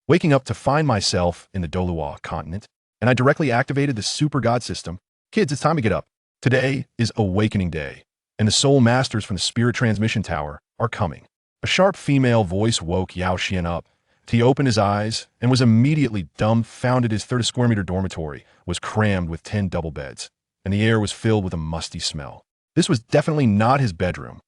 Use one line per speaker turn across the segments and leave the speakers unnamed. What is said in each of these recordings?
waking up to find myself in the Douluo Continent, and I directly activated the Super God system. Kids, it's time to get up. Today is Awakening Day, and the Soul Masters from the Spirit Transmission Tower are coming. A sharp female voice woke Yao Xuan up. He opened his eyes and was immediately dumbfounded. His 30-square-meter dormitory was crammed with 10 double beds, and the air was filled with a musty smell. This was definitely not his bedroom.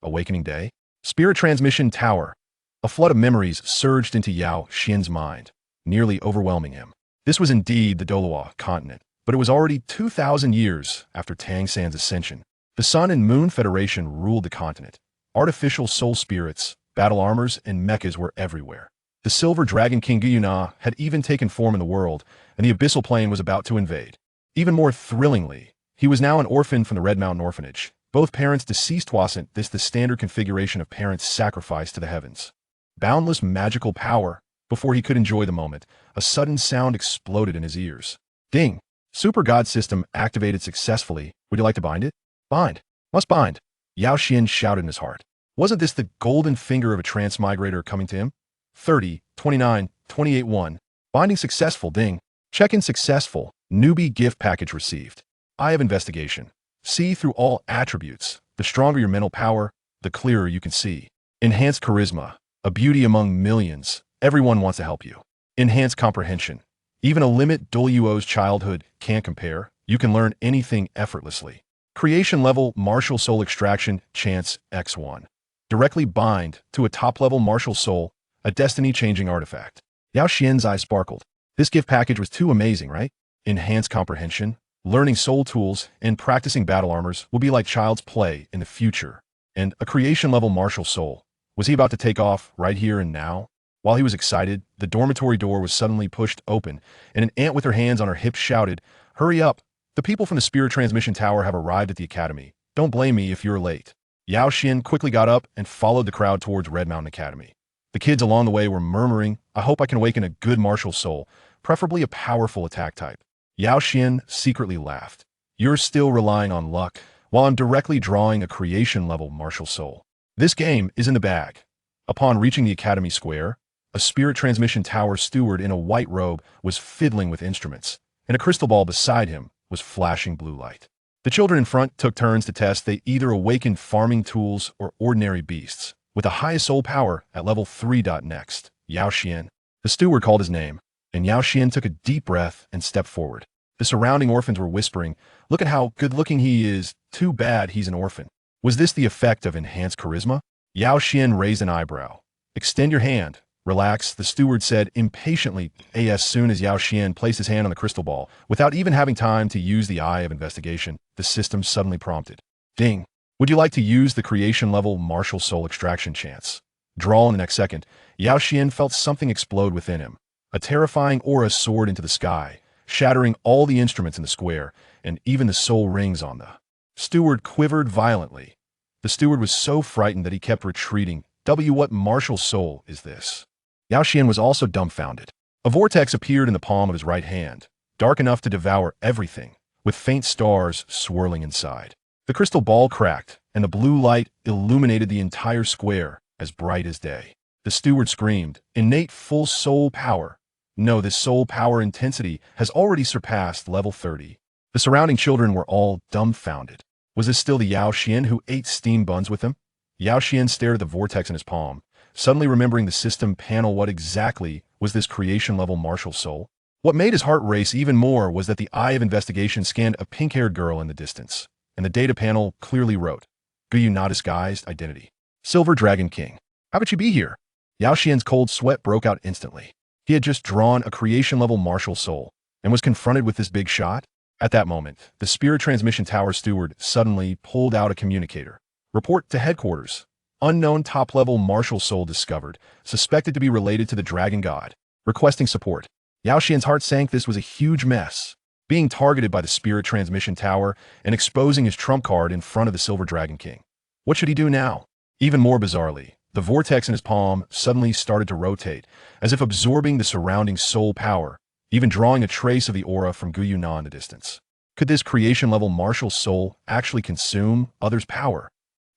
Awakening Day? Spirit Transmission Tower. A flood of memories surged into Yao Xuan's mind, nearly overwhelming him. This was indeed the Douluo Continent, but it was already 2,000 years after Tang San's ascension. The Sun and Moon Federation ruled the continent. Artificial soul spirits, battle armors, and mechas were everywhere. The Silver Dragon King Gu Yue had even taken form in the world, and the Abyssal Plane was about to invade. Even more thrillingly, he was now an orphan from the Red Mountain Orphanage. Both parents deceased. Wasn't this the standard configuration of parents' sacrifice to the heavens? Boundless magical power. Before he could enjoy the moment, a sudden sound exploded in his ears. Ding! Super God system activated successfully. Would you like to bind it? Bind. Must bind. Yao Xuan shouted in his heart. Wasn't this the golden finger of a transmigrator coming to him? 30, 29, 28, 1. Binding successful. Ding. Check-in successful. Newbie gift package received. Eye of investigation. See through all attributes. The stronger your mental power, the clearer you can see. Enhanced charisma. A beauty among millions. Everyone wants to help you. Enhanced comprehension. Even a limit Douluo's childhood can't compare. You can learn anything effortlessly. Creation level martial soul extraction chance X1. Directly bind to a top-level martial soul, a destiny-changing artifact. Yao Xuan's eyes sparkled. This gift package was too amazing, right? Enhanced comprehension, learning soul tools, and practicing battle armors will be like child's play in the future. And a creation-level martial soul. Was he about to take off right here and now? While he was excited, the dormitory door was suddenly pushed open, and an aunt with her hands on her hips shouted, "Hurry up! The people from the Spirit Transmission Tower have arrived at the academy. Don't blame me if you're late." Yao Xuan quickly got up and followed the crowd towards Red Mountain Academy. The kids along the way were murmuring, "I hope I can awaken a good martial soul, preferably a powerful attack type." Yao Xuan secretly laughed. "You're still relying on luck, while I'm directly drawing a creation-level martial soul. This game is in the bag." Upon reaching the Academy Square, a Spirit Transmission Tower steward in a white robe was fiddling with instruments, and a crystal ball beside him was flashing blue light. The children in front took turns to test. They either awakened farming tools or ordinary beasts, with the highest soul power at level 3. Next, Yao Xuan. The steward called his name, and Yao Xuan took a deep breath and stepped forward. The surrounding orphans were whispering, "Look at how good-looking he is. Too bad he's an orphan." Was this the effect of enhanced charisma? Yao Xuan raised an eyebrow. "Extend your hand. Relax," the steward said impatiently. As soon as Yao Xuan placed his hand on the crystal ball, without even having time to use the Eye of Investigation, the system suddenly prompted. "Ding. Would you like to use the creation-level martial soul extraction chance?" Draw in the next second, Yao Xuan felt something explode within him. A terrifying aura soared into the sky, shattering all the instruments in the square, and even the soul rings on the steward quivered violently. The steward was so frightened that he kept retreating. What martial soul is this? Yao Xuan was also dumbfounded. A vortex appeared in the palm of his right hand, dark enough to devour everything, with faint stars swirling inside. The crystal ball cracked, and the blue light illuminated the entire square, as bright as day. The steward screamed, "Innate full soul power. No, this soul power intensity has already surpassed level 30. The surrounding children were all dumbfounded. Was this still the Yao Xuan who ate steam buns with him? Yao Xuan stared at the vortex in his palm, suddenly remembering the system panel. What exactly was this creation-level martial soul? What made his heart race even more was that the Eye of Investigation scanned a pink-haired girl in the distance, and the data panel clearly wrote, "Gu Yue Na disguised identity. Silver Dragon King. How could she be here?" Yao Xian's cold sweat broke out instantly. He had just drawn a creation-level martial soul, and was confronted with this big shot. At that moment, the Spirit Transmission Tower steward suddenly pulled out a communicator. "Report to headquarters. Unknown top-level martial soul discovered, suspected to be related to the Dragon God. Requesting support." Yao Xian's heart sank. This was a huge mess. Being targeted by the Spirit Transmission Tower and exposing his trump card in front of the Silver Dragon King. What should he do now? Even more bizarrely, the vortex in his palm suddenly started to rotate, as if absorbing the surrounding soul power, even drawing a trace of the aura from Gu Yue Na in the distance. Could this creation-level martial soul actually consume others' power?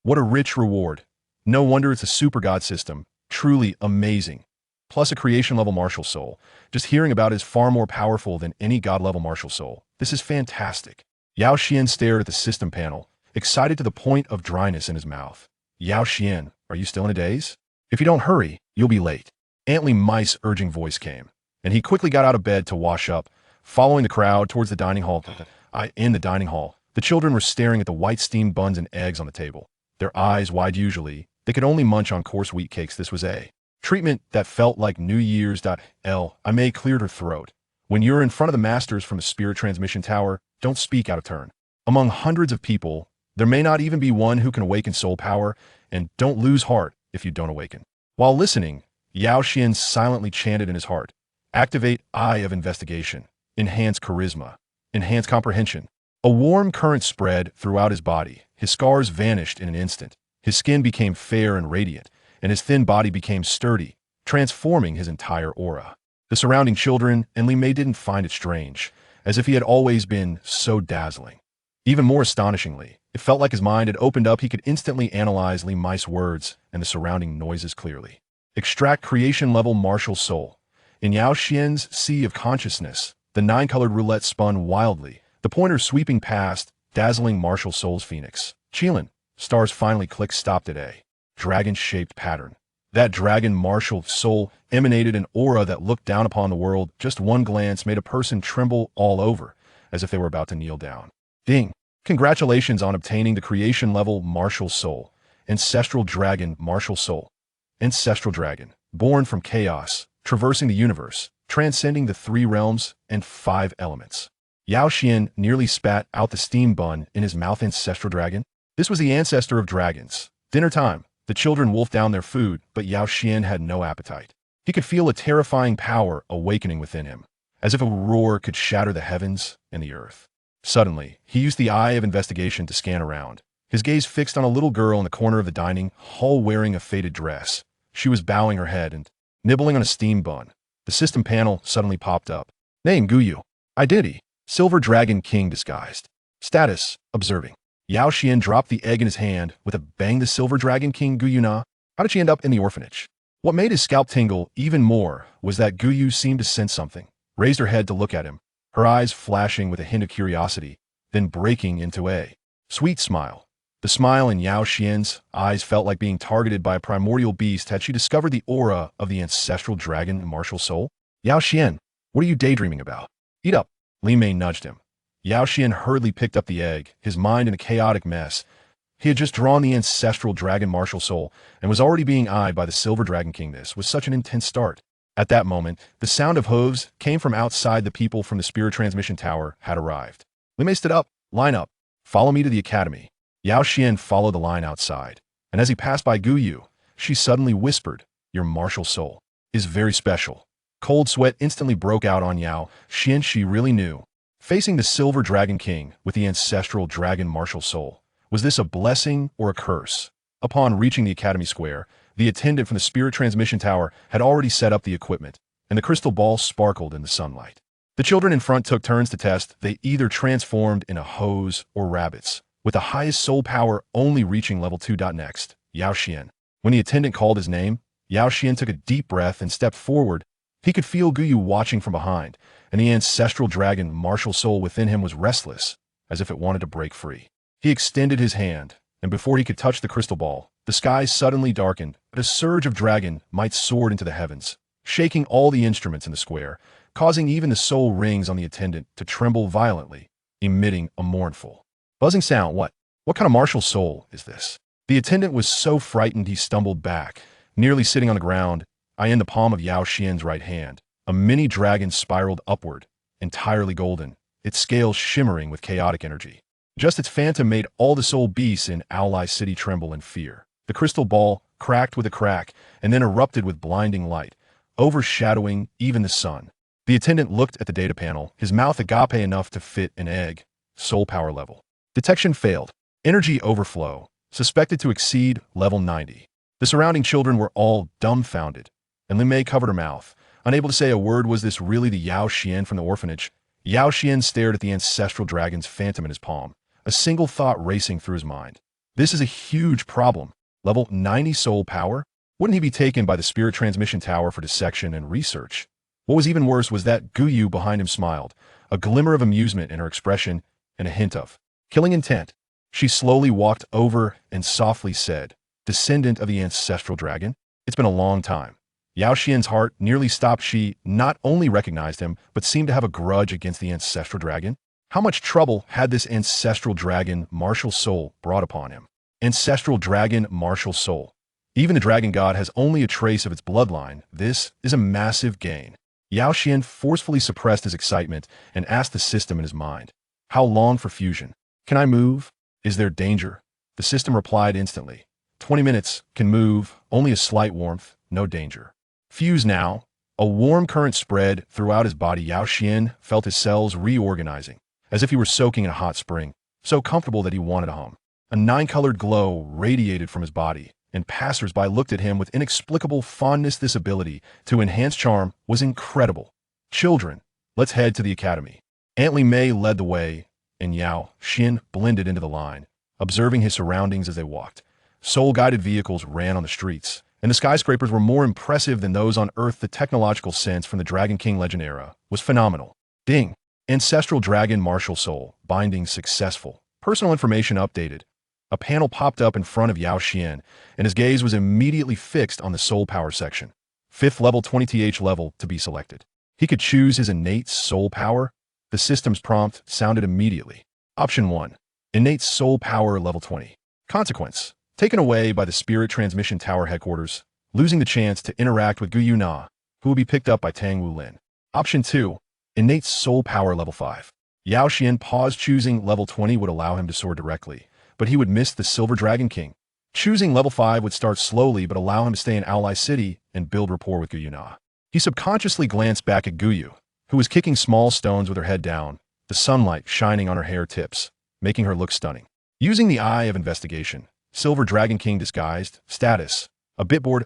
What a rich reward. No wonder it's a super god system. Truly amazing. plus a creation-level martial soul. Just hearing about it is far more powerful than any god-level martial soul. This is fantastic. Yao Xuan stared at the system panel, excited to the point of dryness in his mouth. Yao Xuan, are you still in a daze? If you don't hurry, you'll be late. Antly Mice's urging voice came, and he quickly got out of bed to wash up, following the crowd towards the dining hall. In the dining hall, the children were staring at the white steamed buns and eggs on the table. Their eyes wide usually, they could only munch on coarse wheat cakes. This was a treatment that felt like New Year's. I May cleared her throat. When you're in front of the masters from the spirit transmission tower, don't speak out of turn. Among hundreds of people, there may not even be one who can awaken soul power, and don't lose heart if you don't awaken. While listening, Yao Xuan silently chanted in his heart, activate Eye of Investigation, enhance charisma, enhance comprehension. A warm current spread throughout his body. His scars vanished in an instant. His skin became fair and radiant, and his thin body became sturdy, transforming his entire aura. The surrounding children and Li Mei didn't find it strange, as if he had always been so dazzling. Even more astonishingly, it felt like his mind had opened up. He could instantly analyze Li Mei's words and the surrounding noises clearly. Extract creation-level martial soul. In Yao Xuan's sea of consciousness, the nine-colored roulette spun wildly, the pointer sweeping past, dazzling martial soul's phoenix. Qilin, stars finally clicked, stopped at a dragon-shaped pattern. That dragon martial soul emanated an aura that looked down upon the world. Just one glance made a person tremble all over, as if they were about to kneel down. Ding! Congratulations on obtaining the creation-level martial soul. Ancestral Dragon Martial Soul. Ancestral Dragon, born from chaos, traversing the universe, transcending the 3 realms and 5 elements. Yao Xuan nearly spat out the steam bun in his mouth. Ancestral Dragon? This was the ancestor of dragons. Dinner time. The children wolfed down their food, but Yao Xuan had no appetite. He could feel a terrifying power awakening within him, as if a roar could shatter the heavens and the earth. Suddenly, he used the Eye of Investigation to scan around, his gaze fixed on a little girl in the corner of the dining hall wearing a faded dress. She was bowing her head and nibbling on a steam bun. The system panel suddenly popped up. Name, Gu Yue. Identity, Silver Dragon King disguised. Status, observing. Yao Xuan dropped the egg in his hand with a bang. The Silver Dragon King Gu Yue. How did she end up in the orphanage? What made his scalp tingle even more was that Gu Yue seemed to sense something, raised her head to look at him, her eyes flashing with a hint of curiosity, then breaking into a sweet smile. The smile in Yao Xuan's eyes felt like being targeted by a primordial beast. Had she discovered the aura of the Ancestral Dragon Martial Soul? Yao Xuan, what are you daydreaming about? Eat up. Li Mei nudged him. Yao Xuan hurriedly picked up the egg, his mind in a chaotic mess. He had just drawn the Ancestral Dragon Martial Soul and was already being eyed by the Silver Dragon King. This was such an intense start. At that moment, the sound of hooves came from outside. The people from the Spirit Transmission Tower had arrived. Li Mei stood up. Line up. Follow me to the academy. Yao Xuan followed the line outside, and as he passed by Gu Yue, she suddenly whispered, your martial soul is very special. Cold sweat instantly broke out on Yao Xuan. She really knew. Facing the Silver Dragon King with the Ancestral Dragon Martial Soul, was this a blessing or a curse? Upon reaching the Academy Square, the attendant from the Spirit Transmission Tower had already set up the equipment, and the crystal ball sparkled in the sunlight. The children in front took turns to test. They either transformed into hose or rabbits, with the highest soul power only reaching level 2. Next, Yao Xuan. When the attendant called his name, Yao Xuan took a deep breath and stepped forward. He could feel Gu Yue watching from behind, and the Ancestral Dragon Martial Soul within him was restless, as if it wanted to break free. He extended his hand, and before he could touch the crystal ball, the sky suddenly darkened, but a surge of dragon might soared into the heavens, shaking all the instruments in the square, causing even the soul rings on the attendant to tremble violently, emitting a mournful, buzzing sound. What kind of martial soul is this? The attendant was so frightened he stumbled back, nearly sitting on the ground. In the palm of Yao Xuan's right hand, a mini dragon spiraled upward, entirely golden, its scales shimmering with chaotic energy. Just its phantom made all the soul beasts in Owleye City tremble in fear. The crystal ball cracked with a crack and then erupted with blinding light, overshadowing even the sun. The attendant looked at the data panel, his mouth agape enough to fit an egg. Soul power level. Detection failed. Energy overflow, suspected to exceed level 90. The surrounding children were all dumbfounded, and Li Mei covered her mouth, unable to say a word. Was this really the Yao Xuan from the orphanage? Yao Xuan stared at the Ancestral Dragon's phantom in his palm, a single thought racing through his mind. This is a huge problem. Level 90 soul power? Wouldn't he be taken by the spirit transmission tower for dissection and research? What was even worse was that Gu Yue behind him smiled, a glimmer of amusement in her expression and a hint of killing intent. She slowly walked over and softly said, "Descendant of the Ancestral Dragon, it's been a long time." Yao Xian's heart nearly stopped. She not only recognized him, but seemed to have a grudge against the Ancestral Dragon. How much trouble had this Ancestral Dragon Martial Soul brought upon him? Ancestral Dragon Martial Soul. Even the Dragon God has only a trace of its bloodline. This is a massive gain. Yao Xian forcefully suppressed his excitement and asked the system in his mind, "How long for fusion? Can I move? Is there danger?" The system replied instantly, 20 minutes, can move, only a slight warmth, no danger. Fuse now. A warm current spread throughout his body. Yao Xian felt his cells reorganizing, as if he were soaking in a hot spring, so comfortable that he wanted to hum. A nine-colored glow radiated from his body, and passers-by looked at him with inexplicable fondness. This ability to enhance charm was incredible. "Children, let's head to the academy." Aunt Li Mei led the way, and Yao Xian blended into the line, observing his surroundings as they walked. Soul-guided vehicles ran on the streets, and the skyscrapers were more impressive than those on Earth. The technological sense from the Dragon King Legend era was phenomenal. Ding! Ancestral Dragon Martial Soul. Binding successful. Personal information updated. A panel popped up in front of Yao Xian, and his gaze was immediately fixed on the soul power section. 5th level 20th level to be selected. He could choose his innate soul power. The system's prompt sounded immediately. Option 1. Innate soul power level 20. Consequence. Taken away by the spirit transmission tower headquarters, losing the chance to interact with Yue Na, who will be picked up by Tang Wulin. Option 2. Innate soul power level 5. Yao Xian paused. Choosing level 20 would allow him to soar directly, but he would miss the Silver Dragon King. Choosing level 5 would start slowly but allow him to stay in Ally City and build rapport with Yue Na. He subconsciously glanced back at Gu Yue, who was kicking small stones with her head down, the sunlight shining on her hair tips, making her look stunning. Using the eye of investigation, Silver Dragon King disguised, status, a bit bored.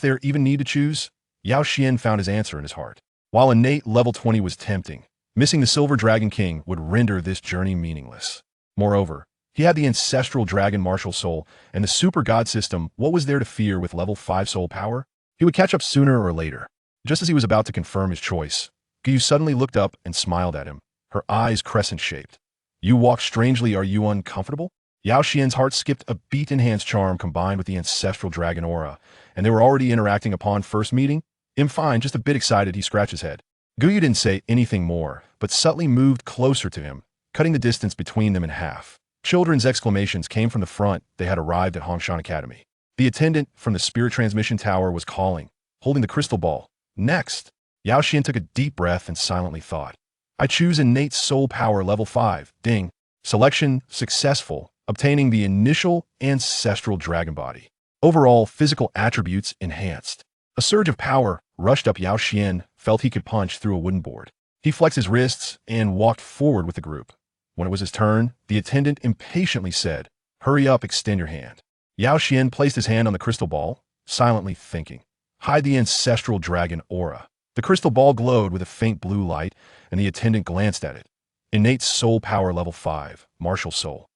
There even need to choose? Yao Xian found his answer in his heart. While innate level 20 was tempting, missing the Silver Dragon King would render this journey meaningless. Moreover, he had the Ancestral Dragon Martial Soul and the Super God System. What was there to fear with level 5 soul power? He would catch up sooner or later. Just as he was about to confirm his choice, Gu Yue suddenly looked up and smiled at him, her eyes crescent-shaped. "You walk strangely. Are you uncomfortable?" Yao Xian's heart skipped a beat. Enhanced charm combined with the Ancestral Dragon aura, and they were already interacting upon first meeting. "I'm fine, just a bit excited." He scratched his head. Gu Yue didn't say anything more, but subtly moved closer to him, cutting the distance between them in half. Children's exclamations came from the front. They had arrived at Hongshan Academy. The attendant from the Spirit Transmission Tower was calling, holding the crystal ball. Next, Yao Xian took a deep breath and silently thought, "I choose innate soul power level 5. Ding. Selection successful. Obtaining the initial Ancestral Dragon Body. Overall physical attributes enhanced." A surge of power rushed up. Yao Xian felt he could punch through a wooden board. He flexed his wrists and walked forward with the group. When it was his turn, the attendant impatiently said, "Hurry up, extend your hand." Yao Xian placed his hand on the crystal ball, silently thinking, "Hide the Ancestral Dragon aura." The crystal ball glowed with a faint blue light, and the attendant glanced at it. Innate soul power level 5, Martial Soul.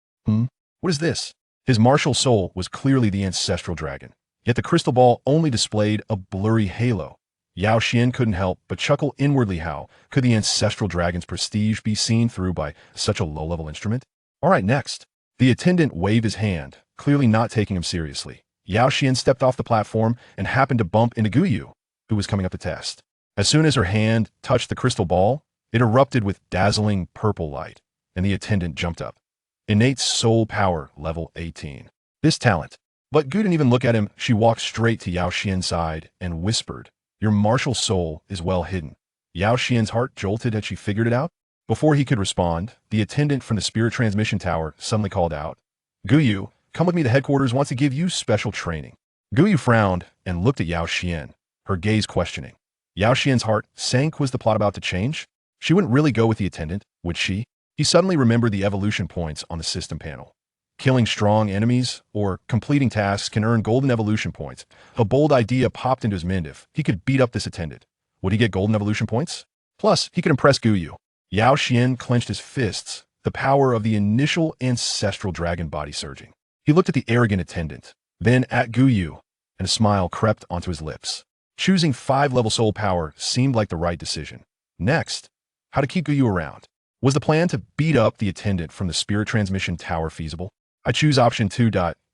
What is this? His Martial Soul was clearly the Ancestral Dragon, yet the crystal ball only displayed a blurry halo. Yao Xian couldn't help but chuckle inwardly. How could the Ancestral Dragon's prestige be seen through by such a low-level instrument? All right, next. The attendant waved his hand, clearly not taking him seriously. Yao Xian stepped off the platform and happened to bump into Gu Yue, who was coming up to test. As soon as her hand touched the crystal ball, it erupted with dazzling purple light, and the attendant jumped up. Innate soul power level 18. This talent. But Gu didn't even look at him. She walked straight to Yao Xian's side and whispered, "Your martial soul is well hidden." Yao Xian's heart jolted. Had she figured it out? Before he could respond, the attendant from the Spirit Transmission Tower suddenly called out, "Gu Yue, come with me. The headquarters wants to give you special training." Gu Yue frowned and looked at Yao Xian, her gaze questioning. Yao Xian's heart sank. Was the plot about to change? She wouldn't really go with the attendant, would she? He suddenly remembered the evolution points on the system panel. Killing strong enemies or completing tasks can earn golden evolution points. A bold idea popped into his mind. If he could beat up this attendant, would he get golden evolution points? Plus, he could impress Gu Yue. Yao Xian clenched his fists, the power of the initial Ancestral Dragon Body surging. He looked at the arrogant attendant, then at Gu Yue. and a smile crept onto his lips. Choosing 5-level soul power seemed like the right decision. Next, how to keep Gu Yue around. Was the plan to beat up the attendant from the spirit transmission tower feasible? I choose option 2.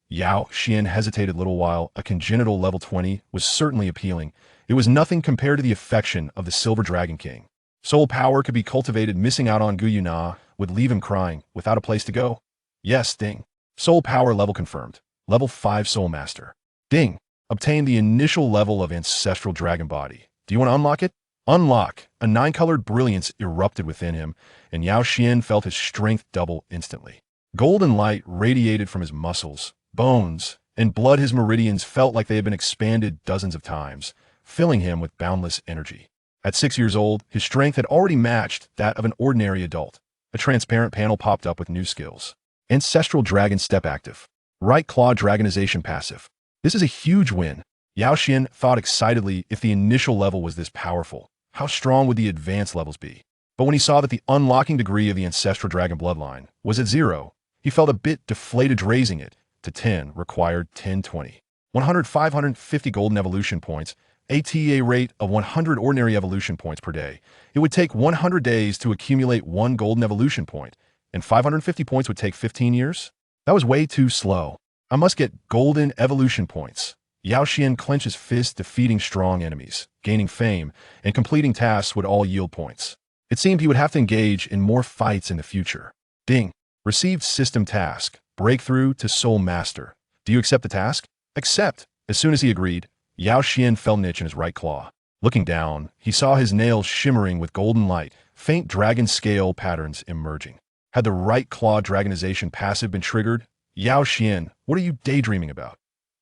Yao Xuan hesitated a little while. A congenital level 20 was certainly appealing. It was nothing compared to the affection of the Silver Dragon King. Soul power could be cultivated. Missing out on Yue Na would leave him crying, without a place to go. Yes, ding. Soul power level confirmed. Level 5 Soul Master. Ding. Obtain the initial level of Ancestral Dragon Body. Do you want to unlock it? Unlock. A 9-colored brilliance erupted within him, and Yao Xuan felt his strength double instantly. Golden light radiated from his muscles, bones, and blood. His meridians felt like they had been expanded dozens of times, filling him with boundless energy. At 6 years old, his strength had already matched that of an ordinary adult. A transparent panel popped up with new skills. Ancestral Dragon Step active. Right Claw Dragonization passive. This is a huge win. Yao Xuan thought excitedly, if the initial level was this powerful, how strong would the advanced levels be? But when he saw that the unlocking degree of the Ancestral Dragon bloodline was at 0, he felt a bit deflated. Raising it to 10 required 1020. 550 golden evolution points, ATA rate of 100 ordinary evolution points per day. It would take 100 days to accumulate 1 golden evolution point, and 550 points would take 15 years? That was way too slow. I must get golden evolution points. Yao Xuan clenched his fist. Defeating strong enemies, gaining fame, and completing tasks would all yield points. It seemed he would have to engage in more fights in the future. Ding. Received system task. Breakthrough to Soul Master. Do you accept the task? Accept. As soon as he agreed, Yao Xuan felt an itch in his right claw. Looking down, he saw his nails shimmering with golden light, faint dragon scale patterns emerging. Had the right claw dragonization passive been triggered? Yao Xuan, what are you daydreaming about?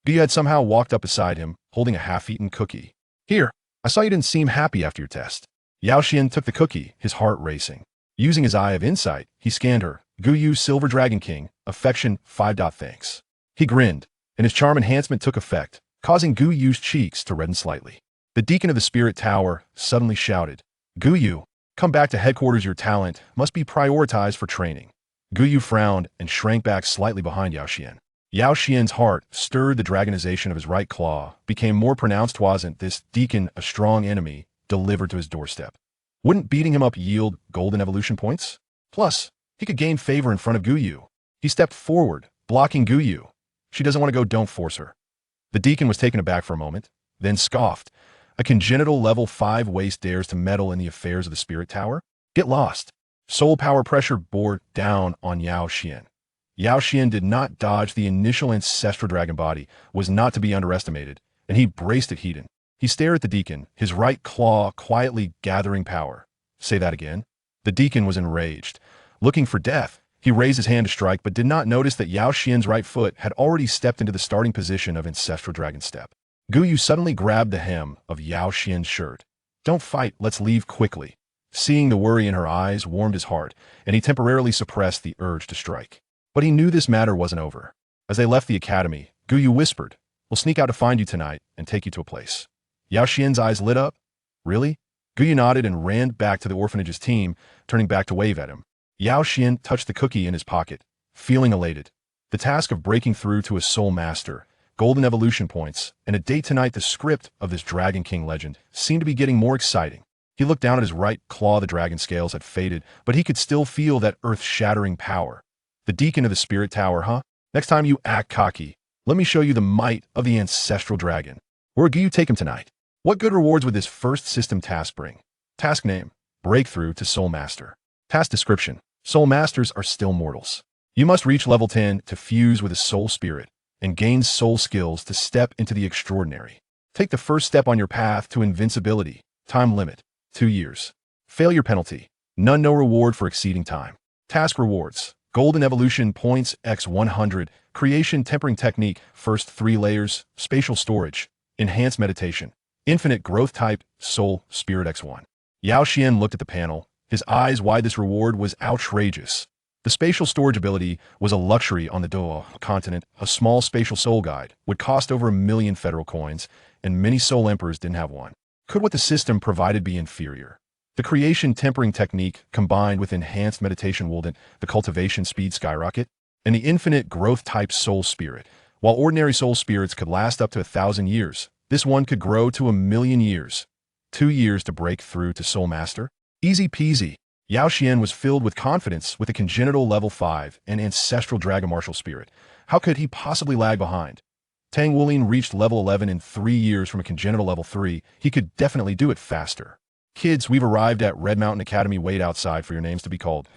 Gu Yue had somehow walked up beside him, holding a half-eaten cookie. Here, I saw you didn't seem happy after your test. Yao Xuan took the cookie, his heart racing. Using his eye of insight, he scanned her. Gu Yue, Silver Dragon King, affection 5. Thanks. He grinned, and his charm enhancement took effect, causing Gu Yue's cheeks to redden slightly. The deacon of the spirit tower suddenly shouted, Gu Yue, come back to headquarters. Your talent must be prioritized for training. Gu Yue frowned and shrank back slightly behind Yao Xuan. Yao Xuan's heart stirred. The dragonization of his right claw became more pronounced. Wasn't this deacon a strong enemy delivered to his doorstep? Wouldn't beating him up yield golden evolution points? Plus, he could gain favor in front of Gu Yue. He stepped forward, blocking Gu Yue. She doesn't want to go, don't force her. The deacon was taken aback for a moment, then scoffed. A congenital level 5 waste dares to meddle in the affairs of the spirit tower? Get lost. Soul power pressure bore down on Yao Xuan. Yao Xuan did not dodge. The initial Ancestral Dragon Body was not to be underestimated, and he braced it heated. He stared at the deacon, his right claw quietly gathering power. Say that again. The deacon was enraged. Looking for death, he raised his hand to strike, but did not notice that Yao Xuan's right foot had already stepped into the starting position of Ancestral Dragon Step. Gu Yue suddenly grabbed the hem of Yao Xuan's shirt. Don't fight, let's leave quickly. Seeing the worry in her eyes warmed his heart, and he temporarily suppressed the urge to strike. But he knew this matter wasn't over. As they left the academy, Gu Yue whispered, we'll sneak out to find you tonight and take you to a place. Yao Xuan's eyes lit up. Really? Gu Yue nodded and ran back to the orphanage's team, turning back to wave at him. Yao Xuan touched the cookie in his pocket, feeling elated. The task of breaking through to a Soul Master, golden evolution points, and a date tonight. The script of this Dragon King legend seemed to be getting more exciting. He looked down at his right claw. The dragon scales had faded, but he could still feel that earth-shattering power. The deacon of the spirit tower, huh? Next time you act cocky, let me show you the might of the Ancestral Dragon. Where do you take him tonight? What good rewards would this first system task bring? Task name, Breakthrough to Soul Master. Task description, Soul Masters are still mortals. You must reach level 10 to fuse with a soul spirit and gain soul skills to step into the extraordinary. Take the first step on your path to invincibility. Time limit, 2 years. Failure penalty, none, no reward for exceeding time. Task rewards, golden evolution points x 100, creation tempering technique, first 3 layers, spatial storage, enhanced meditation, infinite growth type, soul, spirit x1. Yao Xuan looked at the panel, his eyes wide. This reward was outrageous. The spatial storage ability was a luxury on the Douluo Continent. A small spatial soul guide would cost over 1 million federal coins, and many soul emperors didn't have one. Could what the system provided be inferior? The creation tempering technique combined with enhanced meditation wouldn't the cultivation speed skyrocket? And the infinite growth type soul spirit, While ordinary soul spirits could last up to 1,000 years, this one could grow to 1,000,000 years. 2 years to break through to Soul Master? Easy peasy. Yao Xuan was filled with confidence with a congenital level 5 and Ancestral Dragon Martial Spirit. How could he possibly lag behind? Tang Wulin reached level 11 in 3 years from a congenital level 3. He could definitely do it faster. Kids, we've arrived at Red Mountain Academy. Wait outside for your names to be called.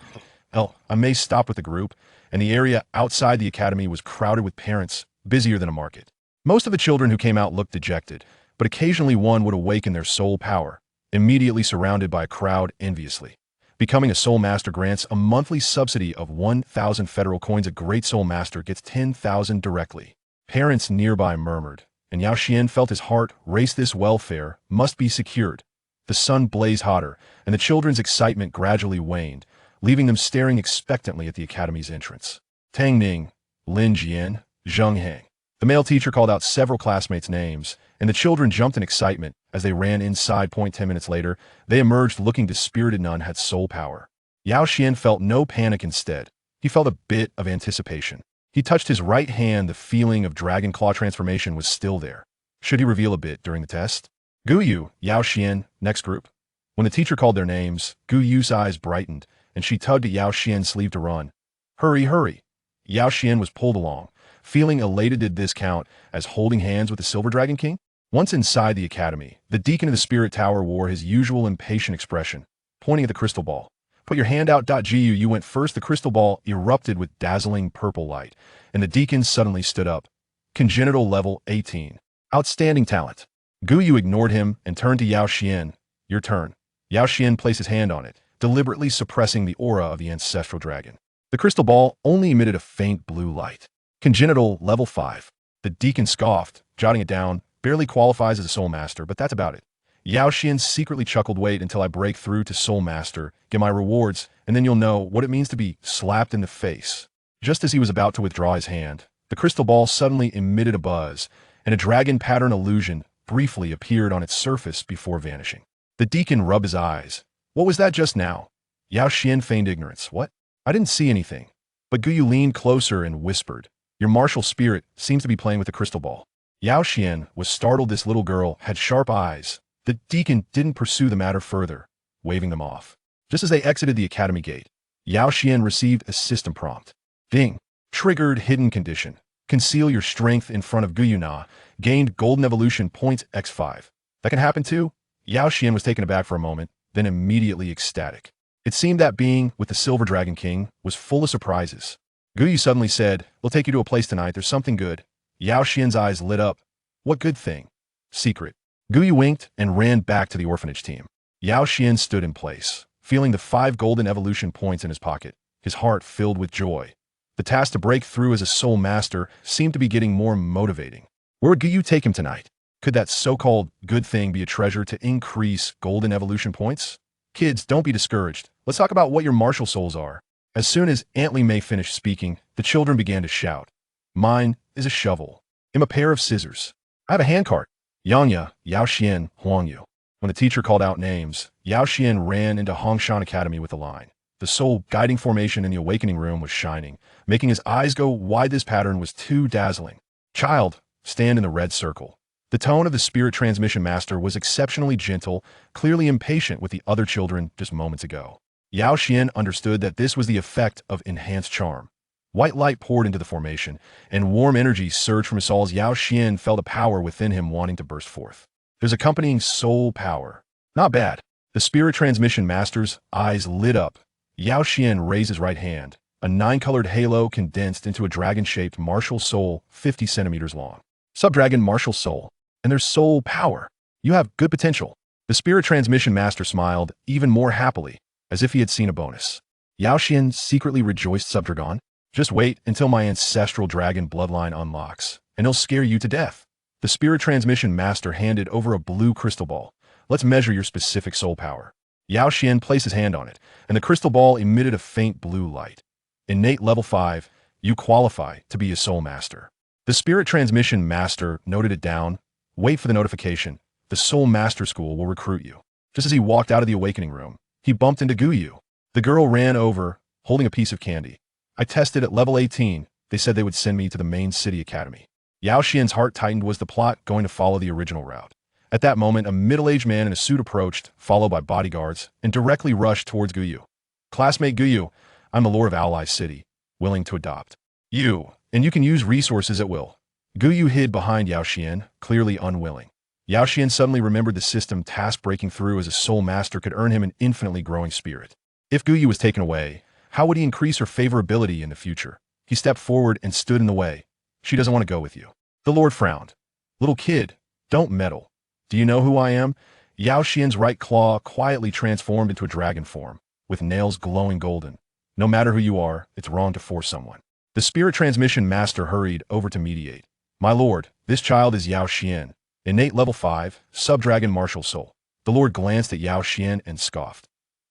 Hell, I may stop with the group, and the area outside the academy was crowded with parents, busier than a market. Most of the children who came out looked dejected, but occasionally one would awaken their soul power, immediately surrounded by a crowd enviously. Becoming a Soul Master grants a monthly subsidy of 1,000 federal coins. A great Soul Master gets 10,000 directly. Parents nearby murmured, and Yao Xuan felt his heart race. This welfare must be secured. The sun blazed hotter, and the children's excitement gradually waned, leaving them staring expectantly at the academy's entrance. Tang Ning, Lin Jian, Zheng Heng. The male teacher called out several classmates' names, and the children jumped in excitement as they ran inside. 10 minutes later, they emerged looking dispirited. None had soul power. Yao Xuan felt no panic. Instead, he felt a bit of anticipation. He touched his right hand. The feeling of dragon claw transformation was still there. Should he reveal a bit during the test? Gu Yue, Yao Xuan, next group. When the teacher called their names, Gu Yue's eyes brightened, and she tugged at Yao Xuan's sleeve to run. Hurry, hurry. Yao Xuan was pulled along, feeling elated. Did this count as holding hands with the Silver Dragon King? Once inside the academy, the deacon of the Spirit Tower wore his usual impatient expression, pointing at the crystal ball. Put your hand out. Gu Yue went first. The crystal ball erupted with dazzling purple light, and the deacon suddenly stood up. Congenital level 18. Outstanding talent. Gu Yue ignored him and turned to Yao Xuan. Your turn. Yao Xuan placed his hand on it, deliberately suppressing the aura of the Ancestral Dragon. The crystal ball only emitted a faint blue light. Congenital level 5. The deacon scoffed, jotting it down. Barely qualifies as a Soul Master, but that's about it. Yao Xuan secretly chuckled. Wait until I break through to Soul Master, get my rewards, and then you'll know what it means to be slapped in the face. Just as he was about to withdraw his hand, the crystal ball suddenly emitted a buzz, and a dragon pattern illusion briefly appeared on its surface before vanishing. The deacon rubbed his eyes. What was that just now? Yao Xuan feigned ignorance. What? I didn't see anything. But Gu Yue leaned closer and whispered, your martial spirit seems to be playing with the crystal ball. Yao Xuan was startled. This little girl had sharp eyes. The deacon didn't pursue the matter further, waving them off. Just as they exited the academy gate, Yao Xuan received a system prompt. Ding. Triggered hidden condition. Conceal your strength in front of Yue Na. Gained golden evolution points x5. That can happen too? Yao Xuan was taken aback for a moment, then immediately ecstatic. It seemed that being with the Silver Dragon King was full of surprises. Gu Yue suddenly said, we'll take you to a place tonight. There's something good. Yao Xuan's eyes lit up. What good thing? Secret. Gu Yue winked and ran back to the orphanage team. Yao Xuan stood in place, feeling the 5 golden evolution points in his pocket, his heart filled with joy. The task to break through as a Soul Master seemed to be getting more motivating. Where would Gu Yue take him tonight? Could that so-called good thing be a treasure to increase golden evolution points? Kids, don't be discouraged. Let's talk about what your martial souls are. As soon as Aunt Li Mei finished speaking, the children began to shout. Mine is a shovel. I'm a pair of scissors. I have a handcart. Yangya, Yao Xuan, Huangyu. When the teacher called out names, Yao Xuan ran into Hongshan Academy with a line. The soul guiding formation in the awakening room was shining, making his eyes go wide. This pattern was too dazzling. Child, stand in the red circle. The tone of the Spirit Transmission Master was exceptionally gentle, clearly impatient with the other children just moments ago. Yao Xuan understood that this was the effect of enhanced charm. White light poured into the formation, and warm energy surged from his soul. Yao Xuan felt a power within him wanting to burst forth. There's accompanying soul power. Not bad. The Spirit Transmission Master's eyes lit up. Yao Xuan raised his right hand. A 9-colored halo condensed into a dragon-shaped martial soul 50 centimeters long. Sub-Dragon Martial Soul. And there's soul power. You have good potential. The Spirit Transmission Master smiled even more happily, as if he had seen a bonus. Yao Xuan secretly rejoiced. Sub-Dragon. Just wait until my Ancestral Dragon bloodline unlocks, and it'll scare you to death. The Spirit Transmission Master handed over a blue crystal ball. Let's measure your specific soul power. Yao Xuan placed his hand on it, and the crystal ball emitted a faint blue light. Innate level 5, you qualify to be a Soul Master. The Spirit Transmission Master noted it down. Wait for the notification. The Soul Master School will recruit you. Just as he walked out of the awakening room, he bumped into Gu Yue. The girl ran over, holding a piece of candy. I tested at level 18. They said they would send me to the main city academy. Yao Xian's heart tightened. Was the plot going to follow the original route? At that moment, a middle-aged man in a suit approached, followed by bodyguards, and directly rushed towards Gu Yue. Classmate Gu Yue, I'm the Lord of Ally City, willing to adopt you, and you can use resources at will. Gu Yue hid behind Yao Xian, clearly unwilling. Yao Xian suddenly remembered the system task breaking through as a soul master could earn him an infinitely growing spirit. If Gu Yue was taken away, how would he increase her favorability in the future? He stepped forward and stood in the way. She doesn't want to go with you. The Lord frowned. Little kid, don't meddle. Do you know who I am? Yao Xian's right claw quietly transformed into a dragon form, with nails glowing golden. No matter who you are, it's wrong to force someone. The spirit transmission master hurried over to mediate. My lord, this child is Yao Xian, innate level 5, sub-dragon martial soul. The lord glanced at Yao Xian and scoffed.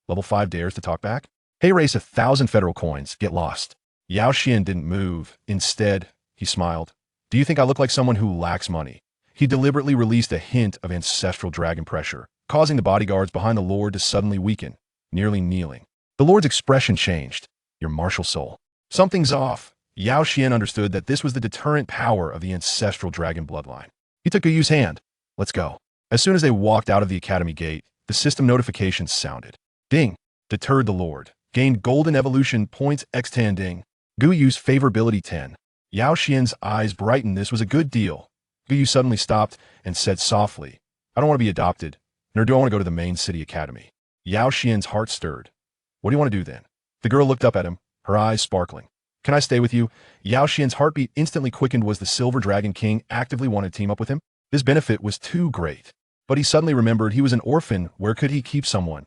Level 5 dares to talk back? Hey, race 1,000 federal coins, get lost. Yao Xian didn't move. Instead, he smiled. Do you think I look like someone who lacks money? He deliberately released a hint of ancestral dragon pressure, causing the bodyguards behind the lord to suddenly weaken, nearly kneeling. The lord's expression changed. Your martial soul. Something's off. Yao Xian understood that this was the deterrent power of the ancestral dragon bloodline. He took Gu Yue's hand. Let's go. As soon as they walked out of the academy gate, the system notifications sounded. Ding. Deterred the lord. Gained golden evolution points x10 ding. Gu Yue's favorability 10. Yao Xian's eyes brightened. This was a good deal. Gu Yue suddenly stopped and said softly, I don't want to be adopted, nor do I want to go to the main city academy. Yao Xian's heart stirred. What do you want to do then? The girl looked up at him, her eyes sparkling. Can I stay with you? Yao Xian's heartbeat instantly quickened. Was the Silver Dragon King actively wanted to team up with him? This benefit was too great. But he suddenly remembered he was an orphan. Where could he keep someone?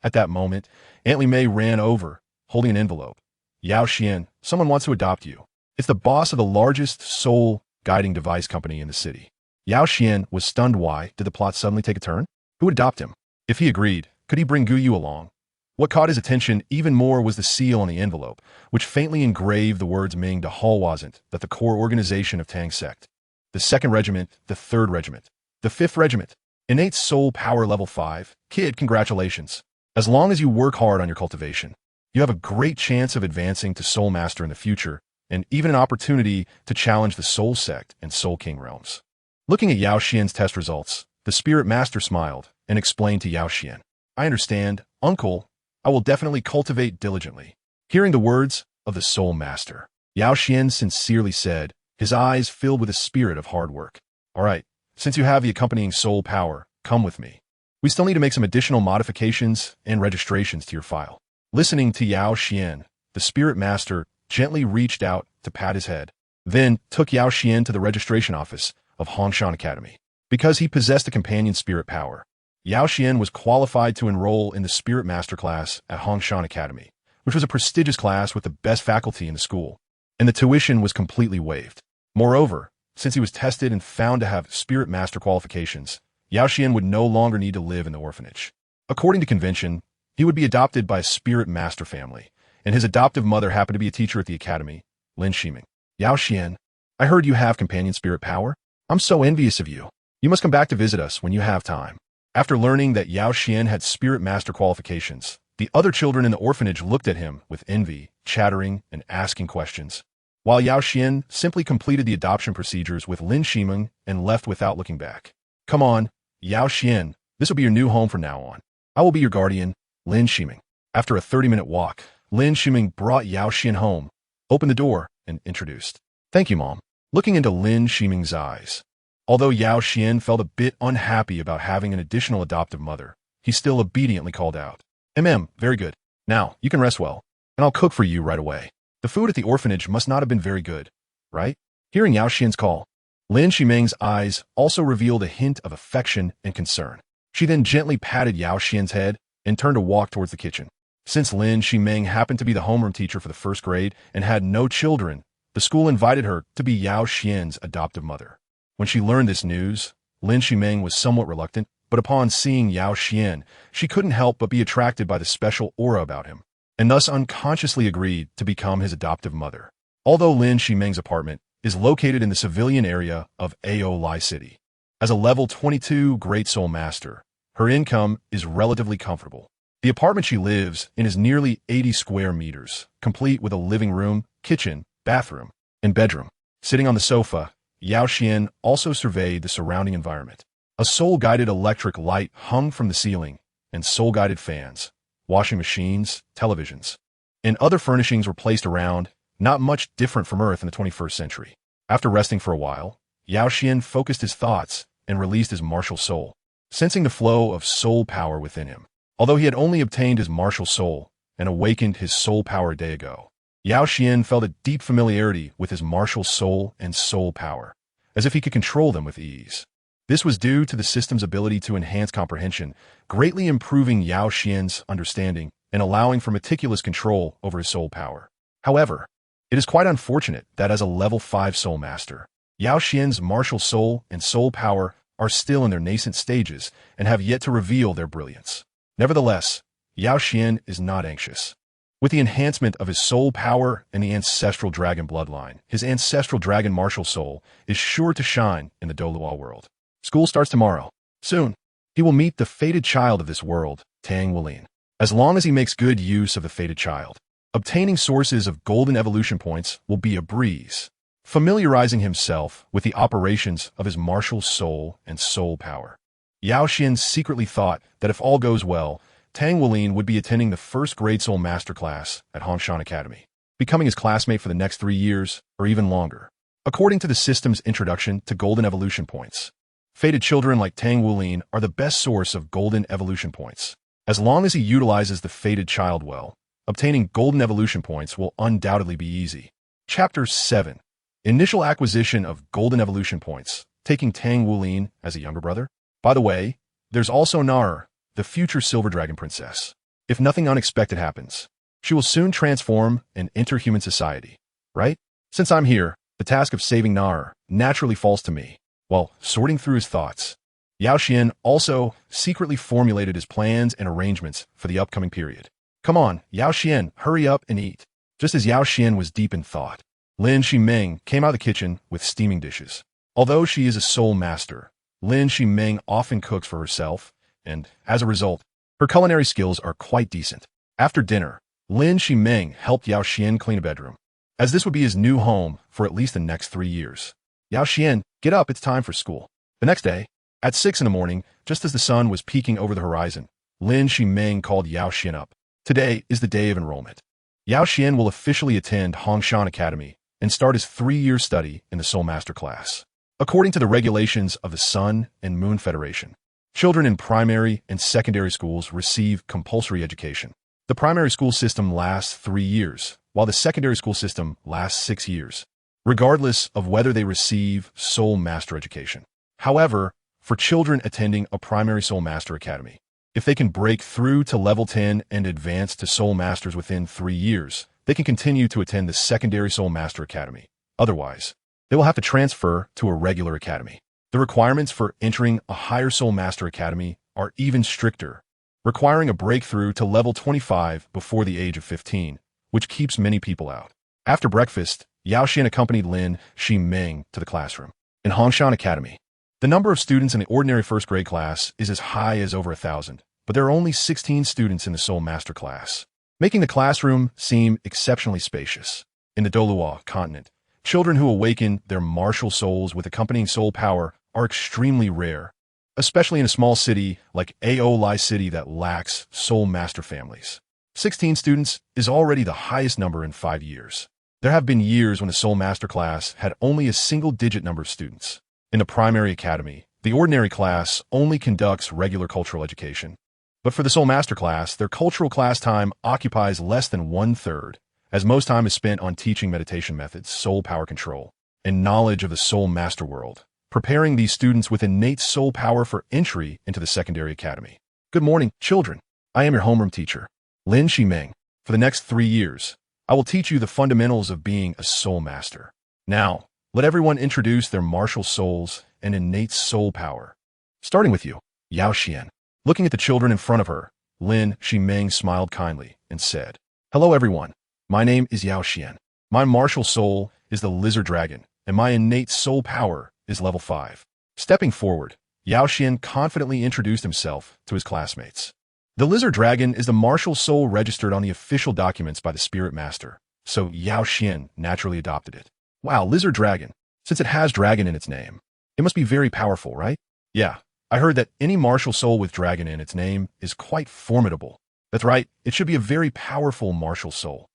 At that moment, Aunt Li Mei ran over, holding an envelope. Yao Xian, someone wants to adopt you. It's the boss of the largest soul guiding device company in the city. Yao Xian was stunned. Why did the plot suddenly take a turn? Who would adopt him? If he agreed, could he bring Gu Yue along? What caught his attention even more was the seal on the envelope, which faintly engraved the words Ming de Hall wasn't that the core organization of Tang sect. The 2nd Regiment, the 3rd Regiment, the 5th Regiment. Innate soul power level 5. Kid, congratulations. As long as you work hard on your cultivation, you have a great chance of advancing to Soul Master in the future, and even an opportunity to challenge the Soul Sect and Soul King realms. Looking at Yao Xian's test results, the Spirit Master smiled and explained to Yao Xian, I understand, Uncle. I will definitely cultivate diligently. Hearing the words of the Soul Master, Yao Xian sincerely said, his eyes filled with a spirit of hard work. All right, since you have the accompanying soul power, come with me. We still need to make some additional modifications and registrations to your file. Listening to Yao Xian, the Spirit Master gently reached out to pat his head, then took Yao Xian to the registration office of Hongshan Academy. Because he possessed a companion spirit power, Yao Xian was qualified to enroll in the Spirit Master class at Hongshan Academy, which was a prestigious class with the best faculty in the school, and the tuition was completely waived. Moreover, since he was tested and found to have Spirit Master qualifications, Yao Xian would no longer need to live in the orphanage. According to convention, he would be adopted by a Spirit Master family, and his adoptive mother happened to be a teacher at the academy, Lin Shiming. Yao Xian, I heard you have companion spirit power. I'm so envious of you. You must come back to visit us when you have time. After learning that Yao Xian had Spirit Master qualifications, the other children in the orphanage looked at him with envy, chattering and asking questions, while Yao Xian simply completed the adoption procedures with Lin Shiming and left without looking back. Come on, Yao Xian, this will be your new home from now on. I will be your guardian, Lin Shiming. After a 30-minute walk, Lin Shiming brought Yao Xian home, opened the door, and introduced. Thank you, Mom. Looking into Lin Shiming's eyes. Although Yao Xian felt a bit unhappy about having an additional adoptive mother, he still obediently called out. Very good. Now, you can rest well, and I'll cook for you right away. The food at the orphanage must not have been very good, right? Hearing Yao Xian's call, Lin Shiming's eyes also revealed a hint of affection and concern. She then gently patted Yao Xian's head and turned to walk towards the kitchen. Since Lin Shiming happened to be the homeroom teacher for the 1st grade and had no children, the school invited her to be Yao Xian's adoptive mother. When she learned this news, Lin Shiming was somewhat reluctant, but upon seeing Yao Xian, she couldn't help but be attracted by the special aura about him, and thus unconsciously agreed to become his adoptive mother. Although Lin Shiming's apartment is located in the civilian area of Aoli City, as a level 22 Great Soul Master, her income is relatively comfortable. The apartment she lives in is nearly 80 square meters, complete with a living room, kitchen, bathroom, and bedroom. Sitting on the sofa, Yao Xuan also surveyed the surrounding environment. A soul-guided electric light hung from the ceiling, and soul-guided fans, washing machines, televisions, and other furnishings were placed around, not much different from Earth in the 21st century. After resting for a while, Yao Xuan focused his thoughts and released his martial soul, sensing the flow of soul power within him. Although he had only obtained his martial soul and awakened his soul power a day ago, Yao Xuan felt a deep familiarity with his martial soul and soul power, as if he could control them with ease. This was due to the system's ability to enhance comprehension, greatly improving Yao Xuan's understanding and allowing for meticulous control over his soul power. However, it is quite unfortunate that as a level 5 soul master, Yao Xuan's martial soul and soul power are still in their nascent stages and have yet to reveal their brilliance. Nevertheless, Yao Xuan is not anxious. With the enhancement of his soul power and the Ancestral Dragon bloodline, his Ancestral Dragon Martial Soul is sure to shine in the Douluo world. School starts tomorrow. Soon, he will meet the fated child of this world, Tang Wulin. As long as he makes good use of the fated child, obtaining sources of golden evolution points will be a breeze. Familiarizing himself with the operations of his martial soul and soul power, Yao Xuan secretly thought that if all goes well, Tang Wulin would be attending the first grade soul master class at Hmph Academy, becoming his classmate for the next 3 years or even longer. According to the system's introduction to golden evolution points, fated children like Tang Wulin are the best source of golden evolution points. As long as he utilizes the fated child well, obtaining golden evolution points will undoubtedly be easy. Chapter 7. Initial acquisition of golden evolution points, taking Tang Wulin as a younger brother. By the way, there's also Nar, the future Silver Dragon Princess. If nothing unexpected happens, she will soon transform and enter human society, right? Since I'm here, the task of saving Nar naturally falls to me. While sorting through his thoughts, Yao Xuan also secretly formulated his plans and arrangements for the upcoming period. Come on, Yao Xuan, hurry up and eat. Just as Yao Xuan was deep in thought, Lin Shimeng came out of the kitchen with steaming dishes. Although she is a soul master, Lin Shimeng often cooks for herself, and as a result, her culinary skills are quite decent. After dinner, Lin Shimeng helped Yao Xuan clean a bedroom, as this would be his new home for at least the next 3 years. Yao Xuan, get up, it's time for school. The next day, at 6 in the morning, just as the sun was peeking over the horizon, Lin Shimeng called Yao Xuan up. Today is the day of enrollment. Yao Xuan will officially attend Hmph Academy and start his 3-year study in the Soul Master class. According to the regulations of the Sun and Moon Federation, children in primary and secondary schools receive compulsory education. The primary school system lasts 3 years, while the secondary school system lasts 6 years, regardless of whether they receive Soul Master education. However, for children attending a primary Soul Master Academy, if they can break through to level 10 and advance to Soul Masters within 3 years, they can continue to attend the secondary Soul Master Academy. Otherwise, they will have to transfer to a regular academy. The requirements for entering a higher Soul Master Academy are even stricter, requiring a breakthrough to level 25 before the age of 15, which keeps many people out. After breakfast, Yao Xuan accompanied Lin Shimeng to the classroom. In Hmph Academy, the number of students in the ordinary first grade class is as high as over 1,000, but there are only 16 students in the Soul Master class, making the classroom seem exceptionally spacious. In the Douluo Continent, children who awaken their martial souls with accompanying soul power are extremely rare, especially in a small city like Aoli City that lacks Soul Master families. 16 students is already the highest number in 5 years. There have been years when the Soul Master class had only a single-digit number of students. In the primary academy, the ordinary class only conducts regular cultural education. But for the Soul Master class, their cultural class time occupies less than 1/3, as most time is spent on teaching meditation methods, soul power control, and knowledge of the Soul Master world, preparing these students with innate soul power for entry into the secondary academy. Good morning, children. I am your homeroom teacher, Lin Shimeng. For the next 3 years, I will teach you the fundamentals of being a soul master. Now, let everyone introduce their martial souls and innate soul power. Starting with you, Yao Xuan. Looking at the children in front of her, Lin Shimeng smiled kindly and said, "Hello everyone, my name is Yao Xuan. My martial soul is the lizard dragon, and my innate soul power is level 5. Stepping forward, Yao Xuan confidently introduced himself to his classmates. The lizard dragon is the martial soul registered on the official documents by the spirit master, so Yao Xuan naturally adopted it. Wow, lizard dragon. Since it has dragon in its name, it must be very powerful, right? Yeah, I heard that any martial soul with dragon in its name is quite formidable. That's right, it should be a very powerful martial soul.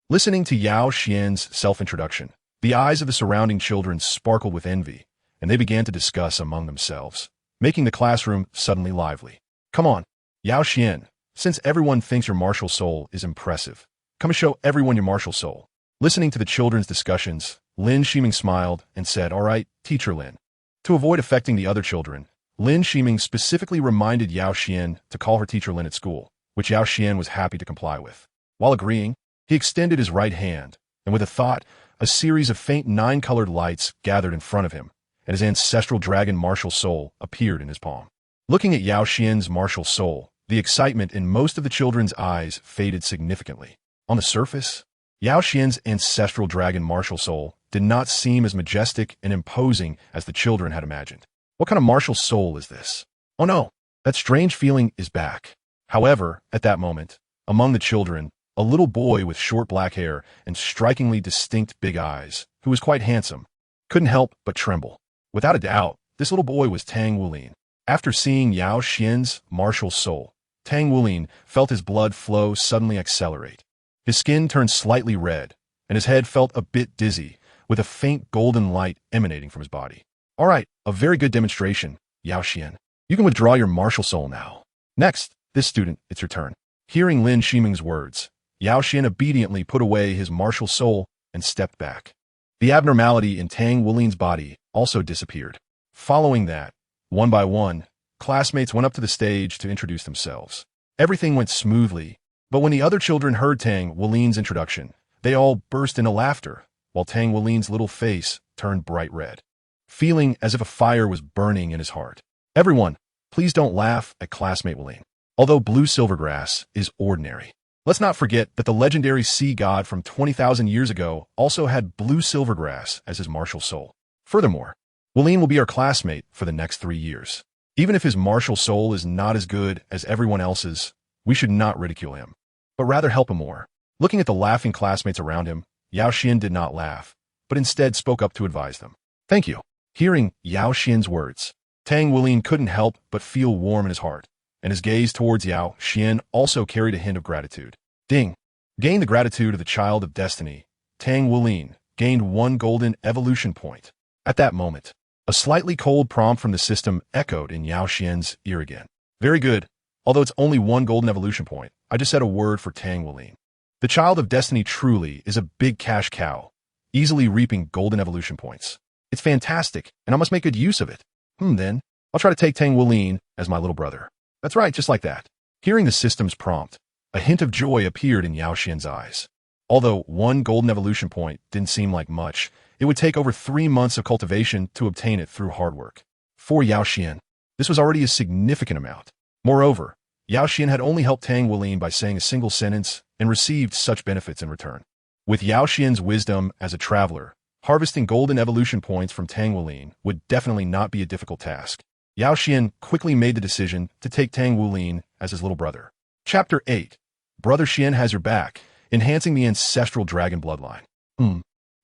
Listening to Yao Xuan's self-introduction, the eyes of the surrounding children sparkled with envy, and they began to discuss among themselves, making the classroom suddenly lively. Come on, Yao Xuan, since everyone thinks your martial soul is impressive, come and show everyone your martial soul. Listening to the children's discussions, Lin Shiming smiled and said, "All right, Teacher Lin." To avoid affecting the other children, Lin Shiming specifically reminded Yao Xuan to call her Teacher Lin at school, which Yao Xuan was happy to comply with. While agreeing, he extended his right hand, and with a thought, a series of faint 9-colored lights gathered in front of him, and his ancestral dragon martial soul appeared in his palm. Looking at Yao Xuan's martial soul, the excitement in most of the children's eyes faded significantly. On the surface, Yao Xuan's ancestral dragon martial soul did not seem as majestic and imposing as the children had imagined. What kind of martial soul is this? Oh no, that strange feeling is back. However, at that moment, among the children, a little boy with short black hair and strikingly distinct big eyes, who was quite handsome, couldn't help but tremble. Without a doubt, this little boy was Tang Wulin. After seeing Yao Xuan's martial soul, Tang Wulin felt his blood flow suddenly accelerate. His skin turned slightly red, and his head felt a bit dizzy, with a faint golden light emanating from his body. All right, a very good demonstration, Yao Xuan. You can withdraw your martial soul now. Next, this student, it's your turn. Hearing Lin Shiming's words, Yao Xuan obediently put away his martial soul and stepped back. The abnormality in Tang Wulin's body also disappeared. Following that, one by one, classmates went up to the stage to introduce themselves. Everything went smoothly, but when the other children heard Tang Wulin's introduction, they all burst into laughter, while Tang Wulin's little face turned bright red, feeling as if a fire was burning in his heart. Everyone, please don't laugh at classmate Wulin. Although blue silvergrass is ordinary, let's not forget that the legendary sea god from 20,000 years ago also had blue silvergrass as his martial soul. Furthermore, Wulin will be our classmate for the next 3 years. Even if his martial soul is not as good as everyone else's, we should not ridicule him, but rather help him more. Looking at the laughing classmates around him, Yao Xuan did not laugh, but instead spoke up to advise them. Thank you. Hearing Yao Xuan's words, Tang Wulin couldn't help but feel warm in his heart, and his gaze towards Yao Xuan also carried a hint of gratitude. Ding! Gain the gratitude of the child of destiny. Tang Wulin gained 1 golden evolution point. At that moment, a slightly cold prompt from the system echoed in Yao Xuan's ear again. Very good. Although it's only 1 golden evolution point, I just said a word for Tang Wulin. The child of destiny truly is a big cash cow, easily reaping golden evolution points. It's fantastic, and I must make good use of it. Then, I'll try to take Tang Wulin as my little brother. That's right, just like that. Hearing the system's prompt, a hint of joy appeared in Yao Xuan's eyes. Although 1 golden evolution point didn't seem like much, it would take over 3 months of cultivation to obtain it through hard work. For Yao Xuan, this was already a significant amount. Moreover, Yao Xuan had only helped Tang Wulin by saying a single sentence and received such benefits in return. With Yao Xuan's wisdom as a traveler, harvesting golden evolution points from Tang Wulin would definitely not be a difficult task. Yao Xuan quickly made the decision to take Tang Wulin as his little brother. Chapter 8. Brother Xuan has your back, enhancing the ancestral dragon bloodline.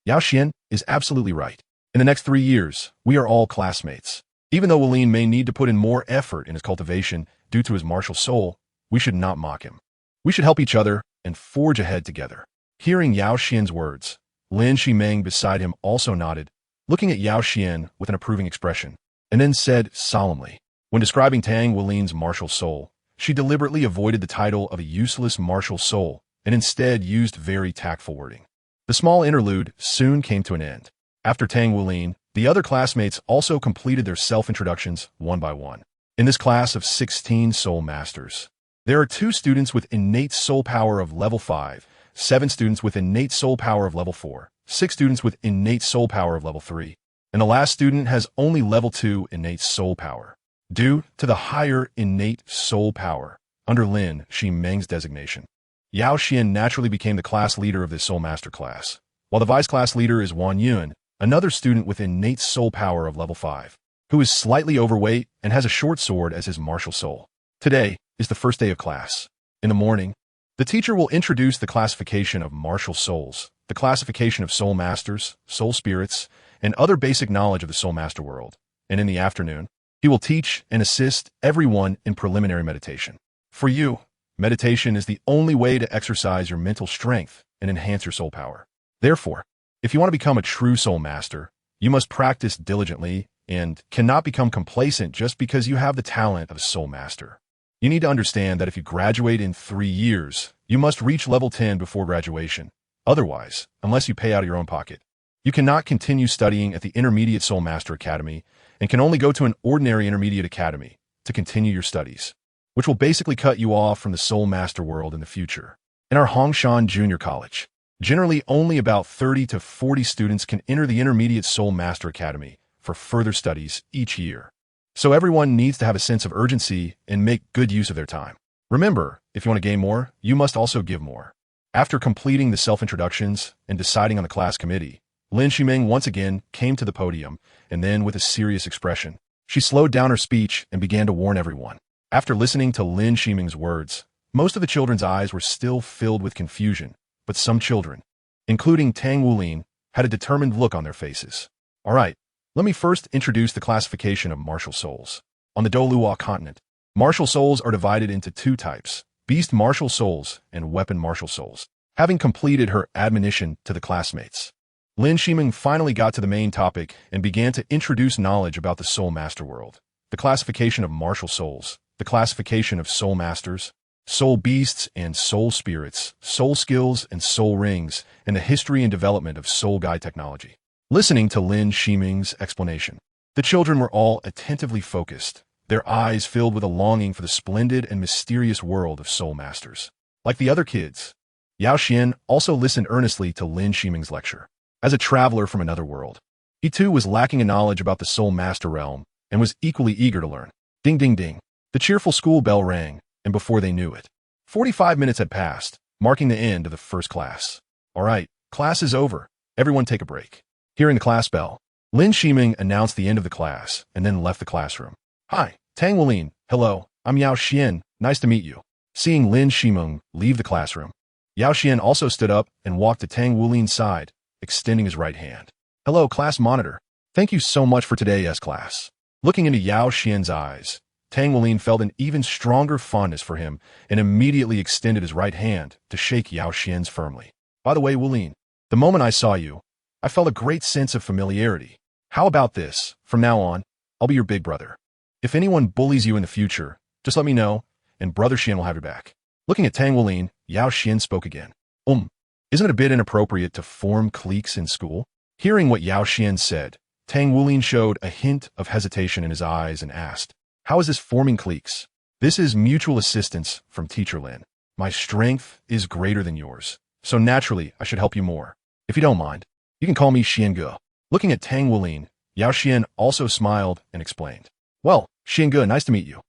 Yao Xuan is absolutely right. In the next 3 years, we are all classmates. Even though Wulin may need to put in more effort in his cultivation due to his martial soul, we should not mock him. We should help each other and forge ahead together. Hearing Yao Xuan's words, Lin Shiming beside him also nodded, looking at Yao Xuan with an approving expression, and then said solemnly, when describing Tang Wulin's martial soul, she deliberately avoided the title of a useless martial soul and instead used very tactful wording. The small interlude soon came to an end. After Tang Wulin, the other classmates also completed their self-introductions one by one. In this class of 16 soul masters, there are 2 students with innate soul power of level 5, 7 students with innate soul power of level 4, 6 students with innate soul power of level 3, and the last student has only level 2 innate soul power. Due to the higher innate soul power, under Lin Shiming's designation, Yao Xuan naturally became the class leader of this soul master class, while the vice class leader is Wang Yun, another student with innate soul power of level 5, who is slightly overweight and has a short sword as his martial soul. Today is the first day of class. In the morning, the teacher will introduce the classification of martial souls the classification of soul masters, soul spirits, and other basic knowledge of the soul master world. And in the afternoon, he will teach and assist everyone in preliminary meditation. For you, meditation is the only way to exercise your mental strength and enhance your soul power. Therefore, if you want to become a true soul master, you must practice diligently and cannot become complacent just because you have the talent of a soul master. You need to understand that if you graduate in 3 years, you must reach level 10 before graduation. Otherwise, unless you pay out of your own pocket, you cannot continue studying at the Intermediate Soul Master Academy and can only go to an ordinary intermediate academy to continue your studies, which will basically cut you off from the soul master world in the future. In our Hongshan Junior College, generally only about 30 to 40 students can enter the Intermediate Soul Master Academy for further studies each year. So everyone needs to have a sense of urgency and make good use of their time. Remember, if you want to gain more, you must also give more. After completing the self-introductions and deciding on the class committee, Lin Shiming once again came to the podium, and then with a serious expression, she slowed down her speech and began to warn everyone. After listening to Lin Shiming's words, most of the children's eyes were still filled with confusion, but some children, including Tang Wulin, had a determined look on their faces. All right, let me first introduce the classification of martial souls. On the Douluo Continent, martial souls are divided into 2 types, beast martial souls and weapon martial souls. Having completed her admonition to the classmates, Lin Shiming finally got to the main topic and began to introduce knowledge about the soul master world, the classification of martial souls, the classification of soul masters, soul beasts and soul spirits, soul skills and soul rings, and the history and development of soul guide technology. Listening to Lin Shiming's explanation, the children were all attentively focused, their eyes filled with a longing for the splendid and mysterious world of soul masters. Like the other kids, Yao Xuan also listened earnestly to Lin Shiming's lecture. As a traveler from another world, he too was lacking in knowledge about the soul master realm and was equally eager to learn. Ding ding ding. The cheerful school bell rang, and before they knew it, 45 minutes had passed, marking the end of the first class. All right, class is over. Everyone take a break. Hearing the class bell, Lin Shiming announced the end of the class and then left the classroom. Hi, Tang Wulin. Hello, I'm Yao Xuan. Nice to meet you. Seeing Lin Shiming leave the classroom, Yao Xuan also stood up and walked to Tang Wulin's side, extending his right hand. Hello, class monitor. Thank you so much for today's class. Looking into Yao Xuan's eyes, Tang Wulin felt an even stronger fondness for him and immediately extended his right hand to shake Yao Xuan's firmly. By the way, Wulin, the moment I saw you, I felt a great sense of familiarity. How about this? From now on, I'll be your big brother. If anyone bullies you in the future, just let me know, and Brother Xian will have your back. Looking at Tang Wulin, Yao Xuan spoke again. Isn't it a bit inappropriate to form cliques in school? Hearing what Yao Xuan said, Tang Wulin showed a hint of hesitation in his eyes and asked, how is this forming cliques? This is mutual assistance from Teacher Lin. My strength is greater than yours, so naturally I should help you more. If you don't mind, you can call me Xian Gu. Looking at Tang Wulin, Yao Xuan also smiled and explained. Well, Xian Gu, nice to meet you.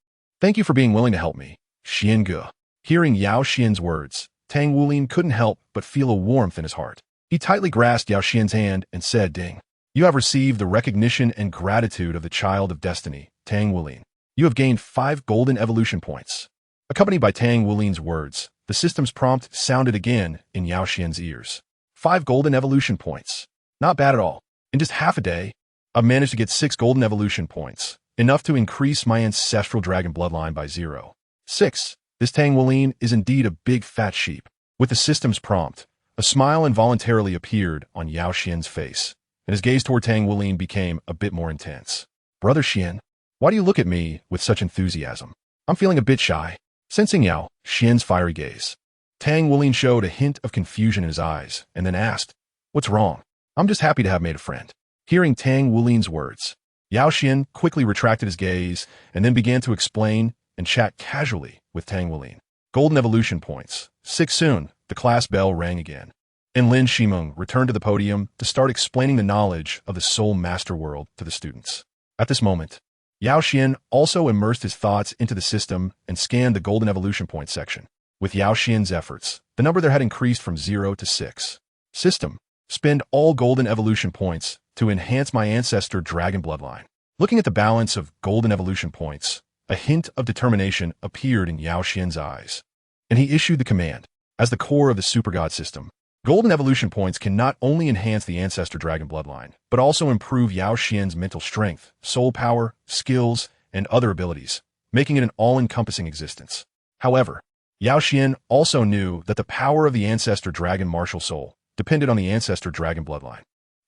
Thank you for being willing to help me, Xian Gu. Hearing Yao Xuan's words, Tang Wulin couldn't help but feel a warmth in his heart. He tightly grasped Yao Xuan's hand and said, Ding. You have received the recognition and gratitude of the Child of Destiny, Tang Wulin. You have gained 5 golden evolution points. Accompanied by Tang Wulin's words, the system's prompt sounded again in Yao Xuan's ears. 5 golden evolution points. Not bad at all. In just half a day, I've managed to get 6 golden evolution points, enough to increase my ancestral dragon bloodline by 0. 6. This Tang Wulin is indeed a big fat sheep. With the system's prompt, a smile involuntarily appeared on Yao Xuan's face, and his gaze toward Tang Wulin became a bit more intense. Brother Xian, why do you look at me with such enthusiasm? I'm feeling a bit shy. Sensing Yao Xuan's fiery gaze, Tang Wulin showed a hint of confusion in his eyes and then asked, what's wrong? I'm just happy to have made a friend. Hearing Tang Wulin's words, Yao Xuan quickly retracted his gaze and then began to explain and chat casually with Tang Wulin. Golden evolution points. 6 soon, the class bell rang again, and Lin Shiming returned to the podium to start explaining the knowledge of the soul master world to the students. At this moment, Yao Xuan also immersed his thoughts into the system and scanned the golden evolution point section. With Yao Xuan's efforts, the number there had increased from 0 to 6. System, spend all golden evolution points to enhance my ancestor dragon bloodline. Looking at the balance of golden evolution points, a hint of determination appeared in Yao Xuan's eyes, and he issued the command. As the core of the super god system, Golden evolution points can not only enhance the Ancestor Dragon bloodline, but also improve Yao Xuan's mental strength, soul power, skills, and other abilities, making it an all-encompassing existence. However, Yao Xuan also knew that the power of the Ancestor Dragon Martial Soul depended on the Ancestor Dragon bloodline.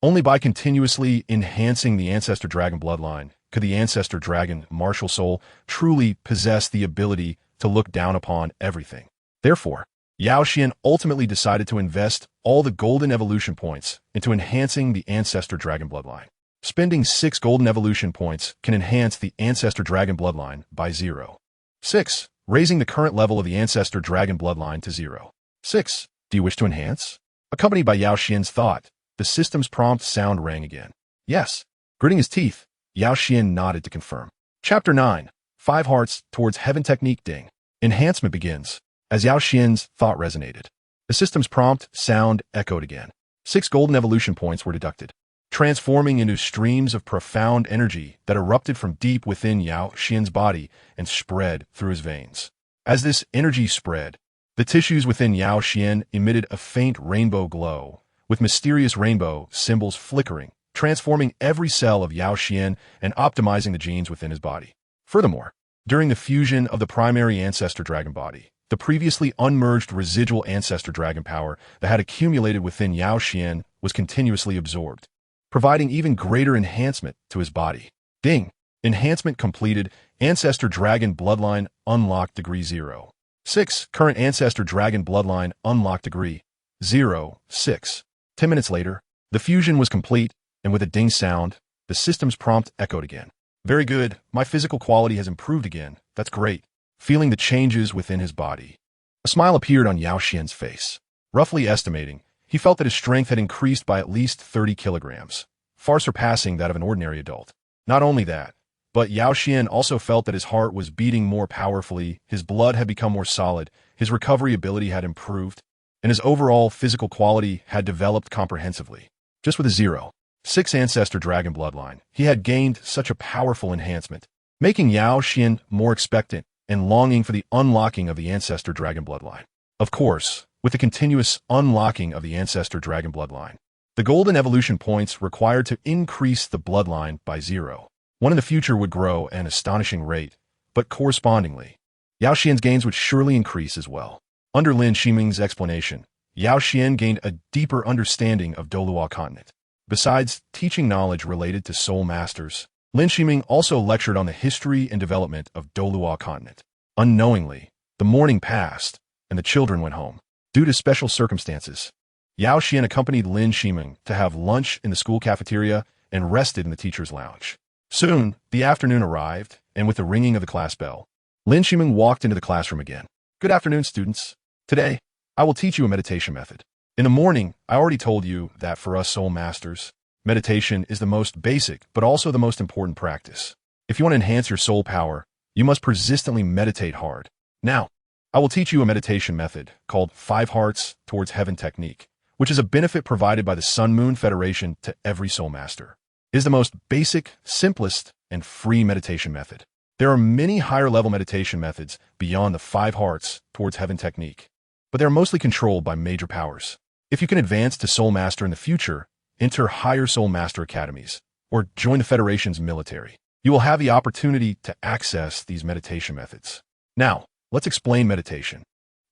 Only by continuously enhancing the Ancestor Dragon bloodline could the Ancestor Dragon Martial Soul truly possess the ability to look down upon everything. Therefore, Yao Xuan ultimately decided to invest all the golden evolution points into enhancing the Ancestor Dragon bloodline. Spending 6 golden evolution points can enhance the Ancestor Dragon bloodline by 0. 6. Raising the current level of the Ancestor Dragon bloodline to 0. 6. Do you wish to enhance? Accompanied by Yao Xuan's thought, the system's prompt sound rang again. Yes. Gritting his teeth, Yao Xuan nodded to confirm. Chapter 9. 5 Hearts Towards Heaven Technique Ding. Enhancement begins. As Yao Xuan's thought resonated, the system's prompt sound echoed again. 6 golden evolution points were deducted, transforming into streams of profound energy that erupted from deep within Yao Xuan's body and spread through his veins. As this energy spread, the tissues within Yao Xuan emitted a faint rainbow glow, with mysterious rainbow symbols flickering, transforming every cell of Yao Xuan and optimizing the genes within his body. Furthermore, during the fusion of the primary Ancestor Dragon body, the previously unmerged residual Ancestor Dragon power that had accumulated within Yao Xuan was continuously absorbed, providing even greater enhancement to his body. Ding! Enhancement completed. Ancestor Dragon bloodline unlocked degree 0. 6. Current Ancestor Dragon bloodline unlocked degree 0. 6. 10 minutes later, the fusion was complete, and with a ding sound, the system's prompt echoed again. Very good. My physical quality has improved again. That's great. Feeling the changes within his body, a smile appeared on Yao Xuan's face. Roughly estimating, he felt that his strength had increased by at least 30 kilograms, far surpassing that of an ordinary adult. Not only that, but Yao Xuan also felt that his heart was beating more powerfully, his blood had become more solid, his recovery ability had improved, and his overall physical quality had developed comprehensively. Just with a 0. 6 Ancestor Dragon bloodline, he had gained such a powerful enhancement, making Yao Xuan more expectant and longing for the unlocking of the Ancestor Dragon bloodline. Of course, with the continuous unlocking of the Ancestor Dragon bloodline, the golden evolution points required to increase the bloodline by 0. One in the future would grow at an astonishing rate, but correspondingly, Yao Xuan's gains would surely increase as well. Under Lin Shiming's explanation, Yao Xuan gained a deeper understanding of Douluo Continent. Besides teaching knowledge related to soul masters, Lin Shiming also lectured on the history and development of Douluo Continent. Unknowingly, the morning passed, and the children went home. Due to special circumstances, Yao Xuan accompanied Lin Shiming to have lunch in the school cafeteria and rested in the teacher's lounge. Soon, the afternoon arrived, and with the ringing of the class bell, Lin Shiming walked into the classroom again. Good afternoon, students. Today, I will teach you a meditation method. In the morning, I already told you that for us soul masters, meditation is the most basic, but also the most important practice. If you want to enhance your soul power, you must persistently meditate hard. Now, I will teach you a meditation method called 5 Hearts Towards Heaven Technique, which is a benefit provided by the Sun Moon Federation to every soul master. It is the most basic, simplest, and free meditation method. There are many higher-level meditation methods beyond the 5 Hearts Towards Heaven technique, but they are mostly controlled by major powers. If you can advance to Soul Master in the future, enter higher Soul Master academies, or join the Federation's military. You will have the opportunity to access these meditation methods. Now, let's explain meditation.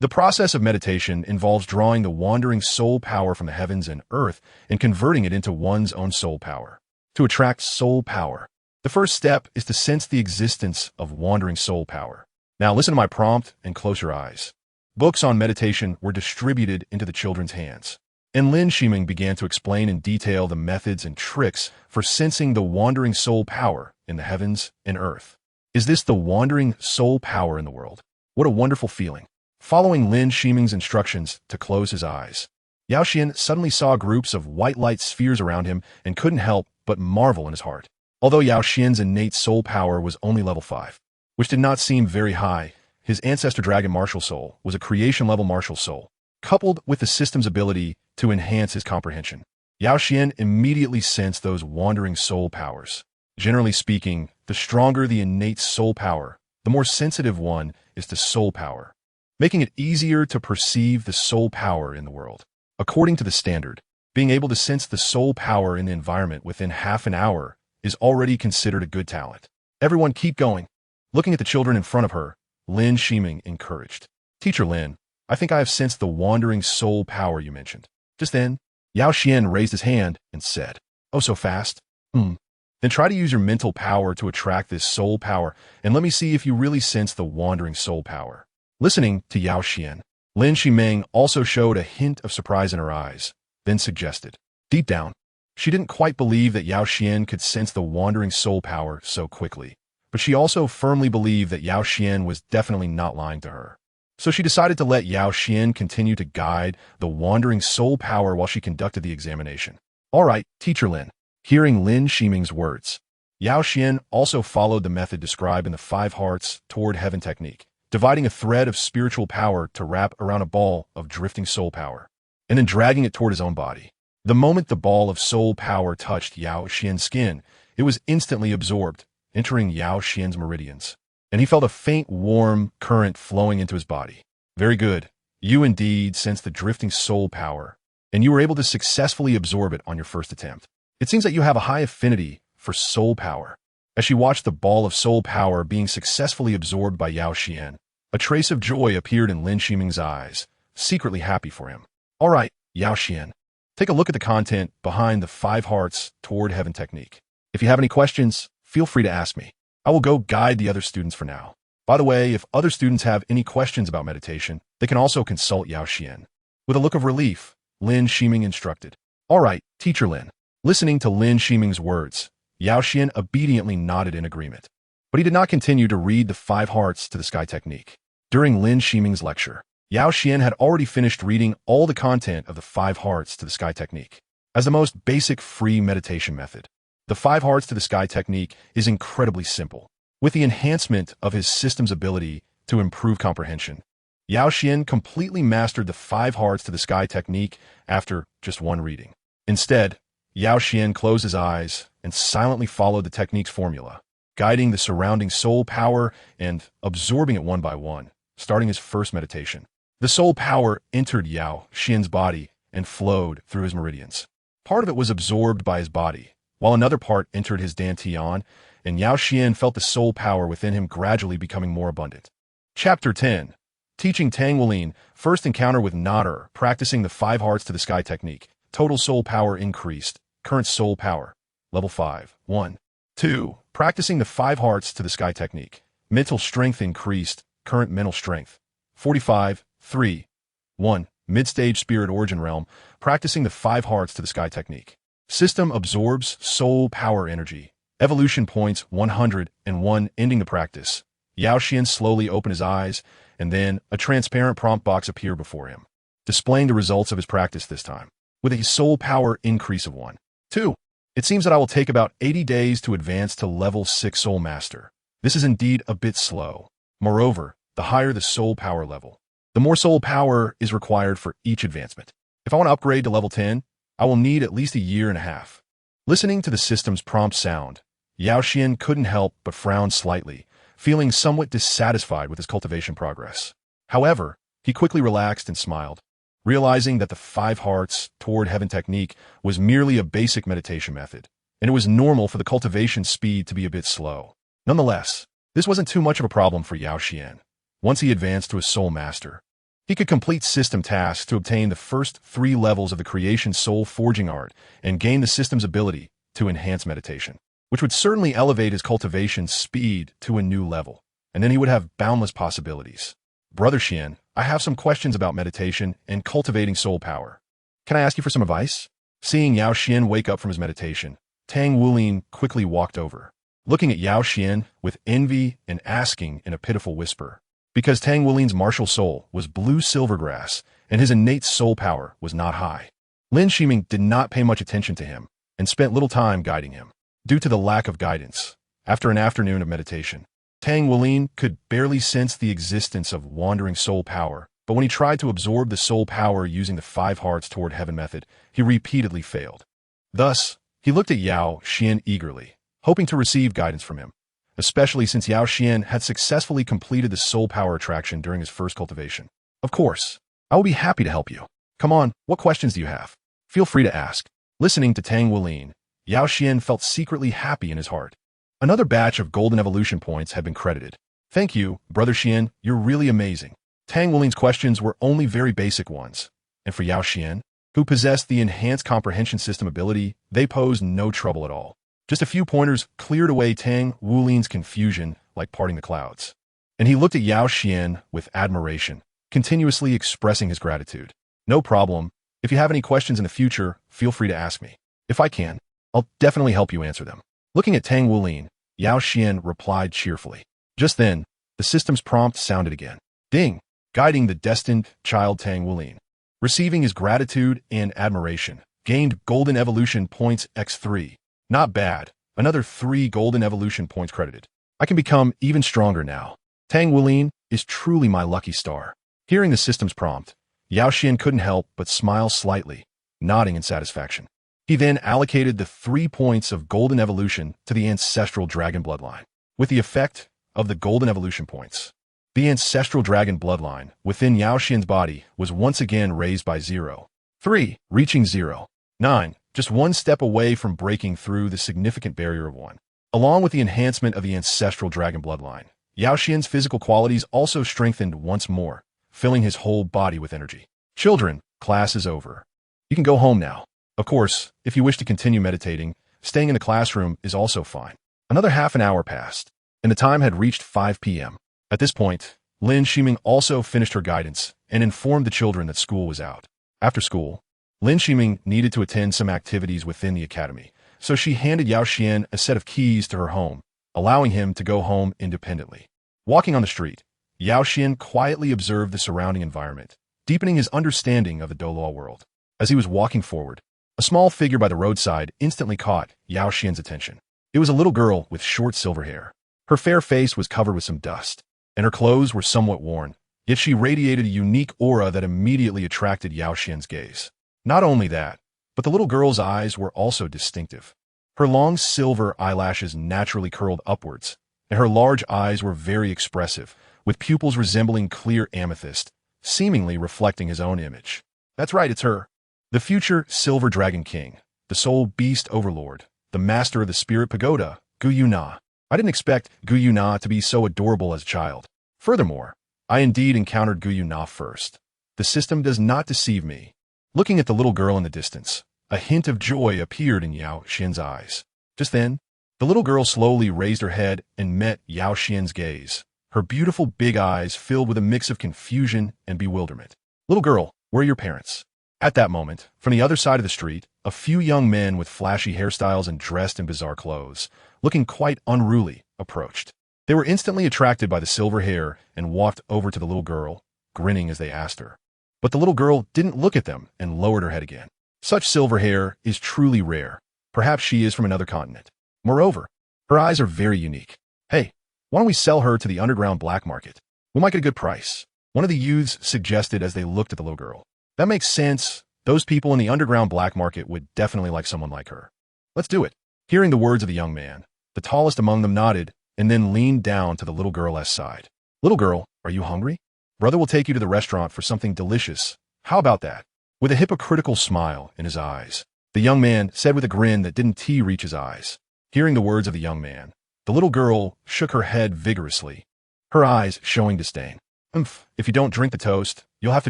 The process of meditation involves drawing the wandering soul power from the heavens and earth and converting it into one's own soul power. To attract soul power, the first step is to sense the existence of wandering soul power. Now listen to my prompt and close your eyes. Books on meditation were distributed into the children's hands, and Lin Shiming began to explain in detail the methods and tricks for sensing the wandering soul power in the heavens and earth. Is this the wandering soul power in the world? What a wonderful feeling. Following Lin Shiming's instructions to close his eyes, Yao Xuan suddenly saw groups of white light spheres around him and couldn't help but marvel in his heart. Although Yao Xuan's innate soul power was only level 5, which did not seem very high, his Ancestral Dragon Martial Soul was a creation-level martial soul, coupled with the system's ability to enhance his comprehension. Yao Xuan immediately sensed those wandering soul powers. Generally speaking, the stronger the innate soul power, the more sensitive one is to soul power, making it easier to perceive the soul power in the world. According to the standard, being able to sense the soul power in the environment within half an hour is already considered a good talent. Everyone keep going. Looking at the children in front of her, Lin Shiming encouraged. Teacher Lin, I think I have sensed the wandering soul power you mentioned. Just then, Yao Xuan raised his hand and said, Oh, so fast? Then try to use your mental power to attract this soul power, and let me see if you really sense the wandering soul power. Listening to Yao Xuan, Lin Shiming also showed a hint of surprise in her eyes, then suggested. Deep down, she didn't quite believe that Yao Xuan could sense the wandering soul power so quickly, but she also firmly believed that Yao Xuan was definitely not lying to her. So she decided to let Yao Xuan continue to guide the wandering soul power while she conducted the examination. All right, Teacher Lin. Hearing Lin Shiming's words, Yao Xuan also followed the method described in the 5 Hearts Toward Heaven technique, dividing a thread of spiritual power to wrap around a ball of drifting soul power, and then dragging it toward his own body. The moment the ball of soul power touched Yao Xuan's skin, it was instantly absorbed, entering Yao Xuan's meridians, and he felt a faint, warm current flowing into his body. Very good. You indeed sensed the drifting soul power, and you were able to successfully absorb it on your first attempt. It seems that you have a high affinity for soul power. As she watched the ball of soul power being successfully absorbed by Yao Xuan, a trace of joy appeared in Lin Shiming's eyes, secretly happy for him. All right, Yao Xuan, take a look at the content behind the 5 Hearts Toward Heaven technique. If you have any questions, feel free to ask me. I will go guide the other students for now. By the way, if other students have any questions about meditation, they can also consult Yao Xuan. With a look of relief, Lin Shiming instructed. All right, Teacher Lin. Listening to Lin Shiming's words, Yao Xuan obediently nodded in agreement. But he did not continue to read the 5 Hearts to the Sky technique. During Lin Shiming's lecture, Yao Xuan had already finished reading all the content of the 5 Hearts to the Sky technique. As the most basic free meditation method, the 5 Hearts to the Sky technique is incredibly simple. With the enhancement of his system's ability to improve comprehension, Yao Xuan completely mastered the 5 Hearts to the Sky technique after just one reading. Instead, Yao Xuan closed his eyes and silently followed the technique's formula, guiding the surrounding soul power and absorbing it one by one, starting his first meditation. The soul power entered Yao Xuan's body and flowed through his meridians. Part of it was absorbed by his body, while another part entered his dantian, and Yao Xuan felt the soul power within him gradually becoming more abundant. Chapter 10. Teaching Tang Wulin, first encounter with Nader, practicing the 5 Hearts to the Sky technique. Total soul power increased. Current soul power, level 5, 1. 2. Practicing the 5 Hearts to the Sky technique. Mental strength increased. Current mental strength, 45, 3. 1. Mid-stage spirit origin realm, practicing the 5 Hearts to the Sky technique. System absorbs soul power energy. Evolution points 101, ending the practice. Yao Xuan slowly opened his eyes, and then a transparent prompt box appeared before him, displaying the results of his practice this time, with a soul power increase of 1. 2. It seems that I will take about 80 days to advance to level 6 Soul Master. This is indeed a bit slow. Moreover, the higher the soul power level, the more soul power is required for each advancement. If I want to upgrade to level 10, I will need at least a year and a half. Listening to the system's prompt sound, Yao Xuan couldn't help but frown slightly, feeling somewhat dissatisfied with his cultivation progress. However, he quickly relaxed and smiled, realizing that the 5 Hearts Toward Heaven technique was merely a basic meditation method, and it was normal for the cultivation speed to be a bit slow. Nonetheless, this wasn't too much of a problem for Yao Xuan. Once he advanced to a Soul Master, he could complete system tasks to obtain the first 3 levels of the Creation Soul Forging Art and gain the system's ability to enhance meditation, which would certainly elevate his cultivation speed to a new level, and then he would have boundless possibilities. Brother Xian, I have some questions about meditation and cultivating soul power. Can I ask you for some advice? Seeing Yao Xuan wake up from his meditation, Tang Wulin quickly walked over, looking at Yao Xuan with envy and asking in a pitiful whisper. Because Tang Wulin's martial soul was blue silvergrass and his innate soul power was not high, Lin Shiming did not pay much attention to him and spent little time guiding him. Due to the lack of guidance, after an afternoon of meditation, Tang Wulin could barely sense the existence of wandering soul power, but when he tried to absorb the soul power using the 5 Hearts Toward Heaven method, he repeatedly failed. Thus, he looked at Yao Xuan eagerly, hoping to receive guidance from him, especially since Yao Xuan had successfully completed the soul power attraction during his first cultivation. Of course, I will be happy to help you. Come on, what questions do you have? Feel free to ask. Listening to Tang Wulin, Yao Xuan felt secretly happy in his heart. Another batch of golden evolution points had been credited. Thank you, Brother Xian, you're really amazing. Tang Wulin's questions were only very basic ones. And for Yao Xuan, who possessed the enhanced comprehension system ability, they posed no trouble at all. Just a few pointers cleared away Tang Wulin's confusion like parting the clouds. And he looked at Yao Xuan with admiration, continuously expressing his gratitude. No problem. If you have any questions in the future, feel free to ask me. If I can, I'll definitely help you answer them. Looking at Tang Wulin, Yao Xuan replied cheerfully. Just then, the system's prompt sounded again. Ding! Guiding the destined child Tang Wulin. Receiving his gratitude and admiration. Gained golden evolution points x3. Not bad. Another 3 golden evolution points credited. I can become even stronger now. Tang Wulin is truly my lucky star. Hearing the system's prompt, Yao Xuan couldn't help but smile slightly, nodding in satisfaction. He then allocated the 3 points of golden evolution to the Ancestral Dragon bloodline. With the effect of the golden evolution points, the Ancestral Dragon bloodline within Yao Xuan's body was once again raised by 0.3, reaching 0.9, just one step away from breaking through the significant barrier of 1. Along with the enhancement of the Ancestral Dragon bloodline, Yao Xuan's physical qualities also strengthened once more, filling his whole body with energy. Children, class is over. You can go home now. Of course, if you wish to continue meditating, staying in the classroom is also fine. Another half an hour passed, and the time had reached 5 p.m. At this point, Lin Shiming also finished her guidance and informed the children that school was out. After school, Lin Shiming needed to attend some activities within the academy, so she handed Yao Xuan a set of keys to her home, allowing him to go home independently. Walking on the street, Yao Xuan quietly observed the surrounding environment, deepening his understanding of the Douluo world. As he was walking forward, a small figure by the roadside instantly caught Yao Xuan's attention. It was a little girl with short silver hair. Her fair face was covered with some dust, and her clothes were somewhat worn, yet she radiated a unique aura that immediately attracted Yao Xuan's gaze. Not only that, but the little girl's eyes were also distinctive. Her long silver eyelashes naturally curled upwards, and her large eyes were very expressive, with pupils resembling clear amethyst, seemingly reflecting his own image. That's right, it's her. The future Silver Dragon King, the Soul Beast Overlord, the Master of the Spirit Pagoda, Gu Yue Na. I didn't expect Gu Yue Na to be so adorable as a child. Furthermore, I indeed encountered Gu Yue Na first. The system does not deceive me. Looking at the little girl in the distance, a hint of joy appeared in Yao Xuan's eyes. Just then, the little girl slowly raised her head and met Yao Xuan's gaze. Her beautiful big eyes filled with a mix of confusion and bewilderment. Little girl, where are your parents? At that moment, from the other side of the street, a few young men with flashy hairstyles and dressed in bizarre clothes, looking quite unruly, approached. They were instantly attracted by the silver hair and walked over to the little girl, grinning as they asked her. But the little girl didn't look at them and lowered her head again. Such silver hair is truly rare. Perhaps she is from another continent. Moreover, her eyes are very unique. Hey, why don't we sell her to the underground black market? We might get a good price. One of the youths suggested as they looked at the little girl. That makes sense. Those people in the underground black market would definitely like someone like her. Let's do it. Hearing the words of the young man, the tallest among them nodded and then leaned down to the little girl's side. Little girl, are you hungry? Brother will take you to the restaurant for something delicious. How about that? With a hypocritical smile in his eyes, the young man said with a grin that didn't reach his eyes. Hearing the words of the young man, the little girl shook her head vigorously, her eyes showing disdain. If you don't drink the toast, you'll have to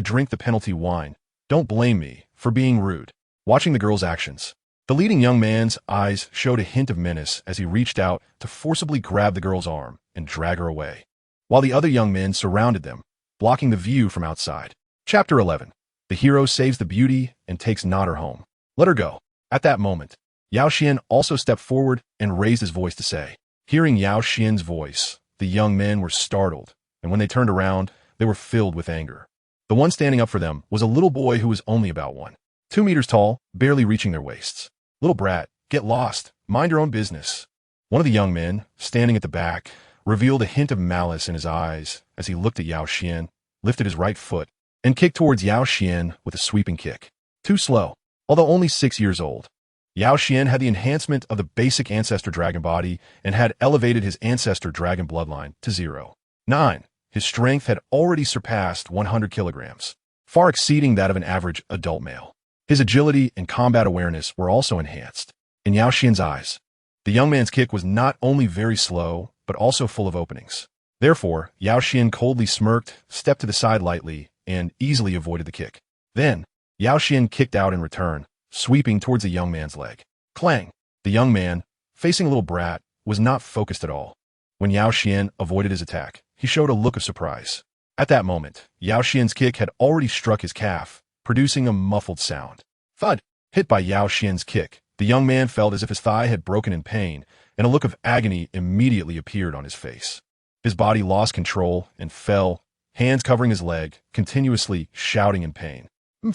drink the penalty wine. Don't blame me for being rude. Watching the girl's actions, the leading young man's eyes showed a hint of menace as he reached out to forcibly grab the girl's arm and drag her away, while the other young men surrounded them, blocking the view from outside. Chapter 11. The hero saves the beauty and takes Nodder home. Let her go. At that moment, Yao Xuan also stepped forward and raised his voice to say. Hearing Yao Xuan's voice, the young men were startled, and when they turned around, they were filled with anger. The one standing up for them was a little boy who was only about 1.2 meters tall, barely reaching their waists. Little brat, get lost. Mind your own business. One of the young men, standing at the back, revealed a hint of malice in his eyes as he looked at Yao Xuan, lifted his right foot, and kicked towards Yao Xuan with a sweeping kick. Too slow. Although only 6 years old, Yao Xuan had the enhancement of the basic Ancestral Dragon body and had elevated his Ancestral Dragon bloodline to 0.9. His strength had already surpassed 100 kilograms. far exceeding that of an average adult male. His agility and combat awareness were also enhanced. In Yao Xuan's eyes, the young man's kick was not only very slow, but also full of openings. Therefore, Yao Xuan coldly smirked, stepped to the side lightly, and easily avoided the kick. Then, Yao Xuan kicked out in return, sweeping towards the young man's leg. Clang! The young man, facing a little brat, was not focused at all. When Yao Xuan avoided his attack, he showed a look of surprise. At that moment, Yao Xuan's kick had already struck his calf, producing a muffled sound. Thud! Hit by Yao Xuan's kick, the young man felt as if his thigh had broken in pain, and a look of agony immediately appeared on his face. His body lost control and fell, hands covering his leg, continuously shouting in pain.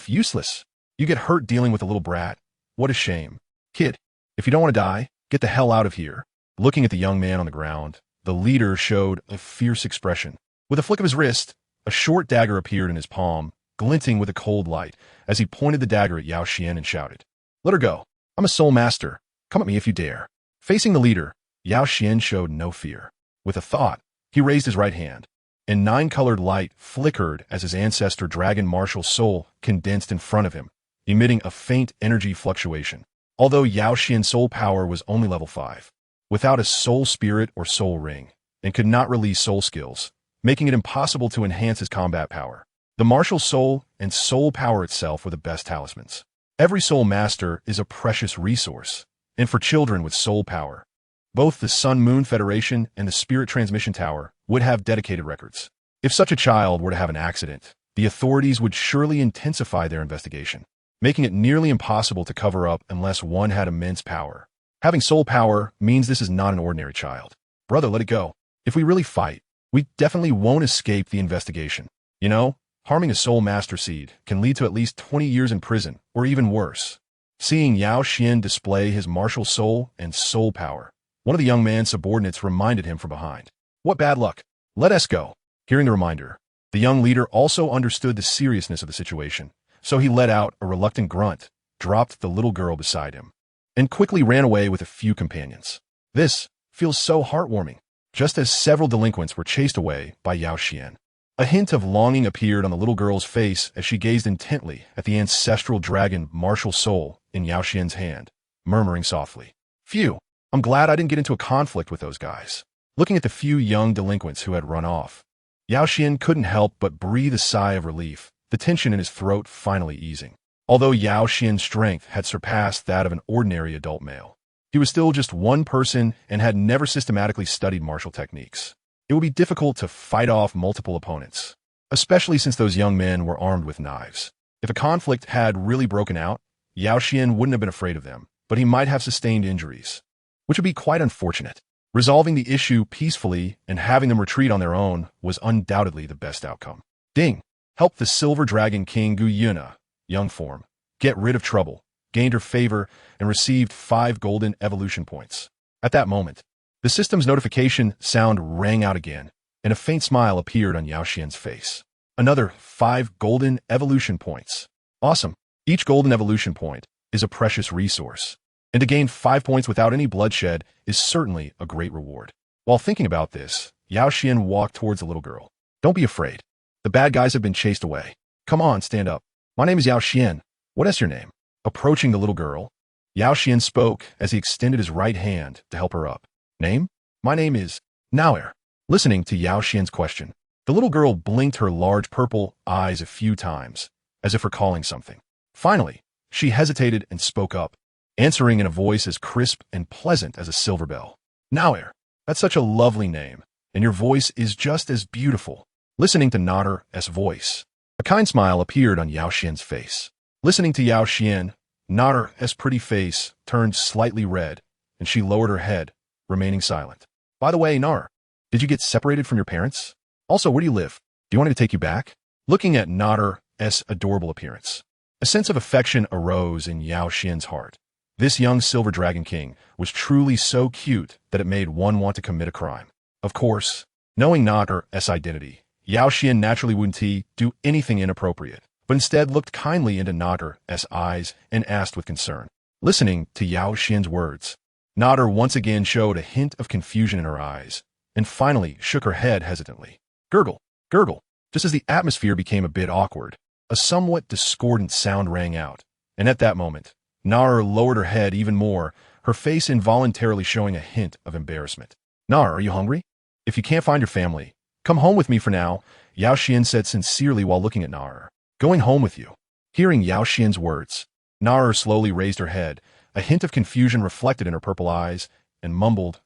Useless. You get hurt dealing with a little brat. What a shame. Kid, if you don't want to die, get the hell out of here. Looking at the young man on the ground, the leader showed a fierce expression. With a flick of his wrist, a short dagger appeared in his palm, glinting with a cold light, as he pointed the dagger at Yao Xuan and shouted, "Let her go. I'm a soul master. Come at me if you dare." Facing the leader, Yao Xuan showed no fear. With a thought, he raised his right hand, and nine-colored light flickered as his Ancestral Dragon Martial Soul condensed in front of him, emitting a faint energy fluctuation. Although Yao Xuan's soul power was only level 5, without a soul spirit or soul ring, and could not release soul skills, making it impossible to enhance his combat power. The martial soul and soul power itself were the best talismans. Every soul master is a precious resource, and for children with soul power, both the Sun-Moon Federation and the Spirit Transmission Tower would have dedicated records. If such a child were to have an accident, the authorities would surely intensify their investigation, making it nearly impossible to cover up unless one had immense power. Having soul power means this is not an ordinary child. Brother, let it go. If we really fight, we definitely won't escape the investigation. You know, harming a soul master seed can lead to at least 20 years in prison, or even worse. Seeing Yao Xuan display his martial soul and soul power, one of the young man's subordinates reminded him from behind. What bad luck. Let us go. Hearing the reminder, the young leader also understood the seriousness of the situation, so he let out a reluctant grunt, dropped the little girl beside him, and quickly ran away with a few companions. This feels so heartwarming, just as several delinquents were chased away by Yao Xuan. A hint of longing appeared on the little girl's face as she gazed intently at the Ancestral Dragon Martial Soul in Yao Xuan's hand, murmuring softly, "Phew, I'm glad I didn't get into a conflict with those guys." Looking at the few young delinquents who had run off, Yao Xuan couldn't help but breathe a sigh of relief, the tension in his throat finally easing. Although Yao Xuan's strength had surpassed that of an ordinary adult male, he was still just one person and had never systematically studied martial techniques. It would be difficult to fight off multiple opponents, especially since those young men were armed with knives. If a conflict had really broken out, Yao Xuan wouldn't have been afraid of them, but he might have sustained injuries, which would be quite unfortunate. Resolving the issue peacefully and having them retreat on their own was undoubtedly the best outcome. Ding! Helped the Silver Dragon King Gu Yue, young form, get rid of trouble, gained her favor, and received 5 golden evolution points. At that moment, the system's notification sound rang out again, and a faint smile appeared on Yao Xuan's face. Another 5 golden evolution points. Awesome. Each golden evolution point is a precious resource, and to gain 5 points without any bloodshed is certainly a great reward. While thinking about this, Yao Xuan walked towards the little girl. Don't be afraid. The bad guys have been chased away. Come on, stand up. My name is Yao Xuan. What is your name? Approaching the little girl, Yao Xuan spoke as he extended his right hand to help her up. Name? My name is Naoer. Listening to Yao Xuan's question, the little girl blinked her large purple eyes a few times, as if recalling something. Finally, she hesitated and spoke up, answering in a voice as crisp and pleasant as a silver bell. Naoer, that's such a lovely name, and your voice is just as beautiful. Listening to Naoer's voice, a kind smile appeared on Yao Xuan's face. Listening to Yao Xuan, Naoer's pretty face turned slightly red, and she lowered her head, remaining silent. By the way, Naoer, did you get separated from your parents? Also, where do you live? Do you want me to take you back? Looking at Naoer's adorable appearance, a sense of affection arose in Yao Xuan's heart. This young Silver Dragon King was truly so cute that it made one want to commit a crime. Of course, knowing Naoer's identity, Yao Xuan naturally wouldn't do anything inappropriate, but instead looked kindly into Naoer's eyes and asked with concern. Listening to Yao Xuan's words, Naoer once again showed a hint of confusion in her eyes, and finally shook her head hesitantly. Gurgle, gurgle. Just as the atmosphere became a bit awkward, a somewhat discordant sound rang out, and at that moment, Nar lowered her head even more, her face involuntarily showing a hint of embarrassment. Nar, are you hungry? If you can't find your family, come home with me for now, Yao Xuan said sincerely while looking at Nar. Going home with you. Hearing Yao Xuan's words, Nar slowly raised her head, a hint of confusion reflected in her purple eyes, and mumbled,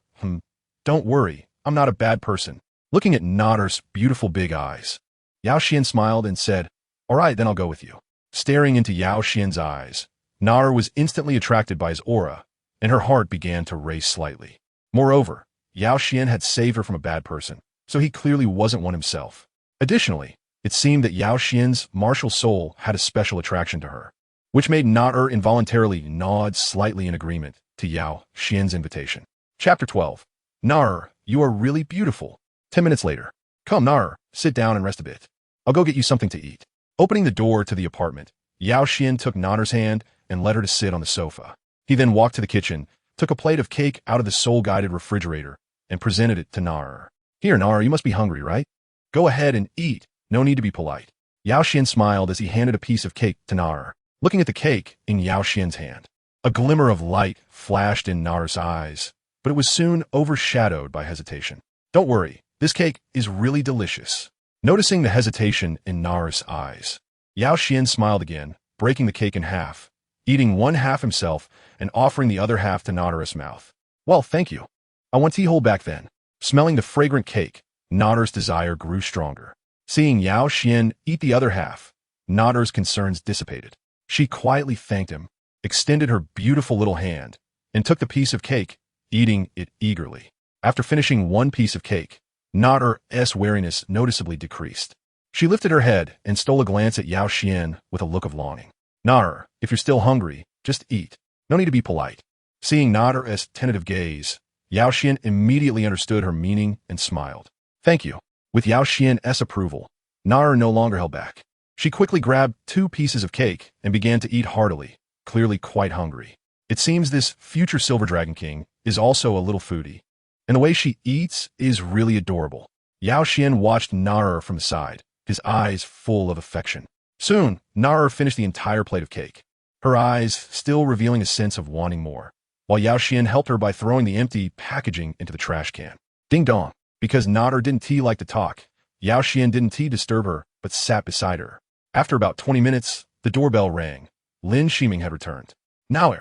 Don't worry, I'm not a bad person. Looking at Nar's beautiful big eyes, Yao Xuan smiled and said, All right, then I'll go with you. Staring into Yao Xuan's eyes, Nar was instantly attracted by his aura, and her heart began to race slightly. Moreover, Yao Xuan had saved her from a bad person, so he clearly wasn't one himself. Additionally, it seemed that Yao Xuan's martial soul had a special attraction to her, which made Nar involuntarily nod slightly in agreement to Yao Xuan's invitation. Chapter 12. Nar, you are really beautiful. 10 minutes later. Come, Nar, sit down and rest a bit. I'll go get you something to eat. Opening the door to the apartment, Yao Xuan took Nar's hand and led her to sit on the sofa. He then walked to the kitchen, took a plate of cake out of the soul-guided refrigerator, and presented it to Nar. Here, Nar, you must be hungry, right? Go ahead and eat. No need to be polite. Yao Xuan smiled as he handed a piece of cake to Nar. Looking at the cake in Yao Xuan's hand, a glimmer of light flashed in Nar's eyes, but it was soon overshadowed by hesitation. Don't worry, this cake is really delicious. Noticing the hesitation in Nar's eyes, Yao Xuan smiled again, breaking the cake in half, eating one half himself and offering the other half to Nar's mouth. Well, thank you. I want tea hold back then. Smelling the fragrant cake, Nar's desire grew stronger. Seeing Yao Xuan eat the other half, Nar's concerns dissipated. She quietly thanked him, extended her beautiful little hand, and took the piece of cake, eating it eagerly. After finishing one piece of cake, Nar's wariness noticeably decreased. She lifted her head and stole a glance at Yao Xuan with a look of longing. Nar, if you're still hungry, just eat. No need to be polite. Seeing Nar's tentative gaze, Yao Xuan immediately understood her meaning and smiled. Thank you. With Yao Xuan's approval, Nar no longer held back. She quickly grabbed 2 pieces of cake and began to eat heartily, clearly quite hungry. It seems this future Silver Dragon King is also a little foodie, and the way she eats is really adorable. Yao Xuan watched Nar from the side, his eyes full of affection. Soon, Nar finished the entire plate of cake, her eyes still revealing a sense of wanting more, while Yao Xuan helped her by throwing the empty packaging into the trash can. Ding dong. Because Nar didn't like to talk, Yao Xuan didn't disturb her, but sat beside her. After about 20 minutes, the doorbell rang. Lin Shiming had returned. Now,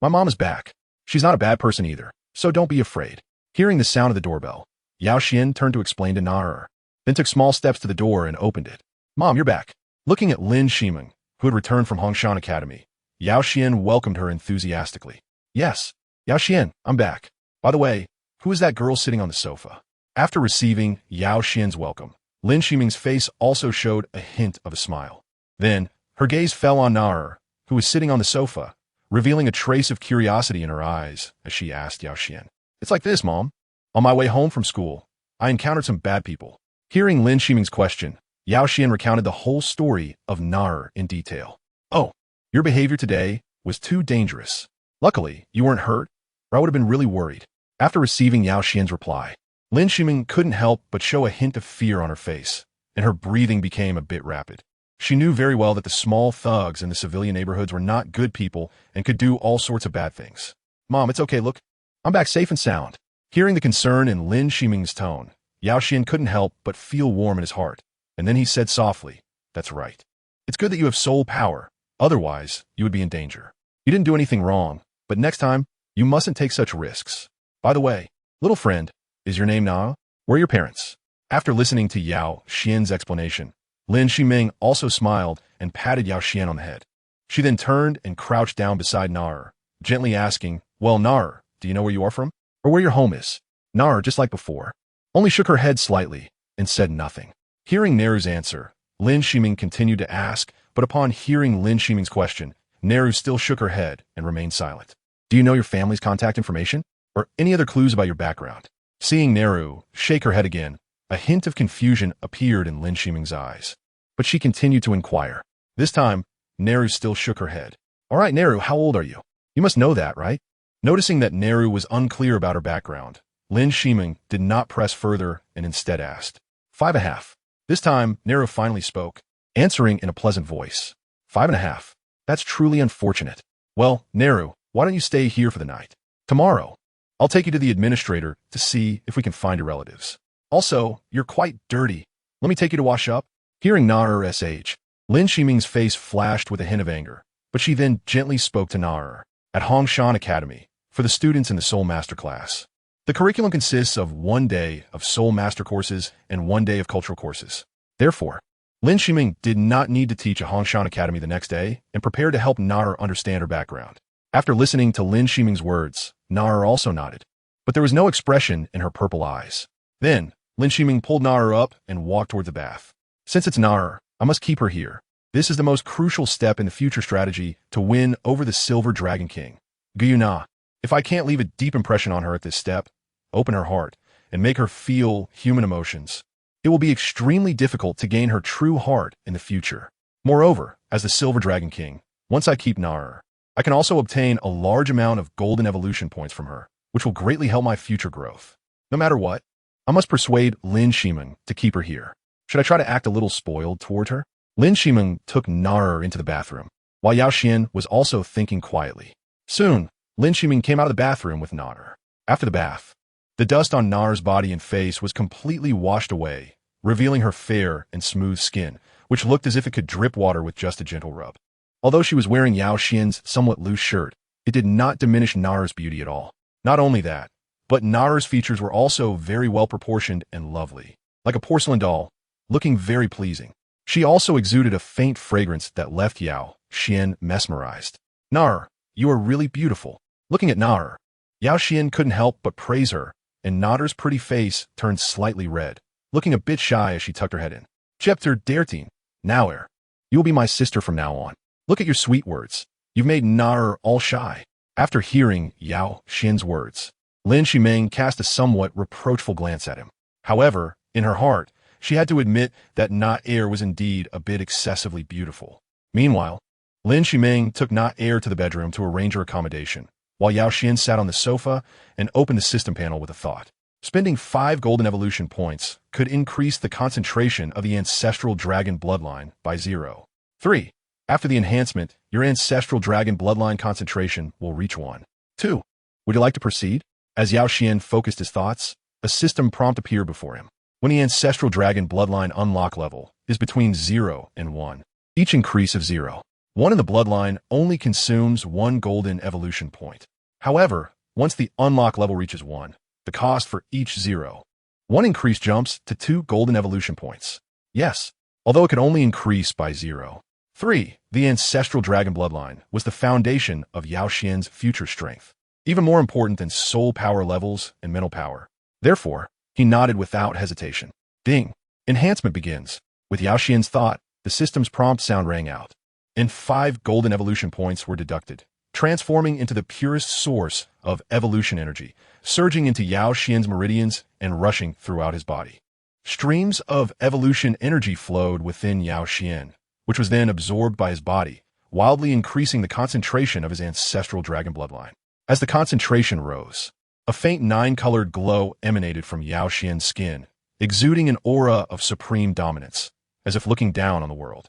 my mom is back. She's not a bad person either, so don't be afraid. Hearing the sound of the doorbell, Yao Xuan turned to explain to Nar, then took small steps to the door and opened it. Mom, you're back. Looking at Lin Shiming, who had returned from Hongshan Academy, Yao Xuan welcomed her enthusiastically. Yes, Yao Xuan, I'm back. By the way, who is that girl sitting on the sofa? After receiving Yao Xuan's welcome, Lin Shiming's face also showed a hint of a smile. Then, her gaze fell on Nar, who was sitting on the sofa, revealing a trace of curiosity in her eyes as she asked Yao Xuan. It's like this, Mom. On my way home from school, I encountered some bad people. Hearing Lin Shiming's question, Yao Xuan recounted the whole story of Nar in detail. Oh, your behavior today was too dangerous. Luckily, you weren't hurt, or I would have been really worried. After receiving Yao Xuan's reply, Lin Shiming couldn't help but show a hint of fear on her face, and her breathing became a bit rapid. She knew very well that the small thugs in the civilian neighborhoods were not good people and could do all sorts of bad things. Mom, it's okay, look. I'm back safe and sound. Hearing the concern in Lin Shiming's tone, Yao Xuan couldn't help but feel warm in his heart, and then he said softly, That's right. It's good that you have soul power, otherwise you would be in danger. You didn't do anything wrong, but next time, you mustn't take such risks. By the way, little friend, is your name Na? Where are your parents? After listening to Yao Xuan's explanation, Lin Shiming also smiled and patted Yao Xuan on the head. She then turned and crouched down beside Nar, gently asking, Well, Nar, do you know where you are from? Or where your home is? Nar, just like before, only shook her head slightly and said nothing. Hearing Neru's answer, Lin Shiming continued to ask, but upon hearing Lin Shiming's question, Neru still shook her head and remained silent. Do you know your family's contact information? Or any other clues about your background? Seeing Neru shake her head again, a hint of confusion appeared in Lin Shiming's eyes. But she continued to inquire. This time, Neru still shook her head. All right, Neru, how old are you? You must know that, right? Noticing that Neru was unclear about her background, Lin Shiming did not press further and instead asked. 5.5. This time, Neru finally spoke. answering in a pleasant voice. 5.5. That's truly unfortunate. Well, Neru, why don't you stay here for the night? Tomorrow, I'll take you to the administrator to see if we can find your relatives. Also, you're quite dirty. Let me take you to wash up. Hearing Naer sh, Lin Shiming's face flashed with a hint of anger, but she then gently spoke to Naer at Hongshan Academy for the students in the Soul Master class. The curriculum consists of 1 day of Soul Master courses and 1 day of cultural courses. Therefore, Lin Shiming did not need to teach at Hongshan Academy the next day and prepared to help Naer understand her background. After listening to Lin Shiming's words, Naer also nodded, but there was no expression in her purple eyes. Then, Lin Shiming pulled Naer up and walked toward the bath. Since it's Naer, I must keep her here. This is the most crucial step in the future strategy to win over the Silver Dragon King. Gu Yue Na. If I can't leave a deep impression on her at this step, open her heart, and make her feel human emotions, it will be extremely difficult to gain her true heart in the future. Moreover, as the Silver Dragon King, once I keep Naer, I can also obtain a large amount of golden evolution points from her, which will greatly help my future growth. No matter what, I must persuade Lin Shiming to keep her here. Should I try to act a little spoiled toward her? Lin Shiming took Naer into the bathroom, while Yao Xuan was also thinking quietly. Soon, Lin Shiming came out of the bathroom with Naer. After the bath, the dust on Naer's body and face was completely washed away, revealing her fair and smooth skin, which looked as if it could drip water with just a gentle rub. Although she was wearing Yao Xuan's somewhat loose shirt, it did not diminish Naer's beauty at all. Not only that, but Naer's features were also very well proportioned and lovely, like a porcelain doll, looking very pleasing. She also exuded a faint fragrance that left Yao Xuan mesmerized. Naer, you are really beautiful. Looking at Naer, Yao Xuan couldn't help but praise her, and Naer's pretty face turned slightly red, looking a bit shy as she tucked her head in. Chapter 13. Naer, you will be my sister from now on. Look at your sweet words. You've made Naer all shy. After hearing Yao Xuan's words, Lin Shiming cast a somewhat reproachful glance at him. However, in her heart, she had to admit that Naer was indeed a bit excessively beautiful. Meanwhile, Lin Shiming took Naer to the bedroom to arrange her accommodation, while Yao Xuan sat on the sofa and opened the system panel with a thought. Spending 5 golden evolution points could increase the concentration of the Ancestral Dragon bloodline by 0. 3. After the enhancement, your Ancestral Dragon bloodline concentration will reach 1. 2. Would you like to proceed? As Yao Xuan focused his thoughts, a system prompt appeared before him. When the Ancestral Dragon bloodline unlock level is between 0 and 1, each increase of 0. 1 in the bloodline only consumes 1 golden evolution point. However, once the unlock level reaches 1, the cost for each 0. 1 increase jumps to 2 golden evolution points. Yes, although it could only increase by 0. 3. The Ancestral Dragon bloodline was the foundation of Yao Xuan's future strength, even more important than soul power levels and mental power. Therefore, he nodded without hesitation. Ding! Enhancement begins. With Yao Xuan's thought, the system's prompt sound rang out, and 5 golden evolution points were deducted, transforming into the purest source of evolution energy, surging into Yao Xuan's meridians and rushing throughout his body. Streams of evolution energy flowed within Yao Xuan, which was then absorbed by his body, wildly increasing the concentration of his Ancestral Dragon bloodline. As the concentration rose, a faint 9-colored glow emanated from Yao Xuan's skin, exuding an aura of supreme dominance, as if looking down on the world.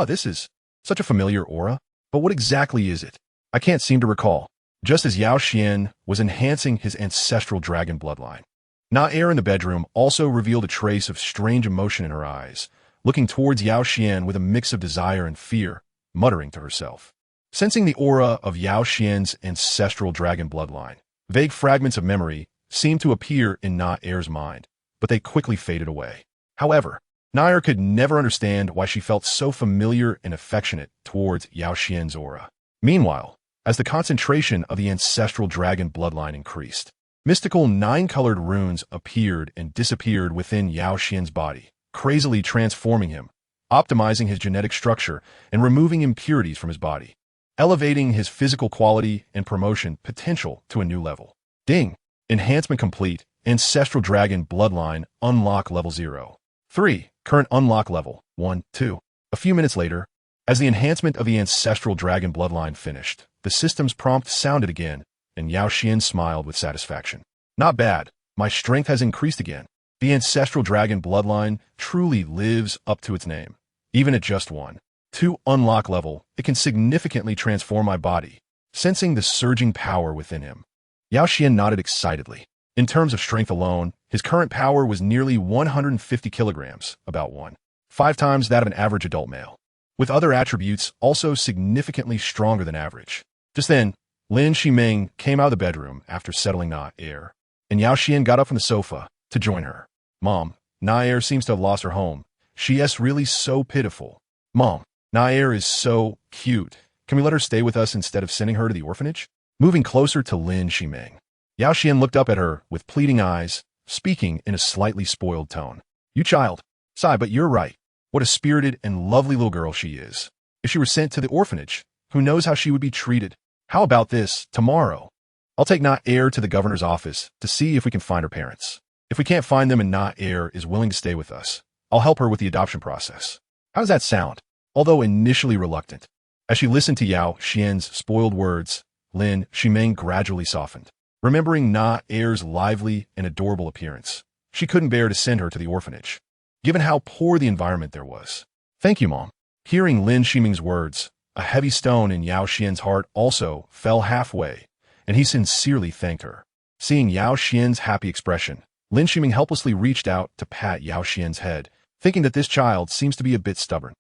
This is such a familiar aura, but what exactly is it? I can't seem to recall. Just as Yao Xuan was enhancing his Ancestral Dragon bloodline, Naer in the bedroom also revealed a trace of strange emotion in her eyes, looking towards Yao Xuan with a mix of desire and fear, muttering to herself. Sensing the aura of Yao Xuan's Ancestral Dragon bloodline, vague fragments of memory seemed to appear in Naer's mind, but they quickly faded away. However, Naer could never understand why she felt so familiar and affectionate towards Yao Xuan's aura. Meanwhile, as the concentration of the Ancestral Dragon bloodline increased, mystical 9-colored runes appeared and disappeared within Yao Xuan's body, crazily transforming him, optimizing his genetic structure and removing impurities from his body, elevating his physical quality and promotion potential to a new level. Ding! Enhancement complete. Ancestral Dragon bloodline unlock level 0. 3. Current unlock level 1, 2. A few minutes later, as the enhancement of the Ancestral Dragon bloodline finished, the system's prompt sounded again, and Yao Xuan smiled with satisfaction. Not bad. My strength has increased again. The Ancestral Dragon bloodline truly lives up to its name. Even at just 1, 2 unlock level, it can significantly transform my body. Sensing the surging power within him, Yao Xuan nodded excitedly. In terms of strength alone, his current power was nearly 150 kilograms, about 1.5 times that of an average adult male, with other attributes also significantly stronger than average. Just then, Lin Shiming came out of the bedroom after settling Na Er, and Yao Xuan got up from the sofa to join her. Mom, Na Er seems to have lost her home. She is really so pitiful. Mom, Na Er is so cute. Can we let her stay with us instead of sending her to the orphanage? Moving closer to Lin Shiming, Yao Xuan looked up at her with pleading eyes, speaking in a slightly spoiled tone. You child. Sigh, but you're right. What a spirited and lovely little girl she is. If she were sent to the orphanage, who knows how she would be treated? How about this, tomorrow? I'll take Na Er to the governor's office to see if we can find her parents. If we can't find them and Na Er is willing to stay with us, I'll help her with the adoption process. How does that sound? Although initially reluctant. As she listened to Yao Xuan's spoiled words, Lin Shiming gradually softened. Remembering Na Er's lively and adorable appearance, she couldn't bear to send her to the orphanage, given how poor the environment there was. Thank you, Mom. Hearing Lin Shiming's words, a heavy stone in Yao Xuan's heart also fell halfway, and he sincerely thanked her. Seeing Yao Xuan's happy expression, Lin Shiming helplessly reached out to pat Yao Xuan's head, thinking that this child seems to be a bit stubborn.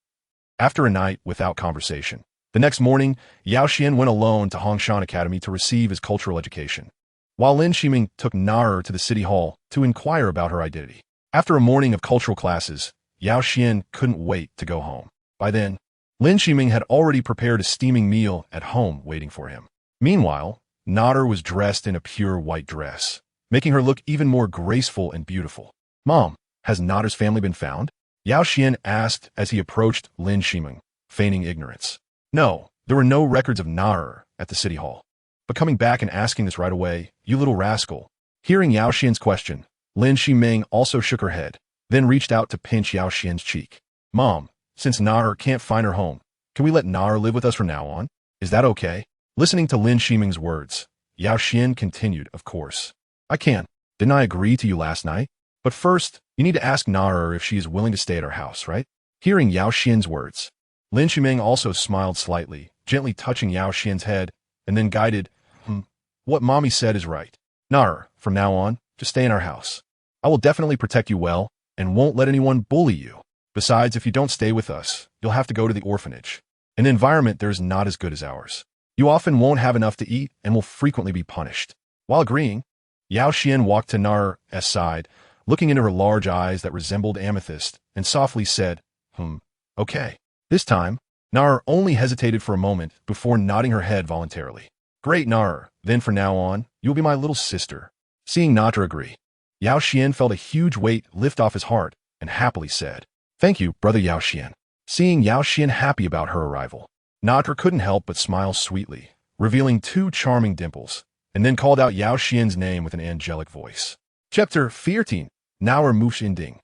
After a night without conversation, the next morning, Yao Xuan went alone to Hongshan Academy to receive his cultural education, while Lin Shiming took Na Er to the city hall to inquire about her identity. After a morning of cultural classes, Yao Xuan couldn't wait to go home. By then, Lin Shiming had already prepared a steaming meal at home waiting for him. Meanwhile, Na Er was dressed in a pure white dress, making her look even more graceful and beautiful. Mom, has Na Er's family been found? Yao Xuan asked as he approached Lin Shiming, feigning ignorance. No, there were no records of Na Er at the city hall. But coming back and asking this right away, you little rascal. Hearing Yao Xuan's question, Lin Shiming also shook her head, then reached out to pinch Yao Xuan's cheek. Mom, since Na Er can't find her home, can we let Na Er live with us from now on? Is that okay? Listening to Lin Shiming's words, Yao Xuan continued, of course. I can. Didn't I agree to you last night? But first, you need to ask Na Er if she is willing to stay at our house, right? Hearing Yao Xuan's words, Lin Shiming also smiled slightly, gently touching Yao Xuan's head, and then guided, what Mommy said is right. Na Er, from now on, just stay in our house. I will definitely protect you well, and won't let anyone bully you. Besides, if you don't stay with us, you'll have to go to the orphanage, an environment that is not as good as ours. You often won't have enough to eat and will frequently be punished. While agreeing, Yao Xuan walked to Na Er's side, looking into her large eyes that resembled amethyst, and softly said, okay. This time, Na Er only hesitated for a moment before nodding her head voluntarily. Great, Na Er, then from now on, you'll be my little sister. Seeing Na Er agree, Yao Xuan felt a huge weight lift off his heart and happily said, Thank you, brother Yao Xuan. Seeing Yao Xuan happy about her arrival, Na Er couldn't help but smile sweetly, revealing 2 charming dimples, and then called out Yao Xuan's name with an angelic voice. Chapter 14. Na Er Mushinding.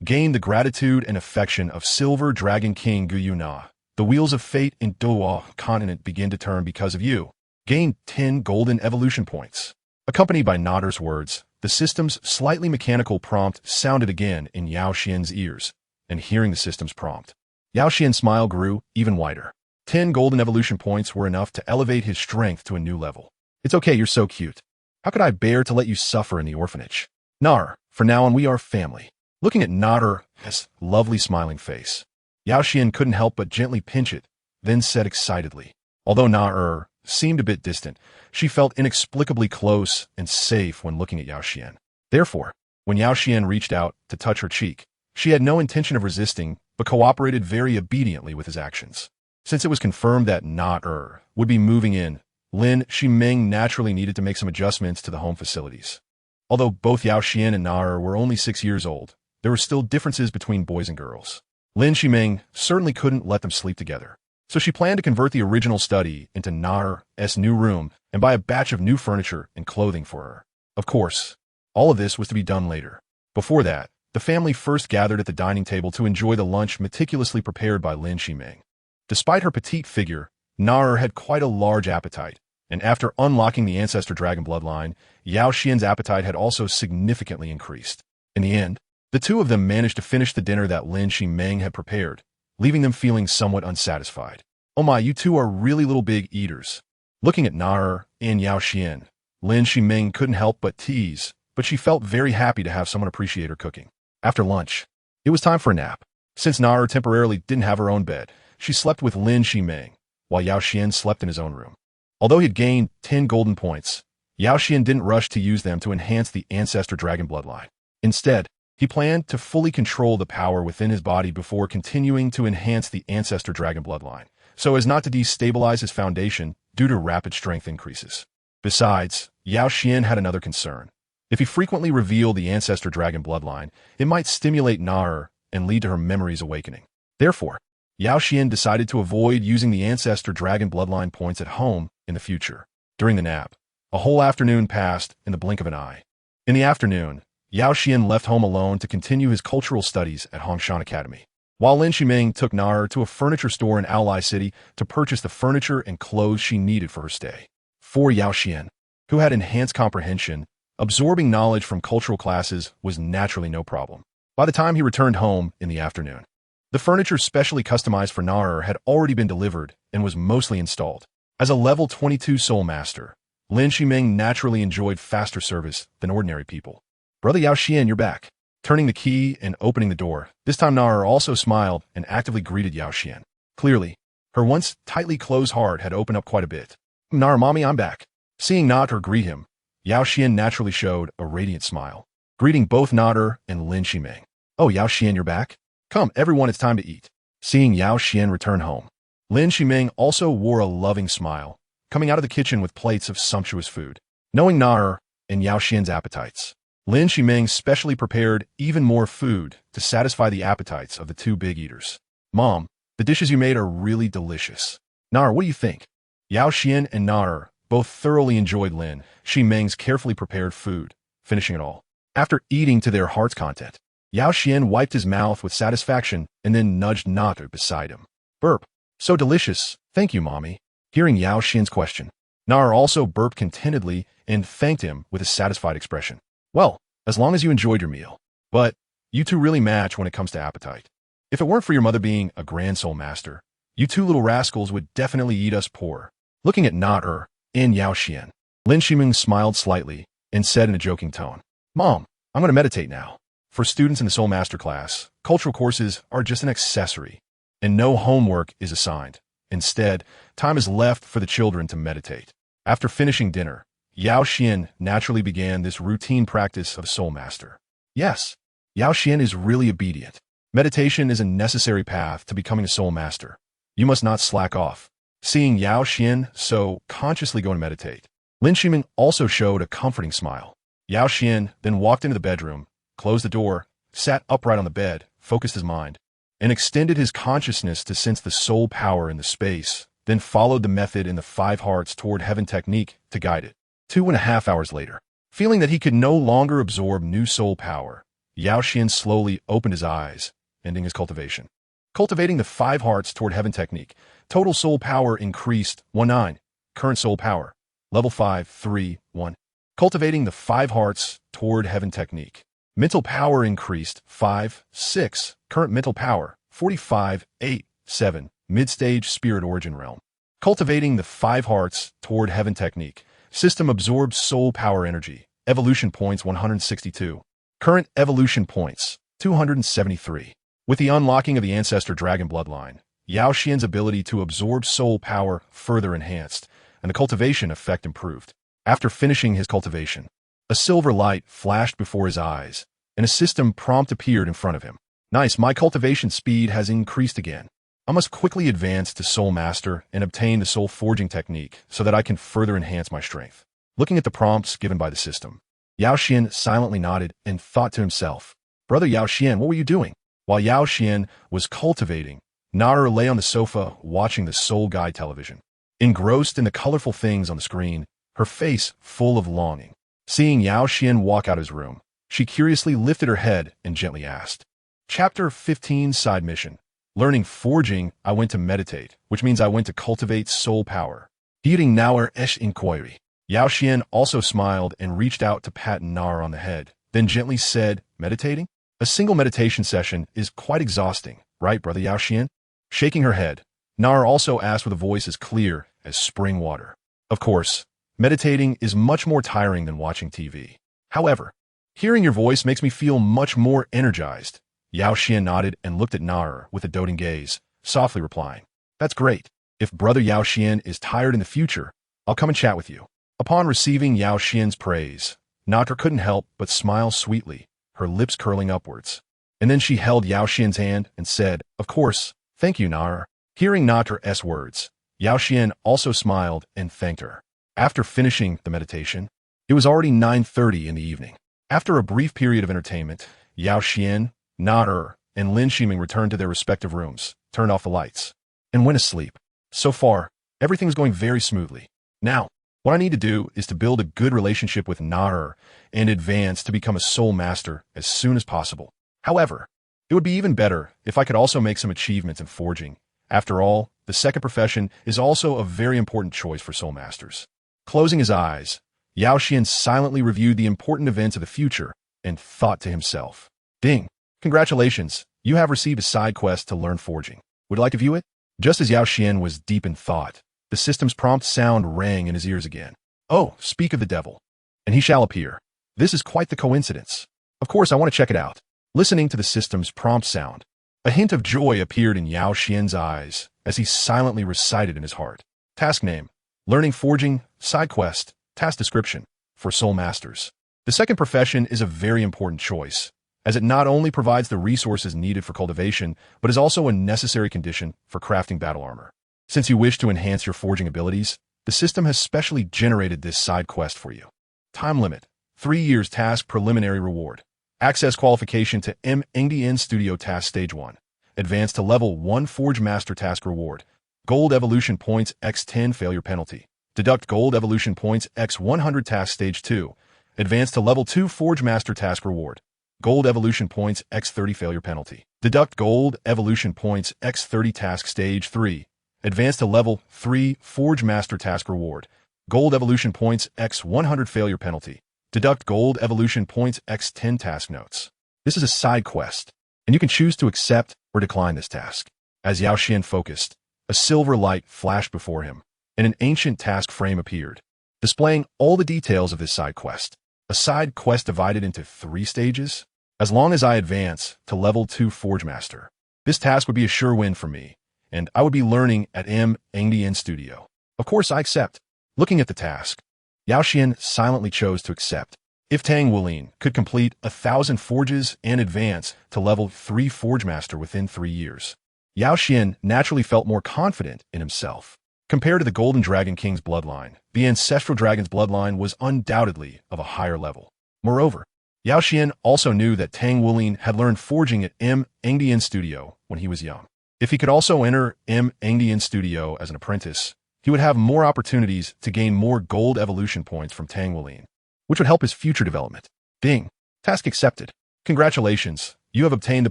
Gain the gratitude and affection of Silver Dragon King Gu Yue Na. The wheels of fate in Douluo Continent begin to turn because of you. Gain 10 golden evolution points. Accompanied by Na Er's words, the system's slightly mechanical prompt sounded again in Yao Xuan's ears, and hearing the system's prompt, Yao Xuan's smile grew even wider. 10 golden evolution points were enough to elevate his strength to a new level. It's okay, you're so cute. How could I bear to let you suffer in the orphanage? Na Er, for now on we are family. Looking at Na Er's lovely smiling face, Yao Xuan couldn't help but gently pinch it, then said excitedly. Although Na Er seemed a bit distant, she felt inexplicably close and safe when looking at Yao Xuan. Therefore, when Yao Xuan reached out to touch her cheek, she had no intention of resisting, but cooperated very obediently with his actions. Since it was confirmed that Na Er would be moving in, Lin Shiming naturally needed to make some adjustments to the home facilities. Although both Yao Xuan and Na Er were only 6 years old, there were still differences between boys and girls. Lin Shiming certainly couldn't let them sleep together, so she planned to convert the original study into Na Er's new room and buy a batch of new furniture and clothing for her. Of course, all of this was to be done later. Before that, the family first gathered at the dining table to enjoy the lunch meticulously prepared by Lin Shiming. Despite her petite figure, Na Er had quite a large appetite, and after unlocking the Ancestral Dragon bloodline, Yao Xuan's appetite had also significantly increased. In the end, the two of them managed to finish the dinner that Lin Shiming had prepared, leaving them feeling somewhat unsatisfied. Oh my, you two are really little big eaters. Looking at Na and Yao Xuan, Lin Shiming couldn't help but tease, but she felt very happy to have someone appreciate her cooking. After lunch, it was time for a nap. Since Na temporarily didn't have her own bed, she slept with Lin Shiming, while Yao Xuan slept in his own room. Although he had gained 10 golden points, Yao Xuan didn't rush to use them to enhance the Ancestral Dragon bloodline. Instead, he planned to fully control the power within his body before continuing to enhance the Ancestral Dragon bloodline, so as not to destabilize his foundation due to rapid strength increases. Besides, Yao Xuan had another concern. If he frequently revealed the Ancestral Dragon bloodline, it might stimulate Na and lead to her memories awakening. Therefore, Yao Xuan decided to avoid using the Ancestral Dragon bloodline points at home in the future. During the nap, a whole afternoon passed in the blink of an eye. In the afternoon, Yao Xuan left home alone to continue his cultural studies at Hongshan Academy, while Lin Shiming took Na to a furniture store in Ally City to purchase the furniture and clothes she needed for her stay. For Yao Xuan, who had enhanced comprehension, absorbing knowledge from cultural classes was naturally no problem. By the time he returned home in the afternoon, the furniture specially customized for Na had already been delivered and was mostly installed. As a level 22 Soul Master, Lin Shiming naturally enjoyed faster service than ordinary people. Brother Yao Xuan, you're back. Turning the key and opening the door, this time Na also smiled and actively greeted Yao Xuan. Clearly, her once tightly closed heart had opened up quite a bit. Na, mommy, I'm back. Seeing Na greet him, Yao Xuan naturally showed a radiant smile, greeting both Na and Lin Shiming. Oh, Yao Xuan, you're back? Come, everyone, it's time to eat. Seeing Yao Xuan return home, Lin Shiming also wore a loving smile, coming out of the kitchen with plates of sumptuous food. Knowing Na and Yao Xuan's appetites, Lin Shiming specially prepared even more food to satisfy the appetites of the two big eaters. Mom, the dishes you made are really delicious. Na, what do you think? Yao Xuan and Na both thoroughly enjoyed Lin Shiming's carefully prepared food, finishing it all. After eating to their heart's content, Yao Xuan wiped his mouth with satisfaction and then nudged Na beside him. Burp. So delicious. Thank you, Mommy. Hearing Yao Xuan's question, Na also burped contentedly and thanked him with a satisfied expression. Well, as long as you enjoyed your meal. But you two really match when it comes to appetite. If it weren't for your mother being a Grand Soul Master, you two little rascals would definitely eat us poor. Looking at Na and Yao Xuan, Lin Shiming smiled slightly and said in a joking tone, Mom, I'm going to meditate now. For students in the Soul Master class, cultural courses are just an accessory, and no homework is assigned. Instead, time is left for the children to meditate. After finishing dinner, Yao Xuan naturally began this routine practice of Soul Master. Yes, Yao Xuan is really obedient. Meditation is a necessary path to becoming a Soul Master. You must not slack off. Seeing Yao Xuan so consciously go to meditate, Lin Shiming also showed a comforting smile. Yao Xuan then walked into the bedroom, closed the door, sat upright on the bed, focused his mind, and extended his consciousness to sense the soul power in the space, then followed the method in the 5 hearts toward heaven technique to guide it. 2.5 hours later, feeling that he could no longer absorb new soul power, Yao Xuan slowly opened his eyes, ending his cultivation. Cultivating the 5 hearts toward heaven technique, total soul power increased 19. Current soul power, level 5, 3, 1. Cultivating the 5 hearts toward heaven technique. Mental power increased 5, 6. Current mental power, 45, 8, 7. Mid-stage spirit origin realm. Cultivating the 5 hearts toward heaven technique. System absorbs soul power energy. Evolution points 162. Current evolution points 273. With the unlocking of the Ancestral Dragon bloodline, Yao Xuan's ability to absorb soul power further enhanced, and the cultivation effect improved. After finishing his cultivation, a silver light flashed before his eyes, and a system prompt appeared in front of him. Nice, my cultivation speed has increased again. I must quickly advance to Soul Master and obtain the soul forging technique so that I can further enhance my strength. Looking at the prompts given by the system, Yao Xuan silently nodded and thought to himself, Brother Yao Xuan, what were you doing? While Yao Xuan was cultivating, Na lay on the sofa watching the Soul Guide television. Engrossed in the colorful things on the screen, her face full of longing. Seeing Yao Xuan walk out of his room, she curiously lifted her head and gently asked. Chapter 15 Side Mission. Learning forging, I went to meditate, which means I went to cultivate soul power. Hearing Nauer Esh inquiry. Yao Xuan also smiled and reached out to pat Na on the head, then gently said, meditating? A single meditation session is quite exhausting, right, Brother Yao Xuan? Shaking her head, Nara also asked with a voice as clear as spring water. Of course, meditating is much more tiring than watching TV. However, hearing your voice makes me feel much more energized. Yao Xuan nodded and looked at Nara with a doting gaze, softly replying, "That's great. If Brother Yao Xuan is tired in the future, I'll come and chat with you." Upon receiving Yao Xuan's praise, Nara couldn't help but smile sweetly, her lips curling upwards. And then she held Yao Xuan's hand and said, "Of course, thank you, Nara." Hearing Nara's words, Yao Xuan also smiled and thanked her. After finishing the meditation, it was already 9:30 in the evening. After a brief period of entertainment, Yao Xuan, Nara, and Lin Ximing returned to their respective rooms, turned off the lights, and went asleep. So far, everything was going very smoothly. Now, what I need to do is to build a good relationship with Nara and advance to become a soul master as soon as possible. However, it would be even better if I could also make some achievements in forging. After all, the second profession is also a very important choice for soul masters. Closing his eyes, Yao Xuan silently reviewed the important events of the future and thought to himself, "Ding! Congratulations, you have received a side quest to learn forging. Would you like to view it?" Just as Yao Xuan was deep in thought, the system's prompt sound rang in his ears again. "Oh, speak of the devil, and he shall appear. This is quite the coincidence. Of course, I want to check it out." Listening to the system's prompt sound, a hint of joy appeared in Yao Xuan's eyes as he silently recited in his heart. Task name: Learning Forging, Side Quest, Task Description, for Soul Masters. The second profession is a very important choice, as it not only provides the resources needed for cultivation, but is also a necessary condition for crafting battle armor. Since you wish to enhance your forging abilities, the system has specially generated this side quest for you. Time limit: 3 years task preliminary reward. Access qualification to Hmph Studio Task Stage 1. Advance to Level 1 Forge Master Task Reward. Gold Evolution Points x 10 Failure Penalty. Deduct Gold Evolution Points x 100 Task Stage 2. Advance to Level 2 Forge Master Task Reward. Gold Evolution Points x 30 Failure Penalty. Deduct Gold Evolution Points x 30 Task Stage 3. Advance to Level 3 Forge Master Task Reward. Gold Evolution Points x 100 Failure Penalty. Deduct Gold Evolution Points x 10 Task Notes. This is a side quest, and you can choose to accept or decline this task. As Yao Xuan focused, a silver light flashed before him, and an ancient task frame appeared, displaying all the details of this side quest. A side quest divided into 3 stages. As long as I advance to Level 2 Forge Master, this task would be a sure win for me, and I would be learning at Hmph Studio. Of course, I accept. Looking at the task, Yao Xuan silently chose to accept. If Tang Wulin could complete 1,000 forges and advance to Level 3 Forge Master within 3 years, Yao Xuan naturally felt more confident in himself. Compared to the Golden Dragon King's bloodline, the Ancestral Dragon's bloodline was undoubtedly of a higher level. Moreover, Yao Xuan also knew that Tang Wulin had learned forging at Hmph Studio when he was young. If he could also enter Hmph Studio as an apprentice, he would have more opportunities to gain more gold evolution points from Tang Wulin, which would help his future development. Ding! Task accepted. Congratulations, you have obtained the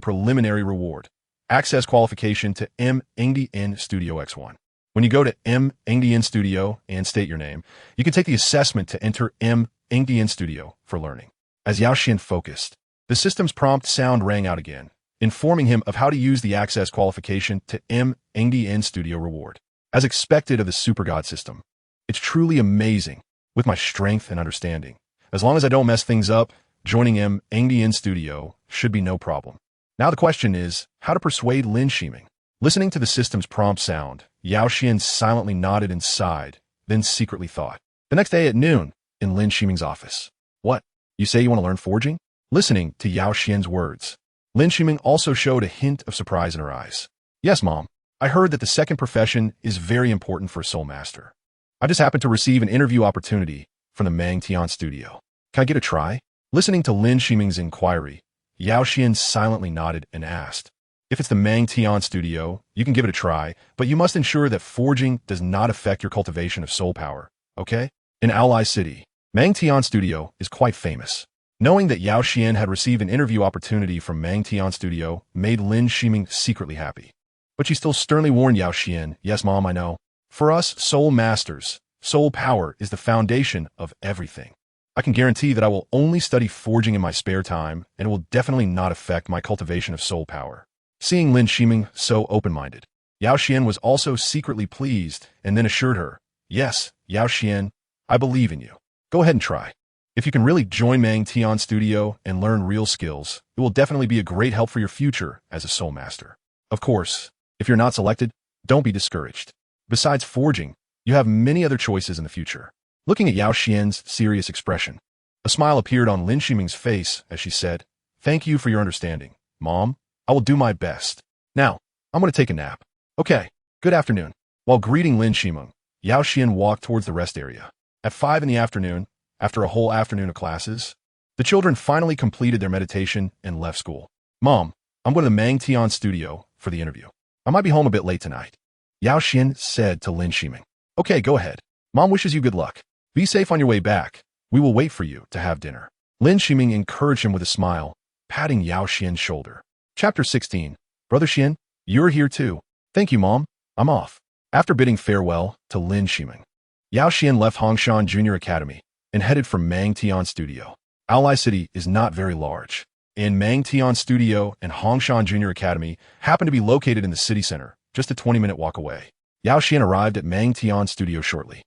preliminary reward. Access qualification to Hmph Studio X1. When you go to Hmph Studio and state your name, you can take the assessment to enter Hmph Studio for learning. As Yao Xuan focused, the system's prompt sound rang out again, informing him of how to use the access qualification to Hmph Studio reward. As expected of the Super God system, it's truly amazing with my strength and understanding. As long as I don't mess things up, joining Hmph Studio should be no problem. Now the question is, how to persuade Lin Ximing? Listening to the system's prompt sound, Yao Xuan silently nodded and sighed, then secretly thought. The next day at noon, in Lin Ximing's office. What? You say you want to learn forging? Listening to Yao Xuan's words, Lin Ximing also showed a hint of surprise in her eyes. Yes, Mom. I heard that the second profession is very important for a soul master. I just happened to receive an interview opportunity from the Mang Tian studio. Can I get a try? Listening to Lin Ximing's inquiry, Yao Xuan silently nodded and asked, if it's the Mang Tian studio, you can give it a try, but you must ensure that forging does not affect your cultivation of soul power, okay? In Ally City, Mang Tian studio is quite famous. Knowing that Yao Xuan had received an interview opportunity from Mang Tian studio made Lin Ximing secretly happy. But she still sternly warned Yao Xuan, yes, Mom, I know. For us soul masters, soul power is the foundation of everything. I can guarantee that I will only study forging in my spare time, and it will definitely not affect my cultivation of soul power. Seeing Lin Ximing so open-minded, Yao Xuan was also secretly pleased and then assured her, "Yes, Yao Xuan, I believe in you. Go ahead and try. If you can really join Mang Tian Studio and learn real skills, it will definitely be a great help for your future as a soul master. Of course, if you're not selected, don't be discouraged. Besides forging, you have many other choices in the future." Looking at Yao Xian's serious expression, a smile appeared on Lin Shiming's face as she said, "Thank you for your understanding, Mom. I will do my best. Now, I'm going to take a nap." "Okay, good afternoon." While greeting Lin Shiming, Yao Xuan walked towards the rest area. At 5 in the afternoon, after a whole afternoon of classes, the children finally completed their meditation and left school. "Mom, I'm going to the Mang Tian Studio for the interview. I might be home a bit late tonight," Yao Xuan said to Lin Shiming. "Okay, go ahead. Mom wishes you good luck. Be safe on your way back. We will wait for you to have dinner." Lin Shiming encouraged him with a smile, patting Yao Xian's shoulder. Chapter 16. Brother Xian, you're here too. "Thank you, Mom. I'm off." After bidding farewell to Lin Shiming, Yao Xuan left Hongshan Junior Academy and headed for Mang Tian Studio. Ally City is not very large, and Mang Tian Studio and Hongshan Junior Academy happen to be located in the city center, just a 20-minute walk away. Yao Xuan arrived at Mang Tian Studio shortly.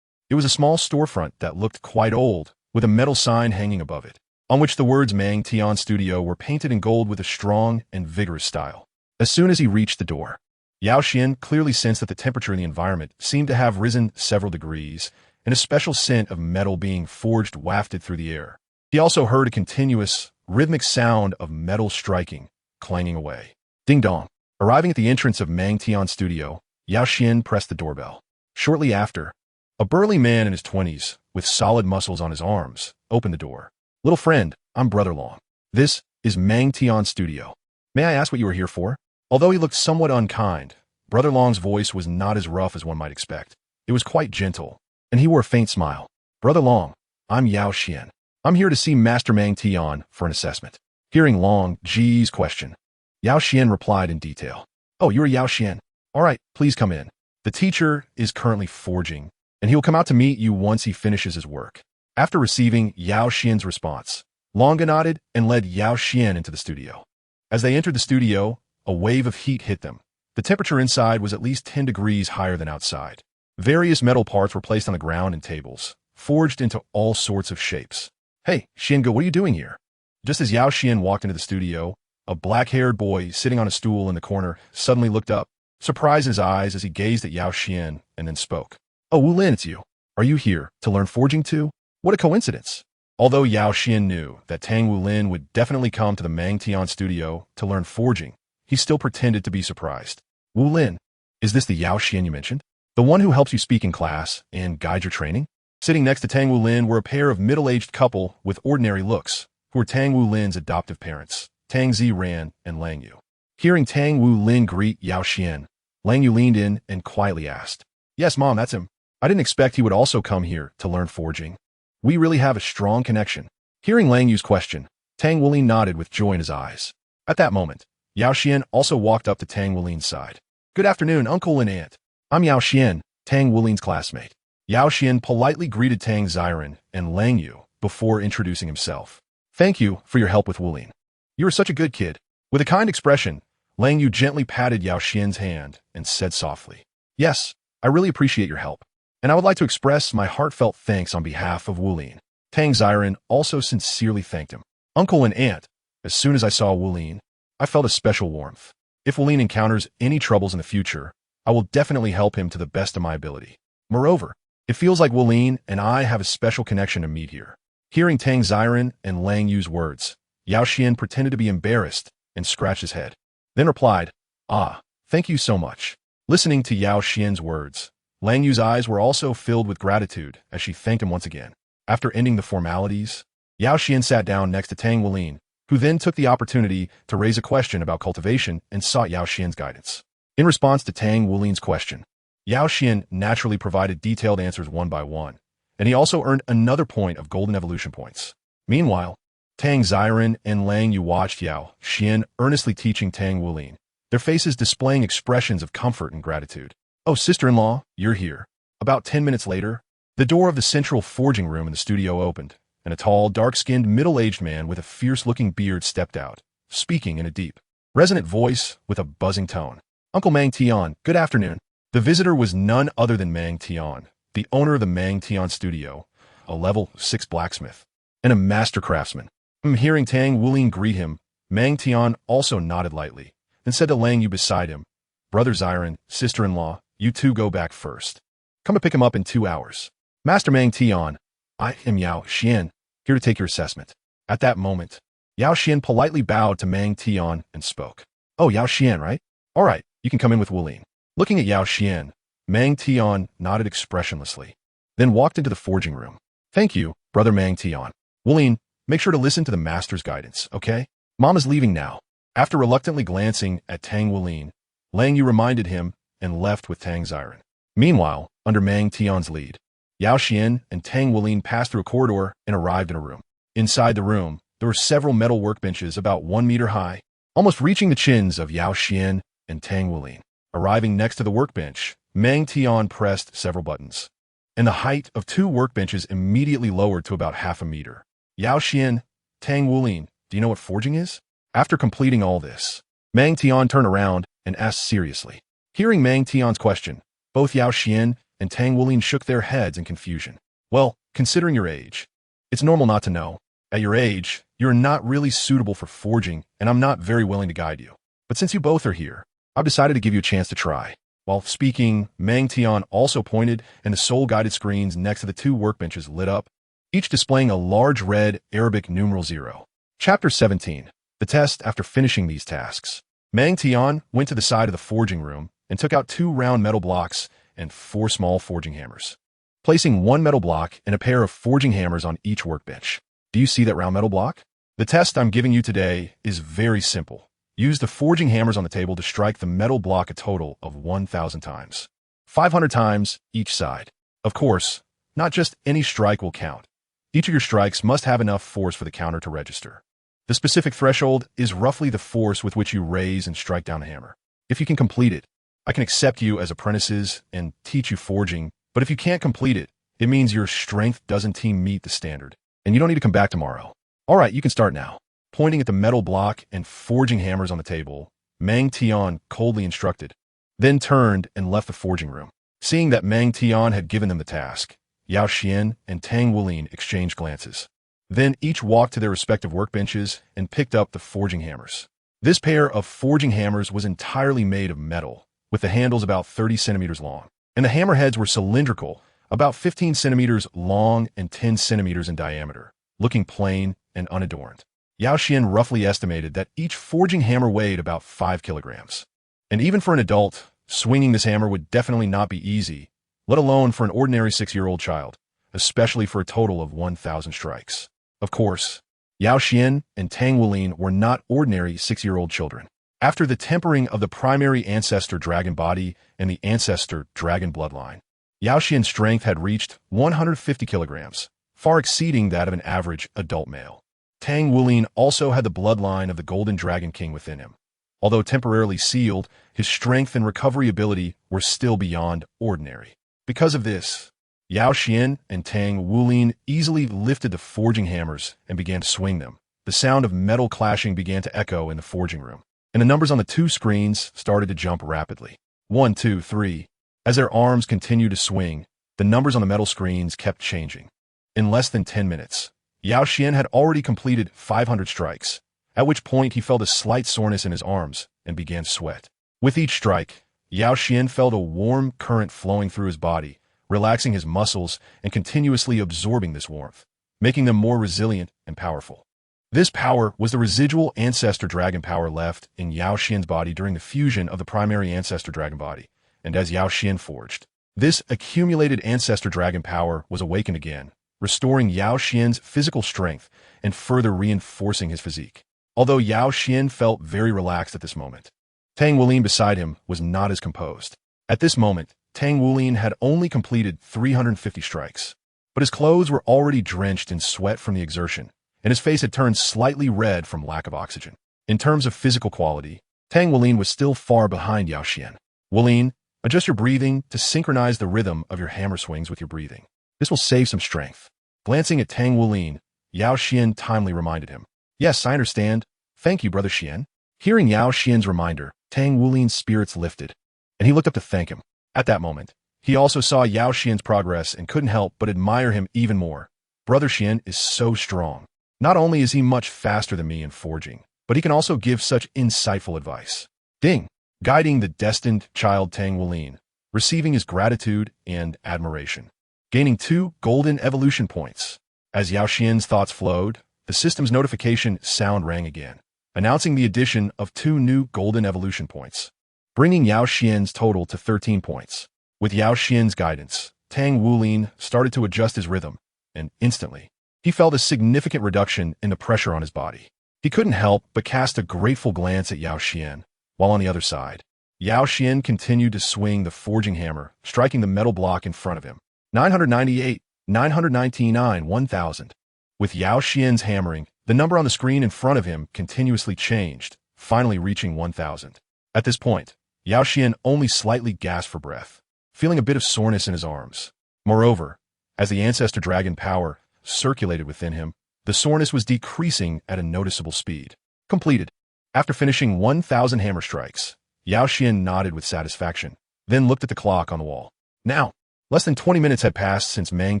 It was a small storefront that looked quite old, with a metal sign hanging above it, on which the words Mang Tian Studio were painted in gold with a strong and vigorous style. As soon as he reached the door, Yao Xuan clearly sensed that the temperature in the environment seemed to have risen several degrees, and a special scent of metal being forged wafted through the air. He also heard a continuous, rhythmic sound of metal striking, clanging away. Ding dong. Arriving at the entrance of Mang Tian Studio, Yao Xuan pressed the doorbell. Shortly after, a burly man in his 20s, with solid muscles on his arms, opened the door. "Little friend, I'm Brother Long. This is Mang Tian Studio. May I ask what you are here for?" Although he looked somewhat unkind, Brother Long's voice was not as rough as one might expect. It was quite gentle, and he wore a faint smile. "Brother Long, I'm Yao Xuan. I'm here to see Master Mang Tian for an assessment." Hearing Long Ji's question, Yao Xuan replied in detail. "Oh, you're Yao Xuan. All right, please come in. The teacher is currently forging, and he will come out to meet you once he finishes his work." After receiving Yao Xian's response, Long nodded and led Yao Xuan into the studio. As they entered the studio, a wave of heat hit them. The temperature inside was at least 10 degrees higher than outside. Various metal parts were placed on the ground and tables, forged into all sorts of shapes. "Hey, Xiange, what are you doing here?" Just as Yao Xuan walked into the studio, a black-haired boy sitting on a stool in the corner suddenly looked up, surprised in his eyes as he gazed at Yao Xuan and then spoke. "Oh, Wu Lin, it's you. Are you here to learn forging too? What a coincidence." Although Yao Xuan knew that Tang Wu Lin would definitely come to the Mang Tian Studio to learn forging, he still pretended to be surprised. "Wu Lin, is this the Yao Xuan you mentioned? The one who helps you speak in class and guide your training?" Sitting next to Tang Wu Lin were a pair of middle-aged couple with ordinary looks, who were Tang Wu Lin's adoptive parents, Tang Ziran and Lang Yu. Hearing Tang Wu Lin greet Yao Xuan, Lang Yu leaned in and quietly asked, "Yes, Mom, that's him. I didn't expect he would also come here to learn forging. We really have a strong connection." Hearing Lang Yu's question, Tang Wu Lin nodded with joy in his eyes. At that moment, Yao Xuan also walked up to Tang Wu Lin's side. "Good afternoon, Uncle and Aunt. I'm Yao Xuan, Tang Wu Lin's classmate." Yao Xuan politely greeted Tang Ziran and Lang Yu before introducing himself. "Thank you for your help with Wu Lin. You are such a good kid." With a kind expression, Lang Yu gently patted Yao Xuan's hand and said softly, "Yes, I really appreciate your help, and I would like to express my heartfelt thanks on behalf of Wu Lin." Tang Ziran also sincerely thanked him. "Uncle and Aunt, as soon as I saw Wu Lin, I felt a special warmth. If Wu Lin encounters any troubles in the future, I will definitely help him to the best of my ability. Moreover, it feels like Wu Lin and I have a special connection to meet here." Hearing Tang Ziran and Lang Yu's words, Yao Xuan pretended to be embarrassed and scratched his head, then replied, "Ah, thank you so much." Listening to Yao Xuan's words, Lang Yu's eyes were also filled with gratitude as she thanked him once again. After ending the formalities, Yao Xuan sat down next to Tang Wu Lin, who then took the opportunity to raise a question about cultivation and sought Yao Xuan's guidance. In response to Tang Wu Lin's question, Yao Xuan naturally provided detailed answers one by one, and he also earned another point of golden evolution points. Meanwhile, Tang Ziran and Lang Yu watched Yao Xuan earnestly teaching Tang Wu Lin, their faces displaying expressions of comfort and gratitude. "Oh, sister-in-law, you're here." About 10 minutes later, the door of the central forging room in the studio opened, and a tall, dark-skinned, middle-aged man with a fierce-looking beard stepped out, speaking in a deep, resonant voice with a buzzing tone. Uncle Mang Tian, good afternoon. The visitor was none other than Mang Tian, the owner of the Mang Tian studio, a level 6 blacksmith, and a master craftsman. Hearing Tang Wulin greet him, Mang Tian also nodded lightly, then said to Lang Yu beside him, Brother Xiren, sister-in-law, you two go back first. Come and pick him up in 2 hours. Master Mang Tian, I am Yao Xuan, here to take your assessment. At that moment, Yao Xuan politely bowed to Mang Tian and spoke. Oh, Yao Xuan, right? All right, you can come in with Wulin. Looking at Yao Xuan, Mang Tian nodded expressionlessly, then walked into the forging room. Thank you, Brother Mang Tian. Wulin, make sure to listen to the master's guidance, okay? Mama's leaving now. After reluctantly glancing at Tang Wulin, Lang Yu reminded him and left with Tang Xiren. Meanwhile, under Mang Tian's lead, Yao Xuan and Tang Wulin passed through a corridor and arrived in a room. Inside the room, there were several metal workbenches about 1 meter high, almost reaching the chins of Yao Xuan and Tang Wulin. Arriving next to the workbench, Mang Tian pressed several buttons, and the height of 2 workbenches immediately lowered to about half a meter. Yao Xuan, Tang Wulin, do you know what forging is? After completing all this, Mang Tian turned around and asked seriously. Hearing Mang Tian's question, both Yao Xuan and Tang Wulin shook their heads in confusion. Well, considering your age, it's normal not to know. At your age, you're not really suitable for forging, and I'm not very willing to guide you. But since you both are here, I've decided to give you a chance to try. While speaking, Mang Tian also pointed, and the soul-guided screens next to the 2 workbenches lit up, each displaying a large red Arabic numeral 0. Chapter 17. The test. After finishing these tasks, Mang Tian went to the side of the forging room and took out 2 round metal blocks and 4 small forging hammers, placing 1 metal block and a pair of forging hammers on each workbench. Do you see that round metal block? The test I'm giving you today is very simple. Use the forging hammers on the table to strike the metal block a total of 1,000 times. 500 times each side. Of course, not just any strike will count. Each of your strikes must have enough force for the counter to register. The specific threshold is roughly the force with which you raise and strike down the hammer. If you can complete it, I can accept you as apprentices and teach you forging, but if you can't complete it, it means your strength doesn't meet the standard, and you don't need to come back tomorrow. All right, you can start now. Pointing at the metal block and forging hammers on the table, Mang Tian coldly instructed, then turned and left the forging room. Seeing that Mang Tian had given them the task, Yao Xuan and Tang Wulin exchanged glances. Then each walked to their respective workbenches and picked up the forging hammers. This pair of forging hammers was entirely made of metal, with the handles about 30 centimeters long, and the hammer heads were cylindrical, about 15 centimeters long and 10 centimeters in diameter, looking plain and unadorned. Yao Xuan roughly estimated that each forging hammer weighed about 5 kilograms. And even for an adult, swinging this hammer would definitely not be easy, let alone for an ordinary 6-year-old child, especially for a total of 1,000 strikes. Of course, Yao Xuan and Tang Wulin were not ordinary 6-year-old children. After the tempering of the primary ancestor dragon body and the ancestor dragon bloodline, Yao Xuan's strength had reached 150 kilograms, far exceeding that of an average adult male. Tang Wulin also had the bloodline of the Golden Dragon King within him. Although temporarily sealed, his strength and recovery ability were still beyond ordinary. Because of this, Yao Xuan and Tang Wulin easily lifted the forging hammers and began to swing them. The sound of metal clashing began to echo in the forging room, and the numbers on the 2 screens started to jump rapidly. 1, 2, 3. As their arms continued to swing, the numbers on the metal screens kept changing. In less than 10 minutes, Yao Xuan had already completed 500 strikes, at which point he felt a slight soreness in his arms and began to sweat. With each strike, Yao Xuan felt a warm current flowing through his body, relaxing his muscles and continuously absorbing this warmth, making them more resilient and powerful. This power was the residual ancestor dragon power left in Yao Xuan's body during the fusion of the primary ancestor dragon body, and as Yao Xuan forged, this accumulated ancestor dragon power was awakened again, restoring Yao Xuan's physical strength and further reinforcing his physique. Although Yao Xuan felt very relaxed at this moment, Tang Wulin beside him was not as composed. At this moment, Tang Wulin had only completed 350 strikes, but his clothes were already drenched in sweat from the exertion, and his face had turned slightly red from lack of oxygen. In terms of physical quality, Tang Wulin was still far behind Yao Xuan. Wulin, adjust your breathing to synchronize the rhythm of your hammer swings with your breathing. This will save some strength. Glancing at Tang Wulin, Yao Xuan timely reminded him. Yes, I understand. Thank you, Brother Xuan. Hearing Yao Xuan's reminder, Tang Wulin's spirits lifted, and he looked up to thank him. At that moment, he also saw Yao Xuan's progress and couldn't help but admire him even more. Brother Xian is so strong. Not only is he much faster than me in forging, but he can also give such insightful advice. Ding! Guiding the destined child Tang Wulin, receiving his gratitude and admiration. Gaining 2 golden evolution points. As Yao Xuan's thoughts flowed, the system's notification sound rang again, announcing the addition of 2 new golden evolution points, bringing Yao Xuan's total to 13 points. With Yao Xuan's guidance, Tang Wulin started to adjust his rhythm, and instantly, he felt a significant reduction in the pressure on his body. He couldn't help but cast a grateful glance at Yao Xuan, while on the other side, Yao Xuan continued to swing the forging hammer, striking the metal block in front of him. 998, 999, 1000. With Yao Xuan's hammering, the number on the screen in front of him continuously changed, finally reaching 1000. At this point, Yao Xuan only slightly gasped for breath, feeling a bit of soreness in his arms. Moreover, as the Ancestral Dragon power circulated within him, the soreness was decreasing at a noticeable speed. Completed. After finishing 1000 hammer strikes, Yao Xuan nodded with satisfaction, then looked at the clock on the wall. Now, less than 20 minutes had passed since Mang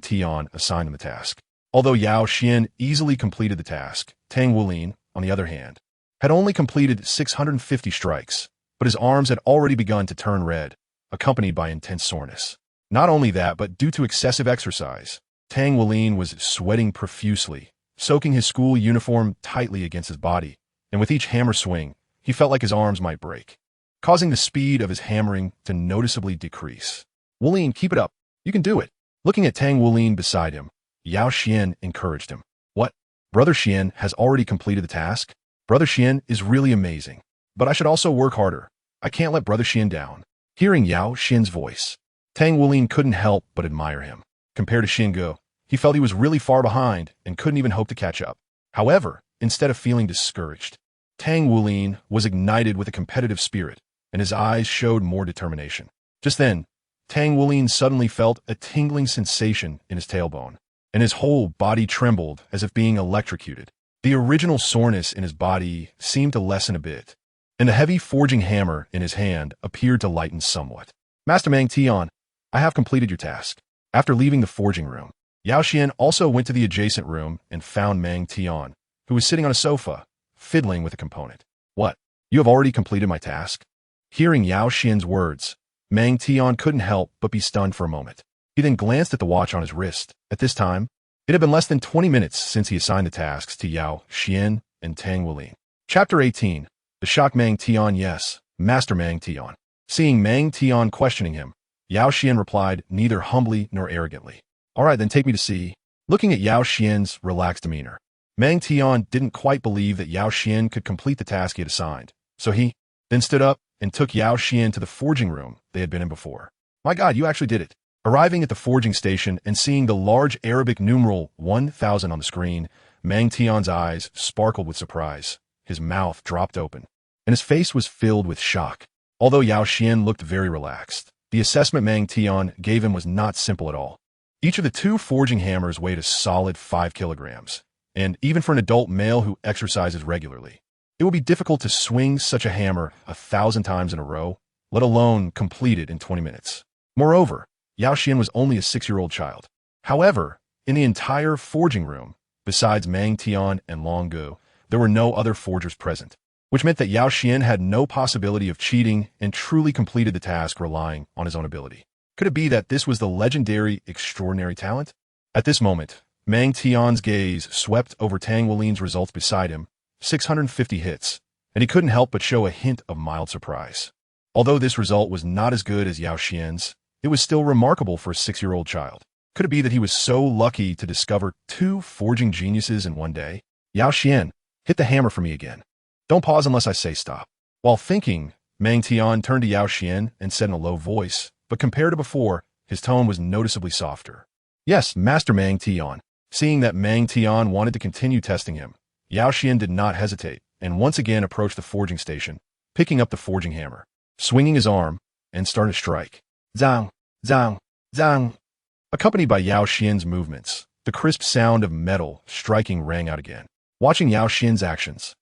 Tian assigned him the task. Although Yao Xuan easily completed the task, Tang Wulin, on the other hand, had only completed 650 strikes, but his arms had already begun to turn red, accompanied by intense soreness. Not only that, but due to excessive exercise, Tang Wulin was sweating profusely, soaking his school uniform tightly against his body, and with each hammer swing, he felt like his arms might break, causing the speed of his hammering to noticeably decrease. Wulin, keep it up. You can do it. Looking at Tang Wulin beside him, Yao Xuan encouraged him. What? Brother Xian has already completed the task? Brother Xian is really amazing. But I should also work harder. I can't let Brother Xian down. Hearing Yao Xuan's voice, Tang Wulin couldn't help but admire him. Compared to Xingu, he felt he was really far behind and couldn't even hope to catch up. However, instead of feeling discouraged, Tang Wulin was ignited with a competitive spirit, and his eyes showed more determination. Just then, Tang Wulin suddenly felt a tingling sensation in his tailbone, and his whole body trembled as if being electrocuted. The original soreness in his body seemed to lessen a bit, and the heavy forging hammer in his hand appeared to lighten somewhat. Master Mang Tian, I have completed your task. After leaving the forging room, Yao Xuan also went to the adjacent room and found Mang Tian, who was sitting on a sofa, fiddling with a component. What? You have already completed my task? Hearing Yao Xuan's words, Mang Tian couldn't help but be stunned for a moment. He then glanced at the watch on his wrist. At this time, it had been less than 20 minutes since he assigned the tasks to Yao Xuan and Tang Wulin. Chapter 18. The shock Mang Tian. Yes, Master Mang Tian. Seeing Mang Tian questioning him, Yao Xuan replied neither humbly nor arrogantly. All right, then take me to see. Looking at Yao Xuan's relaxed demeanor, Mang Tian didn't quite believe that Yao Xuan could complete the task he had assigned, so he then stood up and took Yao Xuan to the forging room they had been in before. My God, you actually did it. Arriving at the forging station and seeing the large Arabic numeral 1000 on the screen, Mang Tian's eyes sparkled with surprise. His mouth dropped open, and his face was filled with shock. Although Yao Xuan looked very relaxed, the assessment Mang Tian gave him was not simple at all. Each of the 2 forging hammers weighed a solid 5 kilograms, and even for an adult male who exercises regularly, it will be difficult to swing such a hammer 1,000 times in a row, let alone complete it in 20 minutes. Moreover, Yao Xuan was only a 6-year-old child. However, in the entire forging room, besides Mang Tian and Long Gu, there were no other forgers present, which meant that Yao Xuan had no possibility of cheating and truly completed the task relying on his own ability. Could it be that this was the legendary extraordinary talent? At this moment, Mang Tian's gaze swept over Tang Wulin's results beside him, 650 hits, and he couldn't help but show a hint of mild surprise. Although this result was not as good as Yao Xuan's, it was still remarkable for a 6-year-old child. Could it be that he was so lucky to discover 2 forging geniuses in one day? Yao Xuan, hit the hammer for me again. Don't pause unless I say stop. While thinking, Mang Tian turned to Yao Xuan and said in a low voice, but compared to before, his tone was noticeably softer. Yes, Master Mang Tian. Seeing that Mang Tian wanted to continue testing him, Yao Xuan did not hesitate and once again approached the forging station, picking up the forging hammer, swinging his arm, and started to strike. Zang, zang, zang. Accompanied by Yao Xuan's movements, the crisp sound of metal striking rang out again. Watching Yao Xuan's actions,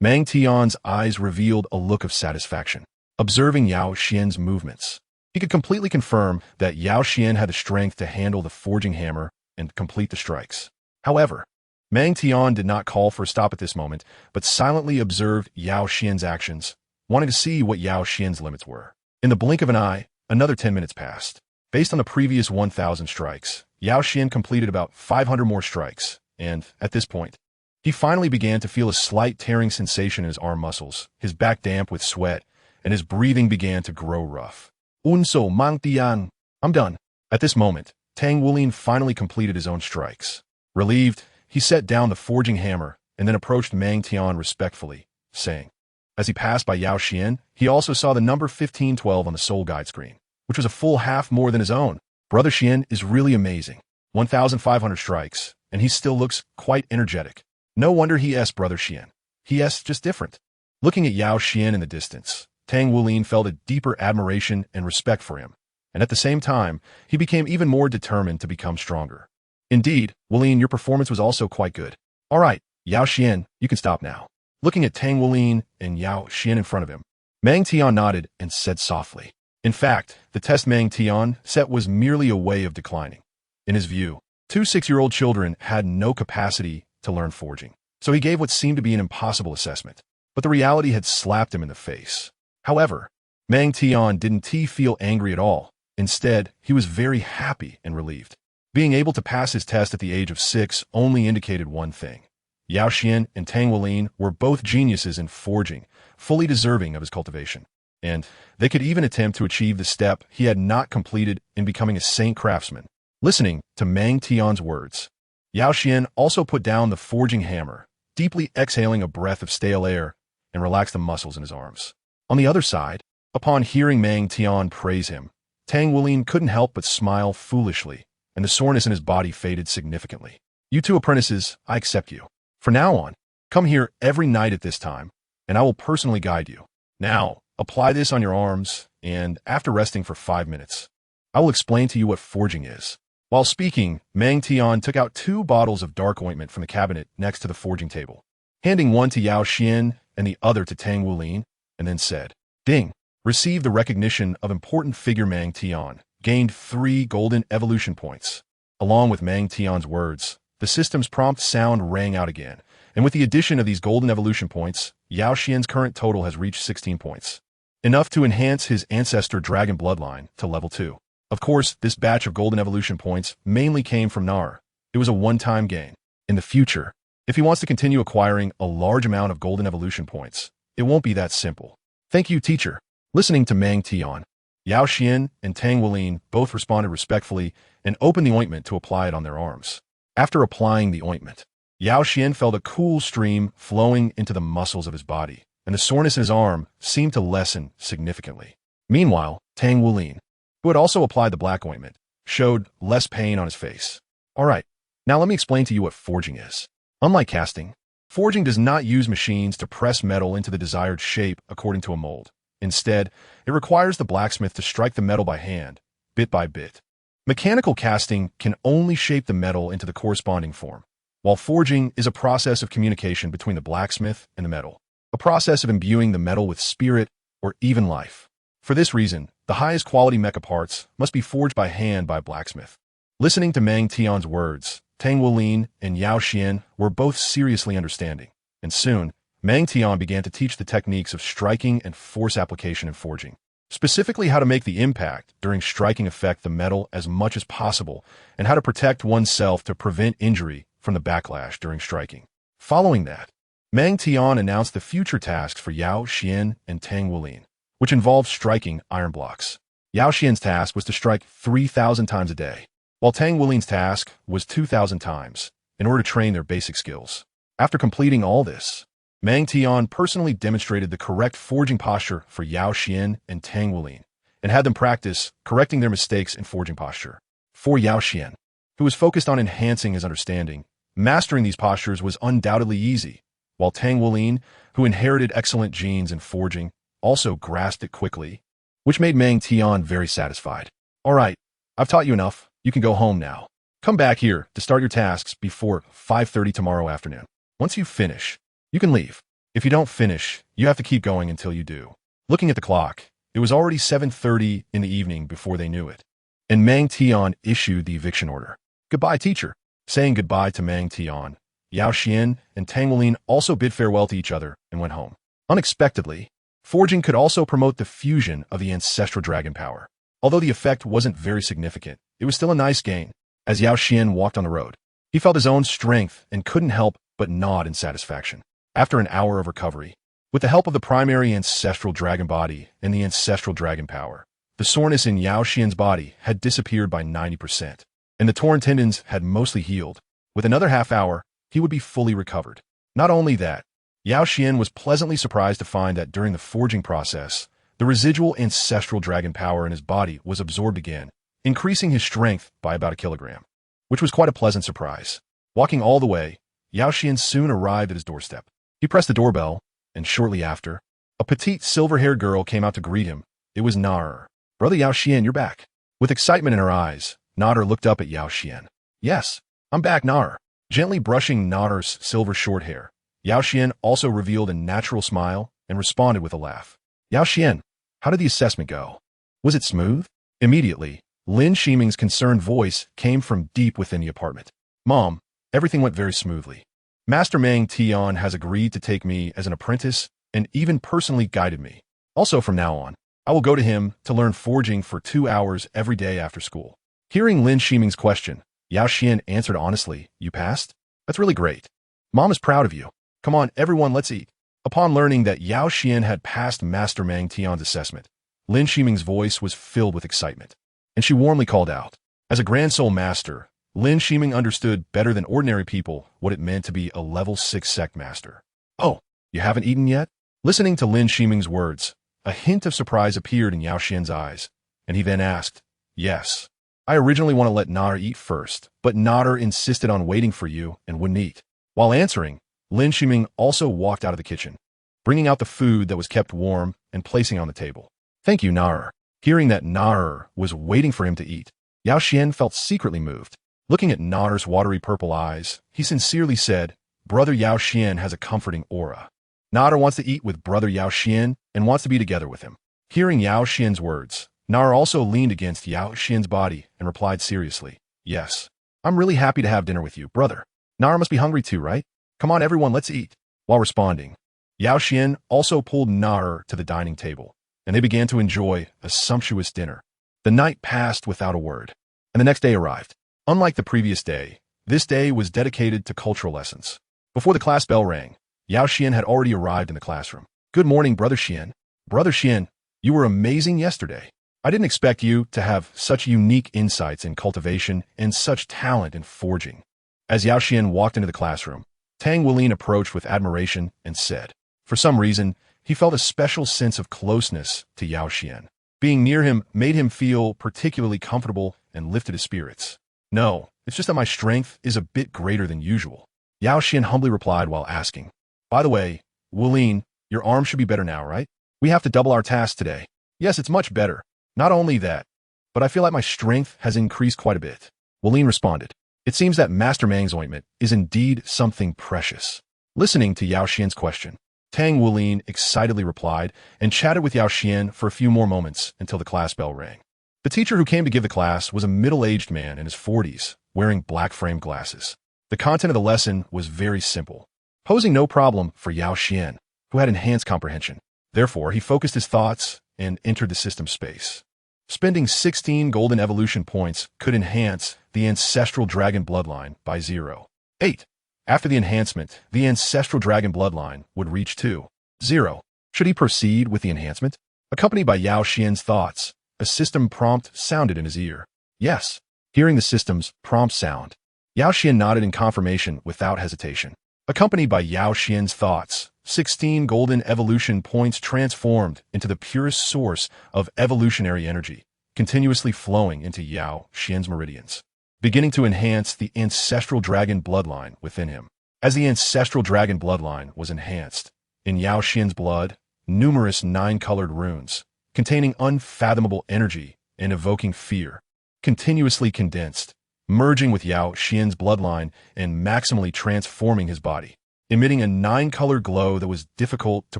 Mang Tian's eyes revealed a look of satisfaction. Observing Yao Xuan's movements, he could completely confirm that Yao Xuan had the strength to handle the forging hammer and complete the strikes. However, Mang Tian did not call for a stop at this moment, but silently observed Yao Xuan's actions, wanting to see what Yao Xuan's limits were. In the blink of an eye, another 10 minutes passed. Based on the previous 1,000 strikes, Yao Xuan completed about 500 more strikes, and, at this point, he finally began to feel a slight tearing sensation in his arm muscles, his back damp with sweat, and his breathing began to grow rough. Unso Mang Tian. I'm done. At this moment, Tang Wulin finally completed his own strikes. Relieved, he set down the forging hammer and then approached Mang Tian respectfully, saying, as he passed by Yao Xuan, he also saw the number 1512 on the soul guide screen, which was a full half more than his own. Brother Xian is really amazing. 1,500 strikes, and he still looks quite energetic. No wonder he Brother Xian. He's just different. Looking at Yao Xuan in the distance, Tang Wulin felt a deeper admiration and respect for him, and at the same time, he became even more determined to become stronger. Indeed, Wulin, your performance was also quite good. All right, Yao Xuan, you can stop now. Looking at Tang Wulin and Yao Xuan in front of him, Mang Tian nodded and said softly. In fact, the test Mang Tian set was merely a way of declining. In his view, 2 6-year-old children had no capacity to learn forging, so he gave what seemed to be an impossible assessment. But the reality had slapped him in the face. However, Mang Tian didn't feel angry at all. Instead, he was very happy and relieved. Being able to pass his test at the age of 6 only indicated one thing. Yao Xuan and Tang Wulin were both geniuses in forging, fully deserving of his cultivation. And they could even attempt to achieve the step he had not completed in becoming a saint craftsman. Listening to Mang Tian's words, Yao Xuan also put down the forging hammer, deeply exhaling a breath of stale air, and relaxed the muscles in his arms. On the other side, upon hearing Mang Tian praise him, Tang Wulin couldn't help but smile foolishly, and the soreness in his body faded significantly. You 2 apprentices, I accept you. From now on, come here every night at this time, and I will personally guide you. Now, apply this on your arms, and after resting for 5 minutes, I will explain to you what forging is. While speaking, Mang Tian took out 2 bottles of dark ointment from the cabinet next to the forging table, handing one to Yao Xuan and the other to Tang Wulin, and then said, Ding, received the recognition of important figure Mang Tian, gained 3 golden evolution points. Along with Mang Tian's words, the system's prompt sound rang out again, and with the addition of these golden evolution points, Yao Xuan's current total has reached 16 points. Enough to enhance his Ancestral Dragon bloodline to level 2. Of course, this batch of golden evolution points mainly came from Nar. It was a one-time gain. In the future, if he wants to continue acquiring a large amount of golden evolution points, it won't be that simple. Thank you, teacher. Listening to Mang Tian, Yao Xuan and Tang Wulin both responded respectfully and opened the ointment to apply it on their arms. After applying the ointment, Yao Xuan felt a cool stream flowing into the muscles of his body, and the soreness in his arm seemed to lessen significantly. Meanwhile, Tang Wulin, who had also applied the black ointment, showed less pain on his face. All right, now let me explain to you what forging is. Unlike casting, forging does not use machines to press metal into the desired shape according to a mold. Instead, it requires the blacksmith to strike the metal by hand, bit by bit. Mechanical casting can only shape the metal into the corresponding form, while forging is a process of communication between the blacksmith and the metal, a process of imbuing the metal with spirit or even life. For this reason, the highest quality mecha parts must be forged by hand by a blacksmith. Listening to Mang Tian's words, Tang Wulin and Yao Xuan were both seriously understanding, and soon, Mang Tian began to teach the techniques of striking and force application in forging. Specifically how to make the impact during striking affect the metal as much as possible, and how to protect oneself to prevent injury from the backlash during striking. Following that, Mang Tian announced the future tasks for Yao Xuan and Tang Wulin, which involved striking iron blocks. Yao Xuan's task was to strike 3,000 times a day, while Tang Wulin's task was 2,000 times, in order to train their basic skills. After completing all this, Mang Tian personally demonstrated the correct forging posture for Yao Xuan and Tang Wulin, and had them practice correcting their mistakes in forging posture. For Yao Xuan, who was focused on enhancing his understanding, mastering these postures was undoubtedly easy, while Tang Wulin, who inherited excellent genes in forging, also grasped it quickly, which made Mang Tian very satisfied. All right, I've taught you enough. You can go home now. Come back here to start your tasks before 5:30 tomorrow afternoon. Once you finish, you can leave. If you don't finish, you have to keep going until you do. Looking at the clock, it was already 7:30 in the evening before they knew it. And Mang Tian issued the eviction order. Goodbye, teacher. Saying goodbye to Mang Tian, Yao Xuan and Tang Weilin also bid farewell to each other and went home. Unexpectedly, forging could also promote the fusion of the ancestral dragon power. Although the effect wasn't very significant, it was still a nice gain. As Yao Xuan walked on the road, he felt his own strength and couldn't help but nod in satisfaction. After an hour of recovery, with the help of the primary ancestral dragon body and the ancestral dragon power, the soreness in Yao Xuan's body had disappeared by 90%, and the torn tendons had mostly healed. With another half hour, he would be fully recovered. Not only that, Yao Xuan was pleasantly surprised to find that during the forging process, the residual ancestral dragon power in his body was absorbed again, increasing his strength by about a kilogram, which was quite a pleasant surprise. Walking all the way, Yao Xuan soon arrived at his doorstep. He pressed the doorbell, and shortly after, a petite silver-haired girl came out to greet him. It was Nar. Brother Yao Xuan, you're back. With excitement in her eyes, Nar looked up at Yao Xuan. Yes, I'm back, Nar. Gently brushing Nar's silver short hair, Yao Xuan also revealed a natural smile and responded with a laugh. Yao Xuan, how did the assessment go? Was it smooth? Immediately, Lin Shiming's concerned voice came from deep within the apartment. Mom, everything went very smoothly. Master Mang Tian has agreed to take me as an apprentice and even personally guided me. Also from now on, I will go to him to learn forging for 2 hours every day after school. Hearing Lin Shiming's question, Yao Xuan answered honestly, you passed? That's really great. Mom is proud of you. Come on, everyone, let's eat. Upon learning that Yao Xuan had passed Master Mang Tian's assessment, Lin Shiming's voice was filled with excitement, and she warmly called out. As a Grand Soul Master, Lin Shiming understood better than ordinary people what it meant to be a level 6 sect master. Oh, you haven't eaten yet? Listening to Lin Shiming's words, a hint of surprise appeared in Yao Xuan's eyes, and he then asked, Yes. I originally want to let Nar eat first, but Nar insisted on waiting for you and wouldn't eat. While answering, Lin Shiming also walked out of the kitchen, bringing out the food that was kept warm and placing on the table. Thank you, Nar. Hearing that Nar was waiting for him to eat, Yao Xuan felt secretly moved. Looking at Nar's watery purple eyes, he sincerely said, Brother Yao Xuan has a comforting aura. Nar wants to eat with Brother Yao Xuan and wants to be together with him. Hearing Yao Xuan's words, Nar also leaned against Yao Xuan's body and replied seriously, Yes, I'm really happy to have dinner with you, brother. Nar must be hungry too, right? Come on, everyone, let's eat. While responding, Yao Xuan also pulled Nar to the dining table, and they began to enjoy a sumptuous dinner. The night passed without a word, and the next day arrived. Unlike the previous day, this day was dedicated to cultural lessons. Before the class bell rang, Yao Xuan had already arrived in the classroom. Good morning, Brother Xuan. Brother Xuan, you were amazing yesterday. I didn't expect you to have such unique insights in cultivation and such talent in forging. As Yao Xuan walked into the classroom, Tang Weilin approached with admiration and said, for some reason, he felt a special sense of closeness to Yao Xuan. Being near him made him feel particularly comfortable and lifted his spirits. No, it's just that my strength is a bit greater than usual. Yao Xuan humbly replied while asking, By the way, Weilin, your arm should be better now, right? We have to double our task today. Yes, it's much better. Not only that, but I feel like my strength has increased quite a bit. Weilin responded, It seems that Master Mang's ointment is indeed something precious. Listening to Yao Xuan's question, Tang Weilin excitedly replied and chatted with Yao Xuan for a few more moments until the class bell rang. The teacher who came to give the class was a middle-aged man in his 40s, wearing black-framed glasses. The content of the lesson was very simple, posing no problem for Yao Xuan, who had enhanced comprehension. Therefore, he focused his thoughts and entered the system space. Spending 16 golden evolution points could enhance the Ancestral Dragon bloodline by 0.8. After the enhancement, the Ancestral Dragon bloodline would reach 2.0. Should he proceed with the enhancement? Accompanied by Yao Xuan's thoughts, a system prompt sounded in his ear. Yes. Hearing the system's prompt sound, Yao Xuan nodded in confirmation without hesitation. Accompanied by Yao Xuan's thoughts, 16 golden evolution points transformed into the purest source of evolutionary energy, continuously flowing into Yao Xuan's meridians, beginning to enhance the Ancestral Dragon bloodline within him. As the Ancestral Dragon bloodline was enhanced, in Yao Xuan's blood, numerous 9-colored runes, containing unfathomable energy and evoking fear, continuously condensed, merging with Yao Xuan's bloodline and maximally transforming his body. emitting a 9-color glow that was difficult to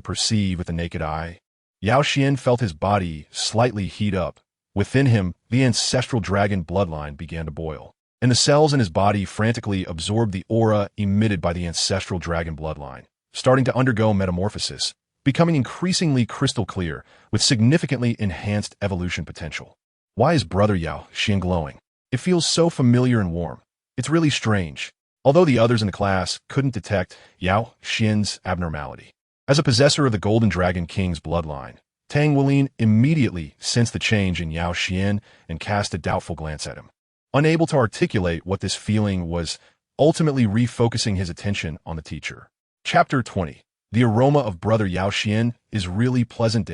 perceive with the naked eye. Yao Xuan felt his body slightly heat up. Within him, the ancestral dragon bloodline began to boil, and the cells in his body frantically absorbed the aura emitted by the ancestral dragon bloodline, starting to undergo metamorphosis, becoming increasingly crystal clear with significantly enhanced evolution potential. Why is brother Yao Xuan glowing? It feels so familiar and warm. It's really strange. Although the others in the class couldn't detect Yao Xuan's abnormality. As a possessor of the Golden Dragon King's bloodline, Tang Wulin immediately sensed the change in Yao Xuan and cast a doubtful glance at him. Unable to articulate what this feeling was, ultimately refocusing his attention on the teacher. Chapter 20. The aroma of brother Yao Xuan is really pleasant.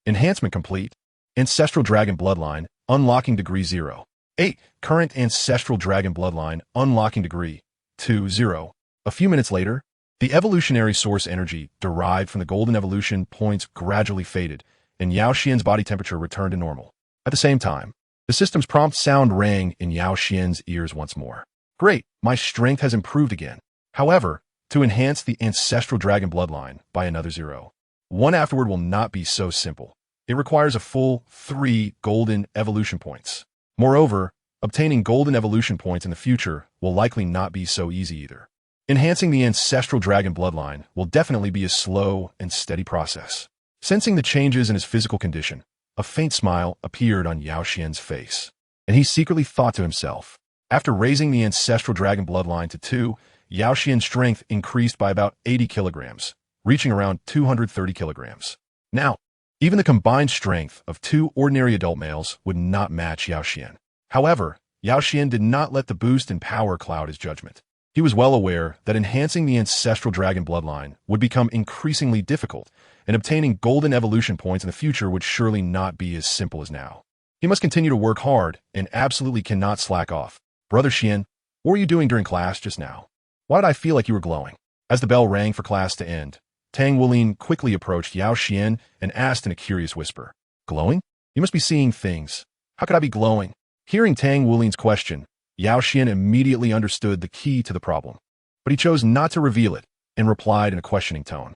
Enhancement complete. Ancestral Dragon Bloodline, unlocking degree 0. 8. Current Ancestral Dragon Bloodline, unlocking degree 2-0. A few minutes later, the evolutionary source energy derived from the golden evolution points gradually faded, and Yao Xuan's body temperature returned to normal. At the same time, the system's prompt sound rang in Yao Xuan's ears once more. Great, my strength has improved again. However, to enhance the Ancestral Dragon Bloodline by another 0. 1 afterward will not be so simple. It requires a full 3 golden evolution points. Moreover, obtaining golden evolution points in the future will likely not be so easy either. Enhancing the Ancestral Dragon Bloodline will definitely be a slow and steady process. Sensing the changes in his physical condition, a faint smile appeared on Yao Xuan's face, and he secretly thought to himself. After raising the Ancestral Dragon Bloodline to 2, Yao Xuan's strength increased by about 80 kilograms, reaching around 230 kilograms. Now, even the combined strength of 2 ordinary adult males would not match Yao Xuan. However, Yao Xuan did not let the boost in power cloud his judgment. He was well aware that enhancing the Ancestral Dragon Bloodline would become increasingly difficult, and obtaining golden evolution points in the future would surely not be as simple as now. He must continue to work hard and absolutely cannot slack off. Brother Xuan, what were you doing during class just now? Why did I feel like you were glowing? As the bell rang for class to end, Tang Wulin quickly approached Yao Xuan and asked in a curious whisper, Glowing? You must be seeing things. How could I be glowing? Hearing Tang Wulin's question, Yao Xuan immediately understood the key to the problem, but he chose not to reveal it and replied in a questioning tone.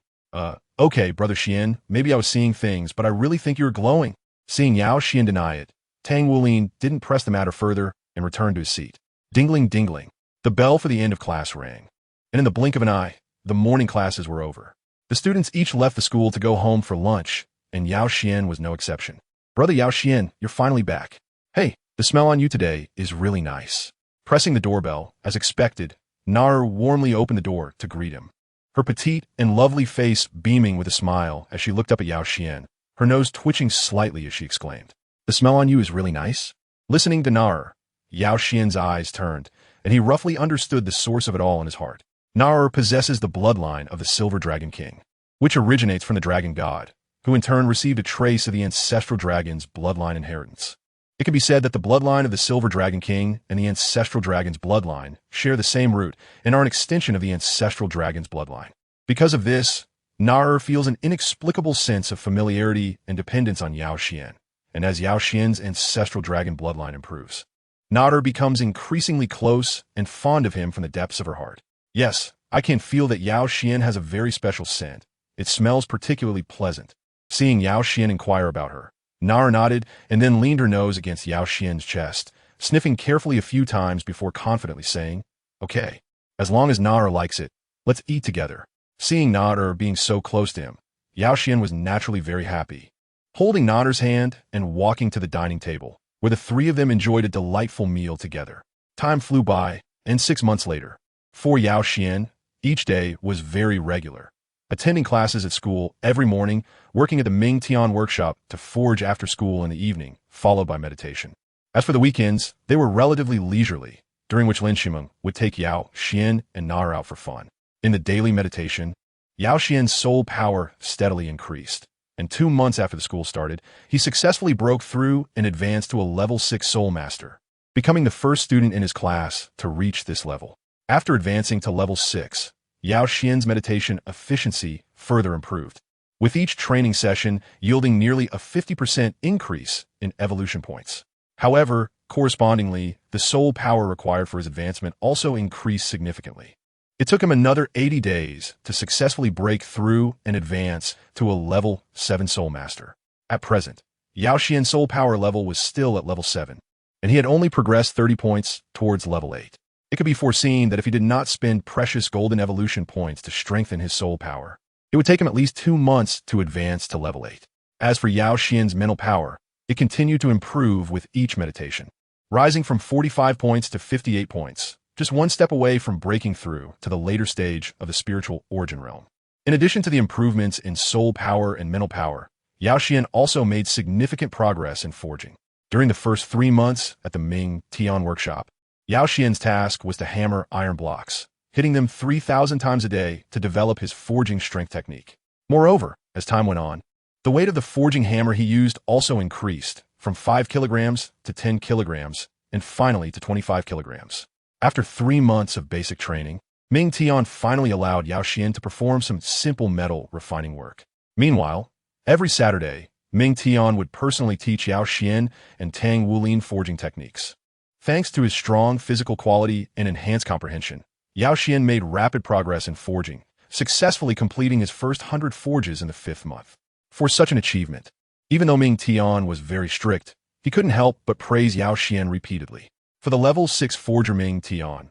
Okay, Brother Xuan, maybe I was seeing things, but I really think you were glowing. Seeing Yao Xuan deny it, Tang Wulin didn't press the matter further and returned to his seat. Dingling, dingling. The bell for the end of class rang, and in the blink of an eye, the morning classes were over. The students each left the school to go home for lunch, and Yao Xuan was no exception. Brother Yao Xuan, you're finally back. Hey, the smell on you today is really nice. Pressing the doorbell, as expected, Nar warmly opened the door to greet him. Her petite and lovely face beaming with a smile as she looked up at Yao Xuan, her nose twitching slightly as she exclaimed, The smell on you is really nice? Listening to Nar, Yao Xuan's eyes turned, and he roughly understood the source of it all in his heart. Nar possesses the bloodline of the Silver Dragon King, which originates from the Dragon God, who in turn received a trace of the Ancestral Dragon's bloodline inheritance. It can be said that the bloodline of the Silver Dragon King and the Ancestral Dragon's bloodline share the same root and are an extension of the Ancestral Dragon's bloodline. Because of this, Nar feels an inexplicable sense of familiarity and dependence on Yao Xuan, and as Yao Xuan's Ancestral Dragon bloodline improves, Nar becomes increasingly close and fond of him from the depths of her heart. Yes, I can feel that Yao Xuan has a very special scent. It smells particularly pleasant. Seeing Yao Xuan inquire about her, Nar nodded and then leaned her nose against Yao Xuan's chest, sniffing carefully a few times before confidently saying, Okay, as long as Nar likes it, let's eat together. Seeing Nar being so close to him, Yao Xuan was naturally very happy. Holding Nar's hand and walking to the dining table, where the three of them enjoyed a delightful meal together. Time flew by, and 6 months later, for Yao Xuan, each day was very regular. Attending classes at school every morning, working at the Ming Tian workshop to forge after school in the evening, followed by meditation. As for the weekends, they were relatively leisurely, during which Lin Shimeng would take Yao Xuan and Nar out for fun. In the daily meditation, Yao Xuan's soul power steadily increased, and 2 months after the school started, he successfully broke through and advanced to a level 6 soul master, becoming the first student in his class to reach this level. After advancing to level 6, Yao Xuan's meditation efficiency further improved, with each training session yielding nearly a 50% increase in evolution points. However, correspondingly, the soul power required for his advancement also increased significantly. It took him another 80 days to successfully break through and advance to a level 7 Soul Master. At present, Yao Xuan's soul power level was still at level 7, and he had only progressed 30 points towards level 8. It could be foreseen that if he did not spend precious golden evolution points to strengthen his soul power, it would take him at least 2 months to advance to level 8. As for Yao Xuan's mental power, it continued to improve with each meditation, rising from 45 points to 58 points, just one step away from breaking through to the later stage of the spiritual origin realm. In addition to the improvements in soul power and mental power, Yao Xuan also made significant progress in forging. During the first 3 months at the Ming Tian workshop, Yao Xuan's task was to hammer iron blocks, hitting them 3,000 times a day to develop his forging strength technique. Moreover, as time went on, the weight of the forging hammer he used also increased from 5 kilograms to 10 kilograms and finally to 25 kilograms. After 3 months of basic training, Ming Tian finally allowed Yao Xuan to perform some simple metal refining work. Meanwhile, every Saturday, Ming Tian would personally teach Yao Xuan and Tang Wulin forging techniques. Thanks to his strong physical quality and enhanced comprehension, Yao Xuan made rapid progress in forging, successfully completing his first 100 forges in the 5th month. For such an achievement, even though Ming Tian was very strict, he couldn't help but praise Yao Xuan repeatedly. For the level 6 forger Ming Tian,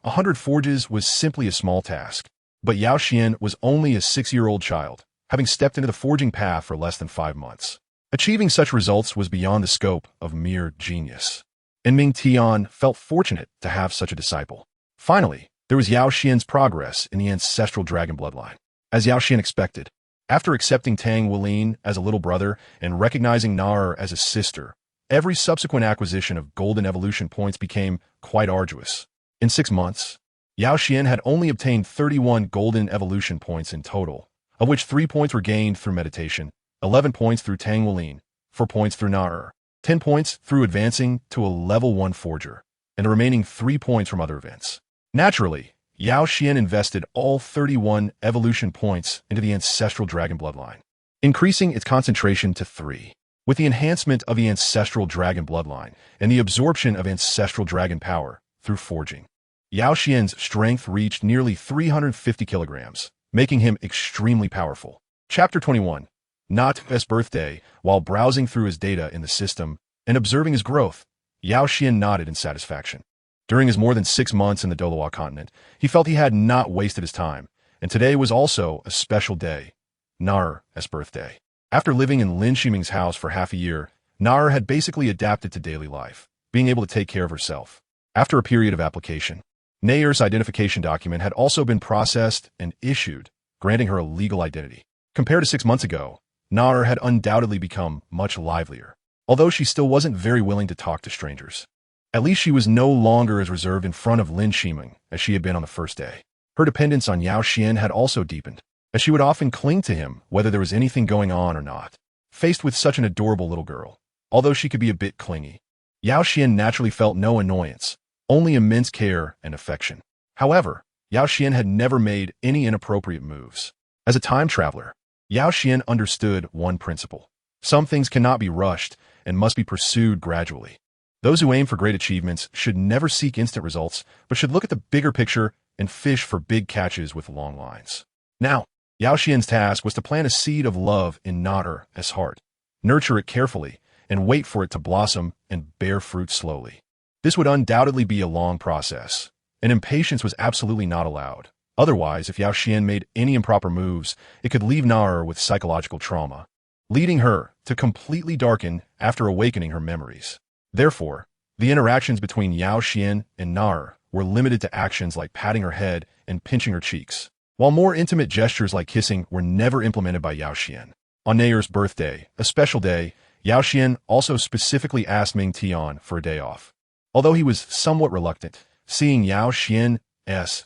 100 forges was simply a small task, but Yao Xuan was only a 6-year-old child, having stepped into the forging path for less than 5 months. Achieving such results was beyond the scope of mere genius, and Ming Tian felt fortunate to have such a disciple. Finally, there was Yao Xuan's progress in the Ancestral Dragon bloodline. As Yao Xuan expected, after accepting Tang Wulin as a little brother and recognizing Nar as a sister, every subsequent acquisition of golden evolution points became quite arduous. In 6 months, Yao Xuan had only obtained 31 golden evolution points in total, of which 3 points were gained through meditation, 11 points through Tang Wulin, 4 points through Nar, 10 points through advancing to a level 1 forger, and the remaining 3 points from other events. Naturally, Yao Xuan invested all 31 evolution points into the Ancestral Dragon bloodline, increasing its concentration to 3. With the enhancement of the Ancestral Dragon bloodline and the absorption of Ancestral Dragon power through forging, Yao Xuan's strength reached nearly 350 kilograms, making him extremely powerful. Chapter 21. Na's birthday. While browsing through his data in the system and observing his growth, Yao Xuan nodded in satisfaction. During his more than 6 months in the Douluo Continent, he felt he had not wasted his time, and today was also a special day, Na's birthday. After living in Lin Shiming's house for half a year, Na had basically adapted to daily life, being able to take care of herself. After a period of application, Na's identification document had also been processed and issued, granting her a legal identity. Compared to 6 months ago, Na had undoubtedly become much livelier, although she still wasn't very willing to talk to strangers. At least she was no longer as reserved in front of Lin Shiming as she had been on the first day. Her dependence on Yao Xuan had also deepened, as she would often cling to him whether there was anything going on or not. Faced with such an adorable little girl, although she could be a bit clingy, Yao Xuan naturally felt no annoyance, only immense care and affection. However, Yao Xuan had never made any inappropriate moves. As a time traveler, Yao Xuan understood one principle. Some things cannot be rushed and must be pursued gradually. Those who aim for great achievements should never seek instant results, but should look at the bigger picture and fish for big catches with long lines. Now, Yao Xuan's task was to plant a seed of love in Na's heart, nurture it carefully, and wait for it to blossom and bear fruit slowly. This would undoubtedly be a long process, and impatience was absolutely not allowed. Otherwise, if Yao Xuan made any improper moves, it could leave Na with psychological trauma, leading her to completely darken after awakening her memories. Therefore, the interactions between Yao Xuan and Na were limited to actions like patting her head and pinching her cheeks, while more intimate gestures like kissing were never implemented by Yao Xuan. On Na's birthday, a special day, Yao Xuan also specifically asked Ming Tian for a day off. Although he was somewhat reluctant, seeing Yao Xuan's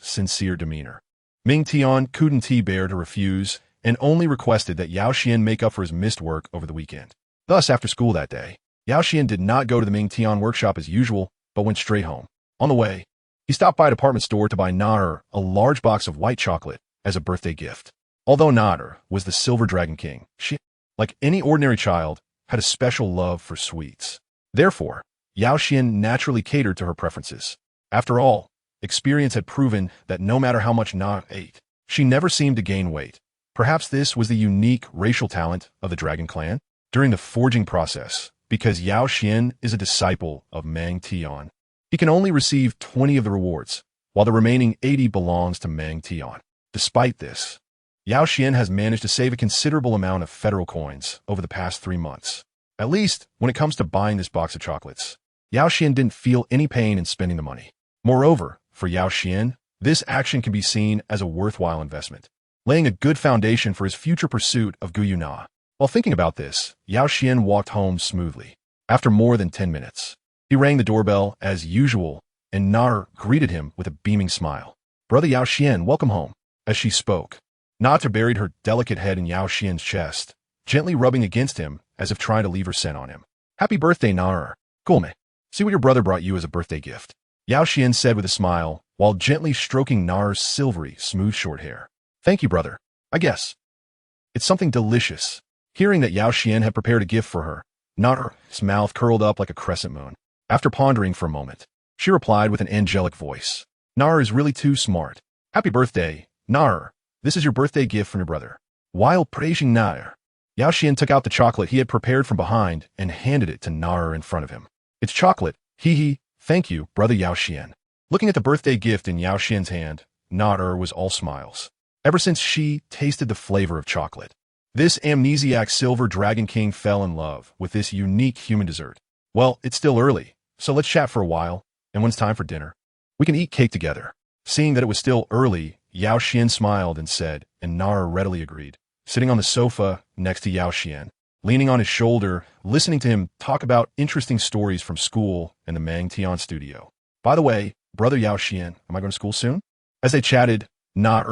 sincere demeanor, Ming Tian couldn't bear to refuse and only requested that Yao Xuan make up for his missed work over the weekend. Thus, after school that day, Yao Xuan did not go to the Ming Tian workshop as usual, but went straight home. On the way, he stopped by a department store to buy Na a large box of white chocolate as a birthday gift. Although Na was the Silver Dragon King, she, like any ordinary child, had a special love for sweets. Therefore, Yao Xuan naturally catered to her preferences. After all, Experience had proven that no matter how much Na ate, she never seemed to gain weight. Perhaps this was the unique racial talent of the Dragon Clan during the forging process, because Yao Xuan is a disciple of Mang Tian. He can only receive 20 of the rewards, while the remaining 80 belongs to Mang Tian. Despite this, Yao Xuan has managed to save a considerable amount of federal coins over the past 3 months. At least, when it comes to buying this box of chocolates, Yao Xuan didn't feel any pain in spending the money. Moreover, for Yao Xuan, this action can be seen as a worthwhile investment, laying a good foundation for his future pursuit of Gu Yue. While thinking about this, Yao Xuan walked home smoothly. After more than 10 minutes, he rang the doorbell as usual, and Na greeted him with a beaming smile. "Brother Yao Xuan, welcome home." As she spoke, Na buried her delicate head in Yao Xuan's chest, gently rubbing against him as if trying to leave her scent on him. "Happy birthday, Na. Cool, me. See what your brother brought you as a birthday gift," Yao Xuan said with a smile, while gently stroking Na's silvery, smooth short hair. "Thank you, brother. I guess it's something delicious." Hearing that Yao Xuan had prepared a gift for her, Na's mouth curled up like a crescent moon. After pondering for a moment, she replied with an angelic voice. "Na is really too smart. Happy birthday, Na. This is your birthday gift from your brother." While praising Na, Yao Xuan took out the chocolate he had prepared from behind and handed it to Na in front of him. "It's chocolate. Hee. Thank you, brother Yao Xuan." Looking at the birthday gift in Yao Xuan's hand, Na was all smiles. Ever since she tasted the flavor of chocolate, this amnesiac Silver Dragon King fell in love with this unique human dessert. "Well, it's still early, so let's chat for a while, and when it's time for dinner, we can eat cake together." Seeing that it was still early, Yao Xuan smiled and said, and Na readily agreed. Sitting on the sofa next to Yao Xuan, leaning on his shoulder, listening to him talk about interesting stories from school and the Mang Tian studio. "By the way, brother Yao Xuan, am I going to school soon?" As they chatted, Na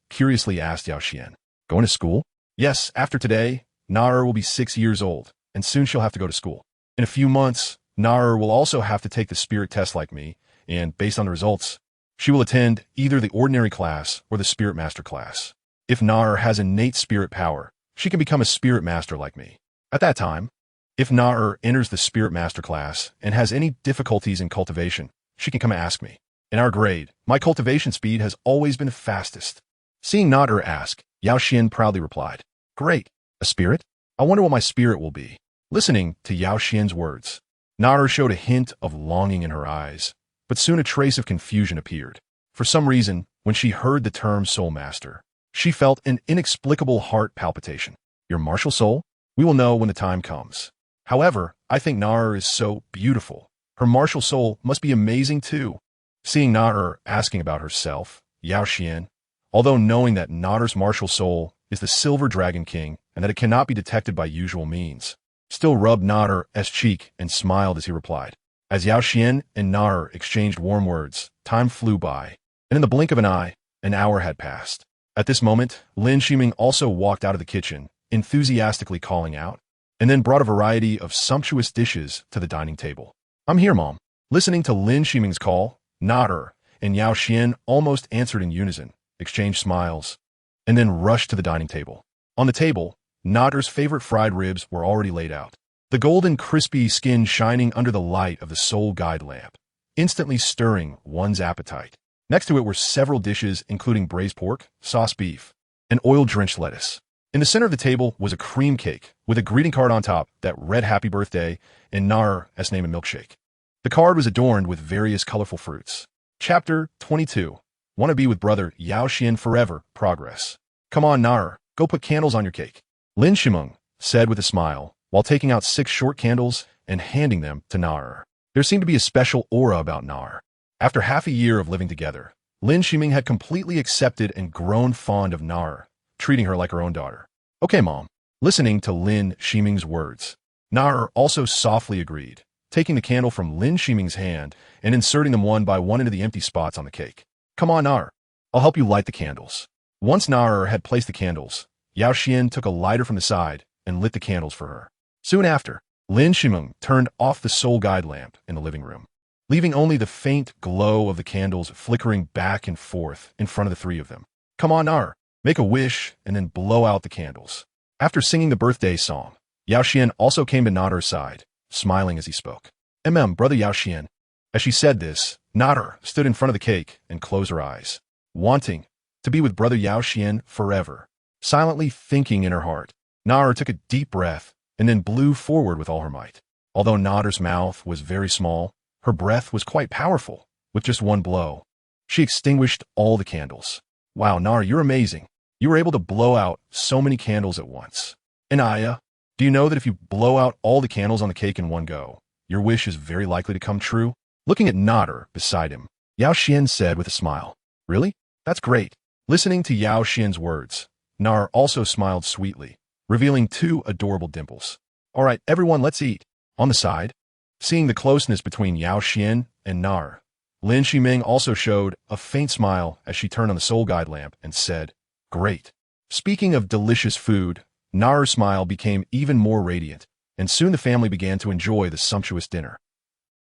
curiously asked Yao Xuan, "Going to school?" "Yes, after today, Na will be 6 years old, and soon she'll have to go to school. In a few months, Na will also have to take the spirit test like me, and based on the results, she will attend either the ordinary class or the spirit master class. If Na has innate spirit power, she can become a spirit master like me. At that time, if Na enters the spirit master class and has any difficulties in cultivation, she can come ask me. In our grade, my cultivation speed has always been the fastest." Seeing Na ask, Yao Xuan proudly replied, "Great. A spirit? I wonder what my spirit will be." Listening to Yao Xuan's words, Na showed a hint of longing in her eyes, but soon a trace of confusion appeared. For some reason, when she heard the term Soul Master, she felt an inexplicable heart palpitation. "Your martial soul? We will know when the time comes. However, I think Na is so beautiful. Her martial soul must be amazing too." Seeing Na asking about herself, Yao Xuan, although knowing that Na's martial soul is the Silver Dragon King and that it cannot be detected by usual means, still rubbed Na's cheek and smiled as he replied. As Yao Xuan and Na exchanged warm words, time flew by, and in the blink of an eye, an hour had passed. At this moment, Lin Shiming also walked out of the kitchen, enthusiastically calling out, and then brought a variety of sumptuous dishes to the dining table. "I'm here, Mom." Listening to Lin Shiming's call, Na and Yao Xuan almost answered in unison, exchanged smiles, and then rushed to the dining table. On the table, Na's favorite fried ribs were already laid out, the golden crispy skin shining under the light of the soul guide lamp, instantly stirring one's appetite. Next to it were several dishes including braised pork, sauce beef, and oil-drenched lettuce. In the center of the table was a cream cake with a greeting card on top that read "Happy Birthday" and Na's name and milkshake. The card was adorned with various colorful fruits. Chapter 22. "Want to be with brother Yao Xuan forever. Progress." "Come on, Na, go put candles on your cake," Lin Shimeng said with a smile, while taking out 6 short candles and handing them to Na. There seemed to be a special aura about Na. After half a year of living together, Lin Shimeng had completely accepted and grown fond of Na, treating her like her own daughter. "Okay, Mom." Listening to Lin Shimeng's words, Na also softly agreed, taking the candle from Lin Shiming's hand and inserting them one by one into the empty spots on the cake. "Come on, Na. I'll help you light the candles." Once Na had placed the candles, Yao Xuan took a lighter from the side and lit the candles for her. Soon after, Lin Shimeng turned off the soul guide lamp in the living room, leaving only the faint glow of the candles flickering back and forth in front of the 3 of them. "Come on, Na. Make a wish and then blow out the candles." After singing the birthday song, Yao Xuan also came to Na's side, smiling as he spoke. "Brother Yao Xuan." As she said this, Nader stood in front of the cake and closed her eyes, wanting to be with brother Yao Xuan forever. Silently thinking in her heart, Nader took a deep breath and then blew forward with all her might. Although Nader's mouth was very small, her breath was quite powerful. With just one blow, she extinguished all the candles. Wow, Nader, you're amazing. You were able to blow out so many candles at once. And Aya, do you know that if you blow out all the candles on the cake in one go, your wish is very likely to come true? Looking at Nader beside him, Yao Xuan said with a smile, "Really? That's great." Listening to Yao Xuan's words, Nader also smiled sweetly, revealing two adorable dimples. "All right, everyone, let's eat." On the side, seeing the closeness between Yao Xuan and Nader, Lin Shiming also showed a faint smile as she turned on the soul guide lamp and said, "Great." Speaking of delicious food, Nader's smile became even more radiant, and soon the family began to enjoy the sumptuous dinner.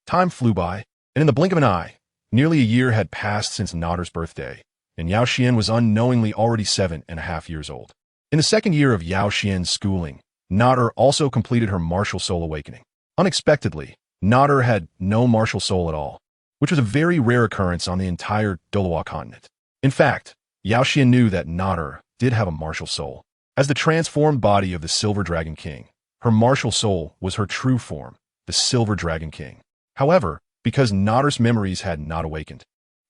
Time flew by, and in the blink of an eye, nearly a year had passed since Nader's birthday, and Yao Xuan was unknowingly already 7.5 years old. In the second year of Yao Xuan's schooling, Nader also completed her martial soul awakening. Unexpectedly, Nader had no martial soul at all, which was a very rare occurrence on the entire Douluo Continent. In fact, Yao Xuan knew that Nader did have a martial soul. As the transformed body of the Silver Dragon King, her martial soul was her true form, the Silver Dragon King. However, because Nader's memories had not awakened,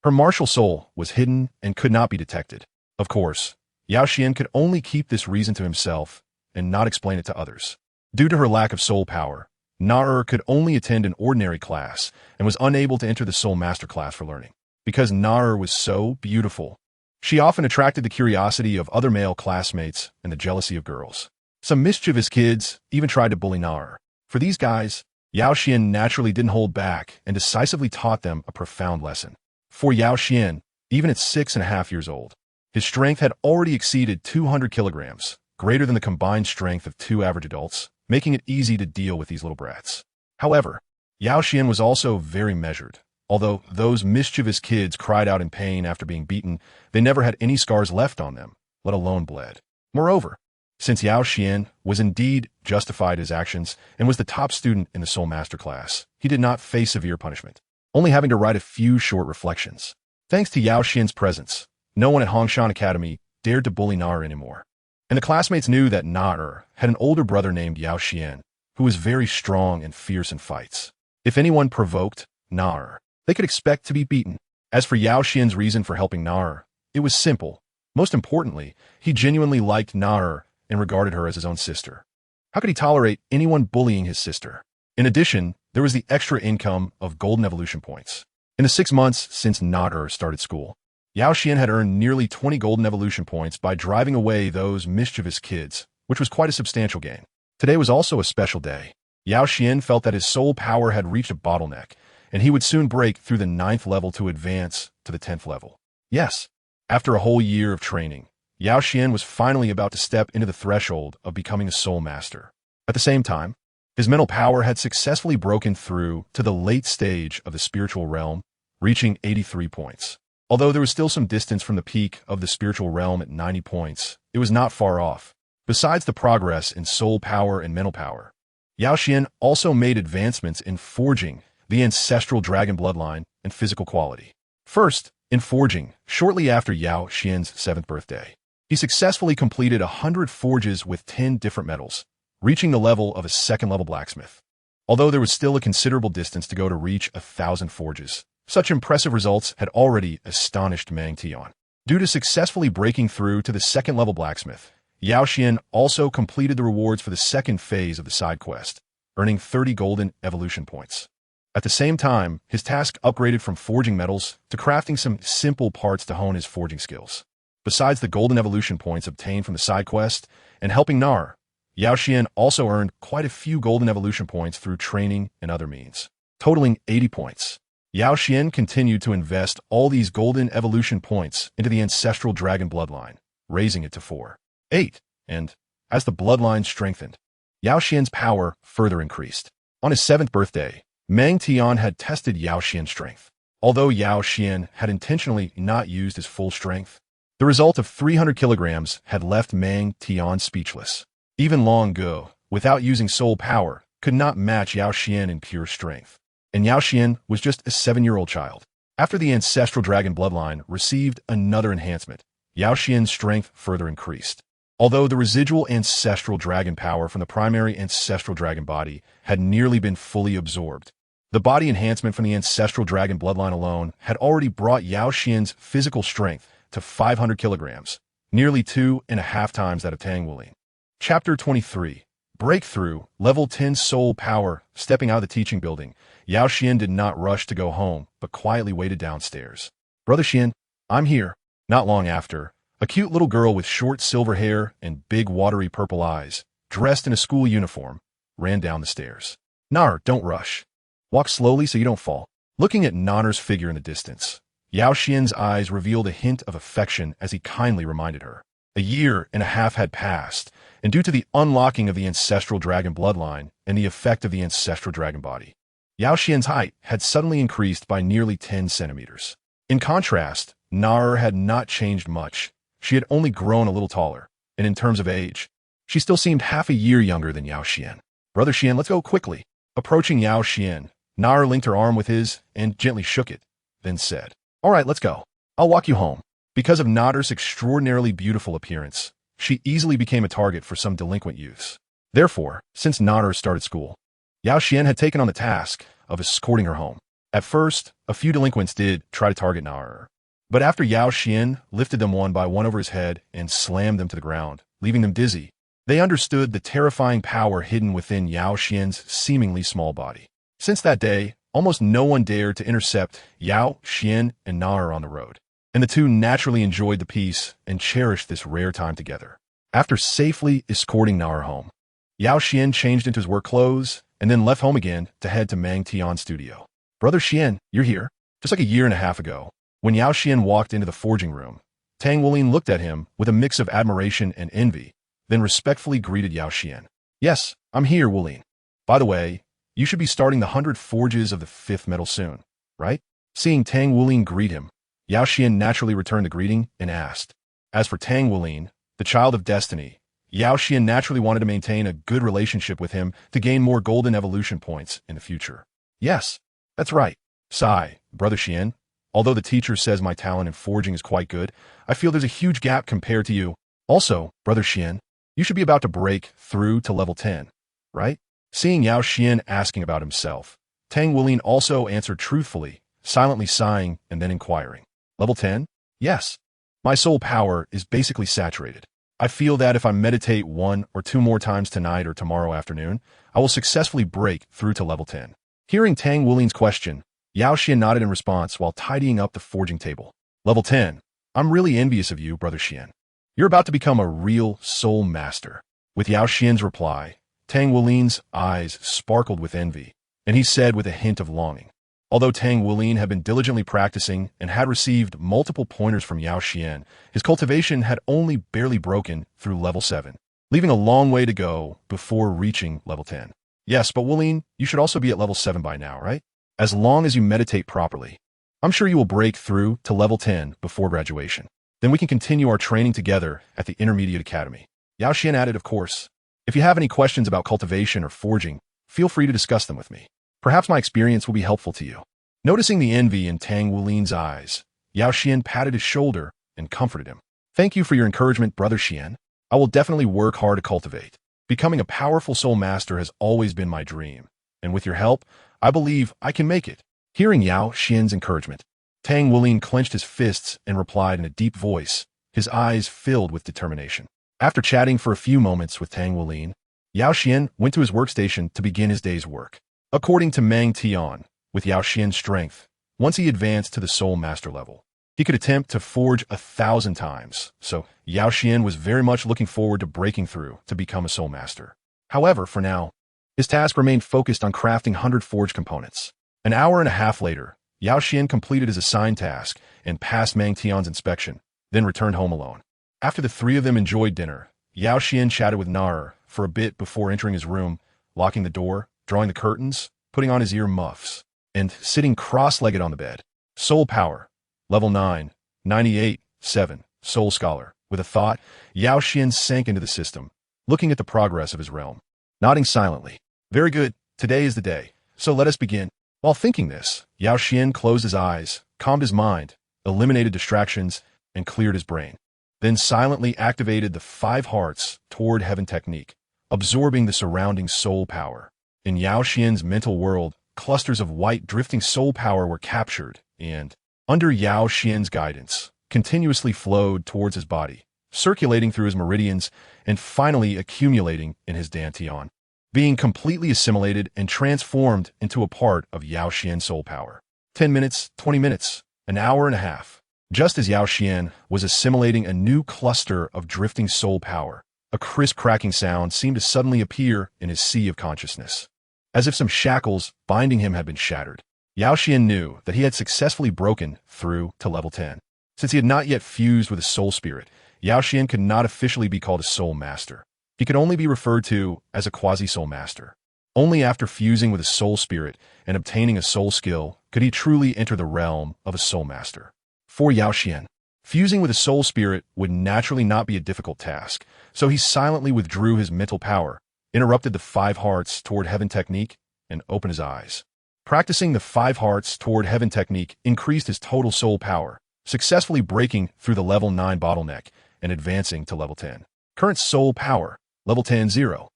her martial soul was hidden and could not be detected. Of course, Yao Xuan could only keep this reason to himself and not explain it to others. Due to her lack of soul power, Nader could only attend an ordinary class and was unable to enter the Soul Master class for learning. Because Nader was so beautiful, she often attracted the curiosity of other male classmates and the jealousy of girls. Some mischievous kids even tried to bully Nader. For these guys, Yao Xuan naturally didn't hold back and decisively taught them a profound lesson. For Yao Xuan, even at 6.5 years old, his strength had already exceeded 200 kilograms, greater than the combined strength of 2 average adults, making it easy to deal with these little brats. However, Yao Xuan was also very measured. Although those mischievous kids cried out in pain after being beaten, they never had any scars left on them, let alone bled. Moreover, since Yao Xuan was indeed justified his actions and was the top student in the Soul Master class, he did not face severe punishment, only having to write a few short reflections. Thanks to Yao Xuan's presence, no one at Hongshan Academy dared to bully Nader anymore. And the classmates knew that Nader had an older brother named Yao Xuan, who was very strong and fierce in fights. If anyone provoked Nader, they could expect to be beaten. As for Yao Xuan's reason for helping Nader, it was simple. Most importantly, he genuinely liked Nader and regarded her as his own sister. How could he tolerate anyone bullying his sister? In addition, there was the extra income of golden evolution points. In the 6 months since Nader started school, Yao Xuan had earned nearly 20 golden evolution points by driving away those mischievous kids, which was quite a substantial gain. Today was also a special day. Yao Xuan felt that his soul power had reached a bottleneck, and he would soon break through the 9th level to advance to the 10th level. Yes, after a whole year of training, Yao Xuan was finally about to step into the threshold of becoming a soul master. At the same time, his mental power had successfully broken through to the late stage of the spiritual realm, reaching 83 points. Although there was still some distance from the peak of the spiritual realm at 90 points, it was not far off. Besides the progress in soul power and mental power, Yao Xuan also made advancements in forging the ancestral dragon bloodline and physical quality. First, in forging, shortly after Yao Xuan's 7th birthday, he successfully completed 100 forges with 10 different metals, reaching the level of a 2nd-level blacksmith. Although there was still a considerable distance to go to reach 1,000 forges, such impressive results had already astonished Mang Tian. Due to successfully breaking through to the 2nd-level blacksmith, Yao Xuan also completed the rewards for the 2nd phase of the side quest, earning 30 golden evolution points. At the same time, his task upgraded from forging metals to crafting some simple parts to hone his forging skills. Besides the golden evolution points obtained from the side quest and helping Nader, Yao Xuan also earned quite a few golden evolution points through training and other means, totaling 80 points. Yao Xuan continued to invest all these golden evolution points into the Ancestral Dragon bloodline, raising it to 8, and as the bloodline strengthened, Yao Xuan's power further increased. On his 7th birthday, Mang Tian had tested Yao Xuan's strength. Although Yao Xuan had intentionally not used his full strength, the result of 300 kilograms had left Mang Tian speechless. Even Long Gu, without using soul power, could not match Yao Xuan in pure strength. and Yao Xuan was just a 7-year-old child. After the Ancestral Dragon bloodline received another enhancement, Yao Xuan's strength further increased. Although the residual Ancestral Dragon power from the primary Ancestral Dragon body had nearly been fully absorbed, the body enhancement from the Ancestral Dragon bloodline alone had already brought Yao Xuan's physical strength to 500 kilograms, nearly 2.5 times that of Tang Wulin. Chapter 23. Breakthrough, Level 10 Soul Power. Stepping out of the teaching building, Yao Xuan did not rush to go home, but quietly waited downstairs. Brother Xuan, I'm here. Not long after, a cute little girl with short silver hair and big watery purple eyes, dressed in a school uniform, ran down the stairs. Nar, don't rush. Walk slowly so you don't fall. Looking at Nanner's figure in the distance, Yao Xuan's eyes revealed a hint of affection as he kindly reminded her. 1.5 years had passed, and due to the unlocking of the Ancestral Dragon bloodline and the effect of the Ancestral Dragon body, Yao Xuan's height had suddenly increased by nearly 10 centimeters. In contrast, Nar had not changed much. She had only grown a little taller, and in terms of age, she still seemed half a year younger than Yao Xuan. Brother Xuan, let's go quickly. Approaching Yao Xuan, Nar linked her arm with his and gently shook it, then said, All right, let's go. I'll walk you home. Because of Nanner's extraordinarily beautiful appearance, she easily became a target for some delinquent youths. Therefore, since Nanner started school, Yao Xuan had taken on the task of escorting her home. At first, a few delinquents did try to target Nanner, but after Yao Xuan lifted them one by one over his head and slammed them to the ground, leaving them dizzy, they understood the terrifying power hidden within Yao Xuan's seemingly small body. Since that day, almost no one dared to intercept Yao Xuan and Nanner on the road, and the two naturally enjoyed the peace and cherished this rare time together. After safely escorting Nanner home, Yao Xuan changed into his work clothes and then left home again to head to Mang Tian's studio. Brother Xuan, you're here. Just like 1.5 years ago, when Yao Xuan walked into the forging room, Tang Wulin looked at him with a mix of admiration and envy, then respectfully greeted Yao Xuan. Yes, I'm here, Wulin. By the way, you should be starting the 100 forges of the 5th metal soon, right? Seeing Tang Wulin greet him, Yao Xuan naturally returned the greeting and asked. As for Tang Wulin, the child of destiny, Yao Xuan naturally wanted to maintain a good relationship with him to gain more golden evolution points in the future. Yes, that's right. Sigh, Brother Xuan. Although the teacher says my talent in forging is quite good, I feel there's a huge gap compared to you. Also, Brother Xuan, you should be about to break through to level 10, right? Seeing Yao Xuan asking about himself, Tang Wulin also answered truthfully, silently sighing and then inquiring. Level 10? Yes. My soul power is basically saturated. I feel that if I meditate 1 or 2 more times tonight or tomorrow afternoon, I will successfully break through to level 10. Hearing Tang Wulin's question, Yao Xuan nodded in response while tidying up the forging table. Level 10. I'm really envious of you, Brother Xuan. You're about to become a real soul master. With Yao Xuan's reply, Tang Wulin's eyes sparkled with envy, and he said with a hint of longing. Although Tang Wulin had been diligently practicing and had received multiple pointers from Yao Xuan, his cultivation had only barely broken through level 7, leaving a long way to go before reaching level 10. Yes, but Wulin, you should also be at level 7 by now, right? As long as you meditate properly, I'm sure you will break through to level 10 before graduation. Then we can continue our training together at the Intermediate Academy. Yao Xuan added, of course. If you have any questions about cultivation or forging, feel free to discuss them with me. Perhaps my experience will be helpful to you. Noticing the envy in Tang Wulin's eyes, Yao Xuan patted his shoulder and comforted him. Thank you for your encouragement, Brother Xuan. I will definitely work hard to cultivate. Becoming a powerful soul master has always been my dream, and with your help, I believe I can make it. Hearing Yao Xuan's encouragement, Tang Wulin clenched his fists and replied in a deep voice, his eyes filled with determination. After chatting for a few moments with Tang Wulin, Yao Xuan went to his workstation to begin his day's work. According to Mang Tian, with Yao Xuan's strength, once he advanced to the soul master level, he could attempt to forge 1,000 times, so Yao Xuan was very much looking forward to breaking through to become a soul master. However, for now, his task remained focused on crafting 100 forge components. An hour and a half later, Yao Xuan completed his assigned task and passed Mang Tian's inspection, then returned home alone. After the three of them enjoyed dinner, Yao Xuan chatted with Nar for a bit before entering his room, locking the door, drawing the curtains, putting on his ear muffs, and sitting cross-legged on the bed. Soul power, level 9, 98, 7, soul scholar. With a thought, Yao Xuan sank into the system, looking at the progress of his realm. Nodding silently. Very good, today is the day, so let us begin. While thinking this, Yao Xuan closed his eyes, calmed his mind, eliminated distractions, and cleared his brain. Then silently activated the 5 hearts toward heaven technique, absorbing the surrounding soul power. In Yao Xuan's mental world, clusters of white drifting soul power were captured and, under Yao Xuan's guidance, continuously flowed towards his body, circulating through his meridians and finally accumulating in his dantian, being completely assimilated and transformed into a part of Yao Xuan's soul power. 10 minutes, 20 minutes, an hour and a half. Just as Yao Xuan was assimilating a new cluster of drifting soul power, a crisp cracking sound seemed to suddenly appear in his sea of consciousness. As if some shackles binding him had been shattered, Yao Xuan knew that he had successfully broken through to level 10. Since he had not yet fused with a soul spirit, Yao Xuan could not officially be called a soul master. He could only be referred to as a quasi-soul master. Only after fusing with a soul spirit and obtaining a soul skill could he truly enter the realm of a soul master. For Yao Xuan, fusing with a soul spirit would naturally not be a difficult task, so he silently withdrew his mental power, interrupted the 5 hearts toward heaven technique, and opened his eyes. Practicing the 5 hearts toward heaven technique increased his total soul power, successfully breaking through the level 9 bottleneck and advancing to level 10. Current soul power, level 10, 0.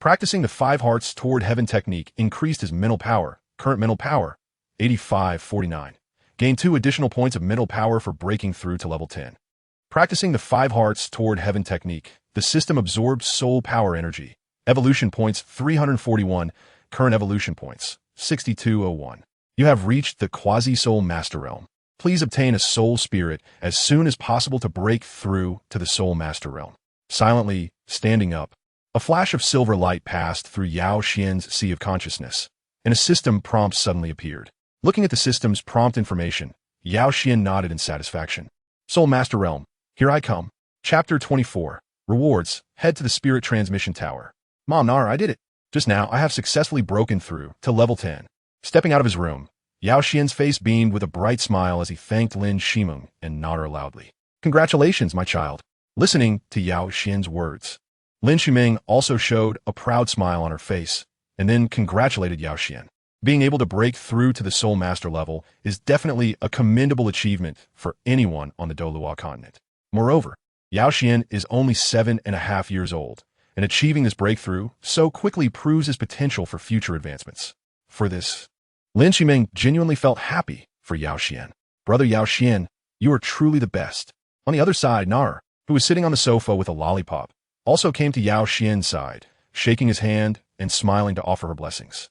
Practicing the 5 hearts toward heaven technique increased his mental power, current mental power, 8549. Gain 2 additional points of mental power for breaking through to level 10. Practicing the 5 hearts toward heaven technique, the system absorbed soul power energy. Evolution points 341, current evolution points 6201. You have reached the quasi-soul master realm. Please obtain a soul spirit as soon as possible to break through to the soul master realm. Silently, standing up, a flash of silver light passed through Yao Xuan's sea of consciousness, and a system prompt suddenly appeared. Looking at the system's prompt information, Yao Xuan nodded in satisfaction. Soul Master Realm, here I come. Chapter 24. Rewards, head to the Spirit Transmission Tower. Mom, Nar, I did it. Just now, I have successfully broken through to level 10. Stepping out of his room, Yao Xuan's face beamed with a bright smile as he thanked Lin Shimeng and Nar loudly. Congratulations, my child. Listening to Yao Xuan's words, Lin Shimeng also showed a proud smile on her face, and then congratulated Yao Xuan. Being able to break through to the Soul Master level is definitely a commendable achievement for anyone on the Douluo Continent. Moreover, Yao Xuan is only 7.5 years old, and achieving this breakthrough so quickly proves his potential for future advancements. For this, Lin Shimeng genuinely felt happy for Yao Xuan. Brother Yao Xuan, you are truly the best. On the other side, Nar, who was sitting on the sofa with a lollipop, also came to Yao Xuan's side, shaking his hand and smiling to offer her blessings.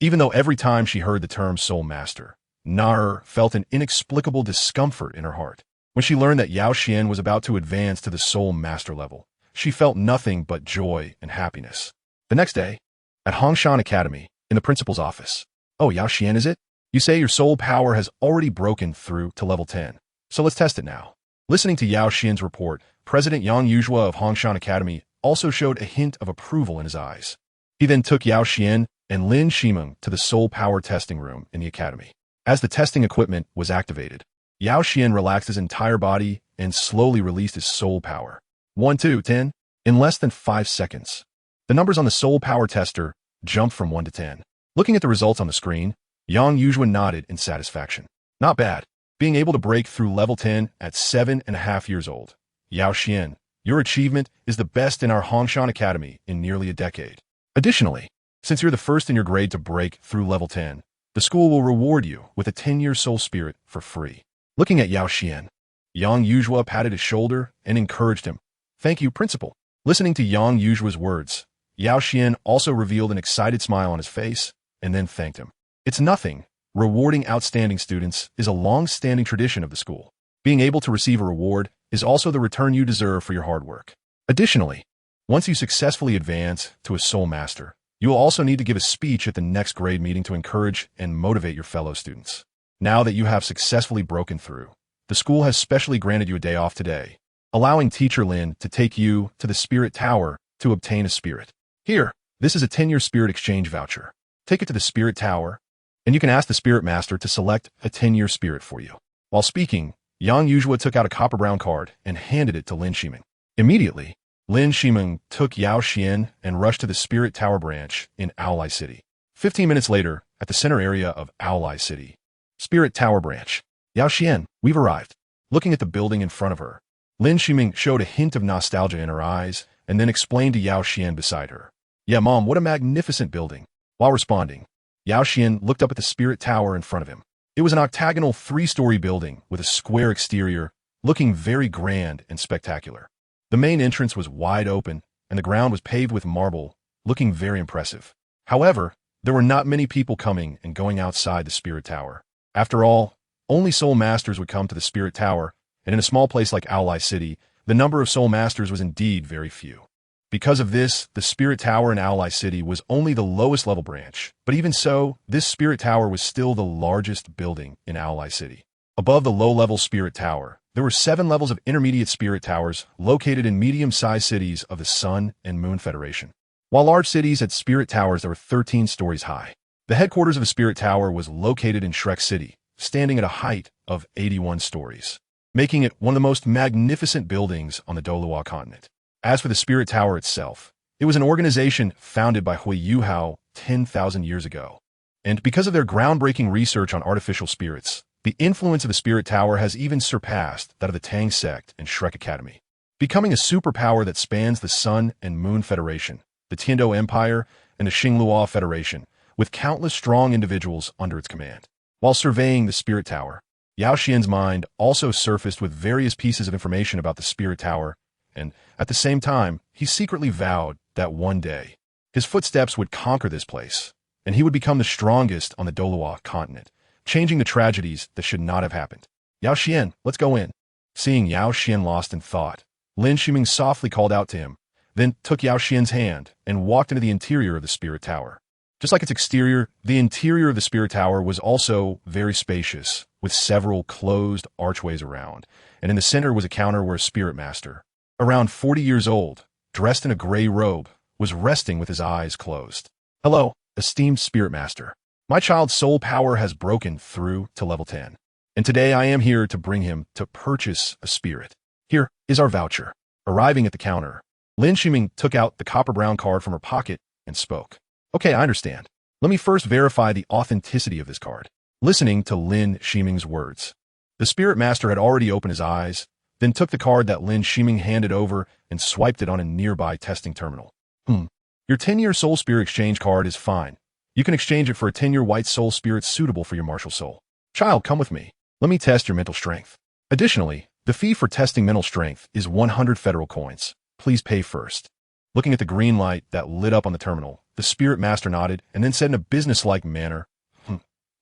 Even though every time she heard the term Soul Master, Nar felt an inexplicable discomfort in her heart. When she learned that Yao Xuan was about to advance to the Soul Master level, she felt nothing but joy and happiness. The next day, at Hongshan Academy, in the principal's office. Oh, Yao Xuan, is it? You say your soul power has already broken through to level 10. So let's test it now. Listening to Yao Xuan's report, President Yang Yue of Hongshan Academy also showed a hint of approval in his eyes. He then took Yao Xuan and Lin Shimeng to the soul power testing room in the academy. As the testing equipment was activated, Yao Xuan relaxed his entire body and slowly released his soul power. 1, 2, 10. In less than 5 seconds, the numbers on the soul power tester jumped from 1 to 10. Looking at the results on the screen, Yang Yue nodded in satisfaction. Not bad. Being able to break through level 10 at 7.5 years old. Yao Xuan, your achievement is the best in our Hongshan Academy in nearly a decade. Additionally, since you're the first in your grade to break through level 10, the school will reward you with a 10-year soul spirit for free. Looking at Yao Xuan, Yang Yue patted his shoulder and encouraged him. Thank you, principal. Listening to Yang Yue's words, Yao Xuan also revealed an excited smile on his face and then thanked him. It's nothing. Rewarding outstanding students is a long-standing tradition of the school. Being able to receive a reward is also the return you deserve for your hard work. Additionally, once you successfully advance to a soul master, you will also need to give a speech at the next grade meeting to encourage and motivate your fellow students. Now that you have successfully broken through, the school has specially granted you a day off today, allowing Teacher Lin to take you to the Spirit Tower to obtain a spirit. Here, this is a 10-year spirit exchange voucher. Take it to the Spirit Tower, and you can ask the Spirit Master to select a 10-year spirit for you. While speaking, Yang Yue took out a copper-brown card and handed it to Lin Shimeng. Immediately, Lin Shimeng took Yao Xuan and rushed to the Spirit Tower branch in Aolai City. 15 minutes later, at the center area of Aolai City. Spirit Tower Branch. Yao Xuan, we've arrived. Looking at the building in front of her, Lin Ximing showed a hint of nostalgia in her eyes and then explained to Yao Xuan beside her. Yeah, Mom, what a magnificent building. While responding, Yao Xuan looked up at the Spirit Tower in front of him. It was an octagonal 3-story building with a square exterior, looking very grand and spectacular. The main entrance was wide open, and the ground was paved with marble, looking very impressive. However, there were not many people coming and going outside the Spirit Tower. After all, only Soul Masters would come to the Spirit Tower, and in a small place like Aolai City, the number of Soul Masters was indeed very few. Because of this, the Spirit Tower in Aolai City was only the lowest level branch, but even so, this Spirit Tower was still the largest building in Aolai City. Above the low-level Spirit Tower, there were 7 levels of intermediate Spirit Towers located in medium-sized cities of the Sun and Moon Federation. While large cities had Spirit Towers that were 13 stories high. The headquarters of a Spirit Tower was located in Shrek City, standing at a height of 81 stories, making it one of the most magnificent buildings on the Douluo Continent. As for the Spirit Tower itself, it was an organization founded by Hui 10,000 years ago. And because of their groundbreaking research on artificial spirits, the influence of the Spirit Tower has even surpassed that of the Tang Sect and Shrek Academy, becoming a superpower that spans the Sun and Moon Federation, the Tiando Empire, and the Xingluo Federation, with countless strong individuals under its command. While surveying the Spirit Tower, Yao Xuan's mind also surfaced with various pieces of information about the Spirit Tower, and at the same time, he secretly vowed that one day, his footsteps would conquer this place, and he would become the strongest on the Douluo Continent, changing the tragedies that should not have happened. Yao Xuan, let's go in. Seeing Yao Xuan lost in thought, Lin Ximing softly called out to him, then took Yao Xuan's hand and walked into the interior of the Spirit Tower. Just like its exterior, the interior of the Spirit Tower was also very spacious, with several closed archways around, and in the center was a counter where a Spirit Master, around 40 years old, dressed in a gray robe, was resting with his eyes closed. Hello, esteemed Spirit Master. My child's soul power has broken through to level 10, and today I am here to bring him to purchase a spirit. Here is our voucher. Arriving at the counter, Lin Ximing took out the copper-brown card from her pocket and spoke. Okay, I understand. Let me first verify the authenticity of this card. Listening to Lin Ximing's words, the Spirit Master had already opened his eyes, then took the card that Lin Ximing handed over and swiped it on a nearby testing terminal. Your 10-year Soul Spirit exchange card is fine. You can exchange it for a 10-year white soul spirit suitable for your martial soul. Child, come with me. Let me test your mental strength. Additionally, the fee for testing mental strength is 100 federal coins. Please pay first. Looking at the green light that lit up on the terminal, the Spirit Master nodded and then said in a business-like manner,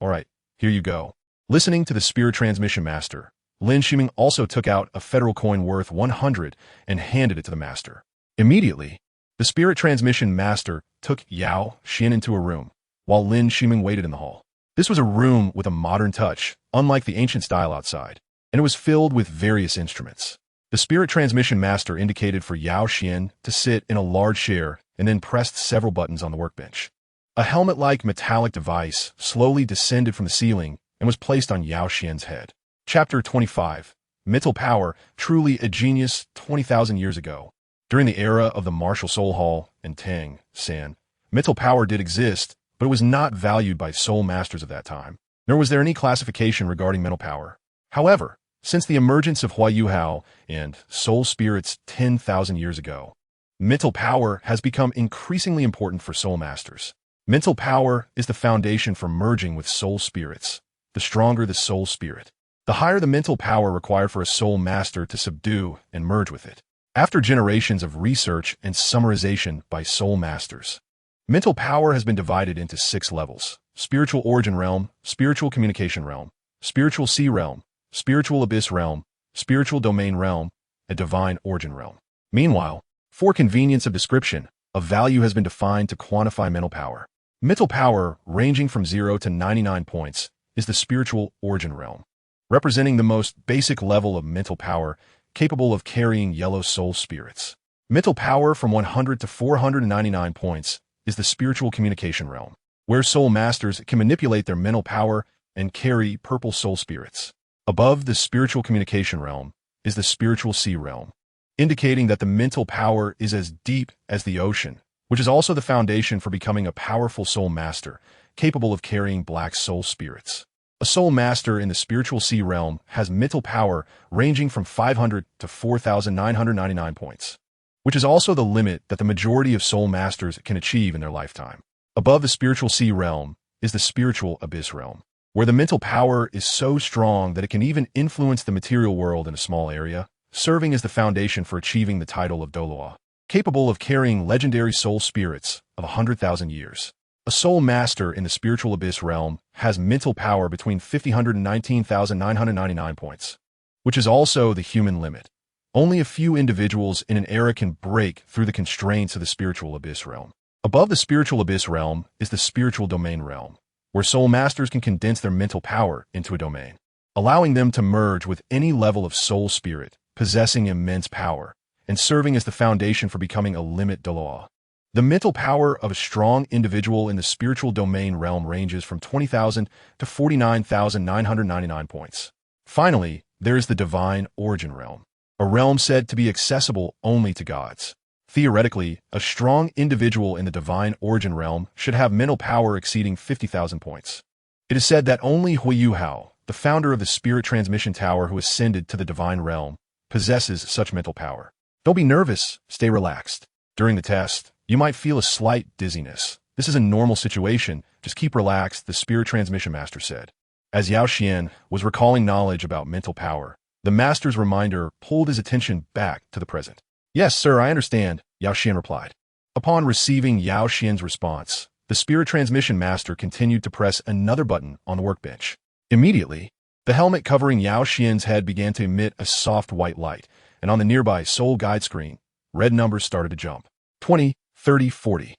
All right, here you go. Listening to the Spirit Transmission Master, Lin Ximing also took out a federal coin worth 100 and handed it to the Master. Immediately, the Spirit Transmission Master took Yao Xuan into a room, while Lin Ximing waited in the hall. This was a room with a modern touch, unlike the ancient style outside, and it was filled with various instruments. The Spirit Transmission Master indicated for Yao Xuan to sit in a large chair and then pressed several buttons on the workbench. A helmet-like metallic device slowly descended from the ceiling and was placed on Yao Xuan's head. Chapter 25. Mental Power, truly a genius 20,000 years ago. During the era of the Martial Soul Hall and Tang San, mental power did exist, but it was not valued by soul masters of that time, nor was there any classification regarding mental power. However, since the emergence of Hui and soul spirits 10,000 years ago, mental power has become increasingly important for soul masters. Mental power is the foundation for merging with soul spirits. The stronger the soul spirit, the higher the mental power required for a soul master to subdue and merge with it. After generations of research and summarization by soul masters, mental power has been divided into 6 levels: spiritual origin realm, spiritual communication realm, spiritual sea realm, spiritual abyss realm, spiritual domain realm, and divine origin realm. Meanwhile, for convenience of description, a value has been defined to quantify mental power. Mental power, ranging from 0 to 99 points, is the spiritual origin realm, representing the most basic level of mental power capable of carrying yellow soul spirits. Mental power from 100 to 499 points is the spiritual communication realm, where soul masters can manipulate their mental power and carry purple soul spirits. Above the spiritual communication realm is the spiritual sea realm, indicating that the mental power is as deep as the ocean, which is also the foundation for becoming a powerful soul master capable of carrying black soul spirits. A soul master in the spiritual sea realm has mental power ranging from 500 to 4,999 points, which is also the limit that the majority of soul masters can achieve in their lifetime. Above the spiritual sea realm is the spiritual abyss realm, where the mental power is so strong that it can even influence the material world in a small area, serving as the foundation for achieving the title of Douluo, capable of carrying legendary soul spirits of 100,000 years. A soul master in the spiritual abyss realm has mental power between 500 and 19,999 points, which is also the human limit. Only a few individuals in an era can break through the constraints of the spiritual abyss realm. Above the spiritual abyss realm is the spiritual domain realm, where soul masters can condense their mental power into a domain, allowing them to merge with any level of soul spirit, possessing immense power, and serving as the foundation for becoming a limit Douluo. The mental power of a strong individual in the spiritual domain realm ranges from 20,000 to 49,999 points. Finally, there is the divine origin realm, a realm said to be accessible only to gods. Theoretically, a strong individual in the divine origin realm should have mental power exceeding 50,000 points. It is said that only Gu Yue, the founder of the Spirit Transmission Tower who ascended to the divine realm, possesses such mental power. Don't be nervous, stay relaxed. During the test, you might feel a slight dizziness. This is a normal situation, just keep relaxed, the Spirit Transmission Master said. As Yao Xuan was recalling knowledge about mental power, the Master's reminder pulled his attention back to the present. Yes, sir, I understand, Yao Xuan replied. Upon receiving Yao Xuan's response, the Spirit Transmission Master continued to press another button on the workbench. Immediately, the helmet covering Yao Xuan's head began to emit a soft white light, and on the nearby Soul Guide screen, red numbers started to jump. 20, 30, 40.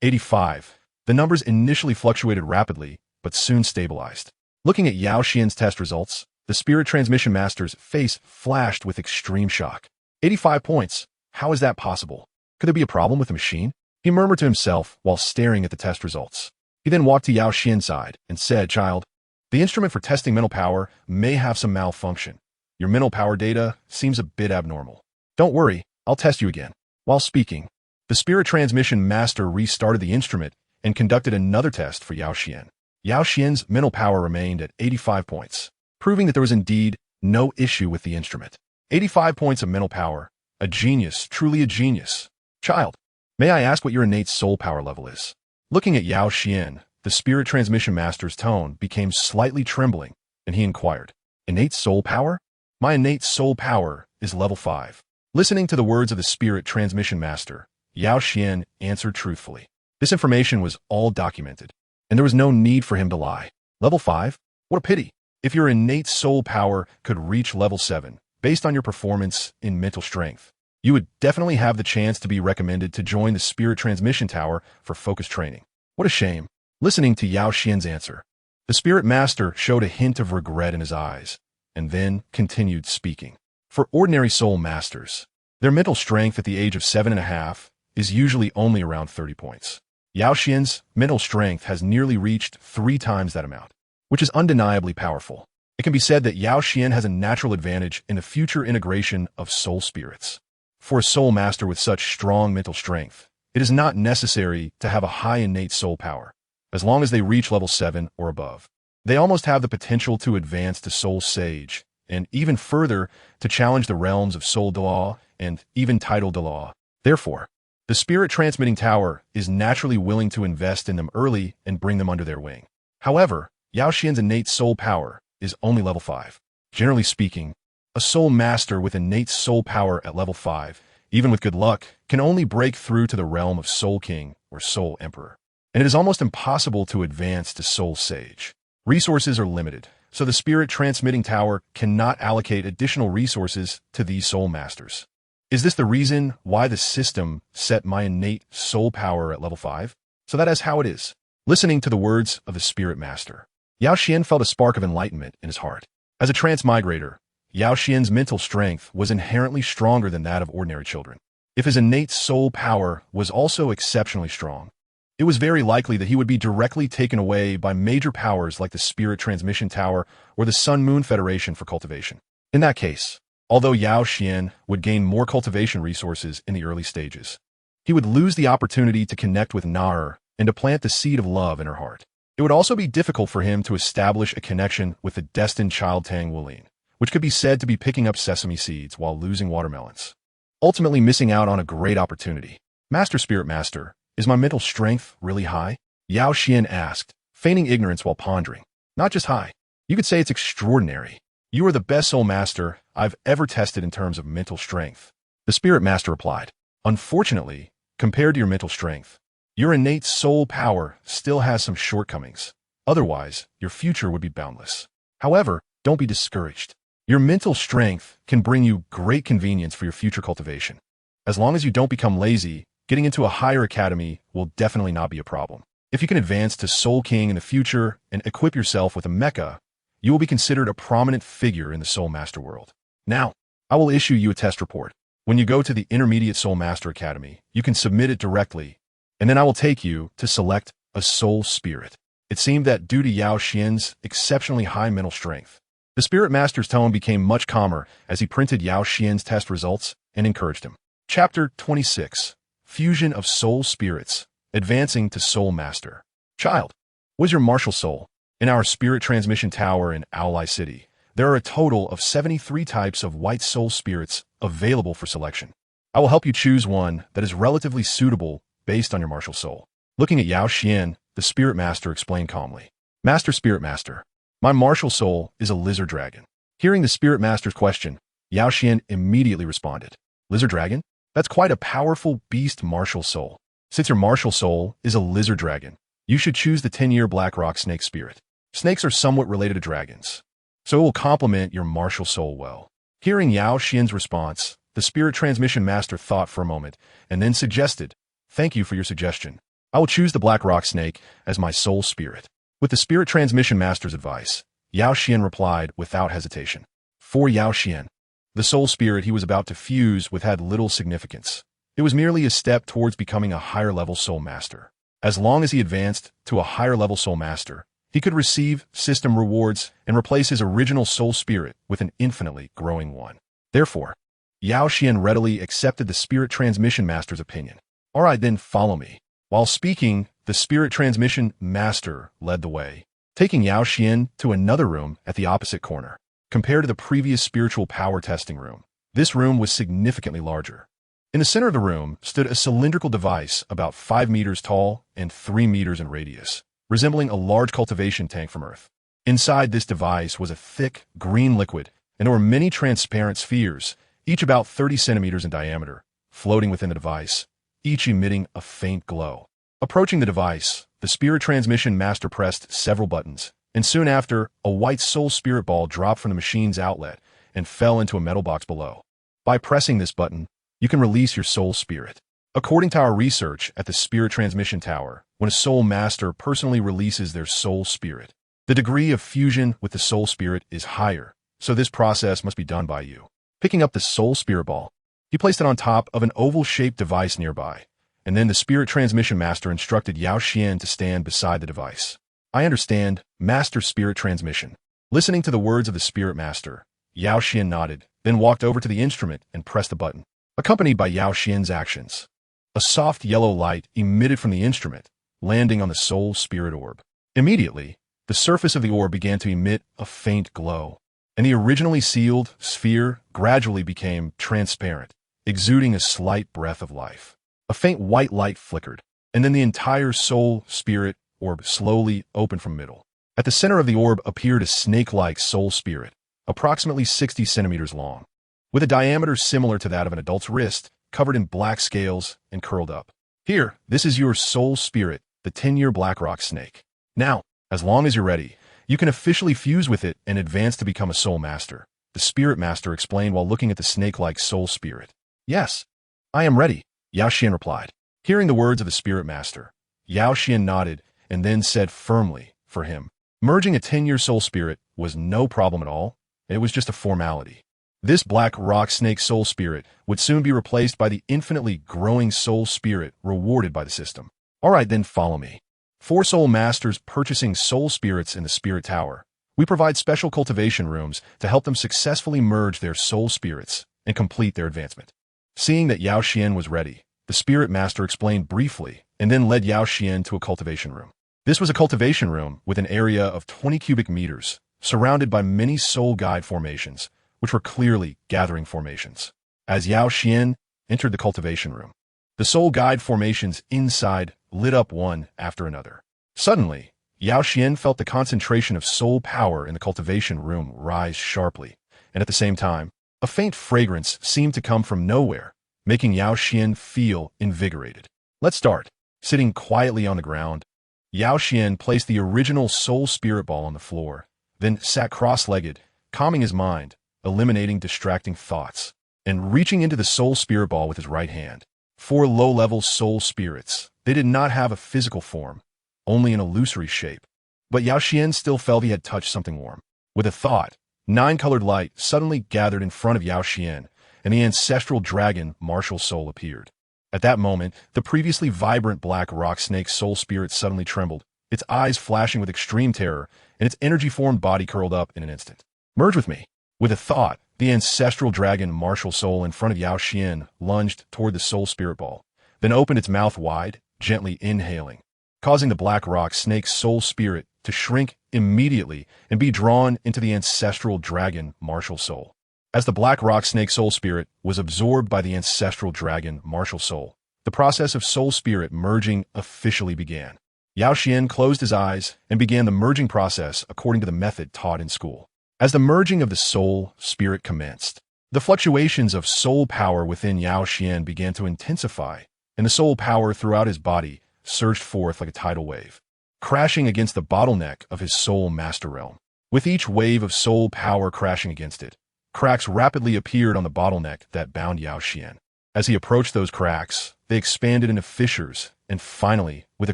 85. The numbers initially fluctuated rapidly, but soon stabilized. Looking at Yao Xuan's test results, the Spirit Transmission Master's face flashed with extreme shock. 85 points. How is that possible? Could there be a problem with the machine? He murmured to himself while staring at the test results. He then walked to Yao Xuan's side and said, "Child, the instrument for testing mental power may have some malfunction. Your mental power data seems a bit abnormal. Don't worry, I'll test you again." While speaking, the Spirit Transmission Master restarted the instrument and conducted another test for Yao Xuan. Yao Xuan's mental power remained at 85 points, proving that there was indeed no issue with the instrument. 85 points of mental power. A genius, truly a genius. Child, may I ask what your innate soul power level is? Looking at Yao Xuan, the Spirit Transmission Master's tone became slightly trembling, and he inquired, "Innate soul power? My innate soul power is level 5. Listening to the words of the Spirit Transmission Master, Yao Xuan answered truthfully. This information was all documented, and there was no need for him to lie. Level 5? What a pity. If your innate soul power could reach level 7, based on your performance in mental strength, you would definitely have the chance to be recommended to join the Spirit Transmission Tower for focus training. What a shame." Listening to Yao Xuan's answer, the Spirit Master showed a hint of regret in his eyes, and then continued speaking. For ordinary soul masters, their mental strength at the age of 7.5 is usually only around 30 points. Yao Xuan's mental strength has nearly reached 3 times that amount, which is undeniably powerful. It can be said that Yao Xuan has a natural advantage in the future integration of soul spirits. For a soul master with such strong mental strength, it is not necessary to have a high innate soul power, as long as they reach level 7 or above. They almost have the potential to advance to soul sage, and even further to challenge the realms of soul Douluo and even title Douluo. Therefore, the Spirit Transmitting Tower is naturally willing to invest in them early and bring them under their wing. However, Yao Xuan's innate soul power is only level 5. Generally speaking, a soul master with innate soul power at level 5, even with good luck, can only break through to the realm of Soul King or Soul Emperor, and it is almost impossible to advance to Soul Sage. Resources are limited, so the Spirit Transmitting Tower cannot allocate additional resources to these soul masters. Is this the reason why the system set my innate soul power at level 5? So that is how it is. Listening to the words of the Spirit Master, Yao Xuan felt a spark of enlightenment in his heart. As a transmigrator, Yao Xuan's mental strength was inherently stronger than that of ordinary children. If his innate soul power was also exceptionally strong, it was very likely that he would be directly taken away by major powers like the Spirit Transmission Tower or the Sun-Moon Federation for cultivation. In that case, although Yao Xuan would gain more cultivation resources in the early stages, he would lose the opportunity to connect with Na and to plant the seed of love in her heart. It would also be difficult for him to establish a connection with the destined child Tang Wulin, which could be said to be picking up sesame seeds while losing watermelons, ultimately missing out on a great opportunity. Master Spirit Master, is my mental strength really high? Yao Xuan asked, feigning ignorance while pondering. Not just high. You could say it's extraordinary. You are the best soul master I've ever tested in terms of mental strength. The Spirit Master replied. Unfortunately, compared to your mental strength, your innate soul power still has some shortcomings. Otherwise, your future would be boundless. However, don't be discouraged. Your mental strength can bring you great convenience for your future cultivation. As long as you don't become lazy, getting into a higher academy will definitely not be a problem. If you can advance to Soul King in the future and equip yourself with a mecha, you will be considered a prominent figure in the Soul Master world. Now, I will issue you a test report. When you go to the Intermediate Soul Master Academy, you can submit it directly, and then I will take you to select a Soul Spirit. It seemed that due to Yao Xuan's exceptionally high mental strength, the Spirit Master's tone became much calmer as he printed Yao Xuan's test results and encouraged him. Chapter 26. Fusion of Soul Spirits, Advancing to Soul Master. Child, what is your martial soul? In our Spirit Transmission Tower in Aolai City, there are a total of 73 types of white soul spirits available for selection. I will help you choose one that is relatively suitable based on your martial soul. Looking at Yao Xuan, the Spirit Master explained calmly. Master Spirit Master, my martial soul is a lizard dragon. Hearing the Spirit Master's question, Yao Xuan immediately responded. Lizard dragon? That's quite a powerful beast martial soul. Since your martial soul is a lizard dragon, you should choose the 10-year Black Rock Snake Spirit. Snakes are somewhat related to dragons, so it will complement your martial soul well. Hearing Yao Xuan's response, the Spirit Transmission Master thought for a moment and then suggested, Thank you for your suggestion. I will choose the Black Rock Snake as my soul spirit. With the Spirit Transmission Master's advice, Yao Xuan replied without hesitation. For Yao Xuan, the soul spirit he was about to fuse with had little significance. It was merely a step towards becoming a higher-level soul master. As long as he advanced to a higher-level soul master, he could receive system rewards and replace his original soul spirit with an infinitely growing one. Therefore, Yao Xuan readily accepted the Spirit Transmission Master's opinion. All right, then follow me. While speaking, the Spirit Transmission Master led the way, taking Yao Xuan to another room at the opposite corner. Compared to the previous spiritual power testing room, this room was significantly larger. In the center of the room stood a cylindrical device about 5 meters tall and 3 meters in radius, resembling a large cultivation tank from Earth. Inside this device was a thick, green liquid, and there were many transparent spheres, each about 30 centimeters in diameter, floating within the device, each emitting a faint glow. Approaching the device, the Spirit Transmission Master pressed several buttons, and soon after, a white soul spirit ball dropped from the machine's outlet and fell into a metal box below. By pressing this button, you can release your soul spirit. According to our research at the Spirit Transmission Tower, when a soul master personally releases their soul spirit, the degree of fusion with the soul spirit is higher, so this process must be done by you. Picking up the soul spirit ball, he placed it on top of an oval-shaped device nearby, and then the Spirit Transmission Master instructed Yao Xuan to stand beside the device. I understand, Master Spirit Transmission. Listening to the words of the Spirit Master, Yao Xuan nodded, then walked over to the instrument and pressed the button. Accompanied by Yao Xuan's actions, a soft yellow light emitted from the instrument, landing on the soul spirit orb. Immediately, the surface of the orb began to emit a faint glow, and the originally sealed sphere gradually became transparent, exuding a slight breath of life. A faint white light flickered, and then the entire soul spirit orb slowly opened from middle. At the center of the orb appeared a snake-like soul spirit, approximately 60 centimeters long, with a diameter similar to that of an adult's wrist, covered in black scales and curled up. Here, this is your soul spirit, the 10-year Black Rock Snake. Now, as long as you're ready, you can officially fuse with it and advance to become a soul master, the Spirit Master explained while looking at the snake-like soul spirit. Yes, I am ready, Yao Xuan replied. Hearing the words of the Spirit Master, Yao Xuan nodded and then said firmly, for him, merging a 10-year soul spirit was no problem at all, and it was just a formality. This Black Rock Snake soul spirit would soon be replaced by the infinitely growing soul spirit rewarded by the system. All right, then follow me. For soul masters purchasing soul spirits in the Spirit Tower, we provide special cultivation rooms to help them successfully merge their soul spirits and complete their advancement. Seeing that Yao Xuan was ready, the Spirit Master explained briefly and then led Yao Xuan to a cultivation room. This was a cultivation room with an area of 20 cubic meters, surrounded by many soul guide formations, which were clearly gathering formations. As Yao Xuan entered the cultivation room, the soul guide formations inside lit up one after another. Suddenly, Yao Xuan felt the concentration of soul power in the cultivation room rise sharply, and at the same time, a faint fragrance seemed to come from nowhere, making Yao Xuan feel invigorated. Let's start. Sitting quietly on the ground, Yao Xuan placed the original soul spirit ball on the floor, then sat cross-legged, calming his mind, eliminating distracting thoughts, and reaching into the soul spirit ball with his right hand. 4 low-level soul spirits. They did not have a physical form, only an illusory shape. But Yao Xuan still felt he had touched something warm. With a thought, 9-colored light suddenly gathered in front of Yao Xuan, and the Ancestral Dragon Martial Soul appeared. At that moment, the previously vibrant black rock snake soul spirit suddenly trembled, its eyes flashing with extreme terror, and its energy-formed body curled up in an instant. Merge with me. With a thought, the Ancestral Dragon Martial Soul in front of Yao Xuan lunged toward the soul spirit ball, then opened its mouth wide, gently inhaling, causing the black rock snake soul spirit to shrink immediately and be drawn into the Ancestral Dragon Martial Soul. As the black rock snake soul spirit was absorbed by the Ancestral Dragon Martial Soul, the process of soul spirit merging officially began. Yao Xuan closed his eyes and began the merging process according to the method taught in school. As the merging of the soul spirit commenced, the fluctuations of soul power within Yao Xuan began to intensify, and the soul power throughout his body surged forth like a tidal wave, crashing against the bottleneck of his soul master realm. With each wave of soul power crashing against it, cracks rapidly appeared on the bottleneck that bound Yao Xuan. As he approached those cracks, they expanded into fissures, and finally, with a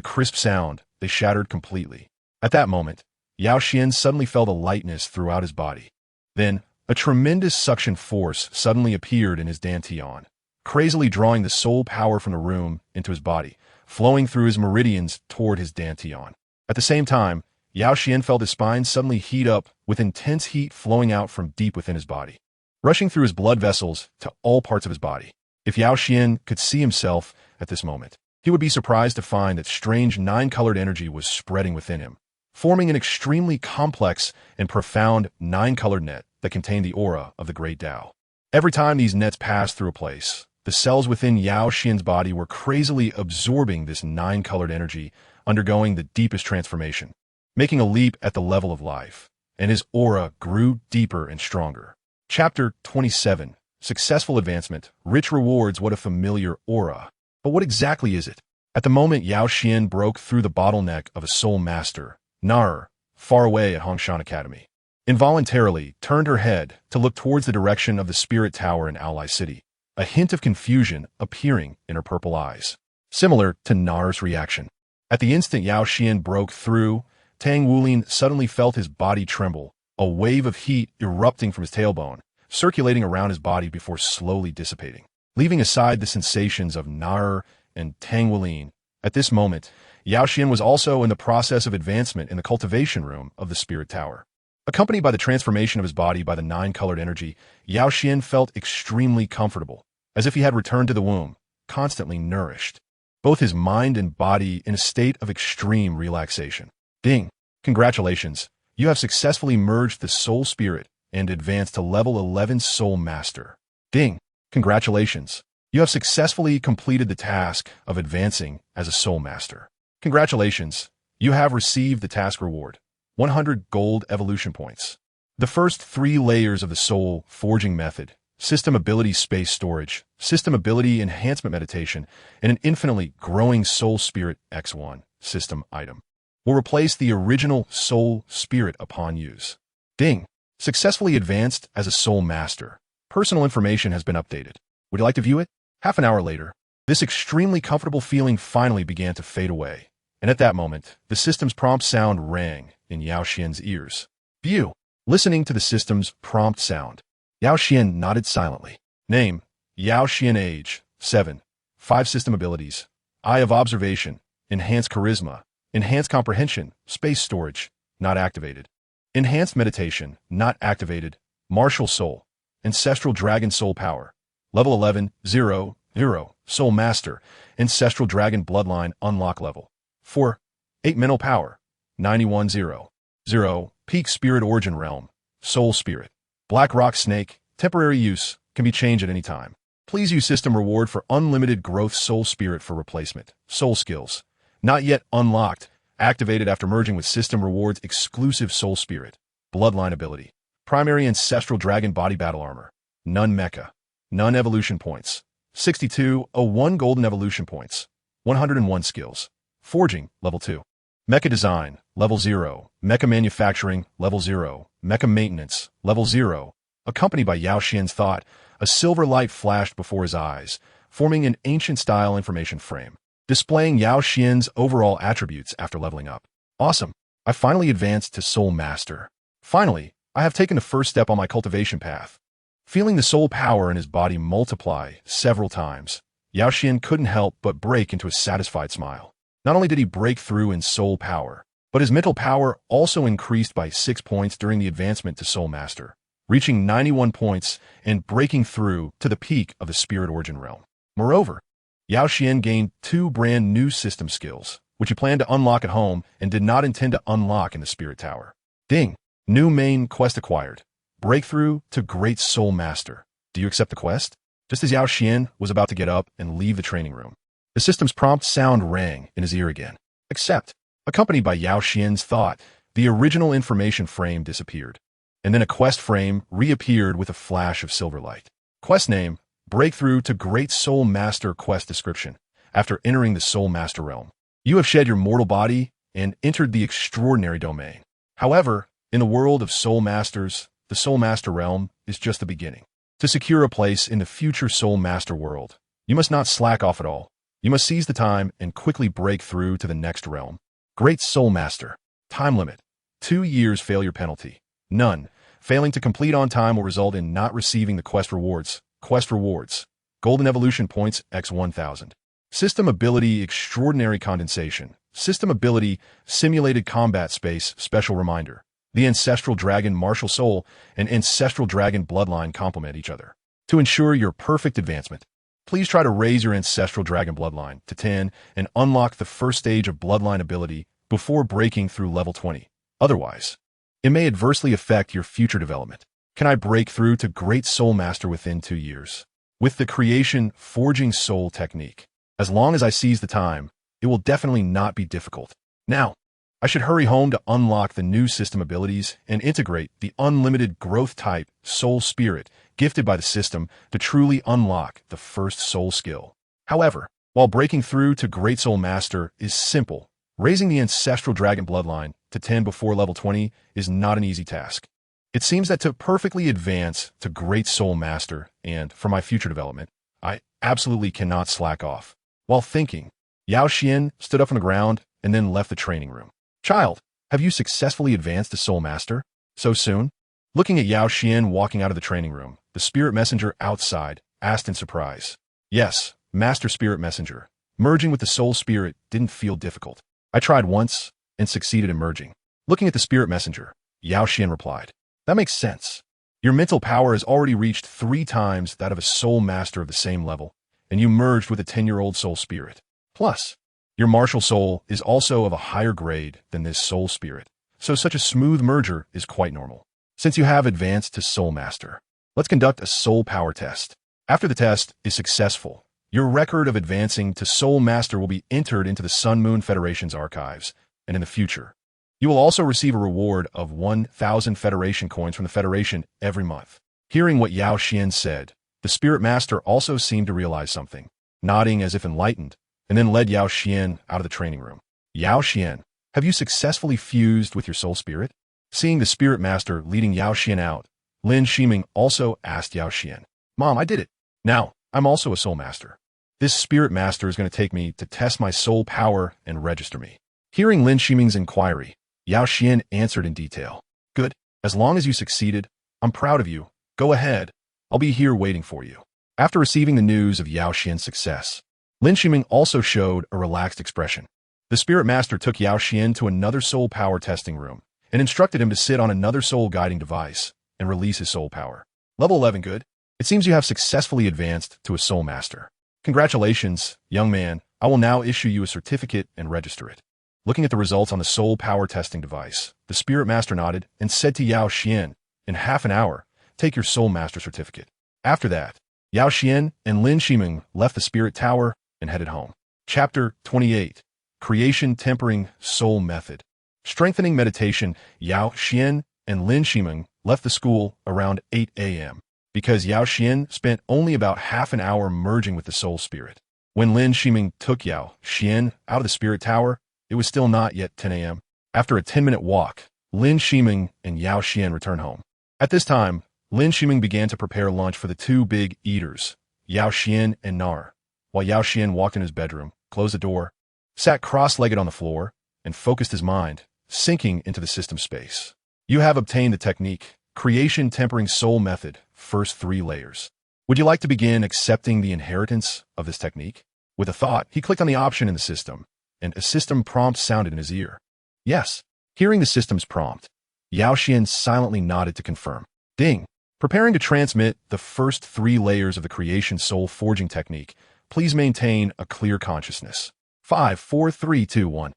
crisp sound, they shattered completely. At that moment, Yao Xuan suddenly felt a lightness throughout his body. Then, a tremendous suction force suddenly appeared in his dantian, crazily drawing the soul power from the room into his body, flowing through his meridians toward his dantian. At the same time, Yao Xuan felt his spine suddenly heat up with intense heat flowing out from deep within his body, rushing through his blood vessels to all parts of his body. If Yao Xuan could see himself at this moment, he would be surprised to find that strange 9-colored energy was spreading within him, forming an extremely complex and profound 9-colored net that contained the aura of the Great Tao. Every time these nets passed through a place, the cells within Yao Xuan's body were crazily absorbing this 9-colored energy, undergoing the deepest transformation, making a leap at the level of life, and his aura grew deeper and stronger. Chapter 27. Successful Advancement. Rich Rewards. What a familiar aura. But what exactly is it? At the moment Yao Xuan broke through the bottleneck of a soul master, Nar, far away at Hongshan Academy, involuntarily turned her head to look towards the direction of the Spirit Tower in Ally City, a hint of confusion appearing in her purple eyes, similar to Nar's reaction. At the instant Yao Xuan broke through, Tang Wulin suddenly felt his body tremble, a wave of heat erupting from his tailbone, circulating around his body before slowly dissipating. Leaving aside the sensations of Nar and Tang Wulin, at this moment, Yao Xuan was also in the process of advancement in the cultivation room of the Spirit Tower. Accompanied by the transformation of his body by the 9-colored energy, Yao Xuan felt extremely comfortable, as if he had returned to the womb, constantly nourished, both his mind and body in a state of extreme relaxation. Ding! Congratulations! You have successfully merged the Soul Spirit and advanced to level 11 Soul Master. Ding! Congratulations! You have successfully completed the task of advancing as a Soul Master. Congratulations! You have received the task reward, 100 gold evolution points. The first 3 layers of the Soul Forging Method, System Ability Space Storage, System Ability Enhancement Meditation, and an infinitely growing Soul Spirit X1 system item, will replace the original Soul Spirit upon use. Ding! Successfully advanced as a Soul Master. Personal information has been updated. Would you like to view it? Half an hour later, this extremely comfortable feeling finally began to fade away, and at that moment, the system's prompt sound rang in Yao Xuan's ears. View. Listening to the system's prompt sound, Yao Xuan nodded silently. Name: Yao Xuan. Age: 7. 5 system abilities: Eye of Observation, Enhanced Charisma, Enhanced Comprehension, Space Storage, not activated. Enhanced Meditation, not activated. Martial Soul, Ancestral Dragon Soul Power, Level 11, 0, 0, Soul Master, Ancestral Dragon Bloodline Unlock Level 4. 8 mental power, 9100. Peak spirit origin realm, soul spirit. Black rock snake, temporary use, can be changed at any time. Please use system reward for unlimited growth soul spirit for replacement. Soul skills. Not yet unlocked. Activated after merging with system rewards exclusive soul spirit. Bloodline ability. Primary ancestral dragon body battle armor. None mecha. None evolution points. 6201 golden evolution points. 101 skills. Forging, level 2. Mecha design, level 0. Mecha manufacturing, level 0. Mecha maintenance, level 0. Accompanied by Yao Xuan's thought, a silver light flashed before his eyes, forming an ancient-style information frame, displaying Yao Xuan's overall attributes after leveling up. Awesome. I finally advanced to Soul Master. Finally, I have taken the first step on my cultivation path. Feeling the soul power in his body multiply several times, Yao Xuan couldn't help but break into a satisfied smile. Not only did he break through in soul power, but his mental power also increased by 6 points during the advancement to Soul Master, reaching 91 points and breaking through to the peak of the spirit origin realm. Moreover, Yao Xuan gained 2 brand new system skills, which he planned to unlock at home and did not intend to unlock in the Spirit Tower. Ding! New main quest acquired. Breakthrough to Great Soul Master. Do you accept the quest? Just as Yao Xuan was about to get up and leave the training room, the system's prompt sound rang in his ear again. Accept. Accompanied by Yao Xuan's thought, the original information frame disappeared, and then a quest frame reappeared with a flash of silver light. Quest name, Breakthrough to Great Soul Master. Quest description. After entering the Soul Master realm, you have shed your mortal body and entered the extraordinary domain. However, in the world of Soul Masters, the Soul Master realm is just the beginning. To secure a place in the future Soul Master world, you must not slack off at all. You must seize the time and quickly break through to the next realm. Great Soul Master. Time limit. 2 years failure penalty. None. Failing to complete on time will result in not receiving the quest rewards. Quest rewards. Golden evolution points x 1000. System ability extraordinary condensation. System ability simulated combat space special reminder. The Ancestral Dragon Martial Soul and Ancestral Dragon Bloodline complement each other. To ensure your perfect advancement, please try to raise your Ancestral Dragon Bloodline to 10 and unlock the first stage of Bloodline ability before breaking through level 20. Otherwise, it may adversely affect your future development. Can I break through to Great Soul Master within 2 years? With the Creation Forging Soul technique, as long as I seize the time, it will definitely not be difficult. Now, I should hurry home to unlock the new system abilities and integrate the unlimited growth type Soul Spirit gifted by the system to truly unlock the first soul skill. However, while breaking through to Great Soul Master is simple, raising the Ancestral Dragon Bloodline to 10 before level 20 is not an easy task. It seems that to perfectly advance to Great Soul Master and for my future development, I absolutely cannot slack off. While thinking, Yao Xuan stood up from the ground and then left the training room. Child, have you successfully advanced to Soul Master? So soon? Looking at Yao Xuan walking out of the training room, the Spirit Messenger outside asked in surprise. Yes, Master Spirit Messenger. Merging with the Soul Spirit didn't feel difficult. I tried once and succeeded in merging. Looking at the Spirit Messenger, Yao Xuan replied. That makes sense. Your mental power has already reached 3 times that of a Soul Master of the same level, and you merged with a 10-year-old Soul Spirit. Plus, your martial soul is also of a higher grade than this Soul Spirit, so such a smooth merger is quite normal. Since you have advanced to Soul Master, let's conduct a Soul Power test. After the test is successful, your record of advancing to Soul Master will be entered into the Sun Moon Federation's archives, and in the future, you will also receive a reward of 1,000 Federation coins from the Federation every month. Hearing what Yao Xuan said, the Spirit Master also seemed to realize something, nodding as if enlightened, and then led Yao Xuan out of the training room. Yao Xuan, have you successfully fused with your soul spirit? Seeing the Spirit Master leading Yao Xuan out, Lin Shiming also asked Yao Xuan, Mom, I did it. Now, I'm also a Soul Master. This Spirit Master is going to take me to test my soul power and register me. Hearing Lin Shiming's inquiry, Yao Xuan answered in detail. Good. As long as you succeeded, I'm proud of you. Go ahead. I'll be here waiting for you. After receiving the news of Yao Xuan's success, Lin Shiming also showed a relaxed expression. The Spirit Master took Yao Xuan to another soul power testing room and instructed him to sit on another soul guiding device and release his soul power. Level 11, good. It seems you have successfully advanced to a Soul Master. Congratulations, young man. I will now issue you a certificate and register it. Looking at the results on the soul power testing device, the spirit master nodded and said to Yao Xuan, "In half an hour, take your soul master certificate." After that, Yao Xuan and Lin Shiming left the spirit tower and headed home. Chapter 28. Creation Tempering Soul Method. Strengthening meditation. Yao Xuan and Lin Shiming left the school around 8 a.m. because Yao Xuan spent only about half an hour merging with the soul spirit. When Lin Shiming took Yao Xuan out of the spirit tower, it was still not yet 10 a.m. After a 10-minute walk, Lin Shiming and Yao Xuan returned home. At this time, Lin Shiming began to prepare lunch for the two big eaters, Yao Xuan and Nar, while Yao Xuan walked in his bedroom, closed the door, sat cross-legged on the floor, and focused his mind, sinking into the system space. You have obtained the technique, Creation Tempering Soul Method, first 3 layers. Would you like to begin accepting the inheritance of this technique? With a thought, he clicked on the option in the system, and a system prompt sounded in his ear. Yes. Hearing the system's prompt, Yao Xuan silently nodded to confirm. Ding. Preparing to transmit the first 3 layers of the Creation Soul Forging technique, please maintain a clear consciousness. 5, 4, 3, 2, 1.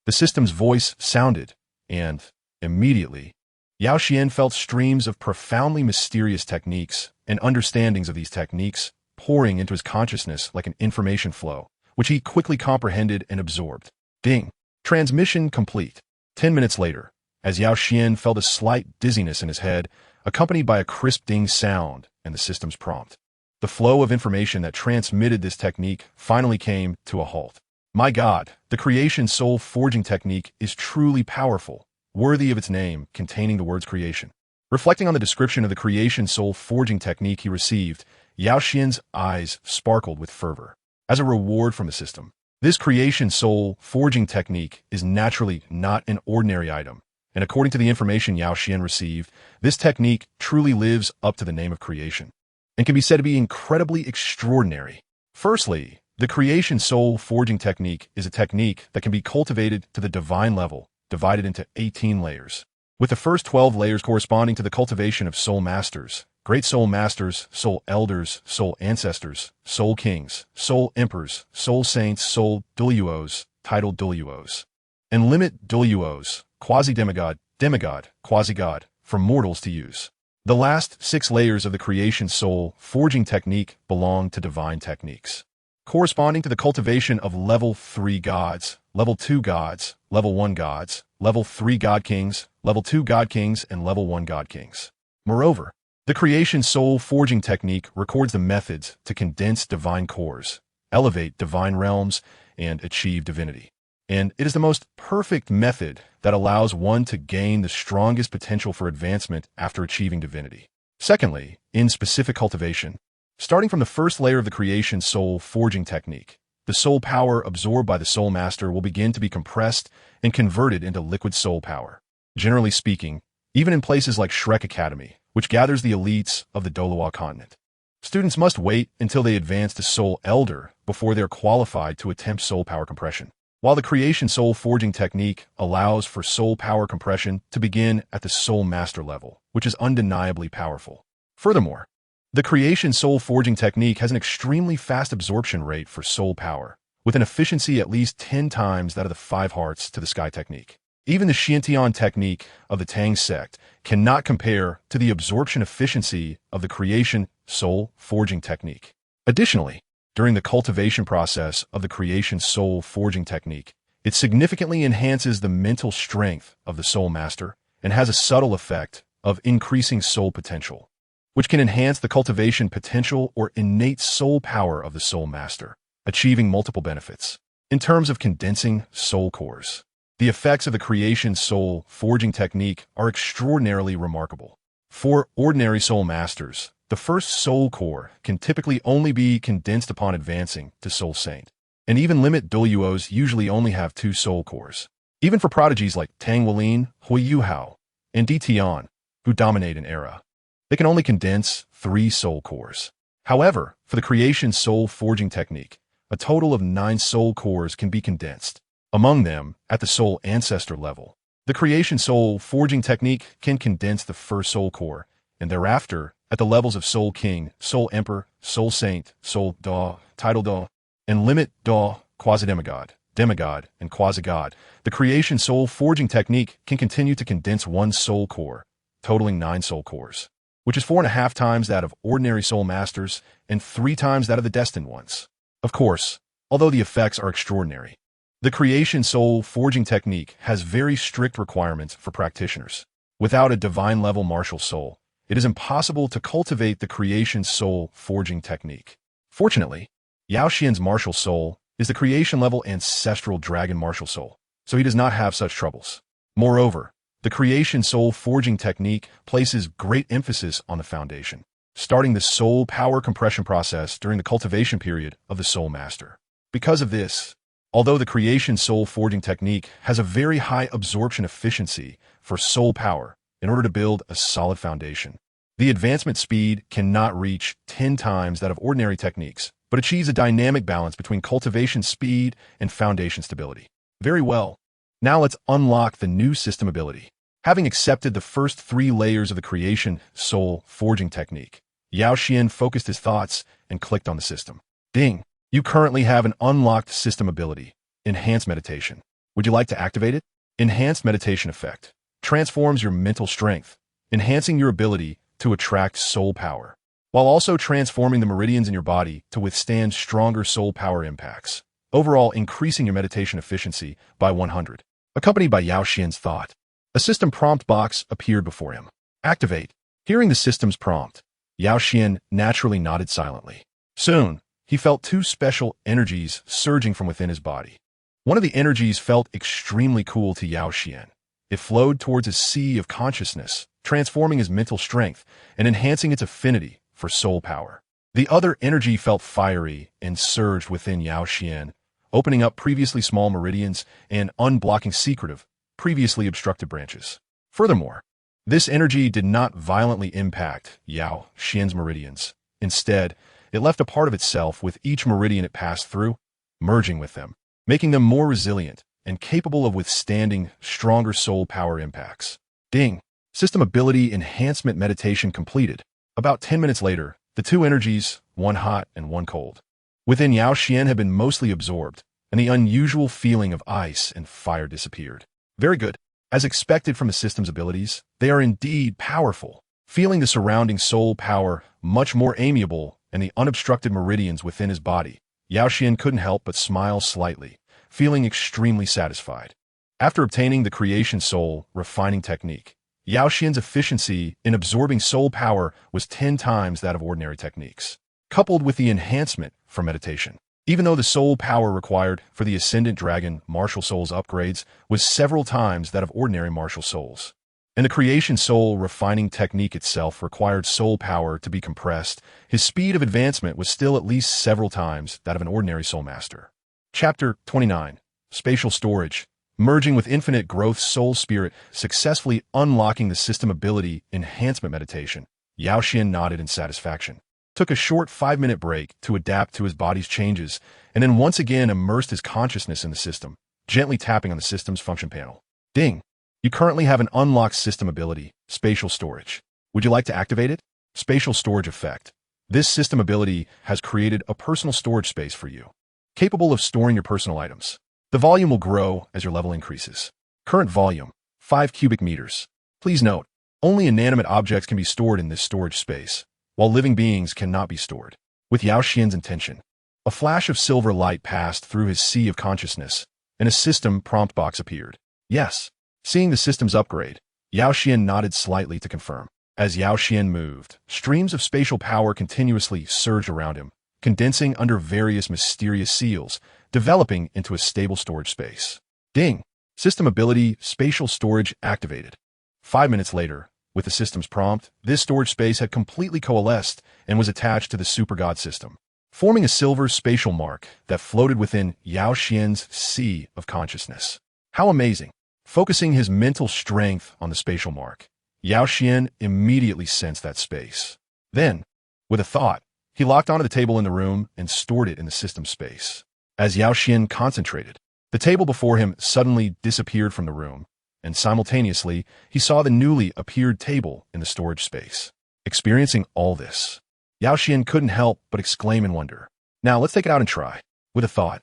The system's voice sounded, and, immediately, Yao Xuan felt streams of profoundly mysterious techniques and understandings of these techniques pouring into his consciousness like an information flow, which he quickly comprehended and absorbed. Ding. Transmission complete. 10 minutes later, as Yao Xuan felt a slight dizziness in his head, accompanied by a crisp ding sound and the system's prompt. The flow of information that transmitted this technique finally came to a halt. My God, the Creation Soul Forging technique is truly powerful, worthy of its name containing the words creation. Reflecting on the description of the Creation Soul Forging technique he received, Yao Xuan's eyes sparkled with fervor. As a reward from the system, this Creation Soul Forging technique is naturally not an ordinary item, and according to the information Yao Xuan received, this technique truly lives up to the name of creation, and can be said to be incredibly extraordinary. Firstly, the Creation Soul Forging technique is a technique that can be cultivated to the divine level, divided into 18 layers, with the first 12 layers corresponding to the cultivation of soul masters, great soul masters, soul elders, soul ancestors, soul kings, soul emperors, soul saints, soul Douluos, titled Douluos, and limit Douluos, quasi-demigod, demigod, quasi-god, for mortals to use. The last 6 layers of the Creation Soul Forging technique belong to divine techniques, corresponding to the cultivation of level 3 gods, level 2 gods, level 1 gods, level 3 god kings, level 2 god kings, and level 1 god kings. Moreover, the Creation Soul Forging technique records the methods to condense divine cores, elevate divine realms, and achieve divinity. And it is the most perfect method that allows one to gain the strongest potential for advancement after achieving divinity. Secondly, in specific cultivation, starting from the first layer of the Creation Soul Forging technique, the soul power absorbed by the soul master will begin to be compressed and converted into liquid soul power. Generally speaking, even in places like Shrek Academy, which gathers the elites of the Douluo Continent, students must wait until they advance to Soul Elder before they are qualified to attempt soul power compression. While the Creation Soul Forging technique allows for soul power compression to begin at the soul master level, which is undeniably powerful. Furthermore, the Creation Soul Forging technique has an extremely fast absorption rate for soul power, with an efficiency at least 10 times that of the 5 hearts to the sky technique. Even the Xiantian technique of the Tang sect cannot compare to the absorption efficiency of the Creation Soul Forging technique. Additionally, during the cultivation process of the Creation Soul Forging technique, it significantly enhances the mental strength of the soul master and has a subtle effect of increasing soul potential, which can enhance the cultivation potential or innate soul power of the soul master, achieving multiple benefits. In terms of condensing soul cores, the effects of the Creation Soul Forging technique are extraordinarily remarkable. For ordinary soul masters, the first soul core can typically only be condensed upon advancing to Soul Saint, and even limit Douluos usually only have 2 soul cores. Even for prodigies like Tang Walin, Hui Yuhao, and Di Tian, who dominate an era, they can only condense 3 soul cores. However, for the Creation Soul Forging technique, a total of 9 soul cores can be condensed. Among them, at the soul ancestor level, the Creation Soul Forging technique can condense the first soul core, and thereafter, at the levels of Soul King, Soul Emperor, Soul Saint, Soul Da, Title Da, and Limit Da, Quasi-Demigod, demigod, and quasi-god, the creation soul forging technique can continue to condense one soul core, totaling 9 soul cores, which is 4.5 times that of ordinary soul masters and 3 times that of the destined ones. Of course, although the effects are extraordinary, the creation soul forging technique has very strict requirements for practitioners. Without a divine-level martial soul, it is impossible to cultivate the creation soul forging technique. Fortunately, Yao Xuan's martial soul is the creation-level Ancestral Dragon Martial Soul, so he does not have such troubles. Moreover, the creation soul forging technique places great emphasis on the foundation, starting the soul power compression process during the cultivation period of the soul master. Because of this, although the creation soul forging technique has a very high absorption efficiency for soul power in order to build a solid foundation, the advancement speed cannot reach 10 times that of ordinary techniques, but achieves a dynamic balance between cultivation speed and foundation stability. Very well. Now let's unlock the new system ability. Having accepted the first 3 layers of the creation soul forging technique, Yao Xuan focused his thoughts and clicked on the system. Ding! You currently have an unlocked system ability, Enhanced Meditation. Would you like to activate it? Enhanced Meditation effect transforms your mental strength, enhancing your ability to attract soul power, while also transforming the meridians in your body to withstand stronger soul power impacts, overall increasing your meditation efficiency by 100. Accompanied by Yao Xuan's thought, a system prompt box appeared before him. Activate. Hearing the system's prompt, Yao Xuan naturally nodded silently. Soon, he felt 2 special energies surging from within his body. One of the energies felt extremely cool to Yao Xuan. It flowed towards a sea of consciousness, transforming his mental strength and enhancing its affinity for soul power. The other energy felt fiery and surged within Yao Xuan, opening up previously small meridians and unblocking secretive, previously obstructed branches. Furthermore, this energy did not violently impact Yao Xuan's meridians. Instead, it left a part of itself with each meridian it passed through, merging with them, making them more resilient and capable of withstanding stronger soul power impacts. Ding! System ability enhancement meditation completed. About 10 minutes later, the 2 energies, one hot and one cold, within Yao Xuan had been mostly absorbed, and the unusual feeling of ice and fire disappeared. Very good. As expected from the system's abilities, they are indeed powerful. Feeling the surrounding soul power much more amiable and the unobstructed meridians within his body, Yao Xuan couldn't help but smile slightly, feeling extremely satisfied. After obtaining the creation soul refining technique, Yao Xuan's efficiency in absorbing soul power was 10 times that of ordinary techniques, coupled with the enhancement for meditation. Even though the soul power required for the Ascendant Dragon Martial Soul's upgrades was several times that of ordinary martial souls, and the creation soul refining technique itself required soul power to be compressed, his speed of advancement was still at least several times that of an ordinary soul master. Chapter 29. Spatial Storage. Merging with infinite growth soul spirit, successfully unlocking the system ability enhancement meditation, Yao Xuan nodded in satisfaction, took a short 5-minute break to adapt to his body's changes, and then once again immersed his consciousness in the system, gently tapping on the system's function panel. Ding! You currently have an unlocked system ability, Spatial Storage. Would you like to activate it? Spatial Storage effect. This system ability has created a personal storage space for you, capable of storing your personal items. The volume will grow as your level increases. Current volume, 5 cubic meters. Please note, only inanimate objects can be stored in this storage space, while living beings cannot be stored. With Yao Xuan's intention, a flash of silver light passed through his sea of consciousness, and a system prompt box appeared. Yes. Seeing the system's upgrade, Yao Xuan nodded slightly to confirm. As Yao Xuan moved, streams of spatial power continuously surged around him, condensing under various mysterious seals, developing into a stable storage space. Ding! System ability Spatial Storage activated. 5 minutes later, with the system's prompt, this storage space had completely coalesced and was attached to the super god system, forming a silver spatial mark that floated within Yao Xuan's sea of consciousness. How amazing! Focusing his mental strength on the spatial mark, Yao Xuan immediately sensed that space. Then, with a thought, he locked onto the table in the room and stored it in the system space. As Yao Xuan concentrated, the table before him suddenly disappeared from the room, and simultaneously, he saw the newly appeared table in the storage space. Experiencing all this, Yao Xuan couldn't help but exclaim in wonder. Now, let's take it out and try. With a thought,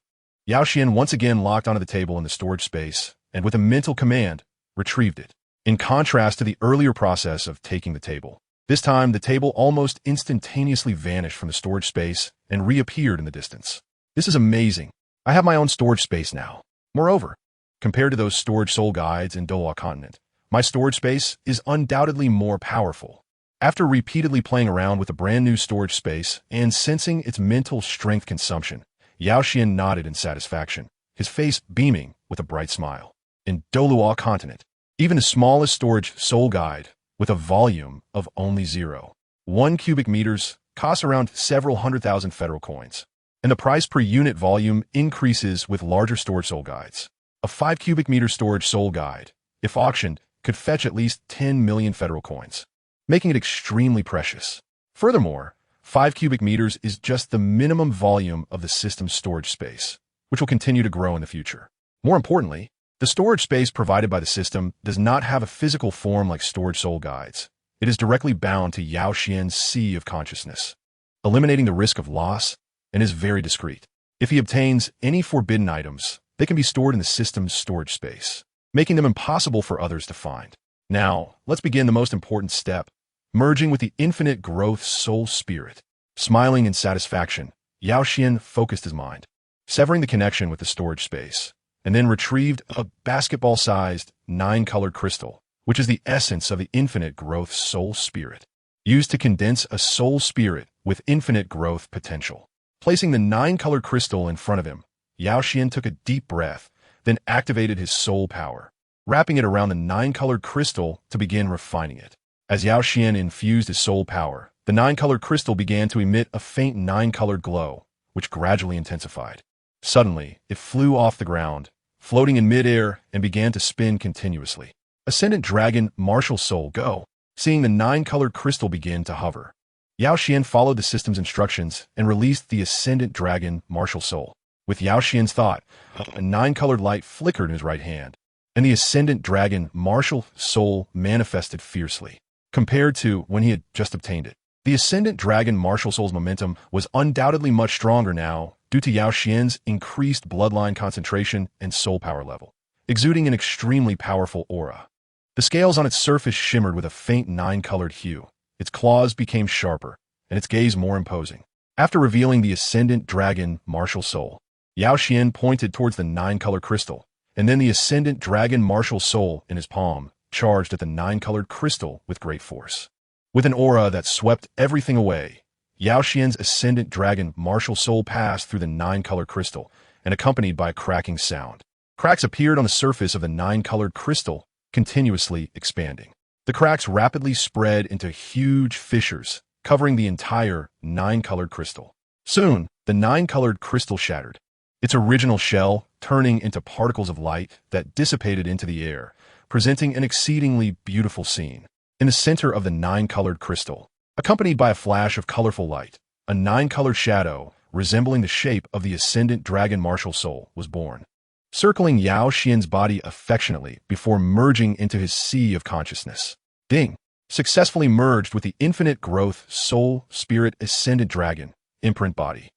Yao Xuan once again locked onto the table in the storage space, and with a mental command, retrieved it. In contrast to the earlier process of taking the table, this time the table almost instantaneously vanished from the storage space and reappeared in the distance. This is amazing. I have my own storage space now. Moreover, compared to those storage soul guides in Douluo Continent, my storage space is undoubtedly more powerful. After repeatedly playing around with a brand new storage space and sensing its mental strength consumption, Yao Xuan nodded in satisfaction, his face beaming with a bright smile. In Douluo Continent, even the smallest storage soul guide, with a volume of only 0.1 cubic meters, costs around several 100,000 federal coins, and the price per unit volume increases with larger storage soul guides. A 5 cubic meter storage soul guide, if auctioned, could fetch at least 10 million federal coins, making it extremely precious. Furthermore, 5 cubic meters is just the minimum volume of the system's storage space, which will continue to grow in the future. More importantly, the storage space provided by the system does not have a physical form like storage soul guides. It is directly bound to Yao Xuan's sea of consciousness, eliminating the risk of loss, and is very discreet. If he obtains any forbidden items, they can be stored in the system's storage space, making them impossible for others to find. Now, let's begin the most important step, merging with the infinite growth soul spirit. Smiling in satisfaction, Yao Xuan focused his mind, severing the connection with the storage space, and then retrieved a basketball-sized 9-colored crystal, which is the essence of the infinite growth soul spirit, used to condense a soul spirit with infinite growth potential. Placing the 9-colored crystal in front of him, Yao Xuan took a deep breath, then activated his soul power, wrapping it around the 9-colored crystal to begin refining it. As Yao Xuan infused his soul power, the 9-colored crystal began to emit a faint 9-colored glow, which gradually intensified. Suddenly, it flew off the ground, floating in midair, and began to spin continuously. Ascendant Dragon Martial Soul Go. Seeing the 9-colored crystal begin to hover, Yao Xuan followed the system's instructions and released the Ascendant Dragon Martial Soul. With Yao Xuan's thought, a 9-colored light flickered in his right hand, and the Ascendant Dragon Martial Soul manifested fiercely. Compared to when he had just obtained it, the Ascendant Dragon Martial Soul's momentum was undoubtedly much stronger now due to Yao Xuan's increased bloodline concentration and soul power level, exuding an extremely powerful aura. The scales on its surface shimmered with a faint 9-colored hue, its claws became sharper, and its gaze more imposing. After revealing the Ascendant Dragon Martial Soul, Yao Xuan pointed towards the 9-colored crystal, and then the Ascendant Dragon Martial Soul in his palm charged at the 9-colored crystal with great force. With an aura that swept everything away, Yao Xuan's Ascendant Dragon Martial Soul passed through the 9-colored crystal and accompanied by a cracking sound. Cracks appeared on the surface of the 9-colored crystal, continuously expanding. The cracks rapidly spread into huge fissures, covering the entire 9-colored crystal. Soon, the 9-colored crystal shattered, its original shell turning into particles of light that dissipated into the air, presenting an exceedingly beautiful scene. In the center of the 9-colored crystal, accompanied by a flash of colorful light, a 9-colored shadow, resembling the shape of the Ascendant Dragon Martial Soul, was born, circling Yao Xuan's body affectionately before merging into his sea of consciousness. Ding! Successfully merged with the infinite growth soul spirit Ascendant Dragon imprint body.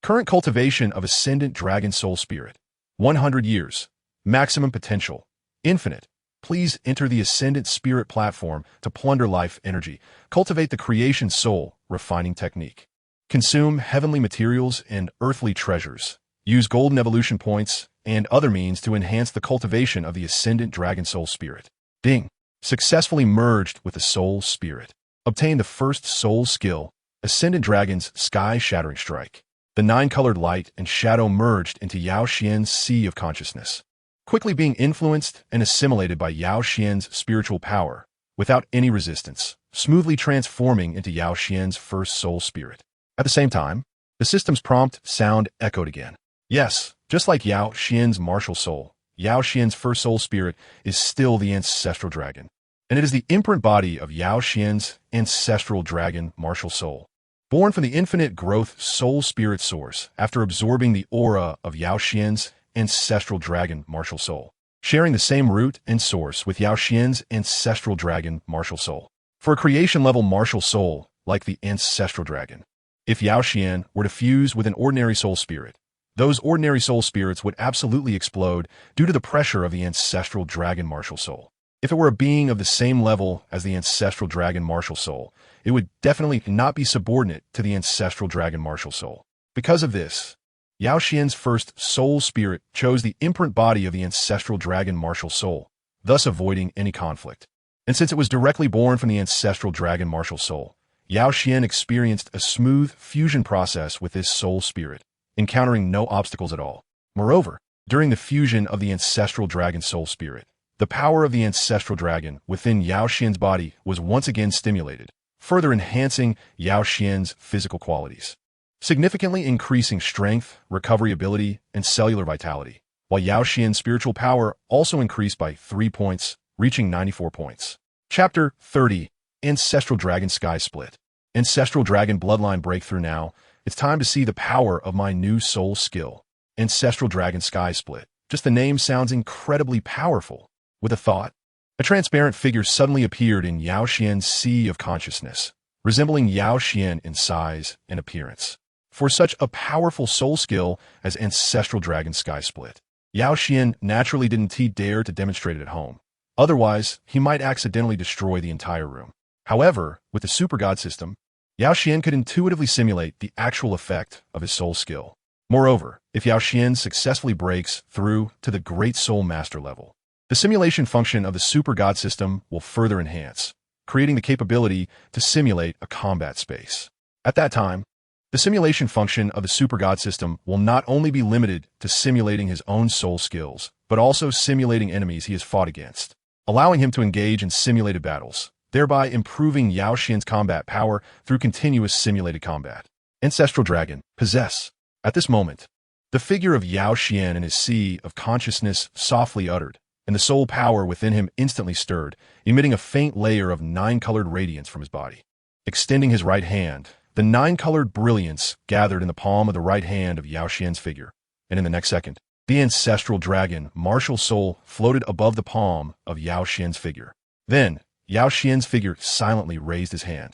Current cultivation of Ascendant Dragon Soul Spirit. 100 years. Maximum potential. Infinite. Please enter the Ascendant Spirit platform to plunder life energy. Cultivate the creation soul refining technique. Consume heavenly materials and earthly treasures. Use golden evolution points and other means to enhance the cultivation of the Ascendant Dragon Soul Spirit. Ding! Successfully merged with the Soul Spirit. Obtain the first soul skill, Ascendant Dragon's Sky Shattering Strike. The 9-colored light and shadow merged into Yao Xuan's sea of consciousness, quickly being influenced and assimilated by Yao Xuan's spiritual power, without any resistance, smoothly transforming into Yao Xuan's first soul spirit. At the same time, the system's prompt sound echoed again. Yes, just like Yao Xuan's martial soul, Yao Xuan's first soul spirit is still the Ancestral Dragon, and it is the imprint body of Yao Xuan's Ancestral Dragon Martial Soul. Born from the infinite growth soul spirit source after absorbing the aura of Yao Xuan's Ancestral Dragon Martial Soul, sharing the same root and source with Yao Xuan's Ancestral Dragon Martial Soul. For a creation-level martial soul like the Ancestral Dragon, if Yao Xuan were to fuse with an ordinary soul spirit, those ordinary soul spirits would absolutely explode due to the pressure of the Ancestral Dragon Martial Soul. If it were a being of the same level as the Ancestral Dragon Martial Soul, it would definitely not be subordinate to the Ancestral Dragon Martial Soul. Because of this, Yao Xuan's first soul spirit chose the imprint body of the Ancestral Dragon Martial Soul, thus avoiding any conflict. And since it was directly born from the Ancestral Dragon Martial Soul, Yao Xuan experienced a smooth fusion process with this soul spirit, encountering no obstacles at all. Moreover, during the fusion of the Ancestral Dragon Soul Spirit, the power of the Ancestral Dragon within Yao Xuan's body was once again stimulated, further enhancing Yao Xuan's physical qualities, significantly increasing strength, recovery ability, and cellular vitality, while Yao Xuan's spiritual power also increased by 3 points, reaching 94 points. Chapter 30. Ancestral Dragon Sky Split. Ancestral Dragon Bloodline Breakthrough now. It's time to see the power of my new soul skill. Ancestral Dragon Sky Split. Just the name sounds incredibly powerful. With a thought, a transparent figure suddenly appeared in Yao Xuan's sea of consciousness, resembling Yao Xuan in size and appearance. For such a powerful soul skill as Ancestral Dragon Sky Split, Yao Xuan naturally didn't dare to demonstrate it at home. Otherwise, he might accidentally destroy the entire room. However, with the Super God system, Yao Xuan could intuitively simulate the actual effect of his soul skill. Moreover, if Yao Xuan successfully breaks through to the Great Soul Master level, the simulation function of the Super God system will further enhance, creating the capability to simulate a combat space. At that time, the simulation function of the Super God system will not only be limited to simulating his own soul skills, but also simulating enemies he has fought against, allowing him to engage in simulated battles, thereby improving Yao Xuan's combat power through continuous simulated combat. Ancestral Dragon, possess. At this moment, the figure of Yao Xuan in his sea of consciousness softly uttered, and the soul power within him instantly stirred, emitting a faint layer of 9-colored radiance from his body. Extending his right hand, the 9-colored brilliance gathered in the palm of the right hand of Yao Xuan's figure, and in the next second, the Ancestral Dragon Martial Soul floated above the palm of Yao Xuan's figure. Then, Yao Xuan's figure silently raised his hand,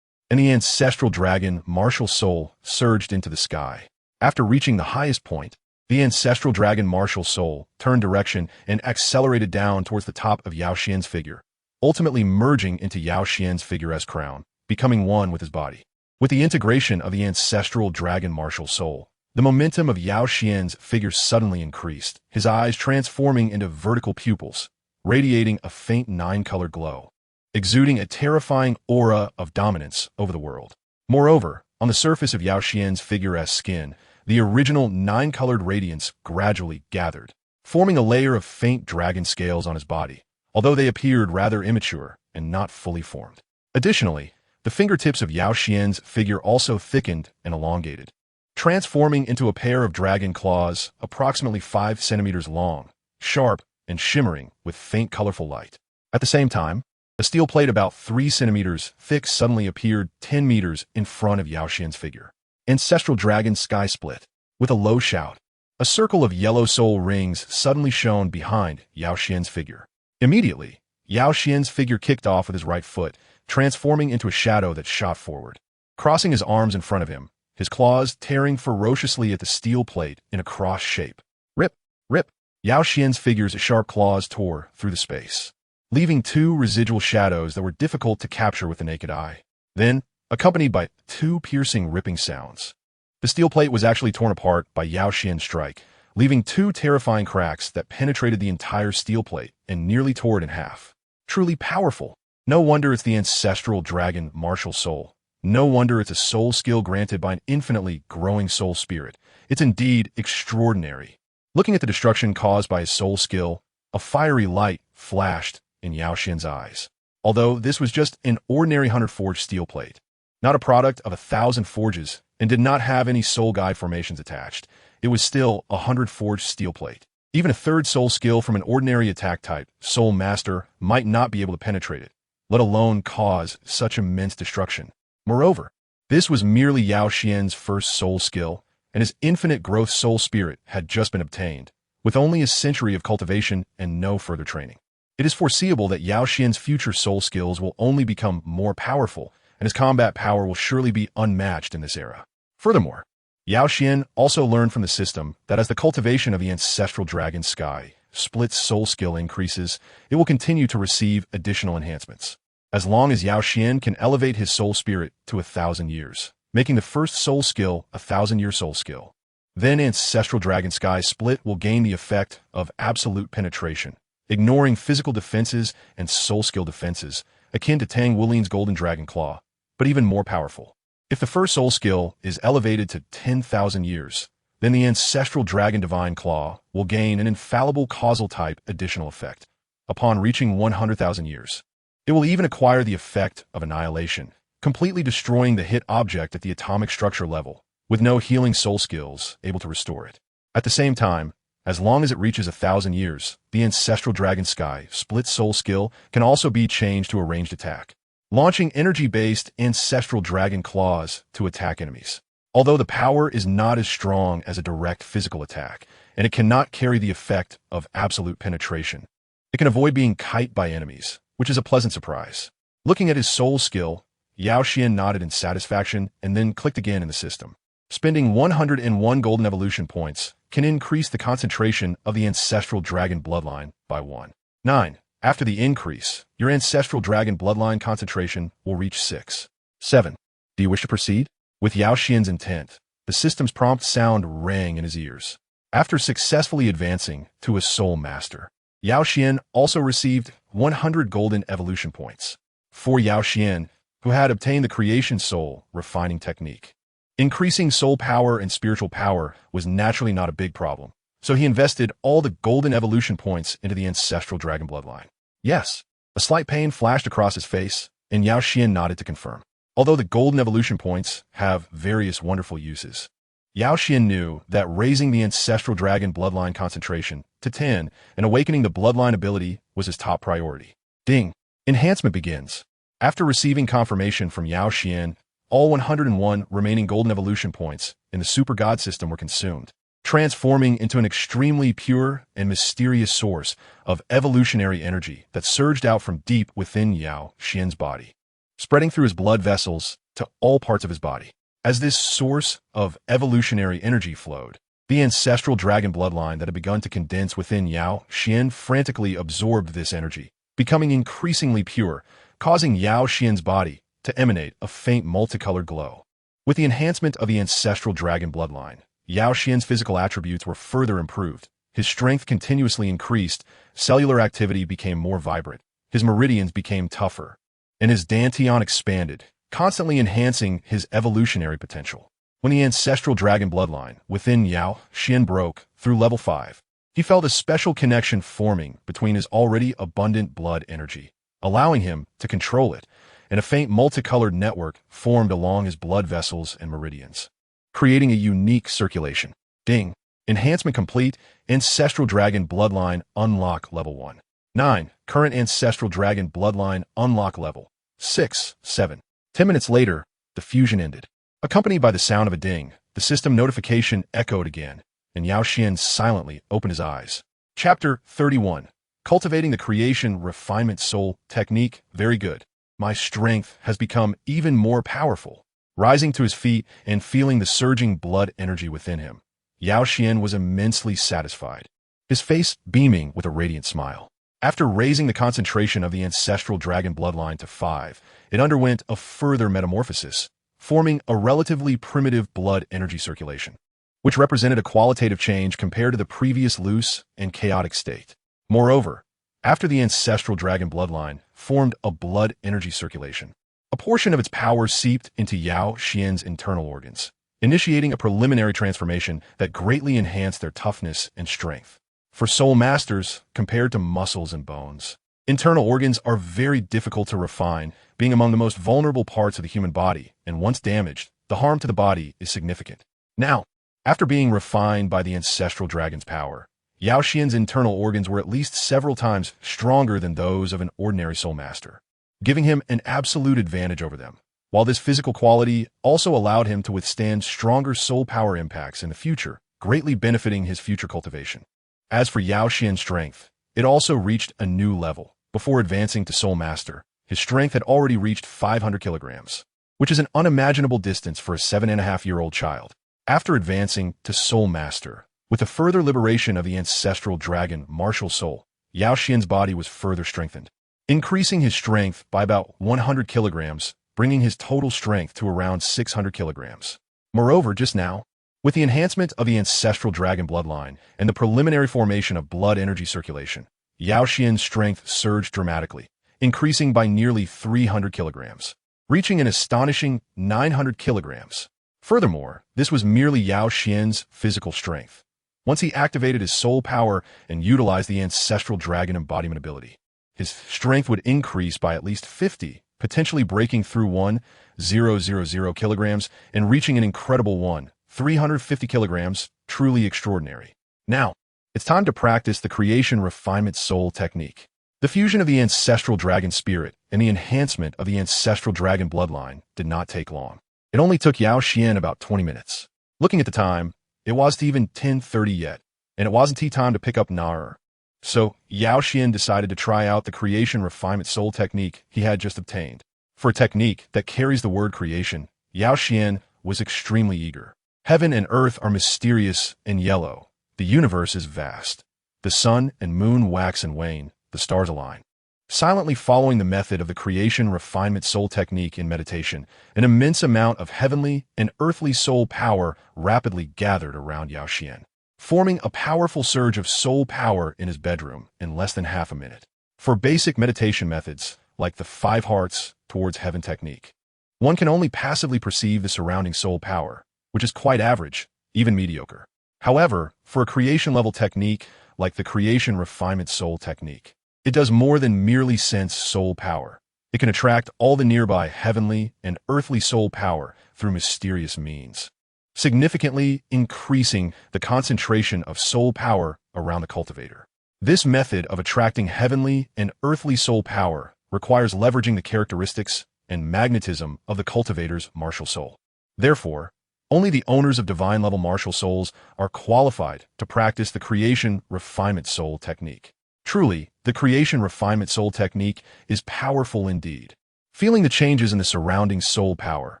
and the Ancestral Dragon Martial Soul surged into the sky. After reaching the highest point, the Ancestral Dragon Martial Soul turned direction and accelerated down towards the top of Yao Xuan's figure, ultimately merging into Yao Xuan's figure as crown, becoming one with his body. With the integration of the Ancestral Dragon Martial Soul, the momentum of Yao Xuan's figure suddenly increased, his eyes transforming into vertical pupils, radiating a faint 9-colored glow, exuding a terrifying aura of dominance over the world. Moreover, on the surface of Yao Xuan's figure as skin, the original 9-colored radiance gradually gathered, forming a layer of faint dragon scales on his body, although they appeared rather immature and not fully formed. Additionally, the fingertips of Yao Xuan's figure also thickened and elongated, transforming into a pair of dragon claws approximately 5 centimeters long, sharp and shimmering with faint colorful light. At the same time, a steel plate about 3 centimeters thick suddenly appeared 10 meters in front of Yao Xuan's figure. Ancestral Dragon Sky Split. With a low shout, a circle of yellow soul rings suddenly shone behind Yao Xuan's figure. Immediately, Yao Xuan's figure kicked off with his right foot, transforming into a shadow that shot forward, crossing his arms in front of him, his claws tearing ferociously at the steel plate in a cross shape. Rip, rip. Yao Xuan's figure's sharp claws tore through the space, leaving 2 residual shadows that were difficult to capture with the naked eye. Then, accompanied by 2 piercing ripping sounds, the steel plate was actually torn apart by Yao Xuan's strike, leaving 2 terrifying cracks that penetrated the entire steel plate and nearly tore it in half. Truly powerful. No wonder it's the Ancestral Dragon Martial Soul. No wonder it's a soul skill granted by an infinitely growing soul spirit. It's indeed extraordinary. Looking at the destruction caused by his soul skill, a fiery light flashed in Yao Xuan's eyes. Although this was just an ordinary 100-forged steel plate, not a product of 1,000 forges, and did not have any soul guide formations attached, it was still a 100-forged steel plate. Even a third soul skill from an ordinary attack type, Soul Master, might not be able to penetrate it, let alone cause such immense destruction. Moreover, this was merely Yao Xuan's first soul skill, and his infinite growth soul spirit had just been obtained, with only a century of cultivation and no further training. It is foreseeable that Yao Xuan's future soul skills will only become more powerful, and his combat power will surely be unmatched in this era. Furthermore, Yao Xuan also learned from the system that as the cultivation of the Ancestral Dragon Sky Split's soul skill increases, it will continue to receive additional enhancements. As long as Yao Xuan can elevate his soul spirit to 1,000 years, making the first soul skill a 1,000-year soul skill. Then Ancestral Dragon Sky Split will gain the effect of absolute penetration, ignoring physical defenses and soul skill defenses, akin to Tang Wulian's Golden Dragon Claw, but even more powerful. If the first soul skill is elevated to 10,000 years, then the Ancestral Dragon Divine Claw will gain an infallible causal type additional effect. Upon reaching 100,000 years, it will even acquire the effect of annihilation, completely destroying the hit object at the atomic structure level, with no healing soul skills able to restore it. At the same time, as long as it reaches 1,000 years, the Ancestral Dragon Sky Split soul skill can also be changed to a ranged attack, launching energy-based Ancestral Dragon Claws to attack enemies. Although the power is not as strong as a direct physical attack, and it cannot carry the effect of absolute penetration, it can avoid being kite by enemies, which is a pleasant surprise. Looking at his soul skill, Yao Xuan nodded in satisfaction and then clicked again in the system. Spending 101 golden evolution points can increase the concentration of the Ancestral Dragon Bloodline by 1. 9. After the increase, your Ancestral Dragon Bloodline concentration will reach 6. 7. Do you wish to proceed? With Yao Xuan's intent, the system's prompt sound rang in his ears. After successfully advancing to a Soul Master, Yao Xuan also received 100 golden evolution points. For Yao Xuan, who had obtained the Creation Soul refining technique, increasing soul power and spiritual power was naturally not a big problem, so he invested all the golden evolution points into the Ancestral Dragon Bloodline. Yes, a slight pain flashed across his face, and Yao Xuan nodded to confirm. Although the golden evolution points have various wonderful uses, Yao Xuan knew that raising the Ancestral Dragon Bloodline concentration to 10 and awakening the Bloodline ability was his top priority. Ding! Enhancement begins. After receiving confirmation from Yao Xuan, all 101 remaining golden evolution points in the Super God system were consumed, transforming into an extremely pure and mysterious source of evolutionary energy that surged out from deep within Yao Xuan's body, spreading through his blood vessels to all parts of his body. As this source of evolutionary energy flowed, the Ancestral Dragon Bloodline that had begun to condense within Yao Xuan frantically absorbed this energy, becoming increasingly pure, causing Yao Xuan's body to emanate a faint multicolored glow. With the enhancement of the Ancestral Dragon Bloodline, Yao Xuan's physical attributes were further improved. His strength continuously increased, cellular activity became more vibrant, his meridians became tougher, and his dantian expanded, constantly enhancing his evolutionary potential. When the Ancestral Dragon Bloodline within Yao Xuan broke through level 5, he felt a special connection forming between his already abundant blood energy, allowing him to control it, and a faint multicolored network formed along his blood vessels and meridians, creating a unique circulation. Ding! Enhancement complete. Ancestral Dragon Bloodline unlock level 1. 9. Current Ancestral Dragon Bloodline unlock level 6, 7. 10 minutes later, the fusion ended. Accompanied by the sound of a ding, the system notification echoed again, and Yao Xuan silently opened his eyes. Chapter 31. Cultivating the Creation Refinement Soul Technique. Very good. My strength has become even more powerful. Rising to his feet and feeling the surging blood energy within him, Yao Xuan was immensely satisfied, his face beaming with a radiant smile. After raising the concentration of the Ancestral Dragon Bloodline to 5, it underwent a further metamorphosis, forming a relatively primitive blood energy circulation, which represented a qualitative change compared to the previous loose and chaotic state. Moreover, after the Ancestral Dragon Bloodline formed a blood energy circulation, a portion of its power seeped into Yao Xuan's internal organs, initiating a preliminary transformation that greatly enhanced their toughness and strength. For soul masters, compared to muscles and bones, internal organs are very difficult to refine, being among the most vulnerable parts of the human body, and once damaged, the harm to the body is significant. Now, after being refined by the Ancestral Dragon's power, Yao Xuan's internal organs were at least several times stronger than those of an ordinary soul master, giving him an absolute advantage over them, while this physical quality also allowed him to withstand stronger soul power impacts in the future, greatly benefiting his future cultivation. As for Yao Xuan's strength, it also reached a new level. Before advancing to Soul Master, his strength had already reached 500 kilograms, which is an unimaginable distance for a 7.5-year-old child. After advancing to Soul Master, with the further liberation of the Ancestral Dragon Martial Soul, Yao Xuan's body was further strengthened, increasing his strength by about 100 kilograms, bringing his total strength to around 600 kilograms. Moreover, just now, with the enhancement of the Ancestral Dragon bloodline and the preliminary formation of blood energy circulation, Yao Xuan's strength surged dramatically, increasing by nearly 300 kilograms, reaching an astonishing 900 kilograms. Furthermore, this was merely Yao Xuan's physical strength. Once he activated his soul power and utilized the Ancestral Dragon embodiment ability, his strength would increase by at least 50, potentially breaking through 1,000 kilograms and reaching an incredible 350 kilograms, truly extraordinary. Now, it's time to practice the Creation Refinement Soul technique. The fusion of the Ancestral Dragon spirit and the enhancement of the Ancestral Dragon bloodline did not take long. It only took Yao Xuan about 20 minutes. Looking at the time, it wasn't even 10:30 yet, and it wasn't tea time to pick up Nar. So, Yao Xuan decided to try out the Creation Refinement Soul technique he had just obtained. For a technique that carries the word creation, Yao Xuan was extremely eager. Heaven and earth are mysterious and yellow. The universe is vast. The sun and moon wax and wane. The stars align. Silently following the method of the Creation Refinement Soul technique in meditation, an immense amount of heavenly and earthly soul power rapidly gathered around Yao Xuan, forming a powerful surge of soul power in his bedroom in less than half a minute. For basic meditation methods, like the 5 hearts towards heaven technique, one can only passively perceive the surrounding soul power, which is quite average, even mediocre. However, for a creation-level technique like the Creation Refinement Soul technique, it does more than merely sense soul power. It can attract all the nearby heavenly and earthly soul power through mysterious means, significantly increasing the concentration of soul power around the cultivator. This method of attracting heavenly and earthly soul power requires leveraging the characteristics and magnetism of the cultivator's martial soul. Therefore, only the owners of divine-level martial souls are qualified to practice the Creation Refinement Soul technique. Truly, the Creation Refinement Soul technique is powerful indeed. Feeling the changes in the surrounding soul power,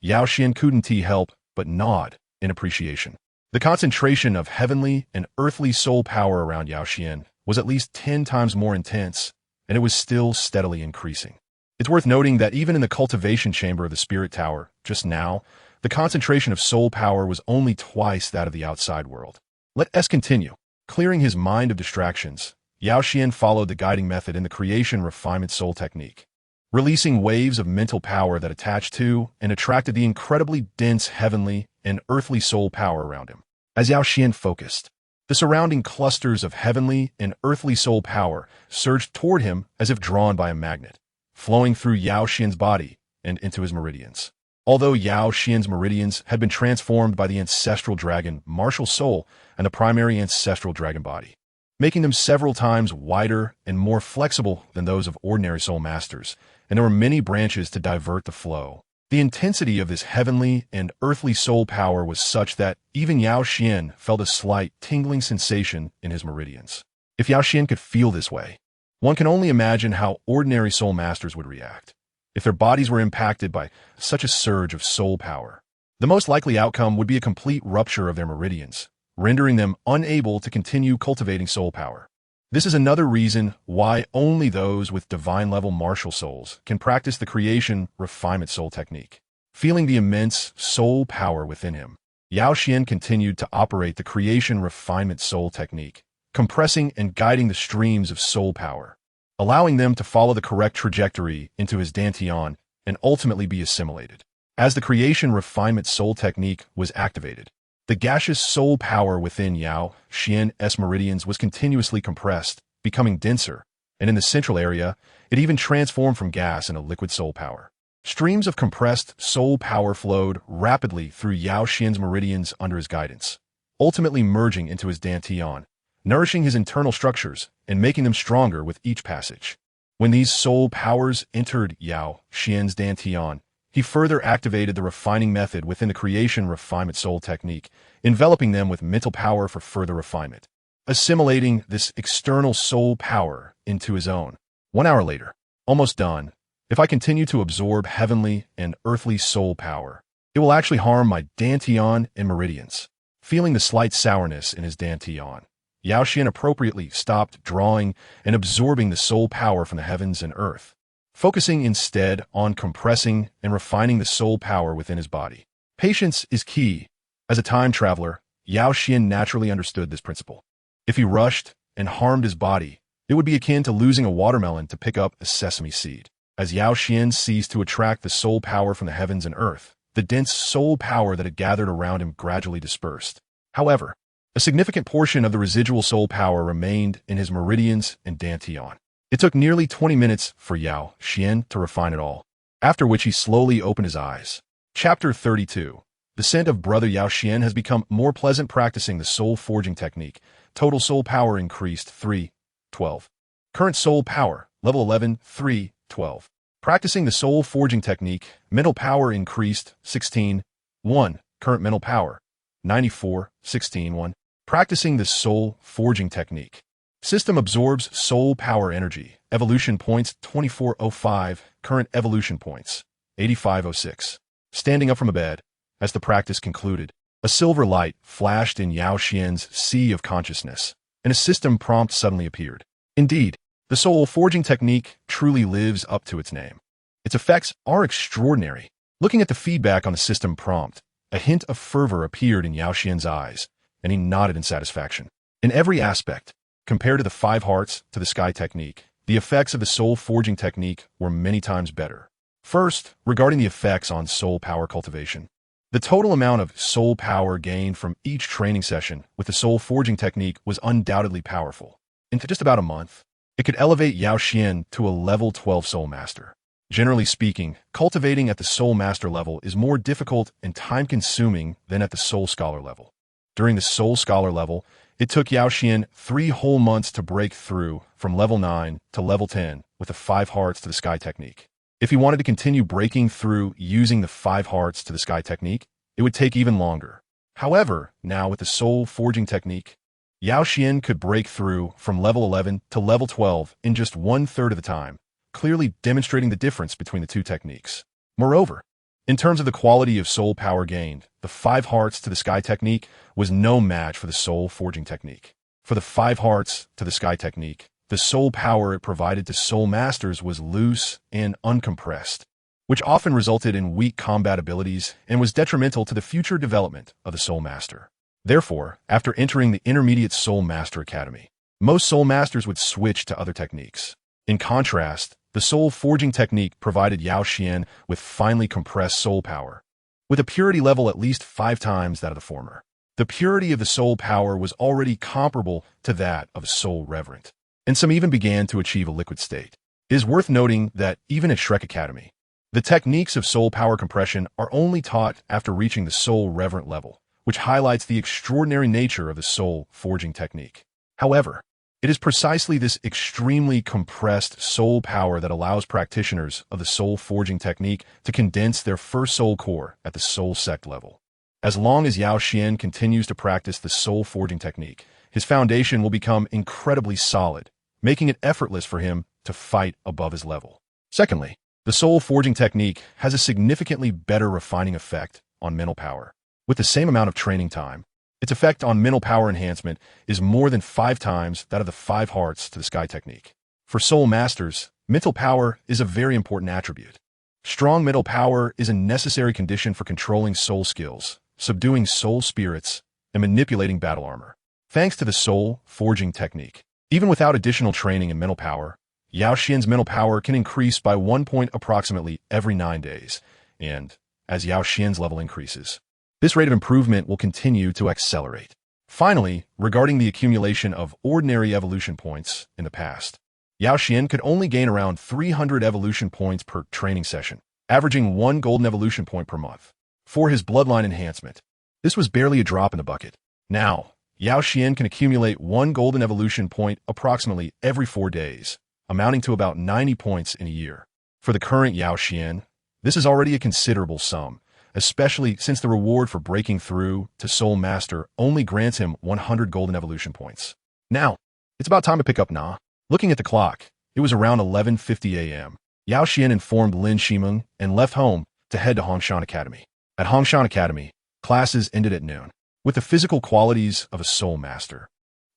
Yao Xuan couldn't help but nod in appreciation. The concentration of heavenly and earthly soul power around Yao Xuan was at least 10 times more intense, and it was still steadily increasing. It's worth noting that even in the cultivation chamber of the Spirit Tower, just now, the concentration of soul power was only twice that of the outside world. Let us continue. Clearing his mind of distractions, Yao Xuan followed the guiding method in the Creation Refinement Soul technique, releasing waves of mental power that attached to and attracted the incredibly dense heavenly and earthly soul power around him. As Yao Xuan focused, the surrounding clusters of heavenly and earthly soul power surged toward him as if drawn by a magnet, flowing through Yao Xuan's body and into his meridians. Although Yao Xuan's meridians had been transformed by the Ancestral Dragon Martial Soul and the primary Ancestral Dragon body, making them several times wider and more flexible than those of ordinary soul masters, and there were many branches to divert the flow. The intensity of this heavenly and earthly soul power was such that even Yao Xuan felt a slight tingling sensation in his meridians. If Yao Xuan could feel this way, one can only imagine how ordinary soul masters would react if their bodies were impacted by such a surge of soul power. The most likely outcome would be a complete rupture of their meridians, rendering them unable to continue cultivating soul power. This is another reason why only those with divine-level martial souls can practice the Creation Refinement Soul technique. Feeling the immense soul power within him, Yao Xuan continued to operate the Creation Refinement Soul technique, compressing and guiding the streams of soul power, allowing them to follow the correct trajectory into his dantian and ultimately be assimilated. As the Creation Refinement Soul technique was activated, the gaseous soul power within Yao Xuan's meridians was continuously compressed, becoming denser, and in the central area, it even transformed from gas into liquid soul power. Streams of compressed soul power flowed rapidly through Yao Xuan's meridians under his guidance, ultimately merging into his dantian, nourishing his internal structures and making them stronger with each passage. When these soul powers entered Yao Xuan's dantian, he further activated the refining method within the Creation Refinement Soul technique, enveloping them with mental power for further refinement, assimilating this external soul power into his own. 1 hour later, almost done, if I continue to absorb heavenly and earthly soul power, It will actually harm my dantian and meridians. Feeling the slight sourness in his dantian, Yao Xuan appropriately stopped drawing and absorbing the soul power from the heavens and earth, focusing instead on compressing and refining the soul power within his body. Patience is key. As a time traveler, Yao Xuan naturally understood this principle. If he rushed and harmed his body, it would be akin to losing a watermelon to pick up a sesame seed. As Yao Xuan ceased to attract the soul power from the heavens and earth, the dense soul power that had gathered around him gradually dispersed. However, a significant portion of the residual soul power remained in his meridians and dantian. It took nearly 20 minutes for Yao Xuan to refine it all, after which he slowly opened his eyes. Chapter 32. The scent of brother Yao Xuan has become more pleasant practicing the soul forging technique. Total soul power increased 312. Current soul power, level 11, 312. Practicing the soul forging technique, mental power increased 16.1. Current mental power, 94, 16.1. Practicing the soul forging technique. System absorbs soul power energy. Evolution points 2405. Current evolution points 8506. Standing up from a bed, as the practice concluded, a silver light flashed in Yao Xuan's sea of consciousness, and a system prompt suddenly appeared. Indeed, the soul forging technique truly lives up to its name. Its effects are extraordinary. Looking at the feedback on the system prompt, a hint of fervor appeared in Yao Xuan's eyes, and he nodded in satisfaction. In every aspect, compared to the 5 hearts to the sky technique, the effects of the soul forging technique were many times better. First, regarding the effects on soul power cultivation. The total amount of soul power gained from each training session with the soul forging technique was undoubtedly powerful. In just about a month, it could elevate Yao Xuan to a level 12 soul master. Generally speaking, cultivating at the soul master level is more difficult and time-consuming than at the soul scholar level. During the soul scholar level, it took Yao Xuan 3 whole months to break through from level 9 to level 10 with the 5 hearts to the sky technique. If he wanted to continue breaking through using the 5 hearts to the sky technique, it would take even longer. However, now with the soul forging technique, Yao Xuan could break through from level 11 to level 12 in just 1/3 of the time, clearly demonstrating the difference between the two techniques. Moreover, in terms of the quality of soul power gained, the 5 hearts to the sky technique was no match for the soul forging technique. For the 5 hearts to the sky technique, the soul power it provided to soul masters was loose and uncompressed, which often resulted in weak combat abilities and was detrimental to the future development of the soul master. Therefore, after entering the Intermediate Soul Master Academy, most soul masters would switch to other techniques. In contrast, the soul forging technique provided Yao Xuan with finely compressed soul power, with a purity level at least 5 times that of the former. The purity of the soul power was already comparable to that of a soul reverent, and some even began to achieve a liquid state. It is worth noting that even at Shrek Academy, the techniques of soul power compression are only taught after reaching the soul reverent level, which highlights the extraordinary nature of the soul forging technique. However, it is precisely this extremely compressed soul power that allows practitioners of the soul forging technique to condense their first soul core at the soul sect level. As long as Yao Xuan continues to practice the soul forging technique, his foundation will become incredibly solid, making it effortless for him to fight above his level. Secondly, the soul forging technique has a significantly better refining effect on mental power. With the same amount of training time, its effect on mental power enhancement is more than 5 times that of the 5 hearts to the sky technique. For soul masters, mental power is a very important attribute. Strong mental power is a necessary condition for controlling soul skills, subduing soul spirits, and manipulating battle armor. Thanks to the soul forging technique, even without additional training in mental power, Yao Xuan's mental power can increase by 1 point approximately every 9 days, and as Yao Xuan's level increases, this rate of improvement will continue to accelerate. Finally, regarding the accumulation of ordinary evolution points in the past, Yao Xuan could only gain around 300 evolution points per training session, averaging 1 golden evolution point per month. For his bloodline enhancement, this was barely a drop in the bucket. Now, Yao Xuan can accumulate 1 golden evolution point approximately every 4 days, amounting to about 90 points in a year. For the current Yao Xuan, this is already a considerable sum, especially since the reward for breaking through to Soul Master only grants him 100 golden evolution points. Now, it's about time to pick up Na. Looking at the clock, it was around 11:50 a.m. Yao Xuan informed Lin Shimeng and left home to head to Hongshan Academy. At Hongshan Academy, classes ended at noon. With the physical qualities of a soul master,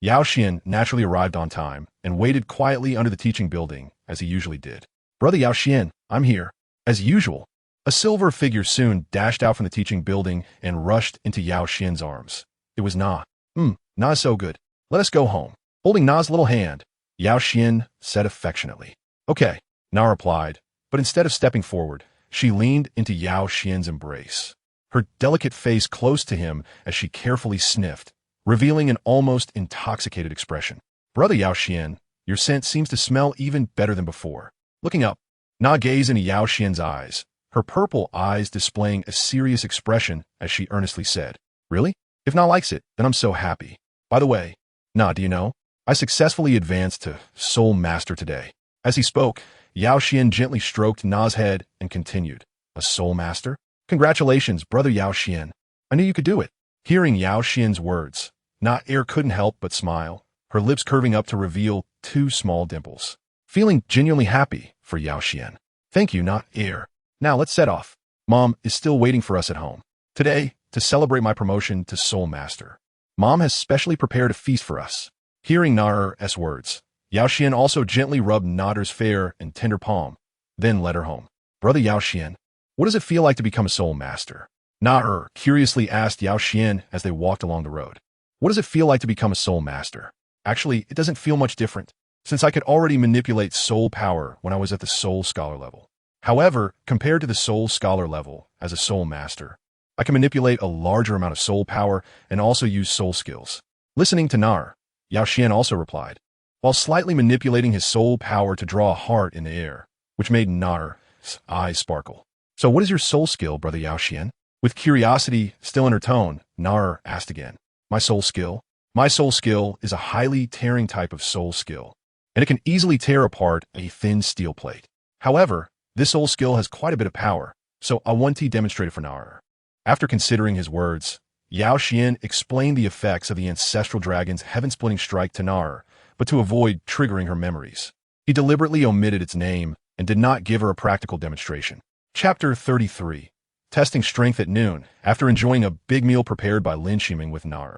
Yao Xuan naturally arrived on time and waited quietly under the teaching building as he usually did. Brother Yao Xuan, I'm here. As usual, a silver figure soon dashed out from the teaching building and rushed into Yao Xuan's arms. It was Na. Na's so good. Let us go home. Holding Na's little hand, Yao Xuan said affectionately. Okay, Na replied, but instead of stepping forward, she leaned into Yao Xuan's embrace, her delicate face close to him as she carefully sniffed, revealing an almost intoxicated expression. Brother Yao Xuan, your scent seems to smell even better than before. Looking up, Na gazed into Yao Xuan's eyes, her purple eyes displaying a serious expression as she earnestly said, Really? If Na likes it, then I'm so happy. By the way, Na, do you know? I successfully advanced to Soul Master today. As he spoke, Yao Xuan gently stroked Na's head and continued, A Soul Master? Congratulations, Brother Yao Xuan. I knew you could do it. Hearing Yao Xuan's words, Na couldn't help but smile, her lips curving up to reveal 2 small dimples. Feeling genuinely happy for Yao Xuan. Thank you, Na. Now let's set off. Mom is still waiting for us at home. Today, to celebrate my promotion to Soul Master, Mom has specially prepared a feast for us. Hearing Na's words, Yao Xuan also gently rubbed Na's fair and tender palm, then led her home. Brother Yao Xuan, what does it feel like to become a Soul Master? Na curiously asked Yao Xuan as they walked along the road. What does it feel like to become a Soul Master? Actually, it doesn't feel much different, since I could already manipulate soul power when I was at the Soul Scholar level. However, compared to the Soul Scholar level as a Soul Master, I can manipulate a larger amount of soul power and also use soul skills. Listening to Na, Yao Xuan also replied, while slightly manipulating his soul power to draw a heart in the air, which made Na's eyes sparkle. So what is your soul skill, Brother Yao Xuan? With curiosity still in her tone, Na asked again. My soul skill? My soul skill is a highly tearing type of soul skill, and it can easily tear apart a thin steel plate. However, this soul skill has quite a bit of power, so I want to demonstrate it for Na. After considering his words, Yao Xuan explained the effects of the Ancestral Dragon's heaven-splitting strike to Na, but to avoid triggering her memories, he deliberately omitted its name and did not give her a practical demonstration. Chapter 33. Testing Strength at Noon. After enjoying a big meal prepared by Lin Shiming with Na,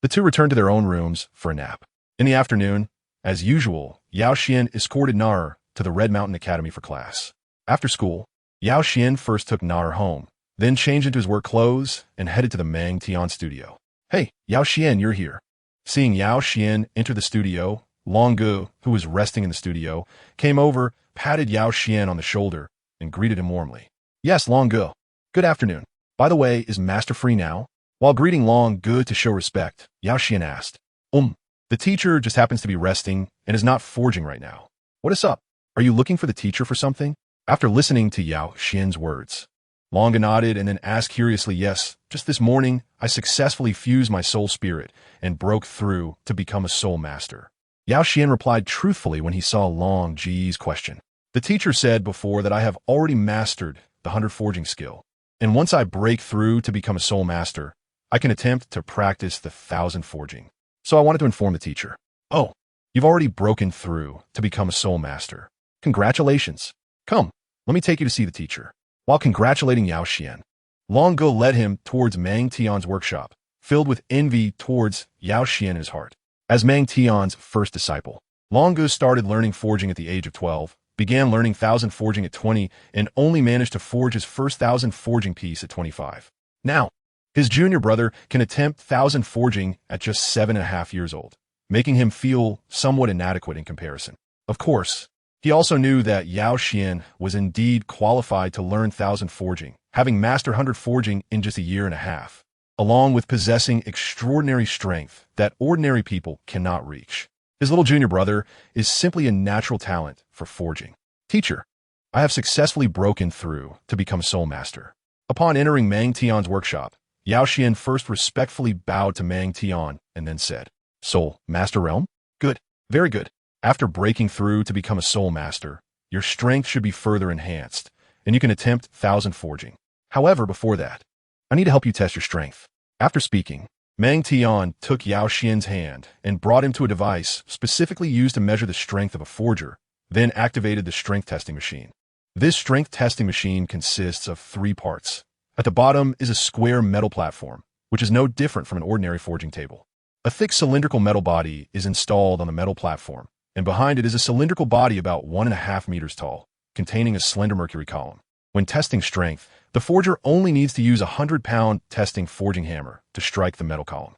the two returned to their own rooms for a nap. In the afternoon, as usual, Yao Xuan escorted Na to the Red Mountain Academy for class. After school, Yao Xuan first took Na home, then changed into his work clothes and headed to the Mang Tian studio. Hey, Yao Xuan, you're here. Seeing Yao Xuan enter the studio, Long Gu, who was resting in the studio, came over, patted Yao Xuan on the shoulder, and greeted him warmly. Yes, Long Gu. Good afternoon. By the way, is Master free now? While greeting Long Gu to show respect, Yao Xuan asked, The teacher just happens to be resting and is not forging right now. What is up? Are you looking for the teacher for something? After listening to Yao Xuan's words, Long Gu nodded and then asked curiously, Yes, just this morning, I successfully fused my soul spirit and broke through to become a soul master. Yao Xuan replied truthfully when he saw Long Gu's question. The teacher said before that I have already mastered the 100 forging skill, and once I break through to become a soul master, I can attempt to practice the 1,000 forging. So I wanted to inform the teacher. Oh, you've already broken through to become a soul master. Congratulations. Come, let me take you to see the teacher. While congratulating Yao Xuan, Long Gu led him towards Mang Tian's workshop, filled with envy towards Yao Xuan in his heart. As Mang Tian's first disciple, Long Gu started learning forging at the age of 12, began learning 1,000 forging at 20, and only managed to forge his first 1,000 forging piece at 25. Now, his junior brother can attempt 1,000 forging at just 7.5 years old, making him feel somewhat inadequate in comparison. Of course, he also knew that Yao Xuan was indeed qualified to learn 1,000 forging, having mastered 100 forging in just a year and a half, along with possessing extraordinary strength that ordinary people cannot reach. His little junior brother is simply a natural talent for forging. Teacher, I have successfully broken through to become Soul Master. Upon entering Mang Tian's workshop, Yao Xuan first respectfully bowed to Mang Tian and then said, Soul Master Realm? Good, very good. After breaking through to become a Soul Master, your strength should be further enhanced, and you can attempt 1,000 forging. However, before that, I need to help you test your strength. After speaking, Mang Tian took Yao Xuan's hand and brought him to a device specifically used to measure the strength of a forger, then activated the strength testing machine. This strength testing machine consists of 3 parts: At the bottom is a square metal platform, which is no different from an ordinary forging table. A thick cylindrical metal body is installed on the metal platform, and behind it is a cylindrical body about 1.5 meters tall, containing a slender mercury column. When testing strength, the forger only needs to use a 100-pound testing forging hammer to strike the metal column.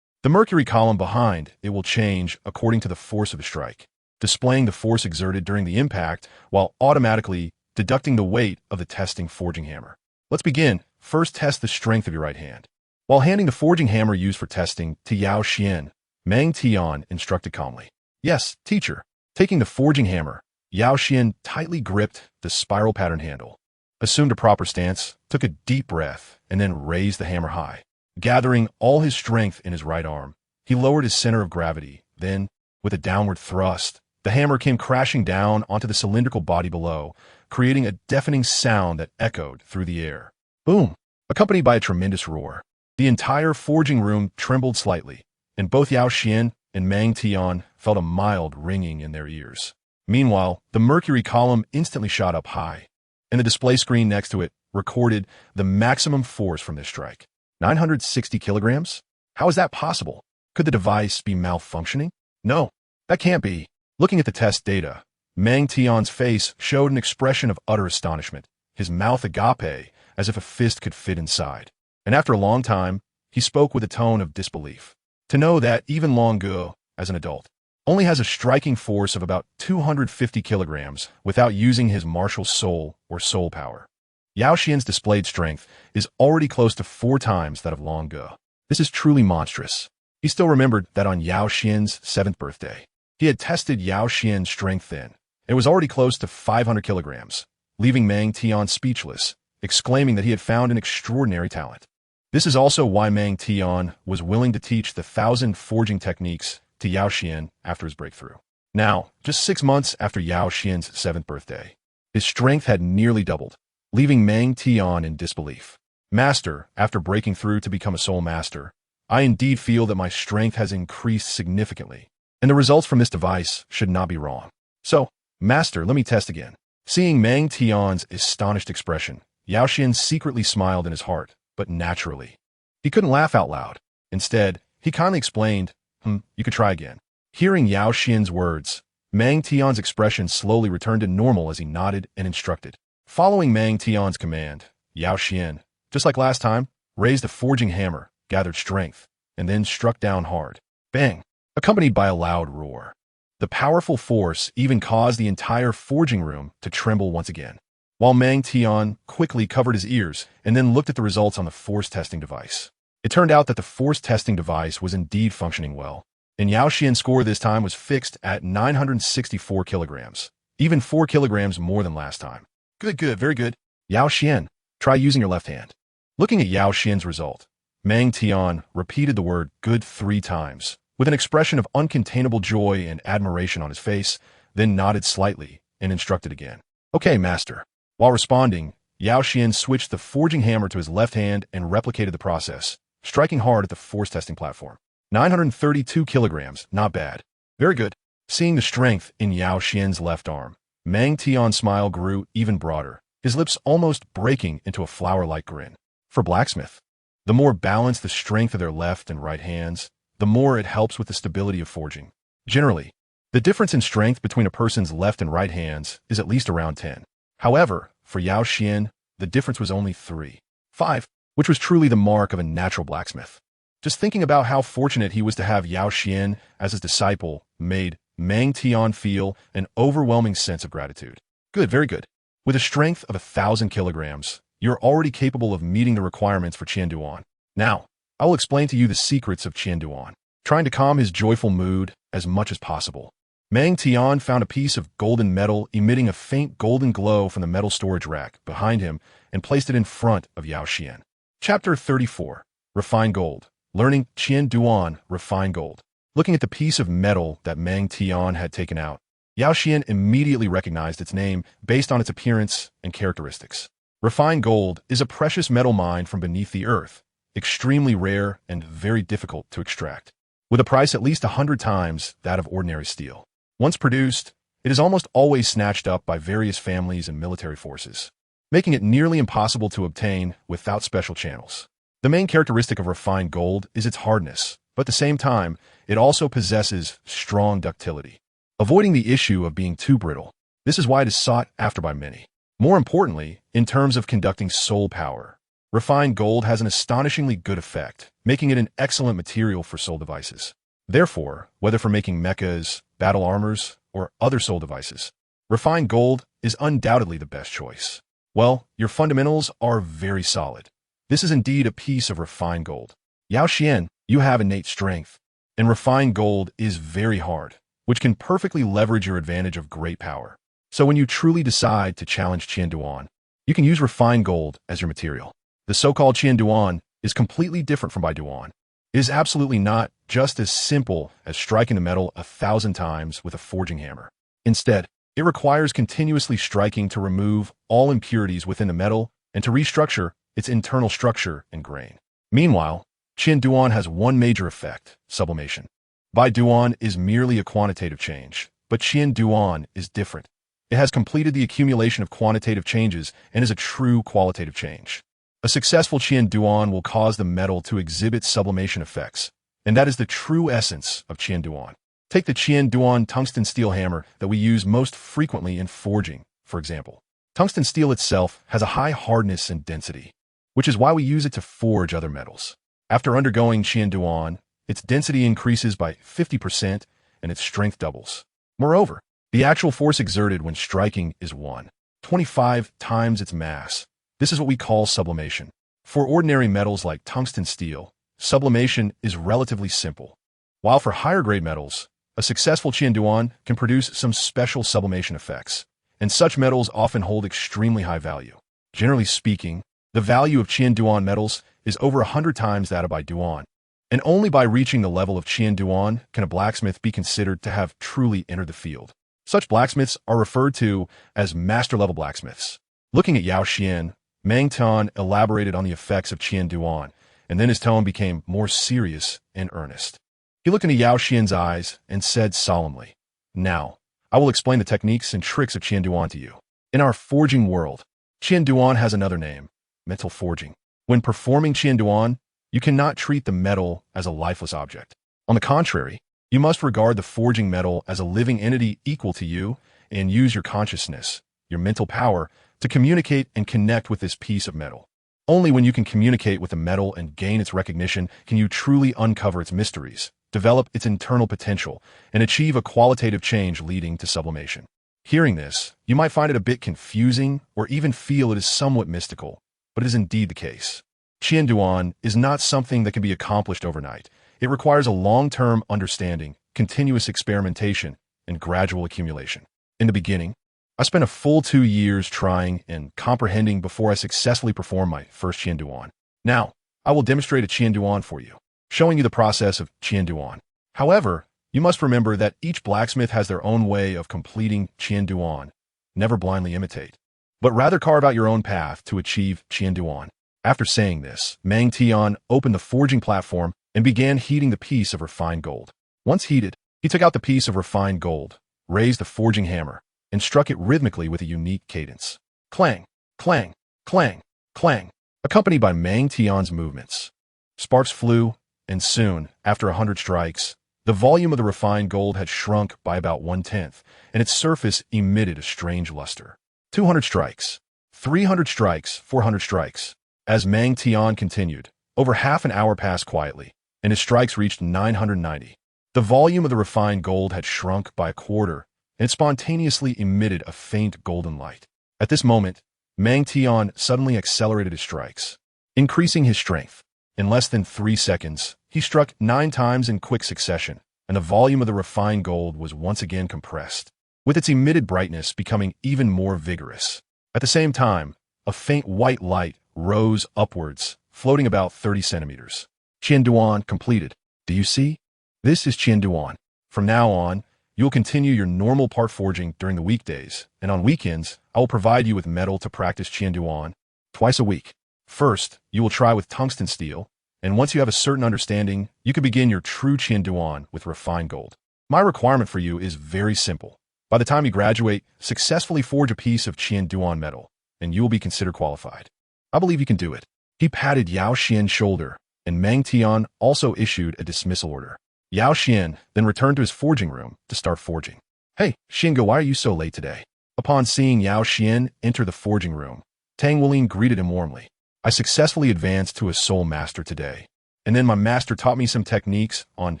The mercury column behind it will change according to the force of the strike, displaying the force exerted during the impact while automatically deducting the weight of the testing forging hammer. Let's begin. First, test the strength of your right hand. While handing the forging hammer used for testing to Yao Xuan, Mang Tian instructed calmly. Yes, teacher. Taking the forging hammer, Yao Xuan tightly gripped the spiral pattern handle, assumed a proper stance, took a deep breath, and then raised the hammer high. Gathering all his strength in his right arm, he lowered his center of gravity. Then, with a downward thrust, the hammer came crashing down onto the cylindrical body below, creating a deafening sound that echoed through the air. Boom! Accompanied by a tremendous roar. The entire forging room trembled slightly, and both Yao Xuan and Mang Tian felt a mild ringing in their ears. Meanwhile, the mercury column instantly shot up high, and the display screen next to it recorded the maximum force from this strike. 960 kilograms? How is that possible? Could the device be malfunctioning? No, that can't be. Looking at the test data, Mang Tian's face showed an expression of utter astonishment, his mouth agape, as if a fist could fit inside. And after a long time, he spoke with a tone of disbelief. To know that even Gu, as an adult, only has a striking force of about 250 kilograms without using his martial soul or soul power. Yao Xuan's displayed strength is already close to 4 times that of Gu. This is truly monstrous. He still remembered that on Yao Xuan's 7th birthday, he had tested Yao Xuan's strength then. It was already close to 500 kilograms, leaving Mang Tian speechless, exclaiming that he had found an extraordinary talent. This is also why Mang Tian was willing to teach the 1,000 forging techniques to Yao Xuan after his breakthrough. Now, just 6 months after Yao Xuan's 7th birthday, his strength had nearly doubled, leaving Mang Tian in disbelief. Master, after breaking through to become a soul master, I indeed feel that my strength has increased significantly, and the results from this device should not be wrong. So, Master, let me test again. Seeing Mang Tian's astonished expression, Yao Xuan secretly smiled in his heart, but naturally. He couldn't laugh out loud. Instead, he kindly explained, you could try again. Hearing Yao Xuan's words, Mang Tian's expression slowly returned to normal as he nodded and instructed. Following Mang Tian's command, Yao Xuan, just like last time, raised a forging hammer, gathered strength, and then struck down hard. Bang! Accompanied by a loud roar. The powerful force even caused the entire forging room to tremble once again, while Mang Tian quickly covered his ears and then looked at the results on the force testing device. It turned out that the force testing device was indeed functioning well, and Yao Xuan's score this time was fixed at 964 kilograms, even 4 kilograms more than last time. Good, very good. Yao Xuan, try using your left hand. Looking at Yao Xuan's result, Mang Tian repeated the word good 3 times, with an expression of uncontainable joy and admiration on his face, then nodded slightly and instructed again. Okay, master. While responding, Yao Xuan switched the forging hammer to his left hand and replicated the process, striking hard at the force testing platform. 932 kilograms, not bad. Very good. Seeing the strength in Yao Xuan's left arm, Mang Tian's smile grew even broader, his lips almost breaking into a flower-like grin. For blacksmith, the more balanced the strength of their left and right hands, the more it helps with the stability of forging. Generally, the difference in strength between a person's left and right hands is at least around 10. However, for Yao Xuan, the difference was only 5, which was truly the mark of a natural blacksmith. Just thinking about how fortunate he was to have Yao Xuan as his disciple made Mang Tian feel an overwhelming sense of gratitude. Good, very good. With a strength of 1,000 kilograms, you're already capable of meeting the requirements for Qianduan. Now, I will explain to you the secrets of Qianduan, trying to calm his joyful mood as much as possible. Mang Tian found a piece of golden metal emitting a faint golden glow from the metal storage rack behind him and placed it in front of Yao Xuan. Chapter 34. Refined Gold. Learning Qianduan Refined Gold. Looking at the piece of metal that Mang Tian had taken out, Yao Xuan immediately recognized its name based on its appearance and characteristics. Refined gold is a precious metal mined from beneath the earth, extremely rare and very difficult to extract, with a price at least 100 times that of ordinary steel. Once produced, it is almost always snatched up by various families and military forces. making it nearly impossible to obtain without special channels. The main characteristic of refined gold is its hardness, but at the same time, it also possesses strong ductility, avoiding the issue of being too brittle. This is why it is sought after by many. More importantly, in terms of conducting soul power, refined gold has an astonishingly good effect, making it an excellent material for soul devices. Therefore, whether for making mechas, battle armors, or other soul devices, refined gold is undoubtedly the best choice. Well, your fundamentals are very solid. This is indeed a piece of refined gold. Yao Xuan, you have innate strength, and refined gold is very hard, which can perfectly leverage your advantage of great power. So when you truly decide to challenge Qianduan, you can use refined gold as your material. The so-called Qianduan is completely different from Baiduan. It is absolutely not just as simple as striking the metal 1,000 times with a forging hammer. Instead, it requires continuously striking to remove all impurities within the metal and to restructure its internal structure and grain. Meanwhile, Qianduan has one major effect, sublimation. Baiduan is merely a quantitative change, but Qianduan is different. It has completed the accumulation of quantitative changes and is a true qualitative change. A successful Qianduan will cause the metal to exhibit sublimation effects, and that is the true essence of Qianduan. Take the Qianduan tungsten steel hammer that we use most frequently in forging, for example. Tungsten steel itself has a high hardness and density, which is why we use it to forge other metals. After undergoing Qianduan, its density increases by 50% and its strength doubles. Moreover, the actual force exerted when striking is 1.25 times its mass. This is what we call sublimation. For ordinary metals like tungsten steel, sublimation is relatively simple, while for higher-grade metals, a successful Qianduan can produce some special sublimation effects, and such metals often hold extremely high value. Generally speaking, the value of Qianduan metals is over 100 times that of Baiduan, and only by reaching the level of Qianduan can a blacksmith be considered to have truly entered the field. Such blacksmiths are referred to as master-level blacksmiths. Looking at Yao Xuan, Mang Tian elaborated on the effects of Qianduan, and then his tone became more serious and earnest. He looked into Yao Xuan's eyes and said solemnly, "Now, I will explain the techniques and tricks of Qianduan to you. In our forging world, Qianduan has another name, mental forging. When performing Qianduan, you cannot treat the metal as a lifeless object. On the contrary, you must regard the forging metal as a living entity equal to you and use your consciousness, your mental power, to communicate and connect with this piece of metal. Only when you can communicate with the metal and gain its recognition can you truly uncover its mysteries, develop its internal potential, and achieve a qualitative change leading to sublimation." Hearing this, you might find it a bit confusing or even feel it is somewhat mystical, but it is indeed the case. Qianduan is not something that can be accomplished overnight. It requires a long-term understanding, continuous experimentation, and gradual accumulation. In the beginning, I spent a full 2 years trying and comprehending before I successfully performed my first Qianduan. Now, I will demonstrate a Qianduan for you, showing you the process of Qianduan. However, you must remember that each blacksmith has their own way of completing Qianduan. Never blindly imitate, but rather carve out your own path to achieve Qianduan. After saying this, Mang Tian opened the forging platform and began heating the piece of refined gold. Once heated, he took out the piece of refined gold, raised the forging hammer, and struck it rhythmically with a unique cadence. Clang, clang, clang, clang, accompanied by Mang Tian's movements. Sparks flew, and soon, after 100 strikes, the volume of the refined gold had shrunk by about 1/10, and its surface emitted a strange luster. 200 strikes, 300 strikes, 400 strikes. As Mang Tian continued, over half an hour passed quietly, and his strikes reached 990. The volume of the refined gold had shrunk by a quarter, and it spontaneously emitted a faint golden light. At this moment, Mang Tian suddenly accelerated his strikes, increasing his strength. In less than 3 seconds, he struck 9 times in quick succession, and the volume of the refined gold was once again compressed, with its emitted brightness becoming even more vigorous. At the same time, a faint white light rose upwards, floating about 30 centimeters. Qianduan completed. Do you see? This is Qianduan. From now on, you will continue your normal part forging during the weekdays, and on weekends, I will provide you with metal to practice Qianduan twice a week. First, you will try with tungsten steel, and once you have a certain understanding, you can begin your true Qianduan with refined gold. My requirement for you is very simple. By the time you graduate, successfully forge a piece of Qianduan metal. and you will be considered qualified. I believe you can do it. He patted Yao Xuan's shoulder, and Meng Tian also issued a dismissal order. Yao Xuan then returned to his forging room to start forging. Hey, Xinge, why are you so late today? Upon seeing Yao Xuan enter the forging room, Tang Wulin greeted him warmly. I successfully advanced to a soul master today, and then my master taught me some techniques on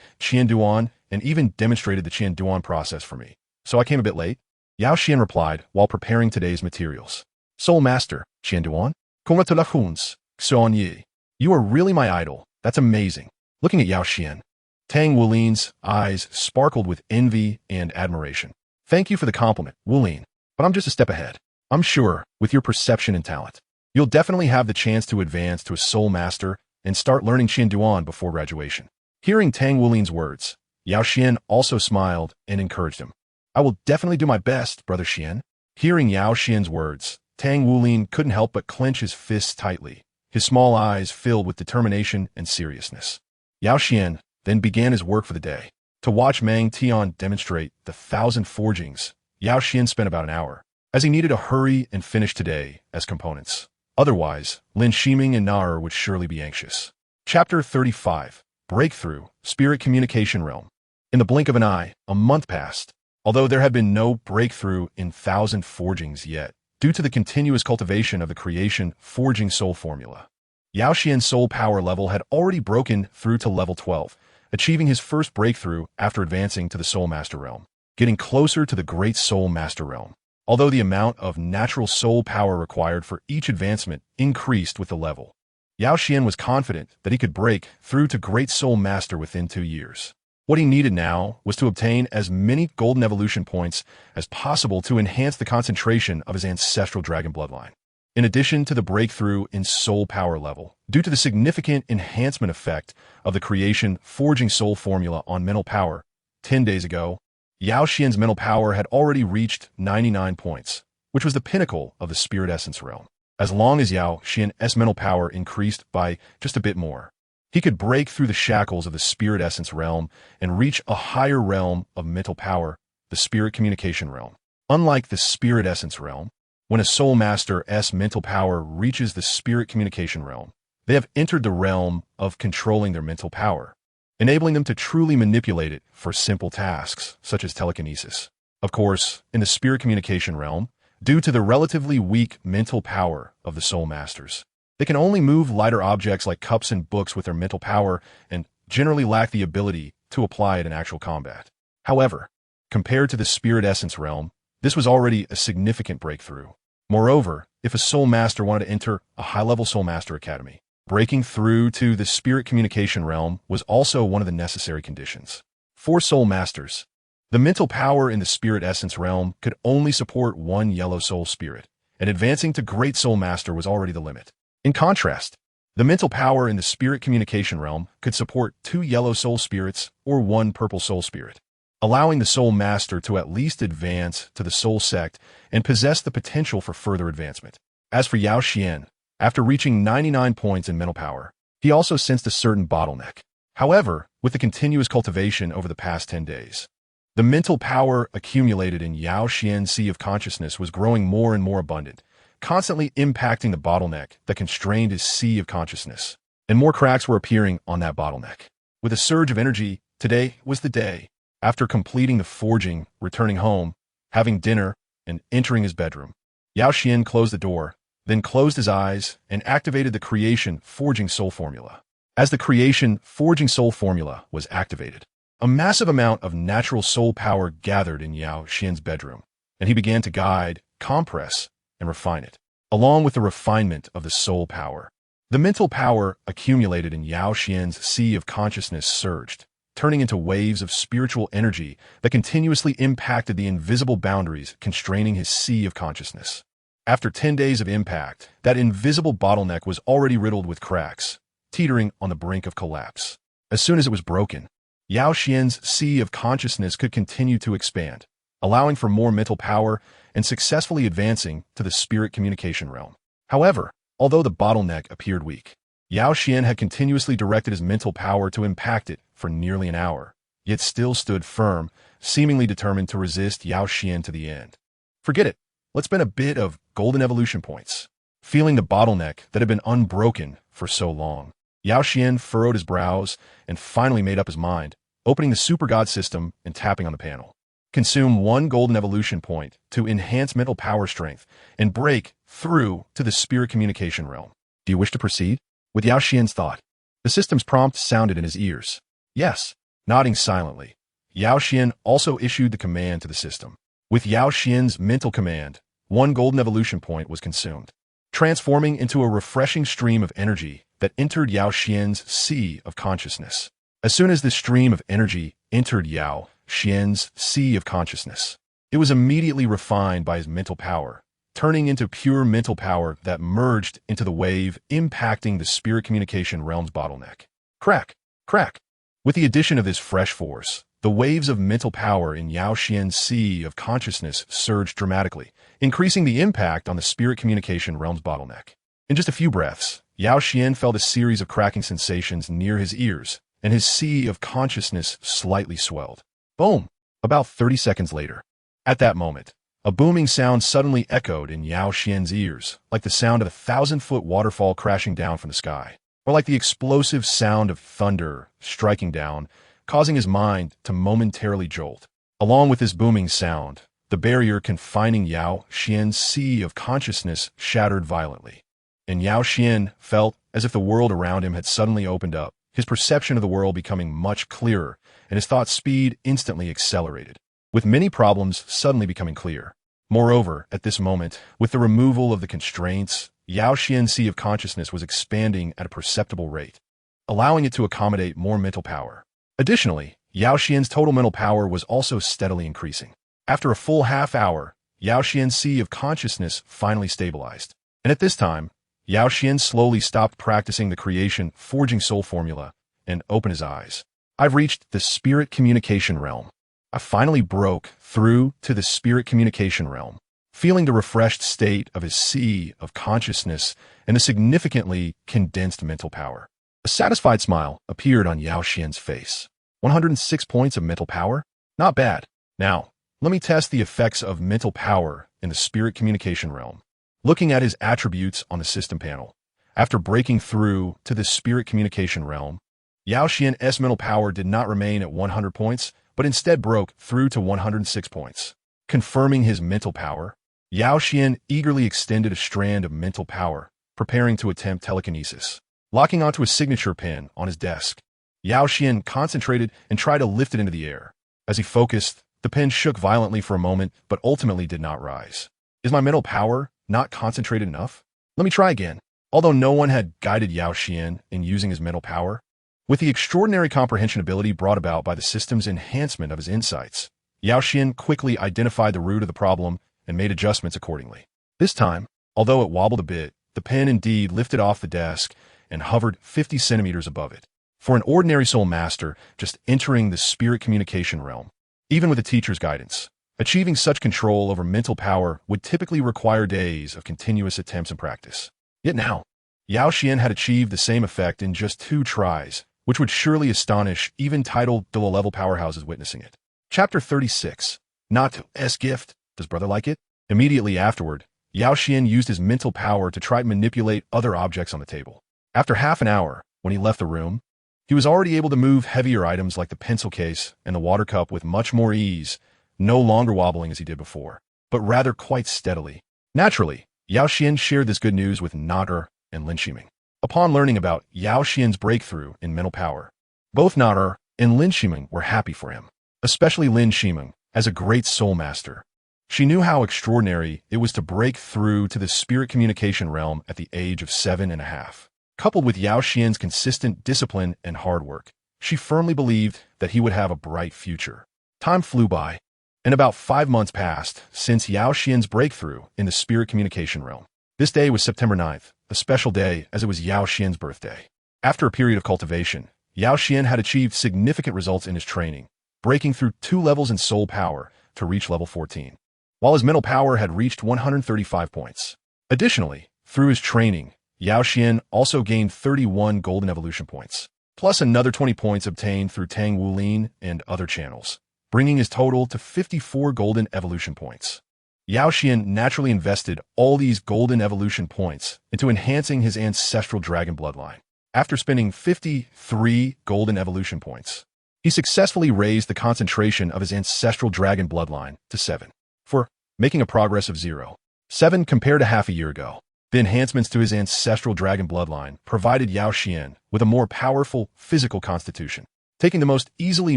Qianduan and even demonstrated the Qianduan process for me. So I came a bit late. Yao Xuan replied while preparing today's materials. Soul master, Qianduan? Congratulations, Xuan Yi. You are really my idol. That's amazing. Looking at Yao Xuan, Tang Wulin's eyes sparkled with envy and admiration. Thank you for the compliment, Wulin, but I'm just a step ahead. I'm sure, with your perception and talent, you'll definitely have the chance to advance to a soul master and start learning Qianduan before graduation. Hearing Tang Wulin's words, Yao Xuan also smiled and encouraged him. I will definitely do my best, Brother Xian. Hearing Yao Xuan's words, Tang Wulin couldn't help but clench his fists tightly, his small eyes filled with determination and seriousness. Yao Xuan then began his work for the day. To watch Meng Tian demonstrate the 1,000 forgings, Yao Xuan spent about an hour, as he needed to hurry and finish today as components. Otherwise, Lin Shiming and Naer would surely be anxious. Chapter 35. Breakthrough, Spirit Communication Realm. In the blink of an eye, a month passed. Although there had been no breakthrough in 1,000 forgings yet, due to the continuous cultivation of the creation forging soul formula. Yao Xuan's soul power level had already broken through to level 12, achieving his first breakthrough after advancing to the Soul Master realm, getting closer to the Great Soul Master realm. Although the amount of natural soul power required for each advancement increased with the level, Yao Xuan was confident that he could break through to Great Soul Master within 2 years. What he needed now was to obtain as many golden evolution points as possible to enhance the concentration of his ancestral dragon bloodline. In addition to the breakthrough in soul power level, due to the significant enhancement effect of the creation forging soul formula on mental power, 10 days ago, Yao Xuan's mental power had already reached 99 points, which was the pinnacle of the spirit essence realm. As long as Yao Xuan's mental power increased by just a bit more, he could break through the shackles of the spirit essence realm and reach a higher realm of mental power, the spirit communication realm. Unlike the spirit essence realm, when a soul master's mental power reaches the spirit communication realm, they have entered the realm of controlling their mental power, enabling them to truly manipulate it for simple tasks, such as telekinesis. Of course, in the spirit communication realm, due to the relatively weak mental power of the soul masters, they can only move lighter objects like cups and books with their mental power and generally lack the ability to apply it in actual combat. However, compared to the spirit essence realm, this was already a significant breakthrough. Moreover, if a soul master wanted to enter a high-level soul master academy, breaking through to the spirit communication realm was also one of the necessary conditions. For soul masters, the mental power in the spirit essence realm could only support one yellow soul spirit, and advancing to great soul master was already the limit. In contrast, the mental power in the spirit communication realm could support 2 yellow soul spirits or 1 purple soul spirit, allowing the soul master to at least advance to the soul sect and possess the potential for further advancement. As for Yao Xuan, after reaching 99 points in mental power, he also sensed a certain bottleneck. However, with the continuous cultivation over the past 10 days, the mental power accumulated in Yao Xuan's sea of consciousness was growing more and more abundant, constantly impacting the bottleneck that constrained his sea of consciousness, and more cracks were appearing on that bottleneck. With a surge of energy, today was the day. After completing the forging, returning home, having dinner, and entering his bedroom, Yao Xuan closed the door, then closed his eyes and activated the creation forging soul formula. As the creation forging soul formula was activated, a massive amount of natural soul power gathered in Yao Xuan's bedroom, and he began to guide, compress, and refine it. Along with the refinement of the soul power, the mental power accumulated in Yao Xuan's sea of consciousness surged, turning into waves of spiritual energy that continuously impacted the invisible boundaries constraining his sea of consciousness. After 10 days of impact, that invisible bottleneck was already riddled with cracks, teetering on the brink of collapse. As soon as it was broken, Yao Xuan's sea of consciousness could continue to expand, allowing for more mental power and successfully advancing to the spirit communication realm. However, although the bottleneck appeared weak, Yao Xuan had continuously directed his mental power to impact it for nearly an hour, yet still stood firm, seemingly determined to resist Yao Xuan to the end. Forget it. Let's spend a bit of golden evolution points. Feeling the bottleneck that had been unbroken for so long, Yao Xuan furrowed his brows and finally made up his mind, opening the Super God system and tapping on the panel. Consume 1 golden evolution point to enhance mental power strength and break through to the spirit communication realm. Do you wish to proceed? With Yao Xuan's thought, the system's prompt sounded in his ears. Yes. Nodding silently, Yao Xuan also issued the command to the system. With Yao Xuan's mental command, 1 golden evolution point was consumed, transforming into a refreshing stream of energy that entered Yao Xuan's sea of consciousness. As soon as this stream of energy entered Yao Xuan's sea of consciousness, it was immediately refined by his mental power, turning into pure mental power that merged into the wave, impacting the spirit communication realm's bottleneck. Crack, crack. With the addition of this fresh force, the waves of mental power in Yao Xuan's sea of consciousness surged dramatically, increasing the impact on the spirit communication realm's bottleneck. In just a few breaths, Yao Xuan felt a series of cracking sensations near his ears, and his sea of consciousness slightly swelled. Boom! About 30 seconds later. At that moment, a booming sound suddenly echoed in Yao Xuan's ears, like the sound of a 1,000-foot waterfall crashing down from the sky, or like the explosive sound of thunder striking down, causing his mind to momentarily jolt. Along with this booming sound, the barrier confining Yao Xuan's sea of consciousness shattered violently, and Yao Xuan felt as if the world around him had suddenly opened up, his perception of the world becoming much clearer, and his thought speed instantly accelerated, with many problems suddenly becoming clear. Moreover, at this moment, with the removal of the constraints, Yao Xuan's sea of consciousness was expanding at a perceptible rate, allowing it to accommodate more mental power. Additionally, Yao Xuan's total mental power was also steadily increasing. After a full half hour, Yao Xuan's sea of consciousness finally stabilized. And at this time, Yao Xuan slowly stopped practicing the creation forging soul formula and opened his eyes. I've reached the spirit communication realm. I finally broke through to the spirit communication realm, feeling the refreshed state of his sea of consciousness and the significantly condensed mental power. A satisfied smile appeared on Yao Xuan's face. 106 points of mental power? Not bad. Now, let me test the effects of mental power in the spirit communication realm. Looking at his attributes on the system panel, after breaking through to the spirit communication realm, Yao Xuan's mental power did not remain at 100 points, but instead broke through to 106 points. Confirming his mental power, Yao Xuan eagerly extended a strand of mental power, preparing to attempt telekinesis. Locking onto a signature pin on his desk, Yao Xuan concentrated and tried to lift it into the air. As he focused, the pin shook violently for a moment, but ultimately did not rise. Is my mental power not concentrated enough? Let me try again. Although no one had guided Yao Xuan in using his mental power, with the extraordinary comprehension ability brought about by the system's enhancement of his insights, Yao Xuan quickly identified the root of the problem and made adjustments accordingly. This time, although it wobbled a bit, the pen indeed lifted off the desk and hovered 50 centimeters above it. For an ordinary soul master just entering the spirit communication realm, even with a teacher's guidance, achieving such control over mental power would typically require days of continuous attempts and practice. Yet now, Yao Xuan had achieved the same effect in just 2 tries, which would surely astonish even titled Douluo-level powerhouses witnessing it. Chapter 36. Not to S gift. Does brother like it? Immediately afterward, Yao Xuan used his mental power to try to manipulate other objects on the table. After half an hour, when he left the room, he was already able to move heavier items like the pencil case and the water cup with much more ease, no longer wobbling as he did before, but rather quite steadily. Naturally, Yao Xuan shared this good news with Nader and Lin Shiming. Upon learning about Yao Xuan's breakthrough in mental power, both Nader and Lin Shiming were happy for him, especially Lin Shiming, as a great soul master. She knew how extraordinary it was to break through to the spirit communication realm at the age of 7.5. Coupled with Yao Xuan's consistent discipline and hard work, she firmly believed that he would have a bright future. Time flew by, and about 5 months passed since Yao Xuan's breakthrough in the spirit communication realm. This day was September 9th, a special day as it was Yao Xuan's birthday. After a period of cultivation, Yao Xuan had achieved significant results in his training, breaking through 2 levels in soul power to reach level 14, while his mental power had reached 135 points. Additionally, through his training, Yao Xuan also gained 31 golden evolution points, plus another 20 points obtained through Tang Wulin and other channels, bringing his total to 54 golden evolution points. Yao Xuan naturally invested all these golden evolution points into enhancing his ancestral dragon bloodline. After spending 53 golden evolution points, he successfully raised the concentration of his ancestral dragon bloodline to 7, for making a progress of 0.7 compared to half a year ago. The enhancements to his ancestral dragon bloodline provided Yao Xuan with a more powerful physical constitution, taking the most easily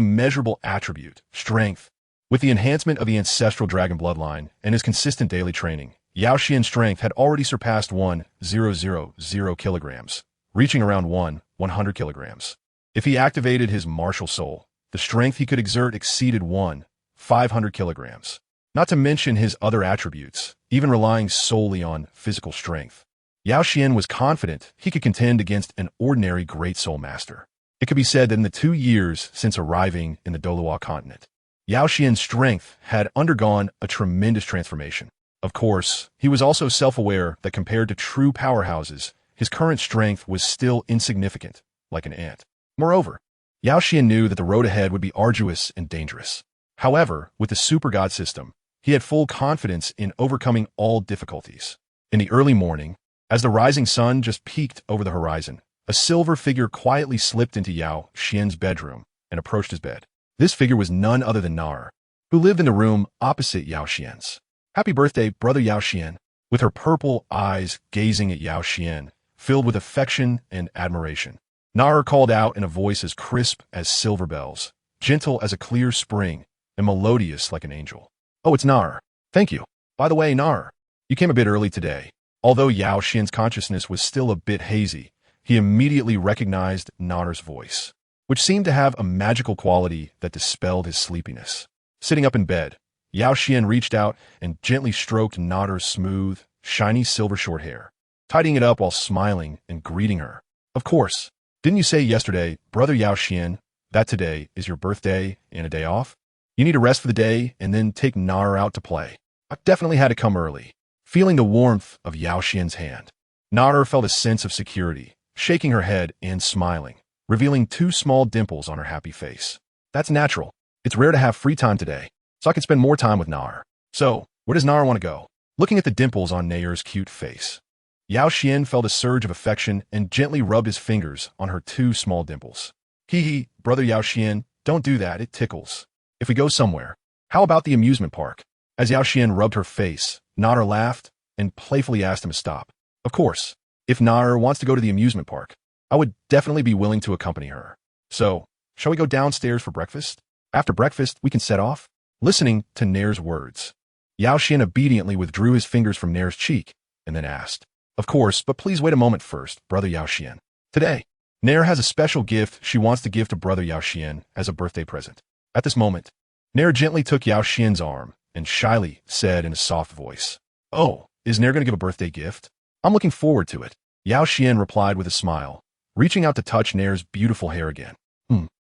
measurable attribute, strength. With the enhancement of the ancestral dragon bloodline and his consistent daily training, Yao Xuan's strength had already surpassed 1,000 kilograms, reaching around 100 kilograms. If he activated his martial soul, the strength he could exert exceeded 500 kilograms. Not to mention his other attributes, even relying solely on physical strength. Yao Xuan was confident he could contend against an ordinary great soul master. It could be said that in the 2 years since arriving in the Douluo Continent, Yao Xuan's strength had undergone a tremendous transformation. Of course, he was also self-aware that compared to true powerhouses, his current strength was still insignificant, like an ant. Moreover, Yao Xuan knew that the road ahead would be arduous and dangerous. However, with the super god system, he had full confidence in overcoming all difficulties. In the early morning, as the rising sun just peeked over the horizon, a silver figure quietly slipped into Yao Xuan's bedroom and approached his bed. This figure was none other than Nar, who lived in the room opposite Yao Xuan's. "Happy birthday, brother Yao Xuan," with her purple eyes gazing at Yao Xuan, filled with affection and admiration. Nar called out in a voice as crisp as silver bells, gentle as a clear spring, and melodious like an angel. "Oh, it's Nar. Thank you. By the way, Nar, you came a bit early today." Although Yao Xuan's consciousness was still a bit hazy, he immediately recognized Nar's voice, which seemed to have a magical quality that dispelled his sleepiness. Sitting up in bed, Yao Xuan reached out and gently stroked Nar's smooth, shiny silver short hair, tidying it up while smiling and greeting her. "Of course. Didn't you say yesterday, brother Yao Xuan, that today is your birthday and a day off? You need to rest for the day and then take Nar out to play. I definitely had to come early." Feeling the warmth of Yao Xuan's hand, Nar felt a sense of security, shaking her head and smiling, revealing 2 small dimples on her happy face. "That's natural. It's rare to have free time today, so I can spend more time with Nar. So, where does Nar want to go?" Looking at the dimples on Nair's cute face, Yao Xuan felt a surge of affection and gently rubbed his fingers on her 2 small dimples. "Hee, brother Yao Xuan, don't do that, it tickles. If we go somewhere, how about the amusement park?" As Yao Xuan rubbed her face, Nar laughed and playfully asked him to stop. "Of course, if Nar wants to go to the amusement park, I would definitely be willing to accompany her. So, shall we go downstairs for breakfast? After breakfast, we can set off?" Listening to Nair's words, Yao Xuan obediently withdrew his fingers from Nair's cheek and then asked, "Of course, but please wait a moment first, brother Yao Xuan. Today, Nair has a special gift she wants to give to brother Yao Xuan as a birthday present." At this moment, Nair gently took Yao Xuan's arm and shyly said in a soft voice, "Oh, is Nair going to give a birthday gift? I'm looking forward to it." Yao Xuan replied with a smile, reaching out to touch Nair's beautiful hair again.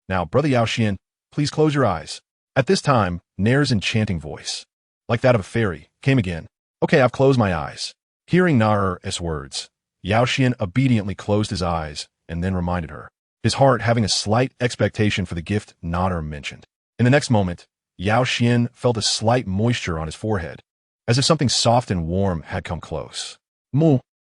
Now, brother Yao Xuan, please close your eyes." At this time, Nair's enchanting voice, like that of a fairy, came again. "Okay, I've closed my eyes." Hearing Nar's words, Yao Xuan obediently closed his eyes and then reminded her, his heart having a slight expectation for the gift Nar mentioned. In the next moment, Yao Xuan felt a slight moisture on his forehead, as if something soft and warm had come close.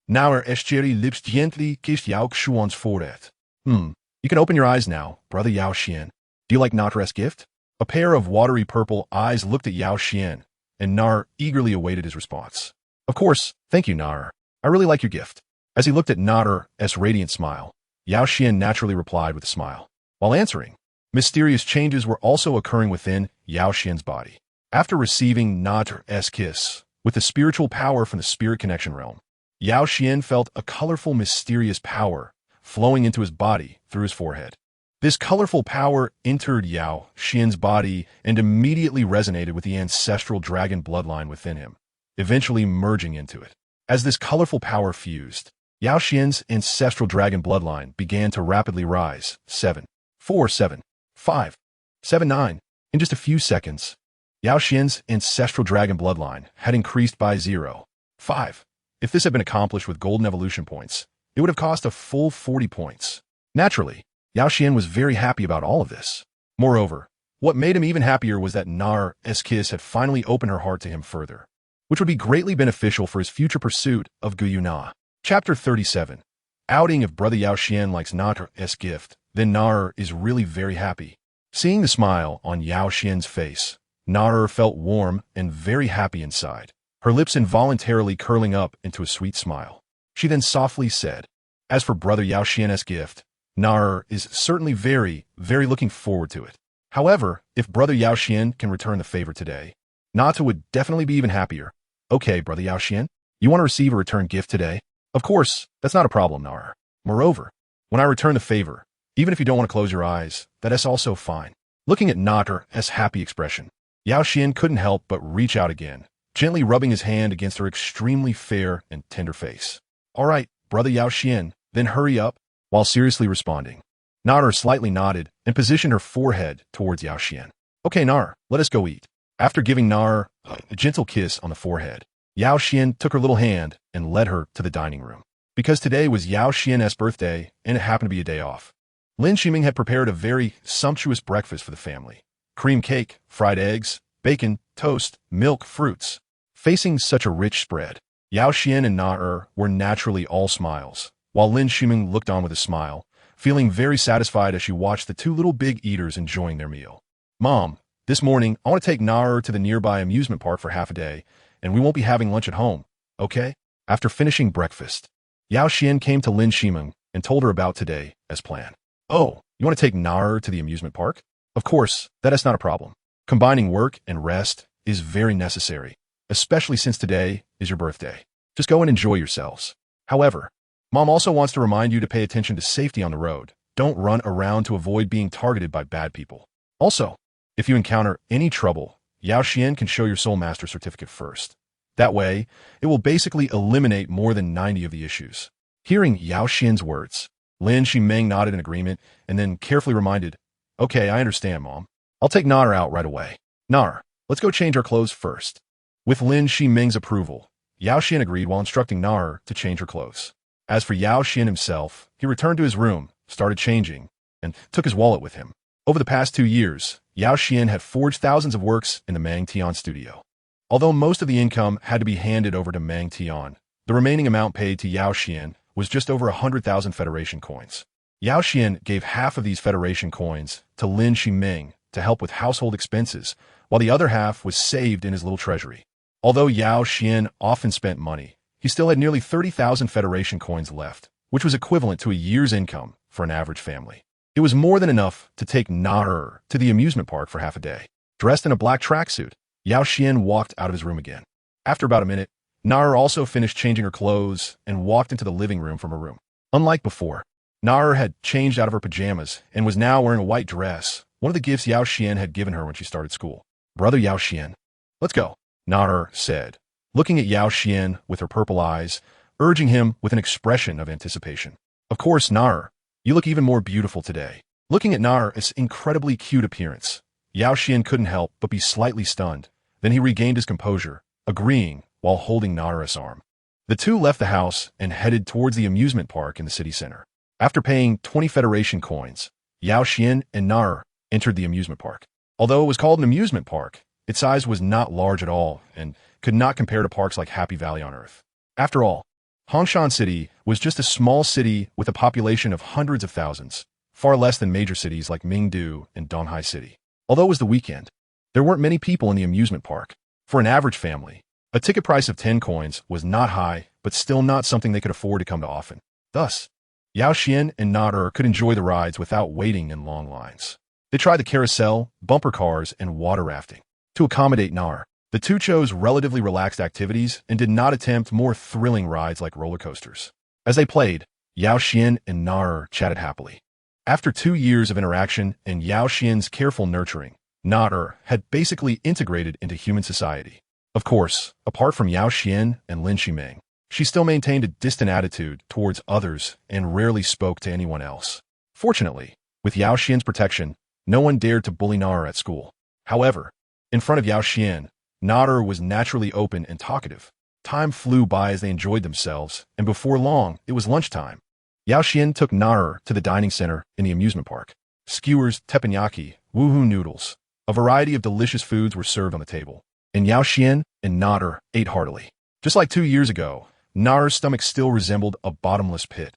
Nar's cherry lips gently kissed Yao Xuan's forehead. You can open your eyes now, brother Yao Xuan. Do you like Nar's gift?" A pair of watery purple eyes looked at Yao Xuan, and Nar eagerly awaited his response. "Of course, thank you, Nar. I really like your gift." As he looked at Nar's radiant smile, Yao Xuan naturally replied with a smile. While answering, mysterious changes were also occurring within Yao Xuan's body. After receiving Nar's kiss, with the spiritual power from the spirit connection realm, Yao Xuan felt a colorful, mysterious power flowing into his body through his forehead. This colorful power entered Yao Xuan's body and immediately resonated with the ancestral dragon bloodline within him, eventually merging into it. As this colorful power fused, Yao Xuan's ancestral dragon bloodline began to rapidly rise. 7, 4, 7, 5, 7, 9. In just a few seconds, Yao Xuan's ancestral dragon bloodline had increased by 0.5. If this had been accomplished with golden evolution points, it would have cost a full 40 points. Naturally, Yao Xuan was very happy about all of this. Moreover, what made him even happier was that Nar's kiss had finally opened her heart to him further. which would be greatly beneficial for his future pursuit of Gu Yue. Chapter 37. Outing. If Brother Yao Xuan likes Na's gift, then Na is really very happy. Seeing the smile on Yao Xuan's face, Na felt warm and very happy inside, her lips involuntarily curling up into a sweet smile. She then softly said, "As for Brother Yao Xuan's gift, Na is certainly very, very looking forward to it. However, if Brother Yao Xuan can return the favor today, Nata would definitely be even happier." "Okay, Brother Yao Xuan, you want to receive a return gift today?" "Of course, that's not a problem, Na. Moreover, when I return the favor, even if you don't want to close your eyes, that's also fine." Looking at Nata's happy expression, Yao Xuan couldn't help but reach out again, gently rubbing his hand against her extremely fair and tender face. "All right, Brother Yao Xuan, then hurry up," while seriously responding. Nata slightly nodded and positioned her forehead towards Yao Xuan. "Okay, Nar, let us go eat." After giving Nar a gentle kiss on the forehead, Yao Xuan took her little hand and led her to the dining room. Because today was Yao Xuan's birthday and it happened to be a day off, Lin Shiming had prepared a very sumptuous breakfast for the family. Cream cake, fried eggs, bacon, toast, milk, fruits. Facing such a rich spread, Yao Xuan and Na were naturally all smiles, while Lin Shiming looked on with a smile, feeling very satisfied as she watched the two little big eaters enjoying their meal. "Mom, this morning I want to take Na to the nearby amusement park for half a day, and we won't be having lunch at home, okay?" After finishing breakfast, Yao Xuan came to Lin Shiming and told her about today as planned. "Oh, you want to take Na to the amusement park? Of course, that is not a problem. Combining work and rest is very necessary, especially since today is your birthday. Just go and enjoy yourselves. However, Mom also wants to remind you to pay attention to safety on the road. Don't run around to avoid being targeted by bad people. Also, if you encounter any trouble, Yao Xuan can show your Soul Master certificate first. That way, it will basically eliminate more than 90 of the issues." Hearing Yao Xuan's words, Lin Shiming nodded in agreement and then carefully reminded, "Okay, I understand, Mom. I'll take Nar out right away. Nar, let's go change our clothes first." With Lin Shiming's approval, Yao Xuan agreed while instructing Nar to change her clothes. As for Yao Xuan himself, he returned to his room, started changing, and took his wallet with him. Over the past 2 years, Yao Xuan had forged thousands of works in the Mang Tian studio. Although most of the income had to be handed over to Mang Tian, the remaining amount paid to Yao Xuan was just over 100,000 Federation coins. Yao Xuan gave half of these Federation coins to Lin Shiming to help with household expenses, while the other half was saved in his little treasury. Although Yao Xuan often spent money, he still had nearly 30,000 Federation coins left, which was equivalent to a year's income for an average family. It was more than enough to take Na to the amusement park for half a day. Dressed in a black tracksuit, Yao Xuan walked out of his room again. After about a minute, Na also finished changing her clothes and walked into the living room from her room. Unlike before, Na had changed out of her pajamas and was now wearing a white dress, one of the gifts Yao Xuan had given her when she started school. "Brother Yao Xuan, let's go," Na said, looking at Yao Xuan with her purple eyes, urging him with an expression of anticipation. "Of course, Na, you look even more beautiful today." Looking at Na's incredibly cute appearance, Yao Xuan couldn't help but be slightly stunned. Then he regained his composure, agreeing while holding Na's arm. The two left the house and headed towards the amusement park in the city center. After paying 20 Federation coins, Yao Xuan and Na entered the amusement park. Although it was called an amusement park, its size was not large at all and could not compare to parks like Happy Valley on Earth. After all, Hongshan City was just a small city with a population of hundreds of thousands, far less than major cities like Mingdu and Donghai City. Although it was the weekend, there weren't many people in the amusement park. For an average family, a ticket price of 10 coins was not high, but still not something they could afford to come to often. Thus, Yao Xuan and Na could enjoy the rides without waiting in long lines. They tried the carousel, bumper cars, and water rafting. To accommodate Na, the two chose relatively relaxed activities and did not attempt more thrilling rides like roller coasters. As they played, Yao Xuan and Na chatted happily. After 2 years of interaction and Yao Xuan's careful nurturing, Na had basically integrated into human society. Of course, apart from Yao Xuan and Lin Shiming, she still maintained a distant attitude towards others and rarely spoke to anyone else. Fortunately, with Yao Xuan's protection, no one dared to bully Na at school. However, in front of Yao Xuan, Na was naturally open and talkative. Time flew by as they enjoyed themselves, and before long, it was lunchtime. Yao Xuan took Na to the dining center in the amusement park. Skewers, teppanyaki, woohoo noodles, a variety of delicious foods were served on the table. and Yao Xuan and Nader ate heartily. Just like 2 years ago, Nader's stomach still resembled a bottomless pit,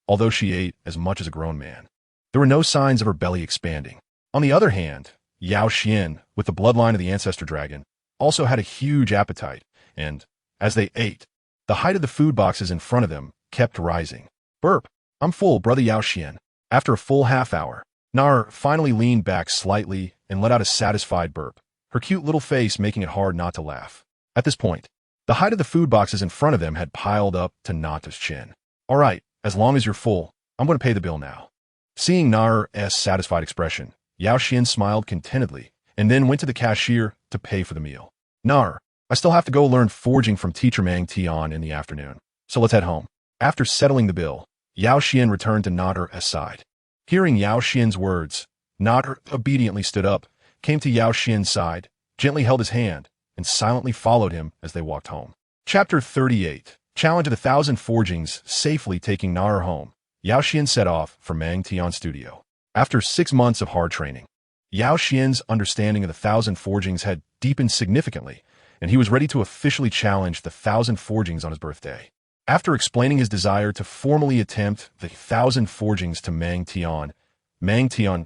although she ate as much as a grown man. There were no signs of her belly expanding. On the other hand, Yao Xuan, with the bloodline of the Ancestral Dragon, also had a huge appetite, and, as they ate, the height of the food boxes in front of them kept rising. Burp. I'm full, brother Yao Xuan. After a full half hour, Nader finally leaned back slightly and let out a satisfied burp, her cute little face making it hard not to laugh. At this point, the height of the food boxes in front of them had piled up to Nader's chin. All right, as long as you're full, I'm going to pay the bill now. Seeing Nader's satisfied expression, Yao Xuan smiled contentedly and then went to the cashier to pay for the meal. Nader, I still have to go learn forging from teacher Mang Tian in the afternoon, so let's head home. After settling the bill, Yao Xuan returned to Nader's side. Hearing Yao Xuan's words, Nader obediently stood up, came to Yao Xuan's side, gently held his hand, and silently followed him as they walked home. Chapter 38. Challenge of the 1,000 Forgings. Safely taking Nader home, Yao Xuan set off for Mang Tian's studio. After 6 months of hard training, Yao Xuan's understanding of the 1,000 Forgings had deepened significantly, and he was ready to officially challenge the 1,000 Forgings on his birthday. After explaining his desire to formally attempt the 1,000 Forgings to Mang Tian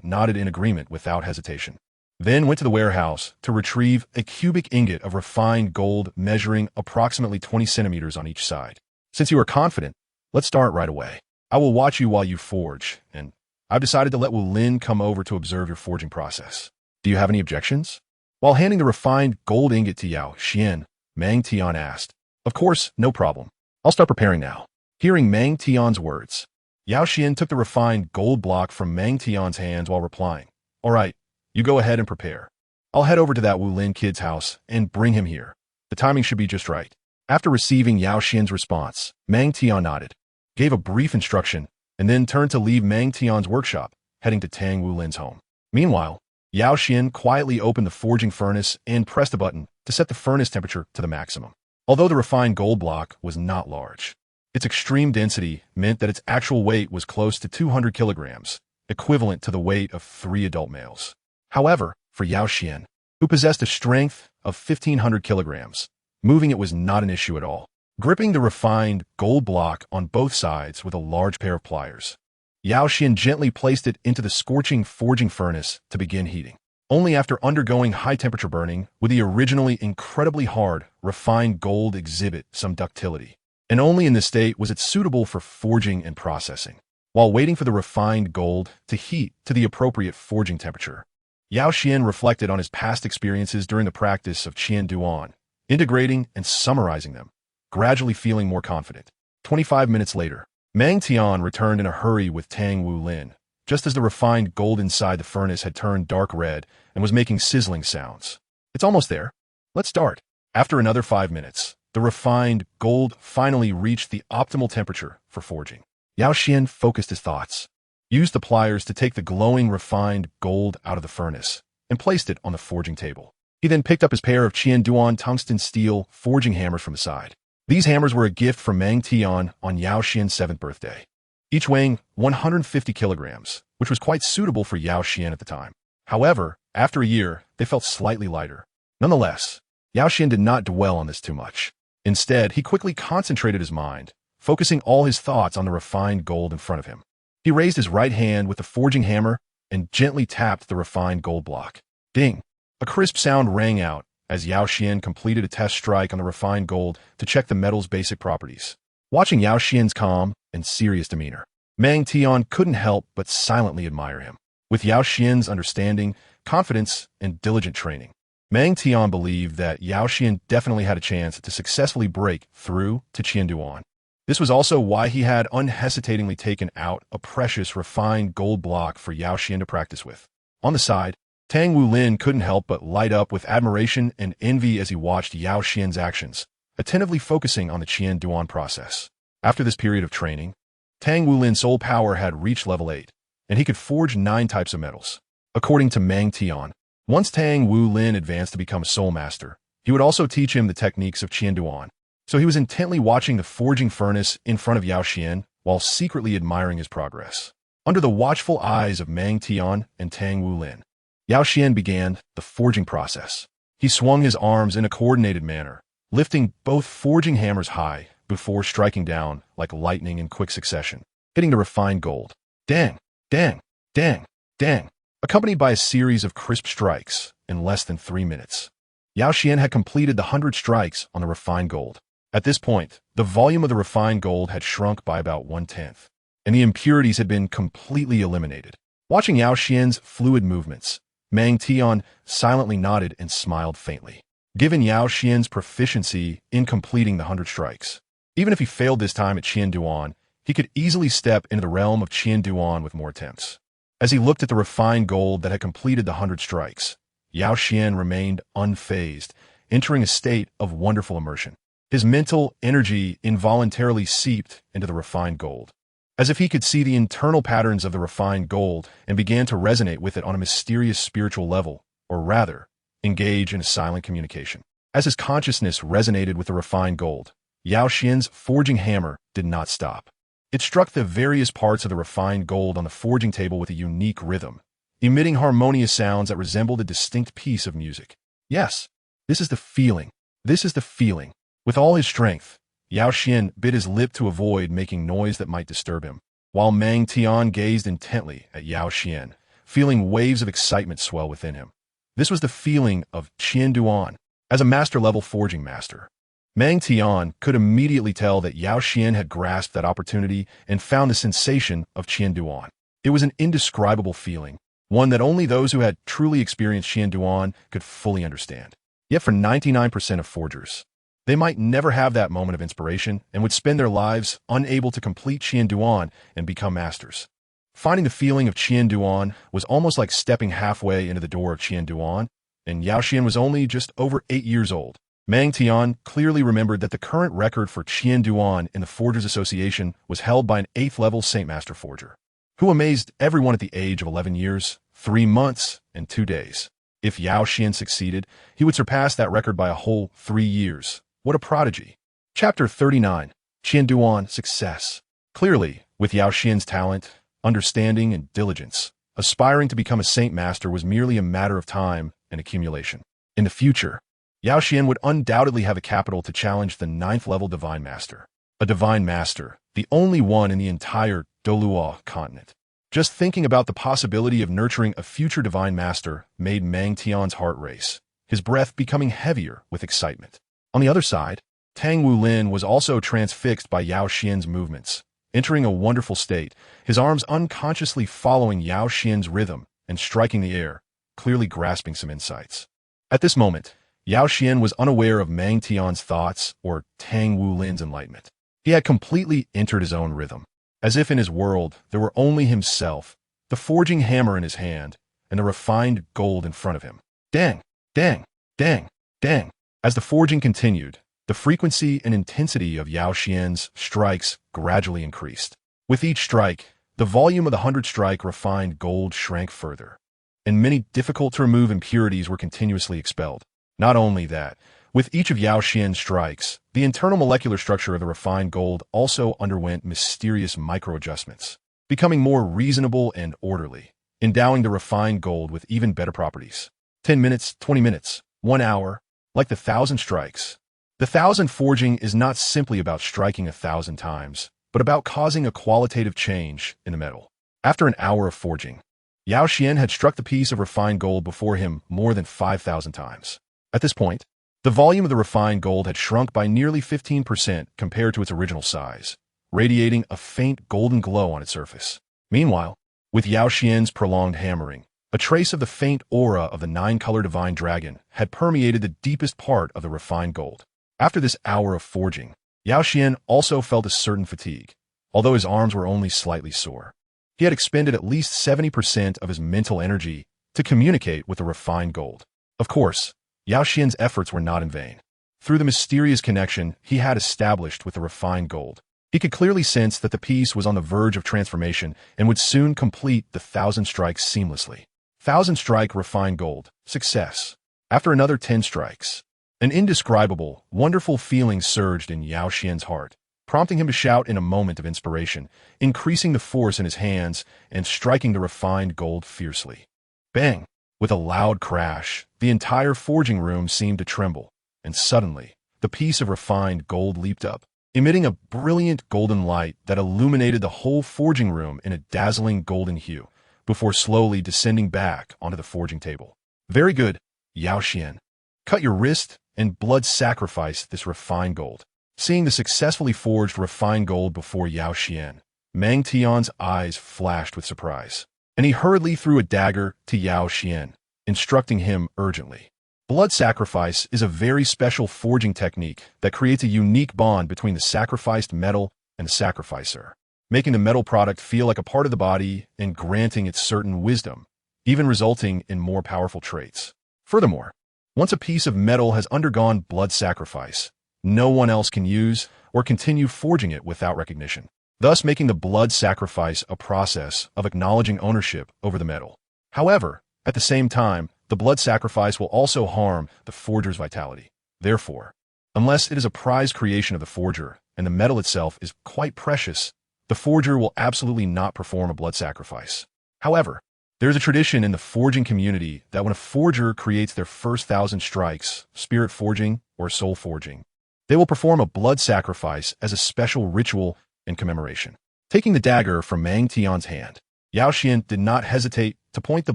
nodded in agreement without hesitation. Then went to the warehouse to retrieve a cubic ingot of refined gold measuring approximately 20 centimeters on each side. Since you are confident, let's start right away. I will watch you while you forge, and I've decided to let Wu Lin come over to observe your forging process. Do you have any objections? While handing the refined gold ingot to Yao Xuan, Mang Tian asked. Of course, no problem. I'll start preparing now. Hearing Mang Tian's words, Yao Xuan took the refined gold block from Mang Tian's hands while replying. All right, you go ahead and prepare. I'll head over to that Wu Lin kid's house and bring him here. The timing should be just right. After receiving Yao Xuan's response, Mang Tian nodded, gave a brief instruction, and then turned to leave Mang Tian's workshop, heading to Tang Wu Lin's home. Meanwhile, Yao Xuan quietly opened the forging furnace and pressed a button to set the furnace temperature to the maximum. Although the refined gold block was not large, its extreme density meant that its actual weight was close to 200 kilograms, equivalent to the weight of 3 adult males. However, for Yao Xuan, who possessed a strength of 1,500 kilograms, moving it was not an issue at all. Gripping the refined gold block on both sides with a large pair of pliers, Yao Xuan gently placed it into the scorching forging furnace to begin heating. Only after undergoing high-temperature burning would the originally incredibly hard, refined gold exhibit some ductility, and only in this state was it suitable for forging and processing. While waiting for the refined gold to heat to the appropriate forging temperature, Yao Xuan reflected on his past experiences during the practice of Qian Duan, integrating and summarizing them, gradually feeling more confident. 25 minutes later, Mang Tian returned in a hurry with Tang Wu Lin, just as the refined gold inside the furnace had turned dark red and was making sizzling sounds. It's almost there. Let's start. After another 5 minutes, the refined gold finally reached the optimal temperature for forging. Yao Xuan focused his thoughts, used the pliers to take the glowing refined gold out of the furnace, and placed it on the forging table. He then picked up his pair of Qian Duan tungsten steel forging hammers from the side. These hammers were a gift from Mang Tian on Yao Xuan's 7th birthday, each weighing 150 kilograms, which was quite suitable for Yao Xuan at the time. However, after a year, they felt slightly lighter. Nonetheless, Yao Xuan did not dwell on this too much. Instead, he quickly concentrated his mind, focusing all his thoughts on the refined gold in front of him. He raised his right hand with the forging hammer and gently tapped the refined gold block. Ding! A crisp sound rang out as Yao Xuan completed a test strike on the refined gold to check the metal's basic properties. Watching Yao Xuan's calm and serious demeanor, Mang Tian couldn't help but silently admire him. With Yao Xuan's understanding, confidence, and diligent training, Mang Tian believed that Yao Xuan definitely had a chance to successfully break through to Qian Duan. This was also why he had unhesitatingly taken out a precious refined gold block for Yao Xuan to practice with. On the side, Tang Wu Lin couldn't help but light up with admiration and envy as he watched Yao Xuan's actions, attentively focusing on the Qian Duan process. After this period of training, Tang Wu Lin's soul power had reached level 8, and he could forge 9 types of metals. According to Mang Tian, once Tang Wu Lin advanced to become a soul master, he would also teach him the techniques of Qian Duan. So he was intently watching the forging furnace in front of Yao Xuan while secretly admiring his progress. Under the watchful eyes of Mang Tian and Tang Wu Lin, Yao Xuan began the forging process. He swung his arms in a coordinated manner, lifting both forging hammers high before striking down like lightning in quick succession, hitting the refined gold. Dang, dang, dang, dang, accompanied by a series of crisp strikes in less than 3 minutes. Yao Xuan had completed the 100 strikes on the refined gold. At this point, the volume of the refined gold had shrunk by about 1/10, and the impurities had been completely eliminated. Watching Yao Xuan's fluid movements, Meng Tian silently nodded and smiled faintly. Given Yao Xuan's proficiency in completing the 100 strikes, even if he failed this time at Qianduan, he could easily step into the realm of Qianduan with more attempts. As he looked at the refined gold that had completed the 100 strikes, Yao Xuan remained unfazed, entering a state of wonderful immersion. His mental energy involuntarily seeped into the refined gold, as if he could see the internal patterns of the refined gold and began to resonate with it on a mysterious spiritual level, or rather, engage in a silent communication. As his consciousness resonated with the refined gold, Yao Xuan's forging hammer did not stop. It struck the various parts of the refined gold on the forging table with a unique rhythm, emitting harmonious sounds that resembled a distinct piece of music. Yes, this is the feeling. This is the feeling. With all his strength, Yao Xuan bit his lip to avoid making noise that might disturb him, while Meng Tian gazed intently at Yao Xuan, feeling waves of excitement swell within him. This was the feeling of Qianduan. As a master-level forging master, Meng Tian could immediately tell that Yao Xuan had grasped that opportunity and found the sensation of Qianduan. It was an indescribable feeling, one that only those who had truly experienced Qianduan could fully understand. Yet for 99% of forgers, they might never have that moment of inspiration and would spend their lives unable to complete Qianduan and become masters. Finding the feeling of Qianduan was almost like stepping halfway into the door of Qianduan, and Yao Xuan was only just over 8 years old. Meng Tian clearly remembered that the current record for Qianduan in the Forgers Association was held by an 8th-level Saint Master Forger, who amazed everyone at the age of 11 years, 3 months, and 2 days. If Yao Xuan succeeded, he would surpass that record by a whole 3 years. What a prodigy. Chapter 39. Qianduan Success. Clearly, with Yao Xuan's talent, understanding, and diligence, aspiring to become a Saint Master was merely a matter of time and accumulation. In the future, Yao Xuan would undoubtedly have a capital to challenge the 9th-level Divine Master. A Divine Master, the only one in the entire Douluo Continent. Just thinking about the possibility of nurturing a future Divine Master made Meng Tian's heart race, his breath becoming heavier with excitement. On the other side, Tang Wulin was also transfixed by Yao Xuan's movements, entering a wonderful state, his arms unconsciously following Yao Xuan's rhythm and striking the air, clearly grasping some insights. At this moment, Yao Xuan was unaware of Meng Tian's thoughts or Tang Wulin's enlightenment. He had completely entered his own rhythm, as if in his world there were only himself, the forging hammer in his hand, and the refined gold in front of him. Dang, dang, dang, dang. As the forging continued, the frequency and intensity of Yao Xuan's strikes gradually increased. With each strike, the volume of the 100-strike refined gold shrank further, and many difficult-to-remove impurities were continuously expelled. Not only that, with each of Yao Xuan's strikes, the internal molecular structure of the refined gold also underwent mysterious micro-adjustments, becoming more reasonable and orderly, endowing the refined gold with even better properties. 10 minutes, 20 minutes, 1 hour, like the 1,000 strikes. The 1,000 forging is not simply about striking 1,000 times, but about causing a qualitative change in the metal. After an hour of forging, Yao Xuan had struck the piece of refined gold before him more than 5,000 times. At this point, the volume of the refined gold had shrunk by nearly 15% compared to its original size, radiating a faint golden glow on its surface. Meanwhile, with Yao Xuan's prolonged hammering, a trace of the faint aura of the 9-color divine dragon had permeated the deepest part of the refined gold. After this hour of forging, Yao Xuan also felt a certain fatigue, although his arms were only slightly sore. He had expended at least 70% of his mental energy to communicate with the refined gold. Of course, Yao Xuan's efforts were not in vain. Through the mysterious connection he had established with the refined gold, he could clearly sense that the piece was on the verge of transformation and would soon complete the 1,000 strikes seamlessly. 1,000-strike refined gold. Success. After another 10 strikes, an indescribable, wonderful feeling surged in Yao Xuan's heart, prompting him to shout in a moment of inspiration, increasing the force in his hands and striking the refined gold fiercely. Bang! With a loud crash, the entire forging room seemed to tremble, and suddenly, the piece of refined gold leaped up, emitting a brilliant golden light that illuminated the whole forging room in a dazzling golden hue, before slowly descending back onto the forging table. Very good, Yao Xuan. Cut your wrist and blood sacrifice this refined gold. Seeing the successfully forged refined gold before Yao Xuan, Mang Tian's eyes flashed with surprise, and he hurriedly threw a dagger to Yao Xuan, instructing him urgently. Blood sacrifice is a very special forging technique that creates a unique bond between the sacrificed metal and the sacrificer, making the metal product feel like a part of the body and granting it certain wisdom, even resulting in more powerful traits. Furthermore, once a piece of metal has undergone blood sacrifice, no one else can use or continue forging it without recognition, thus making the blood sacrifice a process of acknowledging ownership over the metal. However, at the same time, the blood sacrifice will also harm the forger's vitality. Therefore, unless it is a prized creation of the forger and the metal itself is quite precious, the forger will absolutely not perform a blood sacrifice. However, there is a tradition in the forging community that when a forger creates their first 1,000 strikes, spirit forging or soul forging, they will perform a blood sacrifice as a special ritual and commemoration. Taking the dagger from Mang Tian's hand, Yao Xuan did not hesitate to point the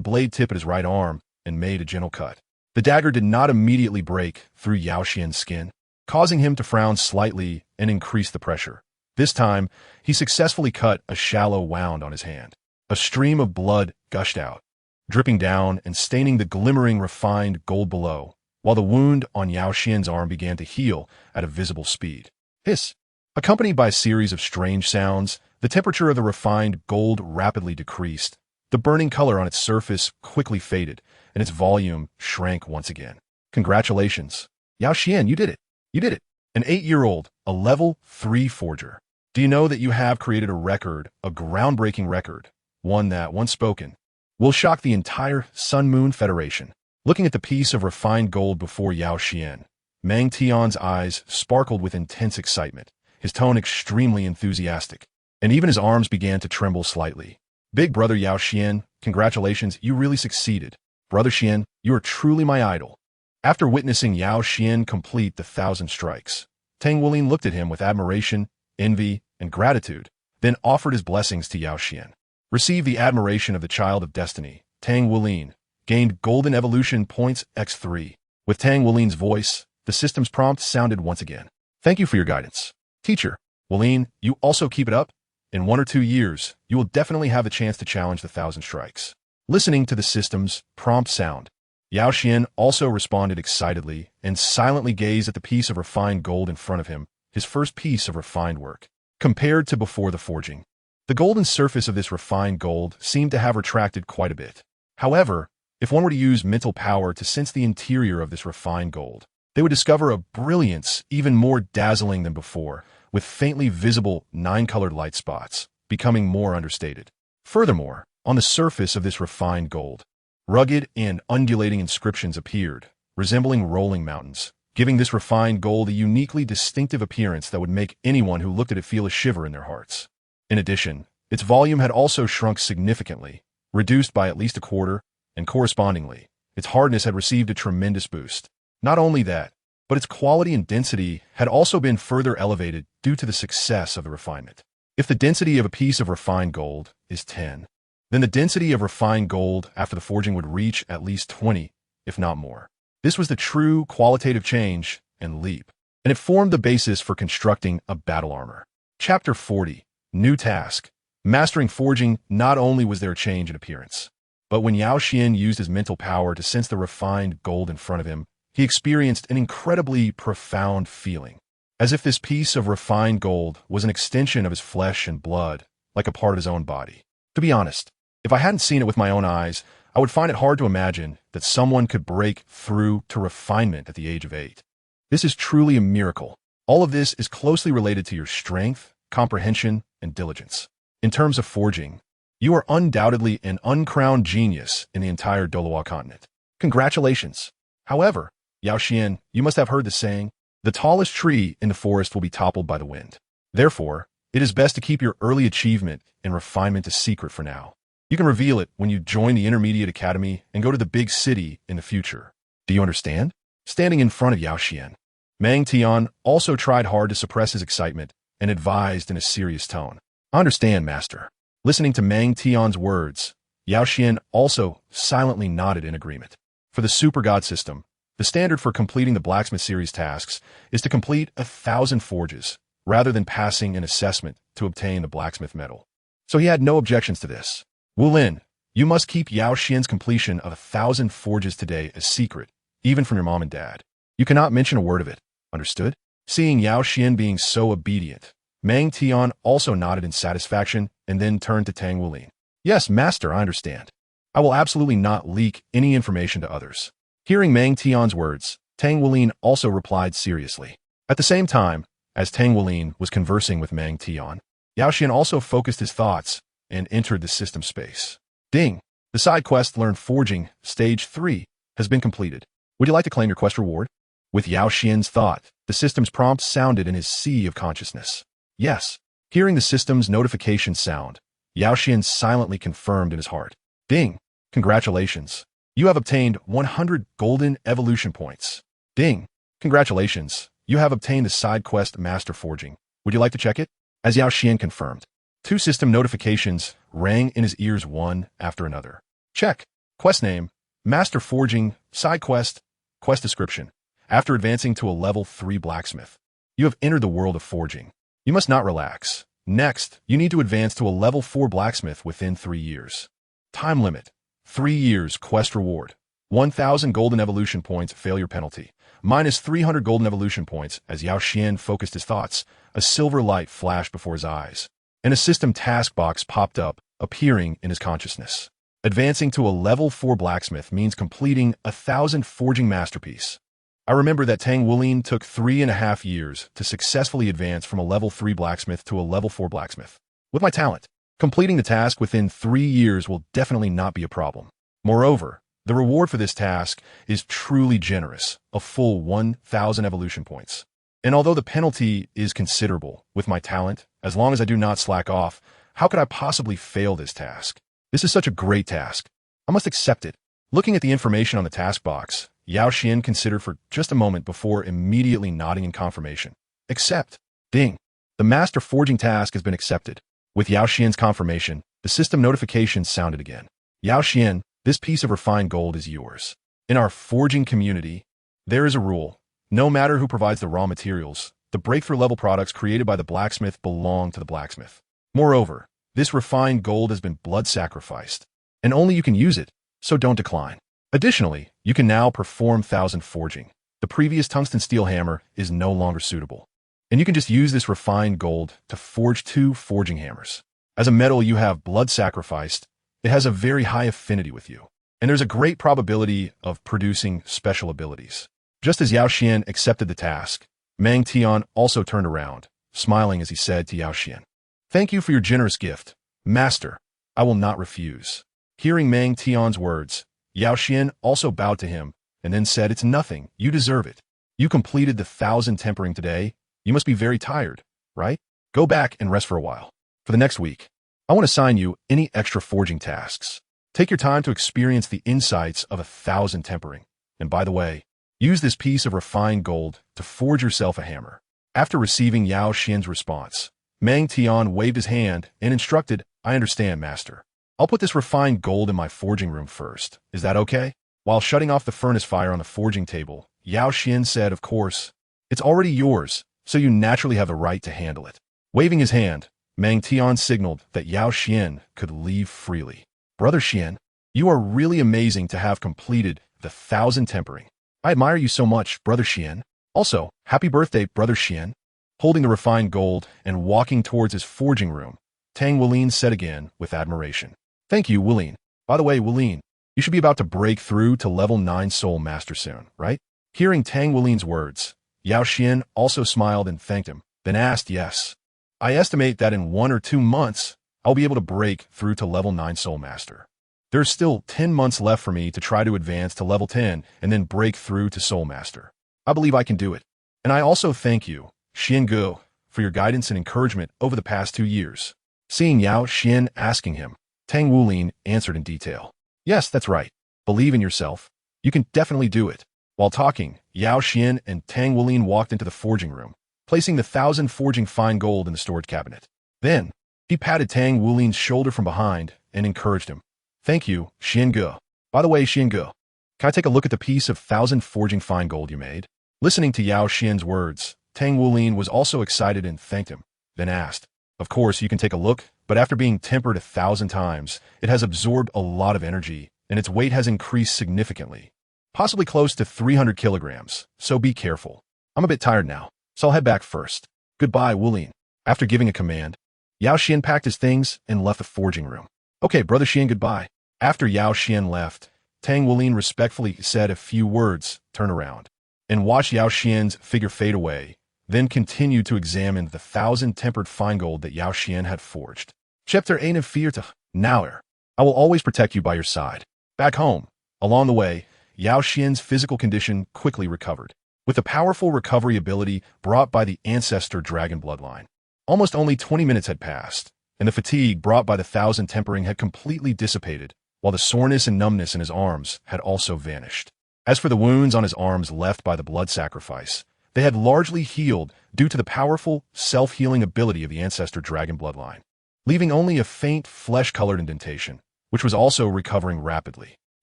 blade tip at his right arm and made a gentle cut. The dagger did not immediately break through Yao Xuan's skin, causing him to frown slightly and increase the pressure. This time, he successfully cut a shallow wound on his hand. A stream of blood gushed out, dripping down and staining the glimmering refined gold below, while the wound on Yao Xuan's arm began to heal at a visible speed. Hiss! Accompanied by a series of strange sounds, the temperature of the refined gold rapidly decreased. The burning color on its surface quickly faded, and its volume shrank once again. Congratulations. Yao Xuan, you did it. You did it. An 8-year-old, a level 3 forger. Do you know that you have created a record, a groundbreaking record, one that, once spoken, will shock the entire Sun Moon Federation? Looking at the piece of refined gold before Yao Xuan, Mang Tian's eyes sparkled with intense excitement, his tone extremely enthusiastic, and even his arms began to tremble slightly. Big brother Yao Xuan, congratulations, you really succeeded. Brother Xuan, you are truly my idol. After witnessing Yao Xuan complete the 1,000 strikes, Tang Wulin looked at him with admiration, envy, and gratitude, then offered his blessings to Yao Xuan. Receive the admiration of the child of destiny. Tang Wulin gained golden evolution points x3. With Tang Wulin's voice, the system's prompt sounded once again. Thank you for your guidance. Teacher, Wulin, you also keep it up. In 1 or 2 years, you will definitely have the chance to challenge the 1,000 strikes. Listening to the system's prompt sound, Yao Xuan also responded excitedly and silently gazed at the piece of refined gold in front of him, his first piece of refined work. Compared to before the forging, the golden surface of this refined gold seemed to have retracted quite a bit. However, if one were to use mental power to sense the interior of this refined gold, they would discover a brilliance even more dazzling than before, with faintly visible 9-colored light spots, becoming more understated. Furthermore, on the surface of this refined gold, rugged and undulating inscriptions appeared, resembling rolling mountains, giving this refined gold a uniquely distinctive appearance that would make anyone who looked at it feel a shiver in their hearts. In addition, its volume had also shrunk significantly, reduced by at least a quarter, and correspondingly, its hardness had received a tremendous boost. Not only that, but its quality and density had also been further elevated due to the success of the refinement. If the density of a piece of refined gold is 10, then the density of refined gold after the forging would reach at least 20, if not more. This was the true qualitative change and leap, and it formed the basis for constructing a battle armor. Chapter 40. New Task. Mastering forging. Not only was there a change in appearance, but when Yao Xuan used his mental power to sense the refined gold in front of him, he experienced an incredibly profound feeling, as if this piece of refined gold was an extension of his flesh and blood, like a part of his own body. To be honest, if I hadn't seen it with my own eyes, I would find it hard to imagine that someone could break through to refinement at the age of 8. This is truly a miracle. All of this is closely related to your strength, comprehension, and diligence. In terms of forging, you are undoubtedly an uncrowned genius in the entire Douluo Continent. Congratulations. However, Yao Xuan, you must have heard the saying, the tallest tree in the forest will be toppled by the wind. Therefore, it is best to keep your early achievement and refinement a secret for now. You can reveal it when you join the intermediate academy and go to the big city in the future. Do you understand? Standing in front of Yao Xuan, Mang Tian also tried hard to suppress his excitement and advised in a serious tone. I understand, master. Listening to Mang Tian's words, Yao Xuan also silently nodded in agreement. For the Super God system, the standard for completing the Blacksmith series tasks is to complete 1,000 forges, rather than passing an assessment to obtain the Blacksmith medal. So he had no objections to this. Wu Lin, you must keep Yao Xuan's completion of 1,000 forges today a secret, even from your mom and dad. You cannot mention a word of it. Understood? Seeing Yao Xuan being so obedient, Mang Tian also nodded in satisfaction and then turned to Tang Wulin. Yes, master, I understand. I will absolutely not leak any information to others. Hearing Mang Tian's words, Tang Wulin also replied seriously. At the same time, as Tang Wulin was conversing with Mang Tian, Yao Xuan also focused his thoughts and entered the system space. Ding! The side quest Learn Forging, Stage 3, has been completed. Would you like to claim your quest reward? With Yao Xuan's thought, the system's prompt sounded in his sea of consciousness. Yes. Hearing the system's notification sound, Yao Xuan silently confirmed in his heart. Ding! Congratulations. You have obtained 100 golden evolution points. Ding! Congratulations. You have obtained the side quest Master Forging. Would you like to check it? As Yao Xuan confirmed, 2 system notifications rang in his ears one after another. Check. Quest name, Master Forging, side quest, quest description. After advancing to a level 3 blacksmith, you have entered the world of forging. You must not relax. Next, you need to advance to a level 4 blacksmith within 3 years. Time limit, 3 years. Quest reward, 1,000 golden evolution points. Failure penalty, minus 300 golden evolution points. As Yao Xuan focused his thoughts, a silver light flashed before his eyes, and a system task box popped up, appearing in his consciousness. Advancing to a level 4 blacksmith means completing 1,000 forging masterpiece. I remember that Tang Wulin took 3.5 years to successfully advance from a level 3 blacksmith to a level 4 blacksmith. With my talent, completing the task within 3 years will definitely not be a problem. Moreover, the reward for this task is truly generous, a full 1,000 evolution points. And although the penalty is considerable, with my talent, as long as I do not slack off, how could I possibly fail this task? This is such a great task. I must accept it. Looking at the information on the task box, Yao Xuan considered for just a moment before immediately nodding in confirmation. Accept. Ding. The Master Forging task has been accepted. With Yao Xuan's confirmation, the system notification sounded again. Yao Xuan, this piece of refined gold is yours. In our forging community, there is a rule. No matter who provides the raw materials, the breakthrough level products created by the blacksmith belong to the blacksmith. Moreover, this refined gold has been blood sacrificed, and only you can use it, so don't decline. Additionally, you can now perform 1,000 forging. The previous tungsten steel hammer is no longer suitable, and you can just use this refined gold to forge 2 forging hammers. As a metal you have blood sacrificed, it has a very high affinity with you, and there's a great probability of producing special abilities. Just as Yao Xuan accepted the task, Mang Tian also turned around, smiling as he said to Yao Xuan, "Thank you for your generous gift, Master. I will not refuse." Hearing Mang Tian's words, Yao Xuan also bowed to him and then said, "It's nothing. You deserve it. You completed the 1,000 tempering today. You must be very tired, right? Go back and rest for a while. For the next week, I won't assign you any extra forging tasks. Take your time to experience the insights of 1,000 tempering. And by the way, use this piece of refined gold to forge yourself a hammer." After receiving Yao Xuan's response, Mang Tian waved his hand and instructed, "I understand, Master. I'll put this refined gold in my forging room first. Is that okay?" While shutting off the furnace fire on the forging table, Yao Xuan said, "Of course. It's already yours, so you naturally have the right to handle it." Waving his hand, Mang Tian signaled that Yao Xuan could leave freely. "Brother Xuan, you are really amazing to have completed the 1,000 tempering. I admire you so much, Brother Xuan. Also, happy birthday, Brother Xuan." Holding the refined gold and walking towards his forging room, Tang Wulin said again with admiration, "Thank you, Wulin. By the way, Wulin, you should be about to break through to level 9 Soul Master soon, right?" Hearing Tang Wulin's words, Yao Xuan also smiled and thanked him, then asked, "Yes. I estimate that in 1 or 2 months, I'll be able to break through to level 9 Soul Master. There's still 10 months left for me to try to advance to level 10 and then break through to Soul Master. I believe I can do it. And I also thank you, Xian Gu, for your guidance and encouragement over the past 2 years." Seeing Yao Xuan asking him, Tang Wulin answered in detail. Yes, that's right. Believe in yourself. You can definitely do it. While talking, Yao Xuan and Tang Wulin walked into the forging room, placing the 1,000 forging fine gold in the storage cabinet. Then, he patted Tang Wulin's shoulder from behind and encouraged him. Thank you, Xiange. By the way, Xiange, can I take a look at the piece of 1,000 forging fine gold you made? Listening to Yao Xian's words, Tang Wulin was also excited and thanked him, then asked, Of course, you can take a look, but after being tempered 1,000 times, it has absorbed a lot of energy, and its weight has increased significantly, possibly close to 300 kilograms, so be careful. I'm a bit tired now, so I'll head back first. Goodbye, Wulin. After giving a command, Yao Xuan packed his things and left the forging room. Okay, Brother Xian, goodbye. After Yao Xuan left, Tang Wulin respectfully said a few words, turned around, and watched Yao Xian's figure fade away, then continued to examine the 1,000 tempered fine gold that Yao Xuan had forged. Chapter 8 of Fear to Now, I will always protect you by your side. Back home, along the way, Yao Xian's physical condition quickly recovered, with the powerful recovery ability brought by the Ancestral Dragon bloodline. Almost only 20 minutes had passed, and the fatigue brought by the 1,000 tempering had completely dissipated, while the soreness and numbness in his arms had also vanished. As for the wounds on his arms left by the blood sacrifice, they had largely healed due to the powerful, self-healing ability of the Ancestral Dragon bloodline, leaving only a faint flesh-colored indentation, which was also recovering rapidly.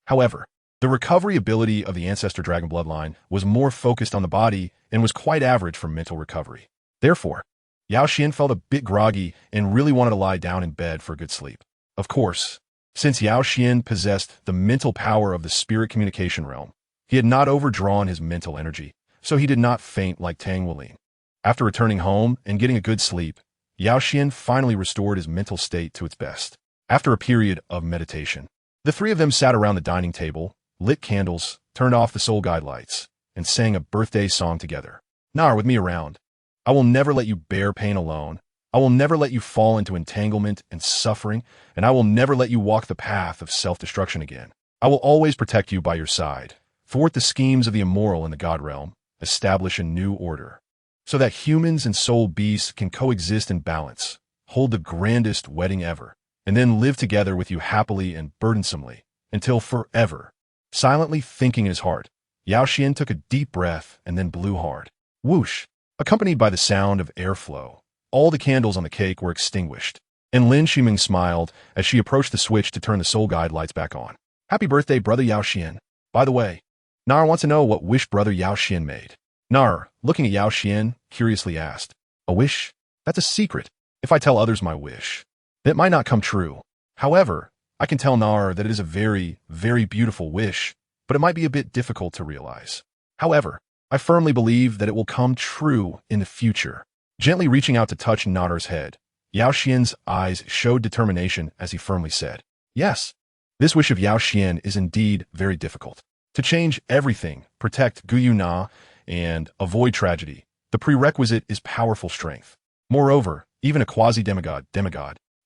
However, the recovery ability of the Ancestral Dragon bloodline was more focused on the body and was quite average for mental recovery. Therefore, Yao Xuan felt a bit groggy and really wanted to lie down in bed for a good sleep. Of course, since Yao Xuan possessed the mental power of the spirit communication realm, he had not overdrawn his mental energy, so he did not faint like Tang Wulin. After returning home and getting a good sleep, Yao Xuan finally restored his mental state to its best. After a period of meditation, the three of them sat around the dining table, lit candles, turned off the soul guide lights, and sang a birthday song together. Nar, with me around, I will never let you bear pain alone. I will never let you fall into entanglement and suffering, and I will never let you walk the path of self-destruction again. I will always protect you by your side, thwart the schemes of the immoral in the God realm, establish a new order, so that humans and soul beasts can coexist in balance, hold the grandest wedding ever, and then live together with you happily and burdensomely, until forever. Silently thinking in his heart, Yao Xuan took a deep breath and then blew hard. Whoosh! Accompanied by the sound of airflow, all the candles on the cake were extinguished, and Lin Shiming smiled as she approached the switch to turn the soul guide lights back on. Happy birthday, Brother Yao Xuan. By the way, Nar wants to know what wish Brother Yao Xuan made. Nar, looking at Yao Xuan, curiously asked, A wish? That's a secret. If I tell others my wish, it might not come true. However, I can tell Nar that it is a very, very beautiful wish, but it might be a bit difficult to realize. However, I firmly believe that it will come true in the future. Gently reaching out to touch Nar's head, Yao Xuan's eyes showed determination as he firmly said, Yes, this wish of Yao Xuan is indeed very difficult. To change everything, protect Gu Yue and avoid tragedy, the prerequisite is powerful strength. Moreover, even a quasi-demigod,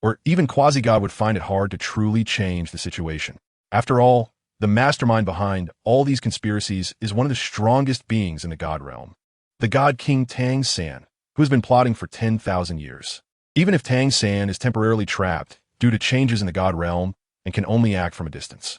or even quasi-god would find it hard to truly change the situation. After all, the mastermind behind all these conspiracies is one of the strongest beings in the God realm, the God King Tang San, who has been plotting for 10,000 years. Even if Tang San is temporarily trapped due to changes in the God realm and can only act from a distance,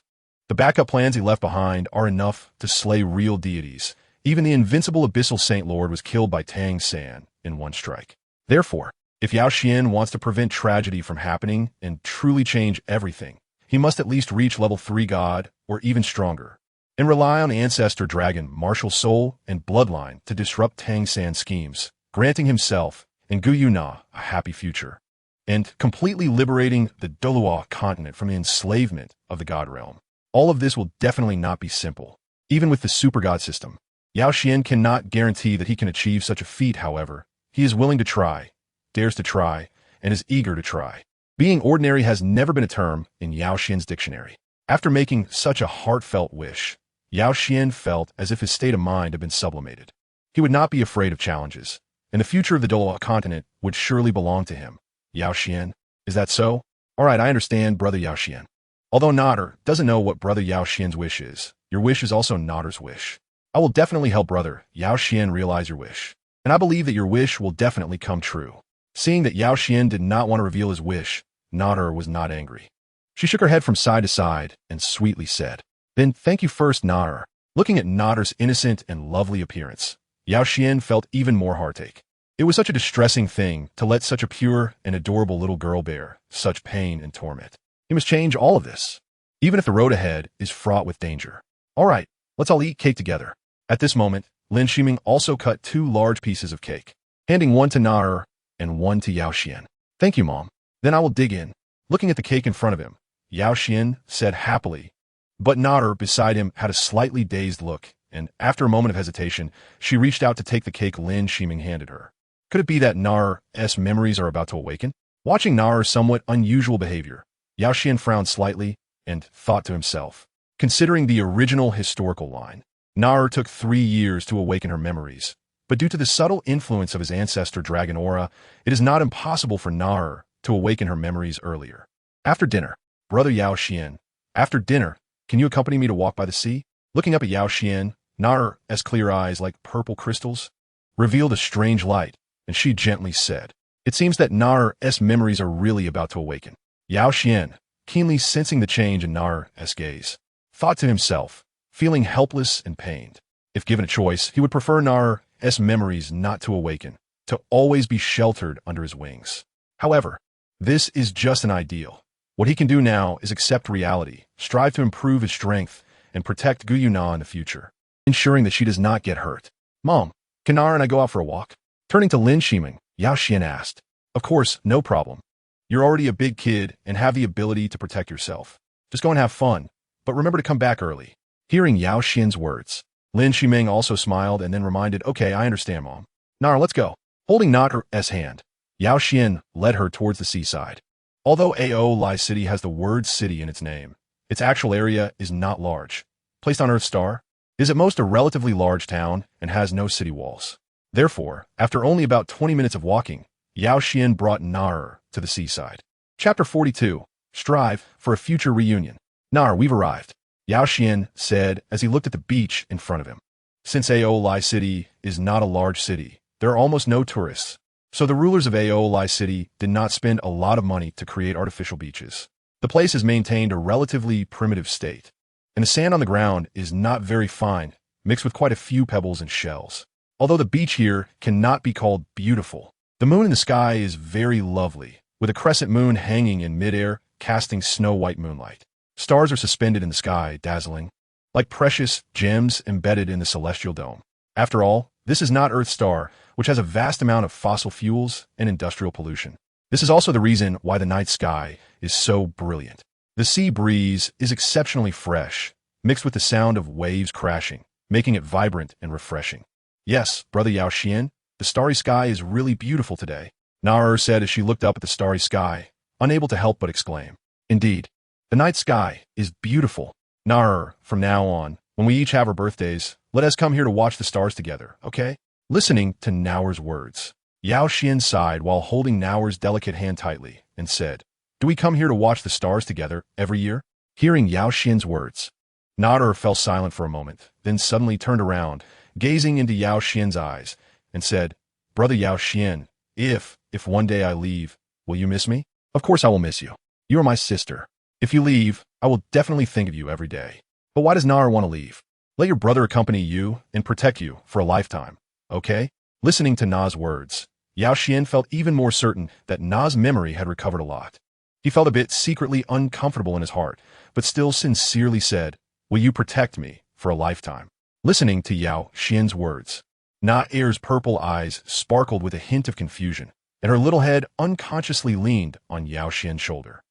the backup plans he left behind are enough to slay real deities. Even the invincible Abyssal Saint Lord was killed by Tang San in one strike. Therefore, if Yao Xuan wants to prevent tragedy from happening and truly change everything, he must at least reach level 3 God, or even stronger, and rely on the Ancestral Dragon Martial Soul and Bloodline to disrupt Tang San's schemes, granting himself and Gu Yue a happy future, and completely liberating the Douluo Continent from the enslavement of the God realm. All of this will definitely not be simple. Even with the Super God system, Yao Xuan cannot guarantee that he can achieve such a feat. However, he is willing to try, dares to try, and is eager to try. Being ordinary has never been a term in Yao Xuan's dictionary. After making such a heartfelt wish, Yao Xuan felt as if his state of mind had been sublimated. He would not be afraid of challenges, and the future of the Douluo Continent would surely belong to him. Yao Xuan, is that so? All right, I understand, Brother Yao Xuan. Although Nader doesn't know what Brother Yao Xuan's wish is, your wish is also Nader's wish. I will definitely help Brother Yao Xuan realize your wish, and I believe that your wish will definitely come true. Seeing that Yao Xuan did not want to reveal his wish, Nader was not angry. She shook her head from side to side and sweetly said, "Then thank you first, Na." Looking at Na's innocent and lovely appearance, Yao Xuan felt even more heartache. It was such a distressing thing to let such a pure and adorable little girl bear such pain and torment. He must change all of this, even if the road ahead is fraught with danger. All right, let's all eat cake together. At this moment, Lin Shiming also cut 2 large pieces of cake, handing one to Na and one to Yao Xuan. "Thank you, Mom. Then I will dig in." Looking at the cake in front of him, Yao Xuan said happily, but Na beside him had a slightly dazed look, and after a moment of hesitation, she reached out to take the cake Lin Shiming handed her. Could it be that Na's memories are about to awaken? Watching Na's somewhat unusual behavior, Yao Xuan frowned slightly and thought to himself, considering the original historical line, Na took 3 years to awaken her memories, but due to the subtle influence of his ancestor dragon aura, it is not impossible for Na to awaken her memories earlier. After dinner, brother Yao Xuan, after dinner, can you accompany me to walk by the sea? Looking up at Yao Xuan, Na's clear eyes like purple crystals revealed a strange light, and she gently said, "It seems that Na's memories are really about to awaken." Yao Xuan, keenly sensing the change in Na's gaze, thought to himself, feeling helpless and pained. If given a choice, he would prefer Na's memories not to awaken, to always be sheltered under his wings. However, this is just an ideal. What he can do now is accept reality, strive to improve his strength, and protect Gu Yue Na in the future, ensuring that she does not get hurt. "Mom, can Na and I go out for a walk?" Turning to Lin Shiming, Yao Xuan asked. "Of course, no problem. You're already a big kid and have the ability to protect yourself. Just go and have fun, but remember to come back early." Hearing Yao Xuan's words, Lin Shiming also smiled and then reminded, "Okay, I understand, Mom. Na, let's go." Holding Na's hand, Yao Xuan led her towards the seaside. Although Ao City has the word city in its name, its actual area is not large. Placed on Earth's star, it is at most a relatively large town and has no city walls. Therefore, after only about 20 minutes of walking, Yao Xuan brought Na to the seaside. Chapter 42. Strive for a future reunion. "Na, we've arrived," Yao Xuan said as he looked at the beach in front of him. Since Ao City is not a large city, there are almost no tourists, so the rulers of Ao City did not spend a lot of money to create artificial beaches. The place has maintained a relatively primitive state, and the sand on the ground is not very fine, mixed with quite a few pebbles and shells. Although the beach here cannot be called beautiful, the moon in the sky is very lovely, with a crescent moon hanging in midair, casting snow-white moonlight. Stars are suspended in the sky, dazzling, like precious gems embedded in the celestial dome. After all, this is not Earth's star, which has a vast amount of fossil fuels and industrial pollution. This is also the reason why the night sky is so brilliant. The sea breeze is exceptionally fresh, mixed with the sound of waves crashing, making it vibrant and refreshing. "Yes, brother Yao Xuan, the starry sky is really beautiful today," Na said as she looked up at the starry sky, unable to help but exclaim. "Indeed, the night sky is beautiful. Na, from now on, when we each have our birthdays, let us come here to watch the stars together, okay?" Listening to Na's words, Yao Xuan sighed while holding Na's delicate hand tightly and said, "Do we come here to watch the stars together every year?" Hearing Yao Xuan's words, Na fell silent for a moment, then suddenly turned around, gazing into Yao Xuan's eyes, and said, "Brother Yao Xuan, if one day I leave, will you miss me?" "Of course I will miss you. You are my sister. If you leave, I will definitely think of you every day. But why does Na want to leave? Let your brother accompany you and protect you for a lifetime, okay?" Listening to Na's words, Yao Xuan felt even more certain that Na's memory had recovered a lot. He felt a bit secretly uncomfortable in his heart, but still sincerely said, "Will you protect me for a lifetime?" Listening to Yao Xuan's words, Na's purple eyes sparkled with a hint of confusion, and her little head unconsciously leaned on Yao Xuan's shoulder.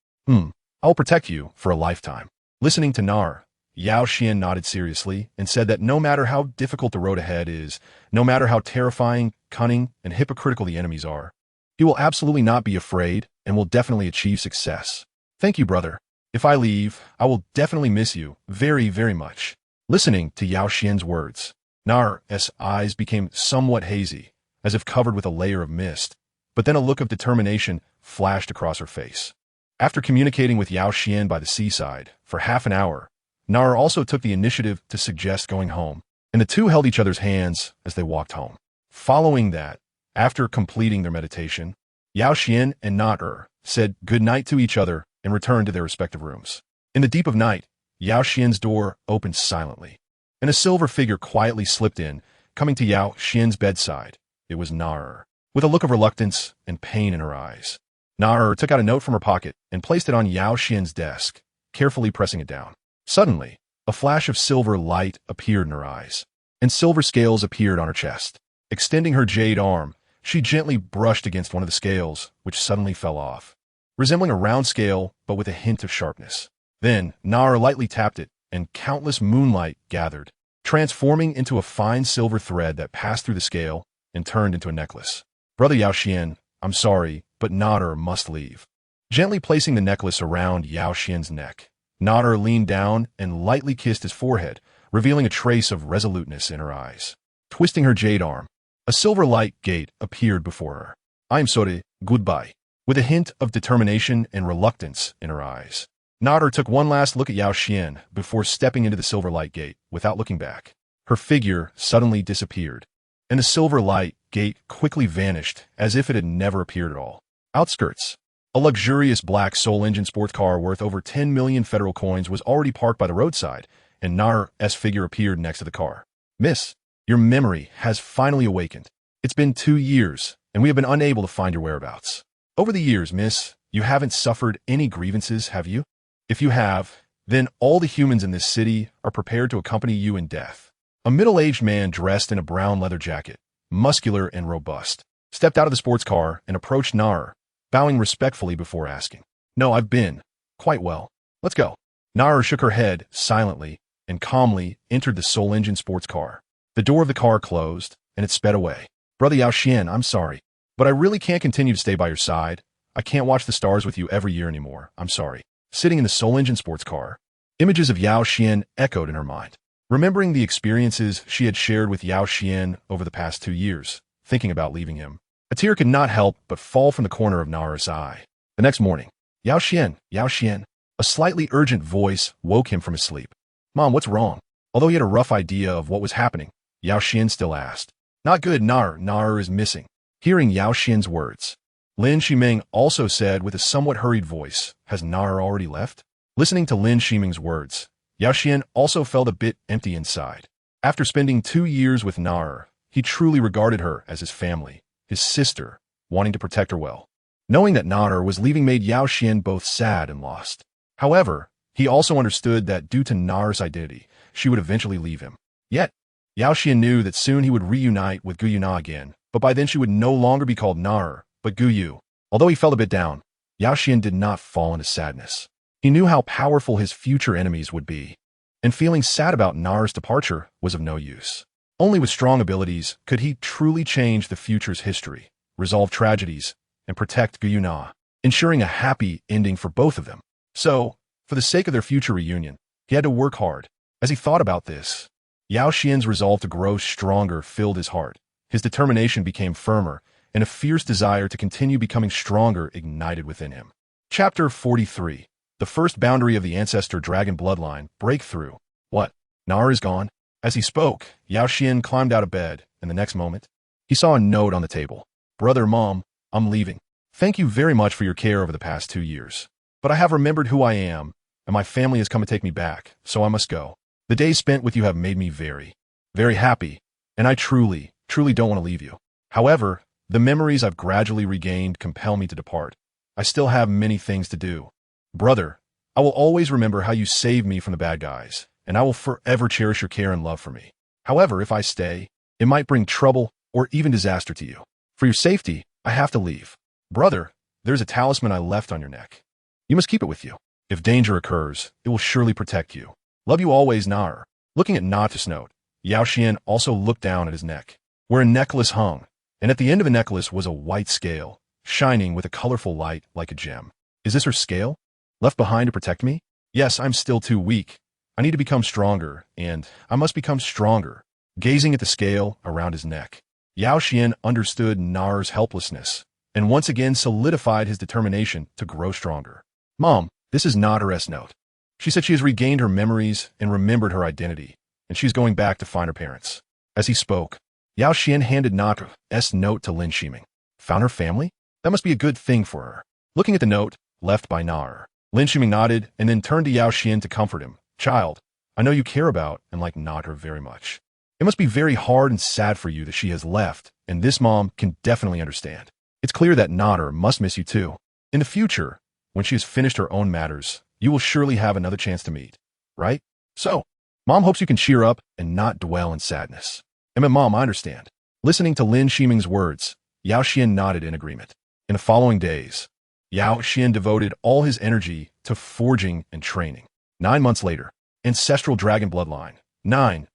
I'll protect you for a lifetime." Listening to Na, Yao Xuan nodded seriously and said that no matter how difficult the road ahead is, no matter how terrifying, cunning, and hypocritical the enemies are, he will absolutely not be afraid and will definitely achieve success. "Thank you, brother. If I leave, I will definitely miss you very, very much." Listening to Yao Xuan's words, Na's eyes became somewhat hazy, as if covered with a layer of mist, but then a look of determination flashed across her face. After communicating with Yao Xuan by the seaside for half an hour, Na also took the initiative to suggest going home, and the two held each other's hands as they walked home. Following that, after completing their meditation, Yao Xuan and Na said good night to each other and returned to their respective rooms. In the deep of night, Yao Xuan's door opened silently, and a silver figure quietly slipped in, coming to Yao Xuan's bedside. It was Na, with a look of reluctance and pain in her eyes. Na took out a note from her pocket and placed it on Yao Xuan's desk, carefully pressing it down. Suddenly, a flash of silver light appeared in her eyes, and silver scales appeared on her chest. Extending her jade arm, she gently brushed against one of the scales, which suddenly fell off, resembling a round scale but with a hint of sharpness. Then, Na lightly tapped it, and countless moonlight gathered, transforming into a fine silver thread that passed through the scale and turned into a necklace. Brother Yao Xuan, I'm sorry, but Na must leave. Gently placing the necklace around Yao Xuan's neck, Na leaned down and lightly kissed his forehead, revealing a trace of resoluteness in her eyes. Twisting her jade arm, a silver light gate appeared before her. I am sorry, goodbye, with a hint of determination and reluctance in her eyes. Na took one last look at Yao Xuan before stepping into the silver light gate without looking back. Her figure suddenly disappeared, and the silver light gate quickly vanished as if it had never appeared at all. Outskirts. A luxurious black Soul engine sports car worth over 10 million federal coins was already parked by the roadside, and Na's figure appeared next to the car. Miss, your memory has finally awakened. It's been 2 years, and we have been unable to find your whereabouts. Over the years, miss, you haven't suffered any grievances, have you? If you have, then all the humans in this city are prepared to accompany you in death. A middle-aged man dressed in a brown leather jacket, muscular and robust, stepped out of the sports car and approached Na, bowing respectfully before asking, No, I've been quite well. Let's go. Na shook her head silently and calmly entered the Soul engine sports car. The door of the car closed, and it sped away. Brother Yao Xuan, I'm sorry, but I really can't continue to stay by your side. I can't watch the stars with you every year anymore. I'm sorry. Sitting in the Soul engine sports car, images of Yao Xuan echoed in her mind. Remembering the experiences she had shared with Yao Xuan over the past 2 years, thinking about leaving him, a tear could not help but fall from the corner of Na's eye. The next morning, Yao Xuan, a slightly urgent voice woke him from his sleep. Mom, what's wrong? Although he had a rough idea of what was happening, Yao Xuan still asked. Not good, Na is missing. Hearing Yao Xuan's words, Lin Shiming also said with a somewhat hurried voice, Has Na already left? Listening to Lin Shiming's words, Yao Xuan also felt a bit empty inside. After spending 2 years with Na, he truly regarded her as his family, his sister, wanting to protect her well. Knowing that Na was leaving made Yao Xuan both sad and lost. However, he also understood that due to Na's identity, she would eventually leave him. Yet, Yao Xuan knew that soon he would reunite with Gu Yue again, but by then she would no longer be called Na, but Gu Yue. Although he felt a bit down, Yao Xuan did not fall into sadness. He knew how powerful his future enemies would be, and feeling sad about Na's departure was of no use. Only with strong abilities could he truly change the future's history, resolve tragedies, and protect Gu Yue, ensuring a happy ending for both of them. So, for the sake of their future reunion, he had to work hard. As he thought about this, Yao Xuan's resolve to grow stronger filled his heart. His determination became firmer, and a fierce desire to continue becoming stronger ignited within him. Chapter 43. The first boundary of the Ancestral Dragon Bloodline, Breakthrough. What? Na is gone? As he spoke, Yao Xuan climbed out of bed, and the next moment, he saw a note on the table. Brother, Mom, I'm leaving. Thank you very much for your care over the past 2 years. But I have remembered who I am, and my family has come to take me back, so I must go. The days spent with you have made me very, very happy, and I truly don't want to leave you. However, the memories I've gradually regained compel me to depart. I still have many things to do. Brother, I will always remember how you saved me from the bad guys, and I will forever cherish your care and love for me. However, if I stay, it might bring trouble or even disaster to you. For your safety, I have to leave. Brother, there's a talisman I left on your neck. You must keep it with you. If danger occurs, it will surely protect you. Love you always, Na. Looking at Na's note, Yao Xuan also looked down at his neck, where a necklace hung, and at the end of the necklace was a white scale, shining with a colorful light like a gem. Is this her scale? Left behind to protect me? Yes, I'm still too weak. I need to become stronger, and I must become stronger. Gazing at the scale around his neck, Yao Xuan understood Na's helplessness, and once again solidified his determination to grow stronger. Mom, this is Na's note. She said she has regained her memories and remembered her identity, and she's going back to find her parents. As he spoke, Yao Xuan handed Na's note to Lin Shiming. Found her family? That must be a good thing for her. Looking at the note, left by Na, Lin Shiming nodded and then turned to Yao Xuan to comfort him. Child, I know you care about and like Nod her very much. It must be very hard and sad for you that she has left, and this mom can definitely understand. It's clear that Nodder must miss you too. In the future, when she has finished her own matters, you will surely have another chance to meet, right? So, Mom hopes you can cheer up and not dwell in sadness. Mom, I understand. Listening to Lin Shiming's words, Yao Xuan nodded in agreement. In the following days, Yao Xuan devoted all his energy to forging and training. 9 months later, Ancestral Dragon Bloodline. 9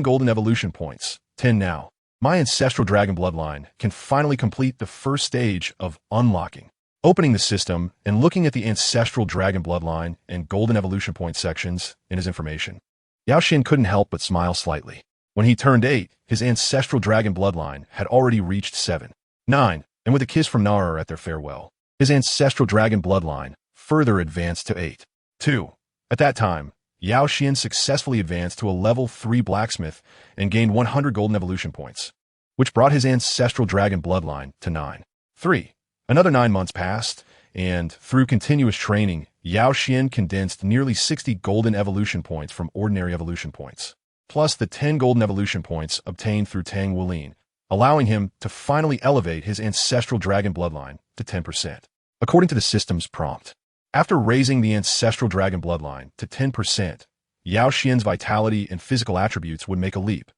golden evolution points. 10 now. My Ancestral Dragon Bloodline can finally complete the first stage of unlocking. Opening the system and looking at the Ancestral Dragon Bloodline and golden evolution point sections in his information, Yao Xuan couldn't help but smile slightly. When he turned 8, his Ancestral Dragon Bloodline had already reached 7, 9, and with a kiss from Nara at their farewell, his Ancestral Dragon Bloodline further advanced to 8, 2. At that time, Yao Xuan successfully advanced to a level 3 blacksmith and gained 100 golden evolution points, which brought his Ancestral Dragon Bloodline to 9, 3. Another 9 months passed, and through continuous training, Yao Xuan condensed nearly 60 golden evolution points from ordinary evolution points, plus the 10 golden evolution points obtained through Tang Wulin, allowing him to finally elevate his Ancestral Dragon Bloodline to 10%. According to the system's prompt, after raising the Ancestral Dragon Bloodline to 10%, Yao Xuan's vitality and physical attributes would make a leap,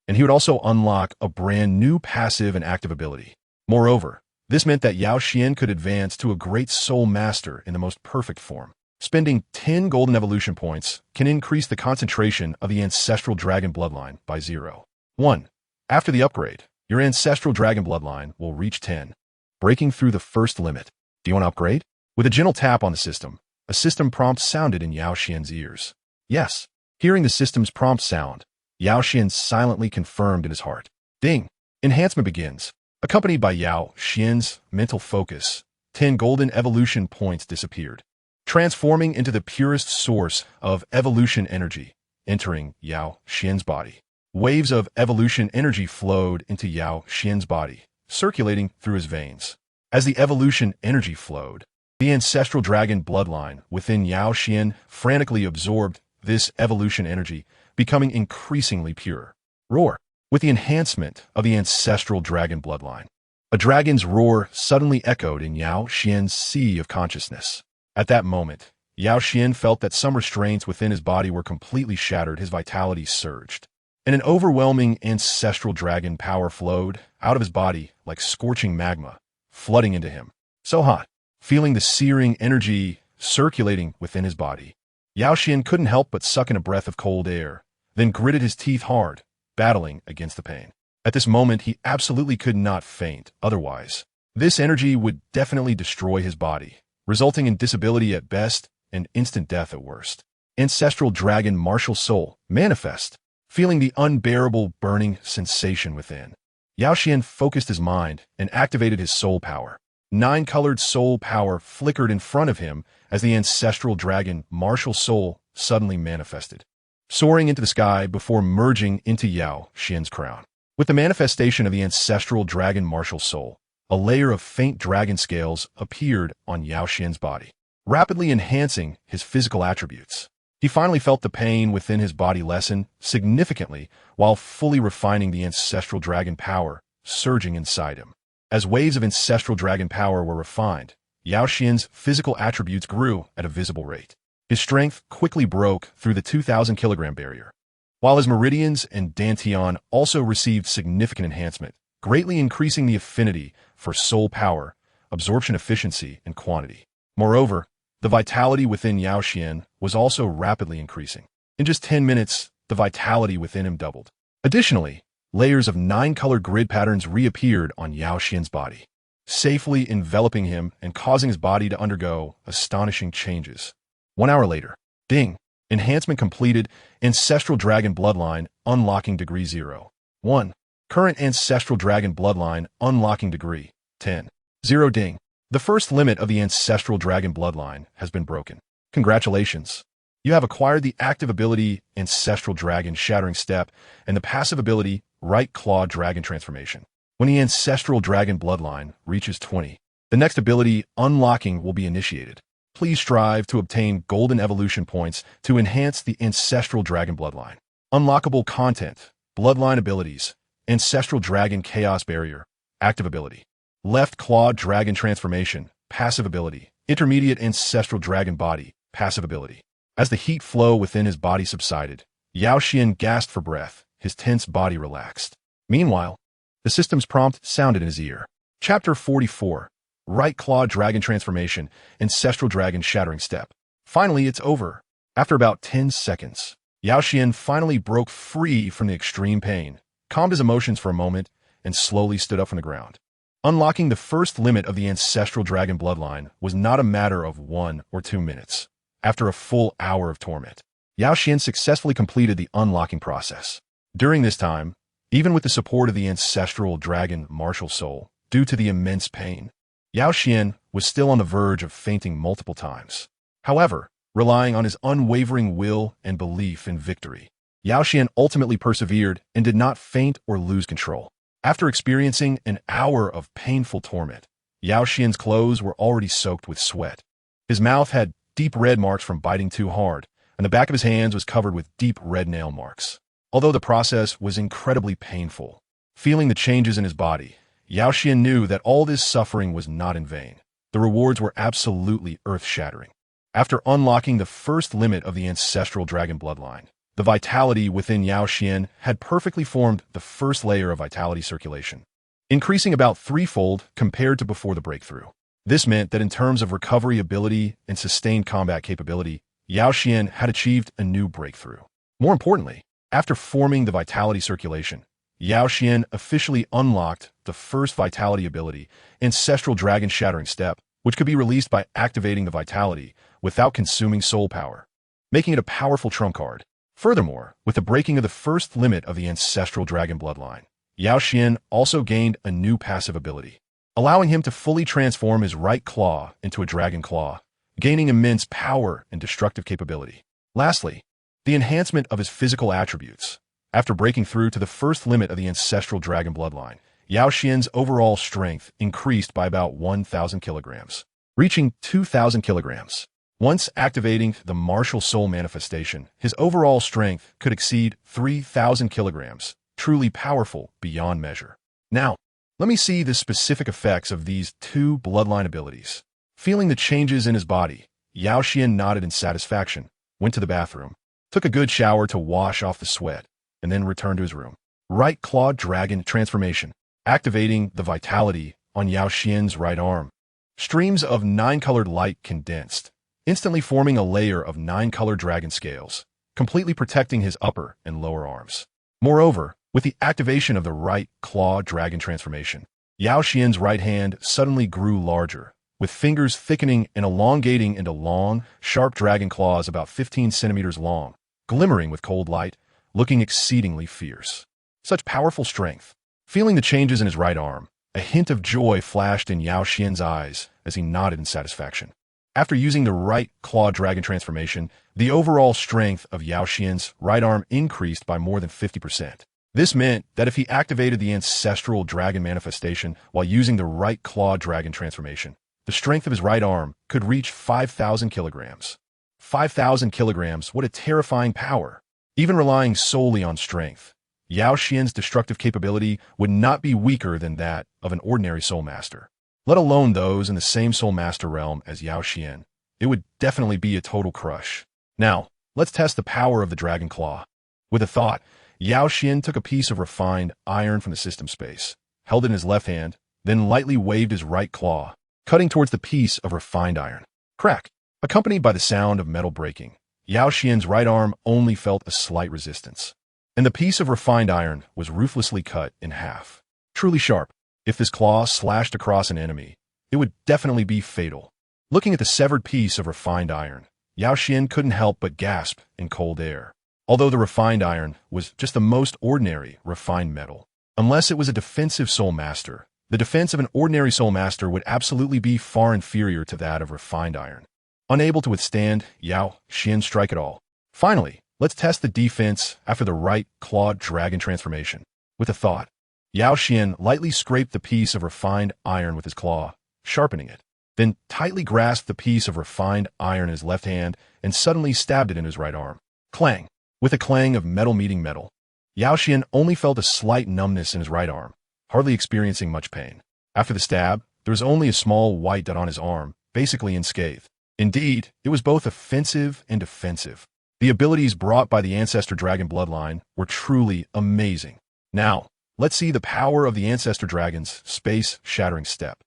and he would also unlock a brand new passive and active ability. Moreover, this meant that Yao Xuan could advance to a great soul master in the most perfect form. Spending 10 golden evolution points can increase the concentration of the Ancestral Dragon Bloodline by 0.1. After the upgrade, your Ancestral Dragon Bloodline will reach 10, breaking through the first limit. Do you want to upgrade? With a gentle tap on the system, a system prompt sounded in Yao Xuan's ears. Yes. Hearing the system's prompt sound, Yao Xuan silently confirmed in his heart. Ding! Enhancement begins. Accompanied by Yao Xuan's mental focus, 10 golden evolution points disappeared, transforming into the purest source of evolution energy, entering Yao Xuan's body. Waves of evolution energy flowed into Yao Xuan's body, circulating through his veins. As the evolution energy flowed, the Ancestral Dragon Bloodline within Yao Xuan frantically absorbed this evolution energy, becoming increasingly pure. Roar! With the enhancement of the Ancestral Dragon Bloodline, a dragon's roar suddenly echoed in Yao Xuan's sea of consciousness. At that moment, Yao Xuan felt that some restraints within his body were completely shattered. His vitality surged, and an overwhelming Ancestral Dragon power flowed out of his body like scorching magma, flooding into him. So hot. Feeling the searing energy circulating within his body, Yao Xuan couldn't help but suck in a breath of cold air, then gritted his teeth hard, battling against the pain. At this moment, he absolutely could not faint, otherwise this energy would definitely destroy his body, resulting in disability at best and instant death at worst. Ancestral Dragon Martial Soul manifest. Feeling the unbearable burning sensation within, Yao Xuan focused his mind and activated his soul power. 9-colored soul power flickered in front of him as the Ancestral Dragon Martial Soul suddenly manifested, soaring into the sky before merging into Yao Xuan's crown. With the manifestation of the Ancestral Dragon Martial Soul, a layer of faint dragon scales appeared on Yao Xuan's body, rapidly enhancing his physical attributes. He finally felt the pain within his body lessen significantly while fully refining the Ancestral Dragon power surging inside him. As waves of Ancestral Dragon power were refined, Yao Xuan's physical attributes grew at a visible rate. His strength quickly broke through the 2,000 kilogram barrier, while his meridians and dantian also received significant enhancement, greatly increasing the affinity for soul power, absorption efficiency, and quantity. Moreover, the vitality within Yao Xuan was also rapidly increasing. In just 10 minutes, the vitality within him doubled. Additionally, layers of 9-colored grid patterns reappeared on Yao Xuan's body, safely enveloping him and causing his body to undergo astonishing changes. 1 hour later, ding! Enhancement completed. Ancestral Dragon Bloodline unlocking degree 0.1. Current Ancestral Dragon Bloodline unlocking degree 10. 0 ding. The first limit of the Ancestral Dragon Bloodline has been broken. Congratulations! You have acquired the active ability Ancestral Dragon Shattering Step and the passive ability Right Claw Dragon Transformation. When the Ancestral Dragon Bloodline reaches 20, the next ability Unlocking will be initiated. Please strive to obtain golden evolution points to enhance the Ancestral Dragon bloodline. Unlockable content, bloodline abilities, Ancestral Dragon Chaos Barrier, active ability. Left Claw Dragon Transformation, passive ability. Intermediate Ancestral Dragon Body, passive ability. As the heat flow within his body subsided, Yao Xuan gasped for breath, his tense body relaxed. Meanwhile, the system's prompt sounded in his ear. Chapter 44, Right Claw Dragon Transformation, Ancestral Dragon Shattering Step. Finally, it's over. After about 10 seconds, Yao Xuan finally broke free from the extreme pain, calmed his emotions for a moment, and slowly stood up from the ground. Unlocking the first limit of the Ancestral Dragon bloodline was not a matter of 1 or 2 minutes. After a full hour of torment, Yao Xuan successfully completed the unlocking process. During this time, even with the support of the Ancestral Dragon Martial Soul, due to the immense pain, Yao Xuan was still on the verge of fainting multiple times. However, relying on his unwavering will and belief in victory, Yao Xuan ultimately persevered and did not faint or lose control. After experiencing an hour of painful torment, Yao Xuan's clothes were already soaked with sweat. His mouth had deep red marks from biting too hard, and the back of his hands was covered with deep red nail marks. Although the process was incredibly painful, feeling the changes in his body, Yao Xuan knew that all this suffering was not in vain. The rewards were absolutely earth-shattering. After unlocking the first limit of the Ancestral Dragon bloodline, the vitality within Yao Xuan had perfectly formed the first layer of vitality circulation, increasing about threefold compared to before the breakthrough. This meant that in terms of recovery ability and sustained combat capability, Yao Xuan had achieved a new breakthrough. More importantly, after forming the vitality circulation, Yao Xuan officially unlocked the first vitality ability, Ancestral Dragon Shattering Step, which could be released by activating the vitality without consuming soul power, making it a powerful trump card. Furthermore, with the breaking of the first limit of the Ancestral Dragon bloodline, Yao Xuan also gained a new passive ability, allowing him to fully transform his right claw into a dragon claw, gaining immense power and destructive capability. Lastly, the enhancement of his physical attributes. After breaking through to the first limit of the Ancestral Dragon bloodline, Yao Xuan's overall strength increased by about 1,000 kilograms, reaching 2,000 kilograms. Once activating the Martial Soul manifestation, his overall strength could exceed 3,000 kilograms, truly powerful beyond measure. Now, let me see the specific effects of these two bloodline abilities. Feeling the changes in his body, Yao Xuan nodded in satisfaction, went to the bathroom, took a good shower to wash off the sweat, and then returned to his room. Right Claw Dragon Transformation, activating the vitality on Yao Xuan's right arm. Streams of 9-colored light condensed, instantly forming a layer of 9-colored dragon scales, completely protecting his upper and lower arms. Moreover, with the activation of the Right Claw Dragon Transformation, Yao Xuan's right hand suddenly grew larger, with fingers thickening and elongating into long, sharp dragon claws about 15 centimeters long, glimmering with cold light, looking exceedingly fierce. Such powerful strength. Feeling the changes in his right arm, a hint of joy flashed in Yao Xuan's eyes as he nodded in satisfaction. After using the Right Claw Dragon Transformation, the overall strength of Yao Xuan's right arm increased by more than 50%. This meant that if he activated the Ancestral Dragon Manifestation while using the Right Claw Dragon Transformation, the strength of his right arm could reach 5,000 kilograms. 5,000 kilograms, what a terrifying power! Even relying solely on strength, Yao Xuan's destructive capability would not be weaker than that of an ordinary Soul Master. Let alone those in the same Soul Master realm as Yao Xuan. It would definitely be a total crush. Now, let's test the power of the Dragon Claw. With a thought, Yao Xuan took a piece of refined iron from the system space, held it in his left hand, then lightly waved his right claw, cutting towards the piece of refined iron. Crack! Accompanied by the sound of metal breaking, Yao Xuan's right arm only felt a slight resistance, and the piece of refined iron was ruthlessly cut in half. Truly sharp. If this claw slashed across an enemy, it would definitely be fatal. Looking at the severed piece of refined iron, Yao Xuan couldn't help but gasp in cold air. Although the refined iron was just the most ordinary refined metal, unless it was a defensive Soul Master, the defense of an ordinary Soul Master would absolutely be far inferior to that of refined iron, unable to withstand Yao Xuan's strike at all. Finally, let's test the defense after the Right Claw Dragon Transformation. With a thought, Yao Xuan lightly scraped the piece of refined iron with his claw, sharpening it. then tightly grasped the piece of refined iron in his left hand and suddenly stabbed it in his right arm. Clang! With a clang of metal meeting metal, Yao Xuan only felt a slight numbness in his right arm, hardly experiencing much pain. After the stab, there was only a small white dot on his arm, basically unscathed. Indeed, it was both offensive and defensive. The abilities brought by the Ancestral Dragon bloodline were truly amazing. Now, let's see the power of the Ancestral Dragon's space-shattering step.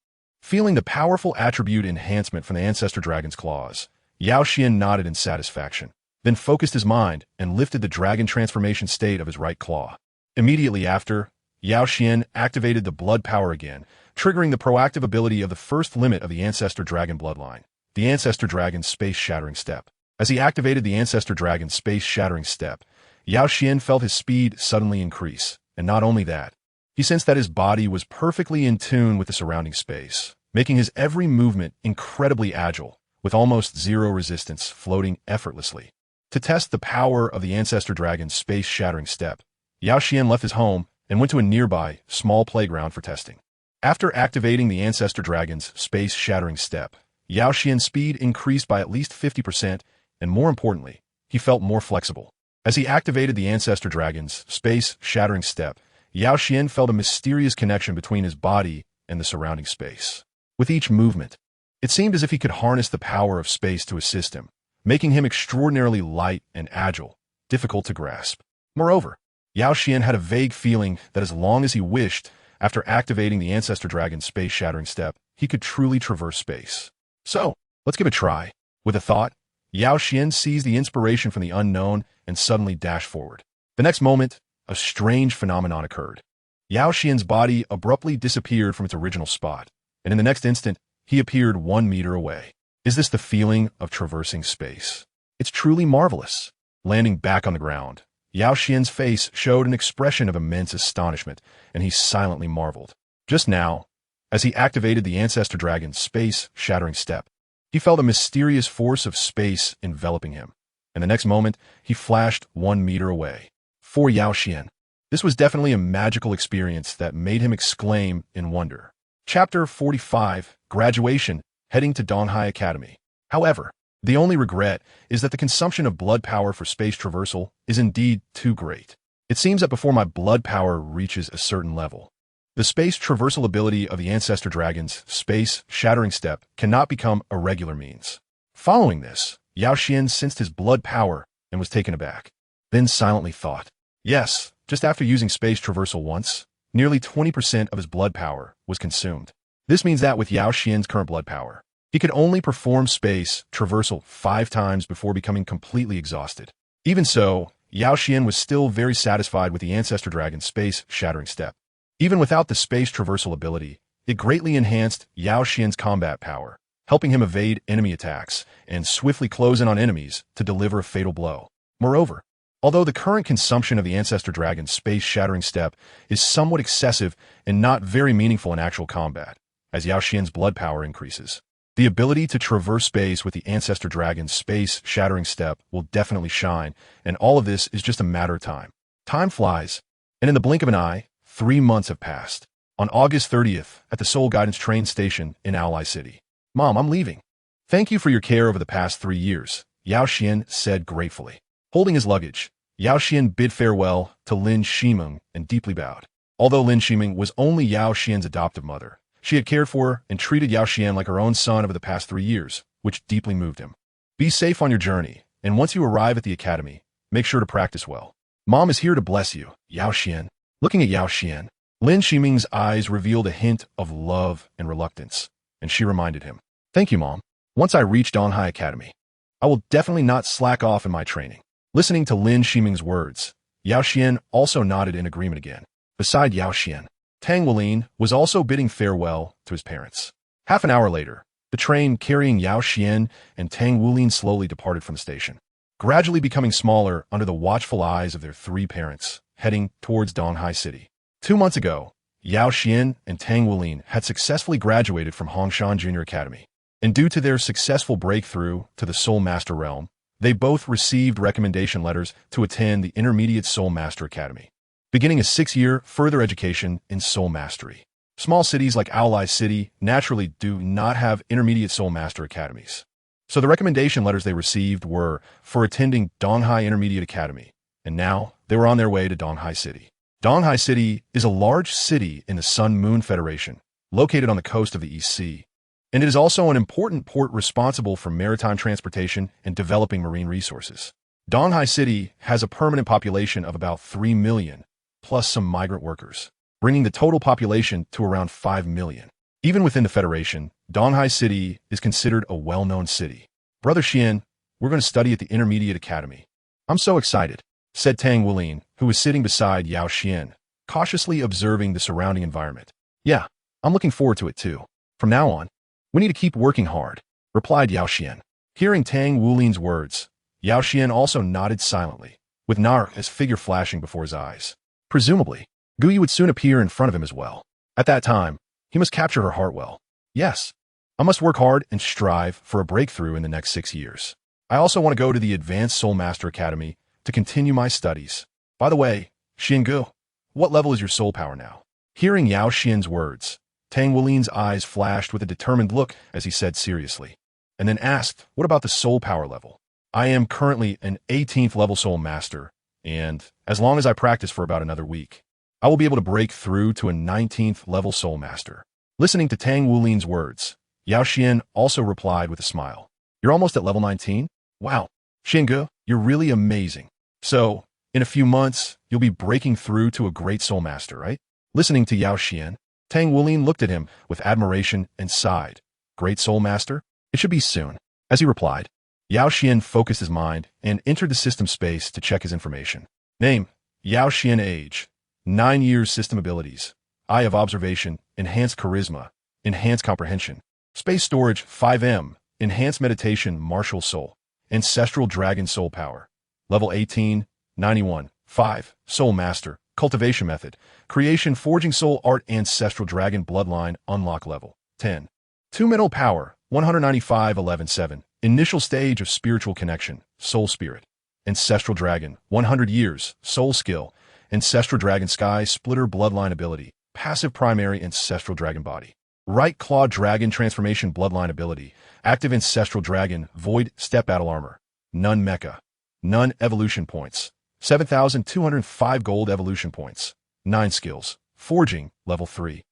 Feeling the powerful attribute enhancement from the Ancestral Dragon's claws, Yao Xuan nodded in satisfaction, then focused his mind and lifted the dragon transformation state of his right claw. Immediately after, Yao Xuan activated the blood power again, triggering the proactive ability of the first limit of the Ancestral Dragon bloodline, the Ancestral Dragon's space-shattering step. As he activated the Ancestral Dragon's space-shattering step, Yao Xuan felt his speed suddenly increase, and not only that, he sensed that his body was perfectly in tune with the surrounding space, making his every movement incredibly agile, with almost zero resistance, floating effortlessly. To test the power of the Ancestral Dragon's space-shattering step, Yao Xuan left his home and went to a nearby, small playground for testing. After activating the Ancestral Dragon's space-shattering step, Yao Xuan's speed increased by at least 50%, and more importantly, he felt more flexible. As he activated the Ancestral Dragon's space-shattering step, Yao Xuan felt a mysterious connection between his body and the surrounding space. With each movement, it seemed as if he could harness the power of space to assist him, making him extraordinarily light and agile, difficult to grasp. Moreover, Yao Xuan had a vague feeling that as long as he wished, after activating the Ancestral Dragon's space-shattering step, he could truly traverse space. So, let's give it a try. With a thought, Yao Xuan seized the inspiration from the unknown and suddenly dashed forward. The next moment, a strange phenomenon occurred. Yao Xuan's body abruptly disappeared from its original spot, and in the next instant, he appeared 1 meter away. Is this the feeling of traversing space? It's truly marvelous. Landing back on the ground, Yao Xuan's face showed an expression of immense astonishment, and he silently marveled. Just now, as he activated the Ancestral Dragon's space-shattering step, he felt a mysterious force of space enveloping him, and the next moment, he flashed 1 meter away. For Yao Xuan, this was definitely a magical experience that made him exclaim in wonder. Chapter 45, Graduation, heading to Donghai Academy. However, the only regret is that the consumption of blood power for space traversal is indeed too great. It seems that before my blood power reaches a certain level, the space traversal ability of the Ancestral Dragon's space-shattering step cannot become a regular means. Following this, Yao Xuan sensed his blood power and was taken aback, then silently thought, yes, just after using space traversal once, nearly 20% of his blood power was consumed. This means that with Yao Xuan's current blood power, he could only perform space traversal 5 times before becoming completely exhausted. Even so, Yao Xuan was still very satisfied with the Ancestral Dragon's space-shattering step. Even without the space traversal ability, it greatly enhanced Yao Xuan's combat power, helping him evade enemy attacks and swiftly close in on enemies to deliver a fatal blow. Moreover, although the current consumption of the Ancestral Dragon's space-shattering step is somewhat excessive and not very meaningful in actual combat, as Yao Xuan's blood power increases, the ability to traverse space with the Ancestral Dragon's space-shattering step will definitely shine, and all of this is just a matter of time. Time flies, and in the blink of an eye, 3 months have passed. On August 30th, at the Soul Guidance train station in Ally City. Mom, I'm leaving. Thank you for your care over the past 3 years, Yao Xuan said gratefully. Holding his luggage, Yao Xuan bid farewell to Lin Shimeng and deeply bowed. Although Lin Shimeng was only Yao Xuan's adoptive mother, she had cared for and treated Yao Xuan like her own son over the past 3 years, which deeply moved him. Be safe on your journey, and once you arrive at the academy, make sure to practice well. Mom is here to bless you, Yao Xuan. Looking at Yao Xuan, Lin Shiming's eyes revealed a hint of love and reluctance, and she reminded him, Thank you, Mom. Once I reach Donghai Academy, I will definitely not slack off in my training. Listening to Lin Shiming's words, Yao Xuan also nodded in agreement again. Beside Yao Xuan, Tang Wulin was also bidding farewell to his parents. Half an hour later, the train carrying Yao Xuan and Tang Wulin slowly departed from the station, gradually becoming smaller under the watchful eyes of their 3 parents, heading towards Donghai City. 2 months ago, Yao Xuan and Tang Wulin had successfully graduated from Hongshan Junior Academy, and due to their successful breakthrough to the Soul Master realm, they both received recommendation letters to attend the Intermediate Soul Master Academy, beginning a 6-year further education in soul mastery. Small cities like Aolai City naturally do not have intermediate soul master academies. So the recommendation letters they received were for attending Donghai Intermediate Academy, and now they were on their way to Donghai City. Donghai City is a large city in the Sun-Moon Federation, located on the coast of the East Sea, and it is also an important port responsible for maritime transportation and developing marine resources. Donghai City has a permanent population of about 3 million, plus some migrant workers, bringing the total population to around 5 million. Even within the Federation, Donghai City is considered a well-known city. Brother Xian, we're going to study at the Intermediate Academy. I'm so excited, said Tang Wulin, who was sitting beside Yao Xuan, cautiously observing the surrounding environment. Yeah, I'm looking forward to it too. From now on, we need to keep working hard, replied Yao Xuan. Hearing Tang Wulin's words, Yao Xuan also nodded silently, with Naru's figure flashing before his eyes. Presumably, Gu Yue would soon appear in front of him as well. At that time, he must capture her heart well. Yes, I must work hard and strive for a breakthrough in the next 6 years. I also want to go to the Advanced Soul Master Academy to continue my studies. By the way, Gu, what level is your soul power now? Hearing Yao Xuan's words, Tang Wulin's eyes flashed with a determined look as he said seriously, and then asked, what about the soul power level? I am currently an 18th level soul master, and as long as I practice for about another week, I will be able to break through to a 19th level soul master. Listening to Tang Wulin's words, Yao Xuan also replied with a smile. You're almost at level 19? Wow, Gu, you're really amazing. So, in a few months, you'll be breaking through to a great soul master, right? Listening to Yao Xuan, Tang Wulin looked at him with admiration and sighed. Great soul master? It should be soon. As he replied, Yao Xuan focused his mind and entered the system space to check his information. Name, Yao Xuan. Age, 9 years. System abilities, Eye of Observation, Enhanced Charisma, Enhanced Comprehension. Space Storage, 5M, Enhanced Meditation, Martial Soul, Ancestral Dragon Soul Power. Level 18, 91, 5, Soul Master, Cultivation Method, Creation Forging Soul Art, Ancestral Dragon Bloodline, Unlock Level 10. 2 Mental Power, 195, 11, 7. Initial Stage of Spiritual Connection, Soul Spirit. Ancestral Dragon, 100 years, Soul Skill, Ancestral Dragon Sky Splitter Bloodline Ability, Passive Primary Ancestral Dragon Body. Right Claw Dragon Transformation Bloodline Ability, Active Ancestral Dragon Void Step Battle Armor, None Mecha, None Evolution Points, 7,205 Gold Evolution Points, 9 Skills, Forging, Level 3.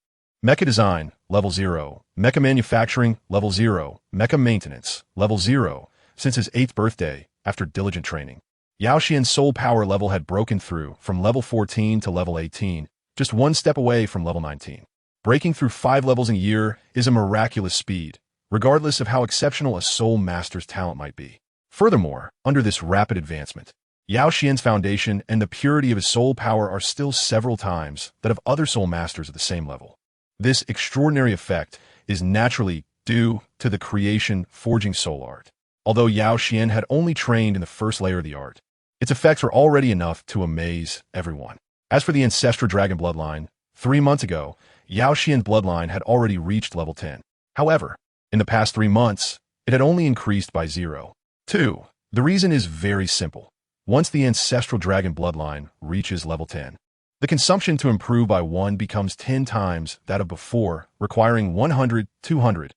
Mecha Design, Level 0, Mecha Manufacturing, Level 0, Mecha Maintenance, Level 0, since his 8th birthday, after diligent training. Yao Xuan's soul power level had broken through from level 14 to level 18, just one step away from level 19. Breaking through 5 levels in a year is a miraculous speed, regardless of how exceptional a soul master's talent might be. Furthermore, under this rapid advancement, Yao Xuan's foundation and the purity of his soul power are still several times that of other soul masters of the same level. This extraordinary effect is naturally due to the creation forging soul art. Although Yao Xuan had only trained in the first layer of the art, its effects were already enough to amaze everyone. As for the Ancestral Dragon bloodline, 3 months ago, Yao Xuan's bloodline had already reached level 10. However, in the past 3 months, it had only increased by 0. 2. The reason is very simple. Once the Ancestral Dragon bloodline reaches level 10, the consumption to improve by 1 becomes 10 times that of before, requiring 100, 200,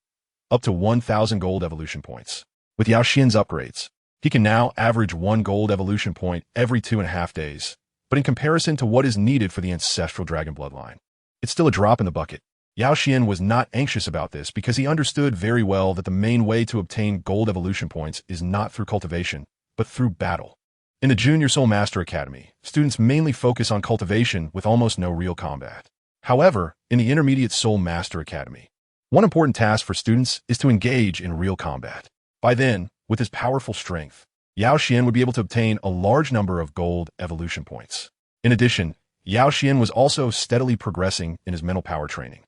up to 1,000 gold evolution points. With Yao Xuan's upgrades, he can now average 1 gold evolution point every 2.5 days, but in comparison to what is needed for the Ancestral Dragon bloodline, it's still a drop in the bucket. Yao Xuan was not anxious about this because he understood very well that the main way to obtain gold evolution points is not through cultivation, but through battle. In the Junior Soul Master Academy, students mainly focus on cultivation with almost no real combat. However, in the Intermediate Soul Master Academy, one important task for students is to engage in real combat. By then, with his powerful strength, Yao Xuan would be able to obtain a large number of gold evolution points. In addition, Yao Xuan was also steadily progressing in his mental power training.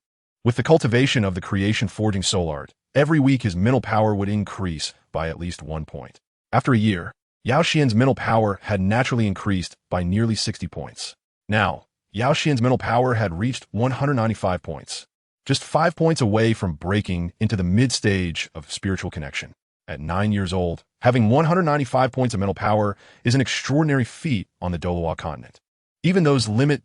With the cultivation of the Creation Forging Soul Art, every week his mental power would increase by at least 1 point. After a year, Yao Xuan's mental power had naturally increased by nearly 60 points. Now, Yao Xuan's mental power had reached 195 points, just 5 points away from breaking into the mid-stage of spiritual connection. At 9 years old, having 195 points of mental power is an extraordinary feat on the Douluo Continent. Even those limit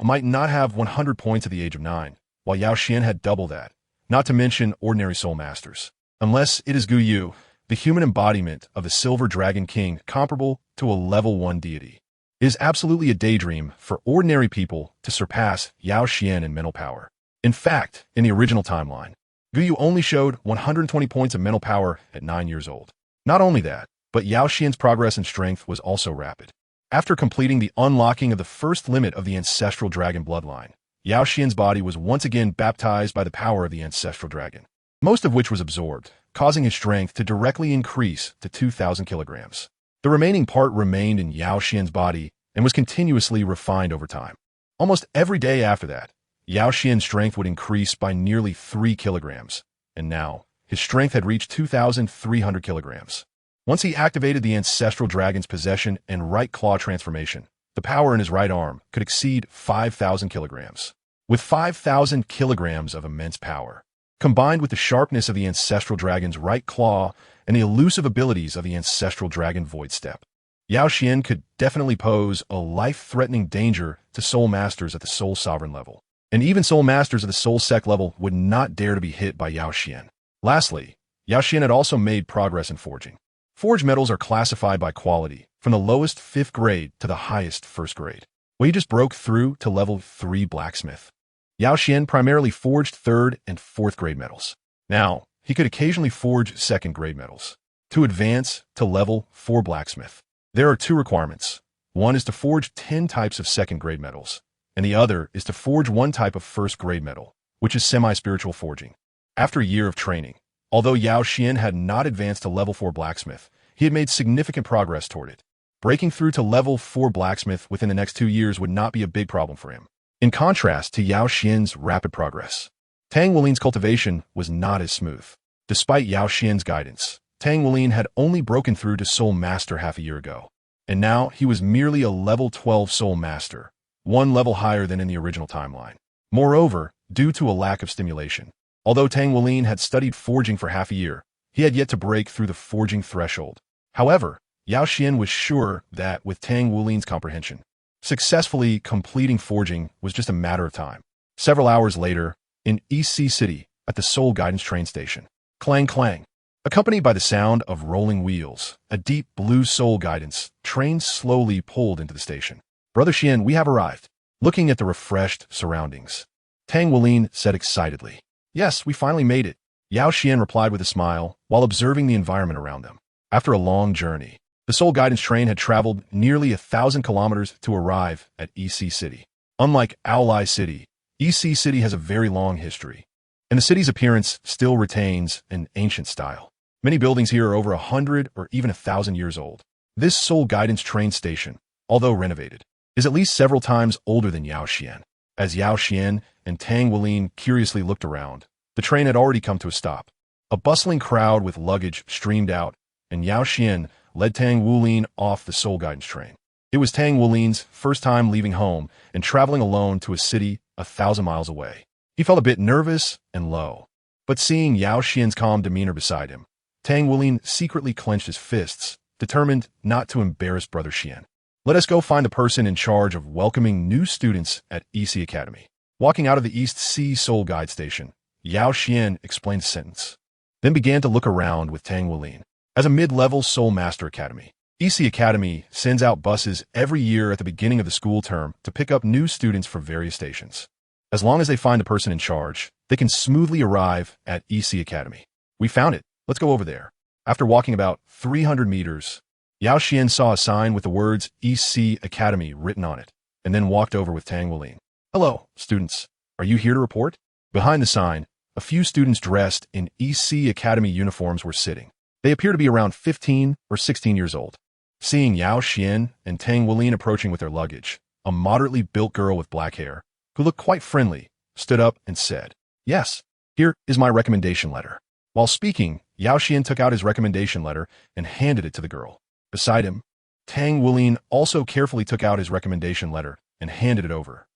might not have 100 points at the age of 9, while Yao Xuan had double that, not to mention ordinary soul masters. Unless it is Gu Yue, the human embodiment of the Silver Dragon King comparable to a level 1 deity. It is absolutely a daydream for ordinary people to surpass Yao Xuan in mental power. In fact, in the original timeline, Gu Yue only showed 120 points of mental power at 9 years old. Not only that, but Yao Xuan's progress in strength was also rapid. After completing the unlocking of the first limit of the Ancestral Dragon bloodline, Yao Xuan's body was once again baptized by the power of the Ancestral Dragon, most of which was absorbed, causing his strength to directly increase to 2,000 kilograms. The remaining part remained in Yao Xuan's body and was continuously refined over time. Almost every day after that, Yao Xuan's strength would increase by nearly 3 kilograms, and now his strength had reached 2,300 kilograms. Once he activated the Ancestral Dragon's possession and right claw transformation, the power in his right arm could exceed 5,000 kilograms. With 5,000 kilograms of immense power, combined with the sharpness of the Ancestral Dragon's right claw and the elusive abilities of the Ancestral Dragon Void Step, Yao Xuan could definitely pose a life-threatening danger to Soul Masters at the Soul Sovereign level. And even Soul Masters at the Soul Sect level would not dare to be hit by Yao Xuan. Lastly, Yao Xuan had also made progress in forging. Forged metals are classified by quality, from the lowest 5th grade to the highest 1st grade. Well, he just broke through to level 3 blacksmith. Yao Xuan primarily forged 3rd and 4th grade metals. Now, he could occasionally forge 2nd grade metals. To advance to level 4 blacksmith, there are 2 requirements. One is to forge 10 types of 2nd grade metals, and the other is to forge 1 type of 1st grade metal, which is semi-spiritual forging. After a year of training, although Yao Xuan had not advanced to level 4 blacksmith, he had made significant progress toward it. Breaking through to level 4 blacksmith within the next 2 years would not be a big problem for him. In contrast to Yao Xuan's rapid progress, Tang Wulin's cultivation was not as smooth. Despite Yao Xuan's guidance, Tang Wulin had only broken through to Soul Master half a year ago, and now he was merely a level 12 Soul Master, 1 level higher than in the original timeline. Moreover, due to a lack of stimulation, although Tang Wulin had studied forging for half a year, he had yet to break through the forging threshold. However, Yao Xuan was sure that with Tang Wulin's comprehension, successfully completing forging was just a matter of time. Several hours later, in EC City, at the Soul Guidance train station, clang clang, accompanied by the sound of rolling wheels, a deep blue Soul Guidance train slowly pulled into the station. Brother Xian, we have arrived. Looking at the refreshed surroundings, Tang Wulin said excitedly, "Yes, we finally made it." Yao Xuan replied with a smile while observing the environment around them. After a long journey, the Soul Guidance train had traveled nearly 1,000 kilometers to arrive at EC City. Unlike Aolai City, EC City has a very long history, and the city's appearance still retains an ancient style. Many buildings here are over 100 or even 1,000 years old. This Soul Guidance train station, although renovated, is at least several times older than Yao Xuan. As Yao Xuan and Tang Wulin curiously looked around, the train had already come to a stop. A bustling crowd with luggage streamed out, and Yao Xuan led Tang Wulin off the Soul Guidance train. It was Tang Wulin's first time leaving home and traveling alone to a city 1,000 miles away. He felt a bit nervous and low, but seeing Yao Xuan's calm demeanor beside him, Tang Wulin secretly clenched his fists, determined not to embarrass Brother Xian. "Let us go find the person in charge of welcoming new students at EC Academy." Walking out of the East Sea Soul Guide Station, Yao Xuan explained the sentence, then began to look around with Tang Wulin. As a mid-level Soul Master Academy, EC Academy sends out buses every year at the beginning of the school term to pick up new students from various stations. As long as they find the person in charge, they can smoothly arrive at EC Academy. "We found it. Let's go over there." After walking about 300 meters, Yao Xuan saw a sign with the words EC Academy written on it, and then walked over with Tang Wulin. "Hello, students. Are you here to report?" Behind the sign, a few students dressed in EC Academy uniforms were sitting. They appear to be around 15 or 16 years old. Seeing Yao Xuan and Tang Wulin approaching with their luggage, a moderately built girl with black hair, who looked quite friendly, stood up and said, "Yes, here is my recommendation letter." While speaking, Yao Xuan took out his recommendation letter and handed it to the girl. Beside him, Tang Wulin also carefully took out his recommendation letter and handed it over.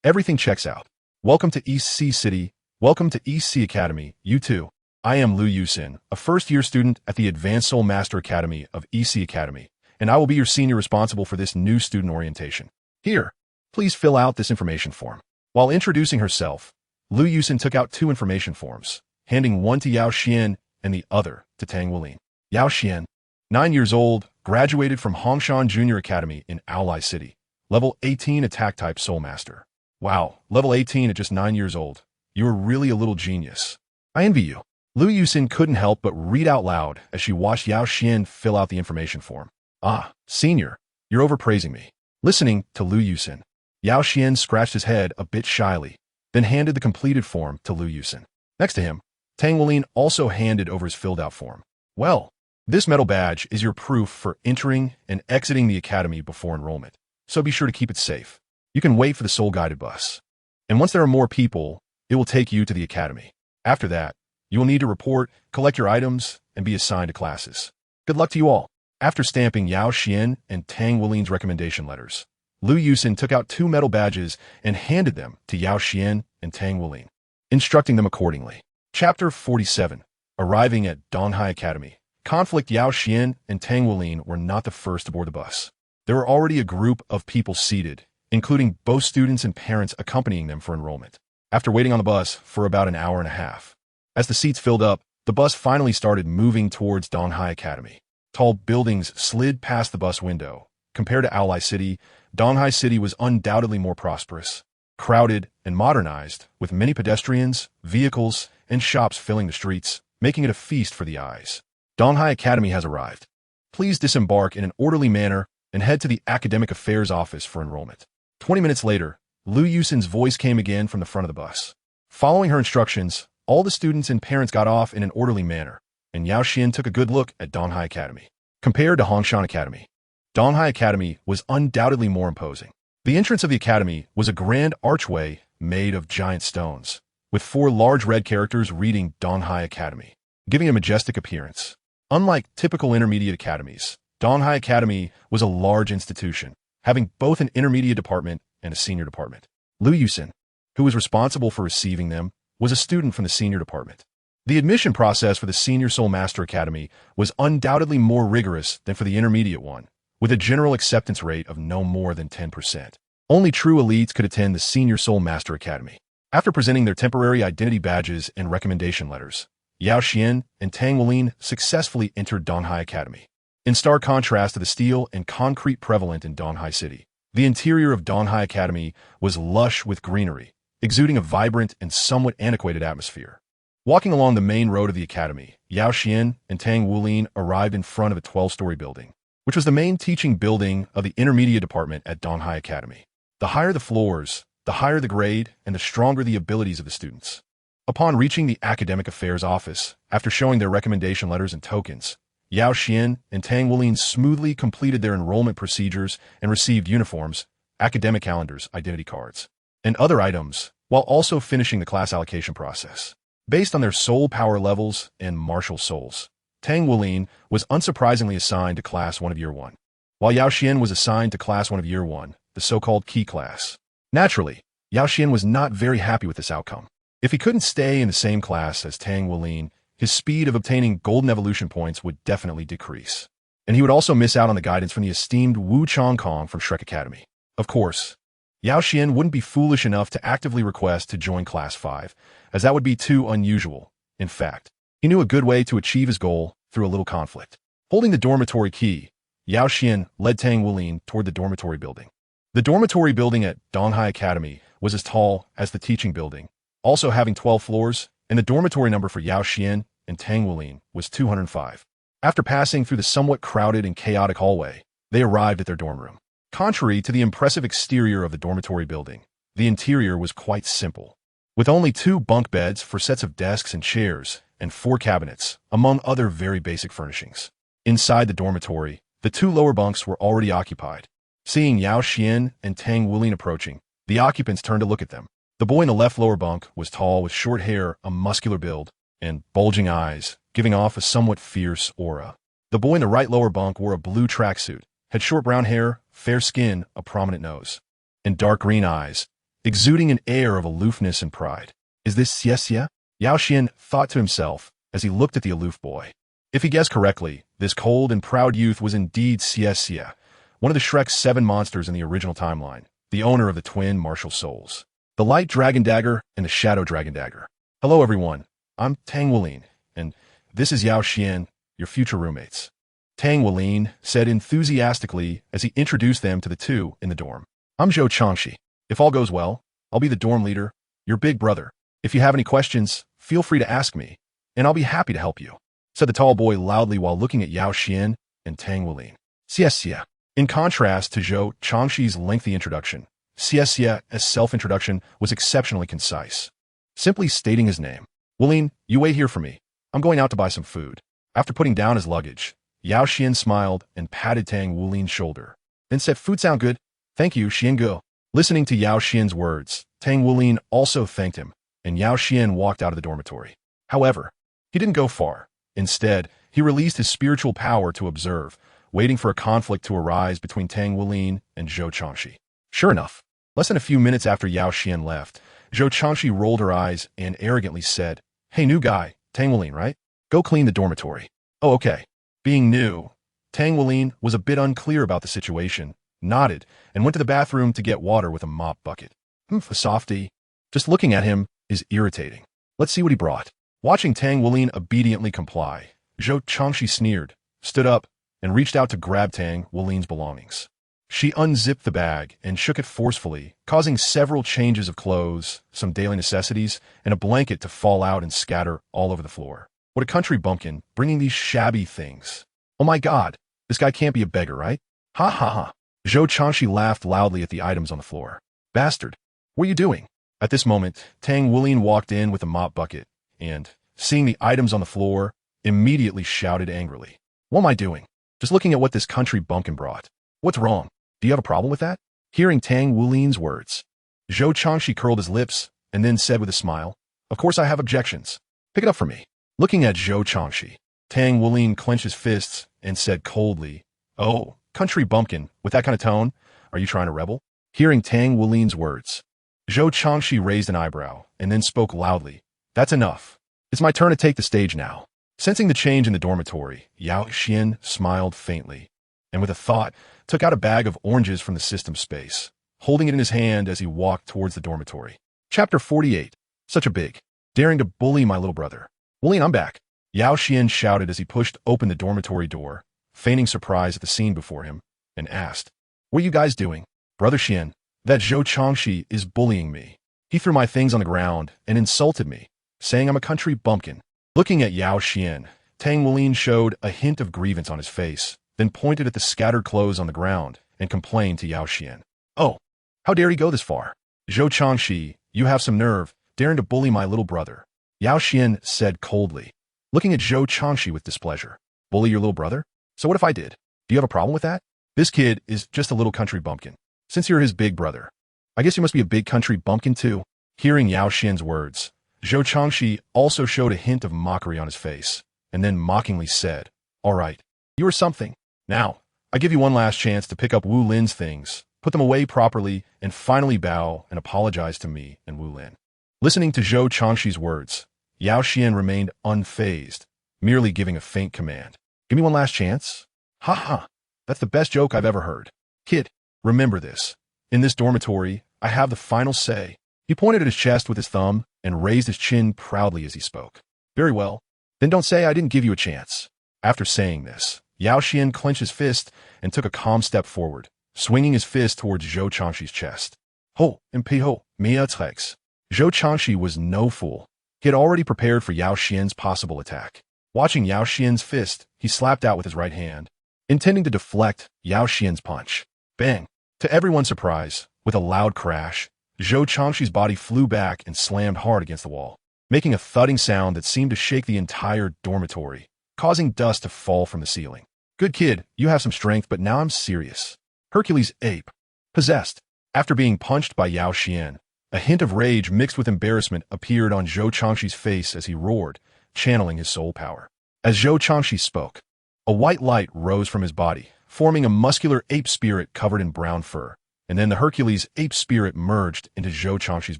Everything checks out. Welcome to EC City. Welcome to EC Academy, you too. I am Liu Yusin, a first-year student at the Advanced Soul Master Academy of EC Academy, and I will be your senior responsible for this new student orientation. Here, please fill out this information form. While introducing herself, Lu Yusin took out 2 information forms, handing one to Yao Xuan and the other to Tang Wulin. Yao Xuan, 9 years old, graduated from Hongshan Junior Academy in Aolai City. Level 18 attack type Soul Master. Wow, level 18 at just 9 years old. You are really a little genius. I envy you. Lu Yusin couldn't help but read out loud as she watched Yao Xuan fill out the information form. Ah, senior, you're overpraising me. Listening to Lu Yusin, Yao Xuan scratched his head a bit shyly, then handed the completed form to Lu Yusin. Next to him, Tang Wulin also handed over his filled-out form. Well, this medal badge is your proof for entering and exiting the academy before enrollment, so be sure to keep it safe. You can wait for the soul-guided bus. And once there are more people, it will take you to the academy. After that, you will need to report, collect your items, and be assigned to classes. Good luck to you all. After stamping Yao Xuan and Tang Wulin's recommendation letters, Lu Yusin took out 2 medal badges and handed them to Yao Xuan and Tang Wulin, instructing them accordingly. Chapter 47. Arriving at Donghai Academy. Conflict. Yao Xuan and Tang Wulin were not the first to board the bus. There were already a group of people seated, including both students and parents accompanying them for enrollment. After waiting on the bus for about an hour and a half, as the seats filled up, the bus finally started moving towards Donghai Academy. Tall buildings slid past the bus window. Compared to Aolai City, Donghai City was undoubtedly more prosperous, crowded, and modernized, with many pedestrians, vehicles, and shops filling the streets, making it a feast for the eyes. Donghai Academy has arrived. Please disembark in an orderly manner and head to the Academic Affairs Office for enrollment. 20 minutes later, Lu Yusin's voice came again from the front of the bus. Following her instructions, all the students and parents got off in an orderly manner, and Yao Xuan took a good look at Donghai Academy. Compared to Hongshan Academy, Donghai Academy was undoubtedly more imposing. The entrance of the academy was a grand archway made of giant stones, with 4 large red characters reading Donghai Academy, giving a majestic appearance. Unlike typical intermediate academies, Donghai Academy was a large institution, having both an intermediate department and a senior department. Lu Yusin, who was responsible for receiving them, was a student from the senior department. The admission process for the Senior Soul Master Academy was undoubtedly more rigorous than for the intermediate one, with a general acceptance rate of no more than 10%. Only true elites could attend the Senior Soul Master Academy. After presenting their temporary identity badges and recommendation letters, Yao Xuan and Tang Wulin successfully entered Donghai Academy. In stark contrast to the steel and concrete prevalent in Donghai City, the interior of Donghai Academy was lush with greenery, exuding a vibrant and somewhat antiquated atmosphere. Walking along the main road of the academy, Yao Xuan and Tang Wulin arrived in front of a 12-story building, which was the main teaching building of the intermediate department at Donghai Academy. The higher the floors, the higher the grade, and the stronger the abilities of the students. Upon reaching the Academic Affairs Office, after showing their recommendation letters and tokens, Yao Xuan and Tang Wulin smoothly completed their enrollment procedures and received uniforms, academic calendars, identity cards, and other items, while also finishing the class allocation process. Based on their soul power levels and martial souls, Tang Wulin was unsurprisingly assigned to Class 1 of Year 1, while Yao Xuan was assigned to Class 1 of Year 1, the so-called key class. Naturally, Yao Xuan was not very happy with this outcome. If he couldn't stay in the same class as Tang Wulin, his speed of obtaining golden evolution points would definitely decrease. And he would also miss out on the guidance from the esteemed Wu Chongkong from Shrek Academy. Of course, Yao Xuan wouldn't be foolish enough to actively request to join Class 5, as that would be too unusual. In fact, he knew a good way to achieve his goal through a little conflict. Holding the dormitory key, Yao Xuan led Tang Wulin toward the dormitory building. The dormitory building at Donghai Academy was as tall as the teaching building, also having 12 floors, and the dormitory number for Yao Xuan and Tang Wulin was 205. After passing through the somewhat crowded and chaotic hallway, they arrived at their dorm room. Contrary to the impressive exterior of the dormitory building, the interior was quite simple, with only 2 bunk beds for sets of desks and chairs, and 4 cabinets, among other very basic furnishings. Inside the dormitory, the 2 lower bunks were already occupied. Seeing Yao Xuan and Tang Wulin approaching, the occupants turned to look at them. The boy in the left lower bunk was tall with short hair, a muscular build, and bulging eyes, giving off a somewhat fierce aura. The boy in the right lower bunk wore a blue tracksuit, had short brown hair, fair skin, a prominent nose, and dark green eyes, exuding an air of aloofness and pride. Is this Xie? Yao Xuan thought to himself as he looked at the aloof boy. If he guessed correctly, this cold and proud youth was indeed Xie, one of the Shrek's 7 monsters in the original timeline, the owner of the twin martial souls. the Light Dragon Dagger and the Shadow Dragon Dagger. Hello everyone, I'm Tang Wulin, and this is Yao Xuan, your future roommates. Tang Wulin said enthusiastically as he introduced them to the two in the dorm. I'm Zhou Changxi. If all goes well, I'll be the dorm leader, your big brother. If you have any questions, feel free to ask me, and I'll be happy to help you, said the tall boy loudly while looking at Yao Xuan and Tang Wulin. Xie. In contrast to Zhou Changxi's lengthy introduction, Xie's self-introduction was exceptionally concise, simply stating his name. Wulin, you wait here for me. I'm going out to buy some food. After putting down his luggage, Yao Xuan smiled and patted Tang Wulin's shoulder, then said, food sound good. Thank you, Xiangu. Listening to Yao Xuan's words, Tang Wulin also thanked him, and Yao Xuan walked out of the dormitory. However, he didn't go far. Instead, he released his spiritual power to observe, waiting for a conflict to arise between Tang Wulin and Zhou Changxi. Sure enough, less than a few minutes after Yao Xuan left, Zhou Changxi rolled her eyes and arrogantly said, Hey new guy, Tang Wulin, right? Go clean the dormitory. Oh okay. Being new, Tang Wulin was a bit unclear about the situation, nodded, and went to the bathroom to get water with a mop bucket. A softie. Just looking at him is irritating. Let's see what he brought. Watching Tang Wulin obediently comply, Zhou Changxi sneered, stood up, and reached out to grab Tang Wulin's belongings. She unzipped the bag and shook it forcefully, causing several changes of clothes, some daily necessities, and a blanket to fall out and scatter all over the floor. What a country bumpkin, bringing these shabby things. Oh my god, this guy can't be a beggar, right? Ha ha ha. Zhou Changxi laughed loudly at the items on the floor. Bastard, what are you doing? At this moment, Tang Wulin walked in with a mop bucket, and, seeing the items on the floor, immediately shouted angrily. What am I doing? Just looking at what this country bumpkin brought. What's wrong? Do you have a problem with that? Hearing Tang Wulin's words, Zhou Changxi curled his lips and then said with a smile, Of course I have objections. Pick it up for me. Looking at Zhou Changxi, Tang Wulin clenched his fists and said coldly, Oh, country bumpkin, with that kind of tone, are you trying to rebel? Hearing Tang Wulin's words, Zhou Changxi raised an eyebrow and then spoke loudly, That's enough. It's my turn to take the stage now. Sensing the change in the dormitory, Yao Xuan smiled faintly, and with a thought, took out a bag of oranges from the system space, holding it in his hand as he walked towards the dormitory. Chapter 48. Such a big. Daring to bully my little brother. Wulin, I'm back. Yao Xuan shouted as he pushed open the dormitory door, feigning surprise at the scene before him, and asked, What are you guys doing? Brother Xian, that Zhou Changxi is bullying me. He threw my things on the ground and insulted me, saying I'm a country bumpkin. Looking at Yao Xuan, Tang Wulin showed a hint of grievance on his face, then pointed at the scattered clothes on the ground and complained to Yao Xuan. Oh, how dare he go this far? Zhou Changxi, you have some nerve, daring to bully my little brother. Yao Xuan said coldly, looking at Zhou Changxi with displeasure. Bully your little brother? So what if I did? Do you have a problem with that? This kid is just a little country bumpkin. Since you're his big brother, I guess you must be a big country bumpkin too. Hearing Yao Xuan's words, Zhou Changxi also showed a hint of mockery on his face, and then mockingly said, All right, you are something. Now, I give you one last chance to pick up Wu Lin's things, put them away properly, and finally bow and apologize to me and Wu Lin. Listening to Zhou Changxi's words, Yao Xuan remained unfazed, merely giving a faint command. Give me one last chance? Ha ha, that's the best joke I've ever heard. Kid, remember this. In this dormitory, I have the final say. He pointed at his chest with his thumb and raised his chin proudly as he spoke. Very well. Then don't say I didn't give you a chance. After saying this, Yao Xuan clenched his fist and took a calm step forward, swinging his fist towards Zhou Changxi's chest. Hmph, Mia Trex. Zhou Changxi was no fool. He had already prepared for Yao Xuan's possible attack. Watching Yao Xuan's fist, he slapped out with his right hand, intending to deflect Yao Xuan's punch. Bang! To everyone's surprise, with a loud crash, Zhou Changxi's body flew back and slammed hard against the wall, making a thudding sound that seemed to shake the entire dormitory, causing dust to fall from the ceiling. Good kid, you have some strength, but now I'm serious. Hercules ape. Possessed. After being punched by Yao Xuan, a hint of rage mixed with embarrassment appeared on Zhou Changxi's face as he roared, channeling his soul power. As Zhou Changxi spoke, a white light rose from his body, forming a muscular ape spirit covered in brown fur, and then the Hercules ape spirit merged into Zhou Changxi's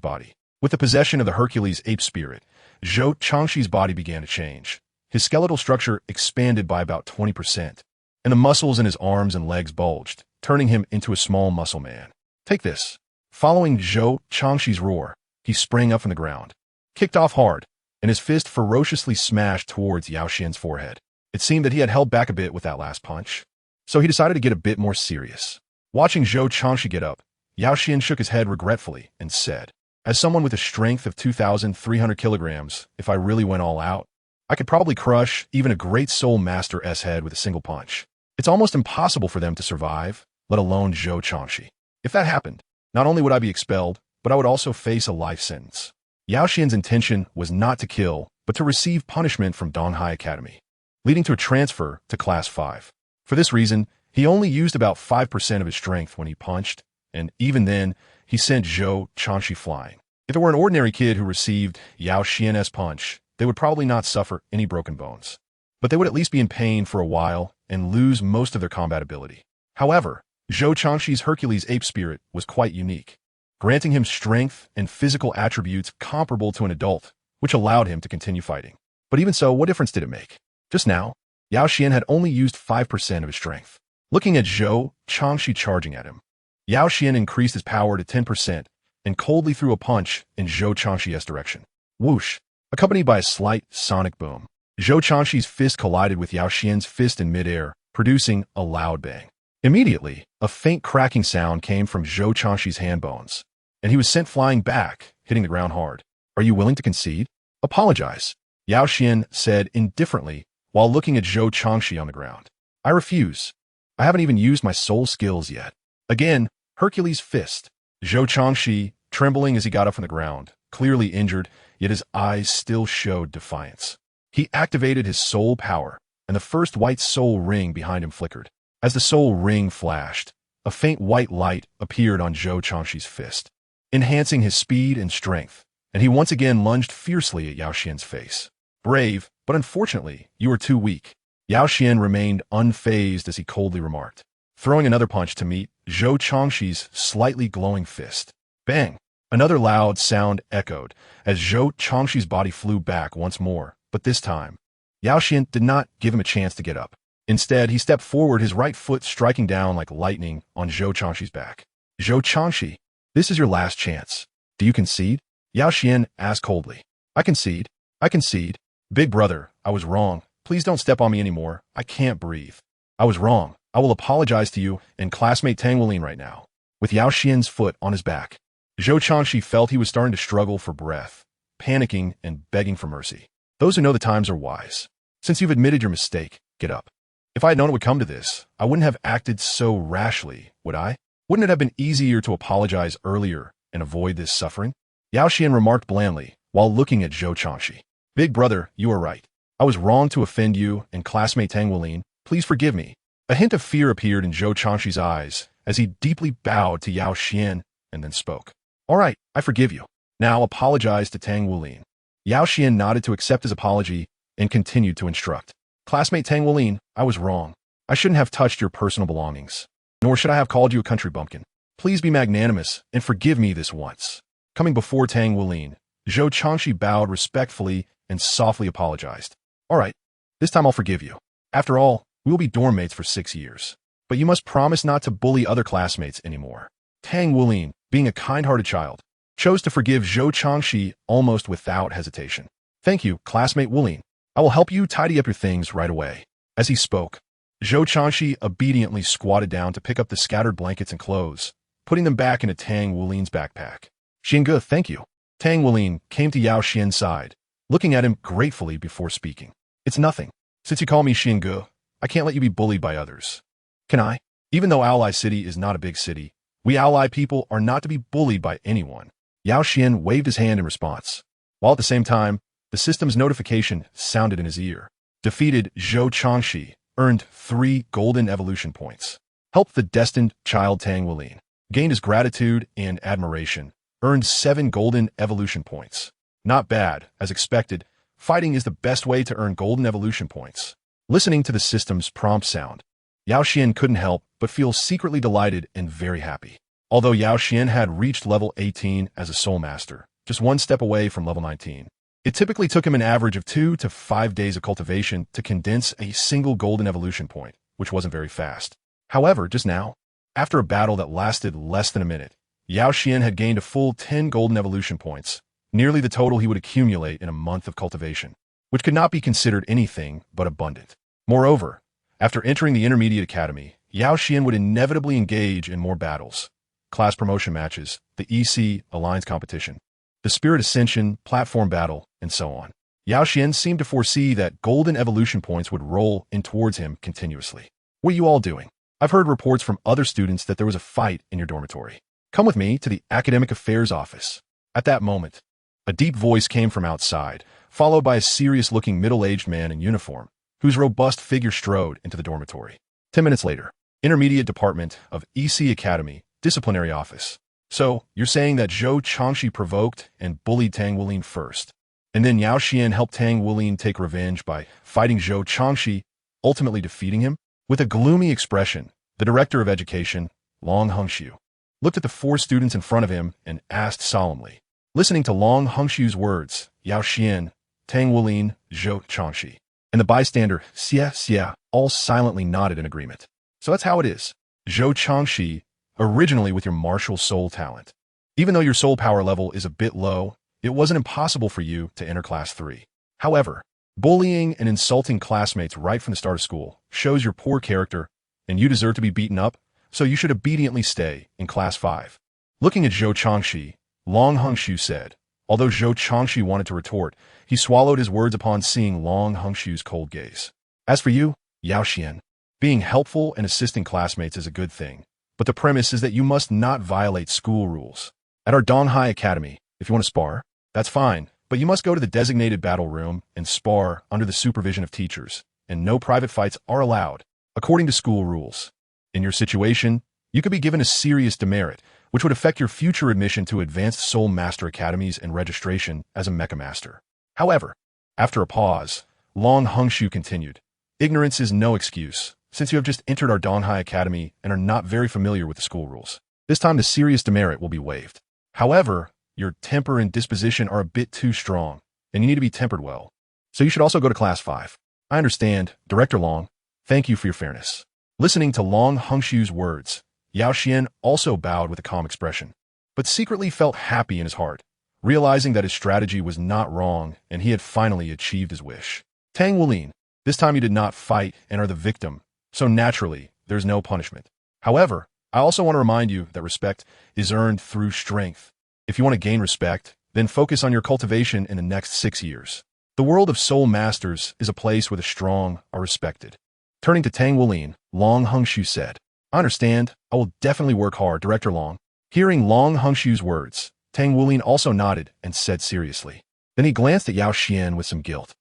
body. With the possession of the Hercules ape spirit, Zhou Changxi's body began to change. His skeletal structure expanded by about 20%, and the muscles in his arms and legs bulged, turning him into a small muscle man. Take this. Following Zhou Changshi's roar, he sprang up from the ground, kicked off hard, and his fist ferociously smashed towards Yao Xuan's forehead. It seemed that he had held back a bit with that last punch, so he decided to get a bit more serious. Watching Zhou Changshi get up, Yao Xuan shook his head regretfully and said, "As someone with a strength of 2,300 kilograms, if I really went all out, I could probably crush even a great soul master's head with a single punch. It's almost impossible for them to survive, let alone Zhou Changshi. If that happened, not only would I be expelled, but I would also face a life sentence." Yao Xuan's intention was not to kill, but to receive punishment from Donghai Academy, leading to a transfer to Class 5. For this reason, he only used about 5% of his strength when he punched, and even then, he sent Zhou Changshi flying. If it were an ordinary kid who received Yao Xuan's punch, they would probably not suffer any broken bones, but they would at least be in pain for a while and lose most of their combat ability. However, Zhou Changshi's Hercules ape spirit was quite unique, granting him strength and physical attributes comparable to an adult, which allowed him to continue fighting. But even so, what difference did it make? Just now, Yao Xuan had only used 5% of his strength. Looking at Zhou Changshi charging at him, Yao Xuan increased his power to 10% and coldly threw a punch in Zhou Changshi's direction. Whoosh! Accompanied by a slight sonic boom, Zhou Changshi's fist collided with Yao Xuan's fist in midair, producing a loud bang. Immediately, a faint cracking sound came from Zhou Changshi's hand bones, and he was sent flying back, hitting the ground hard. "Are you willing to concede? Apologize," Yao Xuan said indifferently while looking at Zhou Changshi on the ground. "I refuse. I haven't even used my soul skills yet." Again, Hercules' fist. Zhou Changshi, trembling as he got up from the ground, clearly injured, yet his eyes still showed defiance. He activated his soul power, and the first white soul ring behind him flickered. As the soul ring flashed, a faint white light appeared on Zhou Changshi's fist, enhancing his speed and strength, and he once again lunged fiercely at Yao Xuan's face. "Brave, but unfortunately, you are too weak." Yao Xuan remained unfazed as he coldly remarked, throwing another punch to meet Zhou Changshi's slightly glowing fist. Bang! Another loud sound echoed as Zhou Changshi's body flew back once more, but this time, Yao Xuan did not give him a chance to get up. Instead, he stepped forward, his right foot striking down like lightning on Zhou Changshi's back. "Zhou Changshi, this is your last chance. Do you concede?" Yao Xuan asked coldly. "I concede. I concede. Big brother, I was wrong. Please don't step on me anymore. I can't breathe. I was wrong. I will apologize to you and classmate Tang Wulin right now." With Yao Xuan's foot on his back, Zhou Changshi felt he was starting to struggle for breath, panicking and begging for mercy. "Those who know the times are wise. Since you've admitted your mistake, get up. If I had known it would come to this, I wouldn't have acted so rashly, would I? Wouldn't it have been easier to apologize earlier and avoid this suffering?" Yao Xuan remarked blandly while looking at Zhou Changshi. "Big brother, you are right. I was wrong to offend you and classmate Tang Wulin. Please forgive me." A hint of fear appeared in Zhou Changshi's eyes as he deeply bowed to Yao Xuan and then spoke. "All right, I forgive you. Now apologize to Tang Wulin." Yao Xuan nodded to accept his apology and continued to instruct. "Classmate Tang Wulin, I was wrong. I shouldn't have touched your personal belongings, nor should I have called you a country bumpkin. Please be magnanimous and forgive me this once." Coming before Tang Wulin, Zhou Changshi bowed respectfully and softly apologized. "All right, this time I'll forgive you. After all, we will be dorm mates for 6 years. But you must promise not to bully other classmates anymore." Tang Wulin, being a kind-hearted child, chose to forgive Zhou Changshi almost without hesitation. "Thank you, classmate Wulin. I will help you tidy up your things right away." As he spoke, Zhou Changshi obediently squatted down to pick up the scattered blankets and clothes, putting them back into Tang Wulin's backpack. "Xinge, thank you." Tang Wulin came to Yao Xuan's side, looking at him gratefully before speaking. "It's nothing. Since you call me Xinge, I can't let you be bullied by others. Can I? Even though Ally City is not a big city, we Ally people are not to be bullied by anyone." Yao Xuan waved his hand in response, while at the same time, the system's notification sounded in his ear. Defeated Zhou Changshi, earned 3 golden evolution points. Helped the destined child Tang Wulin. Gained his gratitude and admiration. Earned 7 golden evolution points. Not bad, as expected. Fighting is the best way to earn golden evolution points. Listening to the system's prompt sound, Yao Xuan couldn't help but feel secretly delighted and very happy. Although Yao Xuan had reached level 18 as a soul master, just one step away from level 19, it typically took him an average of 2 to 5 days of cultivation to condense a single golden evolution point, which wasn't very fast. However, just now, after a battle that lasted less than a minute, Yao Xuan had gained a full 10 golden evolution points, nearly the total he would accumulate in a month of cultivation, which could not be considered anything but abundant. Moreover, after entering the intermediate academy, Yao Xuan would inevitably engage in more battles, class promotion matches, the EC Alliance competition, the Spirit Ascension platform battle, and so on. Yao Xuan seemed to foresee that golden evolution points would roll in towards him continuously. What are you all doing? I've heard reports from other students that there was a fight in your dormitory. Come with me to the Academic Affairs office. At that moment, a deep voice came from outside, followed by a serious-looking middle-aged man in uniform, whose robust figure strode into the dormitory. 10 minutes later, Intermediate Department of EC Academy, Disciplinary Office. So, you're saying that Zhou Changxi provoked and bullied Tang Wulin first, and then Yao Xuan helped Tang Wulin take revenge by fighting Zhou Changxi, ultimately defeating him? With a gloomy expression, the Director of Education, Long Hngshu, looked at the 4 students in front of him and asked solemnly. Listening to Long Hengshu's words, Yao Xuan, Tang Wulin, Zhou Changxi, and the bystander, Xie, all silently nodded in agreement. So that's how it is. Zhou Changxi, originally with your martial soul talent. Even though your soul power level is a bit low, it wasn't impossible for you to enter Class 3. However, bullying and insulting classmates right from the start of school shows your poor character, and you deserve to be beaten up, so you should obediently stay in Class 5. Looking at Zhou Changxi, Long Hengshu said. Although Zhou Changxi wanted to retort, he swallowed his words upon seeing Long Hengshu's cold gaze. As for you, Yao Xuan, being helpful and assisting classmates is a good thing, but the premise is that you must not violate school rules. At our Donghai Academy, if you want to spar, that's fine, but you must go to the designated battle room and spar under the supervision of teachers, and no private fights are allowed, according to school rules. In your situation, you could be given a serious demerit, which would affect your future admission to advanced Soul Master Academies and registration as a Mecha Master. However, after a pause, Long Hengshu continued, ignorance is no excuse, since you have just entered our Donghai Academy and are not very familiar with the school rules. This time the serious demerit will be waived. However, your temper and disposition are a bit too strong, and you need to be tempered well. So you should also go to Class 5. I understand, Director Long. Thank you for your fairness. Listening to Long Hengshu's words, Yao Xuan also bowed with a calm expression, but secretly felt happy in his heart, realizing that his strategy was not wrong and he had finally achieved his wish. Tang Wulin, this time you did not fight and are the victim, so naturally, there's no punishment. However, I also want to remind you that respect is earned through strength. If you want to gain respect, then focus on your cultivation in the next 6 years. The world of Soul Masters is a place where the strong are respected. Turning to Tang Wulin, Long Hengshu said, I understand. I will definitely work hard, Director Long. Hearing Long Hengshu's words, Tang Wulin also nodded and said seriously. Then he glanced at Yao Xuan with some guilt,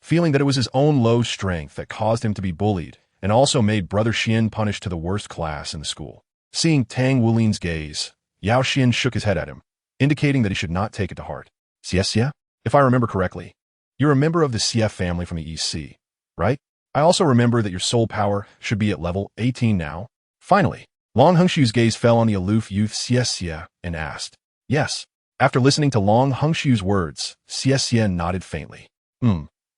feeling that it was his own low strength that caused him to be bullied and also made Brother Xian punished to the worst class in the school. Seeing Tang Wulin's gaze, Yao Xuan shook his head at him, indicating that he should not take it to heart. Xie? If I remember correctly, you're a member of the Xie family from the EC, right? I also remember that your soul power should be at level 18 now. Finally, Long Hengshu's gaze fell on the aloof youth Xie and asked, Yes. After listening to Long Hengshu's words, Xie nodded faintly.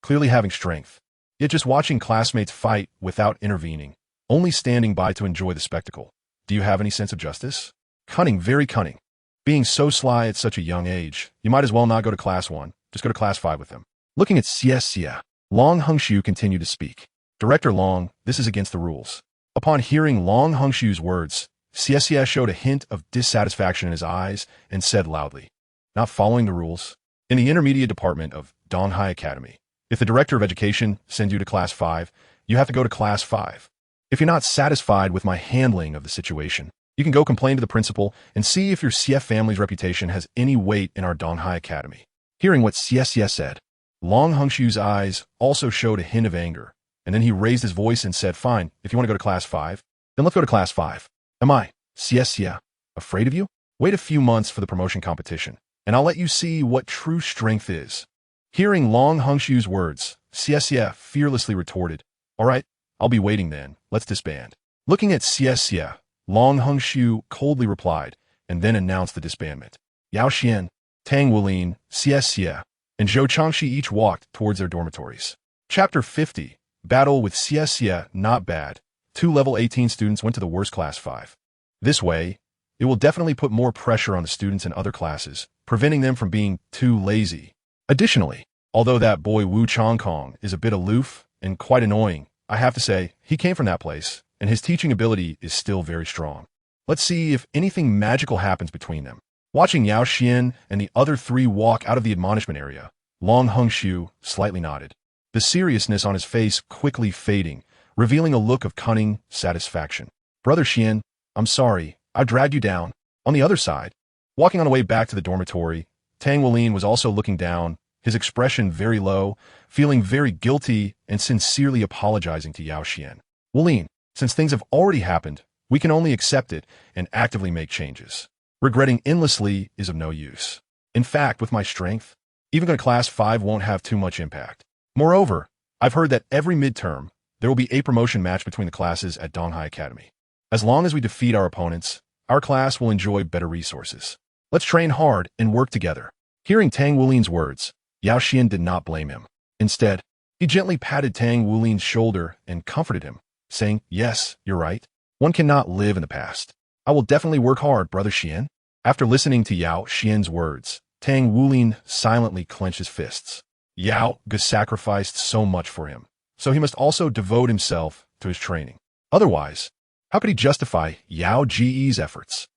Clearly having strength. Yet just watching classmates fight without intervening, only standing by to enjoy the spectacle. Do you have any sense of justice? Cunning, very cunning. Being so sly at such a young age, you might as well not go to Class 1, just go to Class 5 with them. Looking at Xie, Long Hengshu continued to speak. Director Long, this is against the rules. Upon hearing Long Hengshu's words, Xie showed a hint of dissatisfaction in his eyes and said loudly, Not following the rules? In the intermediate department of Donghai Academy, if the Director of Education sends you to Class 5, you have to go to Class 5. If you're not satisfied with my handling of the situation, you can go complain to the principal and see if your Xie family's reputation has any weight in our Donghai Academy. Hearing what Xie said, Long Hengshu's eyes also showed a hint of anger, and then he raised his voice and said, Fine, if you want to go to Class 5, then let's go to Class 5. Am I, Xie, afraid of you? Wait a few months for the promotion competition, and I'll let you see what true strength is. Hearing Long Hengshu's words, Xie fearlessly retorted, All right, I'll be waiting then, let's disband. Looking at Xie, Long Hengshu coldly replied, and then announced the disbandment. Yao Xuan, Tang Wulin, Xie, and Zhou Changxi each walked towards their dormitories. Chapter 50, Battle with Xie, not bad. 2 level 18 students went to the worst Class 5. This way, It will definitely put more pressure on the students in other classes, preventing them from being too lazy. Additionally, although that boy Wu Chongkong is a bit aloof and quite annoying, I have to say, he came from that place, and his teaching ability is still very strong. Let's see if anything magical happens between them. Watching Yao Xuan and the other three walk out of the admonishment area, Long Hungshu slightly nodded, the seriousness on his face quickly fading, revealing a look of cunning satisfaction. Brother Xian, I'm sorry, I dragged you down. On the other side, walking on the way back to the dormitory, Tang Wulin was also looking down, his expression very low, feeling very guilty and sincerely apologizing to Yao Xuan. Wulin, since things have already happened, we can only accept it and actively make changes. Regretting endlessly is of no use. In fact, with my strength, even going to class 5 won't have too much impact. Moreover, I've heard that every midterm, there will be a promotion match between the classes at Donghai Academy. As long as we defeat our opponents, our class will enjoy better resources. Let's train hard and work together. Hearing Tang Wulin's words, Yao Xuan did not blame him. Instead, he gently patted Tang Wulin's shoulder and comforted him, saying, yes, you're right. One cannot live in the past. I will definitely work hard, Brother Xian. After listening to Yao Xuan's words, Tang Wulin silently clenched his fists. Yao Gu sacrificed so much for him, so he must also devote himself to his training. Otherwise, how could he justify Yao Ge's efforts?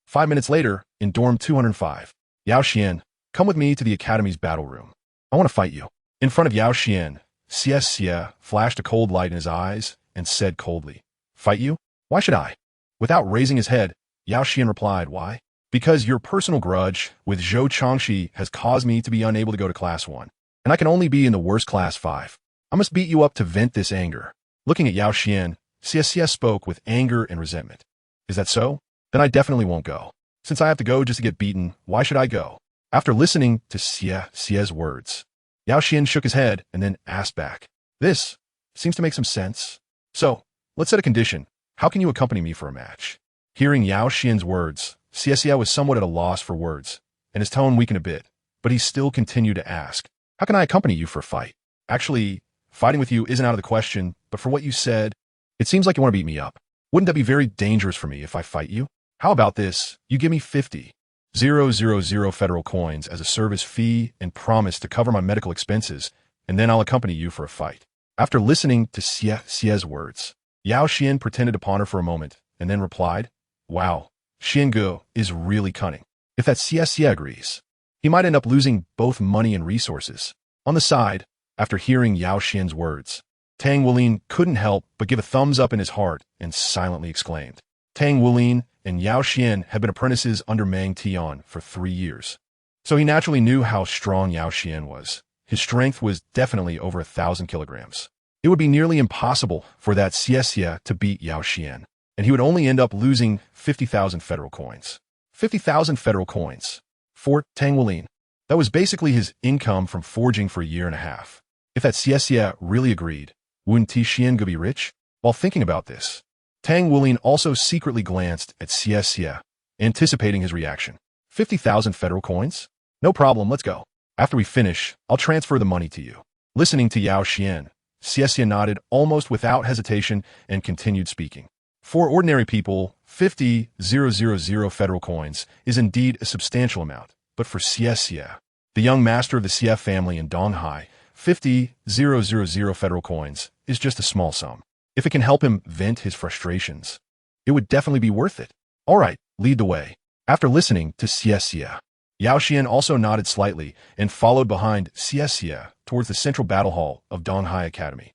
5 minutes later, in dorm 205, Yao Xuan, come with me to the academy's battle room. I want to fight you. In front of Yao Xuan, Xie flashed a cold light in his eyes and said coldly, fight you? Why should I? Without raising his head, Yao Xuan replied, why? Because your personal grudge with Zhou Changxi has caused me to be unable to go to class 1, and I can only be in the worst class 5. I must beat you up to vent this anger. Looking at Yao Xuan, Xie spoke with anger and resentment. Is that so? Then I definitely won't go. Since I have to go just to get beaten, why should I go? After listening to Xie's words, Yao Xuan shook his head and then asked back. This seems to make some sense. So, let's set a condition. How can you accompany me for a match? Hearing Yao Xuan's words, Xie was somewhat at a loss for words, and his tone weakened a bit, but he still continued to ask, how can I accompany you for a fight? Actually, fighting with you isn't out of the question, but for what you said, it seems like you want to beat me up. Wouldn't that be very dangerous for me if I fight you? How about this? You give me 50,000 federal coins as a service fee and promise to cover my medical expenses, and then I'll accompany you for a fight. After listening to Xie's words, Yao Xuan pretended to ponder for a moment, and then replied, wow, Gu is really cunning. If that Xie agrees, he might end up losing both money and resources. On the side, after hearing Yao Xuan's words, Tang Wulin couldn't help but give a thumbs up in his heart and silently exclaimed. Tang Wulin and Yao Xuan had been apprentices under Mang Tian for 3 years, so he naturally knew how strong Yao Xuan was. His strength was definitely over 1,000 kilograms. It would be nearly impossible for that Xie to beat Yao Xuan, and he would only end up losing 50,000 federal coins. 50,000 federal coins. For Tang Wulin, that was basically his income from forging for a year and a half. If that Xie really agreed, wouldn't Xian be rich? While thinking about this, Tang Wulin also secretly glanced at Xie, anticipating his reaction. 50,000 federal coins? No problem, let's go. After we finish, I'll transfer the money to you. Listening to Yao Xuan, Xie nodded almost without hesitation and continued speaking. For ordinary people, 50,000 federal coins is indeed a substantial amount, but for Xie, the young master of the Xie family in Donghai, 50,000 federal coins is just a small sum. If it can help him vent his frustrations, it would definitely be worth it. All right, lead the way. After listening to Xie, Yao Xuan also nodded slightly and followed behind Xie towards the central battle hall of Donghai Academy.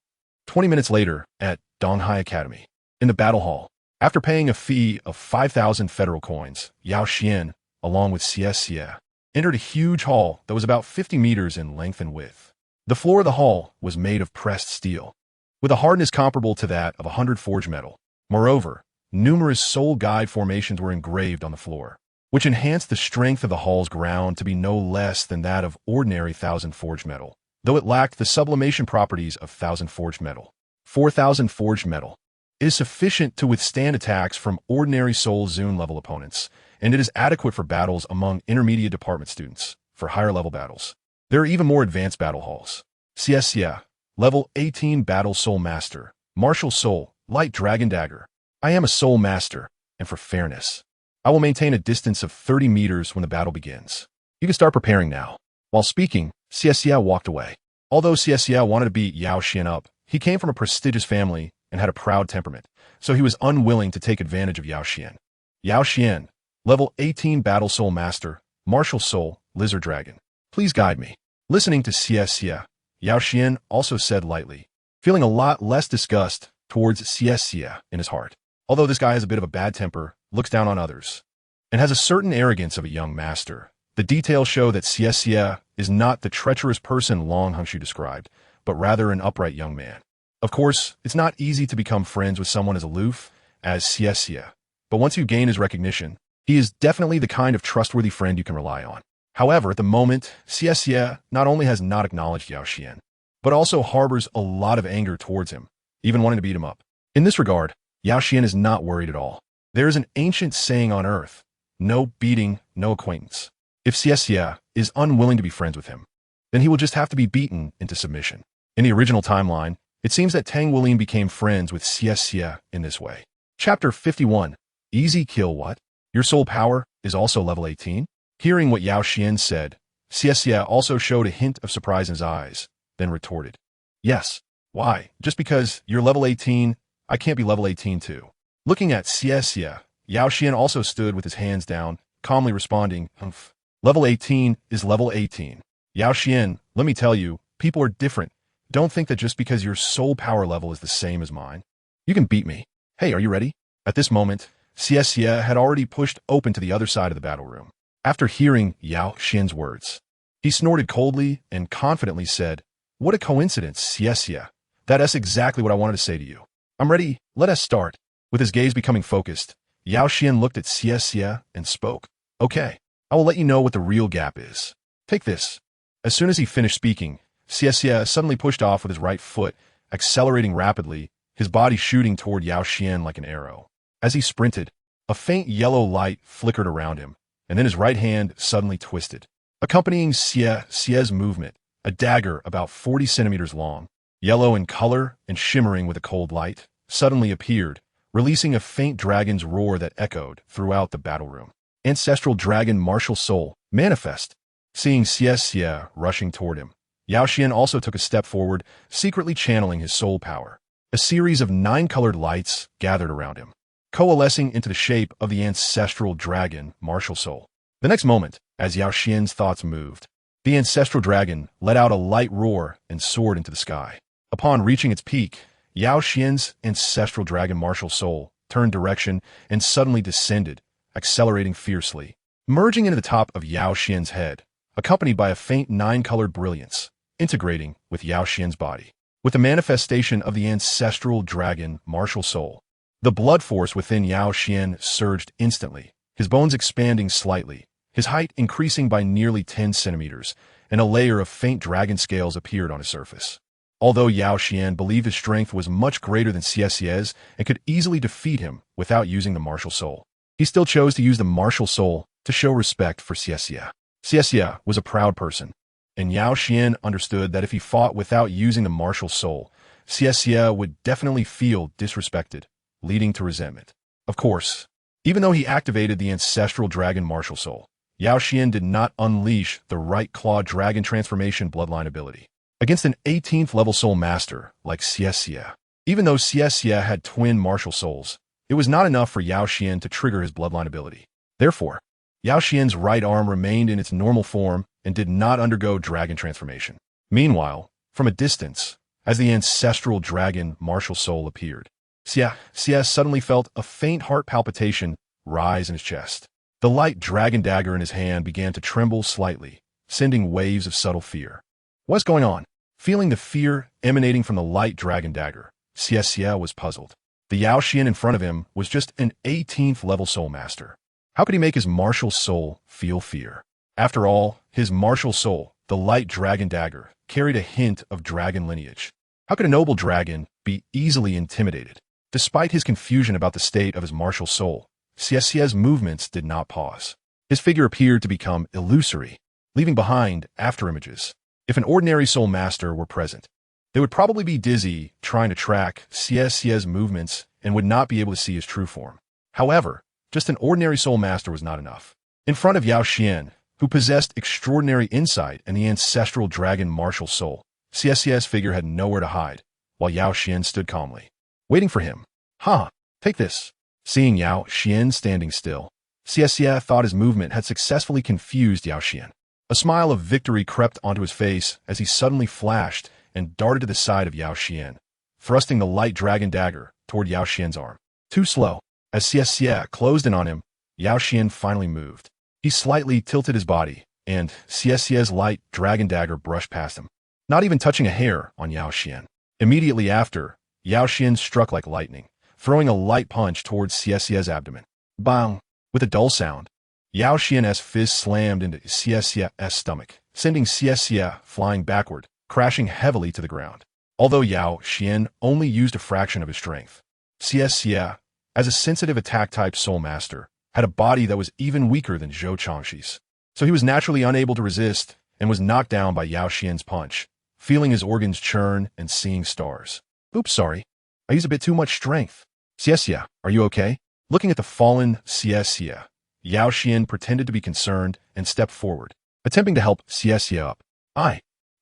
20 minutes later, at Donghai Academy, in the battle hall, after paying a fee of 5,000 federal coins, Yao Xuan, along with Xie, entered a huge hall that was about 50 meters in length and width. The floor of the hall was made of pressed steel, with a hardness comparable to that of 100 forged metal. Moreover, numerous soul guide formations were engraved on the floor, which enhanced the strength of the hall's ground to be no less than that of ordinary 1,000 forged metal, though it lacked the sublimation properties of 1,000 forged metal. 4,000 forged metal is sufficient to withstand attacks from ordinary Soul Zune level opponents, and it is adequate for battles among intermediate department students. For higher level battles, there are even more advanced battle halls. Xie, level 18 Battle Soul Master, Martial Soul, Light Dragon Dagger. I am a Soul Master, and for fairness, I will maintain a distance of 30 meters when the battle begins. You can start preparing now. While speaking, Xie walked away. Although Xie wanted to beat Yao Xuan up, he came from a prestigious family and had a proud temperament, so he was unwilling to take advantage of Yao Xuan. Yao Xuan, level 18 Battle Soul Master, Martial Soul, Lizard Dragon. Please guide me. Listening to Xie, Yao Xuan also said lightly, feeling a lot less disgust towards Xie in his heart. Although this guy has a bit of a bad temper, looks down on others, and has a certain arrogance of a young master, the details show that Xie is not the treacherous person Hmph described, but rather an upright young man. Of course, it's not easy to become friends with someone as aloof as Xie, but once you gain his recognition, he is definitely the kind of trustworthy friend you can rely on. However, at the moment, Xie not only has not acknowledged Yao Xuan, but also harbors a lot of anger towards him, even wanting to beat him up. In this regard, Yao Xuan is not worried at all. There is an ancient saying on Earth, no beating, no acquaintance. If Xie is unwilling to be friends with him, then he will just have to be beaten into submission. In the original timeline, it seems that Tang Wuling became friends with Xie in this way. Chapter 51. Easy kill what? Your soul power is also level 18? Hearing what Yao Xuan said, Xie also showed a hint of surprise in his eyes, then retorted. Yes. Why? Just because you're level 18, I can't be level 18 too. Looking at Xie, Yao Xuan also stood with his hands down, calmly responding, Hmph. Level 18 is level 18. Yao Xuan, let me tell you, people are different. Don't think that just because your soul power level is the same as mine, you can beat me. Hey, are you ready? At this moment, Xie had already pushed open to the other side of the battle room. After hearing Yao Xuan's words, he snorted coldly and confidently said, What a coincidence, Xie. That's exactly what I wanted to say to you. I'm ready, let us start. With his gaze becoming focused, Yao Xuan looked at Xie and spoke. Okay, I will let you know what the real gap is. Take this. As soon as he finished speaking, Xie suddenly pushed off with his right foot, accelerating rapidly, his body shooting toward Yao Xuan like an arrow. As he sprinted, a faint yellow light flickered around him, and then his right hand suddenly twisted. Accompanying Xie's movement, a dagger about 40 centimeters long, yellow in color and shimmering with a cold light, suddenly appeared, releasing a faint dragon's roar that echoed throughout the battle room. Ancestral Dragon Martial Soul, manifest. Seeing Xie rushing toward him, Yao Xuan also took a step forward, secretly channeling his soul power. A series of 9 colored lights gathered around him, coalescing into the shape of the Ancestral Dragon Martial Soul. The next moment, as Yao Xuan's thoughts moved, the Ancestral Dragon let out a light roar and soared into the sky. Upon reaching its peak, Yao Xuan's Ancestral Dragon Martial Soul turned direction and suddenly descended, accelerating fiercely, merging into the top of Yao Xuan's head, accompanied by a faint 9-colored brilliance, integrating with Yao Xuan's body. With the manifestation of the Ancestral Dragon Martial Soul, the blood force within Yao Xuan surged instantly, his bones expanding slightly, his height increasing by nearly 10 centimeters, and a layer of faint dragon scales appeared on his surface. Although Yao Xuan believed his strength was much greater than Xie's and could easily defeat him without using the Martial Soul, he still chose to use the Martial Soul to show respect for Xie. Xie was a proud person, and Yao Xuan understood that if he fought without using the Martial Soul, Xie would definitely feel disrespected, leading to resentment. Of course, even though he activated the Ancestral Dragon Martial Soul, Yao Xuan did not unleash the Right Claw Dragon Transformation bloodline ability against an 18th level soul master like Xie. Even though Xie had twin martial souls, it was not enough for Yao Xuan to trigger his bloodline ability. Therefore, Yao Xuan's right arm remained in its normal form and did not undergo dragon transformation. Meanwhile, from a distance, as the Ancestral Dragon Martial Soul appeared, Xie suddenly felt a faint heart palpitation rise in his chest. The light dragon dagger in his hand began to tremble slightly, sending waves of subtle fear. What's going on? Feeling the fear emanating from the light dragon dagger, Xie was puzzled. The Yao Xuan in front of him was just an 18th level soul master. How could he make his martial soul feel fear? After all, his martial soul, the light dragon dagger, carried a hint of dragon lineage. How could a noble dragon be easily intimidated? Despite his confusion about the state of his martial soul, Xie's movements did not pause. His figure appeared to become illusory, leaving behind afterimages. If an ordinary soul master were present, they would probably be dizzy trying to track Xie's movements and would not be able to see his true form. However, Just an ordinary soul master was not enough. In front of Yao Xuan, who possessed extraordinary insight and the Ancestral Dragon Martial Soul, Xiaxia's figure had nowhere to hide, while Yao Xuan stood calmly, waiting for him. "Ha! Take this." Seeing Yao Xuan standing still, Xiaxia thought his movement had successfully confused Yao Xuan. A smile of victory crept onto his face as he suddenly flashed and darted to the side of Yao Xuan, thrusting the light dragon dagger toward Yao Xuan's arm. Too slow. As Xiaxia closed in on him, Yao Xuan finally moved. He slightly tilted his body, and Xiaxia's light dragon dagger brushed past him, not even touching a hair on Yao Xuan. Immediately after, Yao Xuan struck like lightning, throwing a light punch towards Xiaxia's abdomen. Bang! With a dull sound, Yao Xuan's fist slammed into Xiaxia's stomach, sending Xiaxia flying backward, crashing heavily to the ground. Although Yao Xuan only used a fraction of his strength, Xiaxia, as a sensitive attack-type soul master, had a body that was even weaker than Zhou Changshi's. So he was naturally unable to resist and was knocked down by Yao Xuan's punch, feeling his organs churn and seeing stars. "Oops, sorry. I used a bit too much strength." "Xiaxia, are you okay?" Looking at the fallen Xiaxia, Yao Xuan pretended to be concerned and stepped forward, attempting to help Xiaxia up.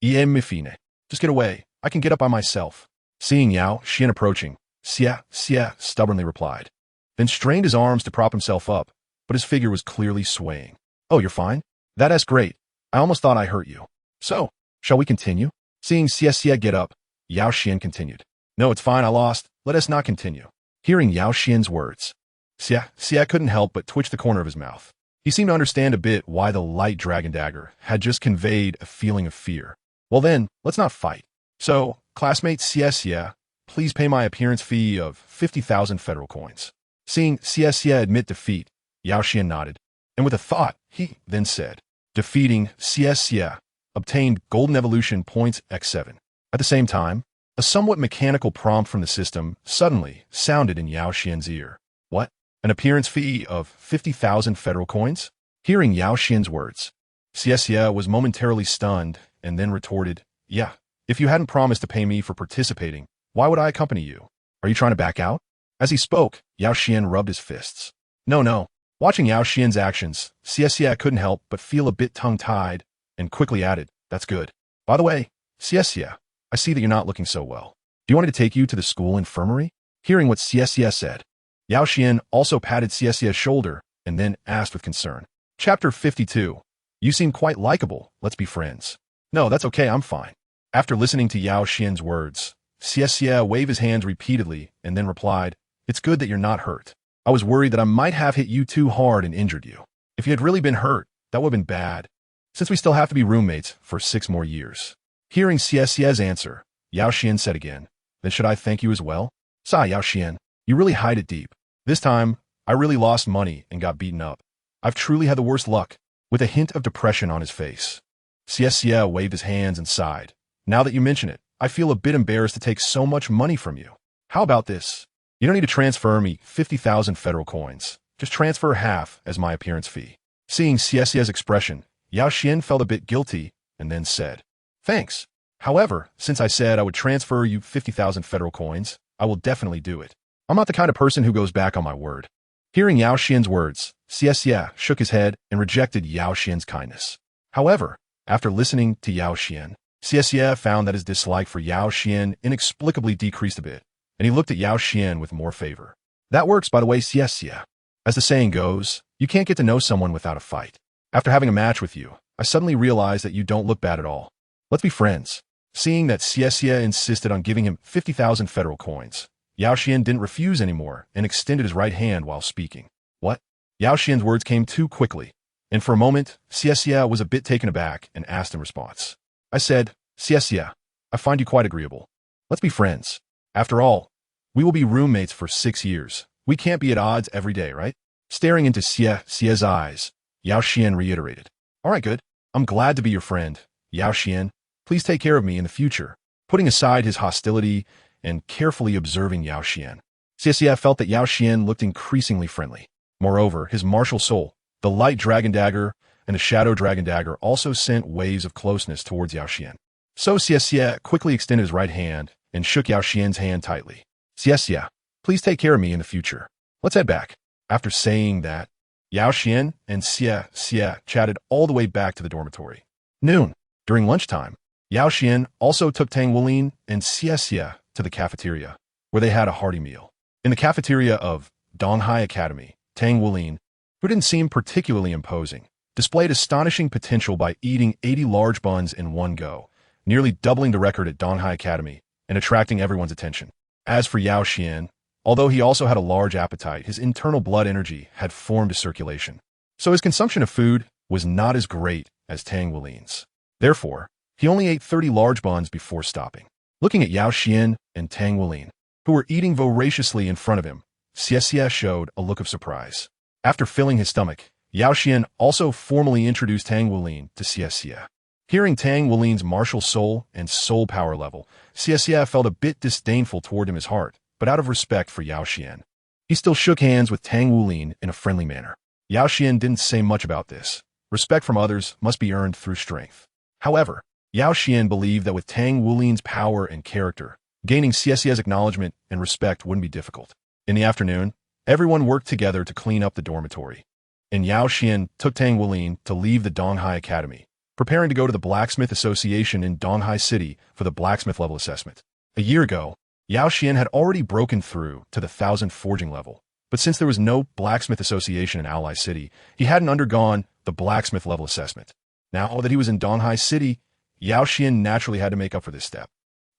"Mphine. Just get away. I can get up by myself." Seeing Yao Xuan approaching, Xia stubbornly replied, then strained his arms to prop himself up, but his figure was clearly swaying. "Oh, you're fine? That's great. I almost thought I hurt you. So, shall we continue?" Seeing Xia get up, Yao Xuan continued. "No, it's fine, I lost. Let us not continue." Hearing Yao Xuan's words, Xia couldn't help but twitch the corner of his mouth. He seemed to understand a bit why the light dragon dagger had just conveyed a feeling of fear. "Well then, let's not fight. So, classmate Xia, please pay my appearance fee of 50,000 federal coins." Seeing Xia admit defeat, Yao Xuan nodded, and with a thought, he then said, "Defeating Xia obtained golden evolution points X7. At the same time, a somewhat mechanical prompt from the system suddenly sounded in Yao Xuan's ear. "What? An appearance fee of 50,000 federal coins?" Hearing Yao Xuan's words, Xia was momentarily stunned and then retorted, "Yeah, if you hadn't promised to pay me for participating, why would I accompany you? Are you trying to back out?" As he spoke, Yao Xuan rubbed his fists. No. Watching Yao Xuan's actions, Xia couldn't help but feel a bit tongue-tied and quickly added, "That's good. By the way, Xia, I see that you're not looking so well. Do you want me to take you to the school infirmary?" Hearing what Xia said, Yao Xuan also patted Xiaxia's shoulder and then asked with concern. Chapter 52. "You seem quite likable. Let's be friends." "No, that's okay. I'm fine." After listening to Yao Xuan's words, Xia waved his hands repeatedly and then replied, "It's good that you're not hurt. I was worried that I might have hit you too hard and injured you. If you had really been hurt, that would have been bad, since we still have to be roommates for 6 more years." Hearing Xiaxia's answer, Yao Xuan said again, "Then should I thank you as well?" "Sigh, Yao Xuan, you really hide it deep. This time, I really lost money and got beaten up. I've truly had the worst luck." With a hint of depression on his face, Xia waved his hands and sighed. "Now that you mention it, I feel a bit embarrassed to take so much money from you. How about this? You don't need to transfer me 50,000 federal coins. Just transfer half as my appearance fee." Seeing Xiaxia's expression, Yao Xuan felt a bit guilty and then said, "Thanks. However, since I said I would transfer you 50,000 federal coins, I will definitely do it. I'm not the kind of person who goes back on my word." Hearing Yao Xuan's words, Xia shook his head and rejected Yao Xuan's kindness. However, after listening to Yao Xuan, Xia found that his dislike for Yao Xuan inexplicably decreased a bit, and he looked at Yao Xuan with more favor. "That works, by the way, Xia. As the saying goes, you can't get to know someone without a fight. After having a match with you, I suddenly realized that you don't look bad at all. Let's be friends." Seeing that Xia insisted on giving him 50,000 federal coins, Yao Xuan didn't refuse anymore and extended his right hand while speaking. "What?" Yao Xuan's words came too quickly, and for a moment, Xia was a bit taken aback and asked in response. "I said, Xia, I find you quite agreeable. Let's be friends. After all, we will be roommates for 6 years. We can't be at odds every day, right?" Staring into Xia's eyes, Yao Xuan reiterated, "All right, good. I'm glad to be your friend. Yao Xuan, please take care of me in the future." Putting aside his hostility and carefully observing Yao Xuan, Xia felt that Yao Xuan looked increasingly friendly. Moreover, his martial soul, the light dragon dagger and the shadow dragon dagger also sent waves of closeness towards Yao Xuan. So Xia quickly extended his right hand and shook Yao Xuan's hand tightly. "Xia, please take care of me in the future. Let's head back. After saying that, Yao Xuan and Xie chatted all the way back to the dormitory. Noon. During lunchtime, Yao Xuan also took Tang Wulin and Xie to the cafeteria, where they had a hearty meal. In the cafeteria of Donghai Academy, Tang Wulin, who didn't seem particularly imposing, displayed astonishing potential by eating 80 large buns in one go, nearly doubling the record at Donghai Academy and attracting everyone's attention. As for Yao Xuan, although he also had a large appetite, his internal blood energy had formed a circulation, so his consumption of food was not as great as Tang Wulin's. Therefore, he only ate 30 large buns before stopping. Looking at Yao Xuan and Tang Wulin, who were eating voraciously in front of him, Xie showed a look of surprise. After filling his stomach, Yao Xuan also formally introduced Tang Wulin to Xie. Hearing Tang Wulin's martial soul and soul power level, Xie felt a bit disdainful toward him, his heart, but out of respect for Yao Xuan, he still shook hands with Tang Wulin in a friendly manner. Yao Xuan didn't say much about this. Respect from others must be earned through strength. However, Yao Xuan believed that with Tang Wulin's power and character, gaining Xie's acknowledgement and respect wouldn't be difficult. In the afternoon, everyone worked together to clean up the dormitory, and Yao Xuan took Tang Wulin to leave the Donghai Academy, preparing to go to the Blacksmith Association in Donghai City for the blacksmith level assessment. A year ago, Yao Xuan had already broken through to the 1000 forging level, but since there was no Blacksmith Association in Ally City, he hadn't undergone the blacksmith level assessment. Now that he was in Donghai City, Yao Xuan naturally had to make up for this step.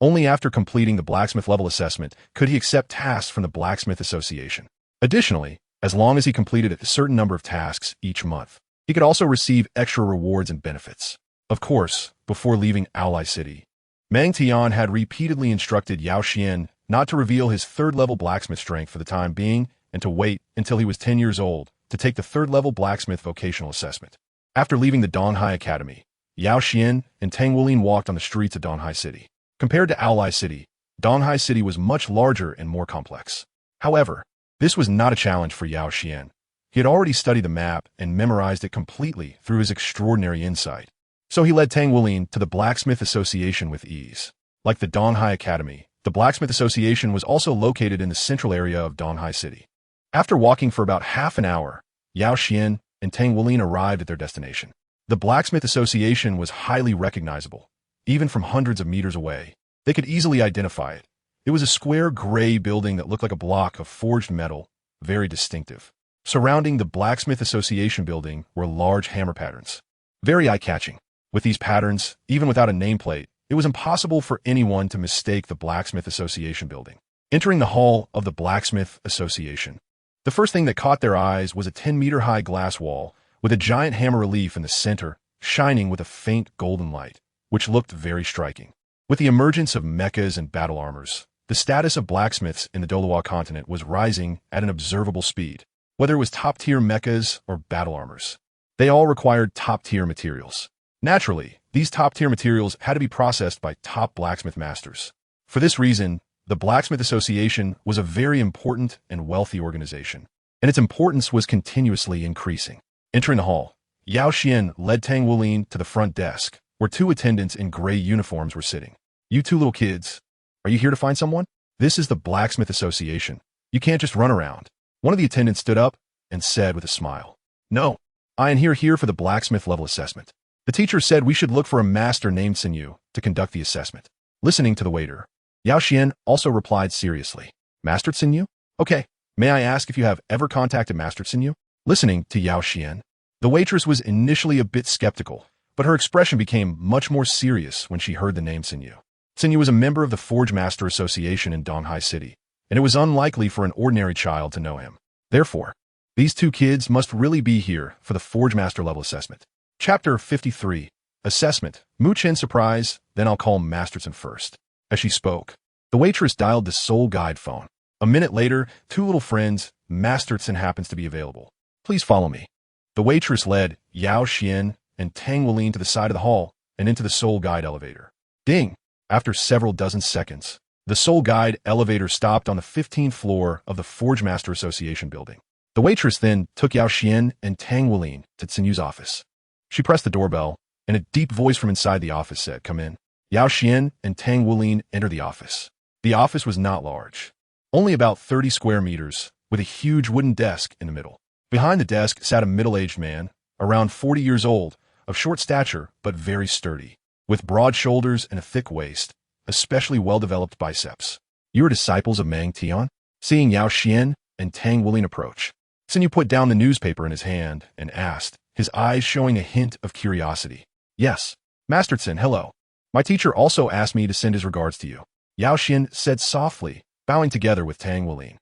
Only after completing the blacksmith level assessment could he accept tasks from the Blacksmith Association. Additionally, as long as he completed a certain number of tasks each month, he could also receive extra rewards and benefits. Of course, before leaving Ally City, Meng Tian had repeatedly instructed Yao Xuan not to reveal his third-level blacksmith strength for the time being and to wait until he was 10 years old to take the third-level blacksmith vocational assessment. After leaving the Donghai Academy, Yao Xuan and Tang Wulin walked on the streets of Donghai City. Compared to Ally City, Donghai City was much larger and more complex. However, this was not a challenge for Yao Xuan. He had already studied the map and memorized it completely through his extraordinary insight. So he led Tang Wulin to the Blacksmith Association with ease. Like the Donghai Academy, the Blacksmith Association was also located in the central area of Donghai City. After walking for about half an hour, Yao Xuan and Tang Wulin arrived at their destination. The Blacksmith Association was highly recognizable. Even from hundreds of meters away, they could easily identify it. It was a square gray building that looked like a block of forged metal, very distinctive. Surrounding the Blacksmith Association building were large hammer patterns, very eye-catching. With these patterns, even without a nameplate, it was impossible for anyone to mistake the Blacksmith Association building. Entering the hall of the Blacksmith Association, the first thing that caught their eyes was a 10-meter-high glass wall with a giant hammer relief in the center, shining with a faint golden light, which looked very striking. With the emergence of mechas and battle armors, the status of blacksmiths in the Douluo Continent was rising at an observable speed. Whether it was top-tier mechas or battle armors, they all required top-tier materials. Naturally, these top-tier materials had to be processed by top blacksmith masters. For this reason, the Blacksmith Association was a very important and wealthy organization, and its importance was continuously increasing. Entering the hall, Yao Xuan led Tang Wulin to the front desk, where two attendants in gray uniforms were sitting. "You two little kids, are you here to find someone? This is the Blacksmith Association. You can't just run around." One of the attendants stood up and said with a smile, "No, I am here for the blacksmith level assessment. The teacher said we should look for a master named Xinyu to conduct the assessment." Listening to the waiter, Yao Xuan also replied seriously, "Master Xinyu? Okay, may I ask if you have ever contacted Master Xinyu?" Listening to Yao Xuan, the waitress was initially a bit skeptical, but her expression became much more serious when she heard the name Xinyu. Xinyu was a member of the Forge Master Association in Donghai City, and it was unlikely for an ordinary child to know him. Therefore, these two kids must really be here for the Forge Master level assessment. Chapter 53. Assessment. Mu Chen surprise, then I'll call Masterson first. As she spoke, the waitress dialed the Soul Guide phone. A minute later, two little friends, Masterson happens to be available. "Please follow me." The waitress led Yao Xuan and Tang Wulin to the side of the hall and into the Soul Guide elevator. Ding! After several dozen seconds, the Soul Guide elevator stopped on the 15th floor of the Forge Master Association building. The waitress then took Yao Xuan and Tang Wulin to Xinyu's office. She pressed the doorbell, and a deep voice from inside the office said, "Come in." Yao Xuan and Tang Wulin entered the office. The office was not large, only about 30 square meters, with a huge wooden desk in the middle. Behind the desk sat a middle-aged man, around 40 years old, of short stature but very sturdy, with broad shoulders and a thick waist, especially well-developed biceps. "You are disciples of Mang Tian?" Seeing Yao Xuan and Tang Wuling approach, Xin Yu put down the newspaper in his hand and asked, his eyes showing a hint of curiosity. "Yes. Master Xin, hello. My teacher also asked me to send his regards to you," Yao Xuan said softly, bowing together with Tang Wuling.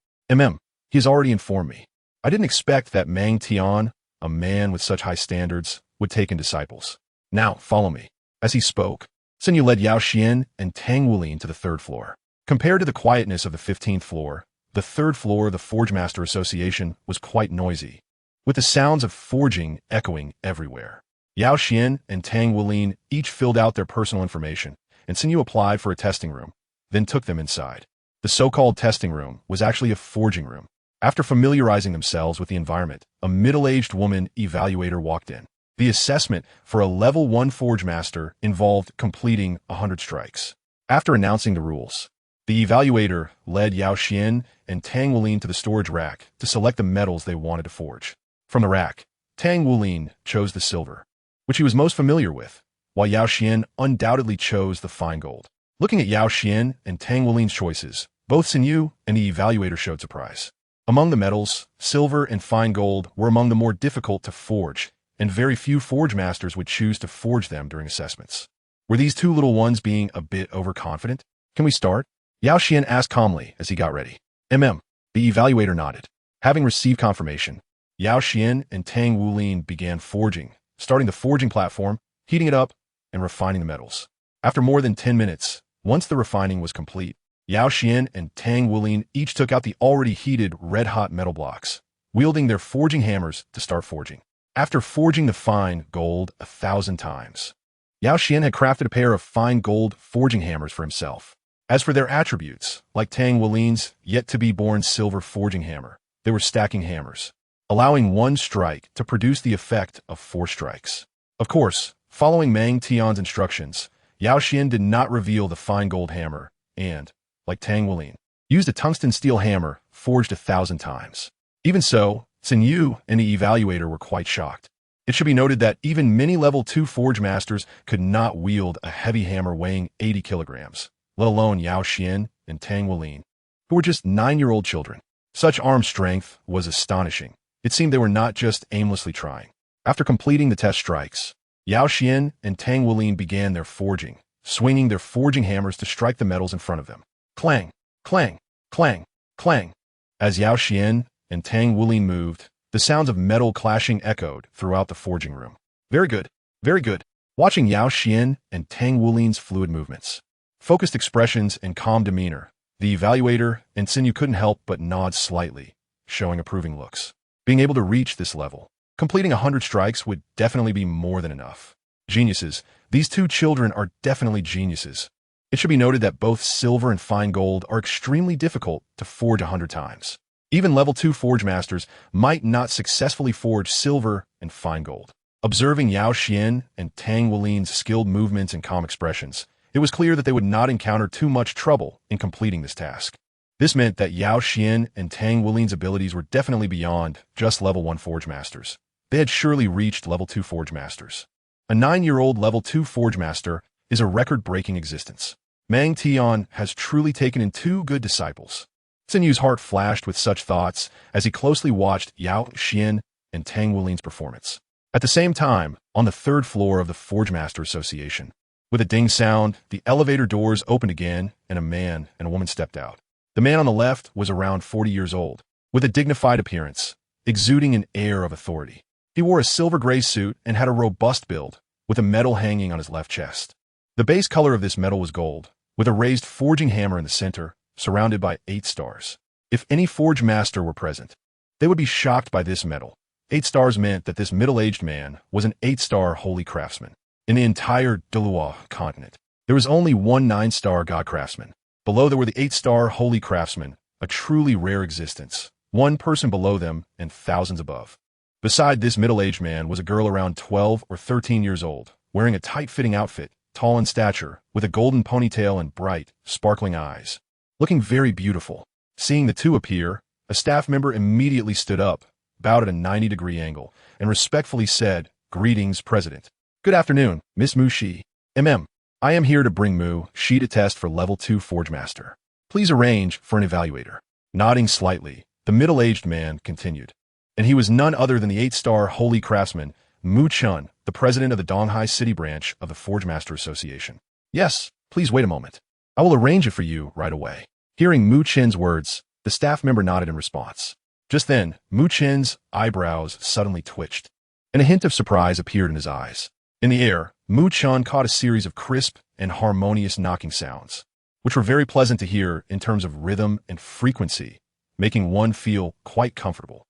He has already informed me. I didn't expect that Mang Tian, a man with such high standards, would take in disciples. Now, follow me." As he spoke, Xin Yu led Yao Xuan and Tang Wuling to the 3rd floor. Compared to the quietness of the 15th floor, the 3rd floor of the Forge Master Association was quite noisy, with the sounds of forging echoing everywhere. Yao Xuan and Tang Wuling each filled out their personal information, and Xin Yu applied for a testing room, then took them inside. The so-called testing room was actually a forging room. After familiarizing themselves with the environment, a middle-aged woman evaluator walked in. The assessment for a level 1 Forge Master involved completing 100 strikes. After announcing the rules, the evaluator led Yao Xuan and Tang Wuling to the storage rack to select the metals they wanted to forge. From the rack, Tang Wuling chose the silver, which he was most familiar with, while Yao Xuan undoubtedly chose the fine gold. Looking at Yao Xuan and Tang Wuling's choices, both Xin Yu and the evaluator showed surprise. Among the metals, silver and fine gold were among the more difficult to forge, and very few forge masters would choose to forge them during assessments. Were these two little ones being a bit overconfident? "Can we start?" Yao Xuan asked calmly as he got ready. The evaluator nodded. Having received confirmation, Yao Xuan and Tang Wuling began forging, starting the forging platform, heating it up, and refining the metals. After more than 10 minutes, once the refining was complete, Yao Xuan and Tang Wuling each took out the already heated red-hot metal blocks, wielding their forging hammers to start forging. After forging the fine gold 1,000 times, Yao Xuan had crafted a pair of fine gold forging hammers for himself. As for their attributes, like Tang Wuling's yet-to-be-born silver forging hammer, they were stacking hammers, allowing one strike to produce the effect of 4 strikes. Of course, following Mang Tian's instructions, Yao Xuan did not reveal the fine gold hammer and, like Tang Wuling, used a tungsten steel hammer forged 1,000 times. Even so, Xin Yu and the evaluator were quite shocked. It should be noted that even many level 2 forge masters could not wield a heavy hammer weighing 80 kilograms, let alone Yao Xuan and Tang Wuling, who were just 9-year-old children. Such arm strength was astonishing. It seemed they were not just aimlessly trying. After completing the test strikes, Yao Xuan and Tang Wuling began their forging, swinging their forging hammers to strike the metals in front of them. Clang, clang, clang, clang. As Yao Xuan and Tang Wuling moved, the sounds of metal clashing echoed throughout the forging room. Very good, very good. Watching Yao Xuan and Tang Wuling's fluid movements, focused expressions, and calm demeanor, the evaluator and Xin Yu couldn't help but nod slightly, showing approving looks. Being able to reach this level, completing 100 strikes would definitely be more than enough. Geniuses. These two children are definitely geniuses. It should be noted that both silver and fine gold are extremely difficult to forge 100 times. Even level 2 forge masters might not successfully forge silver and fine gold. Observing Yao Xuan and Tang Wuling's skilled movements and calm expressions, it was clear that they would not encounter too much trouble in completing this task. This meant that Yao Xuan and Tang Wuling's abilities were definitely beyond just level 1 forge masters. They had surely reached level 2 forge masters. A 9-year-old level 2 forge master is a record-breaking existence. Mang Tian has truly taken in 2 good disciples. Xin Yu's heart flashed with such thoughts as he closely watched Yao Xuan and Tang Wuling's performance. At the same time, on the 3rd floor of the Forge Master Association, with a ding sound, the elevator doors opened again and a man and a woman stepped out. The man on the left was around 40 years old, with a dignified appearance, exuding an air of authority. He wore a silver-gray suit and had a robust build, with a medal hanging on his left chest. The base color of this medal was gold, with a raised forging hammer in the center, surrounded by 8 stars. If any forge master were present, they would be shocked by this medal. 8 stars meant that this middle-aged man was an 8-star holy craftsman. In the entire Douluo Continent, there was only one 9-star god craftsman. Below there were the 8-star holy craftsmen, a truly rare existence, one person below them and thousands above. Beside this middle-aged man was a girl around 12 or 13 years old, wearing a tight-fitting outfit, tall in stature, with a golden ponytail and bright, sparkling eyes, looking very beautiful. Seeing the two appear, A staff member immediately stood up, bowed at a 90-degree angle, and respectfully said, "Greetings, President." "Good afternoon, Miss Mu Shi. I am here to bring Mu Shi to test for Level 2 Forge Master. Please arrange for an evaluator." Nodding slightly, the middle-aged man continued. And he was none other than the 8-star Holy Craftsman, Mu Chun, the president of the Donghai City branch of the Forge Master Association. "Yes, please wait a moment. I will arrange it for you right away." Hearing Mu Chin's words, the staff member nodded in response. Just then, Mu Chin's eyebrows suddenly twitched, and a hint of surprise appeared in his eyes. In the air, Mu Chun caught a series of crisp and harmonious knocking sounds, which were very pleasant to hear in terms of rhythm and frequency, making one feel quite comfortable.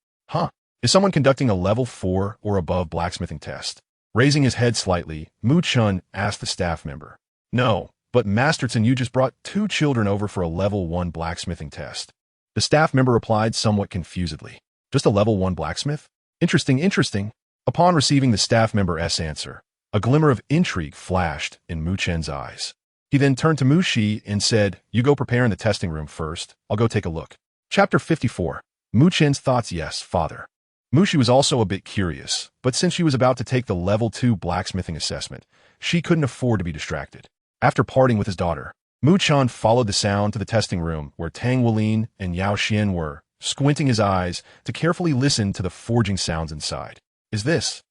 Is someone conducting a level 4 or above blacksmithing test? Raising his head slightly, Mu Chun asked the staff member. "No, but Masterson, you just brought 2 children over for a level 1 blacksmithing test." The staff member replied somewhat confusedly. "Just a level 1 blacksmith? Interesting. Upon receiving the staff member's answer, a glimmer of intrigue flashed in Mu Chen's eyes. He then turned to Mu Shi and said, "You go prepare in the testing room first. I'll go take a look." Chapter 54. Mu Chen's thoughts. Yes, father. Mu Shi was also a bit curious, but since she was about to take the level 2 blacksmithing assessment, she couldn't afford to be distracted. After parting with his daughter, Mu Chun followed the sound to the testing room where Tang Wulin and Yao Xuan were, squinting his eyes to carefully listen to the forging sounds inside. Is this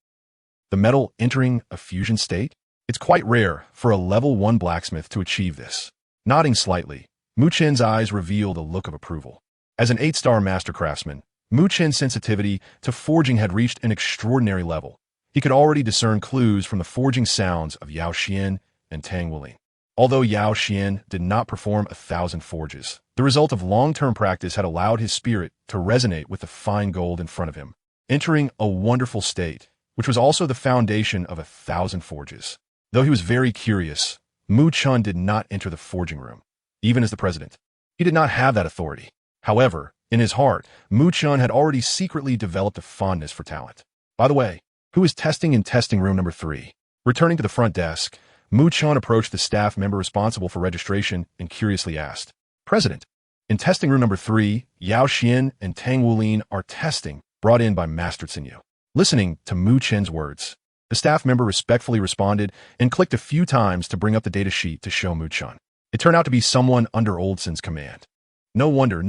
the metal entering a fusion state? It's quite rare for a level 1 blacksmith to achieve this. Nodding slightly, Mu Chen's eyes revealed a look of approval. As an 8-star master craftsman, Mu Chen's sensitivity to forging had reached an extraordinary level. He could already discern clues from the forging sounds of Yao Xuan and Tang Wulin. Although Yao Xuan did not perform 1,000 forges, the result of long-term practice had allowed his spirit to resonate with the fine gold in front of him, entering a wonderful state, which was also the foundation of 1,000 forges. Though he was very curious, Mu Chun did not enter the forging room, even as the president. He did not have that authority. However, in his heart, Mu Chun had already secretly developed a fondness for talent. By the way, who is testing in testing room number 3? Returning to the front desk, Mu Chun approached the staff member responsible for registration and curiously asked, "President, in testing room number 3, Yao Xuan and Tang Wulin are testing, brought in by Master Tsinyu." Listening to Mu Chen's words, the staff member respectfully responded and clicked a few times to bring up the data sheet to show Mu Chun. It turned out to be someone under Oldson's command. No wonder.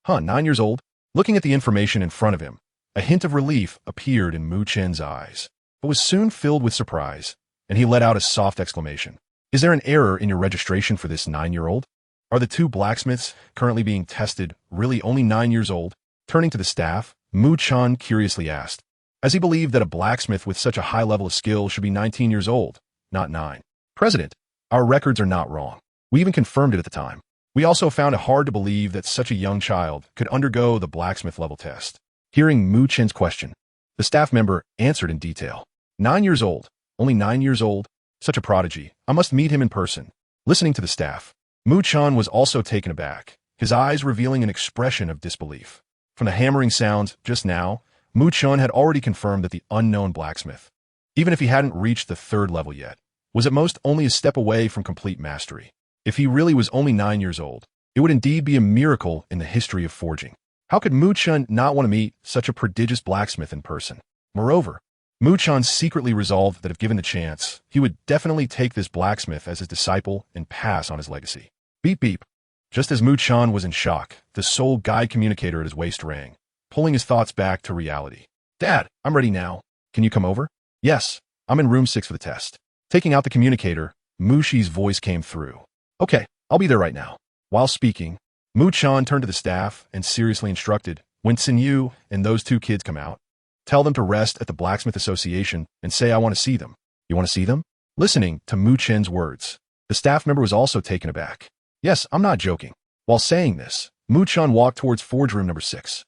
9 years old? Looking at the information in front of him, a hint of relief appeared in Mu Chen's eyes, but was soon filled with surprise, and he let out a soft exclamation. "Is there an error in your registration for this 9-year-old? Are the 2 blacksmiths currently being tested really only 9 years old?" Turning to the staff, Mu Chun curiously asked, as he believed that a blacksmith with such a high level of skill should be 19 years old, not 9. "President, our records are not wrong. We even confirmed it at the time. We also found it hard to believe that such a young child could undergo the blacksmith level test." Hearing Mu Chen's question, the staff member answered in detail. 9 years old, only 9 years old, such a prodigy. I must meet him in person. Listening to the staff, Mu Chun was also taken aback, his eyes revealing an expression of disbelief. From the hammering sounds just now, Mu Chun had already confirmed that the unknown blacksmith, even if he hadn't reached the 3rd level yet, was at most only a step away from complete mastery. If he really was only 9 years old, it would indeed be a miracle in the history of forging. How could Mu Chun not want to meet such a prodigious blacksmith in person? Moreover, Mu Chun secretly resolved that if given the chance, he would definitely take this blacksmith as his disciple and pass on his legacy. Beep beep. Just as Mu Chun was in shock, the soul guide communicator at his waist rang, pulling his thoughts back to reality. "Dad, I'm ready now. Can you come over?" "Yes, I'm in room 6 for the test." Taking out the communicator, Mu Shi's voice came through. "Okay, I'll be there right now." While speaking, Mu Chun turned to the staff and seriously instructed, "When Tsinyu and those 2 kids come out, tell them to rest at the Blacksmith Association and say I want to see them." "You want to see them?" Listening to Mu Chen's words, the staff member was also taken aback. "Yes, I'm not joking." While saying this, Mu Chun walked towards forge room number 6.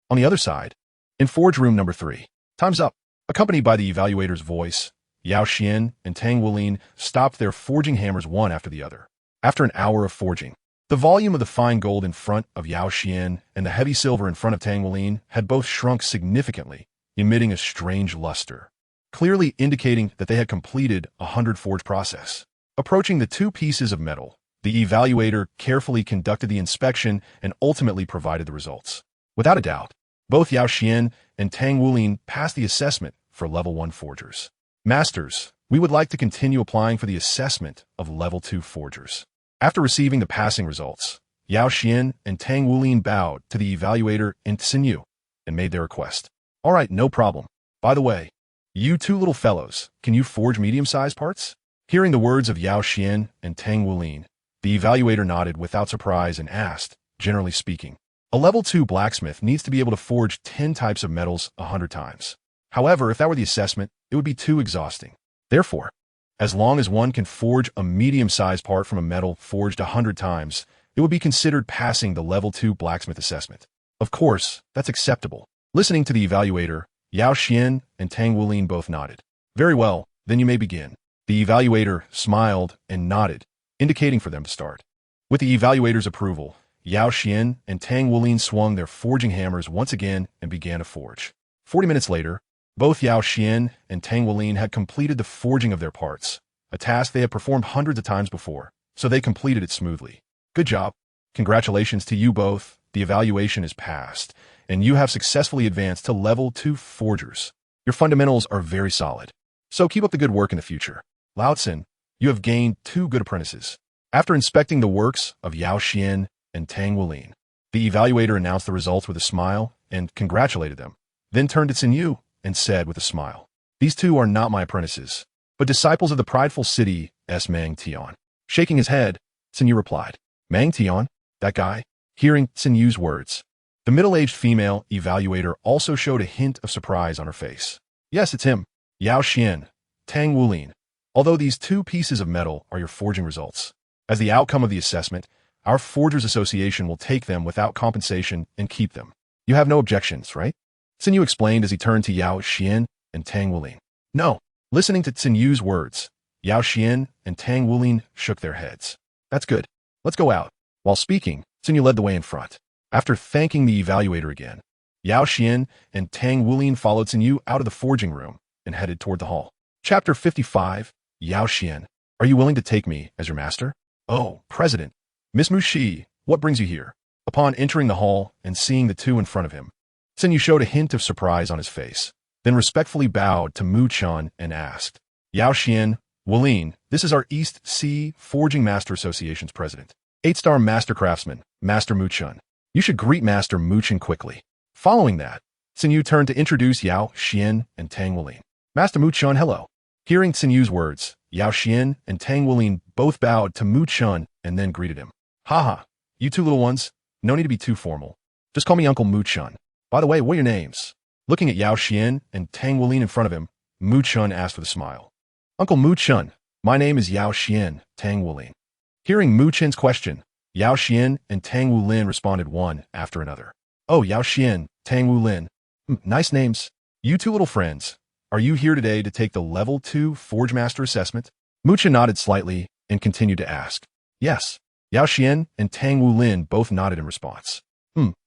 On the other side, in forge room number 3, "Time's up." Accompanied by the evaluator's voice, Yao Xuan and Tang Wulin stopped their forging hammers one after the other. After an hour of forging, the volume of the fine gold in front of Yao Xuan and the heavy silver in front of Tang Wulin had both shrunk significantly, emitting a strange luster, clearly indicating that they had completed a 100-forge process. Approaching the 2 pieces of metal, the evaluator carefully conducted the inspection and ultimately provided the results. Without a doubt, both Yao Xuan and Tang Wulin passed the assessment for Level 1 Forgers. Masters, we would like to continue applying for the assessment of Level 2 Forgers. After receiving the passing results, Yao Xuan and Tang Wulin bowed to the evaluator and Xinyu and made their request. All right, no problem. By the way, you two little fellows, can you forge medium-sized parts? Hearing the words of Yao Xuan and Tang Wulin, the evaluator nodded without surprise and asked, generally speaking, a Level 2 blacksmith needs to be able to forge 10 types of metals 100 times. However, if that were the assessment, it would be too exhausting. Therefore, as long as one can forge a medium-sized part from a metal forged 100 times, it would be considered passing the Level 2 blacksmith assessment. Of course, that's acceptable. Listening to the evaluator, Yao Xuan and Tang Wulin both nodded. Very well, then you may begin. The evaluator smiled and nodded, indicating for them to start. With the evaluator's approval, Yao Xuan and Tang Wulin swung their forging hammers once again and began to forge. 40 minutes later, both Yao Xuan and Tang Wulin had completed the forging of their parts, a task they had performed hundreds of times before, so they completed it smoothly. Good job. Congratulations to you both. The evaluation is passed, and you have successfully advanced to Level 2 Forgers. Your fundamentals are very solid, so keep up the good work in the future. Lao Tsin, you have gained 2 good apprentices. After inspecting the works of Yao Xuan and Tang Wulin, the evaluator announced the results with a smile and congratulated them, then turned to Xinyu and said with a smile, "These two are not my apprentices, but disciples of the prideful city S. Mang Tian." Shaking his head, Xinyu replied, "Mang Tian? That guy?" Hearing Xinyu's words, the middle-aged female evaluator also showed a hint of surprise on her face. "Yes, it's him. Yao Xuan, Tang Wulin. Although these 2 pieces of metal are your forging results, as the outcome of the assessment, our Forgers Association will take them without compensation and keep them. You have no objections, right?" Xinyu explained as he turned to Yao Xuan and Tang Wulin. "No." Listening to Xinyu's words, Yao Xuan and Tang Wulin shook their heads. "That's good. Let's go out." While speaking, Xinyu led the way in front. After thanking the evaluator again, Yao Xuan and Tang Wulin followed Xinyu out of the forging room and headed toward the hall. Chapter 55, Yao Xuan, are you willing to take me as your master? "Oh, President. Miss Mushi, what brings you here?" Upon entering the hall and seeing the two in front of him, Xinyu showed a hint of surprise on his face, then respectfully bowed to Mu Chun and asked, "Yao Xuan, Wulin, this is our East Sea Forging Master Association's president. 8-star Master Craftsman, Master Mu Chun. You should greet Master Mu Chun quickly." Following that, Xinyu turned to introduce Yao Xuan and Tang Wulin. "Master Mu Chun, hello." Hearing Xinyu's words, Yao Xuan and Tang Wulin both bowed to Mu Chun and then greeted him. "Haha, you two little ones, no need to be too formal. Just call me Uncle Mu Chun. By the way, what are your names?" Looking at Yao Xuan and Tang Wulin in front of him, Mu Chun asked with a smile. "Uncle Mu Chun, my name is Yao Xuan, Tang Wulin." Hearing Mu Chun's question, Yao Xuan and Tang Wulin responded one after another. "Oh, Yao Xuan, Tang Wulin. Nice names. You two little friends, are you here today to take the Level 2 Forge Master Assessment?" Mu Chun nodded slightly and continued to ask. "Yes." Yao Xuan and Tang Wulin both nodded in response.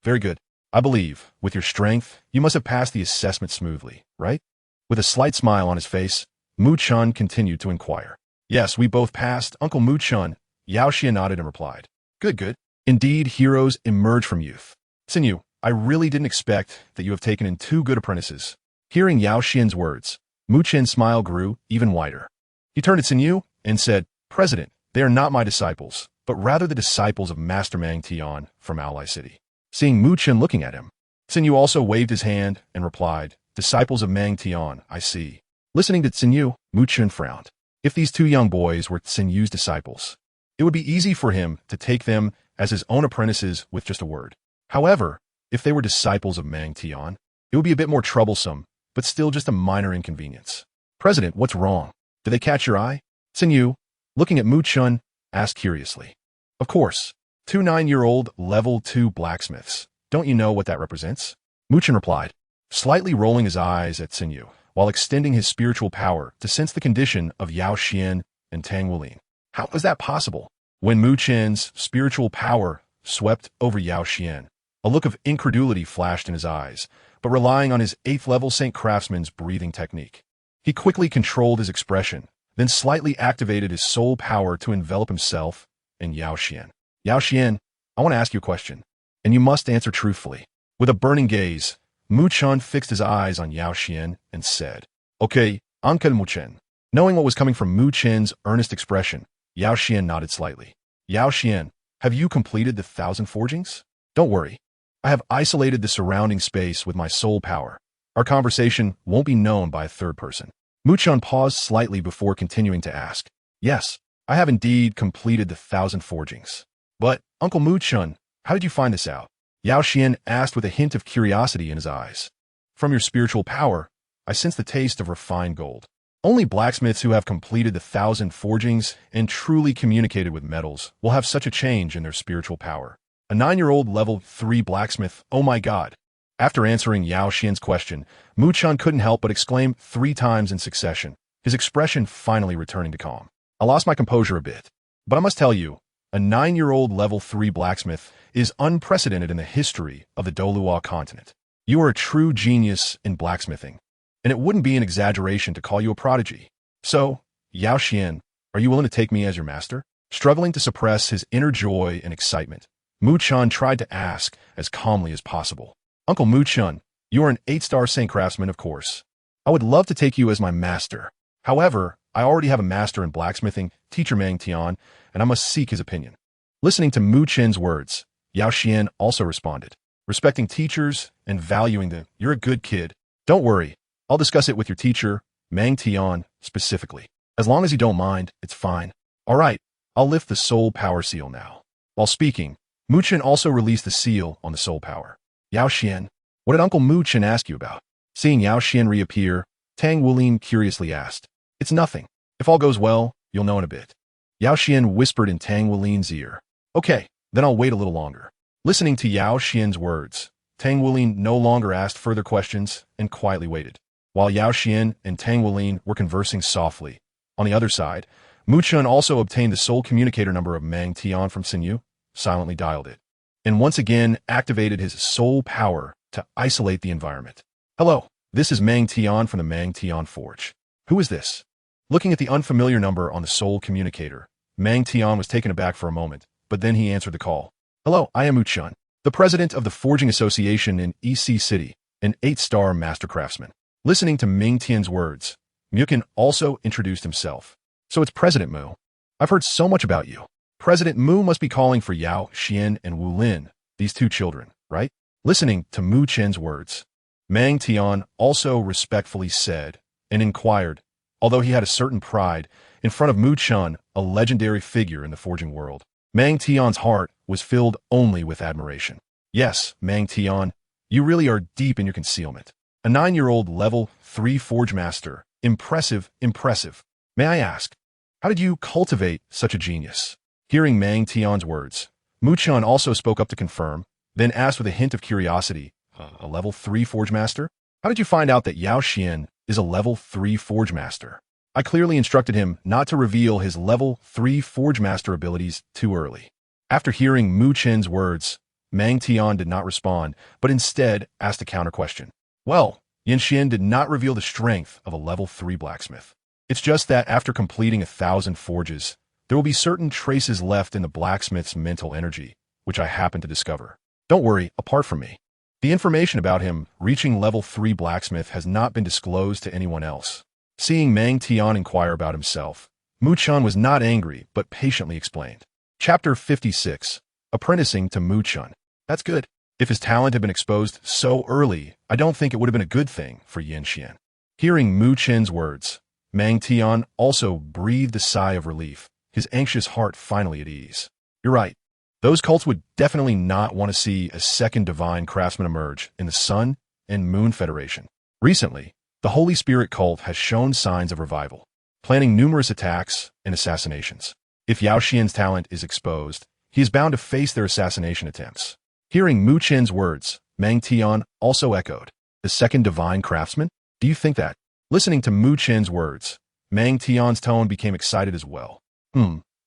Very good. I believe, with your strength, you must have passed the assessment smoothly, right?" With a slight smile on his face, Mu Chun continued to inquire. "Yes, we both passed, Uncle Mu Chun." Yao Xuan nodded and replied. Good. Indeed, heroes emerge from youth. Xinyu, I really didn't expect that you have taken in 2 good apprentices. Hearing Yao Xuan's words, Mu Chun's smile grew even wider. He turned to Xinyu and said, "President, they are not my disciples, but rather the disciples of Master Mang Tian from Ally City." Seeing Mu Chun looking at him, Xinyu also waved his hand and replied, "Disciples of Mang Tian, I see." Listening to Xinyu, Mu Chun frowned. If these 2 young boys were Xinyu's disciples, it would be easy for him to take them as his own apprentices with just a word. However, if they were disciples of Mang Tian, it would be a bit more troublesome, but still just a minor inconvenience. "President, what's wrong? Did they catch your eye?" Xinyu, looking at Mu Chun, asked curiously. "Of course, 2 9-year-old Level 2 blacksmiths. Don't you know what that represents?" Mu Chun replied, slightly rolling his eyes at Xinyu, while extending his spiritual power to sense the condition of Yao Xuan and Tang Wulin. How was that possible? When Mu Chun's spiritual power swept over Yao Xuan, a look of incredulity flashed in his eyes, but relying on his 8th-level Saint Craftsman's breathing technique, he quickly controlled his expression, then slightly activated his soul power to envelop himself in Yao Xuan. "Yao Xuan, I want to ask you a question, and you must answer truthfully." With a burning gaze, Mu Chun fixed his eyes on Yao Xuan and said, "Okay, Uncle Mu Chen." Knowing what was coming from Mu Chen's earnest expression, Yao Xuan nodded slightly. "Yao Xuan, have you completed the 1,000 forgings?" "Don't worry. I have isolated the surrounding space with my soul power. Our conversation won't be known by a third person." Mu Chun paused slightly before continuing to ask, "Yes, I have indeed completed the 1,000 forgings. But, Uncle Mu Chun, how did you find this out?" Yao Xuan asked with a hint of curiosity in his eyes. "From your spiritual power, I sense the taste of refined gold. Only blacksmiths who have completed the 1,000 forgings and truly communicated with metals will have such a change in their spiritual power. A 9-year-old level 3 blacksmith, oh my god." After answering Yao Xuan's question, Mu Chun couldn't help but exclaim 3 times in succession, his expression finally returning to calm. "I lost my composure a bit, but I must tell you, a 9-year-old level 3 blacksmith is unprecedented in the history of the Douluo Continent. You are a true genius in blacksmithing, and it wouldn't be an exaggeration to call you a prodigy. So, Yao Xuan, are you willing to take me as your master?" Struggling to suppress his inner joy and excitement, Mu Chun tried to ask as calmly as possible. "Uncle Mu Chun, you are an 8-star Saint Craftsman, of course. I would love to take you as my master. However, I already have a master in blacksmithing, Teacher Mang Tian, and I must seek his opinion." Listening to Mu Chen's words, Yao Xuan also responded, "Respecting teachers and valuing them, you're a good kid. Don't worry, I'll discuss it with your teacher, Mang Tian, specifically. As long as you don't mind, it's fine. All right, I'll lift the soul power seal now." While speaking, Mu Chen also released the seal on the soul power. "Yao Xuan, what did Uncle Mu Chen ask you about?" Seeing Yao Xuan reappear, Tang Wulin curiously asked. "It's nothing. If all goes well, you'll know in a bit." Yao Xuan whispered in Tang Wulin's ear. "Okay, then I'll wait a little longer." Listening to Yao Xuan's words, Tang Wulin no longer asked further questions and quietly waited. While Yao Xuan and Tang Wulin were conversing softly, on the other side, Mu Chun also obtained the soul communicator number of Mang Tian from Xinyu, silently dialed it, and once again activated his soul power to isolate the environment. "Hello, this is Mang Tian from the Mang Tian Forge. Who is this?" Looking at the unfamiliar number on the soul communicator, Mang Tian was taken aback for a moment, but then he answered the call. "Hello, I am Mu Chun, the president of the Forging Association in EC City, an 8-star master craftsman." Listening to Ming Tian's words, Mukin also introduced himself. "So it's President Mu. I've heard so much about you. President Mu must be calling for Yao Xuan and Wu Lin, these 2 children, right?" Listening to Mu Chen's words, Mang Tian also respectfully said and inquired, although he had a certain pride, in front of Mu Chun, a legendary figure in the forging world. Mang Tian's heart was filled only with admiration. "Yes, Mang Tian, you really are deep in your concealment. A 9-year-old level 3 forge master. Impressive, impressive. May I ask, how did you cultivate such a genius?" Hearing Mang Tian's words, Mu Chun also spoke up to confirm, then asked with a hint of curiosity, "A level 3 forge master? How did you find out that Yao Xuan is a level 3 forge master?" I clearly instructed him not to reveal his level 3 forge master abilities too early. After hearing Mu Chen's words, Mang Tian did not respond, but instead asked a counter question. "Well, Yin Xian did not reveal the strength of a level 3 blacksmith. It's just that after completing 1,000 forges, there will be certain traces left in the blacksmith's mental energy, which I happened to discover. Don't worry, apart from me. The information about him reaching level 3 blacksmith has not been disclosed to anyone else." Seeing Mang Tian inquire about himself, Mu Chun was not angry, but patiently explained. Chapter 56. Apprenticing to Mu Chun. "That's good. If his talent had been exposed so early, I don't think it would have been a good thing for Yin Xian." Hearing Mu Chen's words, Mang Tian also breathed a sigh of relief, his anxious heart finally at ease. "You're right. Those cults would definitely not want to see a second divine craftsman emerge in the Sun and Moon Federation. Recently, the Holy Spirit cult has shown signs of revival, planning numerous attacks and assassinations. If Yao Xian's talent is exposed, he is bound to face their assassination attempts." Hearing Mu Chen's words, Mang Tian also echoed, "The second divine craftsman? Do you think that?" Listening to Mu Chen's words, Mang Tian's tone became excited as well.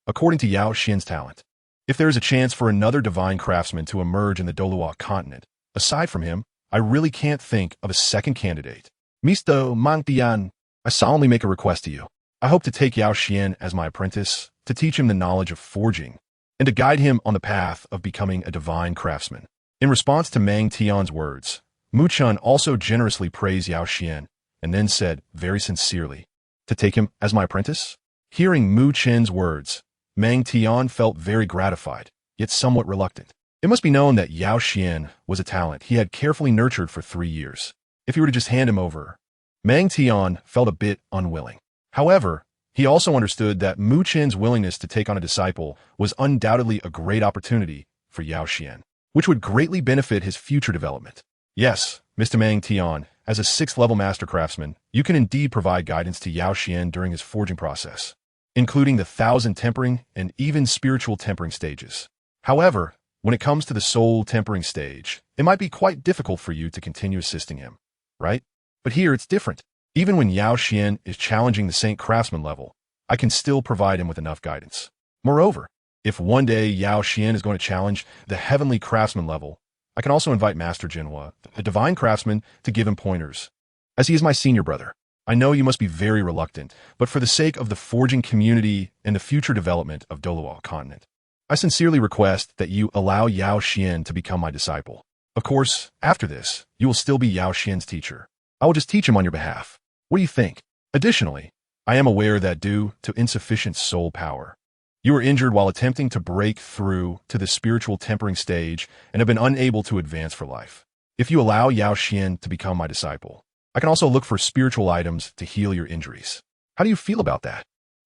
According to Yao Xian's talent, if there is a chance for another divine craftsman to emerge in the Douluo Continent, aside from him, I really can't think of a second candidate. Mr. Mang Tian, I solemnly make a request to you. I hope to take Yao Xuan as my apprentice, to teach him the knowledge of forging, and to guide him on the path of becoming a divine craftsman. In response to Mang Tian's words, Mu Chun also generously praised Yao Xuan and then said, very sincerely, to take him as my apprentice? Hearing Mu Chen's words, Mang Tian felt very gratified, yet somewhat reluctant. It must be known that Yao Xuan was a talent he had carefully nurtured for 3 years. If he were to just hand him over, Mang Tian felt a bit unwilling. However, he also understood that Mu Chen's willingness to take on a disciple was undoubtedly a great opportunity for Yao Xuan, which would greatly benefit his future development. Yes, Mr. Mang Tian, as a 6th-level master craftsman, you can indeed provide guidance to Yao Xuan during his forging process, including the 1,000 tempering and even spiritual tempering stages. However, when it comes to the soul tempering stage, it might be quite difficult for you to continue assisting him, right? But here it's different. Even when Yao Xuan is challenging the Saint Craftsman level, I can still provide him with enough guidance. Moreover, if one day Yao Xuan is going to challenge the Heavenly Craftsman level, I can also invite Master Jinhua, a Divine Craftsman, to give him pointers. As he is my senior brother, I know you must be very reluctant, but for the sake of the forging community and the future development of Douluo Continent, I sincerely request that you allow Yao Xuan to become my disciple. Of course, after this, you will still be Yao Xuan's teacher. I will just teach him on your behalf. What do you think? Additionally, I am aware that due to insufficient soul power, you were injured while attempting to break through to the spiritual tempering stage and have been unable to advance for life. If you allow Yao Xuan to become my disciple, I can also look for spiritual items to heal your injuries. How do you feel about that?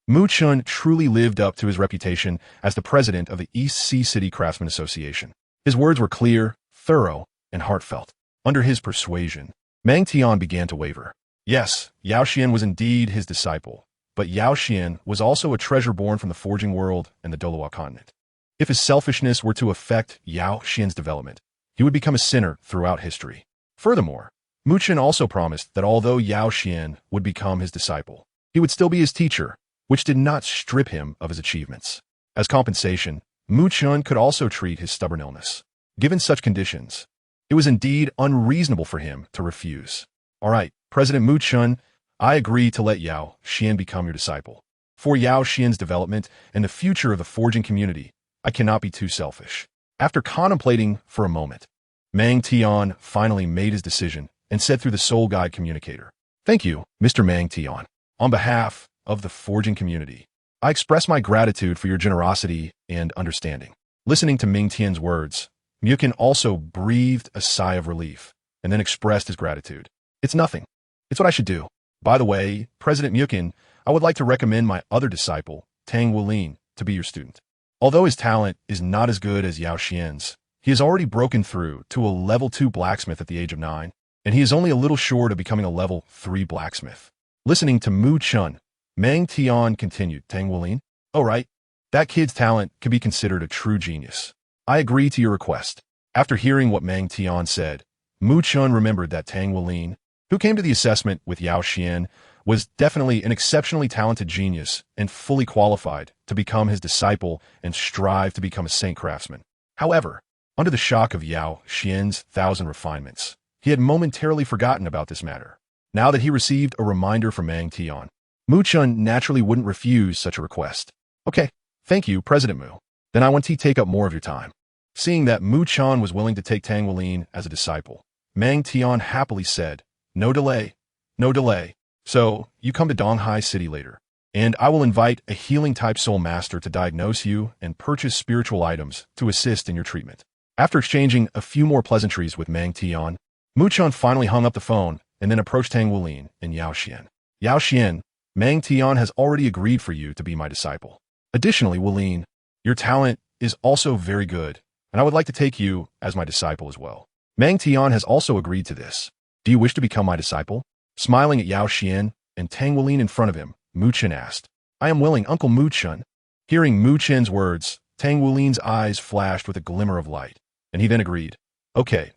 Mu Chun truly lived up to his reputation as the president of the East Sea City Craftsmen Association. His words were clear, thorough, and heartfelt. Under his persuasion, Mang Tian began to waver. Yes, Yao Xuan was indeed his disciple, but Yao Xuan was also a treasure born from the forging world and the Douluo Continent. If his selfishness were to affect Yao Xuan's development, he would become a sinner throughout history. Furthermore, Mu Chun also promised that although Yao Xuan would become his disciple, he would still be his teacher, which did not strip him of his achievements. As compensation, Mu Chun could also treat his stubborn illness. Given such conditions, it was indeed unreasonable for him to refuse. All right, President Mu Chun, I agree to let Yao Xuan become your disciple. For Yao Xuan's development and the future of the forging community, I cannot be too selfish. After contemplating for a moment, Mang Tian finally made his decision and said through the Soul Guide communicator, "Thank you, Mr. Mang Tian. On behalf of the forging community, I express my gratitude for your generosity and understanding." Listening to Ming Tian's words, Mukin also breathed a sigh of relief and then expressed his gratitude. "It's nothing. It's what I should do. By the way, President Mukin, I would like to recommend my other disciple, Tang Wulin, to be your student. Although his talent is not as good as Yao Xuan's, he has already broken through to a level 2 blacksmith at the age of 9, and he is only a little short of becoming a level 3 blacksmith." Listening to Mu Chun, Mang Tian continued, "Tang Wulin? Oh right, that kid's talent can be considered a true genius. I agree to your request." After hearing what Mang Tian said, Mu Chun remembered that Tang Wulin, who came to the assessment with Yao Xuan, was definitely an exceptionally talented genius and fully qualified to become his disciple and strive to become a saint craftsman. However, under the shock of Yao Xuan's 1,000 refinements, he had momentarily forgotten about this matter. Now that he received a reminder from Mang Tian, Mu Chun naturally wouldn't refuse such a request. "Okay, thank you, President Mu. Then I want to take up more of your time." Seeing that Mu Chun was willing to take Tang Wulin as a disciple, Mang Tian happily said, "No delay, no delay. So, you come to Donghai City later, and I will invite a healing-type soul master to diagnose you and purchase spiritual items to assist in your treatment." After exchanging a few more pleasantries with Mang Tian, Mu Chun finally hung up the phone and then approached Tang Wulin and Yao Xuan. "Yao Xuan, Mang Tian has already agreed for you to be my disciple. Additionally, Wulin, your talent is also very good, and I would like to take you as my disciple as well. Mang Tian has also agreed to this. Do you wish to become my disciple?" Smiling at Yao Xuan and Tang Wulin in front of him, Mu Chun asked, "I am willing, Uncle Mu Chun." Hearing Mu Chun's words, Tang Wulin's eyes flashed with a glimmer of light, and he then agreed. Okay.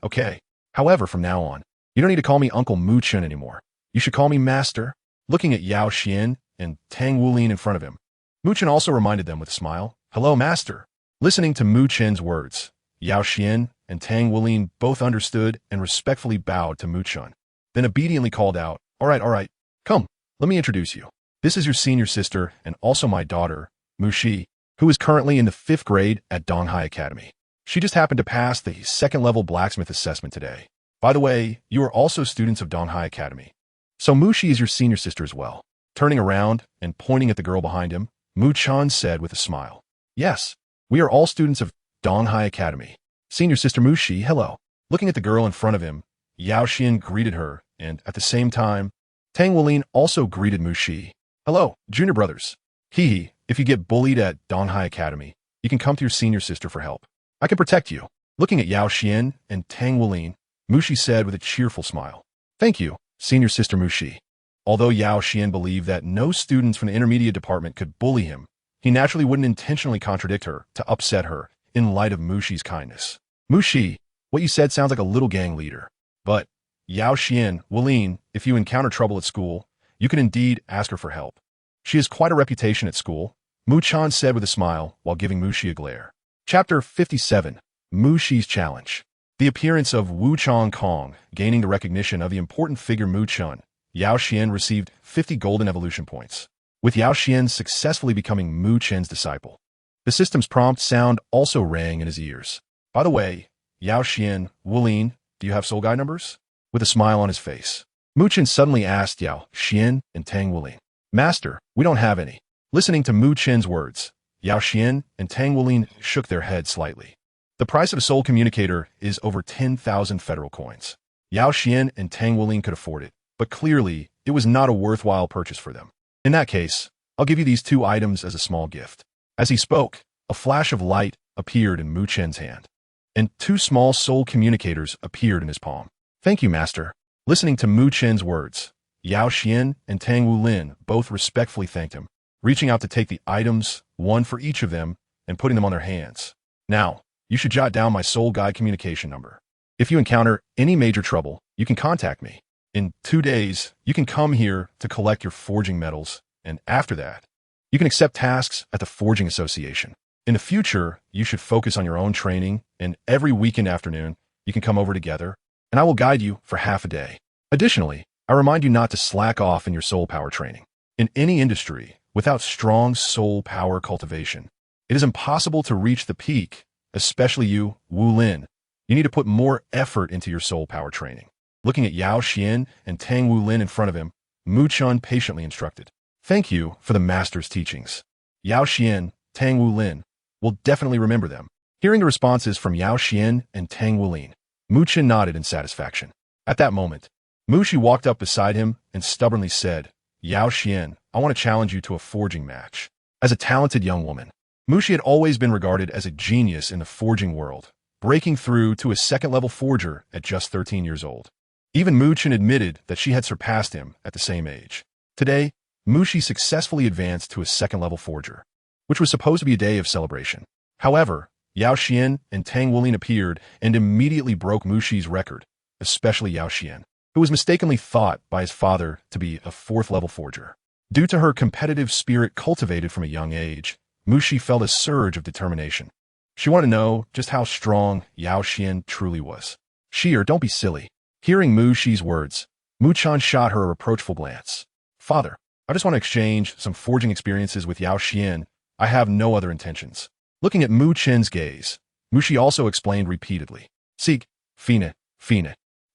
However, from now on, you don't need to call me Uncle Mu Chun anymore. You should call me Master." Looking at Yao Xuan and Tang Wulin in front of him, Mu Chun also reminded them with a smile, "Hello, Master." Listening to Mu Chun's words, Yao Xuan and Tang Wulin both understood and respectfully bowed to Mu Chun, then obediently called out, All right. Come, let me introduce you. This is your senior sister and also my daughter, Mu Shi, who is currently in the 5th grade at Donghai Academy. She just happened to pass the second-level blacksmith assessment today. By the way, you are also students of Donghai Academy. So Mushi is your senior sister as well. Turning around and pointing at the girl behind him, Mu-chan said with a smile. Yes, we are all students of Donghai Academy. Senior sister Mushi, hello. Looking at the girl in front of him, Yao Xuan greeted her, and at the same time, Tang Wulin also greeted Mushi. Hello, junior brothers. Hee, if you get bullied at Donghai Academy, you can come to your senior sister for help. I can protect you. Looking at Yao Xuan and Tang Wulin, Mushi said with a cheerful smile. Thank you, senior sister Mushi. Although Yao Xuan believed that no students from the intermediate department could bully him, he naturally wouldn't intentionally contradict her to upset her in light of Mushi's kindness. Mushi, what you said sounds like a little gang leader. But, Yao Xuan, Wulin, if you encounter trouble at school, you can indeed ask her for help. She has quite a reputation at school, Mu-chan said with a smile while giving Mushi a glare. Chapter 57, Mushi's Challenge. The appearance of Wu Chong Kong gaining the recognition of the important figure Mu-chan, Yao Xuan received 50 golden evolution points, with Yao Xuan successfully becoming Mu-chen's disciple. The system's prompt sound also rang in his ears. By the way, Yao Xuan, Wulin, do you have soul guide numbers? With a smile on his face, Mu-chen suddenly asked Yao Xuan and Tang Wulin. Master, we don't have any. Listening to Mu-chen's words, Yao Xuan and Tang Wulin shook their heads slightly. The price of a soul communicator is over 10,000 federal coins. Yao Xuan and Tang Wulin could afford it, but clearly it was not a worthwhile purchase for them. In that case, I'll give you these 2 items as a small gift. As he spoke, a flash of light appeared in Mu-chen's hand, and 2 small soul communicators appeared in his palm. Thank you, Master. Listening to Mu-chen's words, Yao Xuan and Tang Wulin both respectfully thanked him, reaching out to take the items, one for each of them, and putting them on their hands. Now, you should jot down my soul guide communication number. If you encounter any major trouble, you can contact me. In 2 days, you can come here to collect your forging medals, and after that, you can accept tasks at the Forging Association. In the future, you should focus on your own training, and every weekend afternoon, you can come over together, and I will guide you for half a day. Additionally, I remind you not to slack off in your soul power training. In any industry, without strong soul power cultivation, it is impossible to reach the peak, especially you, Wu Lin. You need to put more effort into your soul power training. Looking at Yao Xuan and Tang Wulin in front of him, Mu-chan patiently instructed. Thank you for the master's teachings. Yao Xuan, Tang Wulin will definitely remember them. Hearing the responses from Yao Xuan and Tang Wulin, Mu-chan nodded in satisfaction. At that moment, Mushi walked up beside him and stubbornly said, Yao Xuan, I want to challenge you to a forging match. As a talented young woman, Mushi had always been regarded as a genius in the forging world, breaking through to a second-level forger at just 13 years old. Even Mu-chan admitted that she had surpassed him at the same age. Today, Mushi successfully advanced to a second-level forger, which was supposed to be a day of celebration. However, Yao Xuan and Tang Wulin appeared and immediately broke Mushi's record, especially Yao Xuan, who was mistakenly thought by his father to be a 4th-level forger. Due to her competitive spirit cultivated from a young age, Mushi felt a surge of determination. She wanted to know just how strong Yao Xuan truly was. Don't be silly. Hearing Mushi's words, Mu-chan shot her a reproachful glance. Father, I just want to exchange some forging experiences with Yao Xuan. I have no other intentions. Looking at Mu-chen's gaze, Mushi also explained repeatedly. Seek, Fina.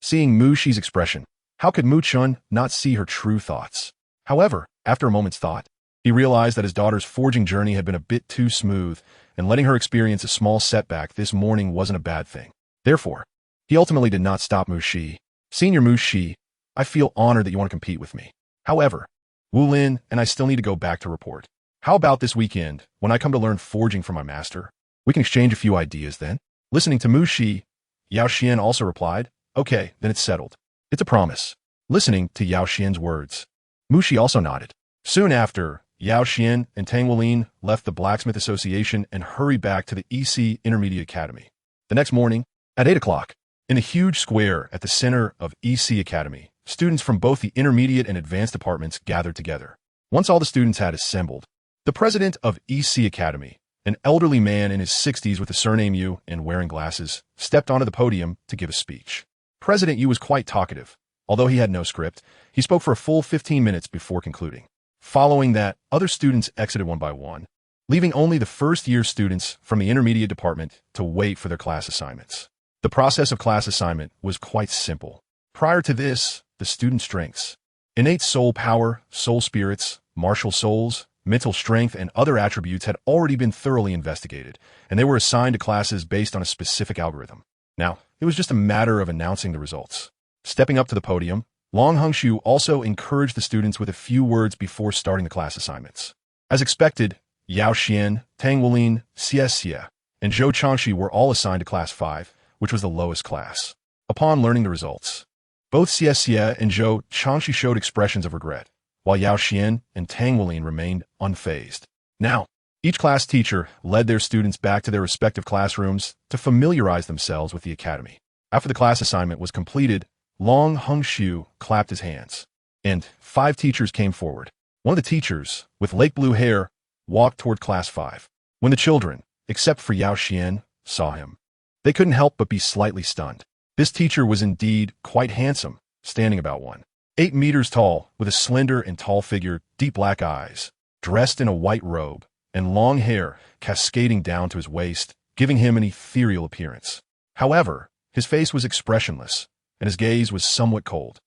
Seeing Mushi's expression, how could Mu-chan not see her true thoughts? However, after a moment's thought, he realized that his daughter's forging journey had been a bit too smooth, and letting her experience a small setback this morning wasn't a bad thing. Therefore, he ultimately did not stop Mushi. Senior Mushi, I feel honored that you want to compete with me. However, Wu Lin and I still need to go back to report. How about this weekend, when I come to learn forging from my master? We can exchange a few ideas then. Listening to Mushi, Yao Xuan also replied, Okay, then it's settled. It's a promise. Listening to Yao Xuan's words, Mushi also nodded. Soon after, Yao Xuan and Tang Wulin left the Blacksmith Association and hurried back to the EC Intermediate Academy. The next morning, at 8 o'clock, in a huge square at the center of EC Academy, students from both the intermediate and advanced departments gathered together. Once all the students had assembled, the president of EC Academy, an elderly man in his 60s with the surname Yu and wearing glasses, stepped onto the podium to give a speech. President Yu was quite talkative. Although he had no script, he spoke for a full 15 minutes before concluding. Following that, other students exited one by one, leaving only the first-year students from the intermediate department to wait for their class assignments. The process of class assignment was quite simple. Prior to this, the student strengths, innate soul power, soul spirits, martial souls, mental strength, and other attributes had already been thoroughly investigated, and they were assigned to classes based on a specific algorithm. Now, it was just a matter of announcing the results. Stepping up to the podium, Hmph also encouraged the students with a few words before starting the class assignments. As expected, Yao Xuan, Tang Wulin, Xie, and Zhou Changxi were all assigned to Class 5, which was the lowest class. Upon learning the results, both Xie and Zhou Changxi showed expressions of regret, while Yao Xuan and Tang Wulin remained unfazed. Now, each class teacher led their students back to their respective classrooms to familiarize themselves with the academy. After the class assignment was completed, Hmph clapped his hands, and 5 teachers came forward. One of the teachers, with lake blue hair, walked toward Class 5. When the children, except for Yao Xuan, saw him, they couldn't help but be slightly stunned. This teacher was indeed quite handsome, standing about 1.8 meters tall, with a slender and tall figure, deep black eyes, dressed in a white robe, and long hair cascading down to his waist, giving him an ethereal appearance. However, his face was expressionless, and his gaze was somewhat cold.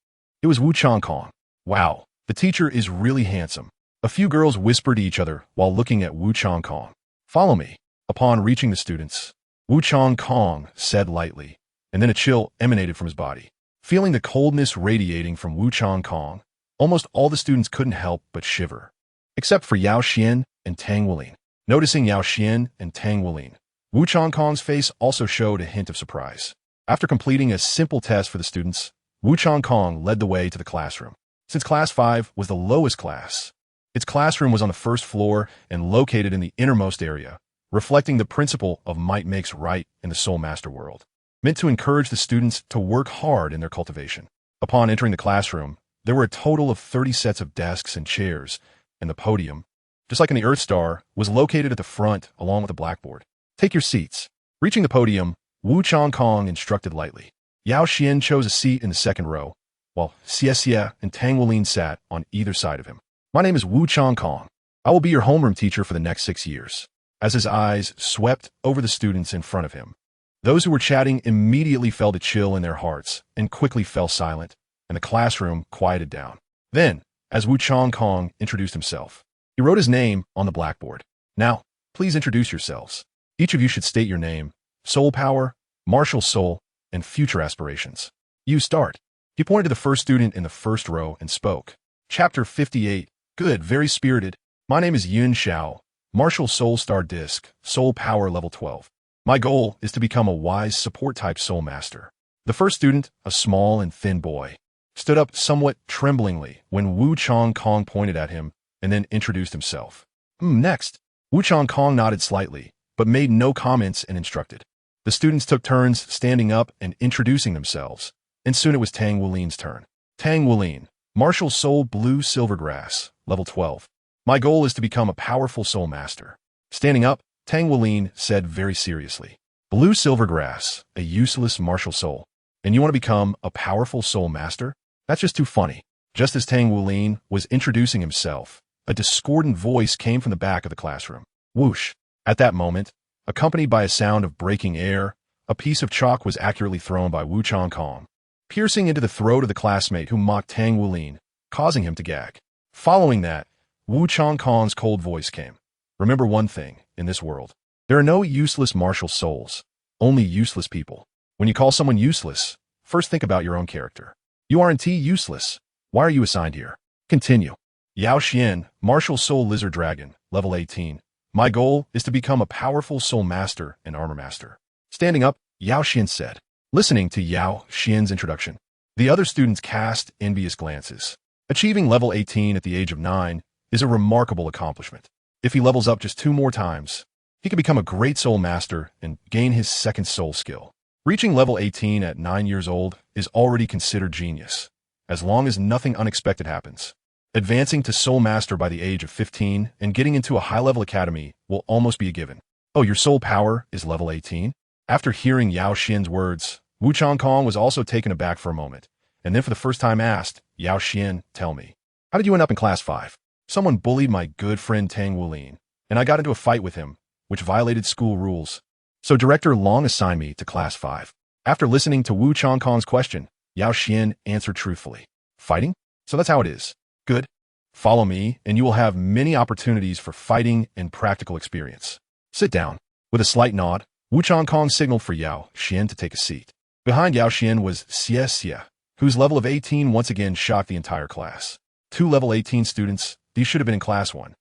It was Wu Changkong. Wow, the teacher is really handsome. A few girls whispered to each other while looking at Wu Changkong. Follow me. Upon reaching the students, Wu Changkong said lightly, and then a chill emanated from his body. Feeling the coldness radiating from Wu Changkong, almost all the students couldn't help but shiver, except for Yao Xuan and Tang Wulin. Noticing Yao Xuan and Tang Wulin, Wu Changkong's face also showed a hint of surprise. After completing a simple test for the students, Wu Changkong led the way to the classroom. Since Class 5 was the lowest class, its classroom was on the first floor and located in the innermost area, reflecting the principle of might makes right in the Soul Master world, meant to encourage the students to work hard in their cultivation. Upon entering the classroom, there were a total of 30 sets of desks and chairs, and the podium, just like in the Earth Star, was located at the front along with a blackboard. Take your seats. Reaching the podium, Wu Changkong instructed lightly. Yao Xuan chose a seat in the second row, while Xie and Tang Wulin sat on either side of him. My name is Wu Changkong. I will be your homeroom teacher for the next 6 years. As his eyes swept over the students in front of him, those who were chatting immediately felt a chill in their hearts and quickly fell silent, and the classroom quieted down. Then, as Wu Changkong introduced himself, he wrote his name on the blackboard. Now, please introduce yourselves. Each of you should state your name, soul power, martial soul, and future aspirations. You start. He pointed to the first student in the first row and spoke. Chapter 58. Good, very spirited. My name is Yun Xiao, martial soul star disc, soul power level 12. My goal is to become a wise support-type soul master. The first student, a small and thin boy, stood up somewhat tremblingly when Wu Changkong pointed at him and then introduced himself. Next, Wu Changkong nodded slightly, but made no comments and instructed. The students took turns standing up and introducing themselves, and soon it was Tang Wulin's turn. Tang Wulin, martial soul blue silvergrass, level 12. My goal is to become a powerful soul master. Standing up, Tang Wulin said very seriously. Blue silvergrass, a useless martial soul. And you want to become a powerful soul master? That's just too funny. Just as Tang Wulin was introducing himself, a discordant voice came from the back of the classroom. Whoosh! At that moment, accompanied by a sound of breaking air, a piece of chalk was accurately thrown by Wu Changkong, piercing into the throat of the classmate who mocked Tang Wulin, causing him to gag. Following that, Wu Changkong's cold voice came. Remember one thing, in this world, there are no useless martial souls, only useless people. When you call someone useless, first think about your own character. You aren't useless. Why are you assigned here? Continue. Yao Xuan, martial soul lizard dragon, level 18. My goal is to become a powerful soul master and armor master. Standing up, Yao Xuan said. Listening to Yao Xuan's introduction, the other students cast envious glances. Achieving level 18 at the age of 9 is a remarkable accomplishment. If he levels up just 2 more times, he can become a great soul master and gain his second soul skill. Reaching level 18 at 9 years old is already considered genius, as long as nothing unexpected happens. Advancing to soul master by the age of 15 and getting into a high-level academy will almost be a given. Oh, your soul power is level 18? After hearing Yao Xuan's words, Wu Changkong was also taken aback for a moment, and then for the first time asked, Yao Xuan, tell me, how did you end up in Class 5? Someone bullied my good friend Tang Wulin, and I got into a fight with him, which violated school rules. So Director Long assigned me to Class 5. After listening to Wu Changkong's question, Yao Xuan answered truthfully. Fighting? So that's how it is. Good. Follow me, and you will have many opportunities for fighting and practical experience. Sit down. With a slight nod, Wu Changkong signaled for Yao Xuan to take a seat. Behind Yao Xuan was Xie, whose level of 18 once again shocked the entire class. 2 level 18 students, these should have been in Class 1.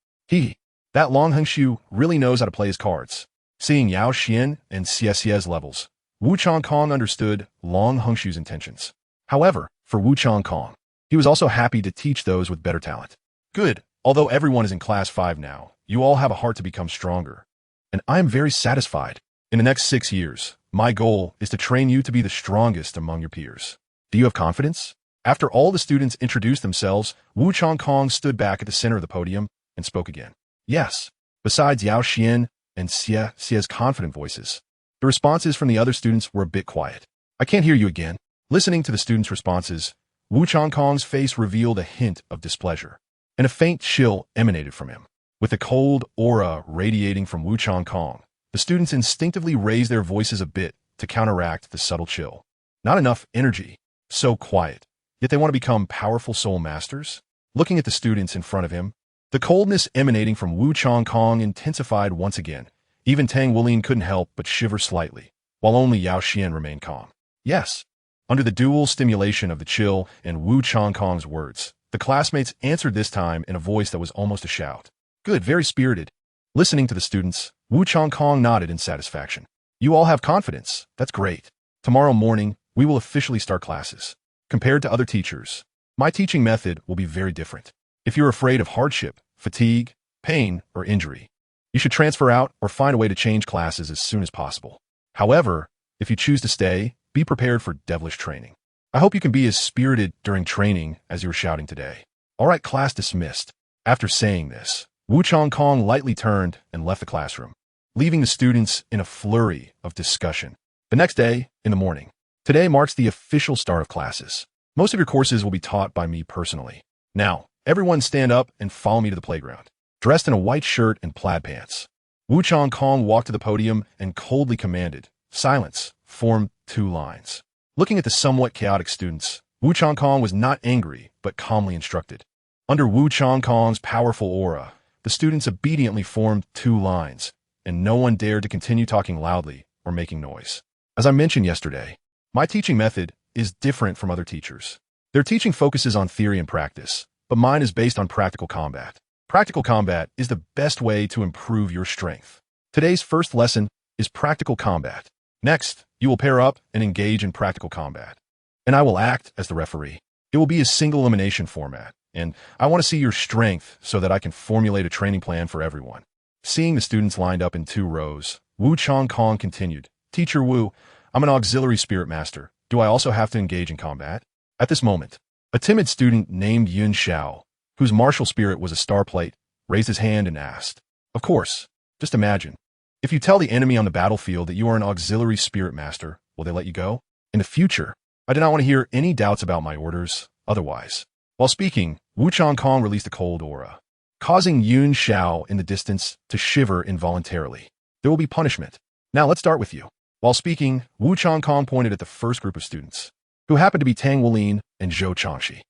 That Long Hngshu really knows how to play his cards. Seeing Yao Xuan and Xie's levels, Wu Changkong understood Long Hngshu's intentions. However, for Wu Changkong, he was also happy to teach those with better talent. Good, although everyone is in Class 5 now, you all have a heart to become stronger. And I am very satisfied. In the next 6 years, my goal is to train you to be the strongest among your peers. Do you have confidence? After all the students introduced themselves, Wu Changkong stood back at the center of the podium and spoke again. Yes. Besides Yao Xuan and Xie's confident voices, the responses from the other students were a bit quiet. I can't hear you again. Listening to the students' responses, Wu Changkong's face revealed a hint of displeasure, and a faint chill emanated from him. With the cold aura radiating from Wu Changkong, the students instinctively raised their voices a bit to counteract the subtle chill. Not enough energy. So quiet. Yet they want to become powerful soul masters? Looking at the students in front of him, the coldness emanating from Wu Changkong intensified once again. Even Tang Wulin couldn't help but shiver slightly, while only Yao Xuan remained calm. Yes. Under the dual stimulation of the chill and Wu Changkong's words, the classmates answered this time in a voice that was almost a shout. Good, very spirited. Listening to the students, Wu Changkong nodded in satisfaction. You all have confidence. That's great. Tomorrow morning, we will officially start classes. Compared to other teachers, my teaching method will be very different. If you're afraid of hardship, fatigue, pain, or injury, you should transfer out or find a way to change classes as soon as possible. However, if you choose to stay, be prepared for devilish training. I hope you can be as spirited during training as you were shouting today. All right, class dismissed. After saying this, Wu Changkong lightly turned and left the classroom, leaving the students in a flurry of discussion. The next day, in the morning, today marks the official start of classes. Most of your courses will be taught by me personally. Now, everyone stand up and follow me to the playground. Dressed in a white shirt and plaid pants, Wu Changkong walked to the podium and coldly commanded, "Silence, form 2 lines." Looking at the somewhat chaotic students, Wu Changkong was not angry, but calmly instructed. Under Wu Changkong's powerful aura, the students obediently formed 2 lines, and no one dared to continue talking loudly or making noise. As I mentioned yesterday, my teaching method is different from other teachers. Their teaching focuses on theory and practice, but mine is based on practical combat. Practical combat is the best way to improve your strength. Today's first lesson is practical combat. Next, you will pair up and engage in practical combat. And I will act as the referee. It will be a single elimination format, and I want to see your strength so that I can formulate a training plan for everyone. Seeing the students lined up in 2 rows, Wu Changkong continued, "Teacher Wu, I'm an auxiliary spirit master. Do I also have to engage in combat?" At this moment, a timid student named Yun Xiao, whose martial spirit was a star plate, raised his hand and asked, "Of course. Just imagine. If you tell the enemy on the battlefield that you are an auxiliary spirit master, will they let you go? In the future, I do not want to hear any doubts about my orders, otherwise." While speaking, Wu Changkong released a cold aura, causing Yun Xiao in the distance to shiver involuntarily. There will be punishment. Now let's start with you. While speaking, Wu Changkong pointed at the first group of students, who happened to be Tang Wulin and Zhou Changxi.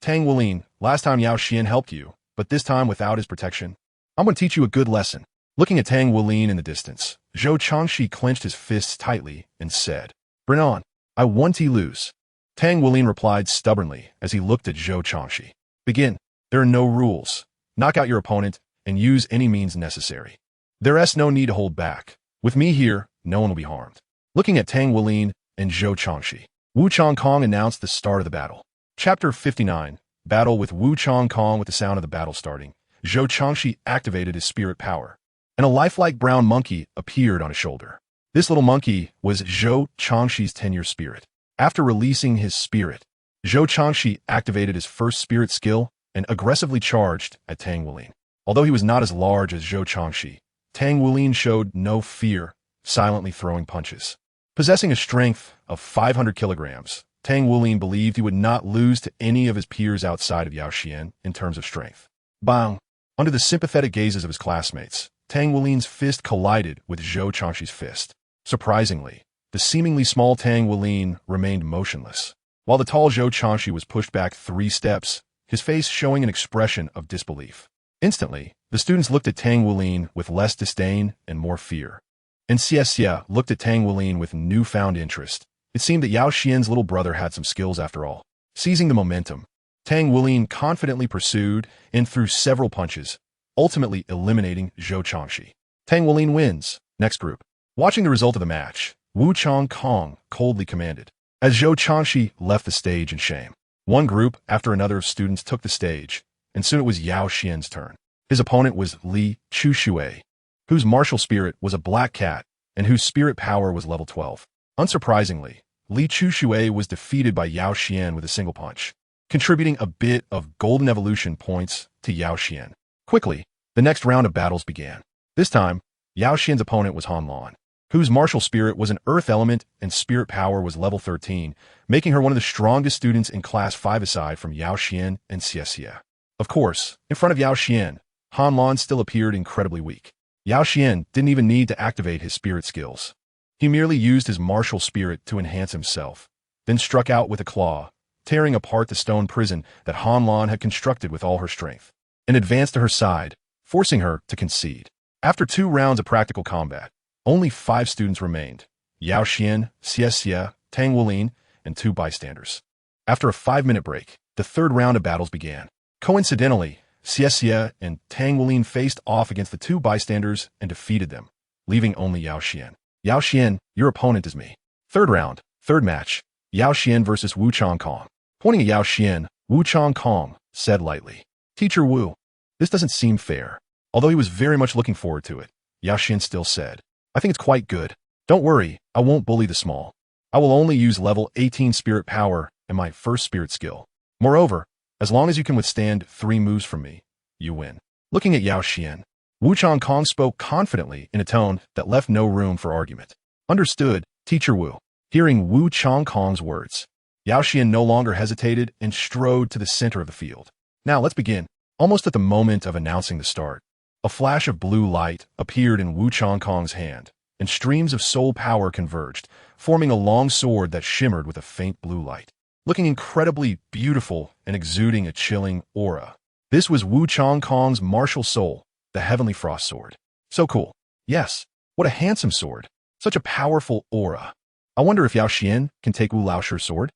Tang Wulin, last time Yao Xuan helped you, but this time without his protection. I'm going to teach you a good lesson. Looking at Tang Wulin in the distance, Zhou Changxi clenched his fists tightly and said, "Bring on. I want to lose." Tang Wulin replied stubbornly as he looked at Zhou Changxi. "Begin. There are no rules. Knock out your opponent and use any means necessary. There is no need to hold back. With me here, no one will be harmed." Looking at Tang Wulin and Zhou Changxi, Wu Changkong announced the start of the battle. Chapter 59, Battle with Wu Changkong. With the sound of the battle starting, Zhou Changxi activated his spirit power, and a lifelike brown monkey appeared on his shoulder. This little monkey was Zhou Changxi's 10-year spirit. After releasing his spirit, Zhou Changxi activated his first spirit skill and aggressively charged at Tang Wulin. Although he was not as large as Zhou Changxi, Tang Wulin showed no fear, silently throwing punches. Possessing a strength of 500 kilograms, Tang Wulin believed he would not lose to any of his peers outside of Yao Xuan in terms of strength. Bang! Under the sympathetic gazes of his classmates, Tang Wulin's fist collided with Zhou Changshi's fist. Surprisingly, the seemingly small Tang Wulin remained motionless, while the tall Zhou Changshi was pushed back 3 steps, his face showing an expression of disbelief. Instantly, the students looked at Tang Wulin with less disdain and more fear. And Xie looked at Tang Wulin with newfound interest. It seemed that Yao Xian's little brother had some skills after all. Seizing the momentum, Tang Wulin confidently pursued and threw several punches, ultimately eliminating Zhou Changshi. Tang Wulin wins. Next group. Watching the result of the match, Wu Chong Kong coldly commanded, as Zhou Changshi left the stage in shame. One group after another of students took the stage, and soon it was Yao Xian's turn. His opponent was Li Chuxue, whose martial spirit was a black cat and whose spirit power was level 12. Unsurprisingly, Li Chuxue was defeated by Yao Xian with a single punch, contributing a bit of golden evolution points to Yao Xian. Quickly, the next round of battles began. This time, Yao Xian's opponent was Han Lan, whose martial spirit was an earth element and spirit power was level 13, making her one of the strongest students in Class 5 aside from Yao Xian and Xie. Of course, in front of Yao Xian, Han Lan still appeared incredibly weak. Yao Xian didn't even need to activate his spirit skills. He merely used his martial spirit to enhance himself, then struck out with a claw, tearing apart the stone prison that Han Lan had constructed with all her strength, and advanced to her side, forcing her to concede. After 2 rounds of practical combat, only 5 students remained: Yao Xian, Xie, Tang Wulin, and 2 bystanders. After a 5-minute break, the 3rd round of battles began. Coincidentally, Xie and Tang Wulin faced off against the 2 bystanders and defeated them, leaving only Yao Xian. Yao Xian, your opponent is me. 3rd round, 3rd match, Yao Xian versus Wu Chong Kong. Pointing at Yao Xian, Wu Chong Kong said lightly, "Teacher Wu, this doesn't seem fair." Although he was very much looking forward to it, Yao Xian still said, "I think it's quite good. Don't worry, I won't bully the small. I will only use level 18 spirit power and my first spirit skill. Moreover, as long as you can withstand 3 moves from me, you win." Looking at Yao Xian, Wu Chong Kong spoke confidently in a tone that left no room for argument. "Understood, Teacher Wu." Hearing Wu Chong Kong's words, Yao Xian no longer hesitated and strode to the center of the field. "Now let's begin." Almost at the moment of announcing the start, a flash of blue light appeared in Wu Chong Kong's hand, and streams of soul power converged, forming a long sword that shimmered with a faint blue light, looking incredibly beautiful and exuding a chilling aura. This was Wu Chong Kong's martial soul, the Heavenly Frost Sword. So cool. Yes, what a handsome sword. Such a powerful aura. I wonder if Yao Xian can take Wu Laoshi's sword?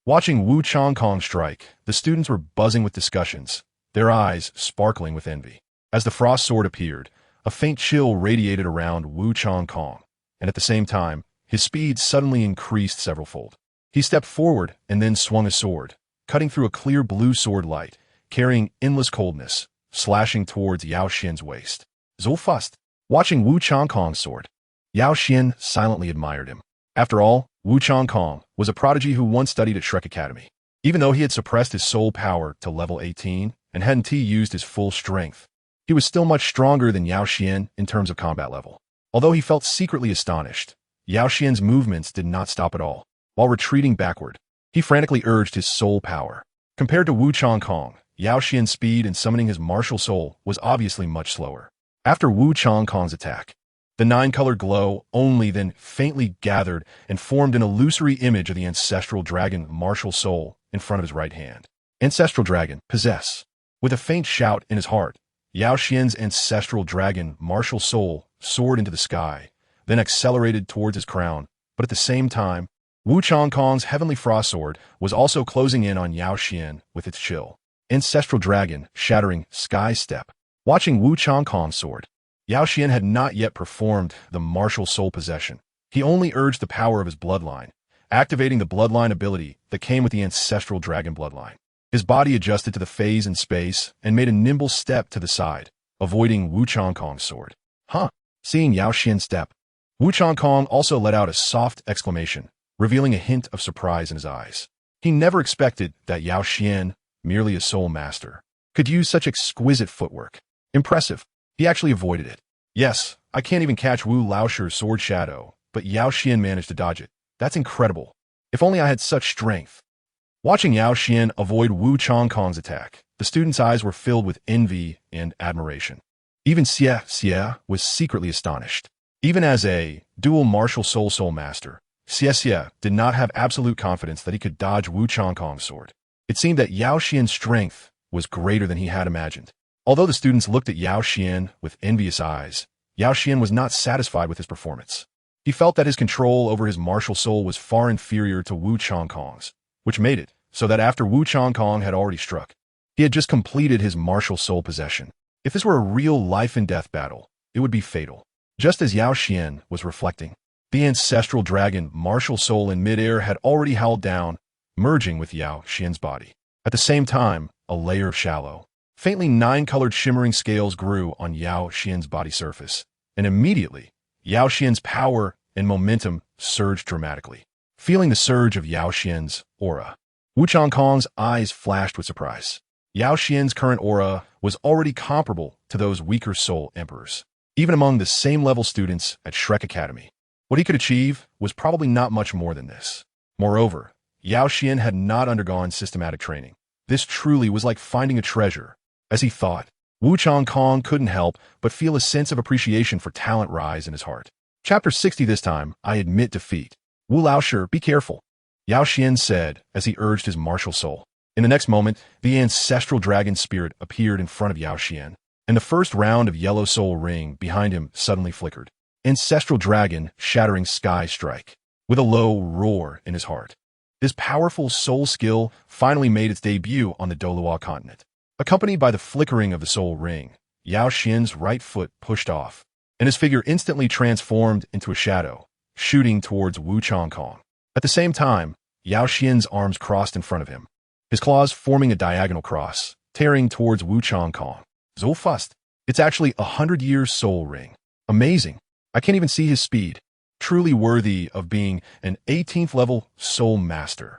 Watching Wu Chong Kong strike, the students were buzzing with discussions, their eyes sparkling with envy. As the frost sword appeared, a faint chill radiated around Wu Chong Kong, and at the same time, his speed suddenly increased severalfold. He stepped forward and then swung a sword, cutting through a clear blue sword light, carrying endless coldness, slashing towards Yao Xian's waist. Zulfust. Watching Wu Chong Kong's sword, Yao Xian silently admired him. After all, Wu Chong Kong was a prodigy who once studied at Shrek Academy. Even though he had suppressed his soul power to level 18 and hadn't used his full strength, he was still much stronger than Yao Xian in terms of combat level. Although he felt secretly astonished, Yao Xian's movements did not stop at all. While retreating backward, he frantically urged his soul power. Compared to Wu Chong Kong, Yao Xian's speed in summoning his martial soul was obviously much slower. After Wu Chong Kong's attack, the 9-colored glow only then faintly gathered and formed an illusory image of the Ancestral Dragon Martial Soul in front of his right hand. Ancestral Dragon, possess. With a faint shout in his heart, Yao Xian's Ancestral Dragon Martial Soul soared into the sky, then accelerated towards his crown, but at the same time, Wu Chong Kong's Heavenly Frost Sword was also closing in on Yao Xian with its chill. Ancestral Dragon, shattering Sky Step. Watching Wu Chong Kong's sword, Yao Xian had not yet performed the martial soul possession. He only urged the power of his bloodline, activating the bloodline ability that came with the Ancestral Dragon bloodline. His body adjusted to the phase in space and made a nimble step to the side, avoiding Wu Chong Kong's sword. Huh. Seeing Yao Xian step, Wu Chong Kong also let out a soft exclamation, revealing a hint of surprise in his eyes. He never expected that Yao Xian, merely a soul master, could use such exquisite footwork. Impressive. He actually avoided it. Yes, I can't even catch Wu Laoshi's sword shadow, but Yao Xian managed to dodge it. That's incredible. If only I had such strength. Watching Yao Xian avoid Wu Chong Kong's attack, The students' eyes were filled with envy and admiration. Even Xie was secretly astonished. Even as a dual martial soul master, Xie did not have absolute confidence that he could dodge Wu Changkong's sword. It seemed that Yao Xuan's strength was greater than he had imagined. Although the students looked at Yao Xuan with envious eyes, Yao Xuan was not satisfied with his performance. He felt that his control over his martial soul was far inferior to Wu Changkong's, which made it so that after Wu Changkong had already struck, he had just completed his martial soul possession. If this were a real life-and-death battle, it would be fatal. Just as Yao Xuan was reflecting, the Ancestral Dragon Martial Soul in midair had already howled down, merging with Yao Xuan's body. At the same time, a layer of shallow, faintly 9-colored shimmering scales grew on Yao Xuan's body surface, and immediately, Yao Xuan's power and momentum surged dramatically. Feeling the surge of Yao Xuan's aura, Wu Changkong's eyes flashed with surprise. Yao Xuan's current aura was already comparable to those weaker soul emperors, even among the same-level students at Shrek Academy. What he could achieve was probably not much more than this. Moreover, Yao Xuan had not undergone systematic training. This truly was like finding a treasure. As he thought, Wu Changkong couldn't help but feel a sense of appreciation for talent rise in his heart. Chapter 60 this time, I admit defeat. Wu Laosher, be careful, Yao Xuan said as he urged his martial soul. In the next moment, the Ancestral Dragon Spirit appeared in front of Yao Xuan, and the first round of Yellow Soul Ring behind him suddenly flickered. Ancestral Dragon shattering Sky Strike, with a low roar in his heart. His powerful soul skill finally made its debut on the Douluo Continent. Accompanied by the flickering of the Soul Ring, Yao Xuan's right foot pushed off, and his figure instantly transformed into a shadow, shooting towards Wu Changkong. At the same time, Yao Xuan's arms crossed in front of him, his claws forming a diagonal cross, tearing towards Wu Changkong. So fast. It's actually 100 years soul ring. Amazing. I can't even see his speed. Truly worthy of being an 18th level soul master.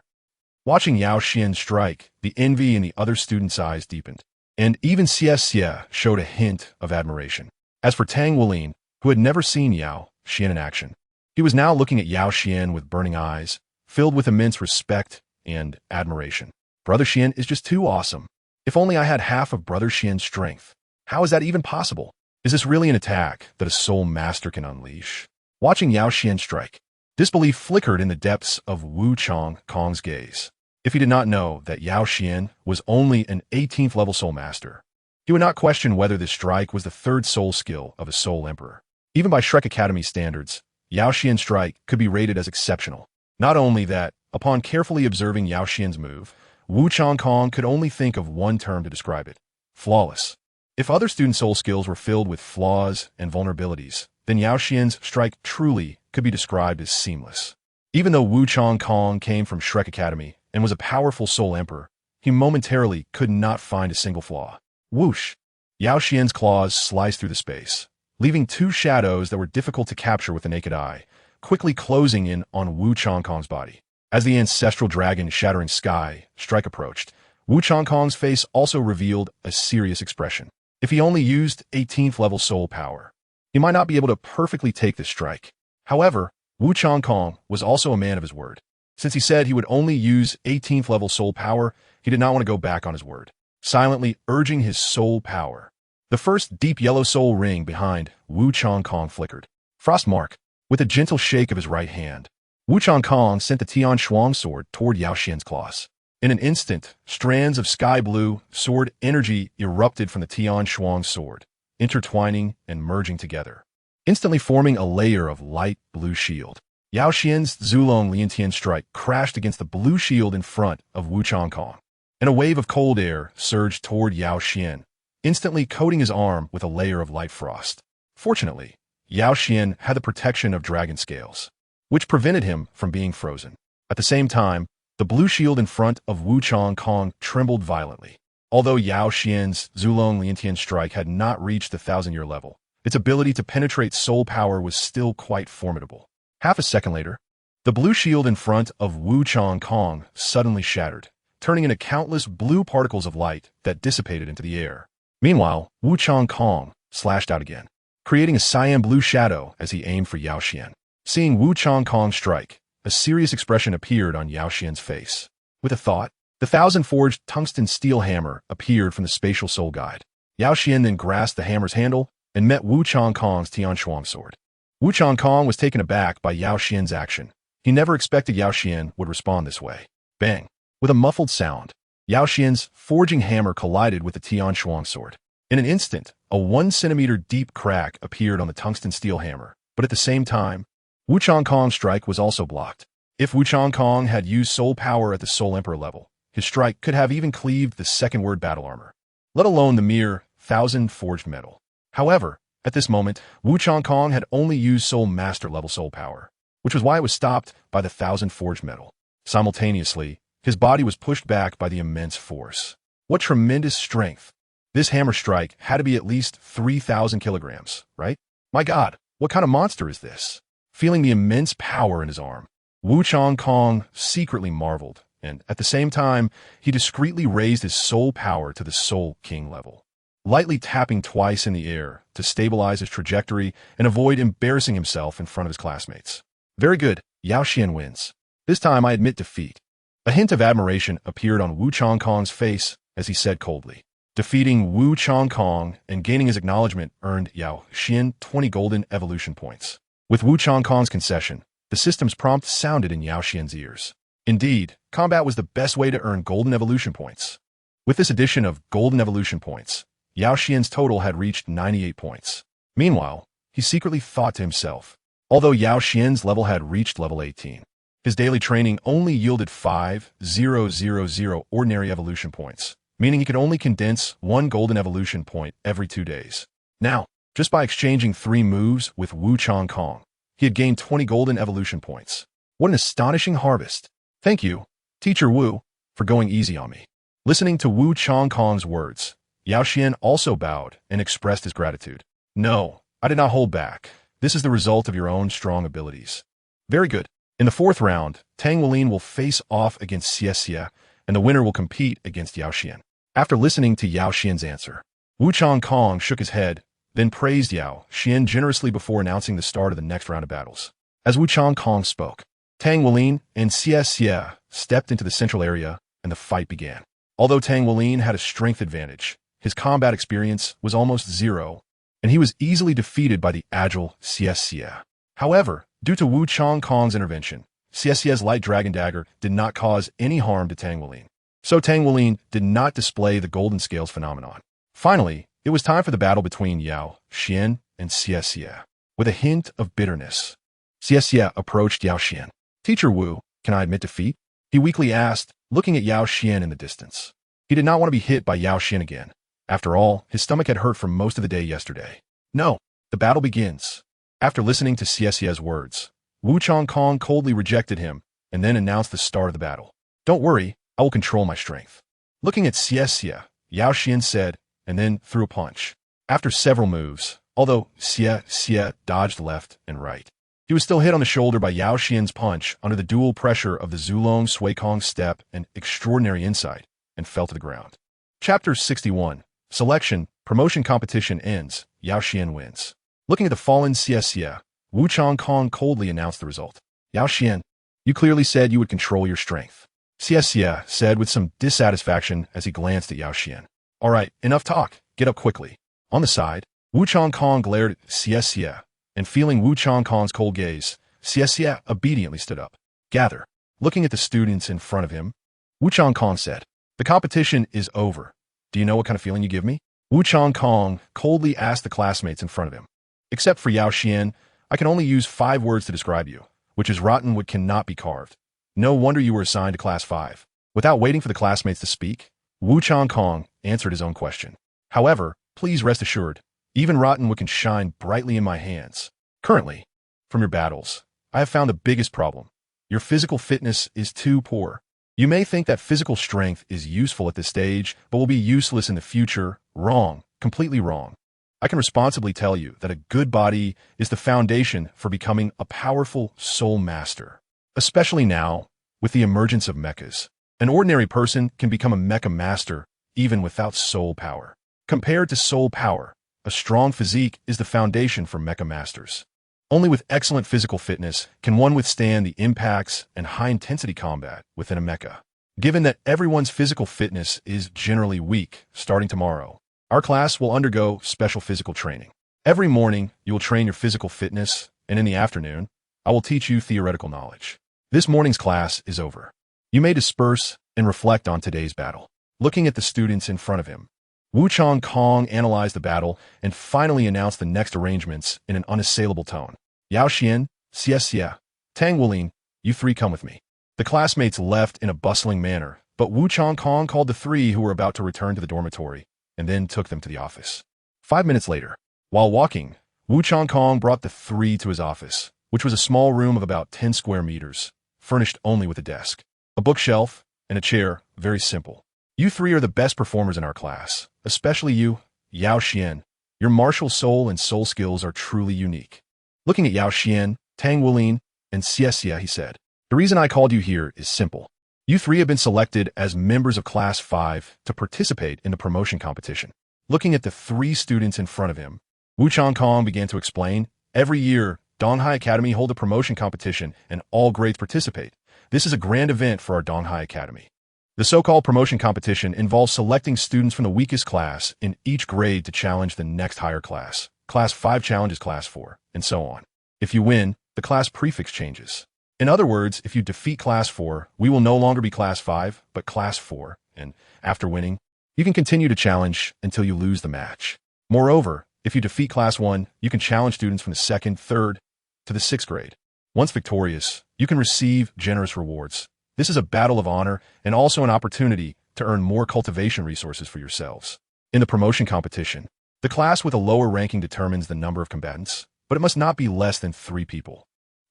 Watching Yao Xuan strike, the envy in the other students' eyes deepened, and even Xie showed a hint of admiration. As for Tang Wulin, who had never seen Yao Xuan in action, he was now looking at Yao Xuan with burning eyes, filled with immense respect and admiration. Brother Xuan is just too awesome. If only I had half of Brother Xuan's strength. How is that even possible? Is this really an attack that a soul master can unleash? Watching Yao Xuan strike, disbelief flickered in the depths of Wu Changkong's gaze. If he did not know that Yao Xuan was only an 18th level soul master, he would not question whether this strike was the third soul skill of a soul emperor. Even by Shrek Academy standards, Yao Xuan's strike could be rated as exceptional. Not only that, upon carefully observing Yao Xuan's move, Wu Changkong could only think of one term to describe it: flawless. If other student soul skills were filled with flaws and vulnerabilities, then Yao Xuan's strike truly could be described as seamless. Even though Wu Changkong came from Shrek Academy and was a powerful soul emperor, he momentarily could not find a single flaw. Whoosh! Yao Xuan's claws sliced through the space, leaving two shadows that were difficult to capture with the naked eye, quickly closing in on Wu Changkong's body. As the Ancestral Dragon Shattering Sky strike approached, Wu Changkong's face also revealed a serious expression. If he only used 18th level soul power, he might not be able to perfectly take this strike. However, Wu Changkong was also a man of his word. Since he said he would only use 18th level soul power, he did not want to go back on his word, silently urging his soul power. The first deep yellow soul ring behind Wu Changkong flickered. Frostmark, with a gentle shake of his right hand, Wu Changkong sent the Tian Shuang sword toward Yao Xuan's claws. In an instant, strands of sky blue sword energy erupted from the Tian Shuang sword, intertwining and merging together, instantly forming a layer of light blue shield. Yao Xuan's Zulong Liantian strike crashed against the blue shield in front of Wu Changkong, and a wave of cold air surged toward Yao Xuan, instantly coating his arm with a layer of light frost. Fortunately, Yao Xuan had the protection of dragon scales, which prevented him from being frozen. At the same time, the blue shield in front of Wu Changkong trembled violently. Although Yao Xuan's Zulong Liantian strike had not reached the 1,000-year level, its ability to penetrate soul power was still quite formidable. Half a second later, the blue shield in front of Wu Changkong suddenly shattered, turning into countless blue particles of light that dissipated into the air. Meanwhile, Wu Changkong slashed out again, creating a cyan blue shadow as he aimed for Yao Xuan. Seeing Wu Changkong strike, a serious expression appeared on Yao Xuan's face. With a thought, The thousand-forged tungsten steel hammer appeared from the spatial soul guide. Yao Xuan then grasped the hammer's handle and met Wu Changkong's Tian Shuang sword. Wu Changkong was taken aback by Yao Xuan's action. He never expected Yao Xuan would respond this way. Bang! With a muffled sound, Yao Xuan's forging hammer collided with the Tian Shuang sword. In an instant, a 1-centimeter deep crack appeared on the tungsten steel hammer, but at the same time, Wu Changkong's strike was also blocked. If Wu Changkong had used soul power at the Soul Emperor level, his strike could have even cleaved the second word battle armor, let alone the mere 1,000 forged metal. However, at this moment, Wu Changkong had only used Soul Master level soul power, which was why it was stopped by the 1,000 forged metal. Simultaneously, his body was pushed back by the immense force. What tremendous strength! This hammer strike had to be at least 3,000 kilograms, right? My God, what kind of monster is this? Feeling the immense power in his arm, Wu Changkong secretly marveled, and at the same time, he discreetly raised his soul power to the Soul King level, lightly tapping twice in the air to stabilize his trajectory and avoid embarrassing himself in front of his classmates. Very good, Yao Xuan wins. This time I admit defeat. A hint of admiration appeared on Wu Changkong's face as he said coldly. Defeating Wu Changkong and gaining his acknowledgement earned Yao Xuan 20 golden evolution points. With Wu Changkong's concession, the system's prompt sounded in Yao Xuan's ears. Indeed, combat was the best way to earn golden evolution points. With this addition of golden evolution points, Yao Xuan's total had reached 98 points. Meanwhile, he secretly thought to himself, although Yao Xuan's level had reached level 18, his daily training only yielded 5,000 ordinary evolution points, meaning he could only condense 1 golden evolution point every 2 days. Now, just by exchanging 3 moves with Wu Changkong, he had gained 20 golden evolution points. What an astonishing harvest! Thank you, Teacher Wu, for going easy on me. Listening to Wu Changkong's words, Yao Xuan also bowed and expressed his gratitude. No, I did not hold back. This is the result of your own strong abilities. Very good. In the 4th round, Tang Weilin will face off against Xie, and the winner will compete against Yao Xuan. After listening to Yao Xuan's answer, Wu Changkong shook his head, then praised Yao Xuan generously before announcing the start of the next round of battles. As Wu Changkong spoke, Tang Weilin and Xie stepped into the central area, and the fight began. Although Tang Weilin had a strength advantage, his combat experience was almost 0, and he was easily defeated by the agile Xie. However, due to Wu Changkong's intervention, Xie's light dragon dagger did not cause any harm to Tang Weilin. So Tang Weilin did not display the golden scales phenomenon. Finally, it was time for the battle between Yao Xuan and Xie. With a hint of bitterness, Xie approached Yao Xuan. Teacher Wu, can I admit defeat? He weakly asked, looking at Yao Xuan in the distance. He did not want to be hit by Yao Xuan again. After all, his stomach had hurt for most of the day yesterday. No, the battle begins. After listening to Xie's words, Wu Changkong coldly rejected him and then announced the start of the battle. Don't worry, I will control my strength. Looking at Xie, Yao Xuan said, and then threw a punch. After several moves, although Xie dodged left and right, he was still hit on the shoulder by Yao Xuan's punch under the dual pressure of the Zulong Suikong step and extraordinary insight, and fell to the ground. Chapter 61. Selection, Promotion Competition ends. Yao Xuan wins. Looking at the fallen Xie, Wu Changkong coldly announced the result. Yao Xuan, you clearly said you would control your strength. Xie said with some dissatisfaction as he glanced at Yao Xuan. All right, enough talk. Get up quickly. On the side, Wu Changkong glared at Xie, and feeling Wu Changkong's cold gaze, Xie obediently stood up. Gather. Looking at the students in front of him, Wu Changkong said, the competition is over. Do you know what kind of feeling you give me? Wu Changkong coldly asked the classmates in front of him. Except for Yao Xuan, I can only use 5 words to describe you, which is rotten wood cannot be carved. No wonder you were assigned to Class 5. Without waiting for the classmates to speak, Wu Changkong answered his own question. However, please rest assured, even rotten wood can shine brightly in my hands. Currently, from your battles, I have found the biggest problem. Your physical fitness is too poor. You may think that physical strength is useful at this stage, but will be useless in the future. Wrong. Completely wrong. I can responsibly tell you that a good body is the foundation for becoming a powerful soul master. Especially now, with the emergence of mechas. An ordinary person can become a mecha master even without soul power. Compared to soul power, a strong physique is the foundation for mecha masters. Only with excellent physical fitness can one withstand the impacts and high-intensity combat within a mecha. Given that everyone's physical fitness is generally weak, starting tomorrow, our class will undergo special physical training. Every morning, you will train your physical fitness, and in the afternoon, I will teach you theoretical knowledge. This morning's class is over. You may disperse and reflect on today's battle. Looking at the students in front of him, Wu Changkong analyzed the battle and finally announced the next arrangements in an unassailable tone. Yao Xuan, Xie, Tang Wulin, you three come with me. The classmates left in a bustling manner, but Wu Changkong called the three who were about to return to the dormitory and then took them to the office. 5 minutes later, while walking, Wu Changkong brought the three to his office, which was a small room of about 10 square meters, furnished only with a desk, a bookshelf, and a chair, very simple. You three are the best performers in our class, especially you, Yao Xuan. Your martial soul and soul skills are truly unique. Looking at Yao Xuan, Tang Wulin, and Xie, he said, the reason I called you here is simple. You three have been selected as members of Class 5 to participate in the promotion competition. Looking at the three students in front of him, Wu Changkong began to explain, every year, Donghai Academy hold a promotion competition and all grades participate. This is a grand event for our Donghai Academy. The so-called promotion competition involves selecting students from the weakest class in each grade to challenge the next higher class. Class 5 challenges Class 4, and so on. If you win, the class prefix changes. In other words, if you defeat Class 4, we will no longer be Class 5, but Class 4, and after winning, you can continue to challenge until you lose the match. Moreover, if you defeat Class 1, you can challenge students from the 2nd, 3rd, to the 6th grade. Once victorious, you can receive generous rewards. This is a battle of honor and also an opportunity to earn more cultivation resources for yourselves. In the promotion competition, the class with a lower ranking determines the number of combatants, but it must not be less than 3 people.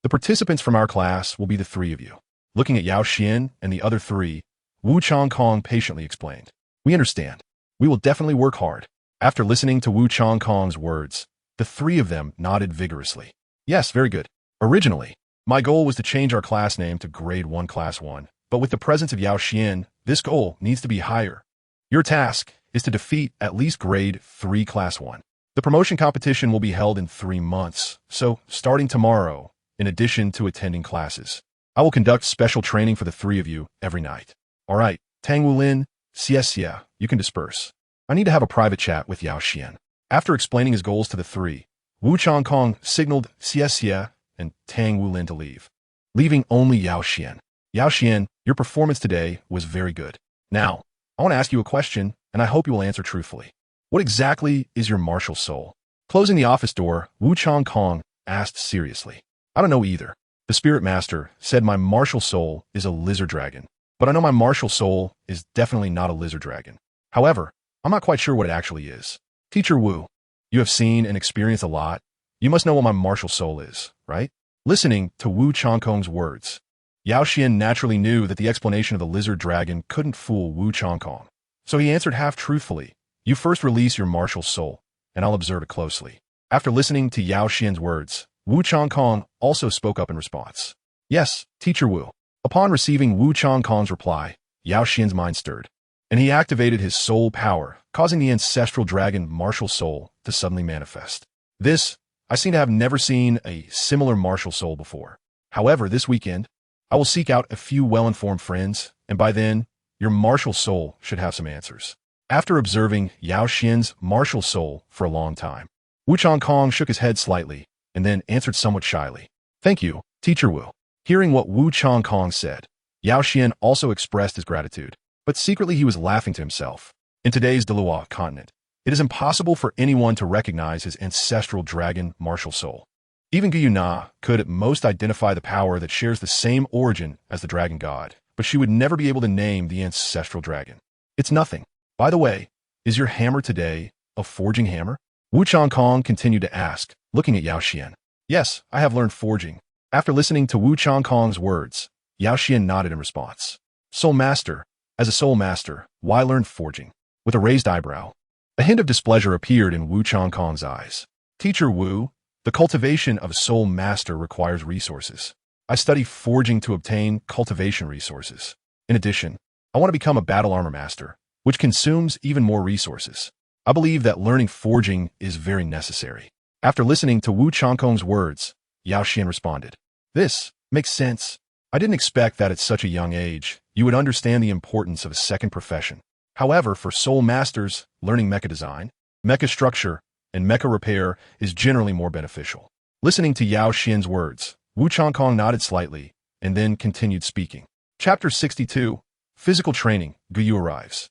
The participants from our class will be the 3 of you. Looking at Yao Xuan and the other 3, Wu Changkong patiently explained, we understand. We will definitely work hard. After listening to Wu Changkong's words, the 3 of them nodded vigorously. Yes, very good. Originally, my goal was to change our class name to Grade 1 Class 1, but with the presence of Yao Xuan, this goal needs to be higher. Your task is to defeat at least Grade 3 Class 1. The promotion competition will be held in 3 months, so starting tomorrow, in addition to attending classes, I will conduct special training for the 3 of you every night. All right, Tang Wulin, Xie, you can disperse. I need to have a private chat with Yao Xuan. After explaining his goals to the 3, Wu Changkong signaled Xie and Tang Wulin to leave, leaving only Yao Xuan. Yao Xuan, your performance today was very good. Now, I want to ask you a question, and I hope you will answer truthfully. What exactly is your martial soul? Closing the office door, Wu Changkong asked seriously. I don't know either. The spirit master said my martial soul is a lizard dragon, but I know my martial soul is definitely not a lizard dragon. However, I'm not quite sure what it actually is. Teacher Wu, you have seen and experienced a lot. You must know what my martial soul is, right? Listening to Wu Changkong's words, Yao Xuan naturally knew that the explanation of the lizard dragon couldn't fool Wu Changkong. So he answered half-truthfully, you first release your martial soul, and I'll observe it closely. After listening to Yao Xuan's words, Wu Changkong also spoke up in response. Yes, Teacher Wu. Upon receiving Wu Changkong's reply, Yao Xuan's mind stirred, and he activated his soul power, causing the Ancestral Dragon Martial Soul to suddenly manifest. This, I seem to have never seen a similar martial soul before. However, this weekend, I will seek out a few well-informed friends, and by then, your martial soul should have some answers. After observing Yao Xuan's martial soul for a long time, Wu Changkong shook his head slightly, and then answered somewhat shyly. Thank you, Teacher Wu. Hearing what Wu Changkong said, Yao Xuan also expressed his gratitude, but secretly he was laughing to himself. In today's Douluo Continent, it is impossible for anyone to recognize his Ancestral Dragon Martial Soul. Even Gu Yue could at most identify the power that shares the same origin as the Dragon God, but she would never be able to name the Ancestral Dragon. It's nothing. By the way, is your hammer today a forging hammer? Wu Changkong continued to ask, looking at Yao Xuan. Yes, I have learned forging. After listening to Wu Changkong's words, Yao Xuan nodded in response. Soul Master, as a Soul Master, why learn forging? With a raised eyebrow, a hint of displeasure appeared in Wu Changkong's eyes. Teacher Wu, the cultivation of a Soul Master requires resources. I study forging to obtain cultivation resources. In addition, I want to become a battle armor master, which consumes even more resources. I believe that learning forging is very necessary. After listening to Wu Changkong's words, Yao Xuan responded. This makes sense. I didn't expect that at such a young age, you would understand the importance of a second profession. However, for soul masters, learning mecha design, mecha structure, and mecha repair is generally more beneficial. Listening to Yao Xuan's words, Wu Changkong nodded slightly and then continued speaking. Chapter 62, Physical Training, Gu Yue arrives.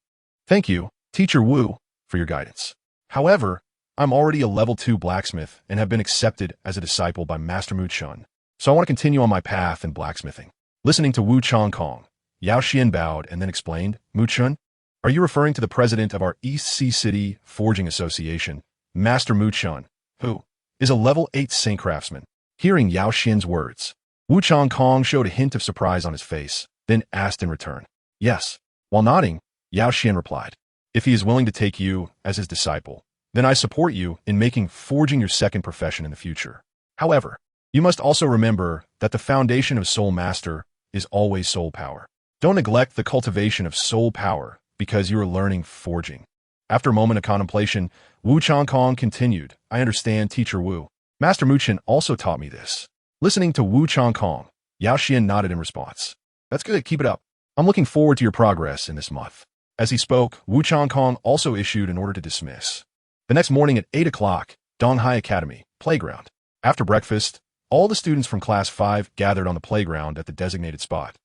Thank you, Teacher Wu, for your guidance. However, I'm already a level 2 blacksmith and have been accepted as a disciple by Master Mu Chun, so I want to continue on my path in blacksmithing. Listening to Wu Changkong, Yao Xuan bowed and then explained, Mu Chun, are you referring to the president of our East Sea City Forging Association, Master Mu Chun, who is a level 8 Saint Craftsman? Hearing Yao Xuan's words, Wu Changkong showed a hint of surprise on his face, then asked in return. Yes. While nodding, Yao Xuan replied, if he is willing to take you as his disciple, then I support you in making forging your second profession in the future. However, you must also remember that the foundation of Soul Master is always soul power. Don't neglect the cultivation of soul power because you are learning forging. After a moment of contemplation, Wu Changkong continued, I understand, Teacher Wu. Master Mu Chun also taught me this. Listening to Wu Changkong, Yao Xuan nodded in response. That's good, keep it up. I'm looking forward to your progress in this month. As he spoke, Wu Changkong also issued an order to dismiss. The next morning at 8 o'clock, Donghai Academy, playground. After breakfast, all the students from Class 5 gathered on the playground at the designated spot.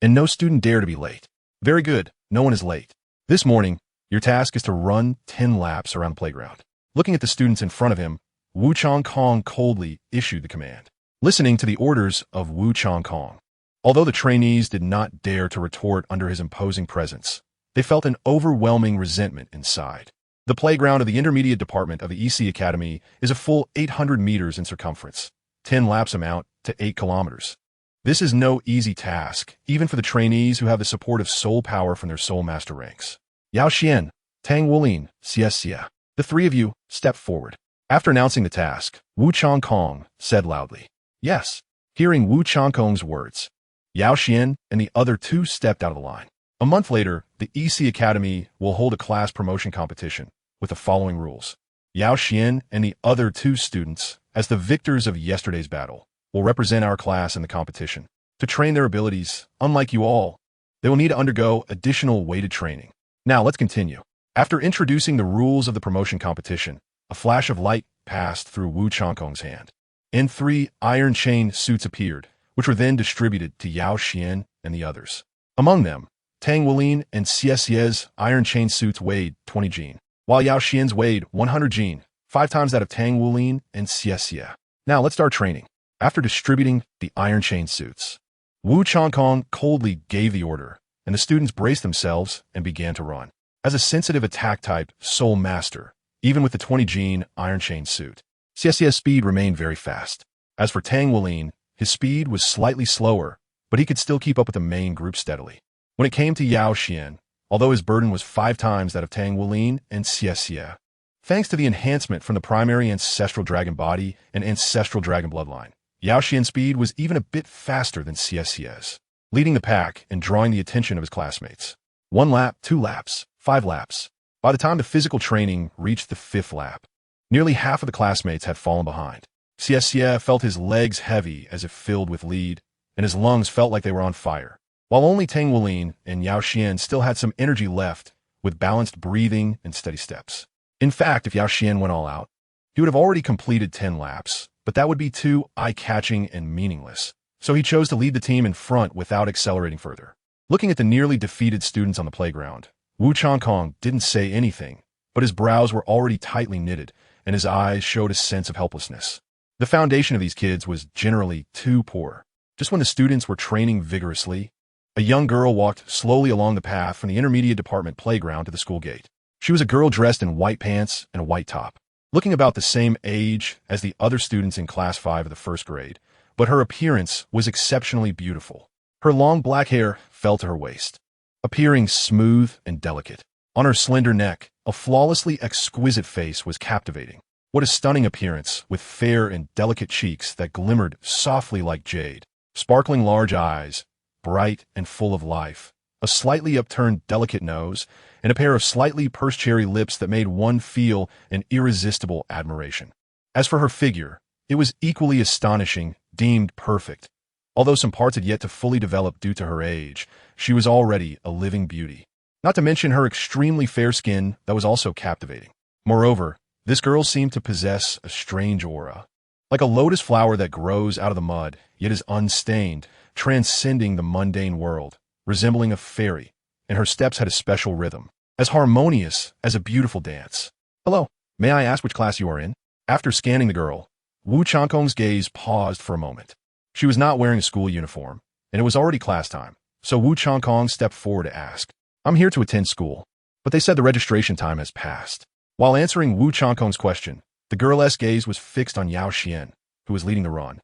And no student dared to be late. Very good, no one is late. This morning, your task is to run 10 laps around the playground. Looking at the students in front of him, Wu Changkong coldly issued the command. Listening to the orders of Wu Changkong, although the trainees did not dare to retort under his imposing presence, they felt an overwhelming resentment inside. The playground of the intermediate department of the EC Academy is a full 800 meters in circumference. 10 laps amount to 8 kilometers. This is no easy task, even for the trainees who have the support of soul power from their soul master ranks. Yao Xuan, Tang Wulin, Xie. The three of you stepped forward. After announcing the task, Wu Changkong said loudly, yes. Hearing Wu Changkong's words, Yao Xuan and the other two stepped out of the line. A month later, the EC Academy will hold a class promotion competition with the following rules. Yao Xuan and the other two students, as the victors of yesterday's battle, will represent our class in the competition. To train their abilities, unlike you all, they will need to undergo additional weighted training. Now let's continue. After introducing the rules of the promotion competition, a flash of light passed through Wu Changkong's hand, and 3 iron chain suits appeared, which were then distributed to Yao Xuan and the others. Among them, Tang Wulin and Xie's iron chain suits weighed 20 jin, while Yao Xuan's weighed 100 jin, 5 times that of Tang Wulin and Xie. Now let's start training. After distributing the iron chain suits, Wu Changkong coldly gave the order, and the students braced themselves and began to run. As a sensitive attack type soul master, even with the 20 jin iron chain suit, Xie's speed remained very fast. As for Tang Wulin, his speed was slightly slower, but he could still keep up with the main group steadily. When it came to Yao Xuan, although his burden was 5 times that of Tang Wulin and Xie, thanks to the enhancement from the primary Ancestral Dragon Body and Ancestral Dragon Bloodline, Yao Xuan's speed was even a bit faster than Xie's, leading the pack and drawing the attention of his classmates. 1 lap, 2 laps, 5 laps. By the time the physical training reached the 5th lap, nearly half of the classmates had fallen behind. Xie felt his legs heavy as if filled with lead, and his lungs felt like they were on fire, while only Tang Wulin and Yao Xuan still had some energy left with balanced breathing and steady steps. In fact, if Yao Xuan went all out, he would have already completed 10 laps, but that would be too eye-catching and meaningless, so he chose to lead the team in front without accelerating further. Looking at the nearly defeated students on the playground, Wu Changkong didn't say anything, but his brows were already tightly knitted, and his eyes showed a sense of helplessness. The foundation of these kids was generally too poor. Just when the students were training vigorously, a young girl walked slowly along the path from the intermediate department playground to the school gate. She was a girl dressed in white pants and a white top, looking about the same age as the other students in Class 5 of the 1st grade, but her appearance was exceptionally beautiful. Her long black hair fell to her waist, appearing smooth and delicate. On her slender neck, a flawlessly exquisite face was captivating. What a stunning appearance, with fair and delicate cheeks that glimmered softly like jade, sparkling large eyes, bright and full of life, a slightly upturned delicate nose, and a pair of slightly pursed cherry lips that made one feel an irresistible admiration. As for her figure, it was equally astonishing, deemed perfect. Although some parts had yet to fully develop due to her age, she was already a living beauty. Not to mention her extremely fair skin that was also captivating. Moreover, this girl seemed to possess a strange aura. Like a lotus flower that grows out of the mud, yet is unstained, transcending the mundane world, resembling a fairy, and her steps had a special rhythm, as harmonious as a beautiful dance. Hello, may I ask which class you are in? After scanning the girl, Wu Changkong's gaze paused for a moment. She was not wearing a school uniform, and it was already class time, so Wu Changkong stepped forward to ask, I'm here to attend school, but they said the registration time has passed. While answering Wu Changkong's question, the girl's gaze was fixed on Yao Xuan, who was leading the run,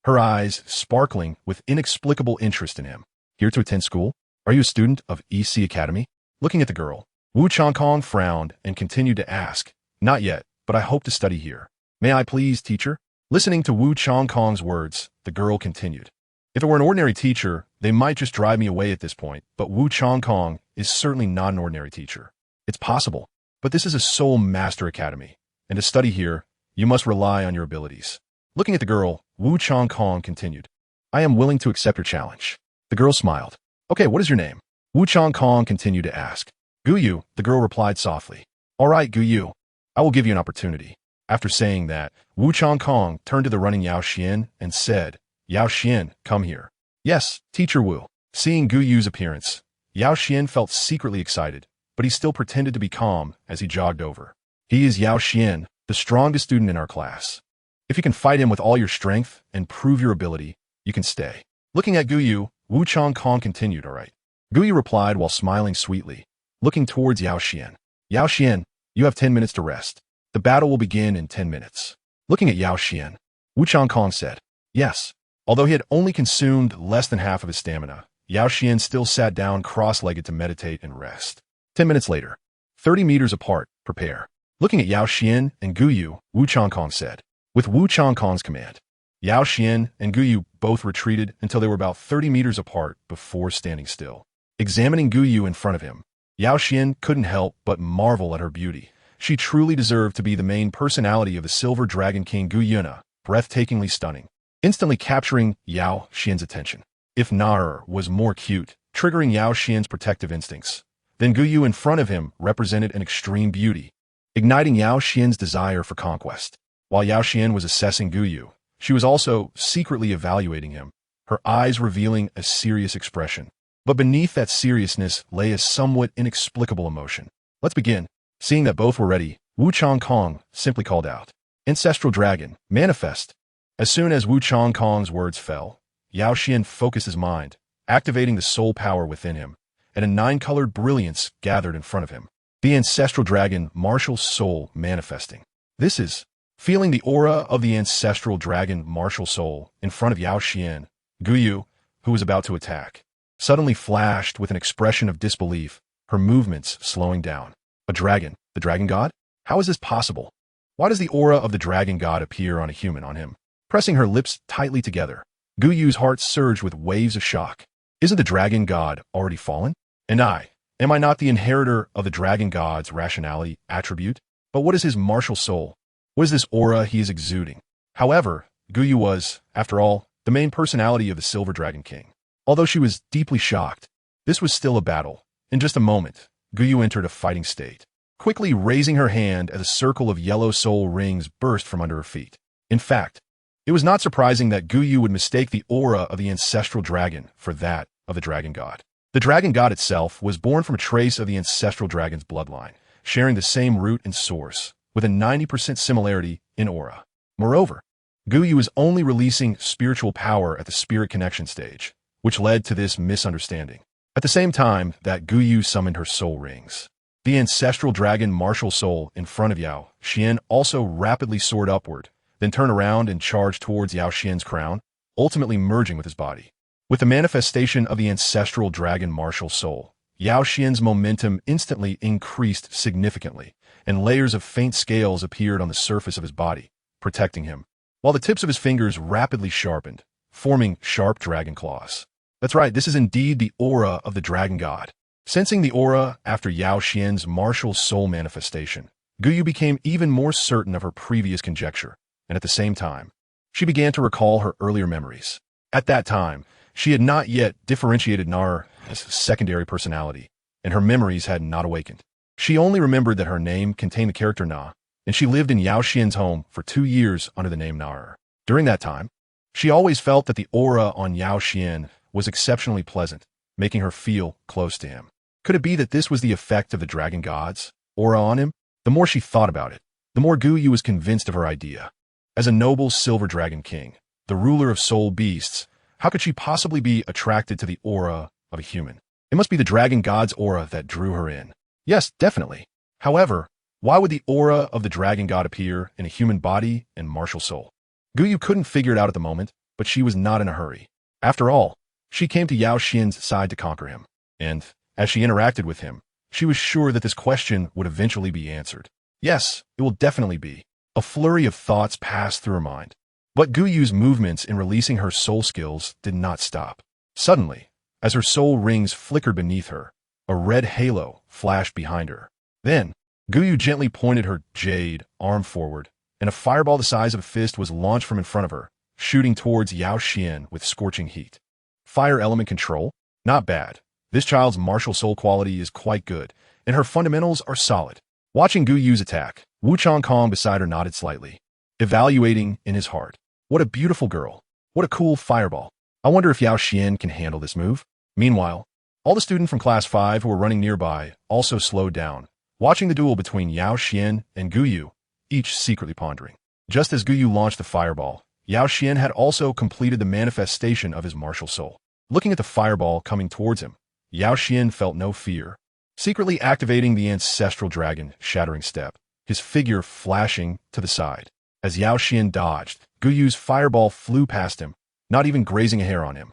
her eyes sparkling with inexplicable interest in him. Here to attend school? Are you a student of EC Academy? Looking at the girl, Wu Changkong frowned and continued to ask, Not yet, but I hope to study here. May I please, teacher? Listening to Wu Changkong's words, the girl continued. If it were an ordinary teacher, they might just drive me away at this point, but Wu Changkong is certainly not an ordinary teacher. It's possible, but this is a Soul Master Academy, and to study here, you must rely on your abilities. Looking at the girl, Wu Changkong continued, I am willing to accept your challenge. The girl smiled. Okay, what is your name? Wu Changkong continued to ask. Gu Yue, the girl replied softly. All right, Gu Yue, I will give you an opportunity. After saying that, Wu Changkong turned to the running Yao Xuan and said, Yao Xuan, come here. Yes, Teacher Wu. Seeing Gu Yue's appearance, Yao Xuan felt secretly excited, but he still pretended to be calm as he jogged over. He is Yao Xuan, the strongest student in our class. If you can fight him with all your strength and prove your ability, you can stay. Looking at Gu Yue, Wu Changkong continued, all right. Gu Yue replied while smiling sweetly, looking towards Yao Xuan. Yao Xuan, you have 10 minutes to rest. The battle will begin in 10 minutes. Looking at Yao Xuan, Wu Changkong said, Yes. Although he had only consumed less than half of his stamina, Yao Xuan still sat down cross-legged to meditate and rest. 10 minutes later, 30 meters apart, prepare. Looking at Yao Xuan and Gu Yue, Wu Changkong said, with Wu Changkong's command, Yao Xuan and Gu Yue both retreated until they were about 30 meters apart before standing still. Examining Gu Yue in front of him, Yao Xuan couldn't help but marvel at her beauty. She truly deserved to be the main personality of the Silver Dragon King Gu Yue Na, breathtakingly stunning, instantly capturing Yao Xuan's attention. If Naer was more cute, triggering Yao Xuan's protective instincts, then Gu Yue in front of him represented an extreme beauty, igniting Yao Xuan's desire for conquest. While Yao Xuan was assessing Gu Yue, she was also secretly evaluating him, her eyes revealing a serious expression. But beneath that seriousness lay a somewhat inexplicable emotion. Let's begin. Seeing that both were ready, Wu Changkong simply called out, Ancestral Dragon, manifest. As soon as Wu Changkong's words fell, Yao Xuan focused his mind, activating the soul power within him, and a 9-colored brilliance gathered in front of him. The Ancestral Dragon Martial Soul manifesting. This is feeling the aura of the Ancestral Dragon Martial Soul in front of Yao Xuan. Gu Yue, who was about to attack, suddenly flashed with an expression of disbelief, her movements slowing down. A dragon, the dragon god? How is this possible? Why does the aura of the dragon god appear on a human on him? Pressing her lips tightly together, Gu Yue's heart surged with waves of shock. Isn't the dragon god already fallen? And am I not the inheritor of the dragon god's rationality attribute? But what is his martial soul? What is this aura he is exuding? However, Gu Yue was, after all, the main personality of the Silver Dragon King. Although she was deeply shocked, this was still a battle. In just a moment, Gu Yue entered a fighting state, quickly raising her hand as a circle of yellow soul rings burst from under her feet. In fact, it was not surprising that Gu Yue would mistake the aura of the Ancestral Dragon for that of the Dragon God. The Dragon God itself was born from a trace of the Ancestral Dragon's bloodline, sharing the same root and source, with a 90% similarity in aura. Moreover, Gu Yue is only releasing spiritual power at the spirit connection stage, which led to this misunderstanding. At the same time that Gu Yue summoned her soul rings, the Ancestral Dragon Martial Soul in front of Yao Xuan also rapidly soared upward, then turned around and charged towards Yao Xuan's crown, ultimately merging with his body. With the manifestation of the Ancestral Dragon Martial Soul, Yao Xuan's momentum instantly increased significantly, and layers of faint scales appeared on the surface of his body, protecting him, while the tips of his fingers rapidly sharpened, forming sharp dragon claws. That's right, this is indeed the aura of the Dragon God. Sensing the aura after Yao Xuan's martial soul manifestation, Gu Yue became even more certain of her previous conjecture, and at the same time, she began to recall her earlier memories. At that time, she had not yet differentiated Na as a secondary personality, and her memories had not awakened. She only remembered that her name contained the character Na, and she lived in Yao Xuan's home for 2 years under the name Na. During that time, she always felt that the aura on Yao Xuan was exceptionally pleasant, making her feel close to him. Could it be that this was the effect of the dragon god's aura on him? The more she thought about it, the more Gu Yue was convinced of her idea. As a noble silver dragon king, the ruler of soul beasts, how could she possibly be attracted to the aura of a human? It must be the dragon god's aura that drew her in. Yes, definitely. However, why would the aura of the dragon god appear in a human body and martial soul? Gu Yue couldn't figure it out at the moment, but she was not in a hurry. After all, she came to Yao Xuan's side to conquer him, and as she interacted with him, she was sure that this question would eventually be answered. Yes, it will definitely be. A flurry of thoughts passed through her mind. But Gu Yue's movements in releasing her soul skills did not stop. Suddenly, as her soul rings flickered beneath her, a red halo flashed behind her. Then, Gu Yue gently pointed her jade arm forward, and a fireball the size of a fist was launched from in front of her, shooting towards Yao Xuan with scorching heat. Fire element control? Not bad. This child's martial soul quality is quite good, and her fundamentals are solid. Watching Gu Yue's attack, Wu Changkong beside her nodded slightly, evaluating in his heart. What a beautiful girl. What a cool fireball. I wonder if Yao Xuan can handle this move. Meanwhile, all the students from Class 5 who were running nearby also slowed down, watching the duel between Yao Xuan and Gu Yue, each secretly pondering. Just as Gu Yue launched the fireball, Yao Xuan had also completed the manifestation of his martial soul. Looking at the fireball coming towards him, Yao Xuan felt no fear, secretly activating the Ancestral Dragon Shattering Step, his figure flashing to the side. As Yao Xuan dodged, Gu Yue's fireball flew past him, not even grazing a hair on him.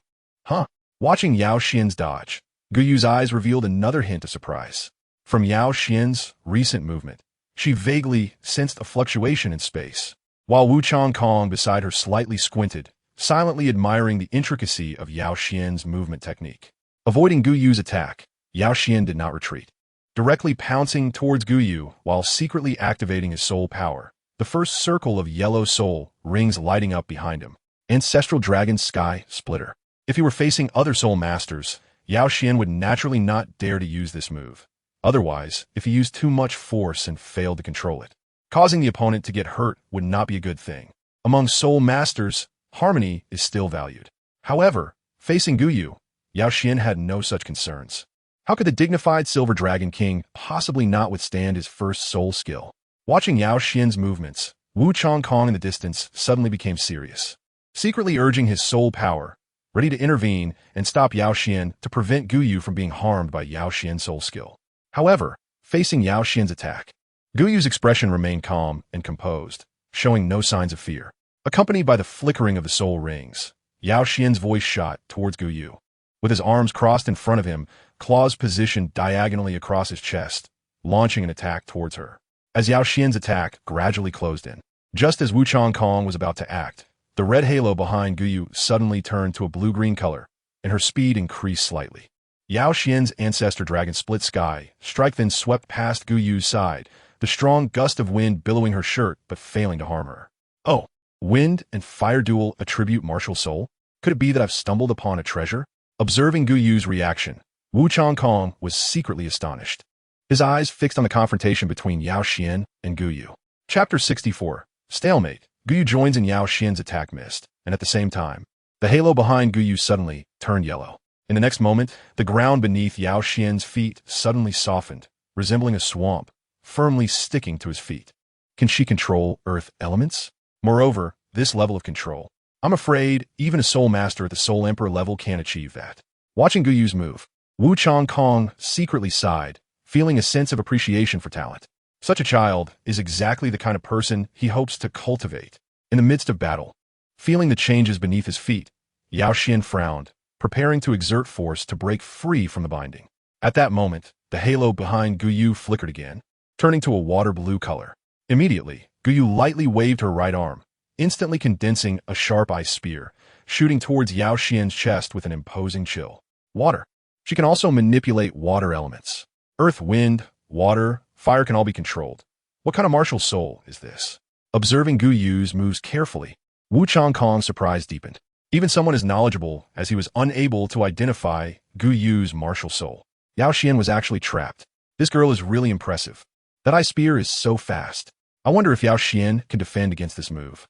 Watching Yao Xuan's dodge, Gu Yue's eyes revealed another hint of surprise. From Yao Xuan's recent movement, she vaguely sensed a fluctuation in space, while Wu Changkong beside her slightly squinted, silently admiring the intricacy of Yao Xuan's movement technique. Avoiding Gu Yue's attack, Yao Xuan did not retreat, directly pouncing towards Gu Yue while secretly activating his soul power. The first circle of yellow soul rings lighting up behind him. Ancestral Dragon Sky Splitter. If he were facing other soul masters, Yao Xuan would naturally not dare to use this move. Otherwise, if he used too much force and failed to control it, causing the opponent to get hurt would not be a good thing. Among soul masters, harmony is still valued. However, facing Gu Yue, Yao Xuan had no such concerns. How could the dignified Silver Dragon King possibly not withstand his first soul skill? Watching Yao Xuan's movements, Wu Changkong in the distance suddenly became serious, secretly urging his soul power, ready to intervene and stop Yao Xuan to prevent Gu Yue from being harmed by Yao Xuan's soul skill. However, facing Yao Xuan's attack, Gu Yue's expression remained calm and composed, showing no signs of fear. Accompanied by the flickering of the soul rings, Yao Xuan's voice shot towards Gu Yue. With his arms crossed in front of him, claws positioned diagonally across his chest, launching an attack towards her. As Yao Xuan's attack gradually closed in, just as Wu Changkong was about to act, the red halo behind Gu Yue suddenly turned to a blue-green color, and her speed increased slightly. Yao Xuan's Ancestor Dragon Split Sky Strike then swept past Gu Yue's side, the strong gust of wind billowing her shirt but failing to harm her. Oh, wind and fire duel attribute martial soul? Could it be that I've stumbled upon a treasure? Observing Gu Yue's reaction, Wu Changkong was secretly astonished, his eyes fixed on the confrontation between Yao Xuan and Gu Yue. Chapter 64. Stalemate. Gu Yue joins in Yao Xuan's attack mist, and at the same time, the halo behind Gu Yue suddenly turned yellow. In the next moment, the ground beneath Yao Xuan's feet suddenly softened, resembling a swamp, firmly sticking to his feet. Can she control earth elements? Moreover, this level of control, I'm afraid even a soul master at the Soul Emperor level can't achieve that. Watching Gu Yue's move, Wu Changkong secretly sighed, feeling a sense of appreciation for talent. Such a child is exactly the kind of person he hopes to cultivate. In the midst of battle, feeling the changes beneath his feet, Yao Xuan frowned, preparing to exert force to break free from the binding. At that moment, the halo behind Gu Yue flickered again, turning to a water blue color. Immediately, Gu Yue lightly waved her right arm, instantly condensing a sharp ice spear, shooting towards Yao Xuan's chest with an imposing chill. Water. She can also manipulate water elements. Earth, wind, water, fire can all be controlled. What kind of martial soul is this? Observing Gu Yue's moves carefully, Wu Changkong's surprise deepened. Even someone as knowledgeable as he was unable to identify Gu Yue's martial soul. Yao Xuan was actually trapped. This girl is really impressive. That ice spear is so fast. I wonder if Yao Xuan can defend against this move.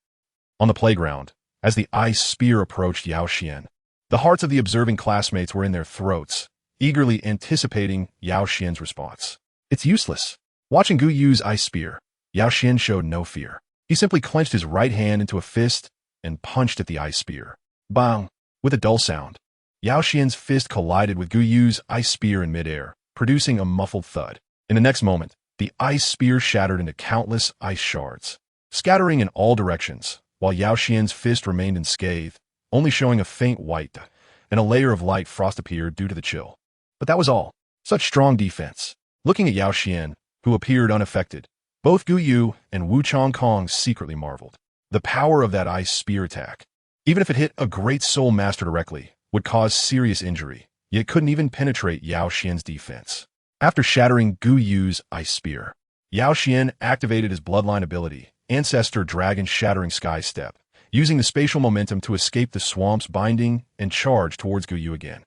On the playground, as the ice spear approached Yao Xuan, the hearts of the observing classmates were in their throats, eagerly anticipating Yao Xuan's response. It's useless. Watching Gu Yue's ice spear, Yao Xuan showed no fear. He simply clenched his right hand into a fist and punched at the ice spear. Bang! With a dull sound, Yao Xuan's fist collided with Gu Yue's ice spear in midair, producing a muffled thud. In the next moment, the ice spear shattered into countless ice shards, scattering in all directions, while Yao Xuan's fist remained unscathed, only showing a faint white, and a layer of light frost appeared due to the chill. But that was all. Such strong defense. Looking at Yao Xuan, who appeared unaffected, both Gu Yue and Wu Changkong secretly marveled. The power of that ice spear attack, even if it hit a great soul master directly, would cause serious injury, yet it couldn't even penetrate Yao Xuan's defense. After shattering Gu Yue's ice spear, Yao Xuan activated his bloodline ability, Ancestral Dragon Shattering Sky Step, using the spatial momentum to escape the swamp's binding and charge towards Gu Yue again.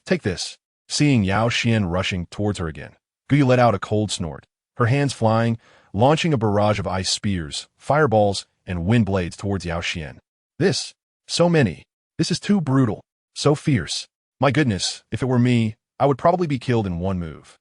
Take this. Seeing Yao Xuan rushing towards her again, Gu Yue let out a cold snort, her hands flying, launching a barrage of ice spears, fireballs, and wind blades towards Yao Xuan. So many. This is too brutal. So fierce. My goodness, if it were me, I would probably be killed in one move.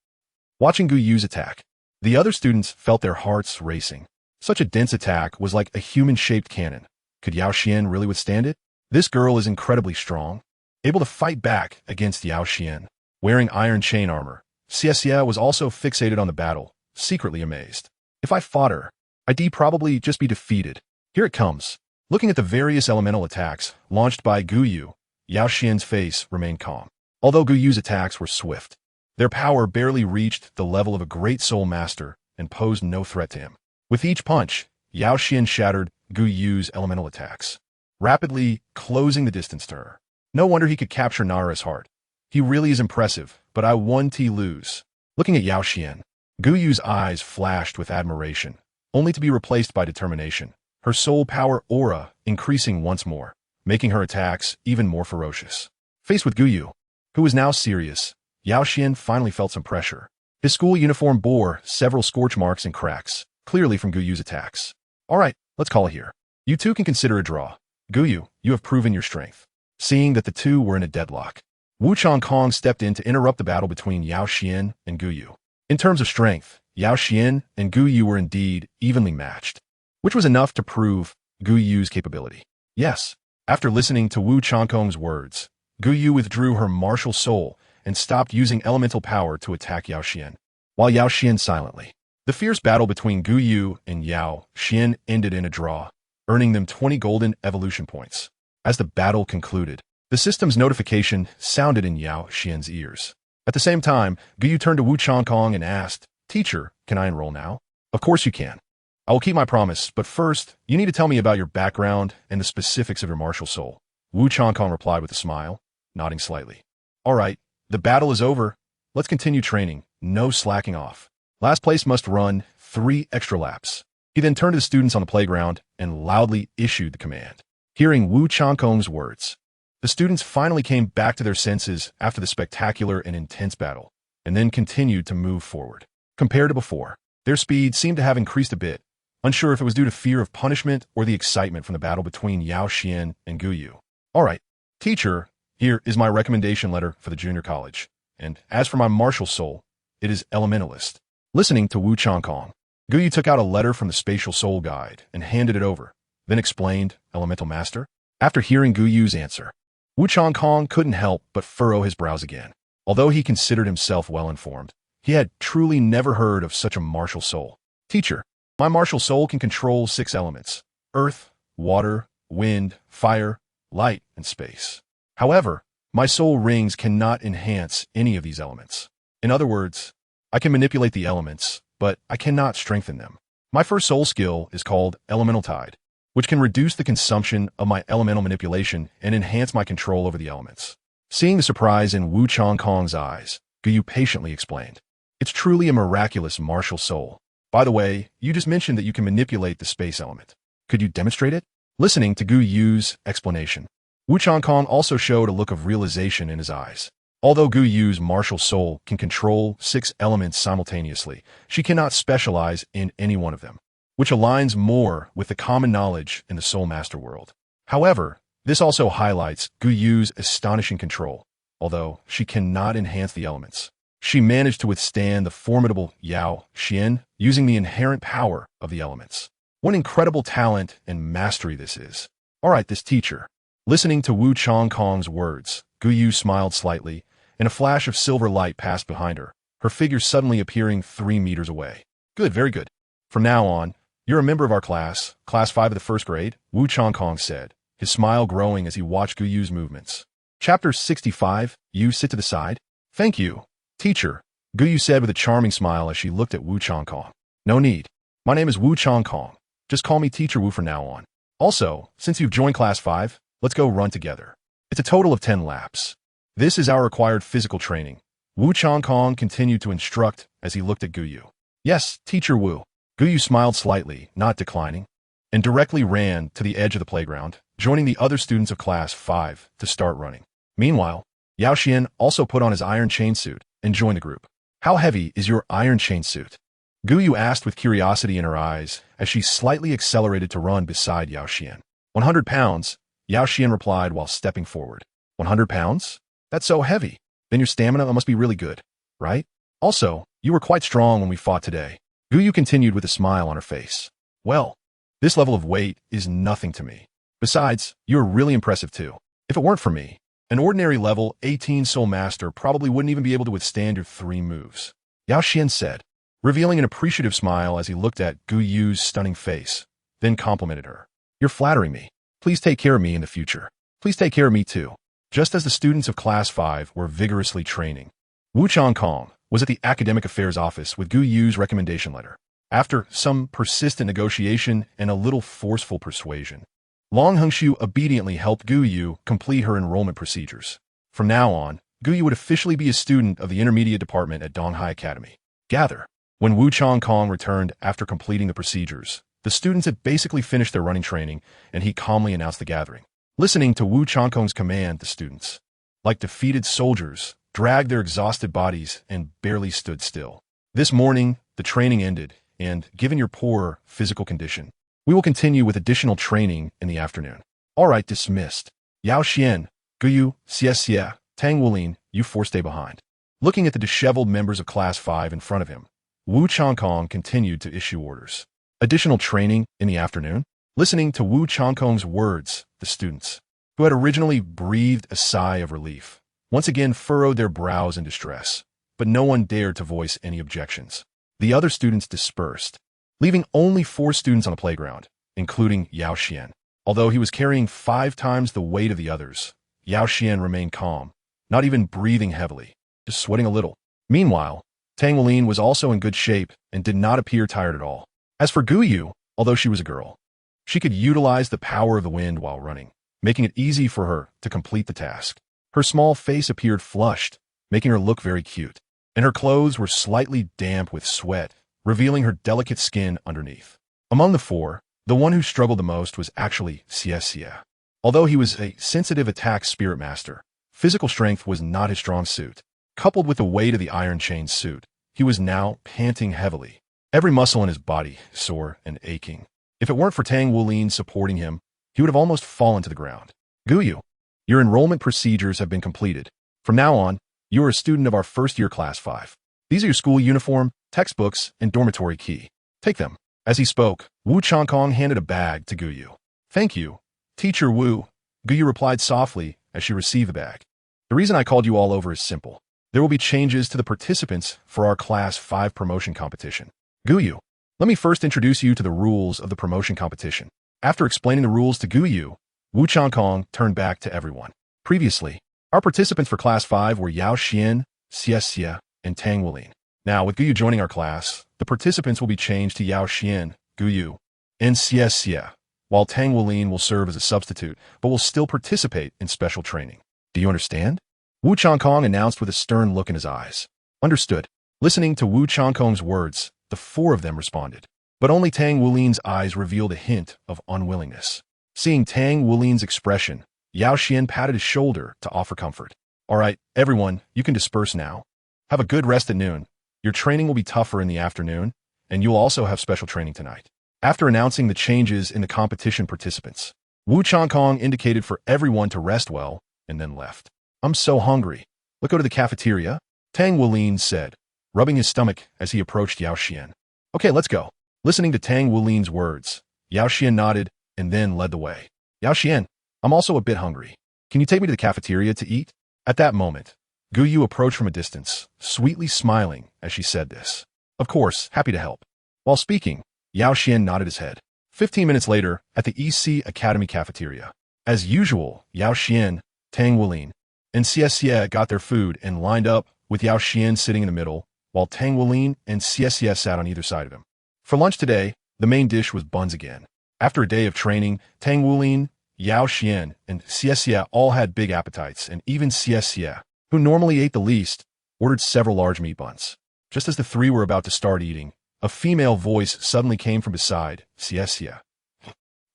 Watching Gu Yue's attack, the other students felt their hearts racing. Such a dense attack was like a human-shaped cannon. Could Yao Xuan really withstand it? This girl is incredibly strong, able to fight back against Yao Xuan. Wearing iron chain armor, Xie was also fixated on the battle, secretly amazed. If I fought her, I'd probably just be defeated. Here it comes. Looking at the various elemental attacks launched by Gu Yue, Yao Xuan's face remained calm. Although Gu Yue's attacks were swift, their power barely reached the level of a great soul master and posed no threat to him. With each punch, Yao Xuan shattered Gu Yue's elemental attacks, rapidly closing the distance to her. No wonder he could capture Nara's heart. He really is impressive, but I won T lose. Looking at Yao Xuan, Gu Yue's eyes flashed with admiration, only to be replaced by determination, her soul power aura increasing once more, making her attacks even more ferocious. Faced with Gu Yue, who was now serious, Yao Xuan finally felt some pressure. His school uniform bore several scorch marks and cracks, clearly from Gu Yue's attacks. All right, let's call it here. You two can consider a draw. Gu Yue, you have proven your strength. Seeing that the two were in a deadlock, Wu Changkong stepped in to interrupt the battle between Yao Xuan and Gu Yue. In terms of strength, Yao Xuan and Gu Yue were indeed evenly matched, which was enough to prove Gu Yue's capability. Yes, after listening to Wu Changkong's words, Gu Yue withdrew her martial soul and stopped using elemental power to attack Yao Xuan, while Yao Xuan silently. The fierce battle between Gu Yue and Yao Xuan ended in a draw, earning them 20 golden evolution points. As the battle concluded, the system's notification sounded in Yao Xuan's ears. At the same time, Gu Yue turned to Wu Changkong and asked, "Teacher, can I enroll now?" "Of course you can. I will keep my promise, but first, you need to tell me about your background and the specifics of your martial soul." Wu Changkong replied with a smile, nodding slightly. "All right, the battle is over. Let's continue training. No slacking off. Last place must run 3 extra laps." He then turned to the students on the playground and loudly issued the command. Hearing Wu Changkong's words, the students finally came back to their senses after the spectacular and intense battle, and then continued to move forward. Compared to before, their speed seemed to have increased a bit, unsure if it was due to fear of punishment or the excitement from the battle between Yao Xuan and Gu Yue. "All right, teacher, here is my recommendation letter for the junior college, and as for my martial soul, it is elementalist." Listening to Wu Changkong, Gu Yue took out a letter from the Spatial Soul Guide and handed it over, then explained, "Elemental Master?" After hearing Gu Yue's answer, Wu Changkong couldn't help but furrow his brows again. Although he considered himself well-informed, he had truly never heard of such a martial soul. "Teacher, my martial soul can control 6 elements: earth, water, wind, fire, light, and space. However, my soul rings cannot enhance any of these elements. In other words, I can manipulate the elements, but I cannot strengthen them. My first soul skill is called Elemental Tide, which can reduce the consumption of my elemental manipulation and enhance my control over the elements." Seeing the surprise in Wu Changkong's eyes, Gu Yue patiently explained, "It's truly a miraculous martial soul. By the way, you just mentioned that you can manipulate the space element. Could you demonstrate it?" Listening to Gu Yue's explanation, Wu Changkong also showed a look of realization in his eyes. Although Gu Yue's martial soul can control 6 elements simultaneously, she cannot specialize in any one of them, which aligns more with the common knowledge in the Soul Master world. However, this also highlights Gu Yue's astonishing control. Although she cannot enhance the elements, she managed to withstand the formidable Yao Xuan using the inherent power of the elements. What incredible talent and mastery this is. All right, this teacher. Listening to Wu Changkong's words, Gu Yue smiled slightly, and a flash of silver light passed behind her, her figure suddenly appearing 3 meters away. Good, very good. From now on, you're a member of our class, Class 5 of the 1st grade, Wu Changkong said, his smile growing as he watched Gu Yue's movements. Chapter 65, You sit to the side? Thank you, teacher, Gu Yue said with a charming smile as she looked at Wu Changkong. No need. My name is Wu Changkong. Just call me Teacher Wu from now on. Also, since you've joined Class 5, let's go run together. It's a total of 10 laps. This is our required physical training. Wu Changkong continued to instruct as he looked at Gu Yue. Yes, Teacher Wu. Gu Yue smiled slightly, not declining, and directly ran to the edge of the playground, joining the other students of Class 5 to start running. Meanwhile, Yao Xuan also put on his iron chain suit and joined the group. How heavy is your iron chain suit? Gu Yue asked with curiosity in her eyes as she slightly accelerated to run beside Yao Xuan. 100 pounds, Yao Xuan replied while stepping forward. 100 pounds? That's so heavy. Then your stamina must be really good, right? Also, you were quite strong when we fought today. Gu Yue continued with a smile on her face. Well, this level of weight is nothing to me. Besides, you are really impressive too. If it weren't for me, an ordinary level 18 Soul Master probably wouldn't even be able to withstand your 3 moves. Yao Xuan said, revealing an appreciative smile as he looked at Gu Yue's stunning face, then complimented her. You're flattering me. Please take care of me in the future. Please take care of me too. Just as the students of Class 5 were vigorously training, Wu Changkong was at the Academic Affairs office with Gu Yue's recommendation letter. After some persistent negotiation and a little forceful persuasion, Hmph obediently helped Gu Yue complete her enrollment procedures. From now on, Gu Yue would officially be a student of the intermediate department at Donghai Academy. Gather. When Wu Changkong returned after completing the procedures, the students had basically finished their running training, and he calmly announced the gathering. Listening to Wu Changkong's command, the students, like defeated soldiers, dragged their exhausted bodies and barely stood still. This morning, the training ended, and given your poor physical condition, we will continue with additional training in the afternoon. All right, dismissed. Yao Xuan, Gu Yue, Xie, Tang Wulin, you 4 stay behind. Looking at the disheveled members of Class 5 in front of him, Wu Changkong continued to issue orders. Additional training in the afternoon? Listening to Wu Changkong's words, the students, who had originally breathed a sigh of relief, once again furrowed their brows in distress, but no one dared to voice any objections. The other students dispersed, leaving only 4 students on the playground, including Yao Xuan. Although he was carrying 5 times the weight of the others, Yao Xuan remained calm, not even breathing heavily, just sweating a little. Meanwhile, Tang Wulin was also in good shape and did not appear tired at all. As for Gu Yue, although she was a girl, she could utilize the power of the wind while running, making it easy for her to complete the task. Her small face appeared flushed, making her look very cute, and her clothes were slightly damp with sweat, revealing her delicate skin underneath. Among the 4, the one who struggled the most was actually Xie. Although he was a sensitive attack spirit master, physical strength was not his strong suit. Coupled with the weight of the iron chain suit, he was now panting heavily, every muscle in his body sore and aching. If it weren't for Tang Wulin supporting him, he would have almost fallen to the ground. Gu Yue, your enrollment procedures have been completed. From now on, you are a student of our first-year Class 5. These are your school uniform, textbooks, and dormitory key. Take them. As he spoke, Wu Changkong handed a bag to Gu Yue. Thank you, Teacher Wu, Gu Yue replied softly as she received the bag. The reason I called you all over is simple. There will be changes to the participants for our Class 5 promotion competition. Gu Yue, let me first introduce you to the rules of the promotion competition. After explaining the rules to Gu Yue, Wu Changkong turned back to everyone. Previously, our participants for Class 5 were Yao Xuan, Xie, and Tang Wulin. Now, with Gu Yue joining our class, the participants will be changed to Yao Xuan, Gu Yue, and Xie, while Tang Wulin will serve as a substitute, but will still participate in special training. Do you understand? Wu Changkong announced with a stern look in his eyes. Understood. Listening to Wu Changkong's words, the 4 of them responded. But only Tang Wulin's eyes revealed a hint of unwillingness. Seeing Tang Wulin's expression, Yao Xuan patted his shoulder to offer comfort. All right, everyone, you can disperse now. Have a good rest at noon. Your training will be tougher in the afternoon, and you'll also have special training tonight. After announcing the changes in the competition participants, Wu Changkong indicated for everyone to rest well and then left. I'm so hungry. Let's go to the cafeteria, Tang Wulin said, rubbing his stomach as he approached Yao Xuan. Okay, let's go. Listening to Tang Wulin's words, Yao Xuan nodded and then led the way. Yao Xuan, I'm also a bit hungry. Can you take me to the cafeteria to eat? At that moment, Gu Yue approached from a distance, sweetly smiling as she said this. Of course, happy to help. While speaking, Yao Xuan nodded his head. 15 minutes later, at the EC Academy cafeteria. As usual, Yao Xuan, Tang Wulin, and Xie got their food and lined up with Yao Xuan sitting in the middle, while Tang Wulin and Xie sat on either side of him. For lunch today, the main dish was buns again. After a day of training, Tang Wulin, Yao Xuan, and Xie all had big appetites, and even Xie, who normally ate the least, ordered several large meat buns. Just as the three were about to start eating, a female voice suddenly came from beside Xie.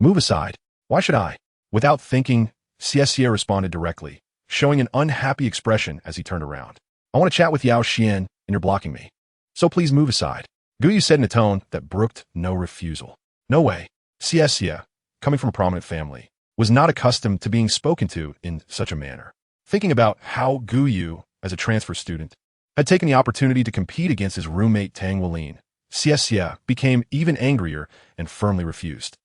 Move aside. Why should I? Without thinking, Xie responded directly, showing an unhappy expression as he turned around. I want to chat with Yao Xuan, and you're blocking me. So please move aside. Gu Yue said in a tone that brooked no refusal. No way. Xie, coming from a prominent family, was not accustomed to being spoken to in such a manner. Thinking about how Gu Yue, as a transfer student, had taken the opportunity to compete against his roommate Tang Wulin, Xie became even angrier and firmly refused.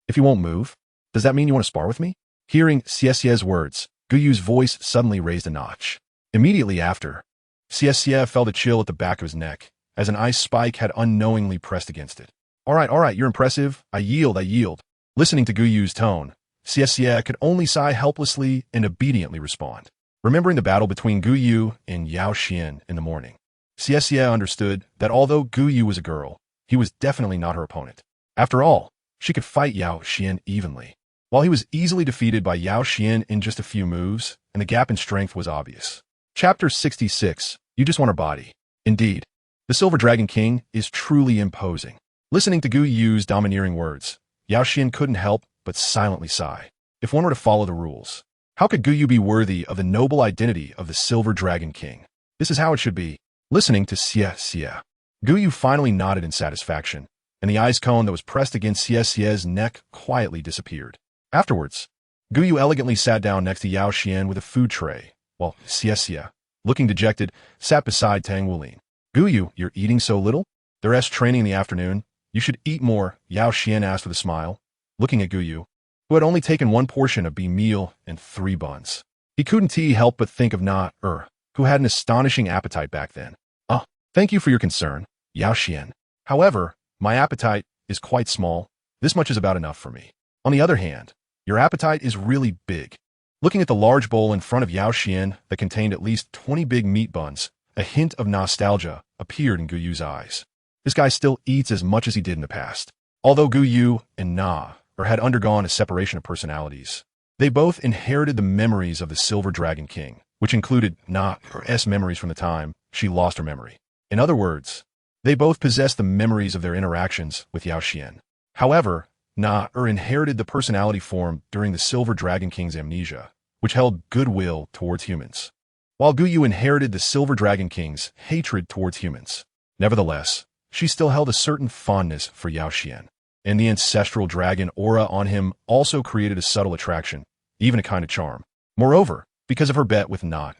If you won't move, does that mean you want to spar with me? Hearing Xie's words, Gu Yue's voice suddenly raised a notch. Immediately after, Xie felt a chill at the back of his neck, as an ice spike had unknowingly pressed against it. All right, you're impressive. I yield. Listening to Gu Yue's tone, Xie could only sigh helplessly and obediently respond. Remembering the battle between Gu Yue and Yao Xuan in the morning, Xie understood that although Gu Yue was a girl, he was definitely not her opponent. After all, she could fight Yao Xuan evenly. While he was easily defeated by Yao Xuan in just a few moves, and the gap in strength was obvious. Chapter 66, You Just Want Her Body. Indeed, the Silver Dragon King is truly imposing. Listening to Gu Yue's domineering words, Yao Xuan couldn't help but silently sigh. If one were to follow the rules, how could Gu Yue be worthy of the noble identity of the Silver Dragon King? This is how it should be. Listening to Xie, Gu Yue finally nodded in satisfaction, and the ice cone that was pressed against Xie's neck quietly disappeared. Afterwards, Gu Yue elegantly sat down next to Yao Xuan with a food tray, while Xie, looking dejected, sat beside Tang Wulin. Gu Yue, you're eating so little? The rest training in the afternoon. You should eat more, Yao Xuan asked with a smile, looking at Gu Yue, who had only taken one portion of meal and 3 buns. He couldn't help but think of Na, who had an astonishing appetite back then. Thank you for your concern, Yao Xuan. However, my appetite is quite small. This much is about enough for me. On the other hand, your appetite is really big. Looking at the large bowl in front of Yao Xuan that contained at least 20 big meat buns, a hint of nostalgia appeared in Gu Yue's eyes. This guy still eats as much as he did in the past. Although Gu Yue and Na had undergone a separation of personalities, they both inherited the memories of the Silver Dragon King, which included Na's memories from the time she lost her memory. In other words, they both possessed the memories of their interactions with Yao Xuan. However, Na inherited the personality formed during the Silver Dragon King's amnesia, which held goodwill towards humans, while Gu Yue inherited the Silver Dragon King's hatred towards humans. Nevertheless, she still held a certain fondness for Yao Xuan, and the ancestral dragon aura on him also created a subtle attraction, even a kind of charm. Moreover, because of her bet with Na,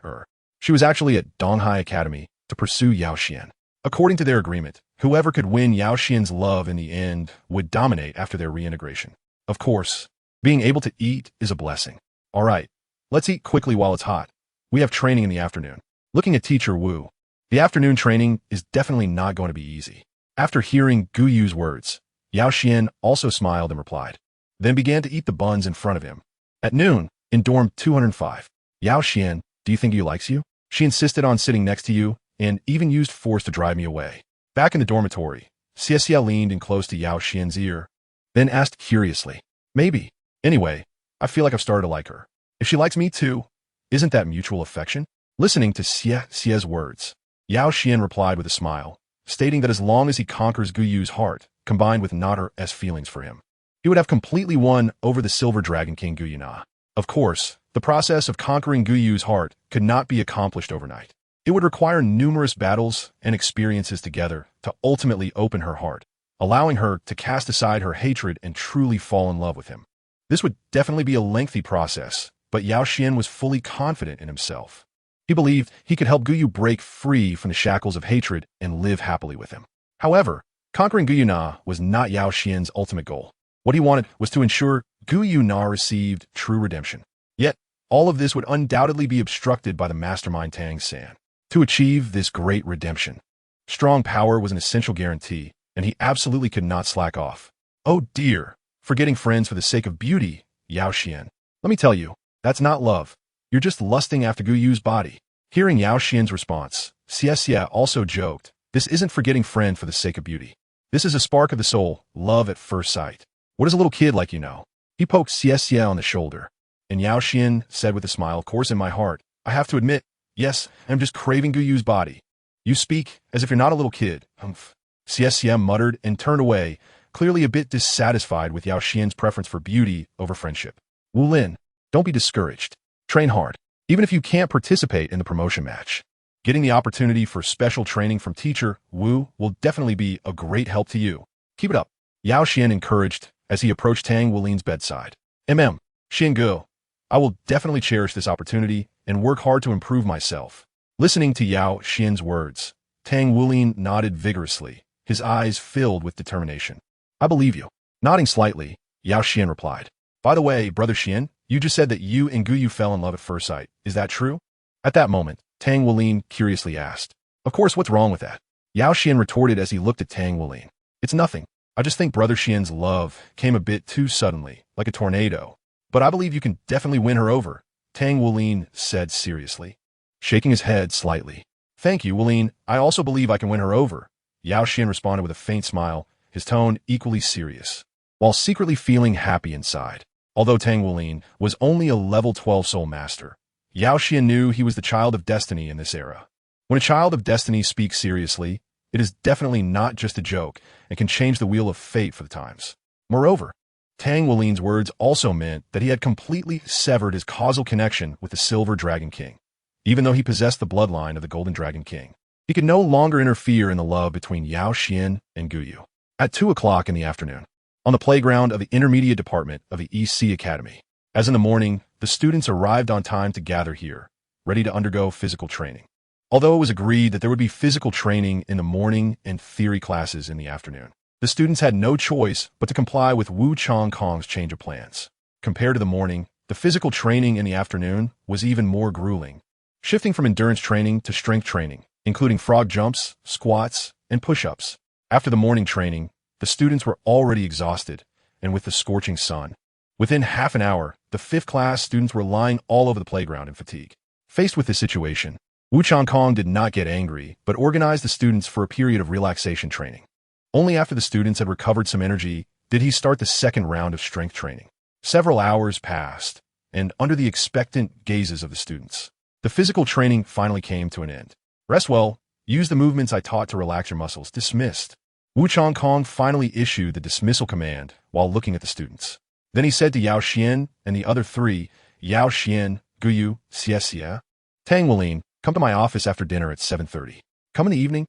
she was actually at Donghai Academy to pursue Yao Xuan. According to their agreement, whoever could win Yao Xuan's love in the end would dominate after their reintegration. Of course, being able to eat is a blessing. All right, let's eat quickly while it's hot. We have training in the afternoon. Looking at Teacher Wu, the afternoon training is definitely not going to be easy. After hearing Gu Yue's words, Yao Xuan also smiled and replied, then began to eat the buns in front of him. At noon, in dorm 205, Yao Xuan, do you think he likes you? She insisted on sitting next to you, and even used force to drive me away. Back in the dormitory, Xie leaned in close to Yao Xuan's ear, then asked curiously, maybe. Anyway, I feel like I've started to like her. If she likes me too, isn't that mutual affection? Listening to Xie's words, Yao Xuan replied with a smile, stating that as long as he conquers Gu Yue's heart, combined with Na's feelings for him, he would have completely won over the Silver Dragon King Gu Yue Na. Of course, the process of conquering Gu Yue's heart could not be accomplished overnight. It would require numerous battles and experiences together to ultimately open her heart, allowing her to cast aside her hatred and truly fall in love with him. This would definitely be a lengthy process, but Yao Xuan was fully confident in himself. He believed he could help Gu Yue break free from the shackles of hatred and live happily with him. However, conquering Yue Na was not Yao Xuan's ultimate goal. What he wanted was to ensure Yue Na received true redemption. Yet, all of this would undoubtedly be obstructed by the mastermind Tang San. To achieve this great redemption, strong power was an essential guarantee, and he absolutely could not slack off. Oh dear, forgetting friends for the sake of beauty, Yao Xuan. Let me tell you, that's not love. You're just lusting after Gu Yue's body. Hearing Yao Xuan's response, Xie also joked, this isn't forgetting friend for the sake of beauty. This is a spark of the soul, love at first sight. What does a little kid like you know? He poked Xie on the shoulder. And Yao Xuan said with a smile, of course in my heart, I have to admit, yes, I'm just craving Gu Yue's body. You speak as if you're not a little kid. Humph. Xie muttered and turned away, clearly a bit dissatisfied with Yao Xuan's preference for beauty over friendship. Wu Lin, don't be discouraged. Train hard, even if you can't participate in the promotion match. Getting the opportunity for special training from teacher Wu will definitely be a great help to you. Keep it up, Yao Xuan encouraged as he approached Tang Wulin's bedside. Xingu, I will definitely cherish this opportunity and work hard to improve myself. Listening to Yao Xuan's words, Tang Wulin nodded vigorously, his eyes filled with determination. I believe you. Nodding slightly, Yao Xuan replied. By the way, Brother Xian, you just said that you and Gu Yue fell in love at first sight. Is that true? At that moment, Tang Wulin curiously asked. Of course, what's wrong with that? Yao Xuan retorted as he looked at Tang Wulin. It's nothing. I just think Brother Xian's love came a bit too suddenly, like a tornado. But I believe you can definitely win her over, Tang Wulin said seriously, shaking his head slightly. Thank you, Wulin. I also believe I can win her over, Yao Xuan responded with a faint smile, his tone equally serious, while secretly feeling happy inside. Although Tang Wulin was only a level 12 soul master, Yao Xuan knew he was the child of destiny in this era. When a child of destiny speaks seriously, it is definitely not just a joke and can change the wheel of fate for the times. Moreover, Tang Wulin's words also meant that he had completely severed his causal connection with the Silver Dragon King. Even though he possessed the bloodline of the Golden Dragon King, he could no longer interfere in the love between Yao Xuan and Gu Yue. At 2 o'clock in the afternoon, on the playground of the Intermediate Department of the EC Academy. As in the morning, the students arrived on time to gather here, ready to undergo physical training. Although it was agreed that there would be physical training in the morning and theory classes in the afternoon, the students had no choice but to comply with Wu Changkong's change of plans. Compared to the morning, the physical training in the afternoon was even more grueling, shifting from endurance training to strength training, including frog jumps, squats, and push-ups. After the morning training, the students were already exhausted, and with the scorching sun. Within half an hour, the 5th class students were lying all over the playground in fatigue. Faced with this situation, Wu Changkong did not get angry, but organized the students for a period of relaxation training. Only after the students had recovered some energy did he start the second round of strength training. Several hours passed, and under the expectant gazes of the students, the physical training finally came to an end. Rest well, use the movements I taught to relax your muscles. Dismissed. Wu Changkong finally issued the dismissal command while looking at the students. Then he said to Yao Xuan and the other 3, Yao Xuan, Gu Yue, Xie, Tang Wulin, come to my office after dinner at 7:30. Come in the evening?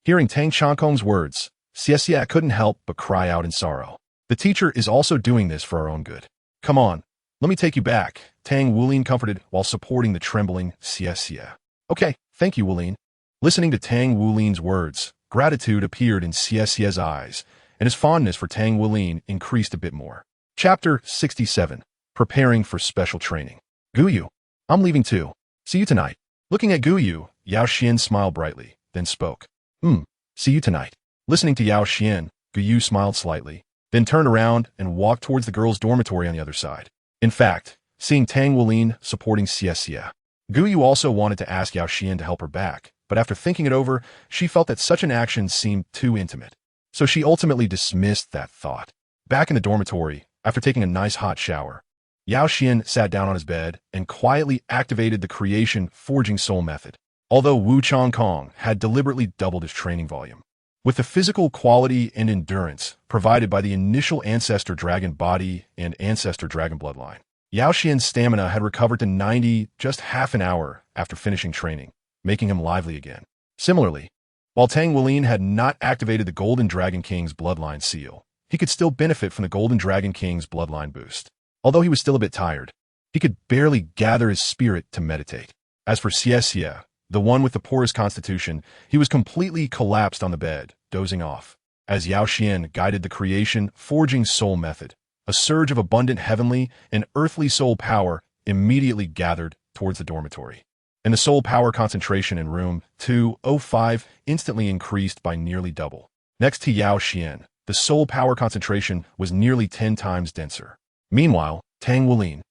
Hearing Tang Changkong's words, Xie couldn't help but cry out in sorrow. The teacher is also doing this for our own good. Come on, let me take you back, Tang Wulin comforted while supporting the trembling Xie. Okay, thank you, Wulin. Listening to Tang Wulin's words, gratitude appeared in Xie's eyes, and his fondness for Tang Wulin increased a bit more. Chapter 67. Preparing for Special Training. Gu Yue, I'm leaving too. See you tonight. Looking at Gu Yue, Yao Xuan smiled brightly, then spoke. See you tonight. Listening to Yao Xuan, Gu Yue smiled slightly, then turned around and walked towards the girls' dormitory on the other side. In fact, seeing Tang Wulin supporting Xie, Gu Yue also wanted to ask Yao Xuan to help her back, but after thinking it over, she felt that such an action seemed too intimate. So she ultimately dismissed that thought. Back in the dormitory, after taking a nice hot shower, Yao Xuan sat down on his bed and quietly activated the Creation Forging Soul method, although Wu Changkong had deliberately doubled his training volume. With the physical quality and endurance provided by the initial Ancestral Dragon body and Ancestral Dragon bloodline, Yao Xuan's stamina had recovered to 90 just half an hour after finishing training, making him lively again. Similarly, while Tang Wulin had not activated the Golden Dragon King's bloodline seal, he could still benefit from the Golden Dragon King's bloodline boost. Although he was still a bit tired, he could barely gather his spirit to meditate. As for Xie, the one with the poorest constitution, he was completely collapsed on the bed, dozing off. As Yao Xuan guided the creation forging soul method, a surge of abundant heavenly and earthly soul power immediately gathered towards the dormitory. And the soul power concentration in room 205 instantly increased by nearly double. Next to Yao Xuan, the soul power concentration was nearly 10 times denser. Meanwhile, Tang Wulin,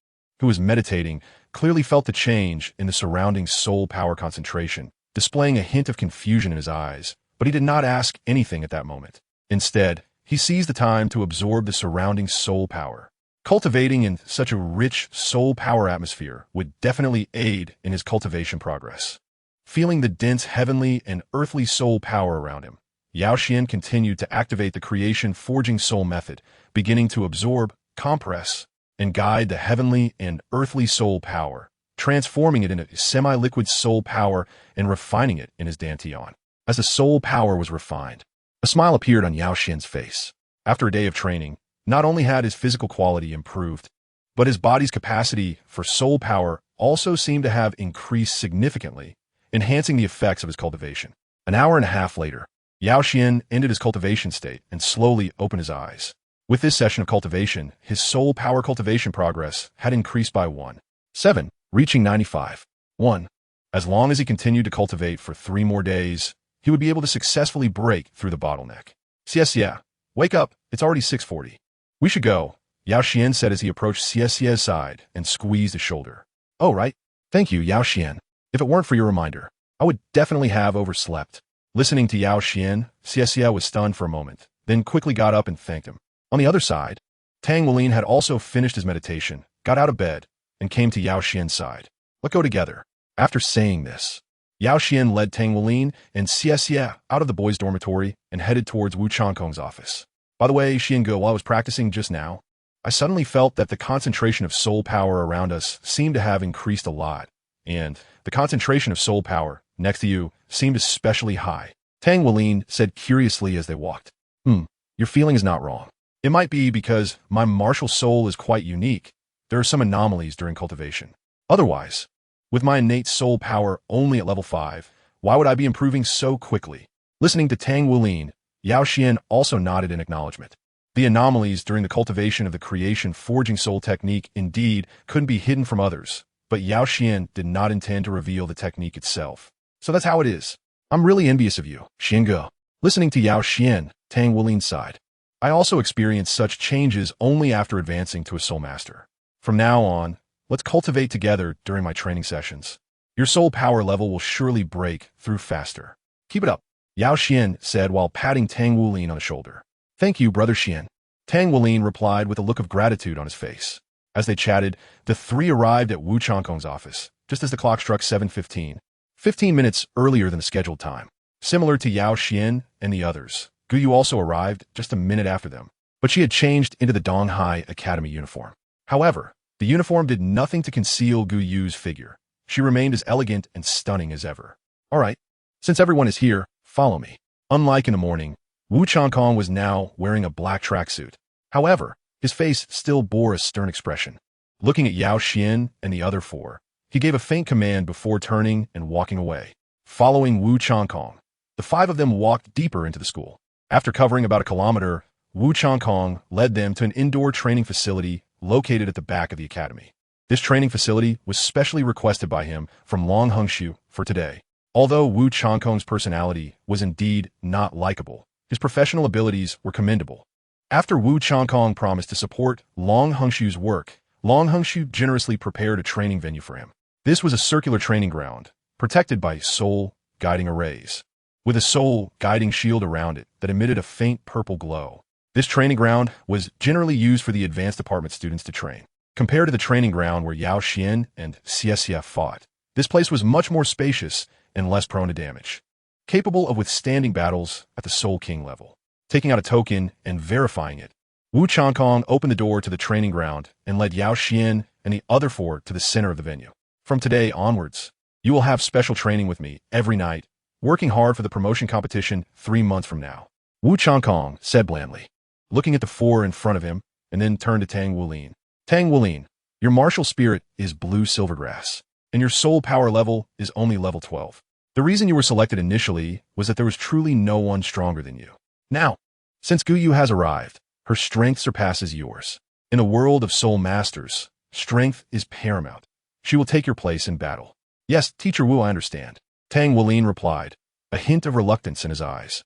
who was meditating, clearly felt the change in the surrounding soul power concentration, displaying a hint of confusion in his eyes, but he did not ask anything at that moment. Instead, he seized the time to absorb the surrounding soul power. Cultivating in such a rich soul power atmosphere would definitely aid in his cultivation progress. Feeling the dense heavenly and earthly soul power around him, Yao Xuan continued to activate the creation forging soul method, beginning to absorb, compress, and guide the heavenly and earthly soul power, transforming it into semi-liquid soul power and refining it in his dantian. As the soul power was refined, a smile appeared on Yao Xuan's face. After a day of training, not only had his physical quality improved, but his body's capacity for soul power also seemed to have increased significantly, enhancing the effects of his cultivation. An hour and a half later, Yao Xuan ended his cultivation state and slowly opened his eyes. With this session of cultivation, his soul power cultivation progress had increased by 1.7, reaching 95. 1. As long as he continued to cultivate for 3 more days, he would be able to successfully break through the bottleneck. Xie, wake up, it's already 6:40. We should go, Yao Xuan said as he approached Xie's side and squeezed his shoulder. Oh, right. Thank you, Yao Xuan. If it weren't for your reminder, I would definitely have overslept. Listening to Yao Xuan, Xie was stunned for a moment, then quickly got up and thanked him. On the other side, Tang Wulin had also finished his meditation, got out of bed, and came to Yao Xuan's side. Let's go together. After saying this, Yao Xuan led Tang Wulin and Xie out of the boys' dormitory and headed towards Wu Changkong's office. By the way, Gu, while I was practicing just now, I suddenly felt that the concentration of soul power around us seemed to have increased a lot, and the concentration of soul power next to you seemed especially high. Tang Wulin said curiously as they walked. Your feeling is not wrong. It might be because my martial soul is quite unique. There are some anomalies during cultivation. Otherwise, with my innate soul power only at level 5, why would I be improving so quickly? Listening to Tang Wulin, Yao Xuan also nodded in acknowledgement. The anomalies during the cultivation of the creation forging soul technique indeed couldn't be hidden from others, but Yao Xuan did not intend to reveal the technique itself. So that's how it is. I'm really envious of you, Gu. Listening to Yao Xuan, Tang Wulin sighed. I also experienced such changes only after advancing to a soul master. From now on, let's cultivate together during my training sessions. Your soul power level will surely break through faster. Keep it up, Yao Xuan said while patting Tang Wulin on the shoulder. Thank you, Brother Xuan. Tang Wulin replied with a look of gratitude on his face. As they chatted, the three arrived at Wu Changkong's office, just as the clock struck 7:15, 15 minutes earlier than the scheduled time. Similar to Yao Xuan and the others, Gu Yue also arrived just a minute after them, but she had changed into the Donghai Academy uniform. However, the uniform did nothing to conceal Gu Yue's figure. She remained as elegant and stunning as ever. All right, since everyone is here, follow me. Unlike in the morning, Wu Changkong was now wearing a black tracksuit. However, his face still bore a stern expression. Looking at Yao Xuan and the other 4, he gave a faint command before turning and walking away. Following Wu Changkong, the 5 of them walked deeper into the school. After covering about a kilometer, Wu Changkong led them to an indoor training facility located at the back of the academy. This training facility was specially requested by him from Hmph for today. Although Wu Changkong's personality was indeed not likable, his professional abilities were commendable. After Wu Changkong promised to support Hmp's work, Hmph generously prepared a training venue for him. This was a circular training ground, protected by soul guiding arrays, with a soul guiding shield around it that emitted a faint purple glow. This training ground was generally used for the advanced department students to train. Compared to the training ground where Yao Xuan and Xie fought, this place was much more spacious and less prone to damage, capable of withstanding battles at the Soul King level. Taking out a token and verifying it, Wu Changkong opened the door to the training ground and led Yao Xuan and the other 4 to the center of the venue. From today onwards, you will have special training with me every night, working hard for the promotion competition 3 months from now. Wu Changkong said blandly, looking at the 4 in front of him, and then turned to Tang Wulin. Tang Wulin, your martial spirit is blue silvergrass, and your soul power level is only level 12. The reason you were selected initially was that there was truly no one stronger than you. Now, since Gu Yue has arrived, her strength surpasses yours. In a world of soul masters, strength is paramount. She will take your place in battle. Yes, Teacher Wu, I understand. Tang Wulin replied, a hint of reluctance in his eyes.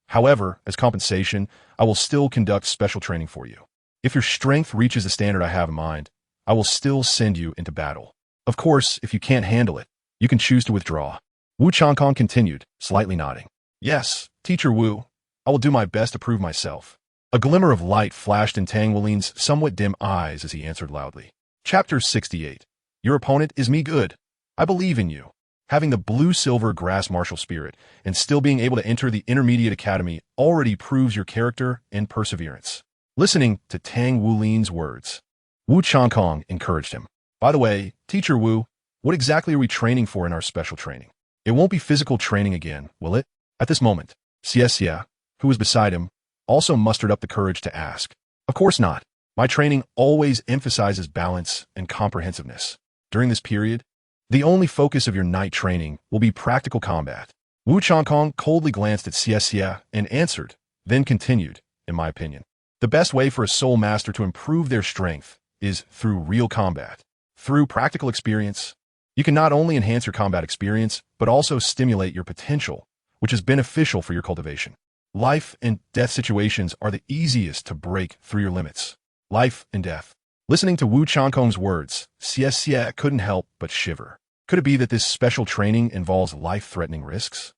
However, as compensation, I will still conduct special training for you. If your strength reaches the standard I have in mind, I will still send you into battle. Of course, if you can't handle it, you can choose to withdraw. Wu Changkong continued, slightly nodding. Yes, Teacher Wu, I will do my best to prove myself. A glimmer of light flashed in Tang Wulin's somewhat dim eyes as he answered loudly. Chapter 68. Your opponent is me good. I believe in you. Having the blue-silver grass martial spirit and still being able to enter the intermediate academy already proves your character and perseverance. Listening to Tang Wulin's words, Wu Changkong encouraged him. By the way, Teacher Wu, what exactly are we training for in our special training? It won't be physical training again, will it? At this moment, Xie, who was beside him, also mustered up the courage to ask. Of course not. My training always emphasizes balance and comprehensiveness. During this period, the only focus of your night training will be practical combat. Wu Changkong coldly glanced at Xie and answered, then continued, in my opinion. The best way for a soul master to improve their strength is through real combat. Through practical experience, you can not only enhance your combat experience, but also stimulate your potential, which is beneficial for your cultivation. Life and death situations are the easiest to break through your limits. Life and death. Listening to Wu Changkong's words, Xie couldn't help but shiver. Could it be that this special training involves life-threatening risks?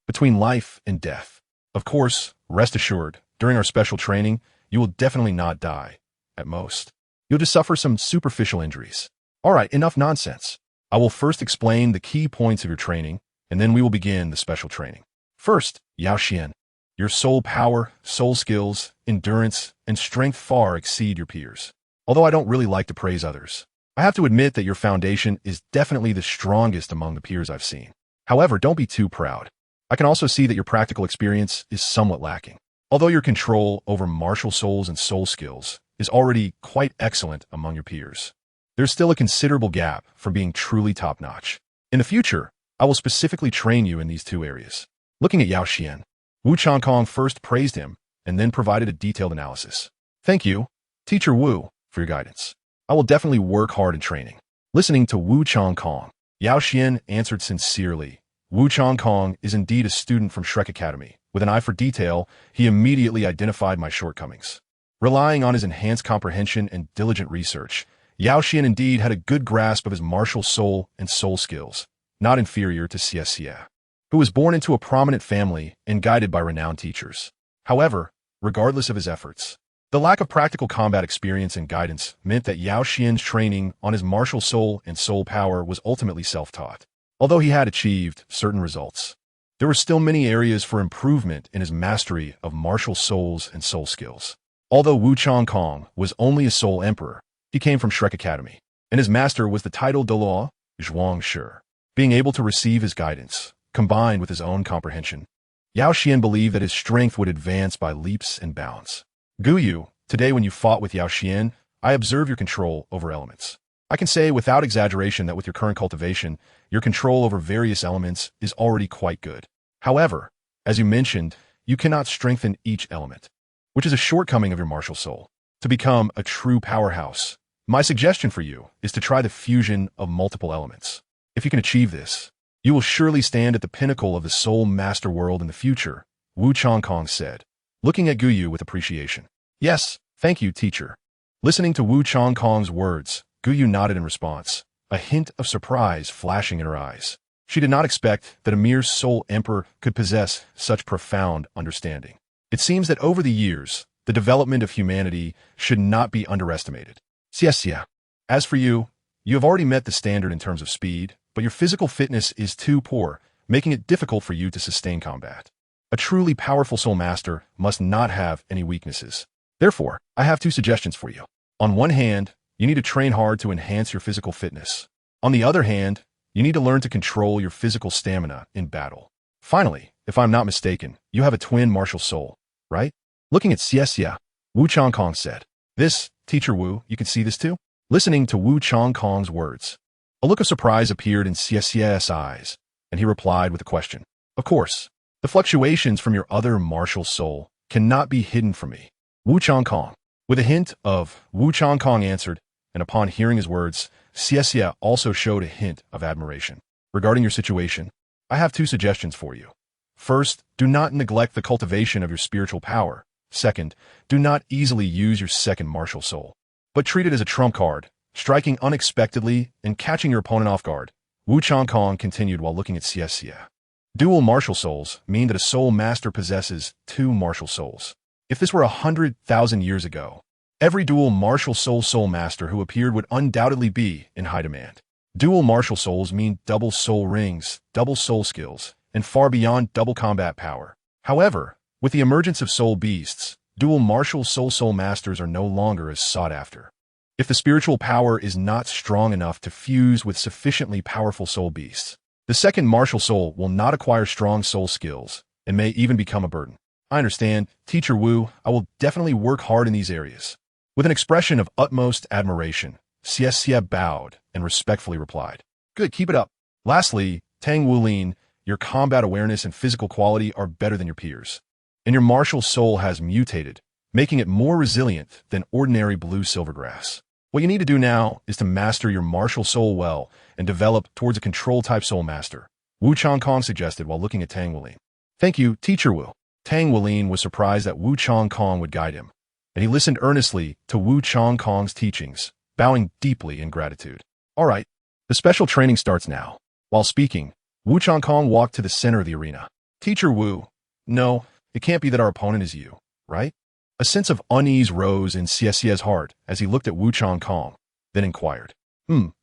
Between life and death. Of course, rest assured, during our special training, you will definitely not die. At most, you'll just suffer some superficial injuries. All right, enough nonsense. I will first explain the key points of your training, and then we will begin the special training. First, Yao Xuan. Your soul power, soul skills, endurance, and strength far exceed your peers. Although I don't really like to praise others, I have to admit that your foundation is definitely the strongest among the peers I've seen. However, don't be too proud. I can also see that your practical experience is somewhat lacking. Although your control over martial souls and soul skills is already quite excellent among your peers, there's still a considerable gap from being truly top-notch. In the future, I will specifically train you in these 2 areas. Looking at Yao Xuan, Wu Changkong first praised him and then provided a detailed analysis. Thank you, Teacher Wu, for your guidance. I will definitely work hard in training. Listening to Wu Changkong, Yao Xuan answered sincerely. Wu Changkong is indeed a student from Shrek Academy. With an eye for detail, he immediately identified my shortcomings. Relying on his enhanced comprehension and diligent research, Yao Xuan indeed had a good grasp of his martial soul and soul skills, not inferior to Xie, who was born into a prominent family and guided by renowned teachers. However, regardless of his efforts, the lack of practical combat experience and guidance meant that Yao Xuan's training on his martial soul and soul power was ultimately self-taught. Although he had achieved certain results, there were still many areas for improvement in his mastery of martial souls and soul skills. Although Wu Changkong was only a soul emperor, he came from Shrek Academy, and his master was the title Douluo Continent. Being able to receive his guidance, combined with his own comprehension, Yao Xuan believed that his strength would advance by leaps and bounds. Gu Yue, today when you fought with Yao Xuan, I observe your control over elements. I can say without exaggeration that with your current cultivation, your control over various elements is already quite good. However, as you mentioned, you cannot strengthen each element, which is a shortcoming of your martial soul. To become a true powerhouse, my suggestion for you is to try the fusion of multiple elements. If you can achieve this, you will surely stand at the pinnacle of the soul master world in the future, Wu Changkong said, looking at Gu Yue with appreciation. Yes, thank you, teacher. Listening to Wu Changkong's words, Gu Yue nodded in response, a hint of surprise flashing in her eyes. She did not expect that a mere soul emperor could possess such profound understanding. It seems that over the years, the development of humanity should not be underestimated. Xie, as for you, you have already met the standard in terms of speed, but your physical fitness is too poor, making it difficult for you to sustain combat. A truly powerful soul master must not have any weaknesses. Therefore, I have 2 suggestions for you. On one hand, you need to train hard to enhance your physical fitness. On the other hand, you need to learn to control your physical stamina in battle. Finally, if I'm not mistaken, you have a twin martial soul, right? Looking at Xie, Wu Changkong said. This, Teacher Wu, you can see this too? Listening to Wu Changkong's words, a look of surprise appeared in Xie's eyes, and he replied with a question. Of course, the fluctuations from your other martial soul cannot be hidden from me. Wu Changkong. With a hint of, Wu Changkong answered, and upon hearing his words, Xie also showed a hint of admiration. Regarding your situation, I have 2 suggestions for you. First, do not neglect the cultivation of your spiritual power. Second, do not easily use your second martial soul, but treat it as a trump card, striking unexpectedly and catching your opponent off guard. Wu Changkong continued while looking at Xie. Dual martial souls mean that a soul master possesses 2 martial souls. If this were 100,000 years ago, every dual martial soul master who appeared would undoubtedly be in high demand. Dual martial souls mean double soul rings, double soul skills, and far beyond double combat power. However, with the emergence of soul beasts, dual martial soul masters are no longer as sought after. If the spiritual power is not strong enough to fuse with sufficiently powerful soul beasts, the second martial soul will not acquire strong soul skills and may even become a burden. I understand, Teacher Wu, I will definitely work hard in these areas. With an expression of utmost admiration, Xie bowed and respectfully replied. Good, keep it up. Lastly, Tang Wulin, your combat awareness and physical quality are better than your peers, and your martial soul has mutated, making it more resilient than ordinary blue silvergrass. What you need to do now is to master your martial soul well and develop towards a control-type soul master, Wu Changkong suggested while looking at Tang Wulin. Thank you, Teacher Wu. Tang Wulin was surprised that Wu Changkong would guide him, and he listened earnestly to Wu Changkong's teachings, bowing deeply in gratitude. All right, the special training starts now. While speaking, Wu Changkong walked to the center of the arena. Teacher Wu, no, it can't be that our opponent is you, right? A sense of unease rose in Xie's heart as he looked at Wu Changkong, then inquired.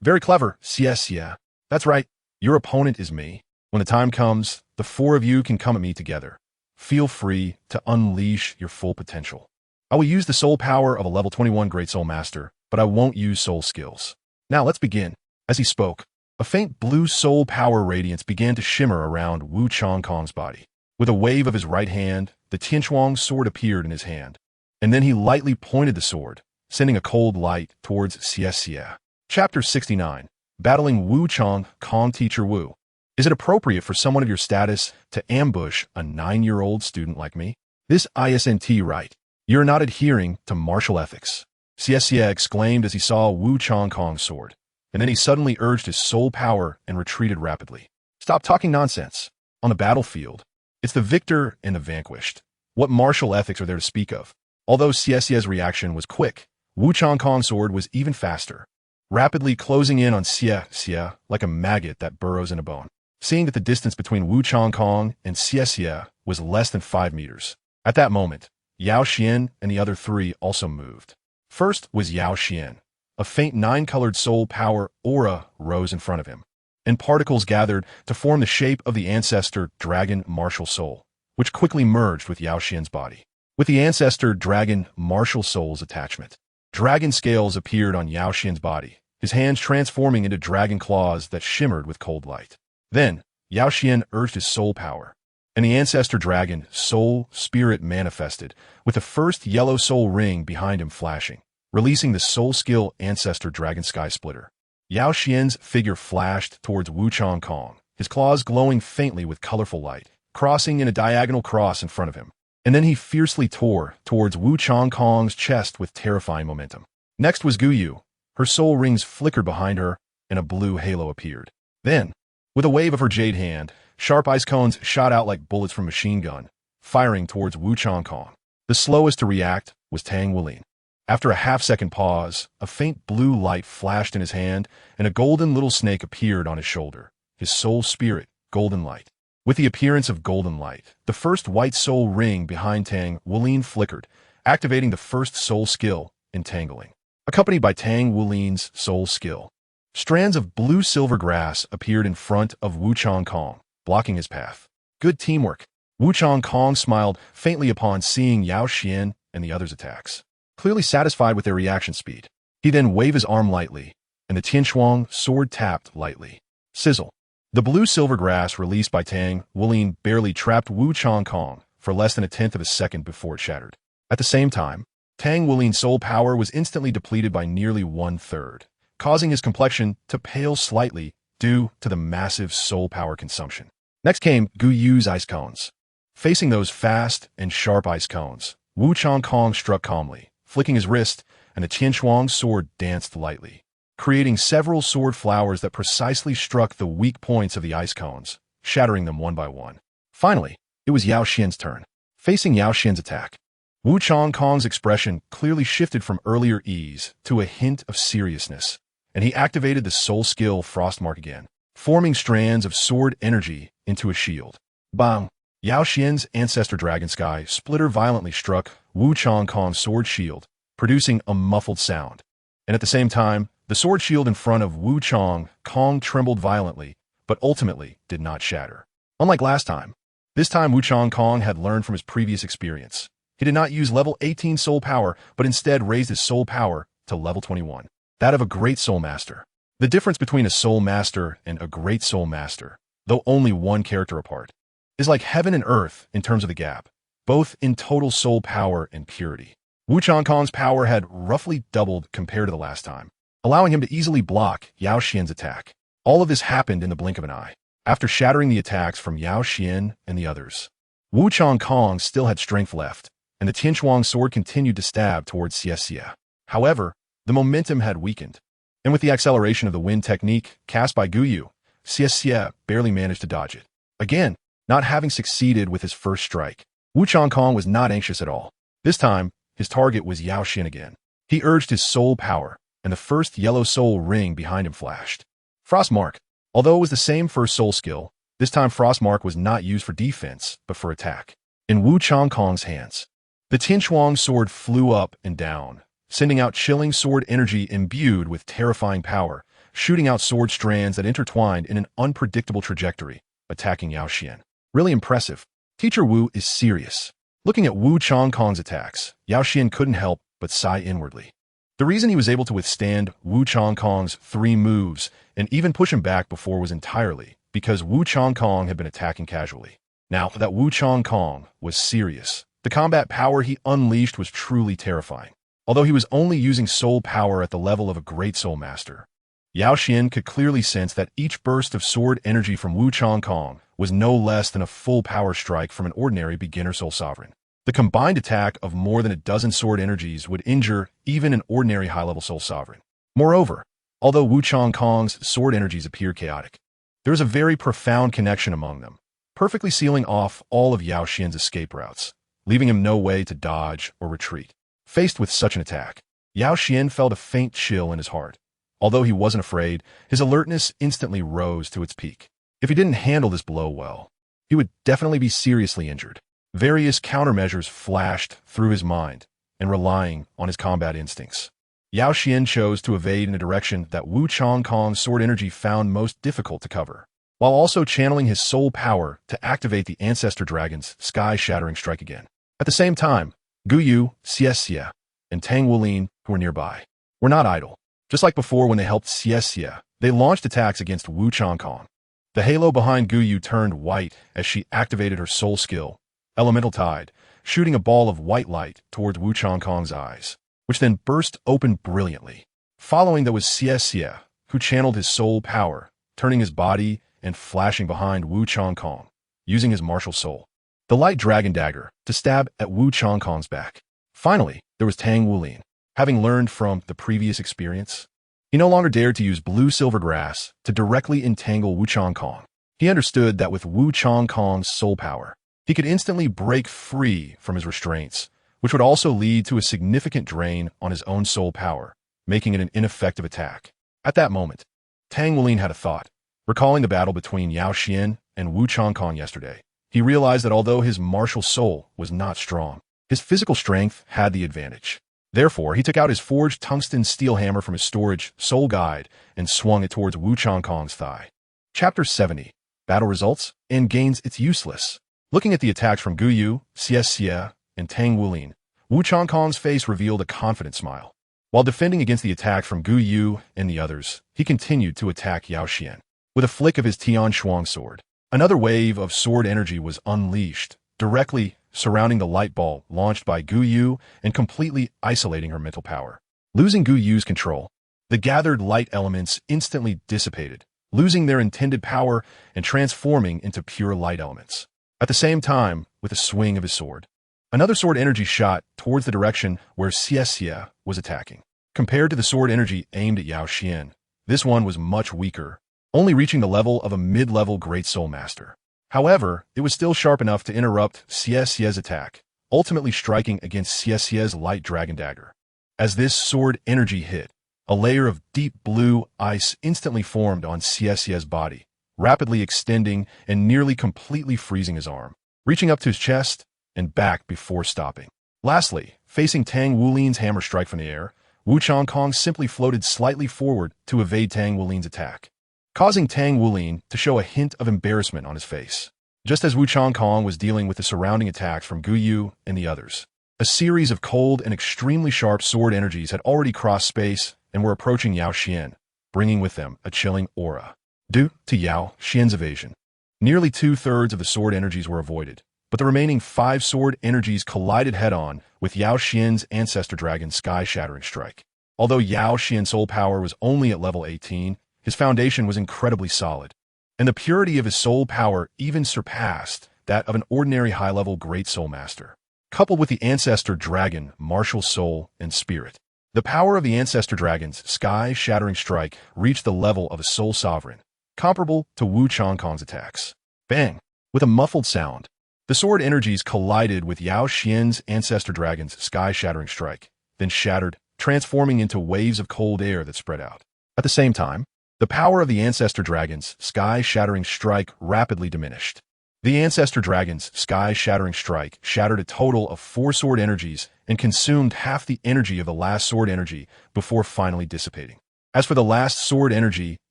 Very clever, Xie. That's right, your opponent is me. When the time comes, the 4 of you can come at me together. Feel free to unleash your full potential. I will use the soul power of a level 21 Great Soul Master, but I won't use soul skills. Now let's begin. As he spoke, a faint blue soul power radiance began to shimmer around Wu Changkong's body. With a wave of his right hand, the Tianchuang sword appeared in his hand, and then he lightly pointed the sword, sending a cold light towards Xie. Chapter 69. Battling Wu Changkong. Teacher Wu. Is it appropriate for someone of your status to ambush a 9-year-old student like me? This isn't right. You're not adhering to martial ethics. Xie exclaimed as he saw Wu Changkong's sword, and then he suddenly urged his soul power and retreated rapidly. Stop talking nonsense. On the battlefield, it's the victor and the vanquished. What martial ethics are there to speak of? Although Xie's reaction was quick, Wu Changkong's sword was even faster, rapidly closing in on Xie like a maggot that burrows in a bone. Seeing that the distance between Wu Changkong and Xie was less than 5 meters. At that moment, Yao Xuan and the other 3 also moved. First was Yao Xuan. A faint 9-colored soul power aura rose in front of him, and particles gathered to form the shape of the Ancestral Dragon Martial Soul, which quickly merged with Yao Xuan's body. With the Ancestral Dragon Martial Soul's attachment, dragon scales appeared on Yao Xuan's body, his hands transforming into dragon claws that shimmered with cold light. Then, Yao Xuan urged his soul power, and the Ancestor Dragon Soul Spirit manifested, with the first yellow soul ring behind him flashing, releasing the soul skill Ancestor Dragon Sky Splitter. Yao Xuan's figure flashed towards Wu Changkong, his claws glowing faintly with colorful light, crossing in a diagonal cross in front of him. And then he fiercely tore towards Wu Changkong's chest with terrifying momentum. Next was Gu Yue. Her soul rings flickered behind her, and a blue halo appeared. Then, with a wave of her jade hand, sharp ice cones shot out like bullets from a machine gun, firing towards Wu Changkong. The slowest to react was Tang Wulin. After a half-second pause, a faint blue light flashed in his hand, and a golden little snake appeared on his shoulder, his soul spirit, Golden Light. With the appearance of Golden Light, the first white soul ring behind Tang Wulin flickered, activating the first soul skill, Entangling. Accompanied by Tang Wulin's soul skill, strands of blue-silver grass appeared in front of Wu Changkong, blocking his path. Good teamwork. Wu Changkong smiled faintly upon seeing Yao Xuan and the others' attacks. Clearly satisfied with their reaction speed, He then waved his arm lightly, and the Tianshuang sword tapped lightly. Sizzle. The blue-silver grass released by Tang Wulin barely trapped Wu Changkong for less than a tenth of a second before it shattered. At the same time, Tang Wulin's soul power was instantly depleted by nearly one-third, causing his complexion to pale slightly due to the massive soul power consumption. Next came Gu Yue's ice cones. Facing those fast and sharp ice cones, Wu Changkong struck calmly, flicking his wrist, and the Tianshuang sword danced lightly, creating several sword flowers that precisely struck the weak points of the ice cones, shattering them one by one. Finally, it was Yao Xuan's turn. Facing Yao Xuan's attack, Wu Changkong's expression clearly shifted from earlier ease to a hint of seriousness, and he activated the soul skill Frostmark again, forming strands of sword energy into a shield. Bang! Yao Xuan's Ancestral Dragon Sky Splitter violently struck Wu Changkong's sword shield, producing a muffled sound. And at the same time, the sword shield in front of Wu Changkong trembled violently, but ultimately did not shatter. Unlike last time, this time Wu Changkong had learned from his previous experience. He did not use level 18 soul power, but instead raised his soul power to level 21, that of a great soul master. The difference between a soul master and a great soul master, though only one character apart, is like heaven and earth in terms of the gap, both in total soul power and purity. Wu Changkong's power had roughly doubled compared to the last time, allowing him to easily block Yao Xuan's attack. All of this happened in the blink of an eye. After shattering the attacks from Yao Xuan and the others, Wu Changkong still had strength left, and the Tianshuang sword continued to stab towards Xie. However, the momentum had weakened, and with the acceleration of the wind technique cast by Gu Yue, Xie barely managed to dodge it. Again, not having succeeded with his first strike, Wu Changkong was not anxious at all. This time, his target was Yao Xuan again. He urged his soul power, and the first yellow soul ring behind him flashed. Frostmark. Although it was the same first soul skill, this time Frostmark was not used for defense, but for attack. In Wu Changkong's hands, the Tianshuang sword flew up and down, sending out chilling sword energy imbued with terrifying power, shooting out sword strands that intertwined in an unpredictable trajectory, attacking Yao Xuan. Really impressive. Teacher Wu is serious. Looking at Wu Changkong's attacks, Yao Xuan couldn't help but sigh inwardly. The reason he was able to withstand Wu Changkong's 3 moves and even push him back before was entirely because Wu Changkong had been attacking casually. Now that Wu Changkong was serious, the combat power he unleashed was truly terrifying. Although he was only using soul power at the level of a great soul master, Yao Xuan could clearly sense that each burst of sword energy from Wu Changkong was no less than a full power strike from an ordinary beginner soul sovereign. The combined attack of more than a dozen sword energies would injure even an ordinary high-level soul sovereign. Moreover, although Wu Changkong's sword energies appear chaotic, there is a very profound connection among them, perfectly sealing off all of Yao Xuan's escape routes, leaving him no way to dodge or retreat. Faced with such an attack, Yao Xuan felt a faint chill in his heart. Although he wasn't afraid, his alertness instantly rose to its peak. If he didn't handle this blow well, he would definitely be seriously injured. Various countermeasures flashed through his mind, and relying on his combat instincts, Yao Xuan chose to evade in a direction that Wu Changkong's sword energy found most difficult to cover, while also channeling his soul power to activate the Ancestral Dragon's sky-shattering strike again. At the same time, Gu Yue, Xie, and Tang Wulin, who were nearby, were not idle. Just like before when they helped Xie, they launched attacks against Wu Changkong. The halo behind Gu Yue turned white as she activated her soul skill, Elemental Tide, shooting a ball of white light towards Wu Changkong's eyes, which then burst open brilliantly. Following that was Xie, who channeled his soul power, turning his body and flashing behind Wu Changkong, using his martial soul, the light dragon dagger, to stab at Wu Changkong's back. Finally, there was Tang Wulin. Having learned from the previous experience, he no longer dared to use blue-silver grass to directly entangle Wu Changkong. He understood that with Wu Changkong's soul power, he could instantly break free from his restraints, which would also lead to a significant drain on his own soul power, making it an ineffective attack. At that moment, Tang Wulin had a thought. Recalling the battle between Yao Xuan and Wu Changkong yesterday, he realized that although his martial soul was not strong, his physical strength had the advantage. Therefore, he took out his forged tungsten steel hammer from his storage soul guide and swung it towards Wu Changkong's thigh. Chapter 70. Battle results and gains its useless. Looking at the attacks from Gu Yue, Xie, and Tang Wulin, Wu Changkong's face revealed a confident smile. While defending against the attack from Gu Yue and the others, he continued to attack Yao Xuan. With a flick of his Tian Shuang sword, another wave of sword energy was unleashed, directly surrounding the light ball launched by Gu Yue and completely isolating her mental power. Losing Gu Yue's control, the gathered light elements instantly dissipated, losing their intended power and transforming into pure light elements. At the same time, with a swing of his sword, another sword energy shot towards the direction where Xie was attacking. Compared to the sword energy aimed at Yao Xuan, this one was much weaker, only reaching the level of a mid-level Great Soul Master. However, it was still sharp enough to interrupt Xie's attack, ultimately striking against Xie's light dragon dagger. As this sword energy hit, a layer of deep blue ice instantly formed on Xie's body, rapidly extending and nearly completely freezing his arm, reaching up to his chest and back before stopping. Lastly, facing Tang Wulin's hammer strike from the air, Wu Changkong simply floated slightly forward to evade Tang Wulin's attack, causing Tang Wulin to show a hint of embarrassment on his face. Just as Wu Changkong was dealing with the surrounding attacks from Gu Yue and the others, a series of cold and extremely sharp sword energies had already crossed space and were approaching Yao Xuan, bringing with them a chilling aura. Due to Yao Xuan's evasion, nearly 2/3 of the sword energies were avoided, but the remaining 5 sword energies collided head-on with Yao Xuan's Ancestral Dragon sky-shattering strike. Although Yao Xuan's soul power was only at level 18, his foundation was incredibly solid, and the purity of his soul power even surpassed that of an ordinary high-level Great Soul Master. Coupled with the Ancestral Dragon Martial Soul and Spirit, the power of the Ancestral Dragon's sky-shattering strike reached the level of a Soul Sovereign, comparable to Wu Changkong's attacks. Bang! With a muffled sound, the sword energies collided with Yao Xuan's Ancestral Dragon's sky-shattering strike, then shattered, transforming into waves of cold air that spread out. At the same time, the power of the Ancestral Dragon's sky-shattering strike rapidly diminished. The Ancestral Dragon's sky-shattering strike shattered a total of 4 sword energies and consumed half the energy of the last sword energy before finally dissipating. As for the last sword energy,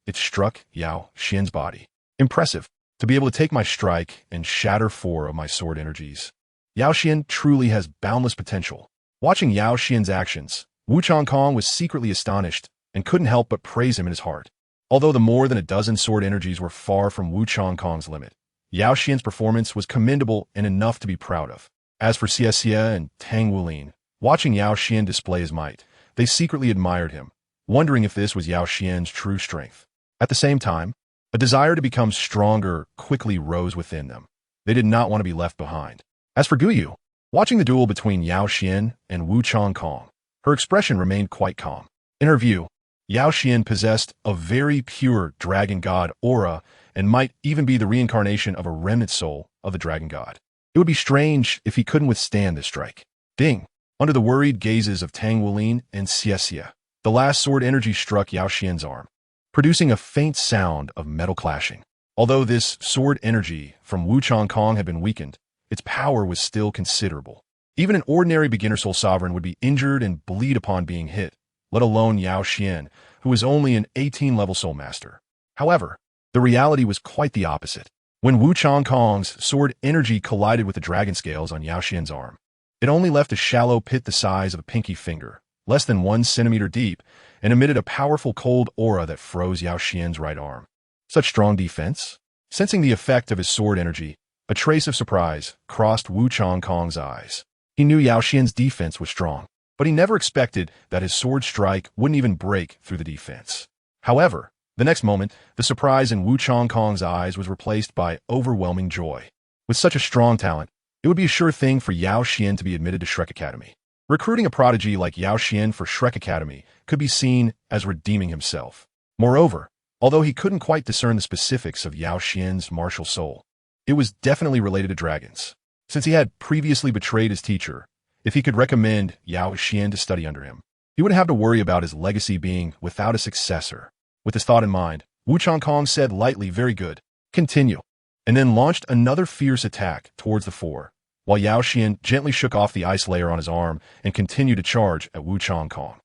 it struck Yao Xuan's body. Impressive, to be able to take my strike and shatter 4 of my sword energies. Yao Xuan truly has boundless potential. Watching Yao Xuan's actions, Wu Changkong was secretly astonished and couldn't help but praise him in his heart. Although the more than a dozen sword energies were far from Wu Changkong's limit, Yao Xuan's performance was commendable and enough to be proud of. As for Xie and Tang Wulin, watching Yao Xuan display his might, they secretly admired him, wondering if this was Yao Xuan's true strength. At the same time, a desire to become stronger quickly rose within them. They did not want to be left behind. As for Gu Yue, watching the duel between Yao Xuan and Wu Changkong, her expression remained quite calm. In her view, Yao Xuan possessed a very pure dragon god aura and might even be the reincarnation of a remnant soul of the dragon god. It would be strange if he couldn't withstand this strike. Ding! Under the worried gazes of Tang Wulin and Xie, the last sword energy struck Yao Xuan's arm, producing a faint sound of metal clashing. Although this sword energy from Wu Changkong had been weakened, its power was still considerable. Even an ordinary beginner soul sovereign would be injured and bleed upon being hit, let alone Yao Xuan, who was only an 18-level soul master. However, the reality was quite the opposite. When Wu Changkong's sword energy collided with the dragon scales on Yao Xuan's arm, it only left a shallow pit the size of a pinky finger, less than 1 centimeter deep, and emitted a powerful cold aura that froze Yao Xuan's right arm. Such strong defense? Sensing the effect of his sword energy, a trace of surprise crossed Wu Changkong's eyes. He knew Yao Xuan's defense was strong, but he never expected that his sword strike wouldn't even break through the defense. However, the next moment, the surprise in Wu Changkong's eyes was replaced by overwhelming joy. With such a strong talent, it would be a sure thing for Yao Xuan to be admitted to Shrek Academy. Recruiting a prodigy like Yao Xuan for Shrek Academy could be seen as redeeming himself. Moreover, although he couldn't quite discern the specifics of Yao Xuan's martial soul, it was definitely related to dragons. Since he had previously betrayed his teacher, if he could recommend Yao Xuan to study under him, he wouldn't have to worry about his legacy being without a successor. With this thought in mind, Wu Changkong said lightly, "Very good. Continue," and then launched another fierce attack towards the 4, while Yao Xuan gently shook off the ice layer on his arm and continued to charge at Wu Changkong.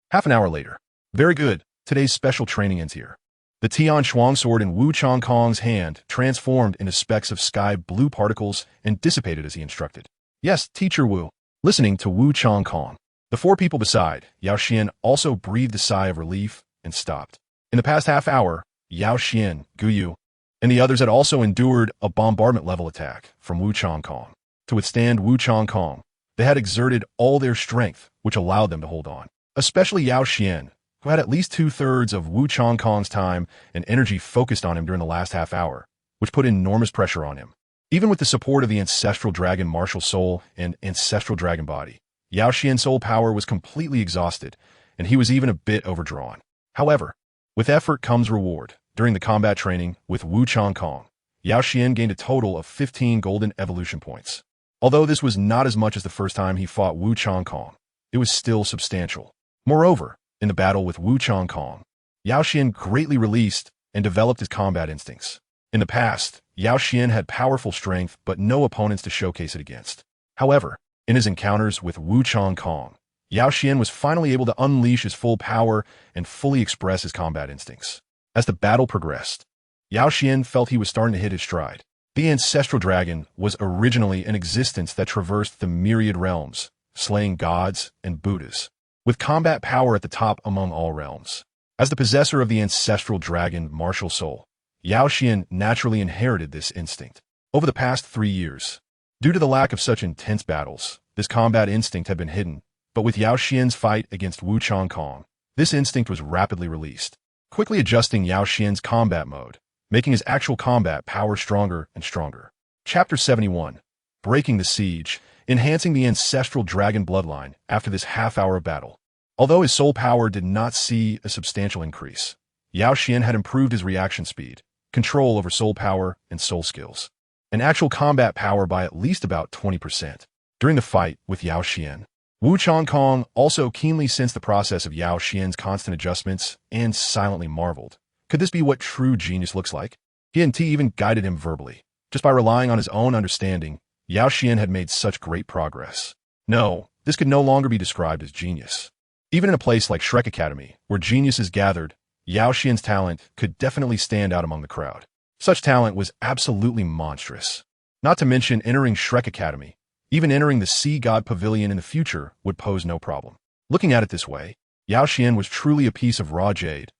Half an hour later. Very good. Today's special training ends here. The Tian Shuang sword in Wu Changkong's hand transformed into specks of sky blue particles and dissipated as he instructed. Yes, Teacher Wu. Listening to Wu Changkong, The four people beside Yao Xuan also breathed a sigh of relief and stopped. In the past half hour, Yao Xuan, Gu Yue, and the others had also endured a bombardment-level attack from Wu Changkong. To withstand Wu Changkong, they had exerted all their strength, which allowed them to hold on. Especially Yao Xuan, who had at least two-thirds of Wu Changkong's time and energy focused on him during the last half hour, which put enormous pressure on him. Even with the support of the Ancestral Dragon Martial Soul and Ancestral Dragon Body, Yao Xuan's soul power was completely exhausted, and he was even a bit overdrawn. However, with effort comes reward. During the combat training with Wu Changkong, Yao Xuan gained a total of 15 golden evolution points. Although this was not as much as the first time he fought Wu Changkong, it was still substantial. Moreover, in the battle with Wu Changkong, Yao Xuan greatly released and developed his combat instincts. In the past, Yao Xuan had powerful strength but no opponents to showcase it against. However, in his encounters with Wu Changkong, Yao Xuan was finally able to unleash his full power and fully express his combat instincts. As the battle progressed, Yao Xuan felt he was starting to hit his stride. The Ancestral Dragon was originally an existence that traversed the myriad realms, slaying gods and Buddhas, with combat power at the top among all realms. As the possessor of the Ancestral Dragon Martial Soul, Yao Xuan naturally inherited this instinct. Over the past 3 years, due to the lack of such intense battles, this combat instinct had been hidden, but with Yao Xuan's fight against Wu Changkong, this instinct was rapidly released, quickly adjusting Yao Xuan's combat mode, making his actual combat power stronger and stronger. Chapter 71, Breaking the Siege, enhancing the Ancestral Dragon bloodline after this half hour of battle. Although his soul power did not see a substantial increase, Yao Xuan had improved his reaction speed, control over soul power and soul skills, and actual combat power by at least about 20%. During the fight with Yao Xuan, Wu Changkong also keenly sensed the process of Yao Xuan's constant adjustments and silently marveled. Could this be what true genius looks like? He even guided him verbally. Just by relying on his own understanding, Yao Xuan had made such great progress. No, this could no longer be described as genius. Even in a place like Shrek Academy, where geniuses gathered, Yao Xuan's talent could definitely stand out among the crowd. Such talent was absolutely monstrous. Not to mention entering Shrek Academy, even entering the Sea God Pavilion in the future would pose no problem. Looking at it this way, Yao Xuan was truly a piece of raw jade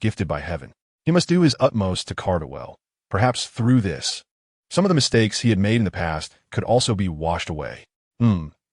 gifted by heaven. He must do his utmost to carve it well. Perhaps through this, some of the mistakes he had made in the past could also be washed away.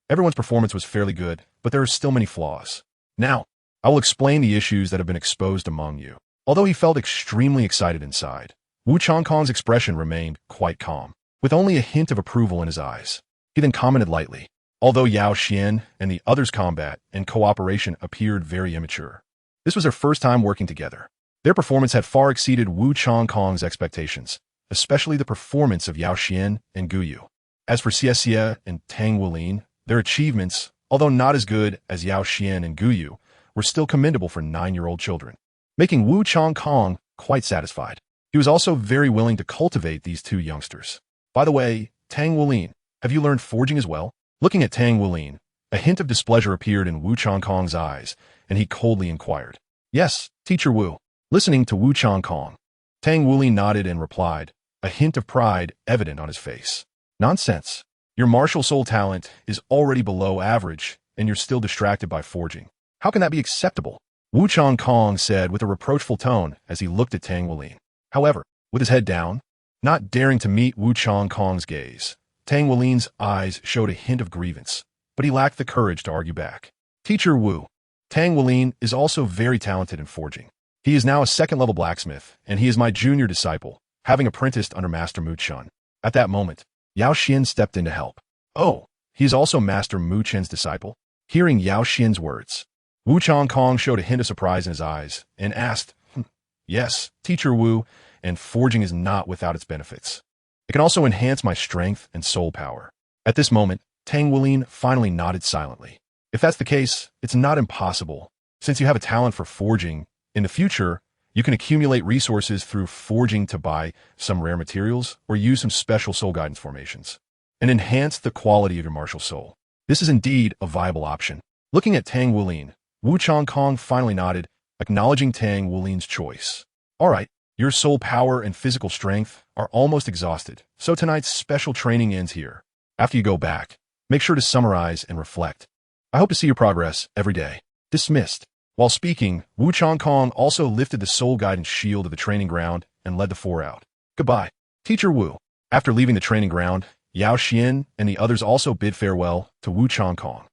Everyone's performance was fairly good, but there are still many flaws. Now, I will explain the issues that have been exposed among you. Although he felt extremely excited inside, Wu Changkong's expression remained quite calm, with only a hint of approval in his eyes. He then commented lightly, although Yao Xuan and the others' combat and cooperation appeared very immature. This was their first time working together. Their performance had far exceeded Wu Changkong's expectations, especially the performance of Yao Xuan and Gu Yue. As for Xie and Tang Wulin, their achievements, although not as good as Yao Xuan and Gu Yue, were still commendable for 9-year-old children, making Wu Changkong quite satisfied. He was also very willing to cultivate these two youngsters. By the way, Tang Wulin, have you learned forging as well? Looking at Tang Wulin, a hint of displeasure appeared in Wu Changkong's eyes, and he coldly inquired. Yes, Teacher Wu. Listening to Wu Changkong, Tang Wulin nodded and replied, a hint of pride evident on his face. Nonsense. Your martial soul talent is already below average, and you're still distracted by forging. How can that be acceptable? Wu Changkong said with a reproachful tone as he looked at Tang Wulin. However, with his head down, not daring to meet Wu Changkong's gaze, Tang Wulin's eyes showed a hint of grievance, but he lacked the courage to argue back. Teacher Wu, Tang Wulin is also very talented in forging. He is now a second-level blacksmith, and he is my junior disciple, having apprenticed under Master Mu Chen. At that moment, Yao Xuan stepped in to help. Oh, he is also Master Mu Chen's disciple? Hearing Yao Xuan's words, Wu Changkong showed a hint of surprise in his eyes and asked, Yes, Teacher Wu, and forging is not without its benefits. It can also enhance my strength and soul power. At this moment, Tang Wulin finally nodded silently. If that's the case, it's not impossible. Since you have a talent for forging, in the future, you can accumulate resources through forging to buy some rare materials or use some special soul guidance formations and enhance the quality of your martial soul. This is indeed a viable option. Looking at Tang Wulin, Wu Changkong finally nodded, acknowledging Tang Wulin's choice. All right, your soul power and physical strength are almost exhausted, so tonight's special training ends here. After you go back, make sure to summarize and reflect. I hope to see your progress every day. Dismissed. While speaking, Wu Changkong also lifted the soul guidance shield of the training ground and led the four out. Goodbye, Teacher Wu. After leaving the training ground, Yao Xuan and the others also bid farewell to Wu Changkong.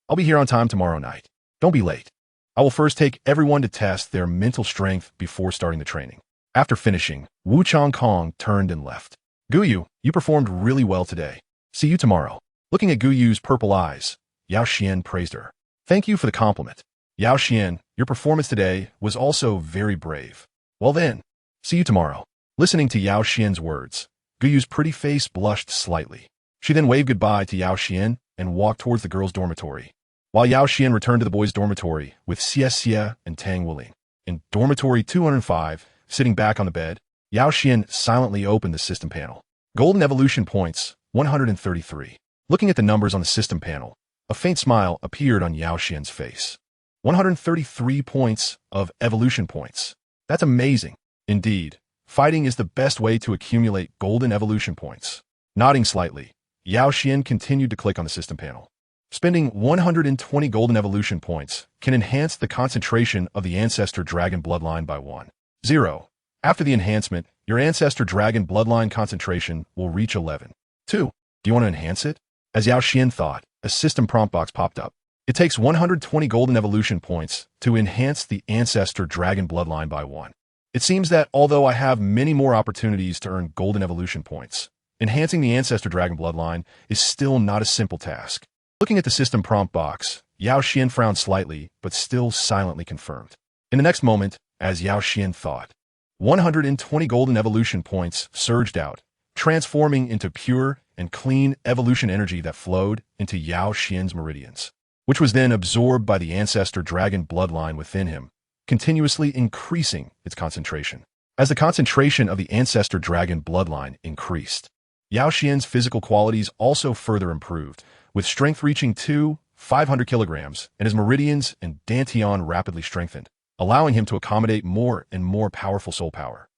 I'll be here on time tomorrow night. Don't be late. I will first take everyone to test their mental strength before starting the training. After finishing, Wu Changkong turned and left. Gu Yue, you performed really well today. See you tomorrow. Looking at Gu Yue's purple eyes, Yao Xuan praised her. Thank you for the compliment. Yao Xuan, your performance today was also very brave. Well then, see you tomorrow. Listening to Yao Xuan's words, Gu Yue's pretty face blushed slightly. She then waved goodbye to Yao Xuan and walked towards the girls' dormitory, while Yao Xuan returned to the boys' dormitory with Xie and Tang Wuling. In dormitory 205, sitting back on the bed, Yao Xuan silently opened the system panel. Golden evolution points, 133. Looking at the numbers on the system panel, a faint smile appeared on Yao Xuan's face. 133 points of evolution points. That's amazing. Indeed, fighting is the best way to accumulate golden evolution points. Nodding slightly, Yao Xuan continued to click on the system panel. Spending 120 golden evolution points can enhance the concentration of the Ancestral Dragon bloodline by 1.0. After the enhancement, your Ancestral Dragon bloodline concentration will reach 11. 2. Do you want to enhance it? As Yao Xuan thought, a system prompt box popped up. It takes 120 golden evolution points to enhance the Ancestral Dragon bloodline by 1. It seems that although I have many more opportunities to earn golden evolution points, enhancing the Ancestral Dragon bloodline is still not a simple task. Looking at the system prompt box, Yao Xuan frowned slightly, but still silently confirmed. In the next moment, as Yao Xuan thought, 120 golden evolution points surged out, transforming into pure and clean evolution energy that flowed into Yao Xuan's meridians, which was then absorbed by the Ancestral Dragon bloodline within him, continuously increasing its concentration. As the concentration of the Ancestral Dragon bloodline increased, Yao Xuan's physical qualities also further improved, with strength reaching 500 kilograms, and his meridians and dantian rapidly strengthened, allowing him to accommodate more and more powerful soul power.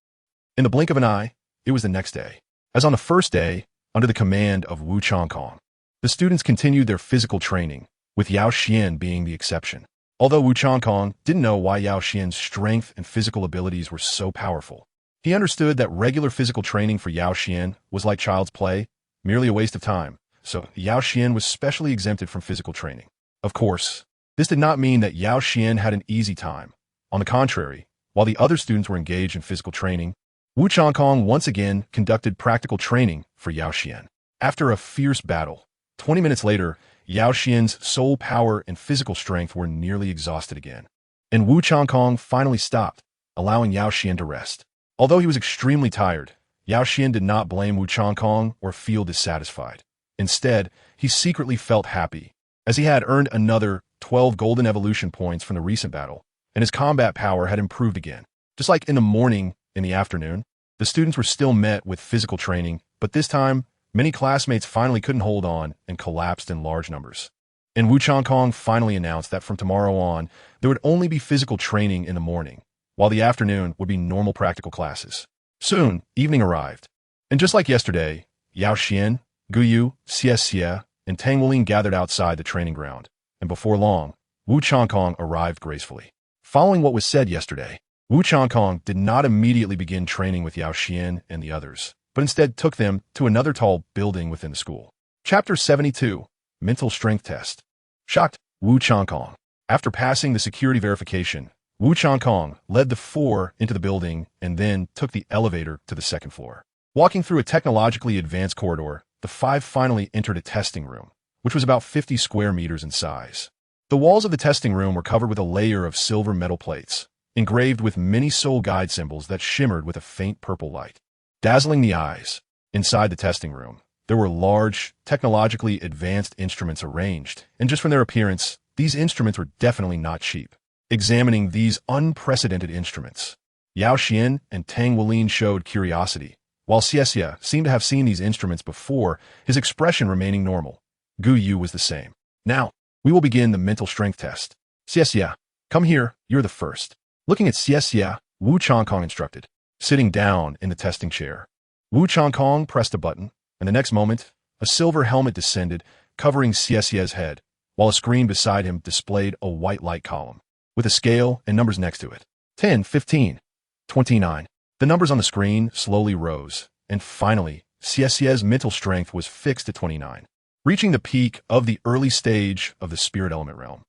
In the blink of an eye, it was the next day. As on the first day, under the command of Wu Changkong, the students continued their physical training, with Yao Xuan being the exception. Although Wu Changkong didn't know why Yao Xuan's strength and physical abilities were so powerful, he understood that regular physical training for Yao Xuan was like child's play, merely a waste of time. So Yao Xuan was specially exempted from physical training. Of course, this did not mean that Yao Xuan had an easy time. On the contrary, while the other students were engaged in physical training, Wu Changkong once again conducted practical training for Yao Xuan. After a fierce battle, 20 minutes later, Yao Xuan's soul power and physical strength were nearly exhausted again. And Wu Changkong finally stopped, allowing Yao Xuan to rest. Although he was extremely tired, Yao Xuan did not blame Wu Changkong or feel dissatisfied. Instead, he secretly felt happy, as he had earned another 12 golden evolution points from the recent battle, and his combat power had improved again. Just like in the morning, in the afternoon, the students were still met with physical training, but this time, many classmates finally couldn't hold on and collapsed in large numbers. And Wu Changkong finally announced that from tomorrow on, there would only be physical training in the morning, while the afternoon would be normal practical classes. Soon, evening arrived. And just like yesterday, Yao Xuan, Gu Yue, Xie, and Tang Wuling gathered outside the training ground, and before long, Wu Changkong arrived gracefully. Following what was said yesterday, Wu Changkong did not immediately begin training with Yao Xuan and the others, but instead took them to another tall building within the school. Chapter 72, Mental Strength Test. Shocked, Wu Changkong. After passing the security verification, Wu Changkong led the four into the building and then took the elevator to the second floor. Walking through a technologically advanced corridor, the five finally entered a testing room, which was about 50 square meters in size. The walls of the testing room were covered with a layer of silver metal plates, engraved with many soul guide symbols that shimmered with a faint purple light, dazzling the eyes. Inside the testing room, there were large, technologically advanced instruments arranged, and just from their appearance, these instruments were definitely not cheap. Examining these unprecedented instruments, Yao Xuan and Tang Wuling showed curiosity, while Xie seemed to have seen these instruments before, his expression remaining normal. Gu Yue was the same. Now, we will begin the mental strength test. Xie, come here, you're the first. Looking at Xie, Wu Changkong instructed. Sitting down in the testing chair, Wu Changkong pressed a button, and the next moment, a silver helmet descended, covering Xie's head, while a screen beside him displayed a white light column, with a scale and numbers next to it. 10, 15, 29. The numbers on the screen slowly rose, and finally, Xiexie's mental strength was fixed at 29, reaching the peak of the early stage of the spirit element realm.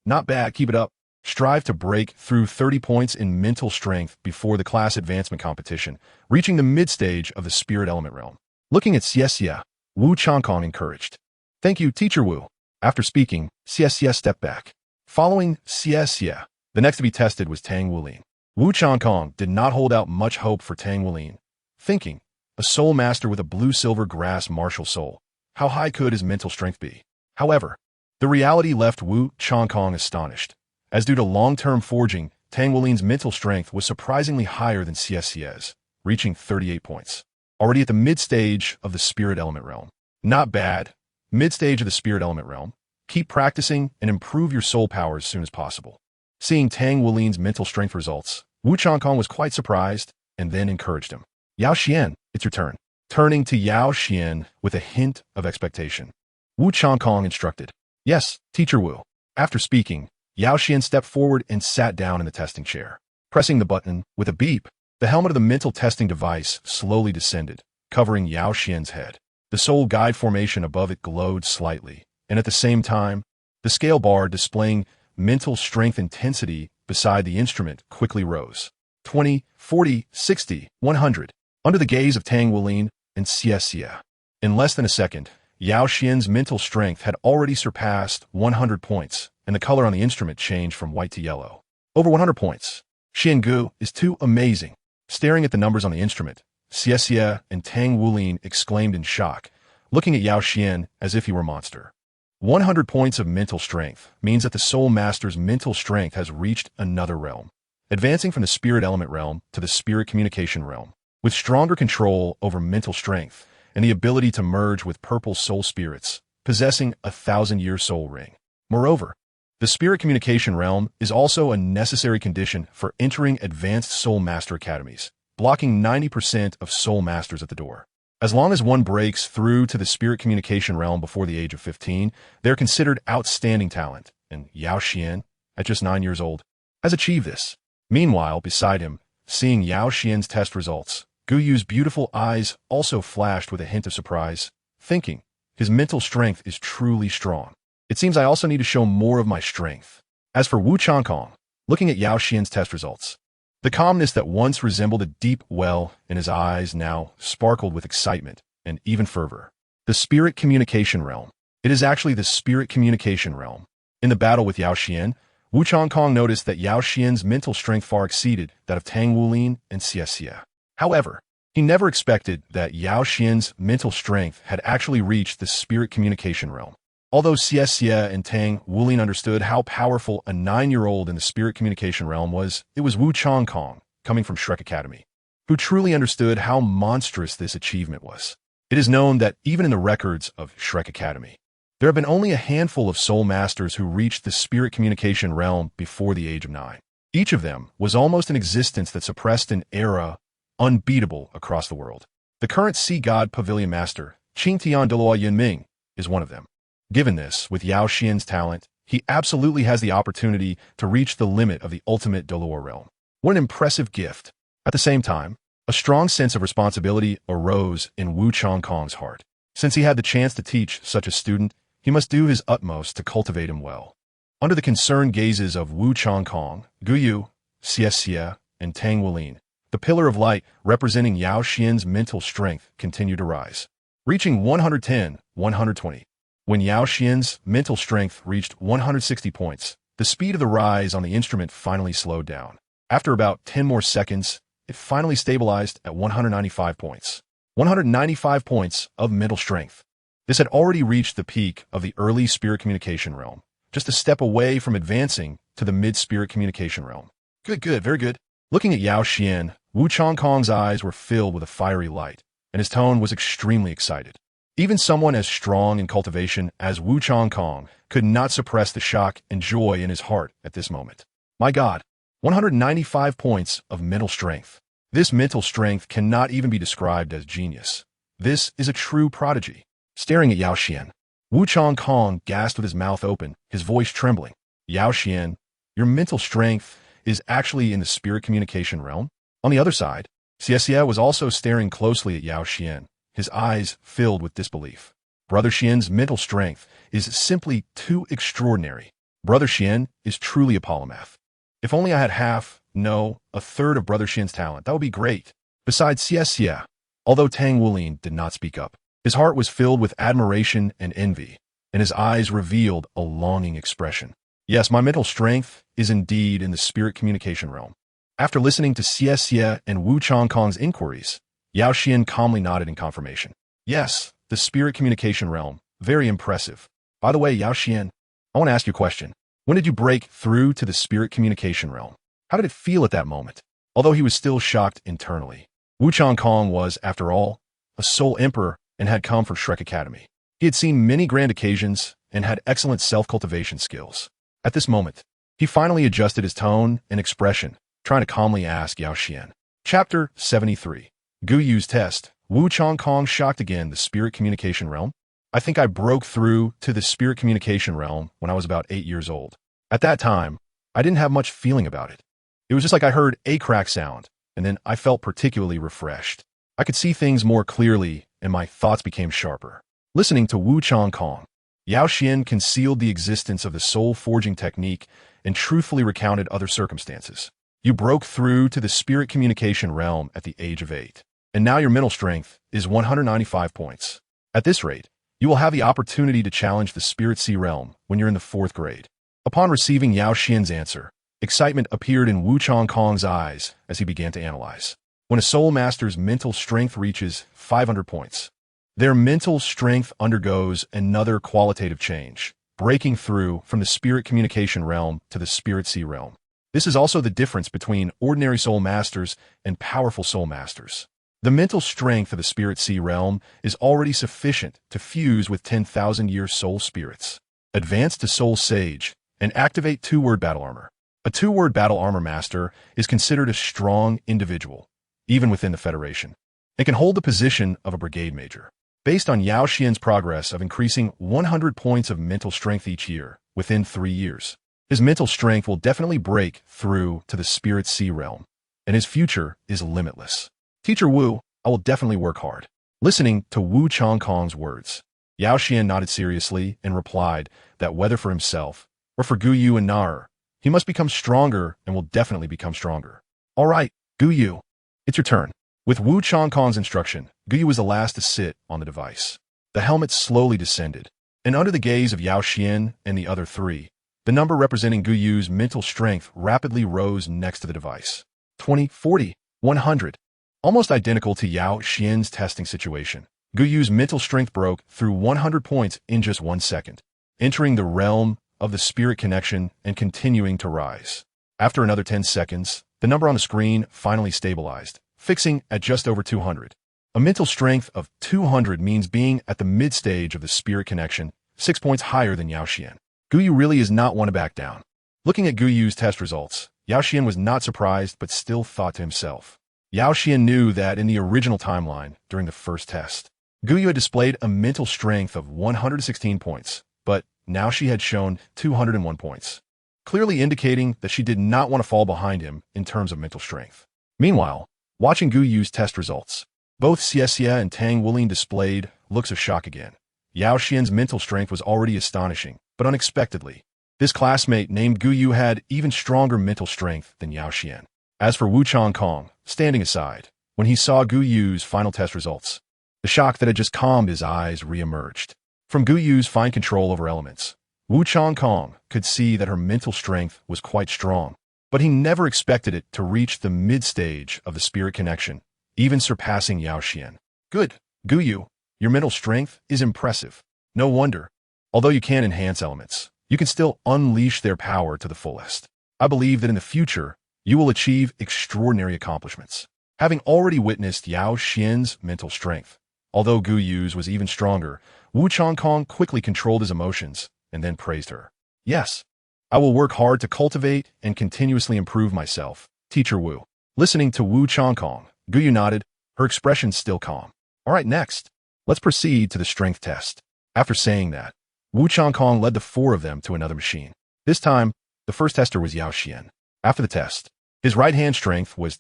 Not bad, keep it up. Strive to break through 30 points in mental strength before the class advancement competition, reaching the mid-stage of the spirit element realm. Looking at Xiexie, Wu Changkong encouraged. Thank you, Teacher Wu. After speaking, Xiexie stepped back. Following Xiexie, the next to be tested was Tang Wulin. Wu Changkong did not hold out much hope for Tang Wulin, thinking, a soul master with a blue-silver grass martial soul. How high could his mental strength be? However, the reality left Wu Changkong astonished, as due to long-term forging, Tang Wulin's mental strength was surprisingly higher than Xiexie's, reaching 38 points. Already at the mid-stage of the spirit element realm. Not bad. Mid-stage of the spirit element realm. Keep practicing and improve your soul power as soon as possible. Seeing Tang Wulin's mental strength results, Wu Changkong was quite surprised and then encouraged him. Yao Xuan, it's your turn. Turning to Yao Xuan with a hint of expectation, Wu Changkong instructed. Yes, Teacher Wu. After speaking, Yao Xuan stepped forward and sat down in the testing chair. Pressing the button, with a beep, the helmet of the mental testing device slowly descended, covering Yao Xuan's head. The soul guide formation above it glowed slightly, and at the same time, the scale bar displaying mental strength intensity beside the instrument quickly rose. 20, 40, 60, 100. Under the gaze of Tang Wulin and Xiexie. In less than a second, Yao Xuan's mental strength had already surpassed 100 points, and the color on the instrument changed from white to yellow. Over 100 points. Gu is too amazing. Staring at the numbers on the instrument, Xiexie and Tang Wulin exclaimed in shock, looking at Yao Xuan as if he were a monster. 100 points of mental strength means that the Soul Master's mental strength has reached another realm, advancing from the spirit element realm to the spirit communication realm, with stronger control over mental strength and the ability to merge with purple soul spirits, possessing a 1,000-year soul ring. Moreover, the spirit communication realm is also a necessary condition for entering advanced soul master academies, blocking 90% of soul masters at the door. As long as one breaks through to the spirit communication realm before the age of 15, they're considered outstanding talent, and Yao Xuan, at just 9 years old, has achieved this. Meanwhile, beside him, seeing Yao Xuan's test results, Gu Yue's beautiful eyes also flashed with a hint of surprise, thinking, his mental strength is truly strong. It seems I also need to show more of my strength. As for Wu Changkong, looking at Yao Xuan's test results, the calmness that once resembled a deep well in his eyes now sparkled with excitement and even fervor. The spirit communication realm. It is actually the spirit communication realm. In the battle with Yao Xuan, Wu Changkong noticed that Yao Xuan's mental strength far exceeded that of Tang Wulin and Xiexie. However, he never expected that Yao Xuan's mental strength had actually reached the spirit communication realm. Although Xiexie and Tang Wulin understood how powerful a 9-year-old in the spirit communication realm was, it was Wu Changkong, coming from Shrek Academy, who truly understood how monstrous this achievement was. It is known that even in the records of Shrek Academy, there have been only a handful of soul masters who reached the spirit communication realm before the age of 9. Each of them was almost an existence that suppressed an era unbeatable across the world. The current Sea God Pavilion Master, Qingtian Douluo Yunming, is one of them. Given this, with Yao Xuan's talent, he absolutely has the opportunity to reach the limit of the ultimate Douluo realm. What an impressive gift. At the same time, a strong sense of responsibility arose in Wu Changkong's heart. Since he had the chance to teach such a student, he must do his utmost to cultivate him well. Under the concerned gazes of Wu Changkong, Gu Yue, Xiexie, and Tang Wulin, the pillar of light representing Yao Xuan's mental strength continued to rise, reaching 110, 120. When Yao Xuan's mental strength reached 160 points, the speed of the rise on the instrument finally slowed down. After about 10 more seconds, it finally stabilized at 195 points. 195 points of mental strength. This had already reached the peak of the early spirit communication realm, just a step away from advancing to the mid-spirit communication realm. Good, very good. Looking at Yao Xuan, Wu Changkong's eyes were filled with a fiery light, and his tone was extremely excited. Even someone as strong in cultivation as Wu Changkong could not suppress the shock and joy in his heart at this moment. My God, 195 points of mental strength. This mental strength cannot even be described as genius. This is a true prodigy. Staring at Yao Xuan, Wu Changkong gasped with his mouth open, his voice trembling. Yao Xuan, your mental strength is actually in the spirit communication realm? On the other side, Xie was also staring closely at Yao Xuan, his eyes filled with disbelief. Brother Xian's mental strength is simply too extraordinary. Brother Xian is truly a polymath. If only I had half, no, a third of Brother Xian's talent, that would be great. Besides Xie, although Tang Wulin did not speak up, his heart was filled with admiration and envy, and his eyes revealed a longing expression. Yes, my mental strength is indeed in the spirit communication realm. After listening to Xie and Wu Changkong's inquiries, Yao Xuan calmly nodded in confirmation. Yes, the spirit communication realm, very impressive. By the way, Yao Xuan, I want to ask you a question. When did you break through to the spirit communication realm? How did it feel at that moment? Although he was still shocked internally. Wu Changkong was, after all, a soul emperor and had come from Shrek Academy. He had seen many grand occasions and had excellent self-cultivation skills. At this moment, he finally adjusted his tone and expression, trying to calmly ask Yao Xuan. Chapter 73. Gu Yue's Test. Wu Changkong shocked again the spirit communication realm. I think I broke through to the spirit communication realm when I was about 8 years old. At that time, I didn't have much feeling about it. It was just like I heard a crack sound, and then I felt particularly refreshed. I could see things more clearly, and my thoughts became sharper. Listening to Wu Changkong, Yao Xuan concealed the existence of the soul forging technique and truthfully recounted other circumstances. You broke through to the spirit communication realm at the age of 8, and now your mental strength is 195 points. At this rate, you will have the opportunity to challenge the Spirit Sea realm when you're in the 4th grade. Upon receiving Yao Xuan's answer, excitement appeared in Wu Changkong's eyes as he began to analyze. When a soul master's mental strength reaches 500 points, their mental strength undergoes another qualitative change, breaking through from the spirit communication realm to the Spirit Sea realm. This is also the difference between ordinary soul masters and powerful soul masters. The mental strength of the Spirit Sea realm is already sufficient to fuse with 10,000-year soul spirits. Advance to Soul Sage and activate 2-word battle armor. A 2-word battle armor master is considered a strong individual, even within the Federation, and can hold the position of a brigade major. Based on Yao Xuan's progress of increasing 100 points of mental strength each year within 3 years, his mental strength will definitely break through to the Spirit Sea realm, and his future is limitless. Teacher Wu, I will definitely work hard. Listening to Wu Changkong's words, Yao Xuan nodded seriously and replied that whether for himself or for Gu Yue and Na, he must become stronger and will definitely become stronger. All right, Gu Yue, it's your turn. With Wu Changkong's instruction, Gu Yue was the last to sit on the device. The helmet slowly descended, and under the gaze of Yao Xuan and the other 3, the number representing Gu Yue's mental strength rapidly rose next to the device. 20, 40, 100. Almost identical to Yao Xuan's testing situation, Gu Yue's mental strength broke through 100 points in just 1 second, entering the realm of the spirit connection and continuing to rise. After another 10 seconds, the number on the screen finally stabilized, fixing at just over 200. A mental strength of 200 means being at the mid-stage of the spirit connection, 6 points higher than Yao Xuan. Gu Yue really is not one to back down. Looking at Gu Yue's test results, Yao Xuan was not surprised but still thought to himself. Yao Xuan knew that in the original timeline, during the first test, Gu Yue had displayed a mental strength of 116 points, but now she had shown 201 points, clearly indicating that she did not want to fall behind him in terms of mental strength. Meanwhile, watching Gu Yue's test results, both Xie and Tang Wulin displayed looks of shock again. Yao Xuan's mental strength was already astonishing, but unexpectedly, this classmate named Gu Yue had even stronger mental strength than Yao Xuan. As for Wu Changkong, standing aside, when he saw Gu Yue's final test results, the shock that had just calmed his eyes re-emerged. From Gu Yue's fine control over elements, Wu Changkong could see that her mental strength was quite strong, but he never expected it to reach the mid-stage of the spirit connection, even surpassing Yao Xuan. Good, Gu Yue, your mental strength is impressive. No wonder. Although you can enhance elements, you can still unleash their power to the fullest. I believe that in the future, you will achieve extraordinary accomplishments. Having already witnessed Yao Xuan's mental strength, although Gu Yue's was even stronger, Wu Changkong quickly controlled his emotions and then praised her. Yes, I will work hard to cultivate and continuously improve myself, Teacher Wu. Listening to Wu Changkong, Gu Yue nodded, her expression still calm. All right, next, let's proceed to the strength test. After saying that, Wu Changkong led the four of them to another machine. This time, the first tester was Yao Xuan. After the test, his right hand strength was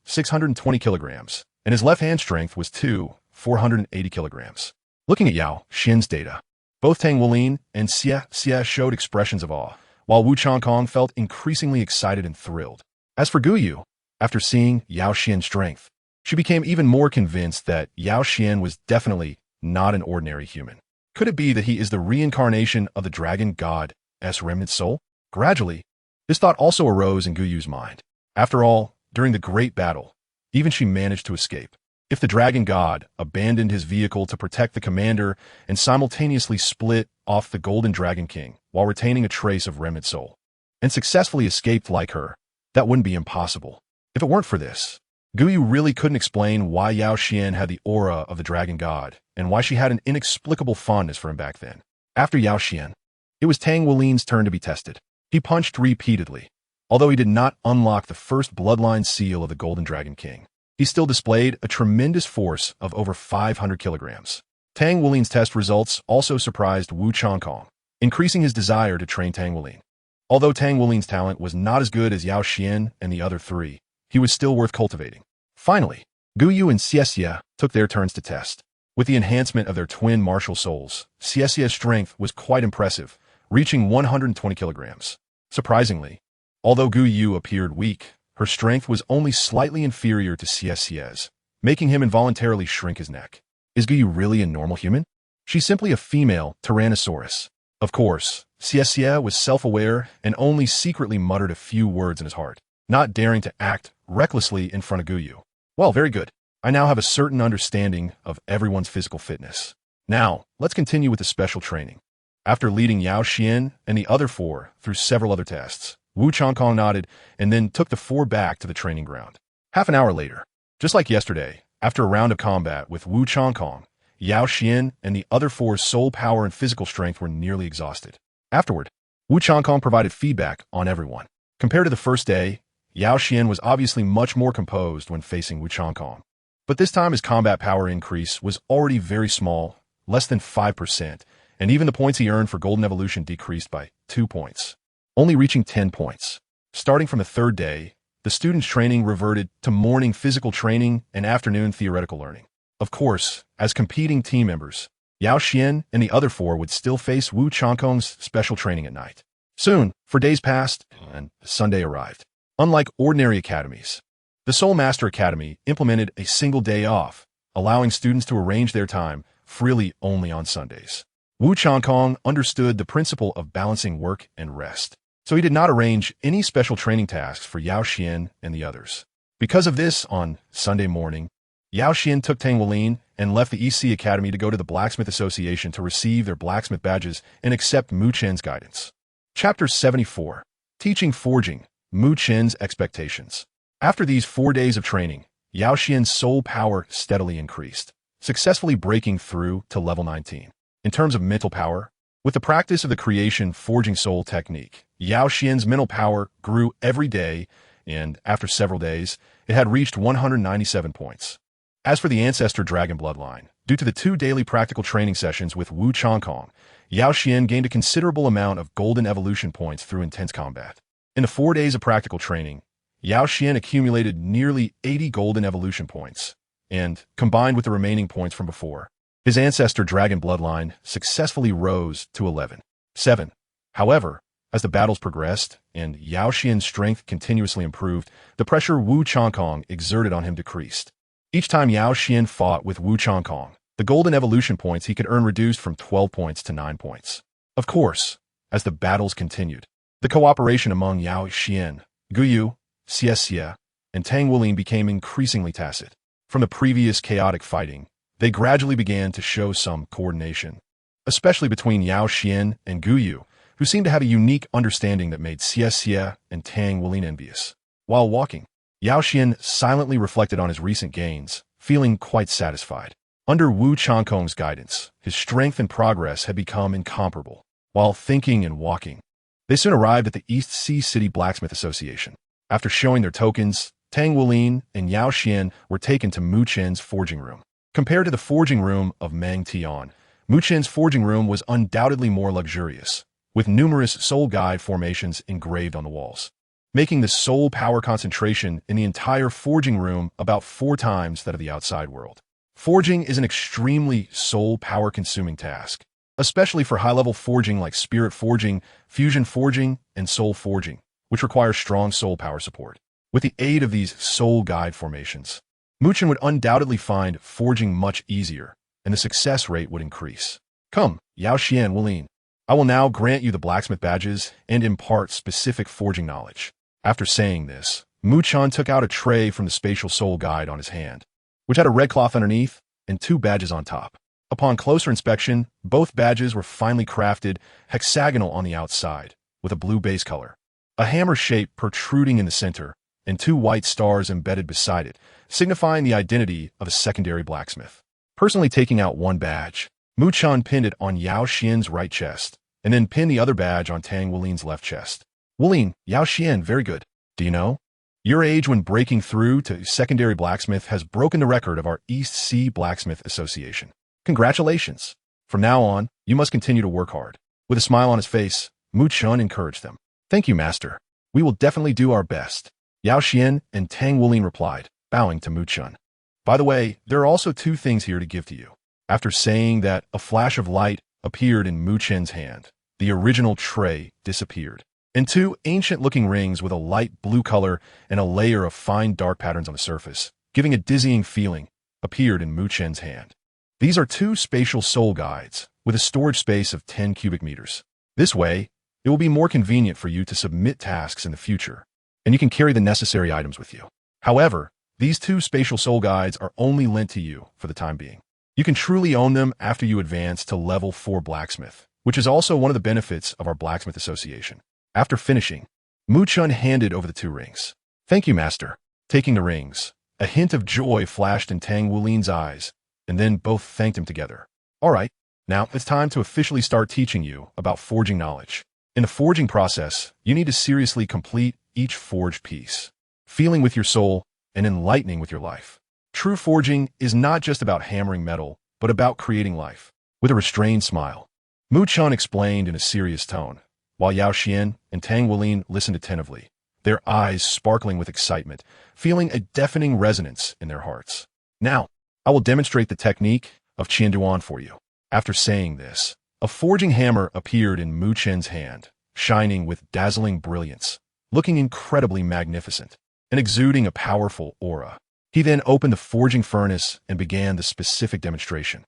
620 kilograms, and his left hand strength was 480 kilograms. Looking at Yao Xuan's data, both Tang Wulin and Xie showed expressions of awe, while Wu Changkong felt increasingly excited and thrilled. As for Gu Yue, after seeing Yao Xuan's strength, she became even more convinced that Yao Xuan was definitely not an ordinary human. Could it be that he is the reincarnation of the dragon god's remnant soul? Gradually, this thought also arose in Gu Yue's mind. After all, during the great battle, even she managed to escape. If the dragon god abandoned his vehicle to protect the commander and simultaneously split off the golden dragon king while retaining a trace of remnant soul, and successfully escaped like her, that wouldn't be impossible. If it weren't for this, Gu Yue really couldn't explain why Yao Xuan had the aura of the dragon god, and why she had an inexplicable fondness for him back then. After Yao Xuan, it was Tang Wulin's turn to be tested. He punched repeatedly. Although he did not unlock the first bloodline seal of the Golden Dragon King, he still displayed a tremendous force of over 500 kilograms. Tang Wulin's test results also surprised Wu Changkong, increasing his desire to train Tang Wulin. Although Tang Wulin's talent was not as good as Yao Xuan and the other three, he was still worth cultivating. Finally, Gu Yue and Xie took their turns to test. With the enhancement of their twin martial souls, Xie's strength was quite impressive, reaching 120 kilograms. Surprisingly, although Gu Yue appeared weak, her strength was only slightly inferior to Xie's, making him involuntarily shrink his neck. Is Gu Yue really a normal human? She's simply a female Tyrannosaurus. Of course, Xie was self-aware and only secretly muttered a few words in his heart, not daring to act recklessly in front of Gu Yue. Well, very good. I now have a certain understanding of everyone's physical fitness. Now, let's continue with the special training. After leading Yao Xuan and the other four through several other tests, Wu Changkong nodded and then took the four back to the training ground. Half an hour later, just like yesterday, after a round of combat with Wu Changkong, Yao Xuan and the other four's soul power and physical strength were nearly exhausted. Afterward, Wu Changkong provided feedback on everyone. Compared to the first day, Yao Xuan was obviously much more composed when facing Wu Changkong. But this time his combat power increase was already very small, less than 5%, and even the points he earned for Golden Evolution decreased by 2 points, only reaching 10 points. Starting from the third day, the students' training reverted to morning physical training and afternoon theoretical learning. Of course, as competing team members, Yao Xuan and the other four would still face Wu Changkong's special training at night. Soon, for days passed, and Sunday arrived. Unlike ordinary academies, the Soul Master Academy implemented a single day off, allowing students to arrange their time freely only on Sundays. Wu Changkong understood the principle of balancing work and rest, so he did not arrange any special training tasks for Yao Xuan and the others. Because of this, on Sunday morning, Yao Xuan took Tang Wulin and left the EC Academy to go to the Blacksmith Association to receive their blacksmith badges and accept Mu Chen's guidance. Chapter 74. Teaching Forging, Mu Chen's Expectations. After these 4 days of training, Yao Xuan's soul power steadily increased, successfully breaking through to level 19. In terms of mental power, with the practice of the creation forging soul technique, Yao Xuan's mental power grew every day, and after several days, it had reached 197 points. As for the Ancestral Dragon bloodline, due to the 2 daily practical training sessions with Wu Changkong, Yao Xuan gained a considerable amount of golden evolution points through intense combat. In the 4 days of practical training, Yao Xuan accumulated nearly 80 golden evolution points, and, combined with the remaining points from before, his Ancestral Dragon bloodline successfully rose to 7. However, as the battles progressed and Yao Xuan's strength continuously improved, the pressure Wu Changkong exerted on him decreased. Each time Yao Xuan fought with Wu Changkong, the golden evolution points he could earn reduced from 12 points to 9 points. Of course, as the battles continued, the cooperation among Yao Xuan, Gu Yue, Xie, and Tang Wulin became increasingly tacit. From the previous chaotic fighting, they gradually began to show some coordination, especially between Yao Xuan and Gu Yue, who seemed to have a unique understanding that made Xie and Tang Wulin envious. While walking, Yao Xuan silently reflected on his recent gains, feeling quite satisfied. Under Wu Changkong's guidance, his strength and progress had become incomparable. While thinking and walking, they soon arrived at the East Sea City Blacksmith Association. After showing their tokens, Tang Wulin and Yao Xuan were taken to Mu Chen's forging room. Compared to the forging room of Mang Tian, Mu Chen's forging room was undoubtedly more luxurious, with numerous soul guide formations engraved on the walls, making the soul power concentration in the entire forging room about 4 times that of the outside world. Forging is an extremely soul power-consuming task, especially for high-level forging like spirit forging, fusion forging, and soul forging, which requires strong soul power support. With the aid of these soul guide formations, Mu Chen would undoubtedly find forging much easier, and the success rate would increase. Come, Yao Xuan Wulin. I will now grant you the blacksmith badges and impart specific forging knowledge. After saying this, Mu Chen took out a tray from the spatial soul guide on his hand, which had a red cloth underneath and 2 badges on top. Upon closer inspection, both badges were finely crafted, hexagonal on the outside, with a blue base color, a hammer shape protruding in the center, and 2 white stars embedded beside it, signifying the identity of a secondary blacksmith. Personally taking out 1 badge, Mu Chen pinned it on Yao Xuan's right chest, and then pinned the other badge on Tang Wulin's left chest. Wulin, Yao Xuan, very good. Do you know? Your age when breaking through to secondary blacksmith has broken the record of our East Sea Blacksmith Association. Congratulations. From now on, you must continue to work hard. With a smile on his face, Mu Chen encouraged them. Thank you, master. We will definitely do our best. Yao Xuan and Tang Wulin replied, bowing to Mu Chen. By the way, there are also 2 things here to give to you. After saying that, a flash of light appeared in Mu Chen's hand. The original tray disappeared, and 2 ancient-looking rings with a light blue color and a layer of fine dark patterns on the surface, giving a dizzying feeling, appeared in Mu Chen's hand. These are 2 spatial soul guides, with a storage space of 10 cubic meters. This way, it will be more convenient for you to submit tasks in the future, and you can carry the necessary items with you. However, these 2 spatial soul guides are only lent to you for the time being. You can truly own them after you advance to level 4 blacksmith, which is also one of the benefits of our Blacksmith Association. After finishing, Mu Chen handed over the 2 rings. Thank you, master. Taking the rings, a hint of joy flashed in Tang Wulin's eyes, and then both thanked him together. All right, now it's time to officially start teaching you about forging knowledge. In the forging process, you need to seriously complete each forged piece, feeling with your soul and enlightening with your life. True forging is not just about hammering metal, but about creating life. With a restrained smile, Mu Chen explained in a serious tone, while Yao Xuan and Tang Wulin listened attentively, their eyes sparkling with excitement, feeling a deafening resonance in their hearts. Now, I will demonstrate the technique of Qianduan for you. After saying this, a forging hammer appeared in Mu Chen's hand, shining with dazzling brilliance, looking incredibly magnificent, and exuding a powerful aura. He then opened the forging furnace and began the specific demonstration.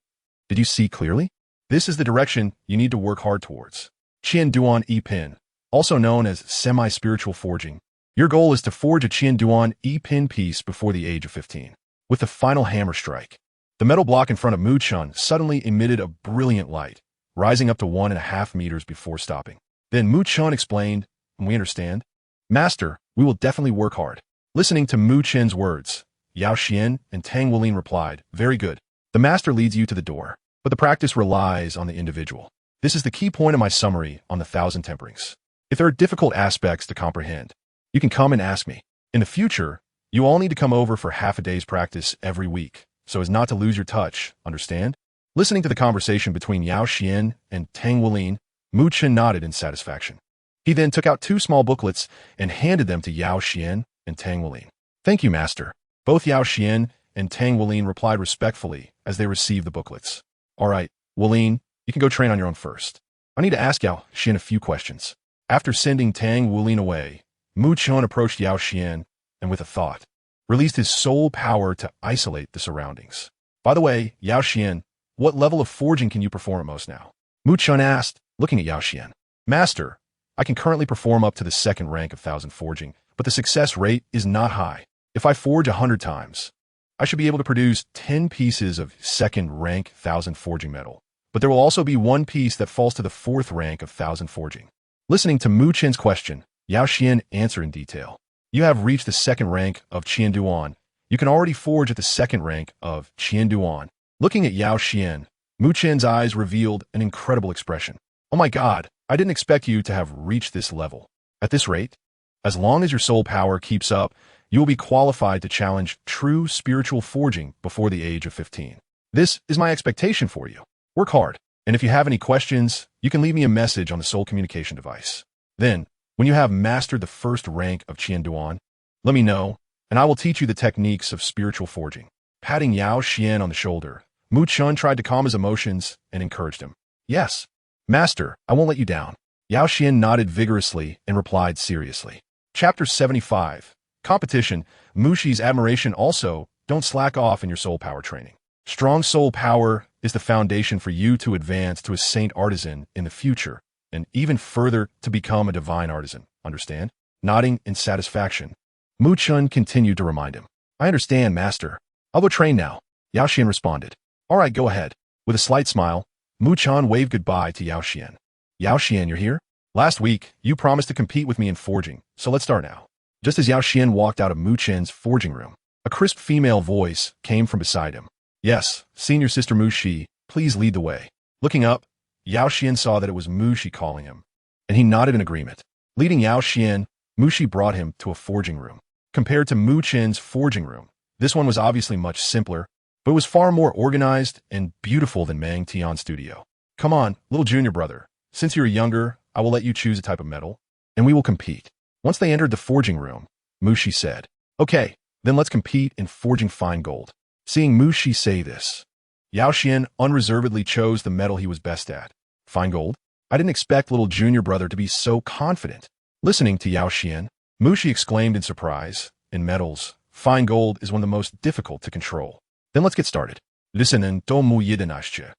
Did you see clearly? This is the direction you need to work hard towards. Qianduan E-Pin, also known as semi-spiritual forging. Your goal is to forge a Qianduan E-Pin piece before the age of 15. With the final hammer strike, the metal block in front of Mu Chen suddenly emitted a brilliant light, rising up to 1.5 meters before stopping. Then Mu Chen explained, "We understand. Master, we will definitely work hard." Listening to Mu Chen's words, Yao Xuan and Tang Wulin replied, "Very good. The master leads you to the door, but the practice relies on the individual. This is the key point of my summary on the 1,000 temperings. If there are difficult aspects to comprehend, you can come and ask me. In the future, you all need to come over for half a day's practice every week, so as not to lose your touch, understand?" Listening to the conversation between Yao Xuan and Tang Wulin, Mu Chen nodded in satisfaction. He then took out 2 small booklets and handed them to Yao Xuan and Tang Wulin. "Thank you, master." Both Yao Xuan and Tang Wulin replied respectfully as they received the booklets. "All right, Wulin, you can go train on your own first. I need to ask Yao Xuan a few questions." After sending Tang Wulin away, Mu Chen approached Yao Xuan and with a thought, released his soul power to isolate the surroundings. "By the way, Yao Xuan, what level of forging can you perform at most now?" Mu Chen asked, looking at Yao Xuan. "Master, I can currently perform up to the 2nd rank of 1,000 forging, but the success rate is not high. If I forge 100 times, I should be able to produce 10 pieces of 2nd rank 1,000 forging metal, but there will also be 1 piece that falls to the 4th rank of 1,000 forging." Listening to Mu Chen's question, Yao Xuan answered in detail. "You have reached the 2nd rank of Qianduan. You can already forge at the 2nd rank of Qianduan." Looking at Yao Xuan, Mu Chen's eyes revealed an incredible expression. "Oh my god, I didn't expect you to have reached this level. At this rate, as long as your soul power keeps up, you will be qualified to challenge true spiritual forging before the age of 15. This is my expectation for you. Work hard." And if you have any questions, you can leave me a message on the soul communication device. Then, when you have mastered the first rank of Qian Duan, let me know, and I will teach you the techniques of spiritual forging. Patting Yao Xuan on the shoulder, Mu Chun tried to calm his emotions and encouraged him. Yes, Master, I won't let you down. Yao Xuan nodded vigorously and replied seriously. Chapter 75. Competition. Mushi's admiration also, don't slack off in your soul power training. Strong soul power is the foundation for you to advance to a saint artisan in the future, and even further to become a divine artisan, understand? Nodding in satisfaction, Mu Chun continued to remind him. I understand, Master. I'll go train now. Yao Xuan responded. All right, go ahead. With a slight smile, Mu Chun waved goodbye to Yao Xuan. Yao Xuan, you're here? Last week, you promised to compete with me in forging, so let's start now. Just as Yao Xuan walked out of Mu Chun's forging room, a crisp female voice came from beside him. Yes, senior sister Mu Shi, please lead the way. Looking up, Yao Xuan saw that it was Mu Shi calling him, and he nodded in agreement. Leading Yao Xuan, Mu Shi brought him to a forging room. Compared to Mu Chen's forging room, this one was obviously much simpler, but it was far more organized and beautiful than Mang Tian's studio. Come on, little junior brother. Since you're younger, I will let you choose a type of metal, and we will compete. Once they entered the forging room, Mu Shi said, Okay, then let's compete in forging fine gold. Seeing Mu Shi say this, Yao Xuan unreservedly chose the metal he was best at. Fine gold? I didn't expect little junior brother to be so confident. Listening to Yao Xuan, Mu Shi exclaimed in surprise, in metals, fine gold is one of the most difficult to control. Then let's get started. Listen and mu yidanashche.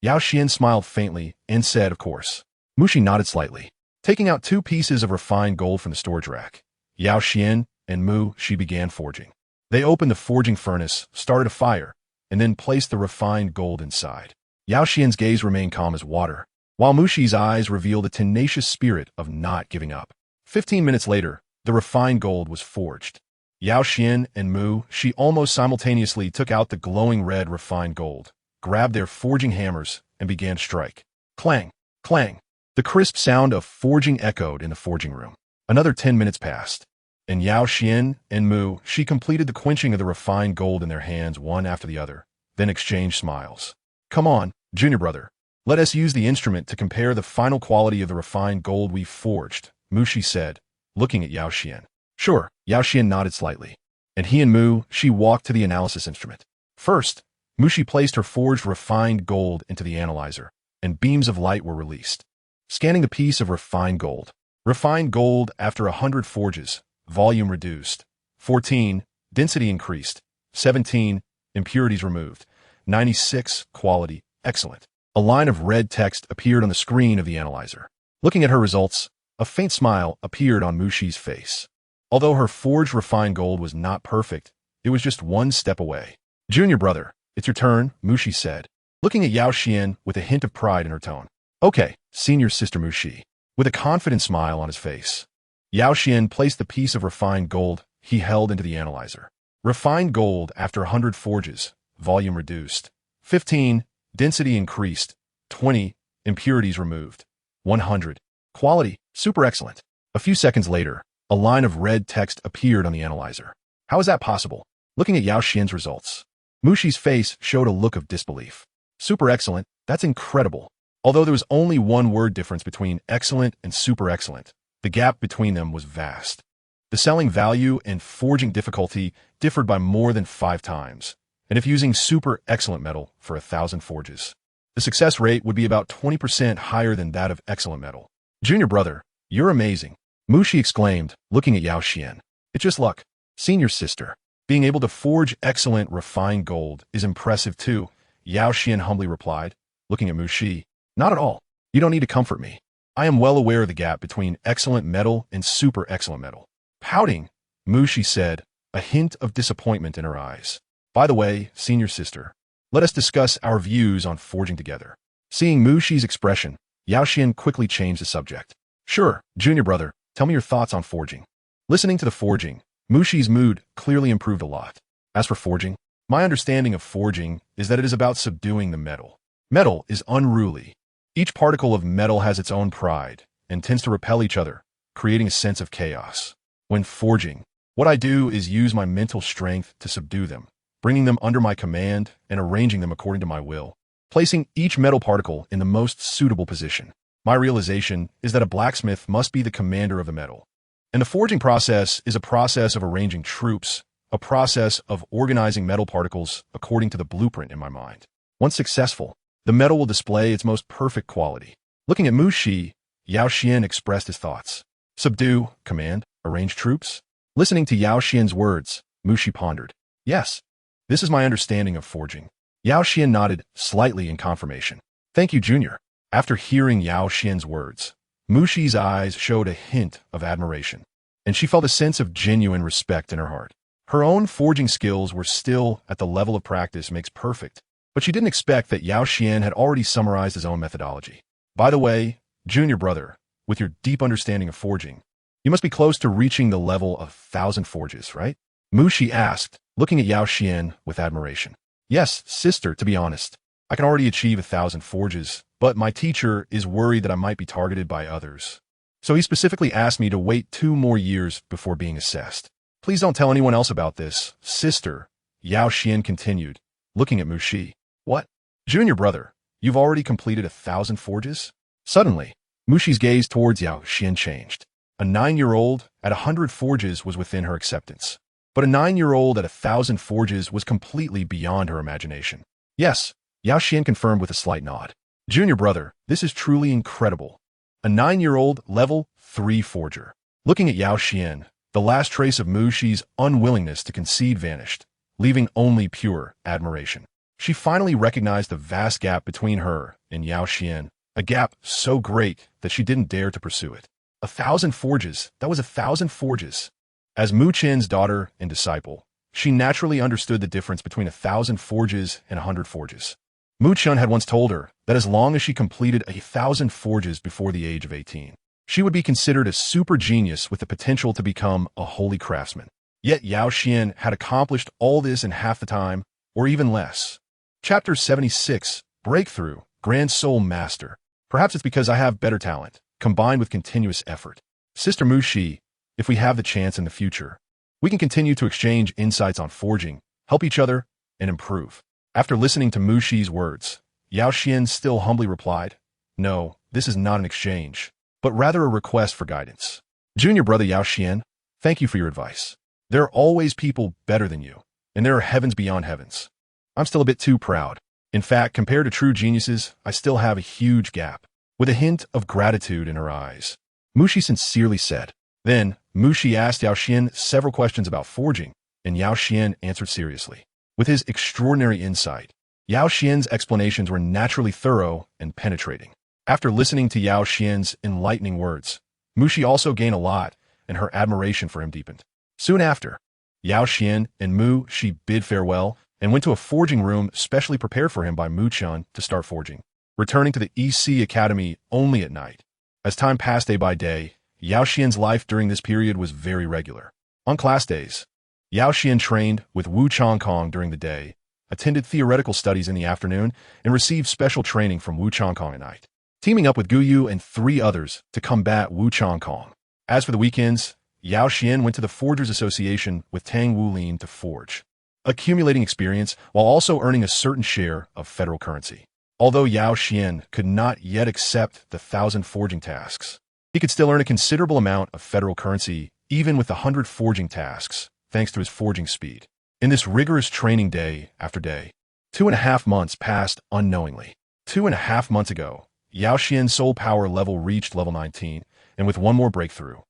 Yao Xuan smiled faintly and said, of course. Mu Shi nodded slightly. Taking out 2 pieces of refined gold from the storage rack, Yao Xuan and Mu Shi began forging. They opened the forging furnace, started a fire, and then placed the refined gold inside. Yao Xuan's gaze remained calm as water, while Mu Shi's eyes revealed a tenacious spirit of not giving up. 15 minutes later, the refined gold was forged. Yao Xuan and Mu Shi almost simultaneously took out the glowing red refined gold, grabbed their forging hammers, and began to strike. Clang! Clang! The crisp sound of forging echoed in the forging room. Another 10 minutes passed, and Yao Xuan and Mu Shi completed the quenching of the refined gold in their hands one after the other, then exchanged smiles. Come on, junior brother. Let us use the instrument to compare the final quality of the refined gold we've forged, Mu Shi said, looking at Yao Xuan. Sure, Yao Xuan nodded slightly, and he and Mu Shi walked to the analysis instrument. First, Mu Shi placed her forged refined gold into the analyzer, and beams of light were released. Scanning the piece of refined gold. Refined gold after 100 forges. Volume reduced. 14. Density increased. 17. Impurities removed. 96. Quality. Excellent. A line of red text appeared on the screen of the analyzer. Looking at her results, a faint smile appeared on Mu Shi's face. Although her forged refined gold was not perfect, it was just one step away. Junior brother, it's your turn, Mu Shi said, looking at Yao Xuan with a hint of pride in her tone. Okay, senior sister Mu Shi. With a confident smile on his face, Yao Xuan placed the piece of refined gold he held into the analyzer. Refined gold after 100 forges. Volume reduced. 15. Density increased. 20. Impurities removed. 100. Quality. Super excellent. A few seconds later, a line of red text appeared on the analyzer. How is that possible? Looking at Yao Xuan's results, Mu Shi's face showed a look of disbelief. Super excellent. That's incredible. Although there was only one word difference between excellent and super excellent, the gap between them was vast. The selling value and forging difficulty differed by more than 5 times, and if using super excellent metal for 1,000 forges, the success rate would be about 20% higher than that of excellent metal. Junior brother, you're amazing, Mu Shi exclaimed, looking at Yao Xuan. It's just luck. Senior sister, being able to forge excellent refined gold is impressive too, Yao Xuan humbly replied, looking at Mu Shi. Not at all. You don't need to comfort me. I am well aware of the gap between excellent metal and super excellent metal. Pouting, Mu Shi said, a hint of disappointment in her eyes. By the way, senior sister, let us discuss our views on forging together. Seeing Mu Shi's expression, Yao Xuan quickly changed the subject. Sure, junior brother, tell me your thoughts on forging. Listening to the forging, Mu Shi's mood clearly improved a lot. As for forging, my understanding of forging is that it is about subduing the metal. Metal is unruly. Each particle of metal has its own pride and tends to repel each other, creating a sense of chaos. When forging, what I do is use my mental strength to subdue them, bringing them under my command and arranging them according to my will. placing each metal particle in the most suitable position. My realization is that a blacksmith must be the commander of the metal. And the forging process is a process of arranging troops, a process of organizing metal particles according to the blueprint in my mind. Once successful, the metal will display its most perfect quality. Looking at Mu Shi, Yao Xuan expressed his thoughts. Subdue, command, arrange troops? Listening to Yao Xuan's words, Mu Shi pondered. Yes, this is my understanding of forging. Yao Xuan nodded slightly in confirmation. Thank you, Junior. After hearing Yao Xuan's words, Mu Shi's eyes showed a hint of admiration, and she felt a sense of genuine respect in her heart. Her own forging skills were still at the level of practice makes perfect, but she didn't expect that Yao Xuan had already summarized his own methodology. By the way, Junior brother, with your deep understanding of forging, you must be close to reaching the level of 1,000 forges, right? Mu Shi asked, looking at Yao Xuan with admiration. Yes, sister, to be honest. I can already achieve 1,000 forges, but my teacher is worried that I might be targeted by others. So he specifically asked me to wait 2 more years before being assessed. Please don't tell anyone else about this, sister, Yao Xuan continued, looking at Mu Shi. What? Junior brother, you've already completed 1,000 forges? Suddenly, Mu Shi's gaze towards Yao Xuan changed. A 9-year-old at 100 forges was within her acceptance. But a 9-year-old at 1,000 forges was completely beyond her imagination. Yes, Yao Xuan confirmed with a slight nod. Junior brother, this is truly incredible. A 9-year-old level 3 forger. Looking at Yao Xuan, the last trace of Mu Shi's unwillingness to concede vanished, leaving only pure admiration. She finally recognized the vast gap between her and Yao Xuan, a gap so great that she didn't dare to pursue it. 1,000 forges, that was 1,000 forges. As Mu Chen's daughter and disciple, she naturally understood the difference between 1,000 forges and 100 forges. Mu Chen had once told her that as long as she completed 1,000 forges before the age of 18, she would be considered a super genius with the potential to become a holy craftsman. Yet Yao Xuan had accomplished all this in half the time, or even less. Chapter 76, Breakthrough, Grand Soul Master. Perhaps it's because I have better talent, combined with continuous effort. Sister Mu Shi, if we have the chance in the future, we can continue to exchange insights on forging, help each other, and improve. After listening to Mu Shi's words, Yao Xuan still humbly replied, No, this is not an exchange, but rather a request for guidance. Junior brother Yao Xuan, thank you for your advice. There are always people better than you, and there are heavens beyond heavens. I'm still a bit too proud. In fact, compared to true geniuses, I still have a huge gap. With a hint of gratitude in her eyes, Mu Shi sincerely said. Then, Mu Shi asked Yao Xuan several questions about forging, and Yao Xuan answered seriously. With his extraordinary insight, Yao Xuan's explanations were naturally thorough and penetrating. After listening to Yao Xuan's enlightening words, Mu Shi also gained a lot, and her admiration for him deepened. Soon after, Yao Xuan and Mu Shi bid farewell and went to a forging room specially prepared for him by Mu Chen to start forging, returning to the EC Academy only at night. As time passed day by day, Yao Xuan's life during this period was very regular. On class days, Yao Xuan trained with Wu Chongkong during the day, attended theoretical studies in the afternoon, and received special training from Wu Chongkong at night, teaming up with Gu Yue and 3 others to combat Wu Chongkong. As for the weekends, Yao Xuan went to the Forgers Association with Tang Wulin to forge, accumulating experience while also earning a certain share of federal currency. Although Yao Xuan could not yet accept the 1,000 forging tasks, he could still earn a considerable amount of federal currency even with the 100 forging tasks, thanks to his forging speed. In this rigorous training day after day, 2.5 months passed unknowingly. 2.5 months ago, Yao Xuan's soul power level reached level 19, and with one more breakthrough,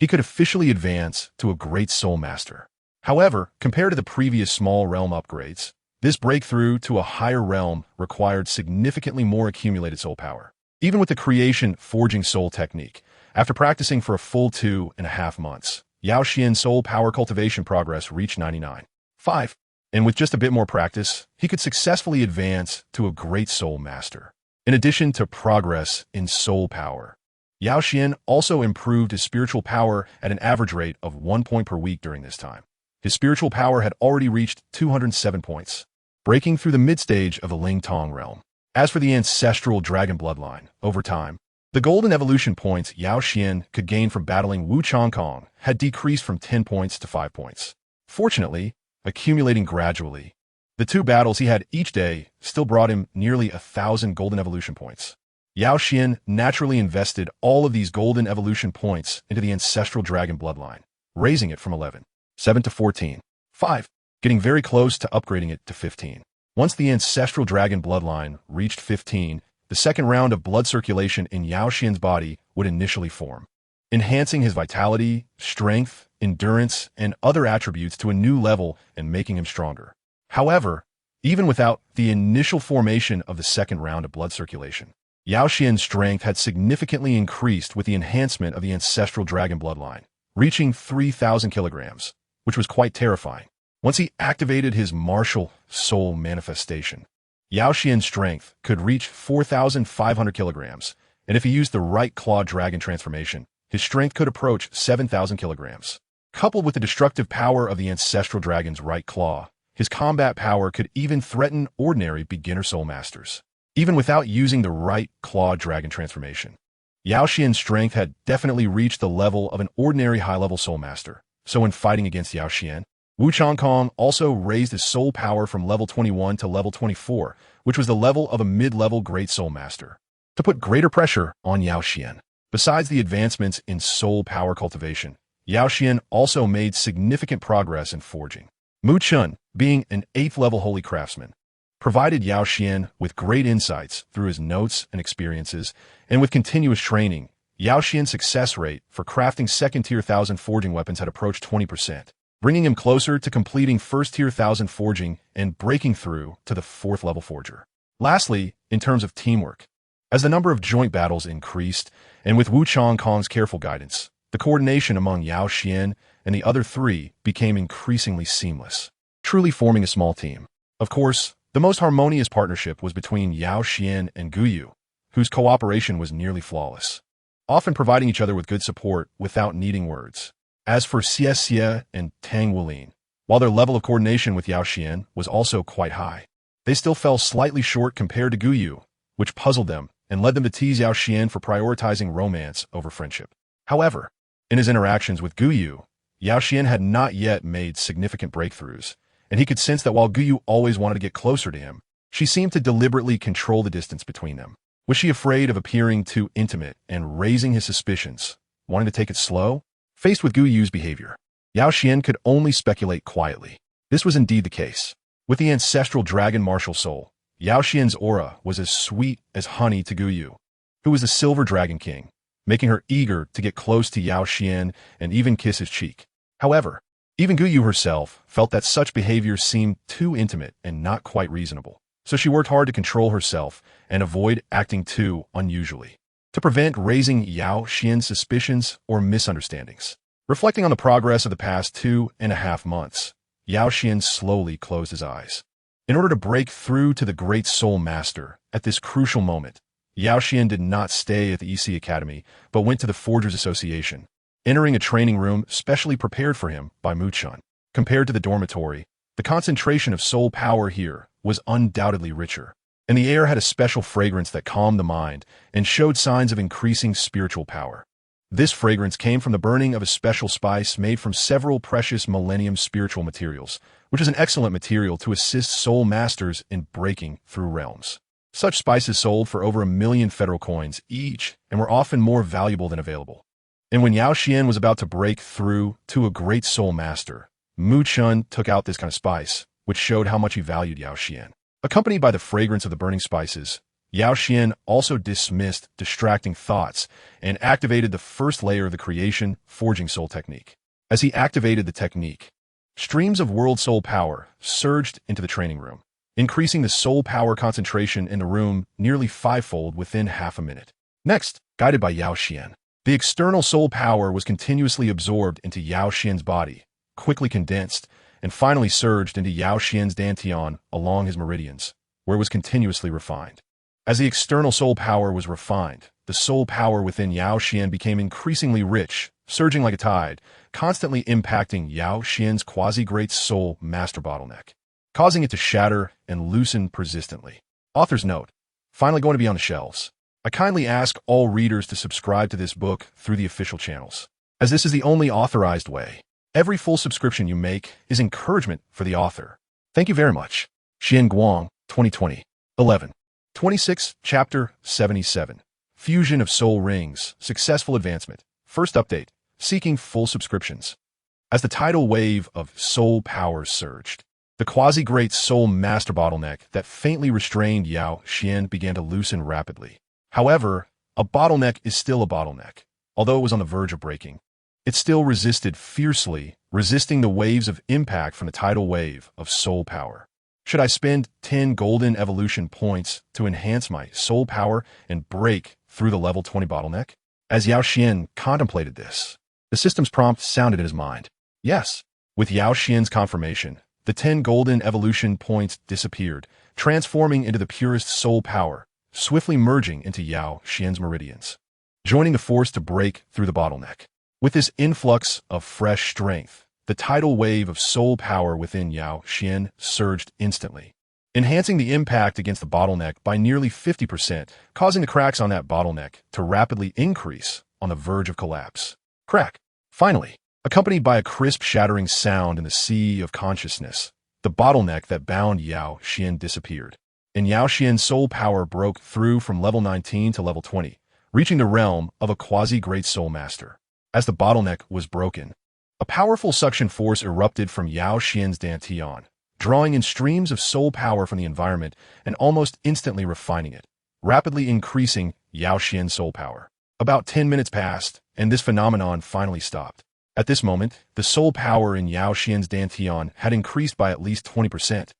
he could officially advance to a great soul master. However, compared to the previous small realm upgrades, this breakthrough to a higher realm required significantly more accumulated soul power. Even with the creation forging soul technique, after practicing for a full 2.5 months, Yao Xuan's soul power cultivation progress reached 99.5, and with just a bit more practice, he could successfully advance to a great soul master. In addition to progress in soul power, Yao Xuan also improved his spiritual power at an average rate of 1 point per week during this time. His spiritual power had already reached 207 points, breaking through the mid-stage of the Ling Tong realm. As for the Ancestral Dragon bloodline, over time, the golden evolution points Yao Xuan could gain from battling Wu Chongkong had decreased from 10 points to 5 points. Fortunately, accumulating gradually, The 2 battles he had each day still brought him nearly 1,000 golden evolution points. Yao Xuan naturally invested all of these golden evolution points into the Ancestral Dragon bloodline, raising it from 11.7 to 14.5, getting very close to upgrading it to 15. Once the Ancestral Dragon bloodline reached 15, the second round of blood circulation in Yao Xuan's body would initially form, enhancing his vitality, strength, endurance, and other attributes to a new level and making him stronger. However, even without the initial formation of the second round of blood circulation, Yao Xuan's strength had significantly increased with the enhancement of the Ancestral Dragon bloodline, reaching 3,000 kilograms, which was quite terrifying. Once he activated his martial soul manifestation, Yao Xuan's strength could reach 4,500 kilograms, and if he used the right claw dragon transformation, his strength could approach 7,000 kilograms. Coupled with the destructive power of the Ancestral Dragon's right claw, his combat power could even threaten ordinary beginner soul masters. Even without using the right claw dragon transformation, Yao Xuan's strength had definitely reached the level of an ordinary high-level soul master. So when fighting against Yao Xuan, Wu Changkong also raised his soul power from level 21 to level 24, which was the level of a mid-level great soul master, to put greater pressure on Yao Xuan. Besides the advancements in soul power cultivation, Yao Xuan also made significant progress in forging. Mu Chun, being an 8th-level holy craftsman, provided Yao Xuan with great insights through his notes and experiences, and with continuous training, Yao Xuan's success rate for crafting second-tier 1,000 forging weapons had approached 20%, bringing him closer to completing first-tier 1,000 forging and breaking through to the 4th-level forger. Lastly, in terms of teamwork, as the number of joint battles increased, and with Wu Changkong's careful guidance, the coordination among Yao Xuan and the other 3 became increasingly seamless, truly forming a small team. Of course, the most harmonious partnership was between Yao Xuan and Gu Yue, whose cooperation was nearly flawless, often providing each other with good support without needing words. As for Xie Xie and Tang Wulin, while their level of coordination with Yao Xuan was also quite high, they still fell slightly short compared to Gu Yue, which puzzled them and led them to tease Yao Xuan for prioritizing romance over friendship. However, in his interactions with Gu Yue, Yao Xuan had not yet made significant breakthroughs, and he could sense that while Gu Yue always wanted to get closer to him, she seemed to deliberately control the distance between them. Was she afraid of appearing too intimate and raising his suspicions, wanting to take it slow? Faced with Gu Yue's behavior, Yao Xuan could only speculate quietly. This was indeed the case. With the Ancestral Dragon Martial Soul, Yao Xuan's aura was as sweet as honey to Gu Yue, who was the Silver Dragon King, making her eager to get close to Yao Xuan and even kiss his cheek. However, even Gu Yue herself felt that such behavior seemed too intimate and not quite reasonable, so she worked hard to control herself and avoid acting too unusually, to prevent raising Yao Xuan's suspicions or misunderstandings. Reflecting on the progress of the past 2.5 months, Yao Xuan slowly closed his eyes. In order to break through to the Great Soul Master at this crucial moment, Yao Xuan did not stay at the EC Academy, but went to the Forgers Association, entering a training room specially prepared for him by Mu Chun. Compared to the dormitory, the concentration of soul power here was undoubtedly richer, and the air had a special fragrance that calmed the mind and showed signs of increasing spiritual power. This fragrance came from the burning of a special spice made from several precious millennium spiritual materials, which is an excellent material to assist soul masters in breaking through realms. Such spices sold for over 1 million federal coins each and were often more valuable than available. And when Yao Xuan was about to break through to a great soul master, Mu Chun took out this kind of spice, which showed how much he valued Yao Xuan. Accompanied by the fragrance of the burning spices, Yao Xuan also dismissed distracting thoughts and activated the first layer of the creation forging soul technique. As he activated the technique, streams of world soul power surged into the training room, increasing the soul power concentration in the room nearly 5-fold within half a minute. Next, guided by Yao Xuan, the external soul power was continuously absorbed into Yao Xuan's body, quickly condensed, and finally surged into Yao Xuan's dantian along his meridians, where it was continuously refined. As the external soul power was refined, the soul power within Yao Xuan became increasingly rich, surging like a tide, constantly impacting Yao Xuan's quasi-great soul master bottleneck, causing it to shatter and loosen persistently. Author's note, finally going to be on the shelves. I kindly ask all readers to subscribe to this book through the official channels, as this is the only authorized way. Every full subscription you make is encouragement for the author. Thank you very much. Xian Guang, 2020. 11. 26, Chapter 77. Fusion of Soul Rings, Successful Advancement. First update, seeking full subscriptions. As the tidal wave of soul power surged, the quasi-great soul master bottleneck that faintly restrained Yao Xuan began to loosen rapidly. However, a bottleneck is still a bottleneck. Although it was on the verge of breaking, it still resisted fiercely, resisting the waves of impact from the tidal wave of soul power. Should I spend 10 golden evolution points to enhance my soul power and break through the level 20 bottleneck? As Yao Xuan contemplated this, the system's prompt sounded in his mind. Yes. With Yao Xuan's confirmation, the 10 golden evolution points disappeared, transforming into the purest soul power, swiftly merging into Yao Xuan's meridians, joining the force to break through the bottleneck. With this influx of fresh strength, the tidal wave of soul power within Yao Xuan surged instantly, enhancing the impact against the bottleneck by nearly 50%, causing the cracks on that bottleneck to rapidly increase on the verge of collapse. Crack. Finally, accompanied by a crisp shattering sound in the sea of consciousness, the bottleneck that bound Yao Xuan disappeared, and Yao Xuan's soul power broke through from level 19 to level 20, reaching the realm of a quasi-great soul master. As the bottleneck was broken, a powerful suction force erupted from Yao Xuan's dantian, drawing in streams of soul power from the environment and almost instantly refining it, rapidly increasing Yao Xuan's soul power. About 10 minutes passed, and this phenomenon finally stopped. At this moment, the soul power in Yao Xuan's dantian had increased by at least 20%,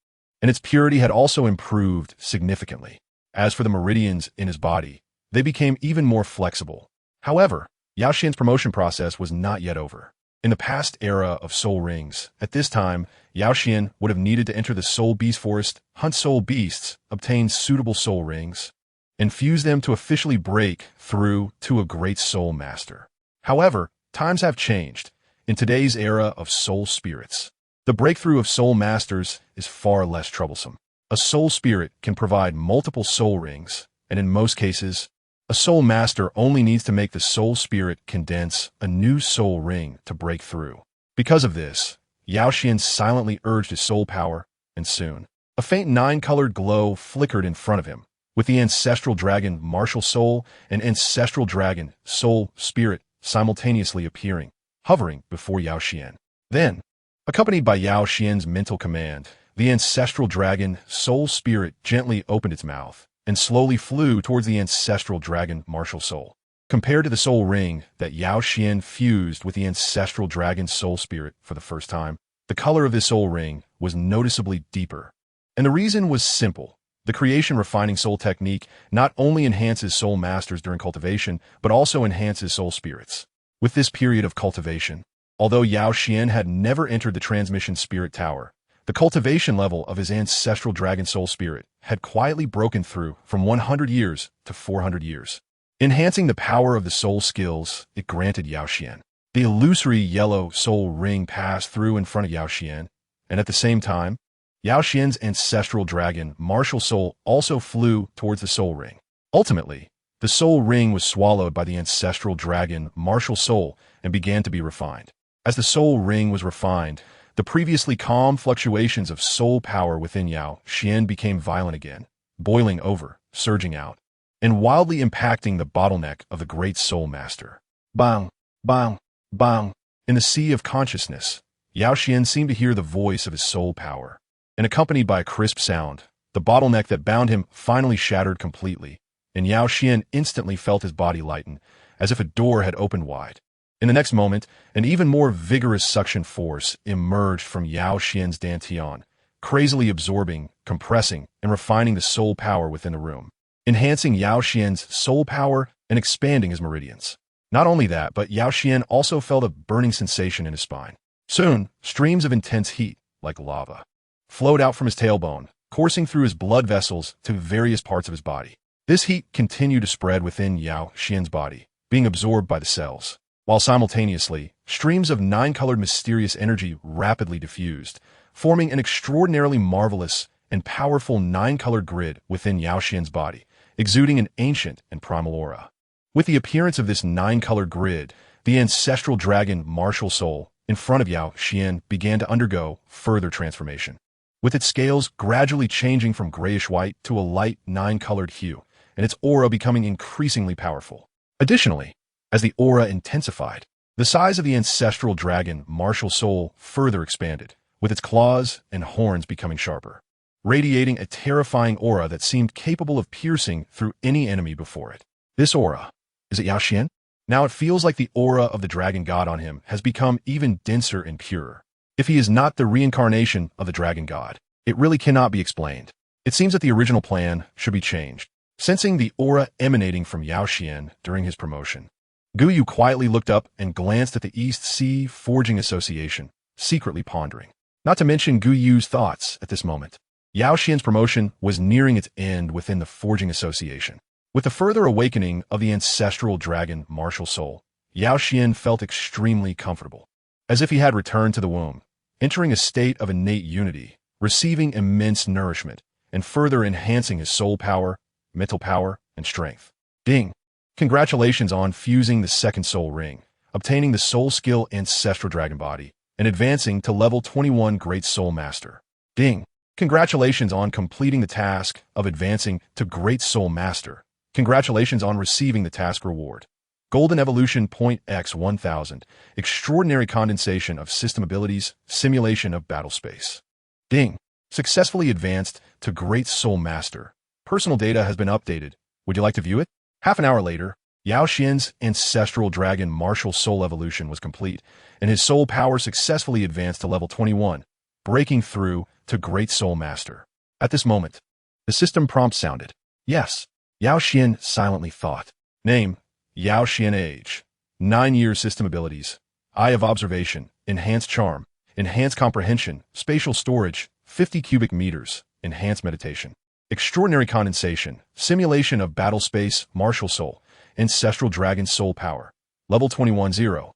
and its purity had also improved significantly. As for the meridians in his body, they became even more flexible. However, Yao Xuan's promotion process was not yet over. In the past era of soul rings, at this time, Yao Xuan would have needed to enter the soul beast forest, hunt soul beasts, obtain suitable soul rings, and fuse them to officially break through to a great soul master. However, times have changed. In today's era of soul spirits, the breakthrough of soul masters is far less troublesome. A soul spirit can provide multiple soul rings, and in most cases, a soul master only needs to make the soul spirit condense a new soul ring to break through. Because of this, Yao Xuan silently urged his soul power, and soon, a faint 9-colored glow flickered in front of him, with the Ancestral Dragon Martial Soul and Ancestral Dragon Soul Spirit simultaneously appearing, hovering before Yao Xuan. Then, accompanied by Yao Xuan's mental command, the Ancestral Dragon Soul Spirit gently opened its mouth and slowly flew towards the Ancestral Dragon Martial Soul. Compared to the soul ring that Yao Xuan fused with the Ancestral Dragon Soul Spirit for the first time, the color of this soul ring was noticeably deeper. And the reason was simple. The creation refining soul technique not only enhances soul masters during cultivation, but also enhances soul spirits. With this period of cultivation, although Yao Xuan had never entered the transmission spirit tower, the cultivation level of his Ancestral Dragon Soul Spirit had quietly broken through from 100 years to 400 years. Enhancing the power of the soul skills it granted Yao Xuan. The illusory yellow soul ring passed through in front of Yao Xuan, and at the same time, Yao Xuan's Ancestral Dragon Martial Soul also flew towards the soul ring. Ultimately, the soul ring was swallowed by the Ancestral Dragon Martial Soul and began to be refined. As the soul ring was refined, the previously calm fluctuations of soul power within Yao Xuan became violent again, boiling over, surging out, and wildly impacting the bottleneck of the great soul master. Bang, bang, bang. In the sea of consciousness, Yao Xuan seemed to hear the voice of his soul power, and accompanied by a crisp sound, the bottleneck that bound him finally shattered completely, and Yao Xuan instantly felt his body lighten, as if a door had opened wide. In the next moment, an even more vigorous suction force emerged from Yao Xuan's dantian, crazily absorbing, compressing, and refining the soul power within the room, enhancing Yao Xuan's soul power and expanding his meridians. Not only that, but Yao Xuan also felt a burning sensation in his spine. Soon, streams of intense heat, like lava, flowed out from his tailbone, coursing through his blood vessels to various parts of his body. This heat continued to spread within Yao Xuan's body, being absorbed by the cells, while simultaneously, streams of 9-colored mysterious energy rapidly diffused, forming an extraordinarily marvelous and powerful 9-colored grid within Yao Xuan's body, exuding an ancient and primal aura. With the appearance of this 9-colored grid, the Ancestral Dragon Martial Soul in front of Yao Xuan began to undergo further transformation. with its scales gradually changing from grayish-white to a light 9-colored hue, and its aura becoming increasingly powerful. Additionally, as the aura intensified, the size of the Ancestral Dragon Martial Soul further expanded, with its claws and horns becoming sharper, radiating a terrifying aura that seemed capable of piercing through any enemy before it. This aura, is it Yao Xuan? Now it feels like the aura of the dragon god on him has become even denser and purer. If he is not the reincarnation of the dragon god, it really cannot be explained. It seems that the original plan should be changed. Sensing the aura emanating from Yao Xuan during his promotion, Gu Yue quietly looked up and glanced at the East Sea Forging Association, secretly pondering. Not to mention Gu Yue's thoughts at this moment. Yao Xuan's promotion was nearing its end within the Forging Association. With the further awakening of the Ancestral Dragon Martial Soul, Yao Xuan felt extremely comfortable, as if he had returned to the womb, entering a state of innate unity, receiving immense nourishment, and further enhancing his soul power, mental power, and strength. Ding! Congratulations on fusing the second soul ring, obtaining the soul skill Ancestral Dragon Body, and advancing to level 21 Great Soul Master. Ding! Congratulations on completing the task of advancing to Great Soul Master. Congratulations on receiving the task reward. Golden Evolution Point X 1000, Extraordinary Condensation of System Abilities, Simulation of Battle Space. Ding! Successfully advanced to Great Soul Master. Personal data has been updated. Would you like to view it? Half an hour later, Yao Xuan's Ancestral Dragon Martial Soul evolution was complete, and his soul power successfully advanced to level 21, breaking through to Great Soul Master. At this moment, the system prompt sounded. Yes, Yao Xuan silently thought. Name, Yao Xuan. Age, 9 years. System abilities, Eye of Observation, Enhanced Charm, Enhanced Comprehension, Spatial Storage, 50 cubic meters, Enhanced Meditation. Extraordinary Condensation, Simulation of Battle Space, Martial Soul, Ancestral Dragon Soul Power. Level 21 0.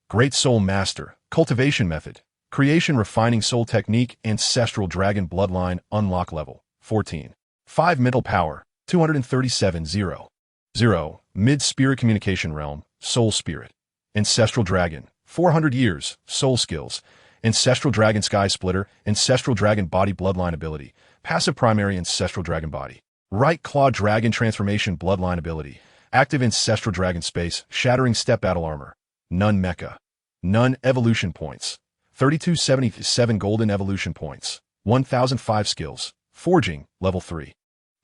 Great Soul Master, Cultivation Method, Creation Refining Soul Technique, Ancestral Dragon Bloodline, Unlock Level 14. 5 Mental Power, 237 0. Mid-Spirit Communication Realm, Soul Spirit. Ancestral Dragon, 400 years, Soul Skills, Ancestral Dragon Sky Splitter, Ancestral Dragon Body Bloodline Ability, Passive Primary Ancestral Dragon Body, Right Claw Dragon Transformation Bloodline Ability, Active Ancestral Dragon Space, Shattering Step Battle Armor, None Mecha, None Evolution Points, 3277 Golden Evolution Points, 1005 Skills, Forging, Level 3.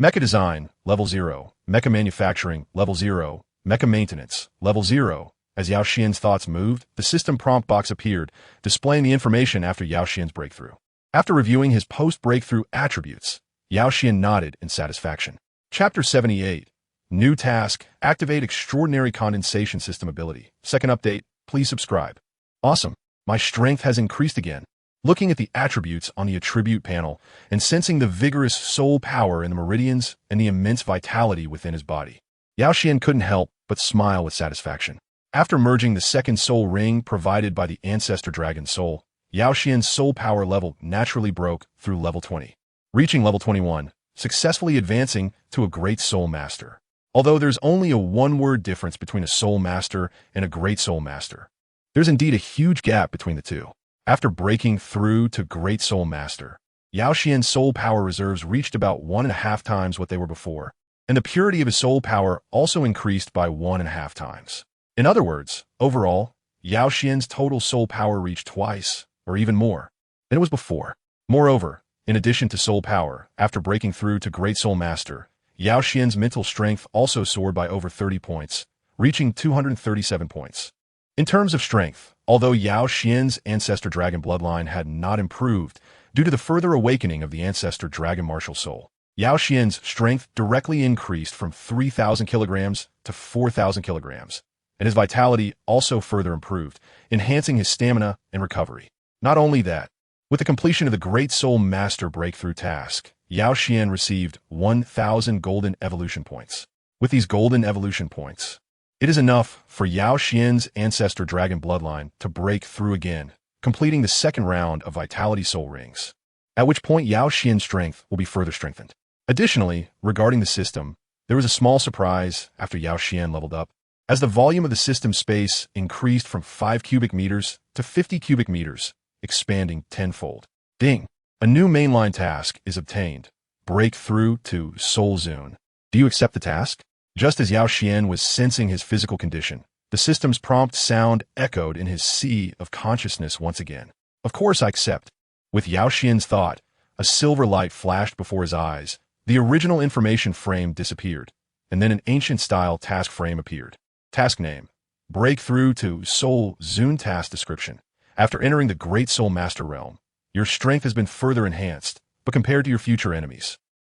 Mecha Design, Level 0, Mecha Manufacturing, Level 0, Mecha Maintenance, Level 0. As Yao Xuan's thoughts moved, the system prompt box appeared, displaying the information after Yao Xuan's breakthrough. After reviewing his post-breakthrough attributes, Yao Xuan nodded in satisfaction. Chapter 78. New Task, Activate Extraordinary Condensation System Ability. Second update, please subscribe. Awesome. My strength has increased again. Looking at the attributes on the attribute panel and sensing the vigorous soul power in the meridians and the immense vitality within his body, Yao Xuan couldn't help but smile with satisfaction. After merging the second soul ring provided by the Ancestor Dragon Soul, Yao Xuan's soul power level naturally broke through level 20, reaching level 21, successfully advancing to a Great Soul Master. Although there's only a one-word difference between a Soul Master and a Great Soul Master, there's indeed a huge gap between the two. After breaking through to Great Soul Master, Yao Xuan's soul power reserves reached about 1.5 times what they were before, and the purity of his soul power also increased by 1.5 times. In other words, overall, Yao Xuan's total soul power reached twice, or even more, than it was before. Moreover, in addition to soul power, after breaking through to Great Soul Master, Yao Xuan's mental strength also soared by over 30 points, reaching 237 points. In terms of strength, although Yao Xuan's Ancestor Dragon bloodline had not improved due to the further awakening of the Ancestor Dragon Martial Soul, Yao Xuan's strength directly increased from 3,000 kilograms to 4,000 kilograms, and his vitality also further improved, enhancing his stamina and recovery. Not only that, with the completion of the Great Soul Master breakthrough task, Yao Xuan received 1,000 golden evolution points. With these golden evolution points, it is enough for Yao Xuan's Ancestor Dragon bloodline to break through again, completing the second round of Vitality Soul Rings, at which point Yao Xuan's strength will be further strengthened. Additionally, regarding the system, there was a small surprise after Yao Xuan leveled up, as the volume of the system space increased from 5 cubic meters to 50 cubic meters, expanding tenfold. Ding! A A new mainline task is obtained. Break through to Soul Zone. Do you accept the task? Just as Yao Xuan was sensing his physical condition, the system's prompt sound echoed in his sea of consciousness once again. Of course I accept. With Yao Xuan's thought, a silver light flashed before his eyes. The original information frame disappeared, and then an ancient-style task frame appeared. Task name: Break through to Soul Zone. Task description: After entering the Great Soul Master Realm, your strength has been further enhanced, but compared to your future enemies,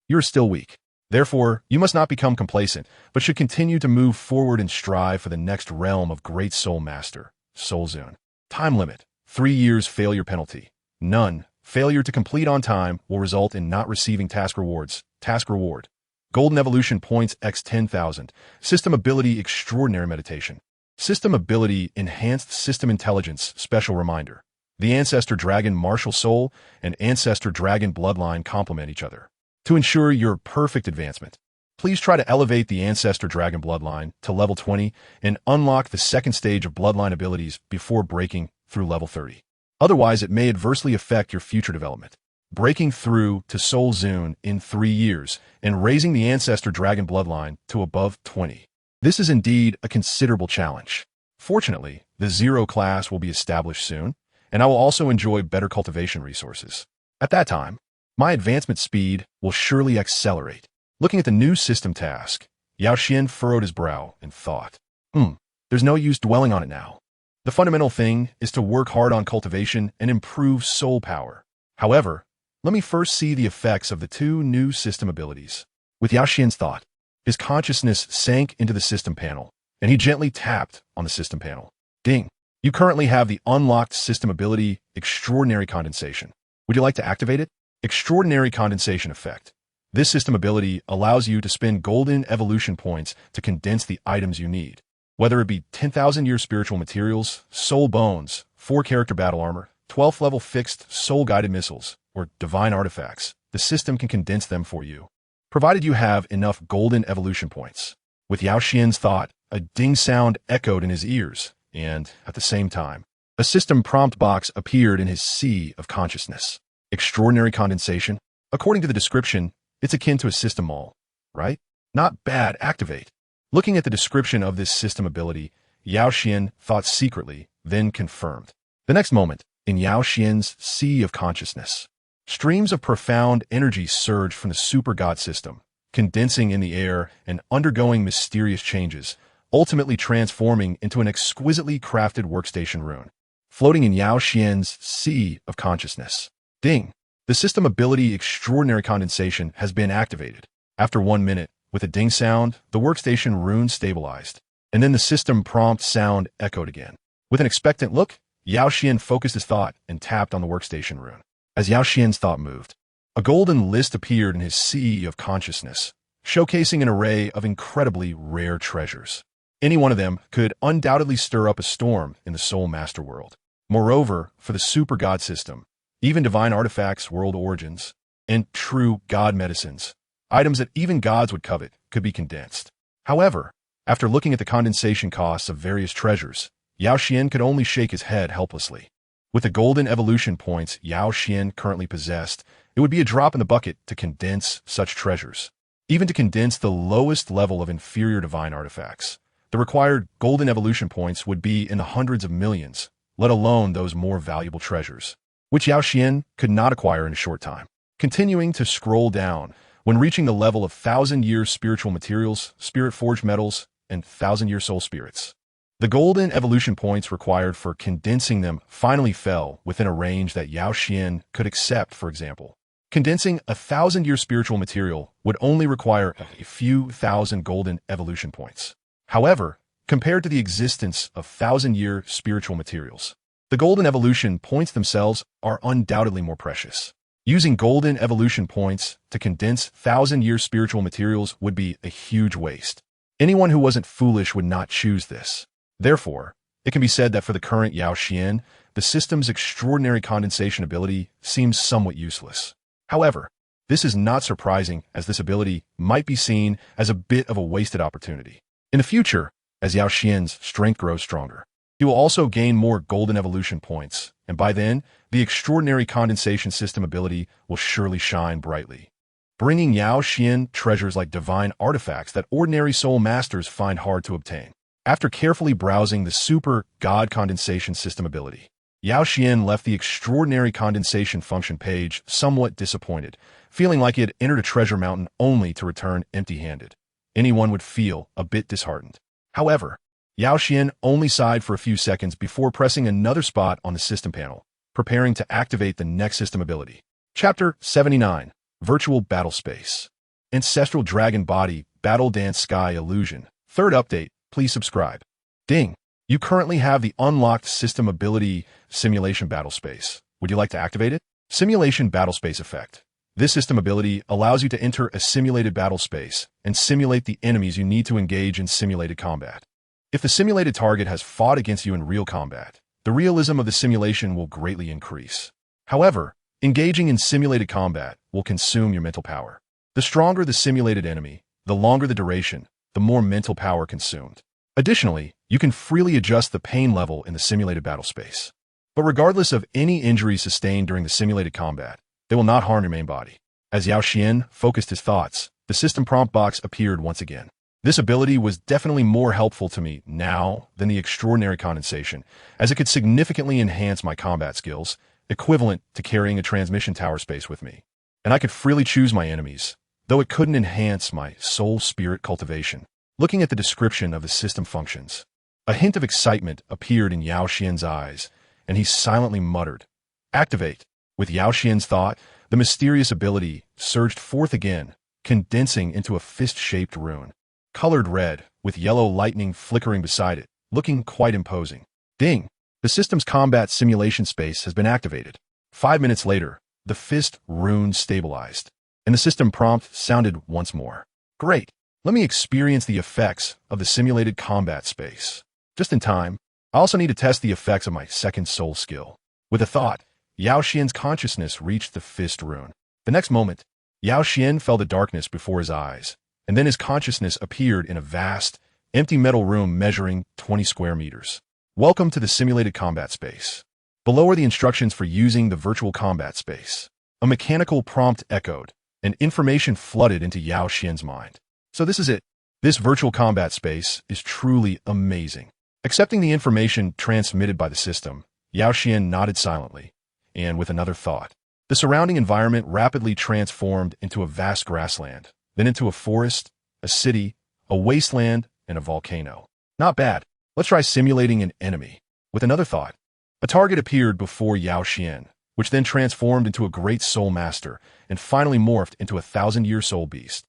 you are still weak. Therefore, you must not become complacent, but should continue to move forward and strive for the next realm of Great Soul Master, Soul Zone. Time limit: 3 years. Failure penalty: None. Failure to complete on time will result in not receiving task rewards. Task reward: Golden Evolution Points x 10,000. System ability: Extraordinary Meditation. System ability: Enhanced System Intelligence. Special reminder: the Ancestral Dragon Martial Soul and Ancestral Dragon Bloodline complement each other. To ensure your perfect advancement, please try to elevate the Ancestral Dragon Bloodline to level 20 and unlock the second stage of Bloodline abilities before breaking through level 30. Otherwise, it may adversely affect your future development. Breaking through to Soul Zone in 3 years and raising the Ancestral Dragon Bloodline to above 20. This is indeed a considerable challenge. Fortunately, the Zero class will be established soon, and I will also enjoy better cultivation resources. At that time, my advancement speed will surely accelerate. Looking at the new system task, Yao Xuan furrowed his brow and thought, there's no use dwelling on it now. The fundamental thing is to work hard on cultivation and improve soul power. However, let me first see the effects of the 2 new system abilities. With Yao Xuan's thought, his consciousness sank into the system panel, and he gently tapped on the system panel. Ding! You currently have the unlocked system ability, Extraordinary Condensation. Would you like to activate it? Extraordinary Condensation effect. This system ability allows you to spend golden evolution points to condense the items you need. Whether it be 10,000-year spiritual materials, soul bones, 4-character battle armor, 12th level fixed soul-guided missiles, or divine artifacts, the system can condense them for you, provided you have enough golden evolution points. With Yao Xuan's thought, a ding sound echoed in his ears, and, at the same time, a system prompt box appeared in his sea of consciousness. Extraordinary Condensation. According to the description, it's akin to a system mall, right? Not bad. Activate. Looking at the description of this system ability, Yao Xuan thought secretly, then confirmed. The next moment, in Yao Xuan's sea of consciousness, streams of profound energy surged from the super god system, condensing in the air and undergoing mysterious changes, ultimately transforming into an exquisitely crafted workstation rune, floating in Yao Xuan's sea of consciousness. Ding! The system ability Extraordinary Condensation has been activated. After 1 minute, with a ding sound, the workstation rune stabilized, and then the system prompt sound echoed again. With an expectant look, Yao Xuan focused his thought and tapped on the workstation rune. As Yao Xuan's thought moved, a golden list appeared in his sea of consciousness, showcasing an array of incredibly rare treasures. Any one of them could undoubtedly stir up a storm in the Soul Master world. Moreover, for the super god system, even divine artifacts, world origins, and true god medicines, items that even gods would covet, could be condensed. However, after looking at the condensation costs of various treasures, Yao Xuan could only shake his head helplessly. With the golden evolution points Yao Xuan currently possessed, it would be a drop in the bucket to condense such treasures. Even to condense the lowest level of inferior divine artifacts, the required golden evolution points would be in the hundreds of millions, let alone those more valuable treasures, which Yao Xuan could not acquire in a short time. Continuing to scroll down, when reaching the level of 1,000-year spiritual materials, spirit-forged metals, and 1,000-year soul spirits, the golden evolution points required for condensing them finally fell within a range that Yao Xuan could accept. For example, condensing a 1,000-year spiritual material would only require a few thousand golden evolution points. However, compared to the existence of 1,000-year spiritual materials, the golden evolution points themselves are undoubtedly more precious. Using golden evolution points to condense 1,000-year spiritual materials would be a huge waste. Anyone who wasn't foolish would not choose this. Therefore, it can be said that for the current Yao Xuan, the system's extraordinary condensation ability seems somewhat useless. However, this is not surprising, as this ability might be seen as a bit of a wasted opportunity. In the future, as Yao Xuan's strength grows stronger, He will also gain more golden evolution points, and by then, the extraordinary condensation system ability will surely shine brightly, bringing Yao Xuan treasures like divine artifacts that ordinary soul masters find hard to obtain. After carefully browsing the super god condensation system ability, Yao Xuan left the extraordinary condensation function page somewhat disappointed, feeling like he had entered a treasure mountain only to return empty-handed. Anyone would feel a bit disheartened. However, Yao Xuan only sighed for a few seconds before pressing another spot on the system panel, preparing to activate the next system ability. Chapter 79, Virtual Battle Space. Ancestral Dragon Body, Battle Dance Sky Illusion. Third update, please subscribe. Ding! You currently have the unlocked system ability Simulation Battle Space. Would you like to activate it? Simulation Battle Space Effect. This system ability allows you to enter a simulated battle space and simulate the enemies you need to engage in simulated combat. If the simulated target has fought against you in real combat, the realism of the simulation will greatly increase. However, engaging in simulated combat will consume your mental power. The stronger the simulated enemy, the longer the duration, the more mental power consumed. Additionally, you can freely adjust the pain level in the simulated battle space. But regardless of any injuries sustained during the simulated combat, they will not harm your main body. As Yao Xuan focused his thoughts, the system prompt box appeared once again. This ability was definitely more helpful to me now than the extraordinary condensation, as it could significantly enhance my combat skills, equivalent to carrying a transmission tower space with me. And I could freely choose my enemies, though it couldn't enhance my soul spirit cultivation. Looking at the description of the system functions, a hint of excitement appeared in Yao Xuan's eyes, and he silently muttered, "Activate." With Yao Xuan's thought, the mysterious ability surged forth again, condensing into a fist-shaped rune, colored red, with yellow lightning flickering beside it, looking quite imposing. Ding! The system's combat simulation space has been activated. 5 minutes later, the fist rune stabilized, and the system prompt sounded once more. Great! Let me experience the effects of the simulated combat space. Just in time, I also need to test the effects of my second soul skill. With a thought, Yao Xuan's consciousness reached the fist rune. The next moment, Yao Xuan felt the darkness before his eyes, and then his consciousness appeared in a vast, empty metal room measuring 20 square meters. Welcome to the simulated combat space. Below are the instructions for using the virtual combat space. A mechanical prompt echoed, and information flooded into Yao Xuan's mind. So this is it. This virtual combat space is truly amazing. Accepting the information transmitted by the system, Yao Xuan nodded silently, and with another thought. The surrounding environment rapidly transformed into a vast grassland, then into a forest, a city, a wasteland, and a volcano. Not bad. Let's try simulating an enemy. With another thought, a target appeared before Yao Xuan, which then transformed into a great soul master, and finally morphed into a 1,000-year soul beast.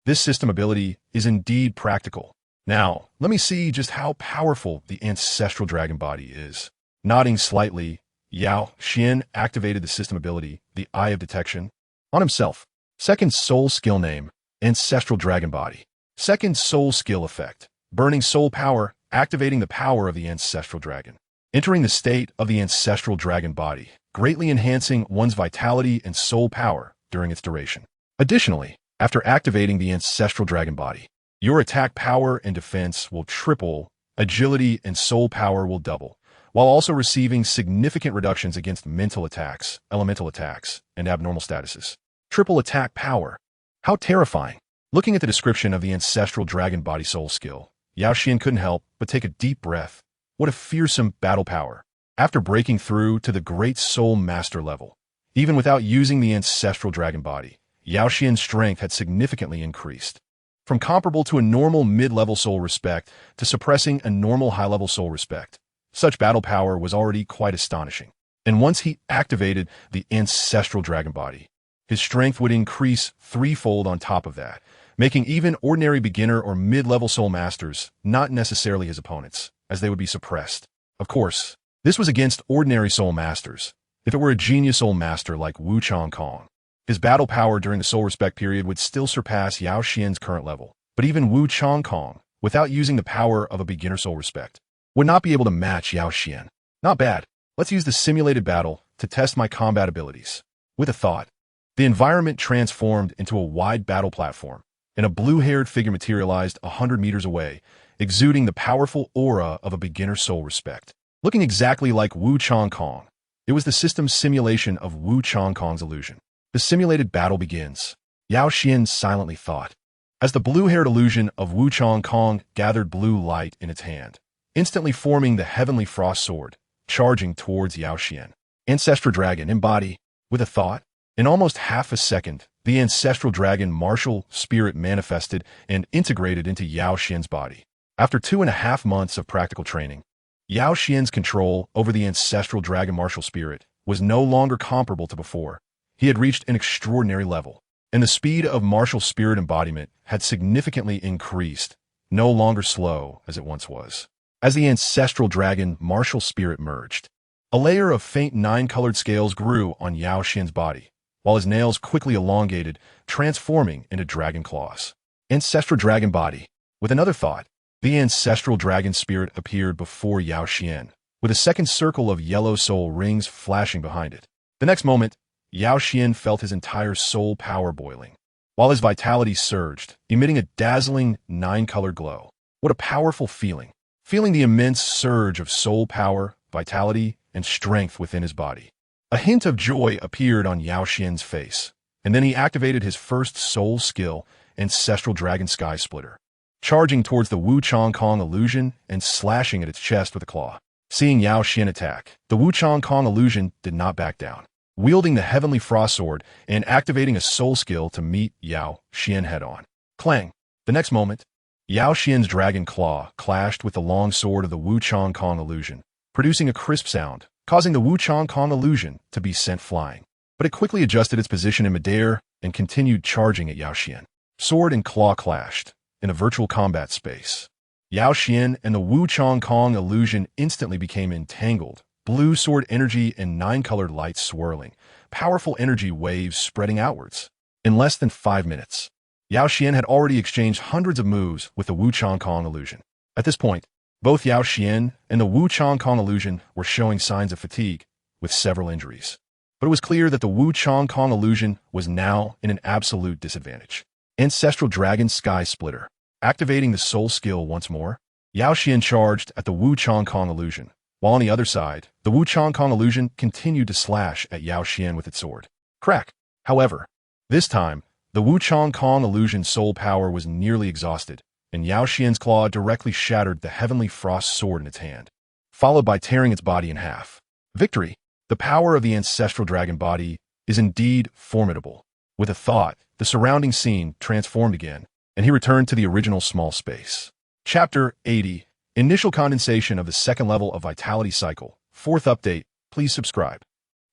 This system ability is indeed practical. Now, let me see just how powerful the Ancestral Dragon Body is. Nodding slightly, Yao Xuan activated the system ability, the Eye of Detection, on himself. Second soul skill name, Ancestral Dragon Body. Second soul skill effect, burning soul power, activating the power of the Ancestral Dragon. Entering the state of the Ancestral Dragon Body, greatly enhancing one's vitality and soul power during its duration. Additionally, after activating the Ancestral Dragon Body, your attack power and defense will triple, agility and soul power will double, while also receiving significant reductions against mental attacks, elemental attacks, and abnormal statuses. Triple attack power. How terrifying. Looking at the description of the Ancestral Dragon Body soul skill, Yao Xuan couldn't help but take a deep breath. What a fearsome battle power. After breaking through to the Great Soul Master level, even without using the Ancestral Dragon Body, Yao Xuan's strength had significantly increased. From comparable to a normal mid-level soul respect to suppressing a normal high-level soul respect, such battle power was already quite astonishing. And once he activated the Ancestral Dragon Body, his strength would increase threefold on top of that, making even ordinary beginner or mid-level soul masters not necessarily his opponents, as they would be suppressed. Of course, this was against ordinary soul masters. If it were a genius soul master like Wu Changkong, his battle power during the soul respect period would still surpass Yao Xuan's current level. But even Wu Changkong, without using the power of a beginner soul respect, would not be able to match Yao Xuan. Not bad. Let's use the simulated battle to test my combat abilities. With a thought, the environment transformed into a wide battle platform, and a blue-haired figure materialized 100 meters away, exuding the powerful aura of a beginner soul respect. Looking exactly like Wu Changkong, it was the system's simulation of Wu Changkong's illusion. The simulated battle begins, Yao Xuan silently thought, as the blue-haired illusion of Wu Changkong gathered blue light in its hand, instantly forming the heavenly frost sword, charging towards Yao Xuan. Ancestral Dragon embody, with a thought. In almost half a second, the Ancestral Dragon Martial Spirit manifested and integrated into Yao Xuan's body. After 2.5 months of practical training, Yao Xuan's control over the Ancestral Dragon Martial Spirit was no longer comparable to before. He had reached an extraordinary level, and the speed of martial spirit embodiment had significantly increased, no longer slow as it once was. As the Ancestral Dragon Martial Spirit merged, a layer of faint 9-colored scales grew on Yao Xuan's body, while his nails quickly elongated, transforming into dragon claws. Ancestral Dragon Body. With another thought, the Ancestral Dragon Spirit appeared before Yao Xuan, with a second circle of yellow soul rings flashing behind it. The next moment, Yao Xuan felt his entire soul power boiling, while his vitality surged, emitting a dazzling 9-colored glow. What a powerful feeling! Feeling the immense surge of soul power, vitality, and strength within his body. A hint of joy appeared on Yao Xuan's face, and then he activated his first soul skill, Ancestral Dragon Sky Splitter, charging towards the Wu Changkong illusion and slashing at its chest with a claw. Seeing Yao Xuan attack, the Wu Changkong illusion did not back down, wielding the Heavenly Frost Sword and activating a soul skill to meet Yao Xuan head-on. Clang! The next moment, Yao Xuan's dragon claw clashed with the long sword of the Wu Changkong illusion, producing a crisp sound, causing the Wu Changkong illusion to be sent flying. But it quickly adjusted its position in midair and continued charging at Yao Xuan. Sword and claw clashed in a virtual combat space. Yao Xuan and the Wu Changkong illusion instantly became entangled, blue sword energy and 9-colored lights swirling, powerful energy waves spreading outwards. In less than 5 minutes, Yao Xuan had already exchanged hundreds of moves with the Wu Changkong illusion. At this point, both Yao Xuan and the Wu Changkong illusion were showing signs of fatigue, with several injuries. But it was clear that the Wu Changkong illusion was now in an absolute disadvantage. Ancestral Dragon Sky Splitter. Activating the soul skill once more, Yao Xuan charged at the Wu Changkong illusion, while on the other side, the Wu Changkong illusion continued to slash at Yao Xuan with its sword. Crack! However, this time, the Wu Changkong illusion's soul power was nearly exhausted, and Yao Xuan's claw directly shattered the Heavenly Frost Sword in its hand, followed by tearing its body in half. Victory! The power of the Ancestral Dragon Body is indeed formidable. With a thought, the surrounding scene transformed again, and he returned to the original small space. Chapter 80. Initial condensation of the second level of Vitality Cycle. 4th update. Please subscribe.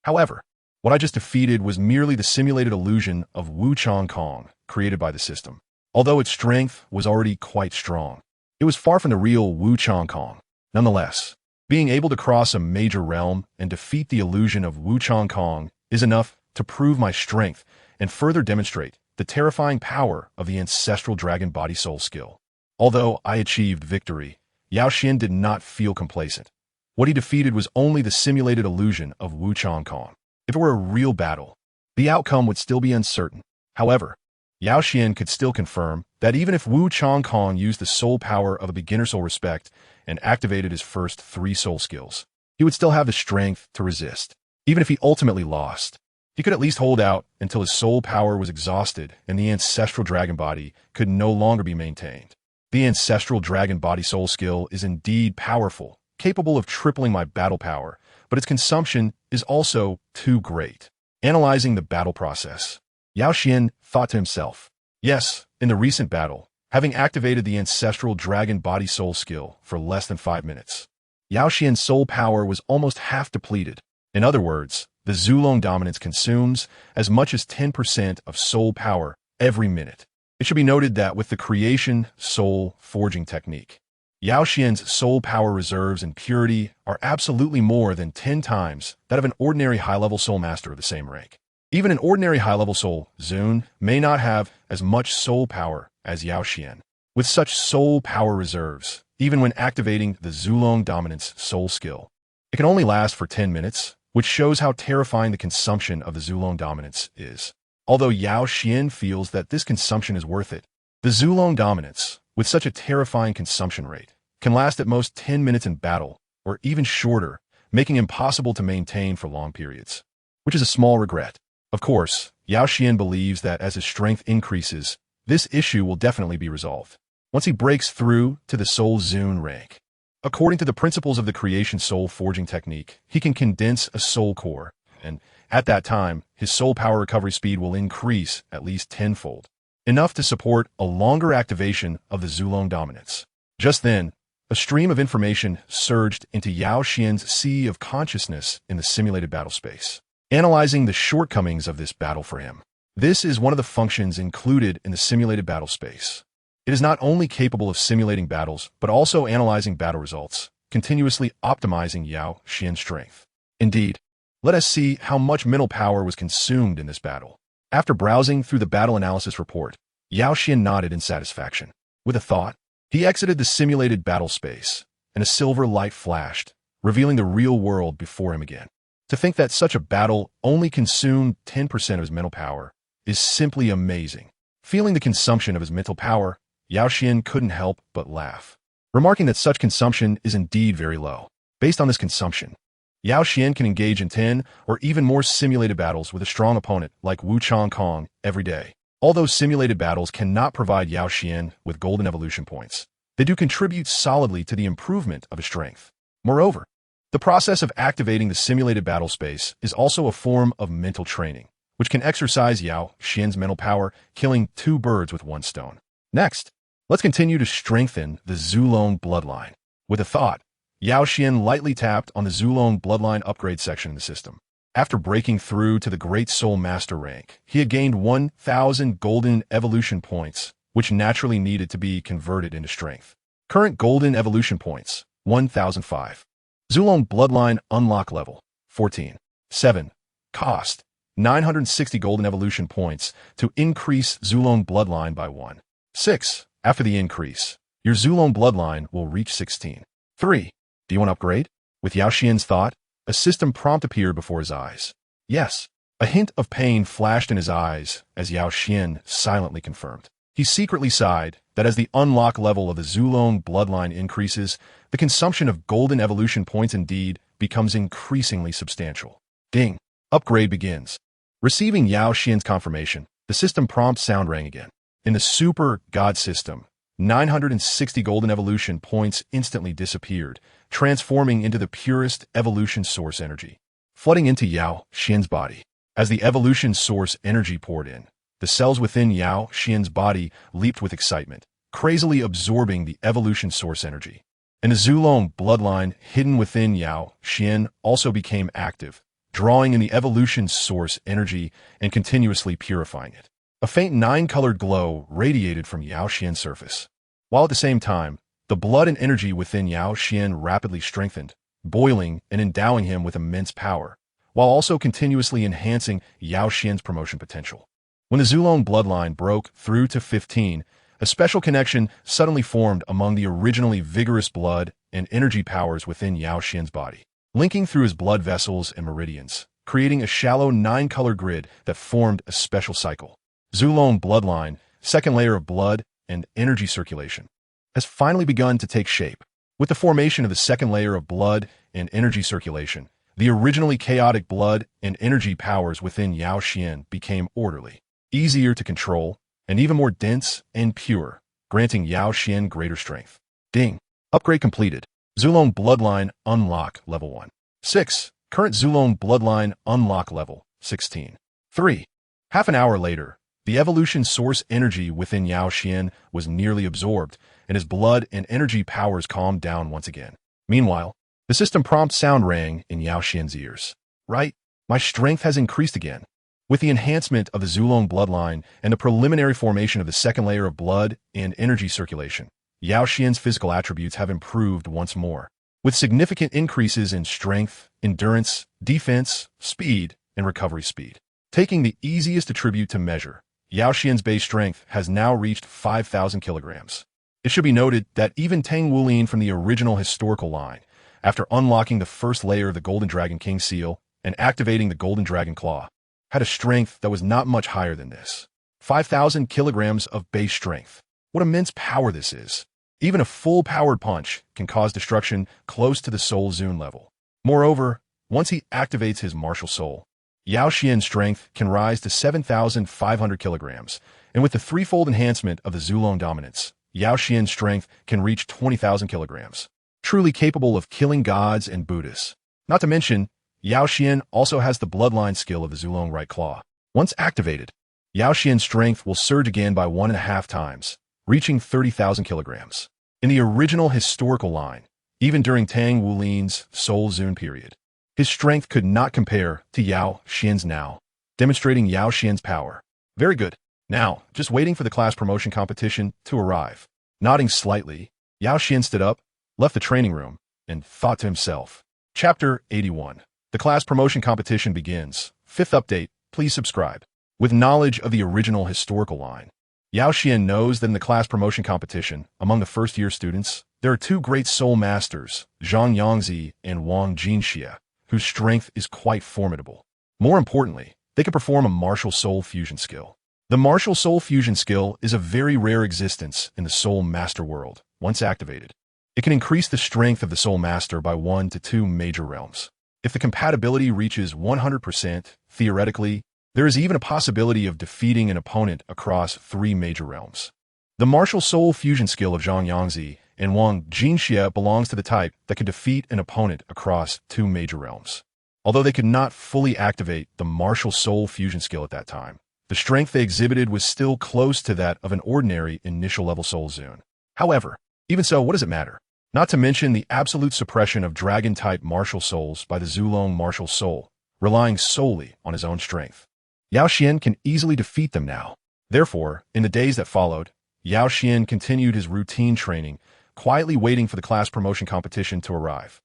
However, what I just defeated was merely the simulated illusion of Wu Changkong created by the system. Although its strength was already quite strong, it was far from the real Wu Changkong. Nonetheless, being able to cross a major realm and defeat the illusion of Wu Changkong is enough to prove my strength and further demonstrate the terrifying power of the Ancestral Dragon Body Soul skill. Although I achieved victory, Yao Xuan did not feel complacent. What he defeated was only the simulated illusion of Wu Changkong. If it were a real battle, the outcome would still be uncertain. However, Yao Xuan could still confirm that even if Wu Changkong used the soul power of a beginner soul respect and activated his first 3 soul skills, he would still have the strength to resist. Even if he ultimately lost, he could at least hold out until his soul power was exhausted and the Ancestral Dragon Body could no longer be maintained. The Ancestral Dragon Body Soul skill is indeed powerful, capable of tripling my battle power, but its consumption is also too great. Analyzing the battle process, Yao Xuan thought to himself, yes, in the recent battle, having activated the Ancestral Dragon Body Soul skill for less than 5 minutes, Yao Xuan's soul power was almost half depleted. In other words, the Zulong dominance consumes as much as 10% of soul power every minute. It should be noted that with the creation soul forging technique, Yao Xuan's soul power reserves and purity are absolutely more than 10 times that of an ordinary high-level soul master of the same rank. Even an ordinary high-level soul, Zun, may not have as much soul power as Yao Xuan. With such soul power reserves, even when activating the Zulong dominance soul skill, it can only last for 10 minutes, which shows how terrifying the consumption of the Zulong dominance is. Although Yao Xuan feels that this consumption is worth it, The Zulong dominance, with such a terrifying consumption rate, can last at most 10 minutes in battle, or even shorter, making it impossible to maintain for long periods. Which is a small regret. Of course, Yao Xuan believes that as his strength increases, this issue will definitely be resolved once he breaks through to the Soul Zune rank. According to the principles of the creation soul forging technique, he can condense a soul core, and at that time, his soul power recovery speed will increase at least tenfold, enough to support a longer activation of the Zulong dominance. Just then, a stream of information surged into Yao Xuan's sea of consciousness in the simulated battle space, analyzing the shortcomings of this battle for him. This is one of the functions included in the simulated battle space. It is not only capable of simulating battles, but also analyzing battle results, continuously optimizing Yao Xuan's strength. Indeed, let us see how much mental power was consumed in this battle. After browsing through the battle analysis report, Yao Xuan nodded in satisfaction. With a thought, he exited the simulated battle space, and a silver light flashed, revealing the real world before him again. To think that such a battle only consumed 10% of his mental power is simply amazing. Feeling the consumption of his mental power, Yao Xuan couldn't help but laugh, remarking that such consumption is indeed very low. Based on this consumption, Yao Xuan can engage in 10 or even more simulated battles with a strong opponent like Wu Chong Kong every day. Although simulated battles cannot provide Yao Xuan with golden evolution points, they do contribute solidly to the improvement of his strength. Moreover, the process of activating the simulated battle space is also a form of mental training, which can exercise Yao Xuan's mental power, killing two birds with one stone. Next, let's continue to strengthen the Zulong bloodline. With a thought, Yao Xuan lightly tapped on the Zulong bloodline upgrade section in the system. After breaking through to the Great Soul Master rank, he had gained 1,000 golden evolution points, which naturally needed to be converted into strength. Current golden evolution points, 1,005. Zulong bloodline unlock level, 14. 7. Cost, 960 golden evolution points to increase Zulong bloodline by 1. 6. After the increase, your Zulong bloodline will reach 16. 3. Do you want to upgrade? With Yao Xuan's thought, a system prompt appeared before his eyes. Yes. A hint of pain flashed in his eyes as Yao Xuan silently confirmed. He secretly sighed that as the unlock level of the Zulong bloodline increases, the consumption of golden evolution points indeed becomes increasingly substantial. Ding. Upgrade begins. Receiving Yao Xuan's confirmation, the system prompt sound rang again. In the Super God system, 960 golden evolution points instantly disappeared, transforming into the purest evolution source energy, flooding into Yao Xuan's body. As the evolution source energy poured in, the cells within Yao Xuan's body leaped with excitement, crazily absorbing the evolution source energy. And the Zulong bloodline hidden within Yao Xuan also became active, drawing in the evolution source energy and continuously purifying it. A faint 9-colored glow radiated from Yao Xuan's surface, while at the same time, the blood and energy within Yao Xuan rapidly strengthened, boiling and endowing him with immense power, while also continuously enhancing Yao Xuan's promotion potential. When the Zulong bloodline broke through to 15, a special connection suddenly formed among the originally vigorous blood and energy powers within Yao Xuan's body, linking through his blood vessels and meridians, creating a shallow 9-color grid that formed a special cycle. Zulong bloodline, second layer of blood and energy circulation, has finally begun to take shape. With the formation of the second layer of blood and energy circulation, the originally chaotic blood and energy powers within Yao Xuan became orderly, easier to control, and even more dense and pure, granting Yao Xuan greater strength. Ding. Upgrade completed. Zulong bloodline unlock level 1. 6. Current Zulong bloodline unlock level 16. 3. Half an hour later, the evolution source energy within Yao Xuan was nearly absorbed, and his blood and energy powers calmed down once again. Meanwhile, the system prompt sound rang in Yao Xuan's ears. Right, my strength has increased again. With the enhancement of the Zulong bloodline and the preliminary formation of the second layer of blood and energy circulation, Yao Xuan's physical attributes have improved once more, with significant increases in strength, endurance, defense, speed, and recovery speed. Taking the easiest attribute to measure, Yao Xuan's base strength has now reached 5,000 kilograms. It should be noted that even Tang Wulin from the original historical line, after unlocking the first layer of the Golden Dragon King seal and activating the Golden Dragon Claw, had a strength that was not much higher than this. 5,000 kilograms of base strength. what immense power this is. Even a full-powered punch can cause destruction close to the Soul Zune level. Moreover, once he activates his martial soul, Yao Xuan's strength can rise to 7,500 kilograms, and with the threefold enhancement of the Zulong dominance, Yao Xuan's strength can reach 20,000 kilograms, truly capable of killing gods and Buddhas. Not to mention, Yao Xuan also has the bloodline skill of the Zulong right claw. Once activated, Yao Xuan's strength will surge again by 1.5 times, reaching 30,000 kilograms. In the original historical line, even during Tang Wulin's Soul Zune period, his strength could not compare to Yao Xuan's now, demonstrating Yao Xuan's power. Very good. Now, just waiting for the class promotion competition to arrive. Nodding slightly, Yao Xuan stood up, left the training room, and thought to himself. Chapter 81. The class promotion competition begins. 5th update, please subscribe. With knowledge of the original historical line, Yao Xuan knows that in the class promotion competition, among the first-year students, there are 2 great soul masters, Zhang Yangzi and Wang Jinxia, whose strength is quite formidable. More importantly, they can perform a martial soul fusion skill. The martial soul fusion skill is a very rare existence in the soul master world. Once activated, it can increase the strength of the soul master by 1 to 2 major realms. If the compatibility reaches 100%, theoretically, there is even a possibility of defeating an opponent across 3 major realms. The martial soul fusion skill of Zhang Yangzi and Wang Jinxia belongs to the type that can defeat an opponent across 2 major realms. Although they could not fully activate the martial soul fusion skill at that time, the strength they exhibited was still close to that of an ordinary initial level Soul Zune. However, even so, what does it matter? Not to mention the absolute suppression of dragon-type martial souls by the Zulong Martial Soul, relying solely on his own strength. Yao Xuan can easily defeat them now. Therefore, in the days that followed, Yao Xuan continued his routine training, quietly waiting for the class promotion competition to arrive.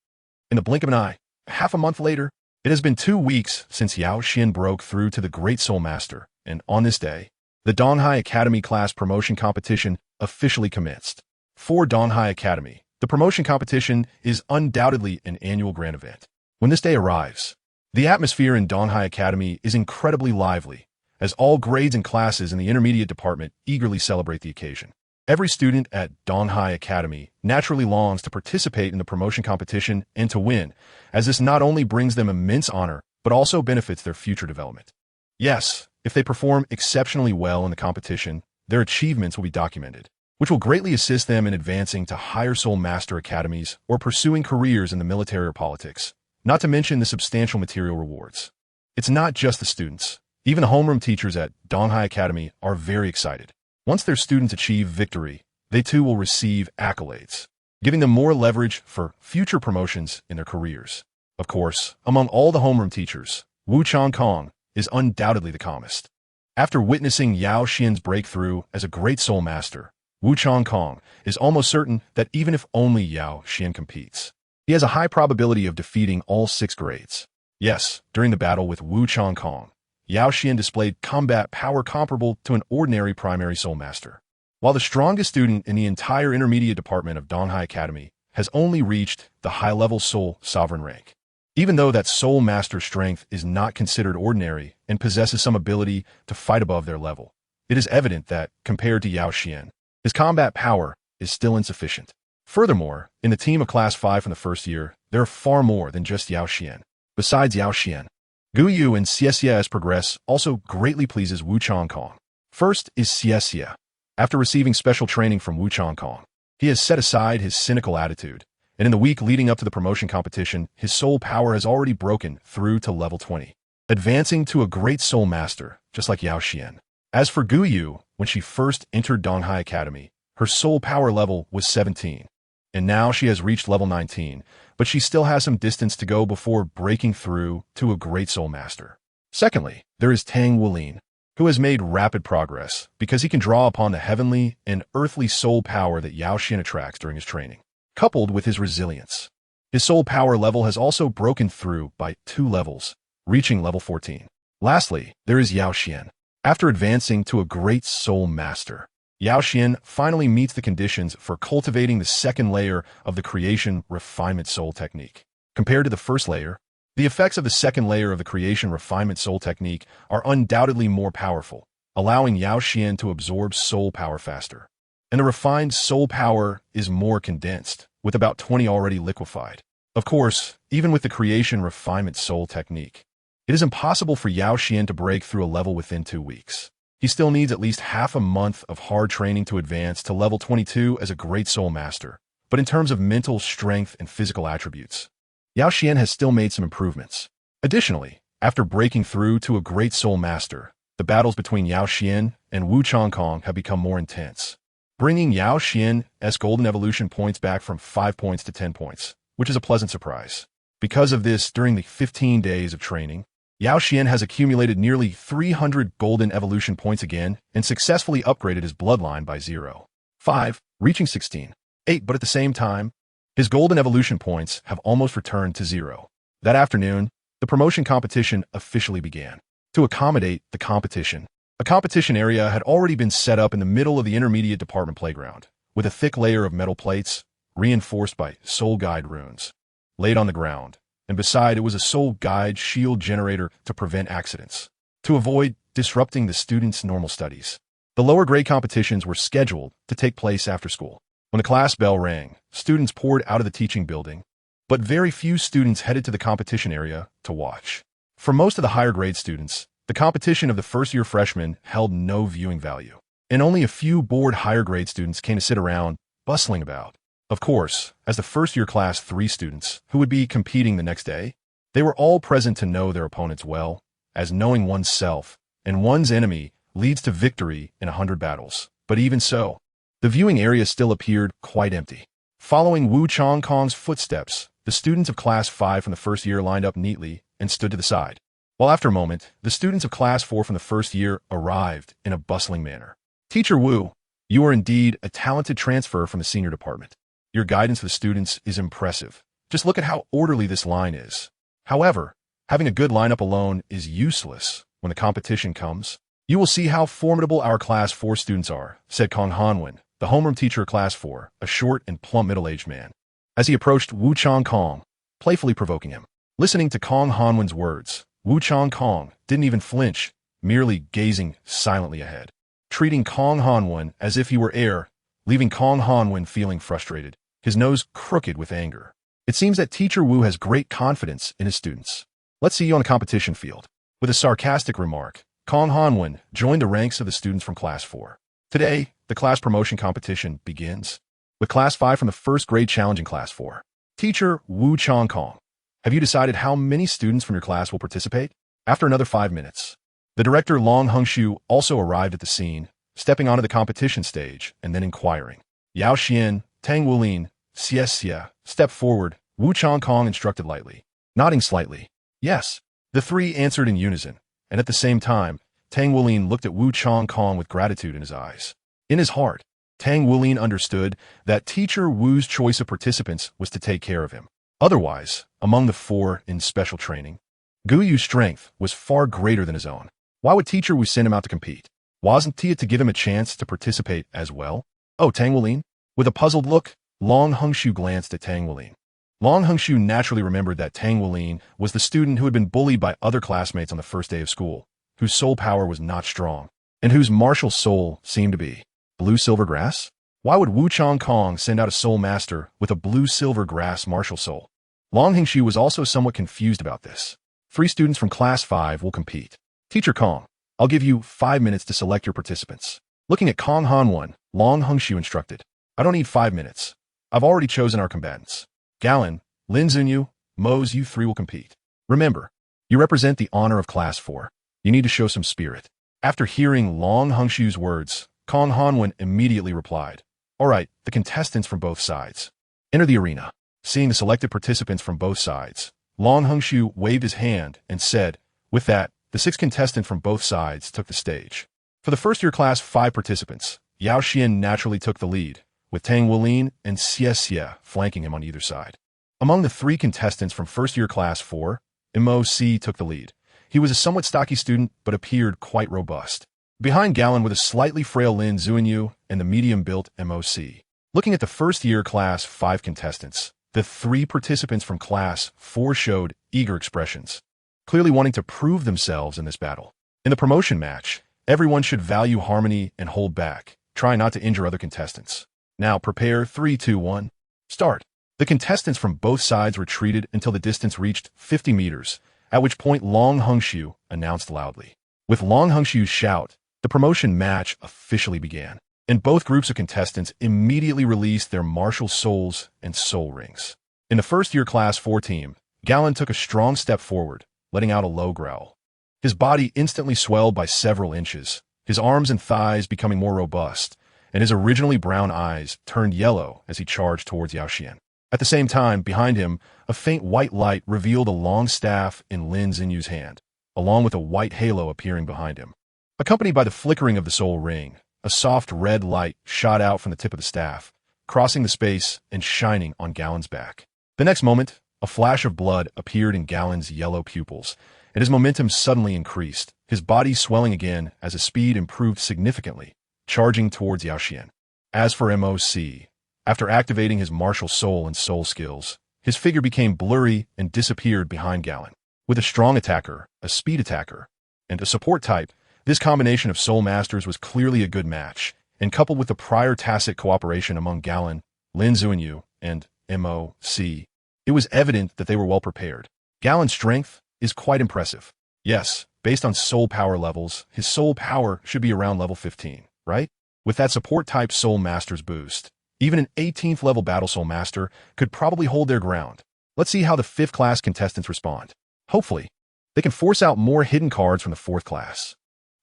In the blink of an eye, half a month later, it has been 2 weeks since Yao Xuan broke through to the Great Soul Master, and on this day, the Donghai Academy class promotion competition officially commenced. For Donghai Academy, the promotion competition is undoubtedly an annual grand event. When this day arrives, the atmosphere in Donghai Academy is incredibly lively, as all grades and classes in the intermediate department eagerly celebrate the occasion. Every student at Donghai Academy naturally longs to participate in the promotion competition and to win, as this not only brings them immense honor, but also benefits their future development. Yes, if they perform exceptionally well in the competition, their achievements will be documented, which will greatly assist them in advancing to higher soul master academies or pursuing careers in the military or politics. Not to mention the substantial material rewards. It's not just the students. Even the homeroom teachers at Donghai Academy are very excited. Once their students achieve victory, they too will receive accolades, giving them more leverage for future promotions in their careers. Of course, among all the homeroom teachers, Wu Changkong is undoubtedly the calmest. After witnessing Yao Xuan's breakthrough as a great soul master, Wu Changkong is almost certain that even if only Yao Xuan competes, he has a high probability of defeating all 6 grades. Yes, during the battle with Wu Changkong, Yao Xuan displayed combat power comparable to an ordinary primary soul master. While the strongest student in the entire intermediate department of Donghai Academy has only reached the high-level soul sovereign rank. Even though that soul master strength is not considered ordinary and possesses some ability to fight above their level, it is evident that, compared to Yao Xuan, his combat power is still insufficient. Furthermore, in the team of Class 5 from the first year, there are far more than just Yao Xuan. Besides Yao Xuan, Gu Yue and Xiexia's progress also greatly pleases Wu Changkong. First is Xiesia. After receiving special training from Wu Changkong, he has set aside his cynical attitude, and in the week leading up to the promotion competition, his soul power has already broken through to level 20, advancing to a great soul master, just like Yao Xuan. As for Gu Yue, when she first entered Donghai Academy, her soul power level was 17, and now she has reached level 19, but she still has some distance to go before breaking through to a great soul master. Secondly, there is Tang Wulin, who has made rapid progress because he can draw upon the heavenly and earthly soul power that Yao Xuan attracts during his training, coupled with his resilience. His soul power level has also broken through by 2 levels, reaching level 14. Lastly, there is Yao Xuan. After advancing to a great soul master, Yao Xuan finally meets the conditions for cultivating the second layer of the creation refinement soul technique. Compared to the first layer, the effects of the second layer of the creation refinement soul technique are undoubtedly more powerful, allowing Yao Xuan to absorb soul power faster. and the refined soul power is more condensed, with about 20 already liquefied. Of course, even with the creation refinement soul technique, it is impossible for Yao Xuan to break through a level within 2 weeks. He still needs at least half a month of hard training to advance to level 22 as a great soul master. But in terms of mental strength and physical attributes, Yao Xuan has still made some improvements. Additionally, after breaking through to a great soul master, the battles between Yao Xuan and Wu Changkong have become more intense, bringing Yao Xuan's golden evolution points back from 5 points to 10 points, which is a pleasant surprise. Because of this, during the 15 days of training, Yao Xuan has accumulated nearly 300 golden evolution points again and successfully upgraded his bloodline by 0.5, reaching 16.8, but at the same time, his golden evolution points have almost returned to 0. That afternoon, the promotion competition officially began. To accommodate the competition, a competition area had already been set up in the middle of the intermediate department playground, with a thick layer of metal plates, reinforced by soul guide runes, laid on the ground, and beside it was a soul guide shield generator to prevent accidents, to avoid disrupting the students' normal studies. The lower grade competitions were scheduled to take place after school. When the class bell rang, students poured out of the teaching building, but very few students headed to the competition area to watch. For most of the higher grade students, the competition of the first-year freshmen held no viewing value, and only a few bored higher grade students came to sit around, bustling about. Of course, as the first-year Class 3 students who would be competing the next day, they were all present to know their opponents well, as knowing oneself and one's enemy leads to victory in 100 battles. But even so, the viewing area still appeared quite empty. Following Wu Changkong's footsteps, the students of Class 5 from the first year lined up neatly and stood to the side, while after a moment, the students of Class 4 from the first year arrived in a bustling manner. Teacher Wu, you are indeed a talented transfer from the senior department. Your guidance for the students is impressive. Just look at how orderly this line is. However, having a good lineup alone is useless when the competition comes. You will see how formidable our Class 4 students are, said Kong Hanwen, the homeroom teacher of Class 4, a short and plump middle-aged man, as he approached Wu Changkong, playfully provoking him. Listening to Kong Hanwen's words, Wu Changkong didn't even flinch, merely gazing silently ahead, treating Kong Hanwen as if he were air, leaving Kong Hanwen feeling frustrated, his nose crooked with anger. It seems that Teacher Wu has great confidence in his students. Let's see you on the competition field. With a sarcastic remark, Kong Hanwen joined the ranks of the students from Class 4. Today, the class promotion competition begins, with Class 5 from the first grade challenging Class 4. Teacher Wu Changkong, have you decided how many students from your class will participate? After another 5 minutes, the director Long Hungshu also arrived at the scene, stepping onto the competition stage and then inquiring. Yao Xuan, Tang Wulin, Xie, step forward, Wu Changkong instructed lightly. Nodding slightly. Yes. The three answered in unison, and at the same time, Tang Wulin looked at Wu Changkong with gratitude in his eyes. In his heart, Tang Wulin understood that Teacher Wu's choice of participants was to take care of him. Otherwise, among the 4 in special training, Gu Yue's strength was far greater than his own. Why would Teacher Wu send him out to compete? Wasn't it to give him a chance to participate as well? Oh, Tang Wulin? With a puzzled look, Long Hungshu glanced at Tang Wulin. Long Hungshu naturally remembered that Tang Wulin was the student who had been bullied by other classmates on the first day of school, whose soul power was not strong, and whose martial soul seemed to be blue-silver grass? Why would Wu Changkong send out a soul master with a blue-silver grass martial soul? Long Hungshu was also somewhat confused about this. 3 students from Class 5 will compete. Teacher Kong, I'll give you 5 minutes to select your participants. Looking at Kong Hanwen, Long Hungshu instructed. I don't need 5 minutes. I've already chosen our combatants. Galen, Lin Zunyu, Mose, you 3 will compete. Remember, you represent the honor of Class 4. You need to show some spirit. After hearing Long Hungshu's words, Kong Hanwen immediately replied, all right, the contestants from both sides. Enter the arena. Seeing the selected participants from both sides, Long Hungshu waved his hand and said, with that, the 6 contestants from both sides took the stage. For the first-year Class 5 participants, Yao Xuan naturally took the lead, with Tang Wulin and Xie flanking him on either side. Among the 3 contestants from first-year Class 4, Hmph took the lead. He was a somewhat stocky student, but appeared quite robust. Behind Galen were the slightly frail Lin Zunyu and the medium-built Hmph. Looking at the first-year Class 5 contestants, the 3 participants from Class 4 showed eager expressions, clearly wanting to prove themselves in this battle. In the promotion match, everyone should value harmony and hold back, trying not to injure other contestants. Now prepare 3, 2, 1. Start. The contestants from both sides retreated until the distance reached 50 meters, at which point Hmph announced loudly. With Hmphu's shout, the promotion match officially began, and both groups of contestants immediately released their martial souls and soul rings. In the first-year Class 4 team, Galen took a strong step forward, letting out a low growl. His body instantly swelled by several inches, his arms and thighs becoming more robust, and his originally brown eyes turned yellow as he charged towards Yao Xuan. At the same time, behind him, a faint white light revealed a long staff in Lin Zinyu's hand, along with a white halo appearing behind him. Accompanied by the flickering of the soul ring, a soft red light shot out from the tip of the staff, crossing the space and shining on Galen's back. The next moment, a flash of blood appeared in Galen's yellow pupils, and his momentum suddenly increased, his body swelling again as his speed improved significantly, charging towards Yao Xuan. As for Hmph, after activating his martial soul and soul skills, his figure became blurry and disappeared behind Galen. With a strong attacker, a speed attacker, and a support type, this combination of soul masters was clearly a good match, and coupled with the prior tacit cooperation among Galen, Lin Zinyu, and Hmph, it was evident that they were well prepared. Galen's strength is quite impressive. Yes, based on soul power levels, his soul power should be around level 15, right? With that support type soul master's boost, even an 18th level battle soul master could probably hold their ground. Let's see how the 5th class contestants respond. Hopefully, they can force out more hidden cards from the 4th class.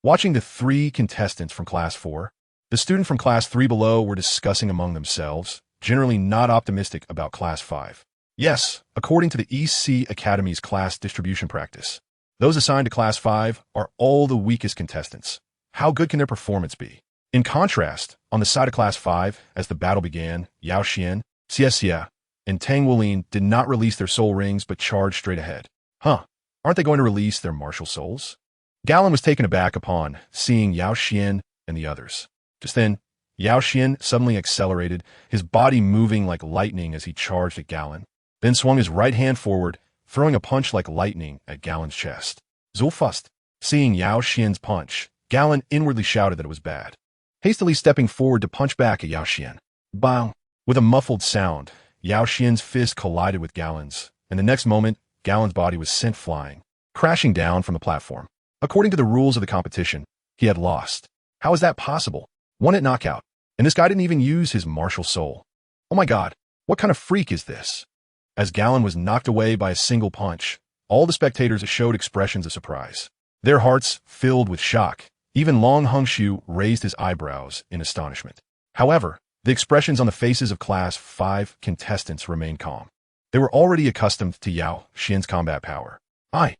Watching the 3 contestants from Class 4, the student from Class 3 below were discussing among themselves, generally not optimistic about Class 5. Yes, according to the EC Academy's class distribution practice, those assigned to Class 5 are all the weakest contestants. How good can their performance be? In contrast, on the side of Class 5, as the battle began, Yao Xuan, Xie, and Tang Wulin did not release their soul rings but charged straight ahead. Aren't they going to release their martial souls? Galen was taken aback upon seeing Yao Xuan and the others. Just then, Yao Xuan suddenly accelerated, his body moving like lightning as he charged at Galen, then swung his right hand forward, throwing a punch like lightning at Galen's chest. Zulfust. Seeing Yao Xuan's punch, Galen inwardly shouted that it was bad. Hastily stepping forward to punch back at Yao Xuan. Bang! With a muffled sound, Yao Xuan's fist collided with Galen's, and the next moment, Galen's body was sent flying, crashing down from the platform. According to the rules of the competition, he had lost. How is that possible? 1-hit knockout. And this guy didn't even use his martial soul. Oh my god, what kind of freak is this? As Galen was knocked away by a single punch, all the spectators showed expressions of surprise. Their hearts filled with shock. Even Hmph raised his eyebrows in astonishment. However, the expressions on the faces of Class 5 contestants remained calm. They were already accustomed to Yao Xuan's combat power. I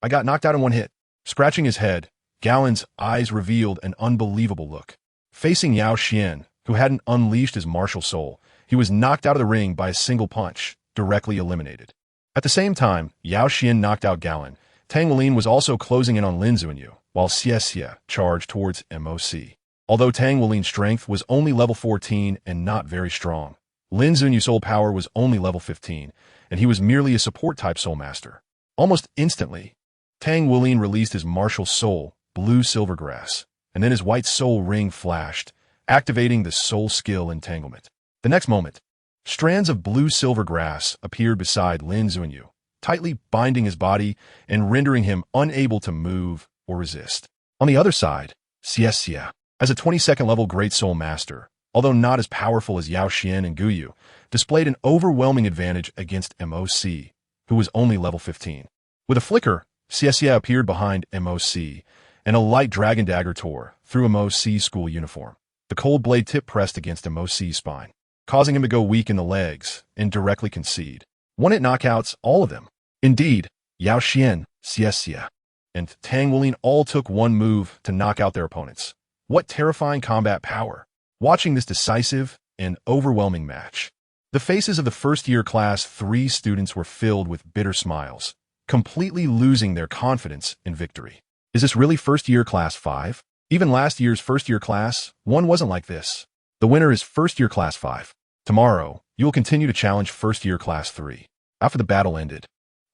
got knocked out in 1 hit. Scratching his head, Galen's eyes revealed an unbelievable look. Facing Yao Xuan, who hadn't unleashed his martial soul, he was knocked out of the ring by a single punch, directly eliminated. At the same time, Yao Xuan knocked out Galen. Tang Wulin was also closing in on Lin Zinyu, while Xie charged towards Hmph. Although Tang Wulin's strength was only level 14 and not very strong, Lin Zinyu's soul power was only level 15, and he was merely a support-type soul master. Almost instantly, Tang Wulin released his martial soul, Blue Silvergrass, and then his white soul ring flashed, activating the soul skill entanglement. The next moment, strands of blue silvergrass appeared beside Lin Zinyu, tightly binding his body and rendering him unable to move or resist. On the other side, Xie, as a 22nd level Great Soul Master, although not as powerful as Yao Xuan and Gu Yue, displayed an overwhelming advantage against Hmph, who was only level 15. With a flicker, Xie appeared behind Hmph, and a light dragon dagger tore through Hmph's school uniform. The cold blade tip pressed against Hmph's spine, causing him to go weak in the legs and directly concede. 1-hit knockouts, all of them. Indeed, Yao Xuan, Xie, and Tang Wulin all took one move to knock out their opponents. What terrifying combat power! Watching this decisive and overwhelming match, the faces of the first-year Class 3 students were filled with bitter smiles, completely losing their confidence in victory. Is this really first-year Class 5? Even last year's first-year Class 1 wasn't like this. The winner is first-year Class 5. Tomorrow, you will continue to challenge first-year Class 3. After the battle ended,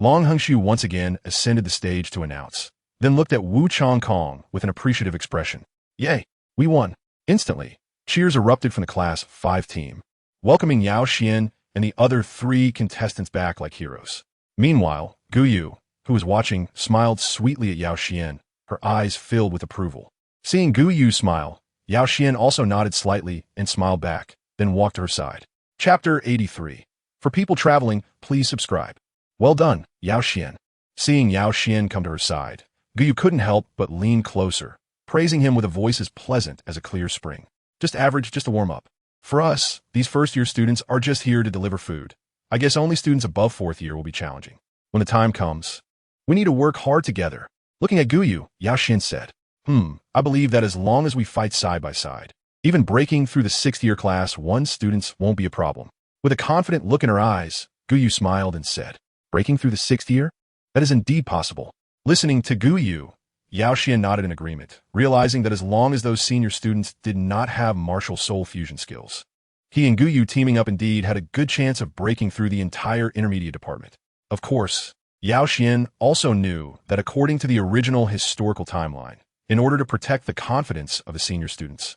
Hmph once again ascended the stage to announce, then looked at Wu Chongkong with an appreciative expression. Yay, we won. Instantly, Cheers erupted from the Class 5 team, welcoming Yao Xuan and the other 3 contestants back like heroes. Meanwhile, Gu Yue, who was watching, smiled sweetly at Yao Xuan, her eyes filled with approval. Seeing Gu Yue smile, Yao Xuan also nodded slightly and smiled back, then walked to her side. Chapter 83. For people traveling, please subscribe. Well done, Yao Xuan. Seeing Yao Xuan come to her side, Gu Yue couldn't help but lean closer, praising him with a voice as pleasant as a clear spring. Just average, just a warm-up. For us, these first-year students are just here to deliver food. I guess only students above 4th year will be challenging. When the time comes, we need to work hard together. Looking at Gu Yue, Yao Xuan said, I believe that as long as we fight side by side, even breaking through the 6th-year Class 1 students won't be a problem. With a confident look in her eyes, Gu Yue smiled and said, breaking through the 6th year? That is indeed possible. Listening to Gu Yue, Yao Xuan nodded in agreement, realizing that as long as those senior students did not have martial soul fusion skills, he and Gu Yue teaming up indeed had a good chance of breaking through the entire intermediate department. Of course, Yao Xuan also knew that according to the original historical timeline, in order to protect the confidence of the senior students,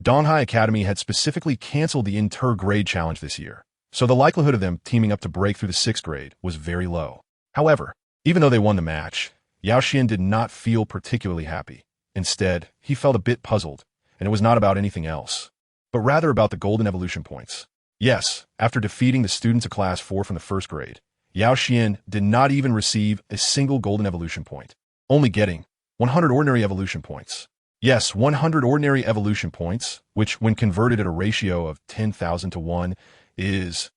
Donghai Academy had specifically canceled the inter-grade challenge this year, so the likelihood of them teaming up to break through the 6th grade was very low. However, even though they won the match, Yao Xuan did not feel particularly happy. Instead, he felt a bit puzzled, and it was not about anything else, but rather about the golden evolution points. Yes, after defeating the students of Class 4 from the 1st grade, Yao Xuan did not even receive a single golden evolution point, only getting 100 ordinary evolution points. Yes, 100 ordinary evolution points, which when converted at a ratio of 10,000 to 1, is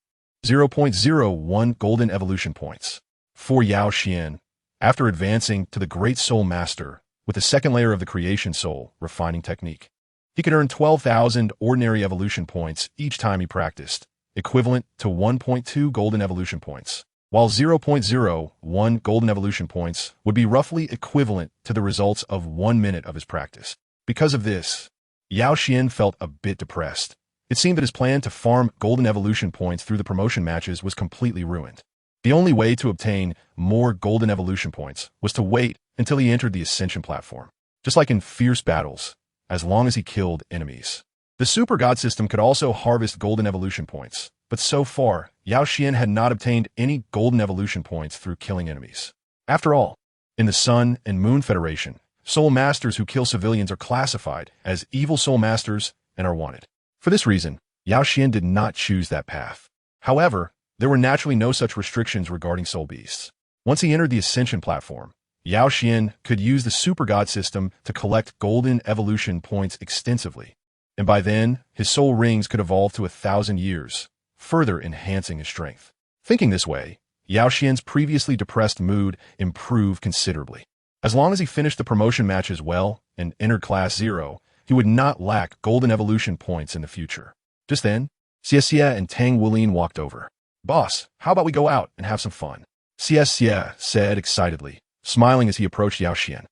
0.01 golden evolution points. For Yao Xuan, after advancing to the Great Soul Master with the 2nd layer of the Creation Soul refining technique, he could earn 12,000 ordinary evolution points each time he practiced, equivalent to 1.2 golden evolution points, while 0.01 golden evolution points would be roughly equivalent to the results of 1 minute of his practice. Because of this, Yao Xuan felt a bit depressed. It seemed that his plan to farm golden evolution points through the promotion matches was completely ruined. The only way to obtain more golden evolution points was to wait until he entered the Ascension platform. Just like in fierce battles, as long as he killed enemies. The Super God system could also harvest golden evolution points, but so far, Yao Xuan had not obtained any golden evolution points through killing enemies. After all, in the Sun and Moon Federation, Soul Masters who kill civilians are classified as evil Soul Masters and are wanted. For this reason, Yao Xuan did not choose that path. However, there were naturally no such restrictions regarding soul beasts. Once he entered the Ascension platform, Yao Xuan could use the Super God system to collect golden evolution points extensively, and by then, his soul rings could evolve to 1,000 years, further enhancing his strength. Thinking this way, Yao Xuan's previously depressed mood improved considerably. As long as he finished the promotion matches well and entered Class 0, he would not lack golden evolution points in the future. Just then, Xie and Tang Wulin walked over. Boss, how about we go out and have some fun? Xie said excitedly, smiling as he approached Yao Xuan.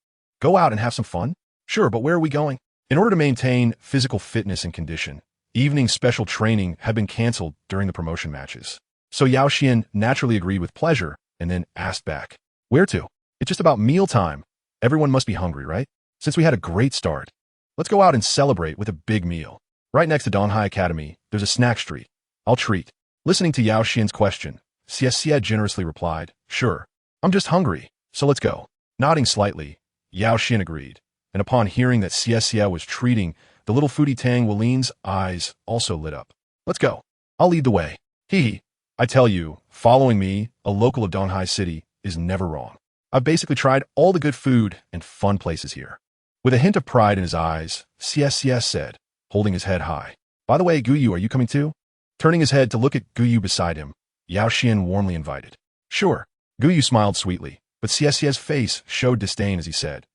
Go out and have some fun? Sure, but where are we going? In order to maintain physical fitness and condition, evening special training had been canceled during the promotion matches. So Yao Xuan naturally agreed with pleasure and then asked back, where to? It's just about mealtime. Everyone must be hungry, right? Since we had a great start, let's go out and celebrate with a big meal. Right next to Donghai Academy, there's a snack street. I'll treat. Listening to Yao Xuan's question, Xie generously replied, sure, I'm just hungry, so let's go. Nodding slightly, Yao Xuan agreed, and upon hearing that Xie was treating, the little foodie Tang Wulin's eyes also lit up. Let's go. I'll lead the way. Hee. I tell you, following me, a local of Donghai City, is never wrong. I've basically tried all the good food and fun places here. With a hint of pride in his eyes, Xie said, holding his head high. By the way, Gu Yue, are you coming too? Turning his head to look at Gu Yue beside him, Yao Xuan warmly invited. Sure. Gu Yue smiled sweetly, but Xie's face showed disdain as he said,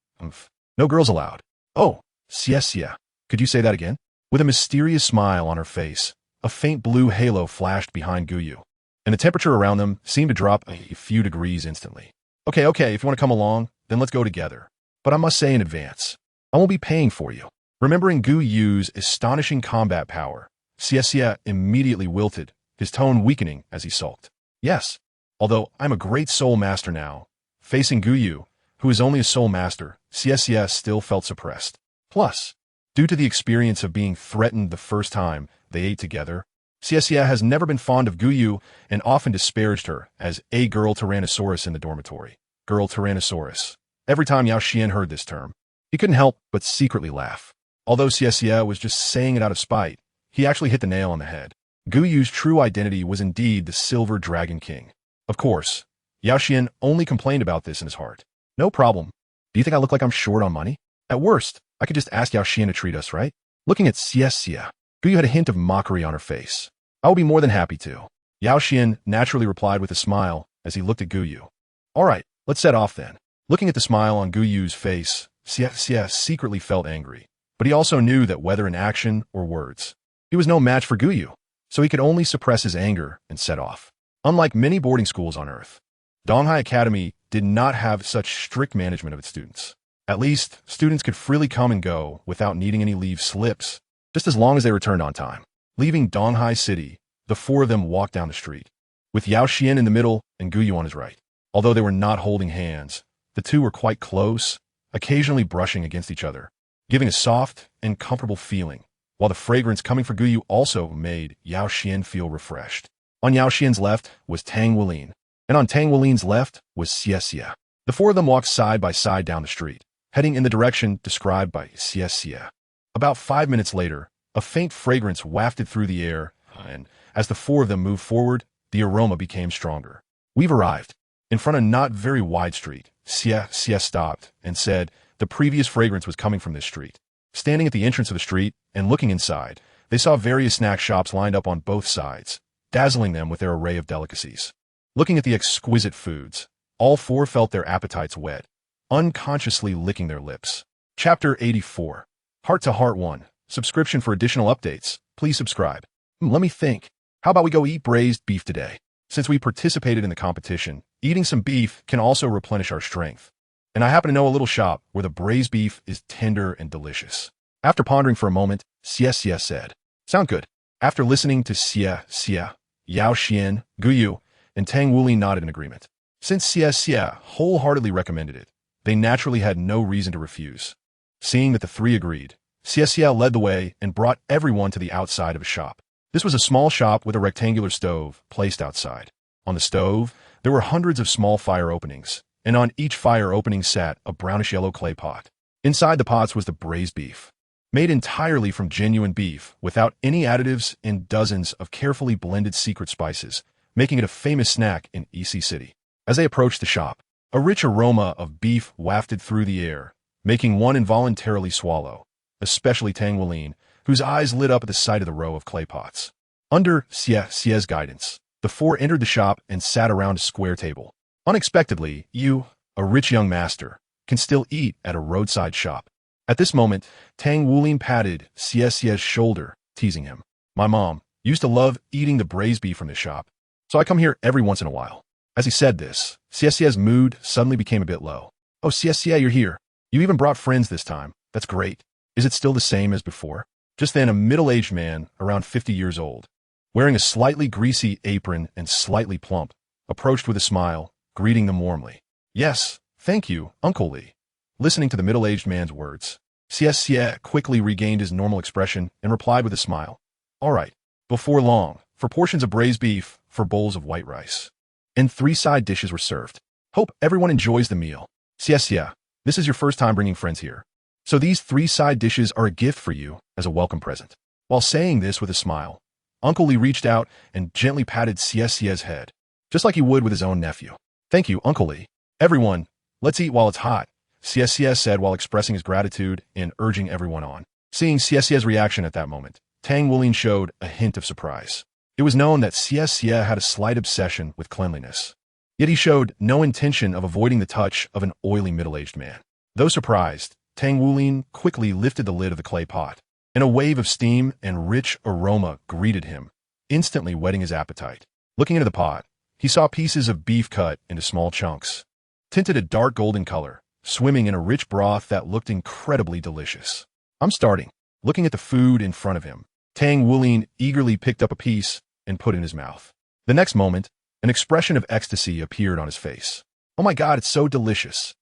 no girls allowed. Oh, Xie, could you say that again? With a mysterious smile on her face, a faint blue halo flashed behind Gu Yue, and the temperature around them seemed to drop a few degrees instantly. Okay, if you want to come along, then let's go together. But I must say in advance, I won't be paying for you. Remembering Gu Yue's astonishing combat power, Xie immediately wilted, his tone weakening as he sulked. Yes, although I'm a great soul master now. Facing Gu Yue, who is only a soul master, Xie still felt suppressed. Plus, Due to the experience of being threatened the first time they ate together, Xie has never been fond of Gu Yue and often disparaged her as a girl Tyrannosaurus in the dormitory. Girl Tyrannosaurus. Every time Yao Xuan heard this term, he couldn't help but secretly laugh. Although Xie was just saying it out of spite, he actually hit the nail on the head. Gu Yue's true identity was indeed the Silver Dragon King. Of course, Yao Xuan only complained about this in his heart. No problem. Do you think I look like I'm short on money? At worst, I could just ask Yao Xuan to treat us, right? Looking at Xie, Gu Yue had a hint of mockery on her face. I will be more than happy to. Yao Xuan naturally replied with a smile as he looked at Gu Yue. All right, let's set off then. Looking at the smile on Gu Yue's face, Xie secretly felt angry. But he also knew that whether in action or words, he was no match for Gu Yue, so he could only suppress his anger and set off. Unlike many boarding schools on Earth, Donghai Academy did not have such strict management of its students. At least, students could freely come and go without needing any leave slips, just as long as they returned on time. Leaving Donghai City, the four of them walked down the street, with Yao Xuan in the middle and Gu Yue on his right. Although they were not holding hands, the two were quite close, occasionally brushing against each other, giving a soft and comfortable feeling, while the fragrance coming from Gu Yue also made Yao Xuan feel refreshed. On Yao Xuan's left was Tang Wuling, and on Tang Wuling's left was Xie. The four of them walked side by side down the street, heading in the direction described by Xie. About 5 minutes later, a faint fragrance wafted through the air, and as the four of them moved forward, the aroma became stronger. We've arrived. In front of a not very wide street, Xie stopped and said the previous fragrance was coming from this street. Standing at the entrance of the street and looking inside, they saw various snack shops lined up on both sides, dazzling them with their array of delicacies. Looking at the exquisite foods, all four felt their appetites whet, unconsciously licking their lips. Chapter 84. Heart to Heart 1. Subscription for additional updates. Please subscribe. Let me think. How about we go eat braised beef today? Since we participated in the competition, eating some beef can also replenish our strength. And I happen to know a little shop where the braised beef is tender and delicious. After pondering for a moment, Xie said, "Sound good." After listening to Xie, Yao Xuan, Gu Yue, and Tang Wuling nodded in agreement. Since Xie wholeheartedly recommended it, they naturally had no reason to refuse. Seeing that the three agreed, Xie led the way and brought everyone to the outside of a shop. This was a small shop with a rectangular stove placed outside. On the stove, there were hundreds of small fire openings, and on each fire opening sat a brownish-yellow clay pot. Inside the pots was the braised beef, made entirely from genuine beef without any additives and dozens of carefully blended secret spices, making it a famous snack in EC City. As they approached the shop, a rich aroma of beef wafted through the air, making one involuntarily swallow, especially Tang Wuling, whose eyes lit up at the sight of the row of clay pots. Under Xie's guidance, the four entered the shop and sat around a square table. Unexpectedly, you, a rich young master, can still eat at a roadside shop. At this moment, Tang Wuling patted Xie's shoulder, teasing him. My mom used to love eating the braised beef from this shop, so I come here every once in a while. As he said this, Xie's mood suddenly became a bit low. Oh, Xie, you're here. You even brought friends this time. That's great. Is it still the same as before? Just then, a middle-aged man, around 50 years old, wearing a slightly greasy apron and slightly plump, approached with a smile, greeting them warmly. Yes, thank you, Uncle Li. Listening to the middle-aged man's words, Xie quickly regained his normal expression and replied with a smile. All right, before long, for portions of braised beef, for bowls of white rice. And 3 side dishes were served. Hope everyone enjoys the meal. Xie, this is your first time bringing friends here. So these 3 side dishes are a gift for you as a welcome present. While saying this with a smile, Uncle Li reached out and gently patted Xie's head, just like he would with his own nephew. Thank you, Uncle Li. Everyone, let's eat while it's hot, Xie said while expressing his gratitude and urging everyone on. Seeing Xie's reaction at that moment, Tang Wuling showed a hint of surprise. It was known that Xie had a slight obsession with cleanliness, yet he showed no intention of avoiding the touch of an oily middle-aged man. Though surprised, Tang Wuling quickly lifted the lid of the clay pot, and a wave of steam and rich aroma greeted him, instantly whetting his appetite. Looking into the pot, he saw pieces of beef cut into small chunks, tinted a dark golden color, swimming in a rich broth that looked incredibly delicious. I'm starting. Looking at the food in front of him, Tang Wuling eagerly picked up a piece and put it in his mouth. The next moment, an expression of ecstasy appeared on his face. Oh my God, it's so delicious.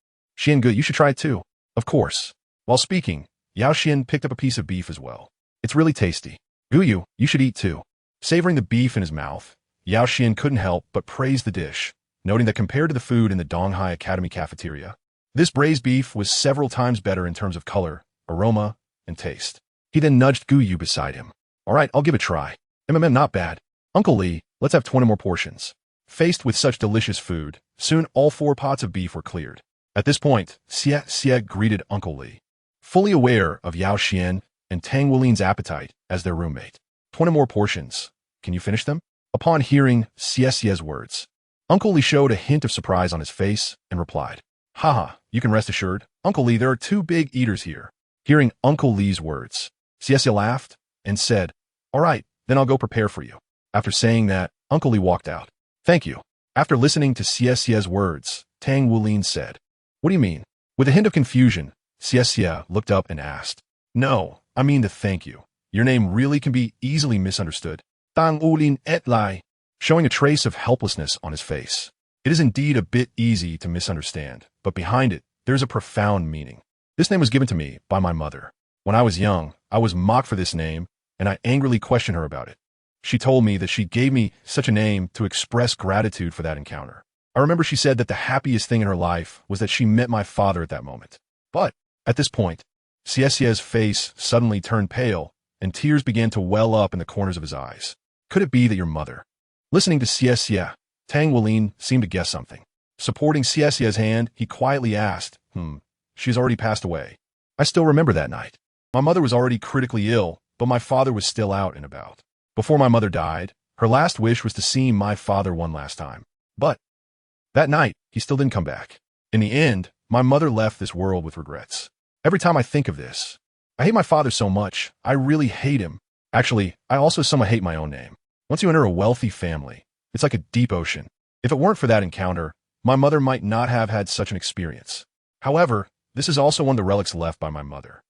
Gu, you should try it too. Of course. While speaking, Yao Xuan picked up a piece of beef as well. It's really tasty. Gu Yue, you should eat too. Savoring the beef in his mouth, Yao Xuan couldn't help but praise the dish, noting that compared to the food in the Donghai Academy cafeteria, this braised beef was several times better in terms of color, aroma, and taste. He then nudged Gu Yue beside him. All right, I'll give it a try. Not bad. Uncle Lee, let's have 20 more portions. Faced with such delicious food, soon all 4 pots of beef were cleared. At this point, Xie greeted Uncle Lee, fully aware of Yao Xuan and Tang Wulin's appetite as their roommate. 20 more portions. Can you finish them? Upon hearing Xie's words, Uncle Lee showed a hint of surprise on his face and replied, Haha, you can rest assured. Uncle Lee, there are 2 big eaters here. Hearing Uncle Lee's words, Xie laughed and said, All right, then I'll go prepare for you. After saying that, Uncle Lee walked out. Thank you. After listening to Xie's words, Tang Wulin said, What do you mean? With a hint of confusion, Xie looked up and asked, No, I mean to thank you. Your name really can be easily misunderstood. Tang Wulin et lai, showing a trace of helplessness on his face. It is indeed a bit easy to misunderstand, but behind it, there is a profound meaning. This name was given to me by my mother. When I was young, I was mocked for this name, and I angrily questioned her about it. She told me that she gave me such a name to express gratitude for that encounter. I remember she said that the happiest thing in her life was that she met my father at that moment. But, at this point, Xie's face suddenly turned pale, and tears began to well up in the corners of his eyes. Could it be that your mother? Listening to Xie, Tang Wulin seemed to guess something. Supporting Xie's hand, he quietly asked, She's already passed away. I still remember that night. My mother was already critically ill, but my father was still out and about. Before my mother died, her last wish was to see my father one last time. But that night, he still didn't come back. In the end, my mother left this world with regrets. Every time I think of this, I hate my father so much, I really hate him. Actually, I also somewhat hate my own name. Once you enter a wealthy family, it's like a deep ocean. If it weren't for that encounter, my mother might not have had such an experience. However, this is also one of the relics left by my mother.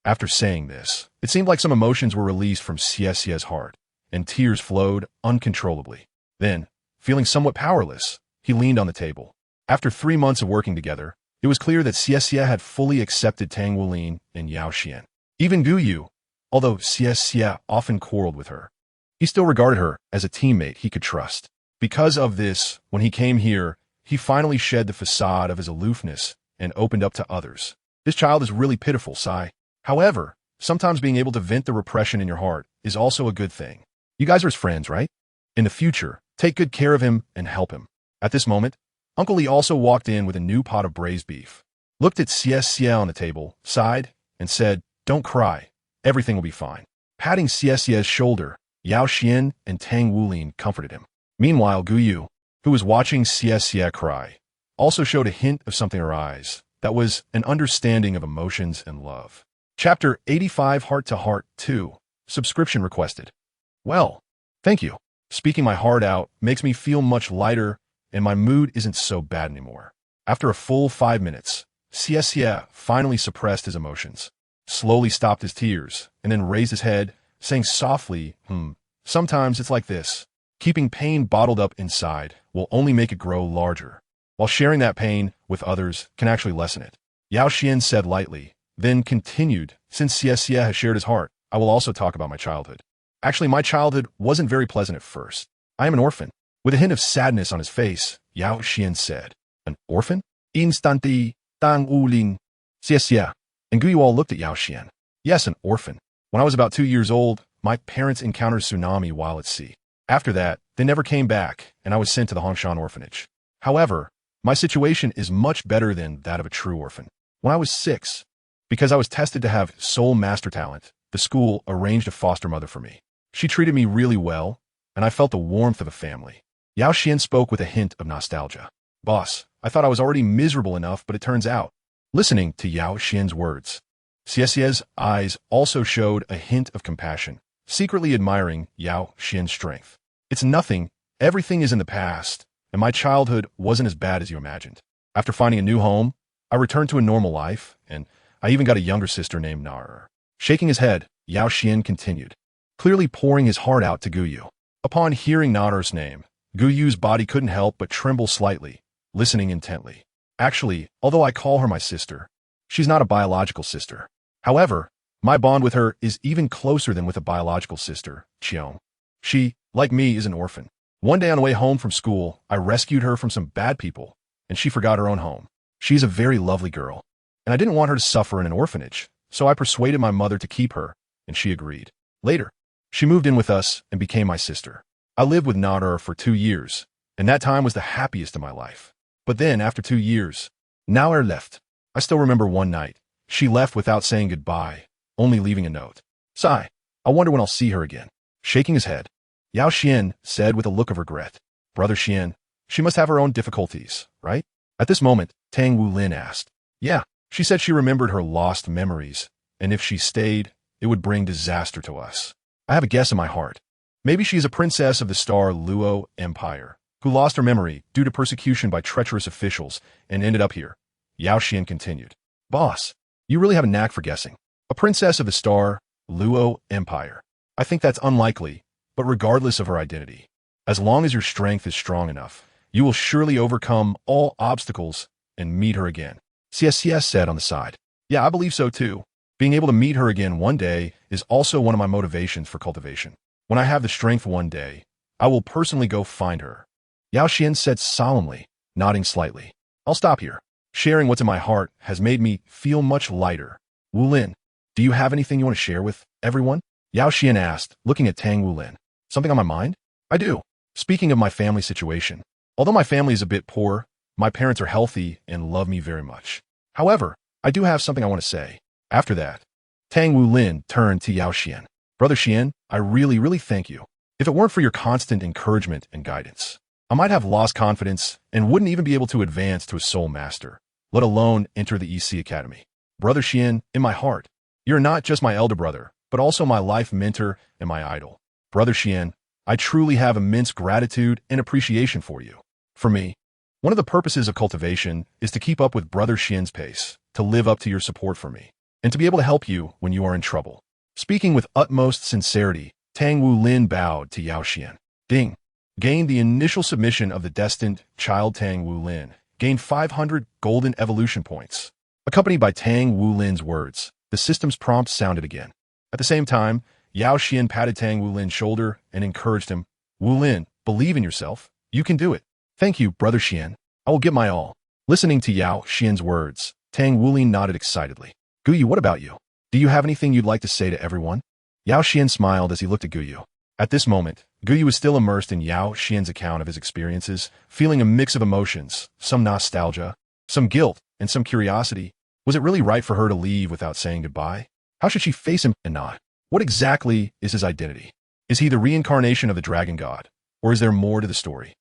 After saying this, it seemed like some emotions were released from Xie's heart, and tears flowed uncontrollably. Then, feeling somewhat powerless, he leaned on the table. After 3 months of working together, it was clear that Xie had fully accepted Tang Wulin and Yao Xuan. Even Gu Yue, although Xie often quarreled with her, he still regarded her as a teammate he could trust. Because of this, when he came here, he finally shed the facade of his aloofness and opened up to others. This child is really pitiful, sigh. However, sometimes being able to vent the repression in your heart is also a good thing. You guys are his friends, right? In the future, take good care of him and help him. At this moment, Uncle Lee also walked in with a new pot of braised beef, looked at Xie on the table, sighed, and said, Don't cry. Everything will be fine. Patting Xie's shoulder, Yao Xuan and Tang Wulin comforted him. Meanwhile, Gu Yue, who was watching Xie cry, also showed a hint of something in her eyes that was an understanding of emotions and love. Chapter 85 Heart to Heart 2. Subscription requested. Well, thank you. Speaking my heart out makes me feel much lighter, and my mood isn't so bad anymore. After a full 5 minutes, Xie finally suppressed his emotions, slowly stopped his tears, and then raised his head, saying softly, Sometimes it's like this. Keeping pain bottled up inside will only make it grow larger, while sharing that pain with others can actually lessen it. Yao Xuan said lightly, then continued, Since Xie has shared his heart, I will also talk about my childhood. Actually, my childhood wasn't very pleasant at first. I am an orphan. With a hint of sadness on his face, Yao Xuan said, An orphan? Instanti, Tang Wulin. Xie and Gu Yue all looked at Yao Xuan. Yes, an orphan. When I was about 2 years old, my parents encountered a tsunami while at sea. After that, they never came back, and I was sent to the Hongshan orphanage. However, my situation is much better than that of a true orphan. When I was 6, because I was tested to have soul master talent, the school arranged a foster mother for me. She treated me really well, and I felt the warmth of a family. Yao Xuan spoke with a hint of nostalgia. Boss, I thought I was already miserable enough, but it turns out. Listening to Yao Xuan's words, Xie's eyes also showed a hint of compassion, secretly admiring Yao Xuan's strength. It's nothing, everything is in the past, and my childhood wasn't as bad as you imagined. After finding a new home, I returned to a normal life, and I even got a younger sister named Nar. Shaking his head, Yao Xuan continued, clearly pouring his heart out to Gu Yue. Upon hearing Nar's name, Gu Yue's body couldn't help but tremble slightly, listening intently. Actually, although I call her my sister, she's not a biological sister. However, my bond with her is even closer than with a biological sister, Qiong. She, like me, is an orphan. One day on the way home from school, I rescued her from some bad people, and she forgot her own home. She's a very lovely girl, and I didn't want her to suffer in an orphanage, so I persuaded my mother to keep her, and she agreed. Later, she moved in with us and became my sister. I lived with Nader for 2 years, and that time was the happiest of my life. But then, after 2 years, Nader left. I still remember one night. She left without saying goodbye, only leaving a note. Sigh, I wonder when I'll see her again. Shaking his head, Yao Xuan said with a look of regret. Brother Xuan, she must have her own difficulties, right? At this moment, Tang Wulin asked. Yeah, she said she remembered her lost memories, and if she stayed, it would bring disaster to us. I have a guess in my heart. Maybe she is a princess of the star Luo Empire, who lost her memory due to persecution by treacherous officials and ended up here. Yao Xuan continued. Boss, you really have a knack for guessing. A princess of the star Luo Empire. I think that's unlikely, but regardless of her identity, as long as your strength is strong enough, you will surely overcome all obstacles and meet her again. CSCS said on the side. Yeah, I believe so too. Being able to meet her again one day is also one of my motivations for cultivation. When I have the strength one day, I will personally go find her. Yao Xuan said solemnly, nodding slightly. I'll stop here. Sharing what's in my heart has made me feel much lighter. Wulin, do you have anything you want to share with everyone? Yao Xuan asked, looking at Tang Wulin. Something on my mind? I do. Speaking of my family situation, although my family is a bit poor, my parents are healthy and love me very much. However, I do have something I want to say. After that, Tang Wulin turned to Yao Xuan. Brother Xuan, I really thank you. If it weren't for your constant encouragement and guidance, I might have lost confidence and wouldn't even be able to advance to a soul master, let alone enter the EC Academy. Brother Xuan, in my heart, you're not just my elder brother, but also my life mentor and my idol. Brother Xuan, I truly have immense gratitude and appreciation for you. For me, one of the purposes of cultivation is to keep up with Brother Xuan's pace, to live up to your support for me, and to be able to help you when you are in trouble. Speaking with utmost sincerity, Tang Wulin bowed to Yao Xuan. Ding. Gained the initial submission of the destined child Tang Wulin. Gained 500 golden evolution points. Accompanied by Tang Wulin's words, the system's prompt sounded again. At the same time, Yao Xuan patted Tang Wulin's shoulder and encouraged him. Wulin, believe in yourself. You can do it. Thank you, Brother Xuan. I will give my all. Listening to Yao Xuan's words, Tang Wulin nodded excitedly. Gu Yue, what about you? Do you have anything you'd like to say to everyone? Yao Xuan smiled as he looked at Gu Yue. At this moment, Gu Yue was still immersed in Yao Xuan's account of his experiences, feeling a mix of emotions, some nostalgia, some guilt, and some curiosity. Was it really right for her to leave without saying goodbye? How should she face him and not? What exactly is his identity? Is he the reincarnation of the dragon god, or is there more to the story?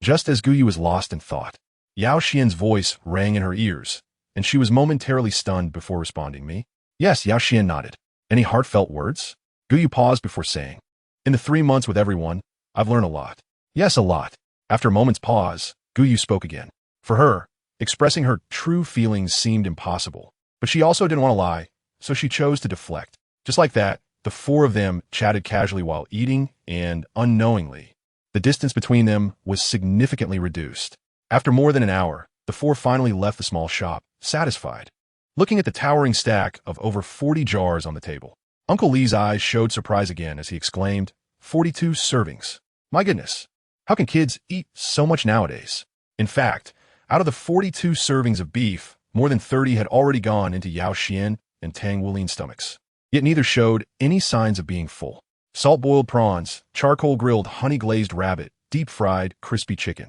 Just as Gu Yue was lost in thought, Yao Xuan's voice rang in her ears, and she was momentarily stunned before responding. Me? Yes, Yao Xuan nodded. Any heartfelt words? Gu Yue paused before saying, in the 3 months with everyone, I've learned a lot. Yes, a lot. After a moment's pause, Gu Yue spoke again. For her, expressing her true feelings seemed impossible, but she also didn't want to lie, so she chose to deflect. Just like that, the 4 of them chatted casually while eating, and, unknowingly, the distance between them was significantly reduced. After more than an hour, the 4 finally left the small shop, satisfied. Looking at the towering stack of over 40 jars on the table, Uncle Lee's eyes showed surprise again as he exclaimed, 42 servings. My goodness, how can kids eat so much nowadays? In fact, out of the 42 servings of beef, more than 30 had already gone into Yao Xuan and Tang Wulin's stomachs. Yet neither showed any signs of being full. Salt-boiled prawns, charcoal-grilled honey-glazed rabbit, deep-fried crispy chicken.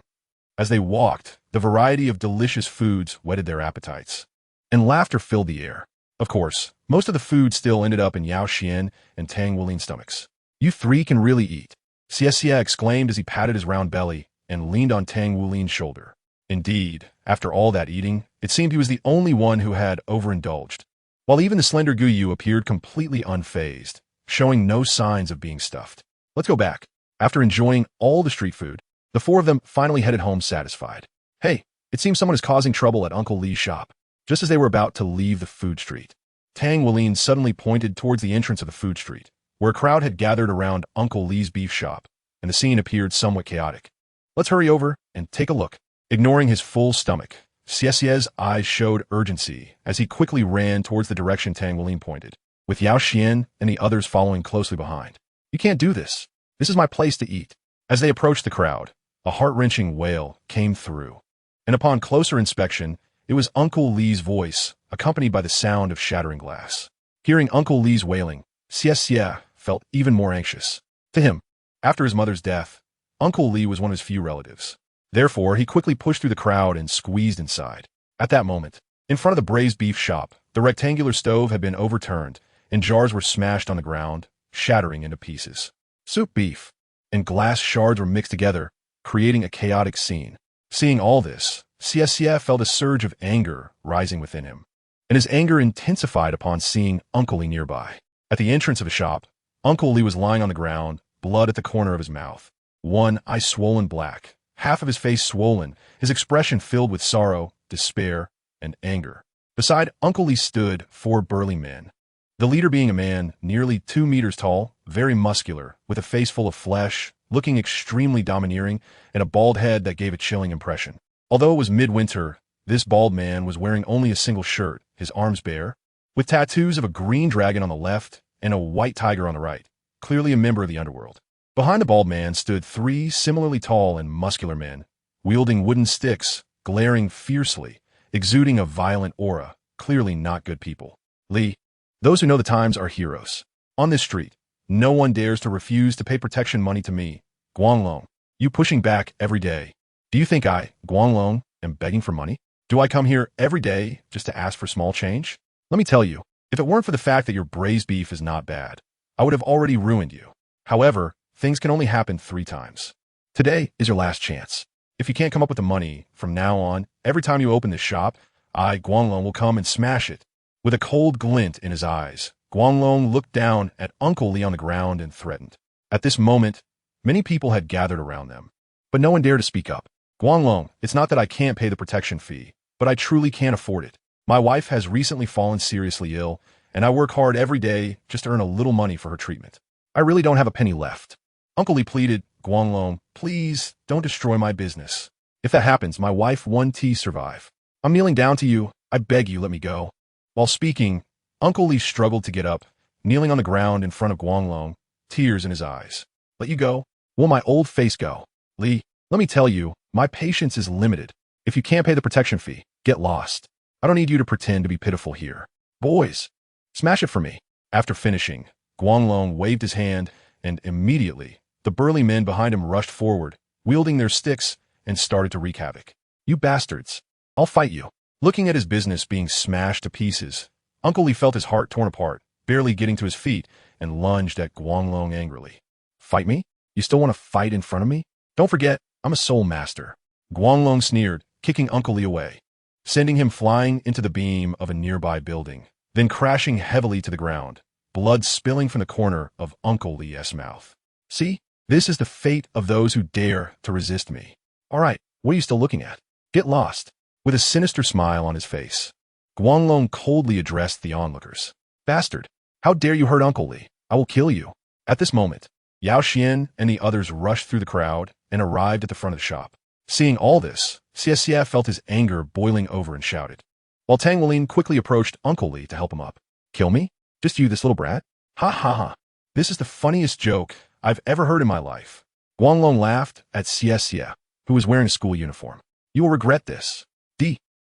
As they walked, the variety of delicious foods whetted their appetites, and laughter filled the air. Of course, most of the food still ended up in Yao Xuan and Tang Wulin's stomachs. You 3 can really eat, Xie exclaimed as he patted his round belly and leaned on Tang Wulin's shoulder. Indeed, after all that eating, it seemed he was the only one who had overindulged, while even the slender Gu Yue appeared completely unfazed, showing no signs of being stuffed. Let's go back. After enjoying all the street food, the 4 of them finally headed home satisfied. Hey, it seems someone is causing trouble at Uncle Lee's shop. Just as they were about to leave the food street, Tang Wulin suddenly pointed towards the entrance of the food street, where a crowd had gathered around Uncle Lee's beef shop, and the scene appeared somewhat chaotic. Let's hurry over and take a look. Ignoring his full stomach, Xie's eyes showed urgency as he quickly ran towards the direction Tang Weilin pointed, with Yao Xuan and the others following closely behind. You can't do this. This is my place to eat. As they approached the crowd, a heart-wrenching wail came through. And upon closer inspection, it was Uncle Li's voice, accompanied by the sound of shattering glass. Hearing Uncle Li's wailing, Xie felt even more anxious. To him, after his mother's death, Uncle Li was one of his few relatives. Therefore, he quickly pushed through the crowd and squeezed inside. At that moment, in front of the braised beef shop, the rectangular stove had been overturned, and jars were smashed on the ground, shattering into pieces. Soup beef and glass shards were mixed together, creating a chaotic scene. Seeing all this, Xie felt a surge of anger rising within him, and his anger intensified upon seeing Uncle Li nearby. At the entrance of the shop, Uncle Li was lying on the ground, blood at the corner of his mouth, one eye swollen black, half of his face swollen, his expression filled with sorrow, despair, and anger. Beside Uncle Li stood 4 burly men, the leader being a man nearly 2 meters tall, very muscular, with a face full of flesh, looking extremely domineering, and a bald head that gave a chilling impression. Although it was midwinter, this bald man was wearing only a single shirt, his arms bare, with tattoos of a green dragon on the left and a white tiger on the right, clearly a member of the underworld. Behind the bald man stood 3 similarly tall and muscular men, wielding wooden sticks, glaring fiercely, exuding a violent aura, clearly not good people. Li, those who know the times are heroes. On this street, no one dares to refuse to pay protection money to me, Guanglong. You pushing back every day. Do you think I, Guanglong, am begging for money? Do I come here every day just to ask for small change? Let me tell you, if it weren't for the fact that your braised beef is not bad, I would have already ruined you. However, things can only happen 3 times. Today is your last chance. If you can't come up with the money, from now on, every time you open this shop, I, Guanglong, will come and smash it. With a cold glint in his eyes, Guanglong looked down at Uncle Li on the ground and threatened. At this moment, many people had gathered around them, but no one dared to speak up. Guanglong, it's not that I can't pay the protection fee, but I truly can't afford it. My wife has recently fallen seriously ill, and I work hard every day just to earn a little money for her treatment. I really don't have a penny left. Uncle Li pleaded, Guanglong, please don't destroy my business. If that happens, my wife won't survive. I'm kneeling down to you. I beg you, let me go. While speaking, Uncle Li struggled to get up, kneeling on the ground in front of Guanglong, tears in his eyes. Let you go? Will my old face go? Li, let me tell you, my patience is limited. If you can't pay the protection fee, get lost. I don't need you to pretend to be pitiful here. Boys, smash it for me. After finishing, Guanglong waved his hand, and immediately, the burly men behind him rushed forward, wielding their sticks, and started to wreak havoc. You bastards. I'll fight you. Looking at his business being smashed to pieces, Uncle Li felt his heart torn apart, barely getting to his feet, and lunged at Guanglong angrily. Fight me? You still want to fight in front of me? Don't forget, I'm a soul master. Guanglong sneered, kicking Uncle Li away, sending him flying into the beam of a nearby building, then crashing heavily to the ground, blood spilling from the corner of Uncle Li's mouth. See? This is the fate of those who dare to resist me. All right, what are you still looking at? Get lost. With a sinister smile on his face, Guanglong coldly addressed the onlookers. Bastard, how dare you hurt Uncle Li? I will kill you. At this moment, Yao Xuan and the others rushed through the crowd and arrived at the front of the shop. Seeing all this, Xie felt his anger boiling over and shouted, while Tang Weilin quickly approached Uncle Li to help him up. Kill me? Just you, this little brat? Ha ha ha. This is the funniest joke I've ever heard in my life. Guanglong laughed at Xie, who was wearing a school uniform. You will regret this.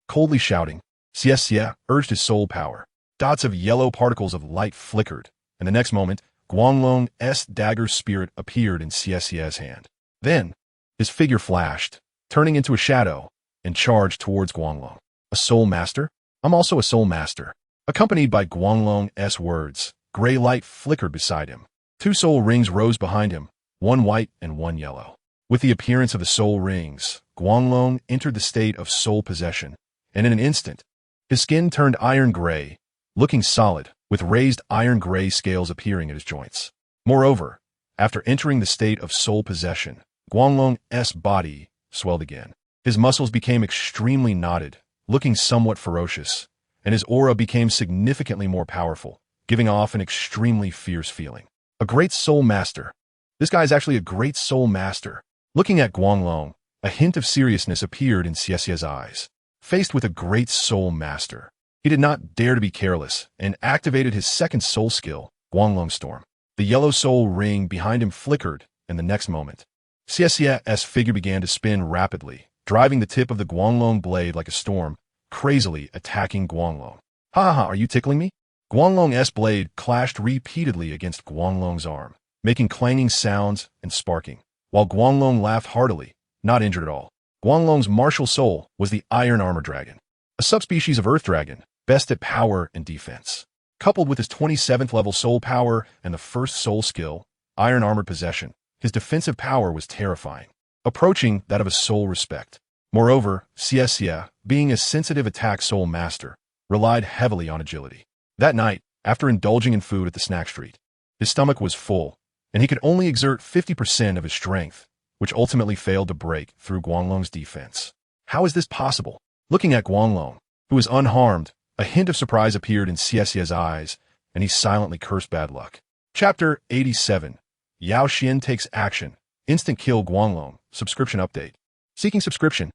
Coldly shouting, Xie urged his soul power. Dots of yellow particles of light flickered, and the next moment, Guanglong's dagger spirit appeared in Xie's hand. Then, his figure flashed, turning into a shadow, and charged towards Guanglong. A soul master? I'm also a soul master. Accompanied by Guanglong's words, gray light flickered beside him. 2 soul rings rose behind him, one white and one yellow. With the appearance of the soul rings, Guanglong entered the state of soul possession, and in an instant, his skin turned iron gray, looking solid, with raised iron gray scales appearing at his joints. Moreover, after entering the state of soul possession, Guanglong's body swelled again. His muscles became extremely knotted, looking somewhat ferocious, and his aura became significantly more powerful, giving off an extremely fierce feeling. A great soul master. This guy is actually a great soul master. Looking at Guanglong, a hint of seriousness appeared in Xie's eyes. Faced with a great soul master, he did not dare to be careless and activated his second soul skill, Guanglong Storm. The yellow soul ring behind him flickered, and the next moment, Xiaxia's figure began to spin rapidly, driving the tip of the Guanglong blade like a storm, crazily attacking Guanglong. Ha ha ha, are you tickling me? Guanglong's blade clashed repeatedly against Guanglong's arm, making clanging sounds and sparking, while Guanglong laughed heartily, not injured at all. Guanglong's martial soul was the Iron Armor Dragon, a subspecies of Earth Dragon, best at power and defense. Coupled with his 27th level soul power and the first soul skill, Iron Armored Possession, his defensive power was terrifying, approaching that of a soul respect. Moreover, Xiexia, being a sensitive attack soul master, relied heavily on agility. That night, after indulging in food at the snack street, his stomach was full, and he could only exert 50% of his strength, which ultimately failed to break through Guanglong's defense. How is this possible? Looking at Guanglong, who was unharmed, a hint of surprise appeared in Xiaxia's eyes, and he silently cursed bad luck. Chapter 87. Yao Xuan takes action. Instant kill Guanglong. Subscription update. Seeking subscription.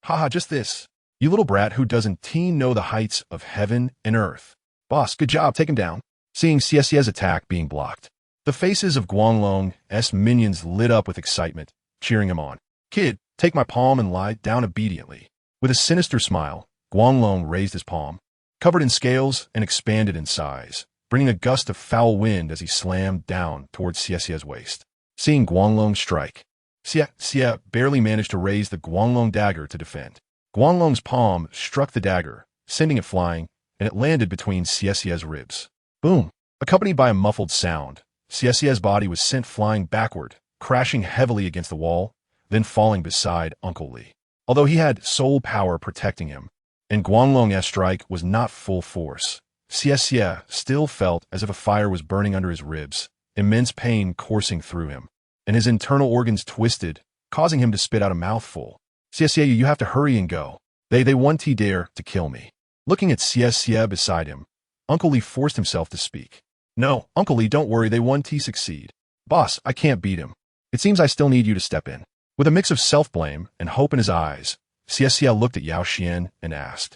Haha, just this. You little brat who doesn't know the heights of heaven and earth. Boss, good job, take him down. Seeing Xiaxia's attack being blocked, the faces of Guanglong's minions lit up with excitement, cheering him on. Kid, take my palm and lie down obediently. With a sinister smile, Guanglong raised his palm, covered in scales and expanded in size, bringing a gust of foul wind as he slammed down towards Xiaxia's waist. Seeing Guanglong strike, Xiexia barely managed to raise the Guanglong dagger to defend. Guanglong's palm struck the dagger, sending it flying, and it landed between Xiaxia's ribs. Boom! Accompanied by a muffled sound, Xiaxia's body was sent flying backward, crashing heavily against the wall, then falling beside Uncle Li. Although he had soul power protecting him, and Guanglong's strike was not full force, Xiexia still felt as if a fire was burning under his ribs, immense pain coursing through him, and his internal organs twisted, causing him to spit out a mouthful. Xiexia, you have to hurry and go. They want to dare to kill me. Looking at Xiexia beside him, Uncle Li forced himself to speak. No, Uncle Li, don't worry, they want to succeed. Boss, I can't beat him. It seems I still need you to step in. With a mix of self-blame and hope in his eyes, Xiexia looked at Yao Xuan and asked,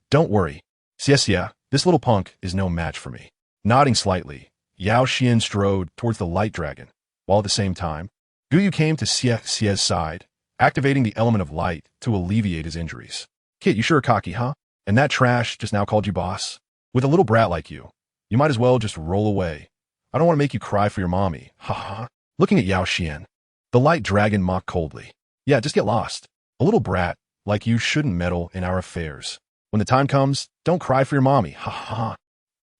don't worry. Xiexia, this little punk is no match for me. Nodding slightly, Yao Xuan strode towards the light dragon, while at the same time, Gu Yue came to Xiaxia's side, activating the element of light to alleviate his injuries. Kid, you sure are cocky, huh? And that trash just now called you boss? With a little brat like you, you might as well just roll away. I don't want to make you cry for your mommy, ha ha. Looking at Yao Xuan, the light dragon mocked coldly. Yeah, just get lost. A little brat like you shouldn't meddle in our affairs. When the time comes, don't cry for your mommy, ha ha.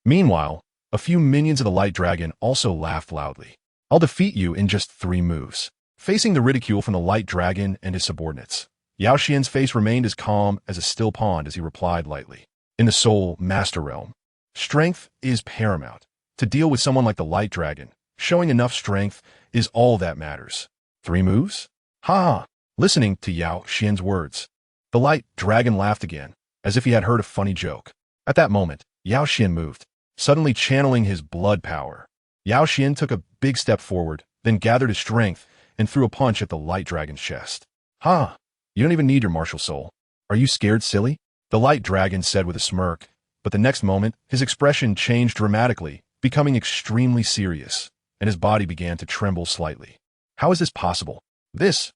Meanwhile, a few minions of the light dragon also laughed loudly. I'll defeat you in just 3 moves. Facing the ridicule from the light dragon and his subordinates, Yao Xuan's face remained as calm as a still pond as he replied lightly. In the soul master realm, strength is paramount. To deal with someone like the light dragon, showing enough strength is all that matters. 3 moves? Ha ha. Listening to Yao Xuan's words, the light dragon laughed again, as if he had heard a funny joke. At that moment, Yao Xuan moved, suddenly channeling his blood power. Yao Xuan took a big step forward, then gathered his strength and threw a punch at the light dragon's chest. Ha! You don't even need your martial soul. Are you scared, silly? The light dragon said with a smirk, but the next moment, his expression changed dramatically, becoming extremely serious, and his body began to tremble slightly. How is this possible? This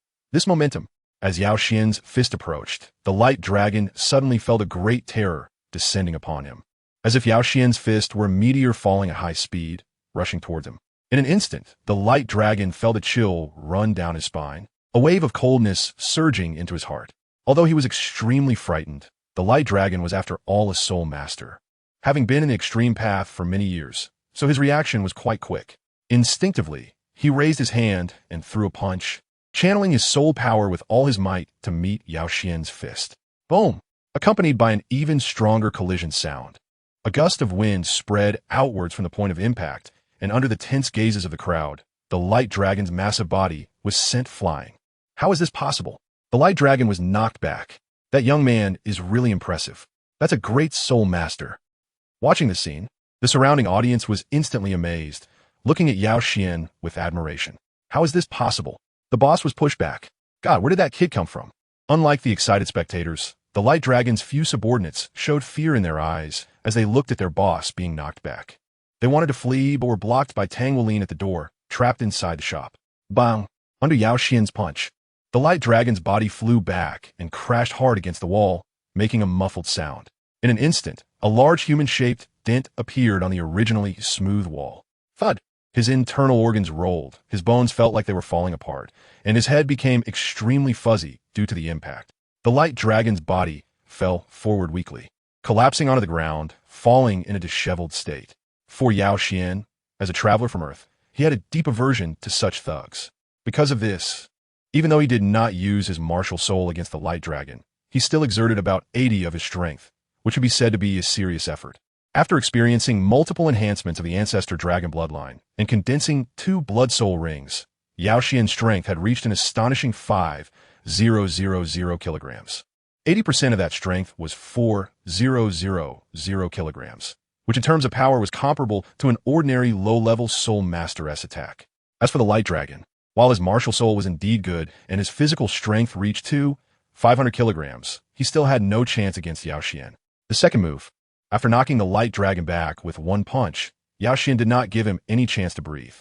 momentum. As Yao Xuan's fist approached, the light dragon suddenly felt a great terror descending upon him, as if Yao Xuan's fist were a meteor falling at high speed, rushing towards him. In an instant, the light dragon felt a chill run down his spine, a wave of coldness surging into his heart. Although he was extremely frightened, the light dragon was after all a soul master, having been in the extreme path for many years, so his reaction was quite quick. Instinctively, he raised his hand and threw a punch, channeling his soul power with all his might to meet Yao Xuan's fist. Boom! Accompanied by an even stronger collision sound. A gust of wind spread outwards from the point of impact, and under the tense gazes of the crowd, the light dragon's massive body was sent flying. How is this possible? The light dragon was knocked back. That young man is really impressive. That's a great soul master. Watching the scene, the surrounding audience was instantly amazed, looking at Yao Xuan with admiration. How is this possible? The boss was pushed back. God, where did that kid come from? Unlike the excited spectators, The Light Dragon's few subordinates showed fear in their eyes as they looked at their boss being knocked back. They wanted to flee but were blocked by Tang Wuling at the door, trapped inside the shop. Bang! Under Yao Xuan's punch, the Light Dragon's body flew back and crashed hard against the wall, making a muffled sound. In an instant, a large human-shaped dent appeared on the originally smooth wall. Thud! His internal organs rolled, his bones felt like they were falling apart, and his head became extremely fuzzy due to the impact. The Light Dragon's body fell forward weakly, collapsing onto the ground, falling in a disheveled state. For Yao Xuan, as a traveler from Earth, he had a deep aversion to such thugs. Because of this, even though he did not use his martial soul against the Light Dragon, he still exerted about 80 of his strength, which would be said to be a serious effort. After experiencing multiple enhancements of the Ancestral Dragon bloodline and condensing 2 blood soul rings, Yao Xuan's strength had reached an astonishing 5,000 kilograms. 80% of that strength was 4,000 kilograms, which in terms of power was comparable to an ordinary low-level Soul Master S attack. As for the Light Dragon, while his martial soul was indeed good and his physical strength reached 500 kilograms, he still had no chance against Yao Xuan. The second move, after knocking the Light Dragon back with one punch, Yao Xuan did not give him any chance to breathe.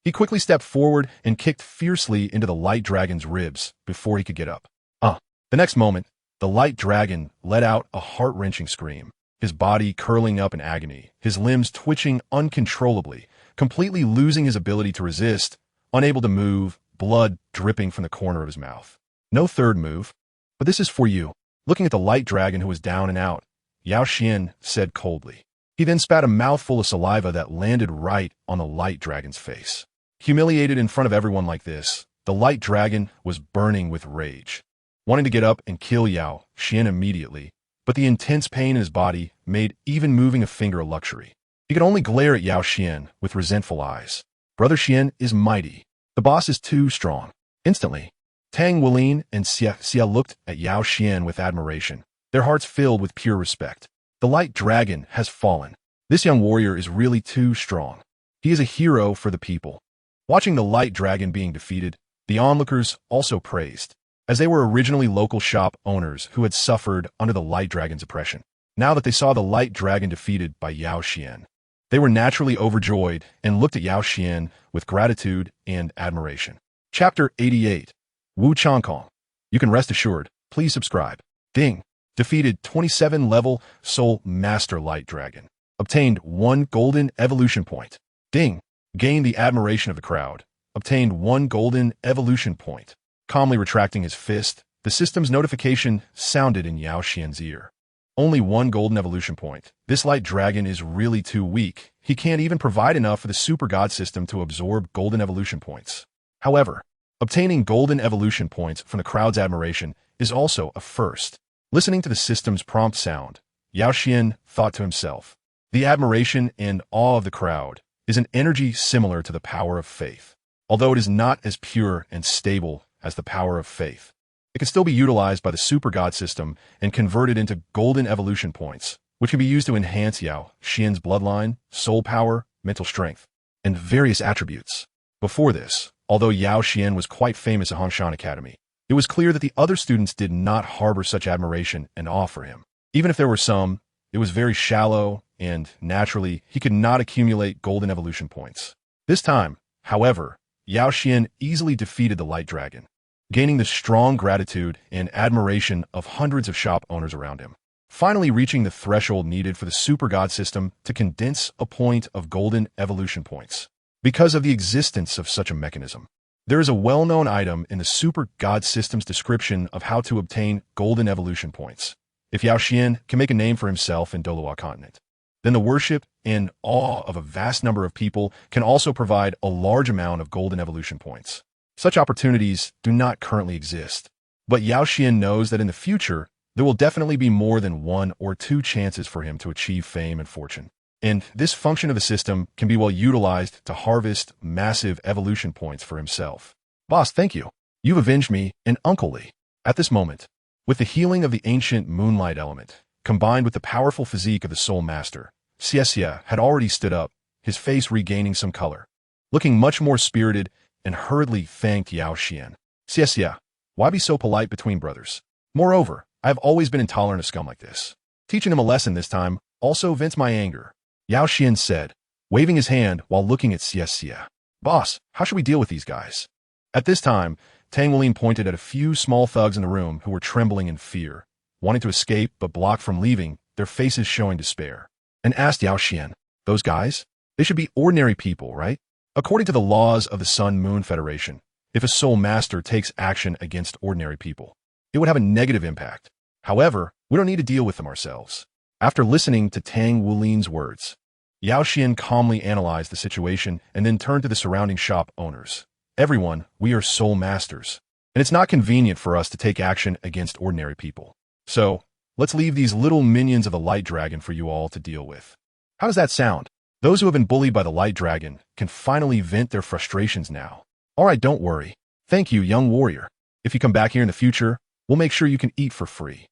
He quickly stepped forward and kicked fiercely into the Light Dragon's ribs before he could get up. The next moment, the Light Dragon let out a heart-wrenching scream, his body curling up in agony, his limbs twitching uncontrollably, completely losing his ability to resist, unable to move, blood dripping from the corner of his mouth. No third move, but this is for you. Looking at the Light Dragon who was down and out, Yao Xuan said coldly. He then spat a mouthful of saliva that landed right on the Light Dragon's face. Humiliated in front of everyone like this, the Light Dragon was burning with rage, wanting to get up and kill Yao Xuan immediately, but the intense pain in his body made even moving a finger a luxury. He could only glare at Yao Xuan with resentful eyes. Brother Xuan is mighty. The boss is too strong. Instantly, Tang Wuling and Xia looked at Yao Xuan with admiration, their hearts filled with pure respect. The Light Dragon has fallen. This young warrior is really too strong. He is a hero for the people. Watching the Light Dragon being defeated, the onlookers also praised, as they were originally local shop owners who had suffered under the Light Dragon's oppression. Now that they saw the Light Dragon defeated by Yao Xuan, they were naturally overjoyed and looked at Yao Xuan with gratitude and admiration. Chapter 88. Wu Changkong. You can rest assured. Please subscribe. Ding. Defeated 27-level Soul Master Light Dragon. Obtained 1 golden evolution point. Ding. Gained the admiration of the crowd. Obtained 1 golden evolution point. Calmly retracting his fist, the system's notification sounded in Yao Xuan's ear. Only 1 golden evolution point. This Light Dragon is really too weak. He can't even provide enough for the Super God system to absorb golden evolution points. However, obtaining golden evolution points from the crowd's admiration is also a first. Listening to the system's prompt sound, Yao Xuan thought to himself, the admiration and awe of the crowd is an energy similar to the power of faith. Although it is not as pure and stable as the power of faith, it can still be utilized by the Super God system and converted into golden evolution points, which can be used to enhance Yao Xuan's bloodline, soul power, mental strength, and various attributes. Before this, although Yao Xuan was quite famous at Hongshan Academy, it was clear that the other students did not harbor such admiration and awe for him. Even if there were some, it was very shallow, and naturally, he could not accumulate golden evolution points. This time, however, Yao Xuan easily defeated the Light Dragon, gaining the strong gratitude and admiration of hundreds of shop owners around him, finally reaching the threshold needed for the Super God system to condense a point of golden evolution points. Because of the existence of such a mechanism, there is a well-known item in the Super God system's description of how to obtain golden evolution points. If Yao Xuan can make a name for himself in Douluo Continent, then the worship and awe of a vast number of people can also provide a large amount of golden evolution points. Such opportunities do not currently exist, but Yao Xuan knows that in the future, there will definitely be more than 1 or 2 chances for him to achieve fame and fortune. And this function of the system can be well utilized to harvest massive evolution points for himself. Boss, thank you. You've avenged me and Uncle Lee. At this moment, with the healing of the ancient moonlight element, combined with the powerful physique of the Soul Master, Xia had already stood up, his face regaining some color. Looking much more spirited and hurriedly thanked Yao Xuan. Xia, why be so polite between brothers? Moreover, I have always been intolerant of scum like this. Teaching them a lesson this time also vents my anger, Yao Xuan said, waving his hand while looking at Xie. Boss, how should we deal with these guys? At this time, Tang Wulin pointed at a few small thugs in the room who were trembling in fear, wanting to escape but blocked from leaving, their faces showing despair, and asked Yao Xuan, those guys? They should be ordinary people, right? According to the laws of the Sun-Moon Federation, if a soul master takes action against ordinary people, it would have a negative impact. However, we don't need to deal with them ourselves. After listening to Tang Wulin's words, Yao Xuan calmly analyzed the situation and then turned to the surrounding shop owners. Everyone, we are soul masters, and it's not convenient for us to take action against ordinary people. So, let's leave these little minions of the Light Dragon for you all to deal with. How does that sound? Those who have been bullied by the Light Dragon can finally vent their frustrations now. Alright, don't worry. Thank you, young warrior. If you come back here in the future, we'll make sure you can eat for free.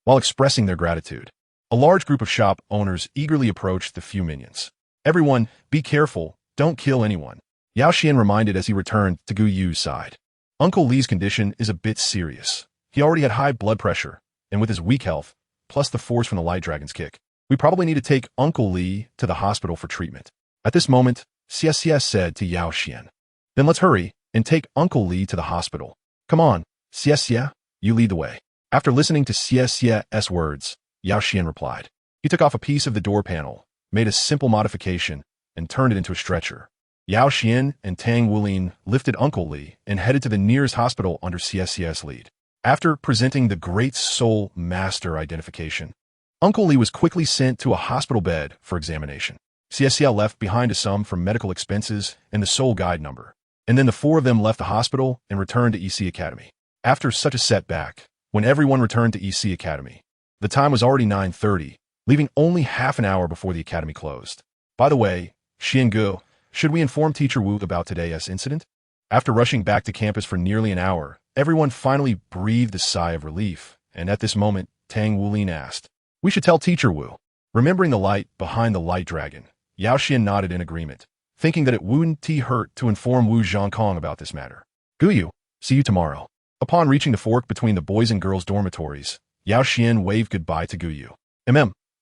While expressing their gratitude, a large group of shop owners eagerly approached the few minions. Everyone, be careful, don't kill anyone, Yao Xuan reminded as he returned to Gu Yue's side. Uncle Li's condition is a bit serious. He already had high blood pressure, and with his weak health, plus the force from the Light Dragon's kick, we probably need to take Uncle Li to the hospital for treatment. At this moment, Xie said to Yao Xuan, then let's hurry and take Uncle Li to the hospital. Come on, Xie, you lead the way. After listening to Xie's words, Yao Xuan replied. He took off a piece of the door panel, made a simple modification, and turned it into a stretcher. Yao Xuan and Tang Wulin lifted Uncle Li and headed to the nearest hospital under Xie's lead. After presenting the Great Soul Master identification, Uncle Li was quickly sent to a hospital bed for examination. Xie left behind a sum for medical expenses and the Soul Guide number, and then the four of them left the hospital and returned to EC Academy. After such a setback, when everyone returned to EC Academy, the time was already 9:30, leaving only half an hour before the academy closed. By the way, Gu, should we inform Teacher Wu about today's incident? After rushing back to campus for nearly an hour, everyone finally breathed a sigh of relief, and at this moment, Tang Wulin asked, we should tell Teacher Wu. Remembering the light behind the Light Dragon, Yao Xuan nodded in agreement, thinking that it wouldn't hurt to inform Wu Zhongkong about this matter. Gu Yue, see you tomorrow. Upon reaching the fork between the boys' and girls' dormitories, Yao Xuan waved goodbye to Gu Yue.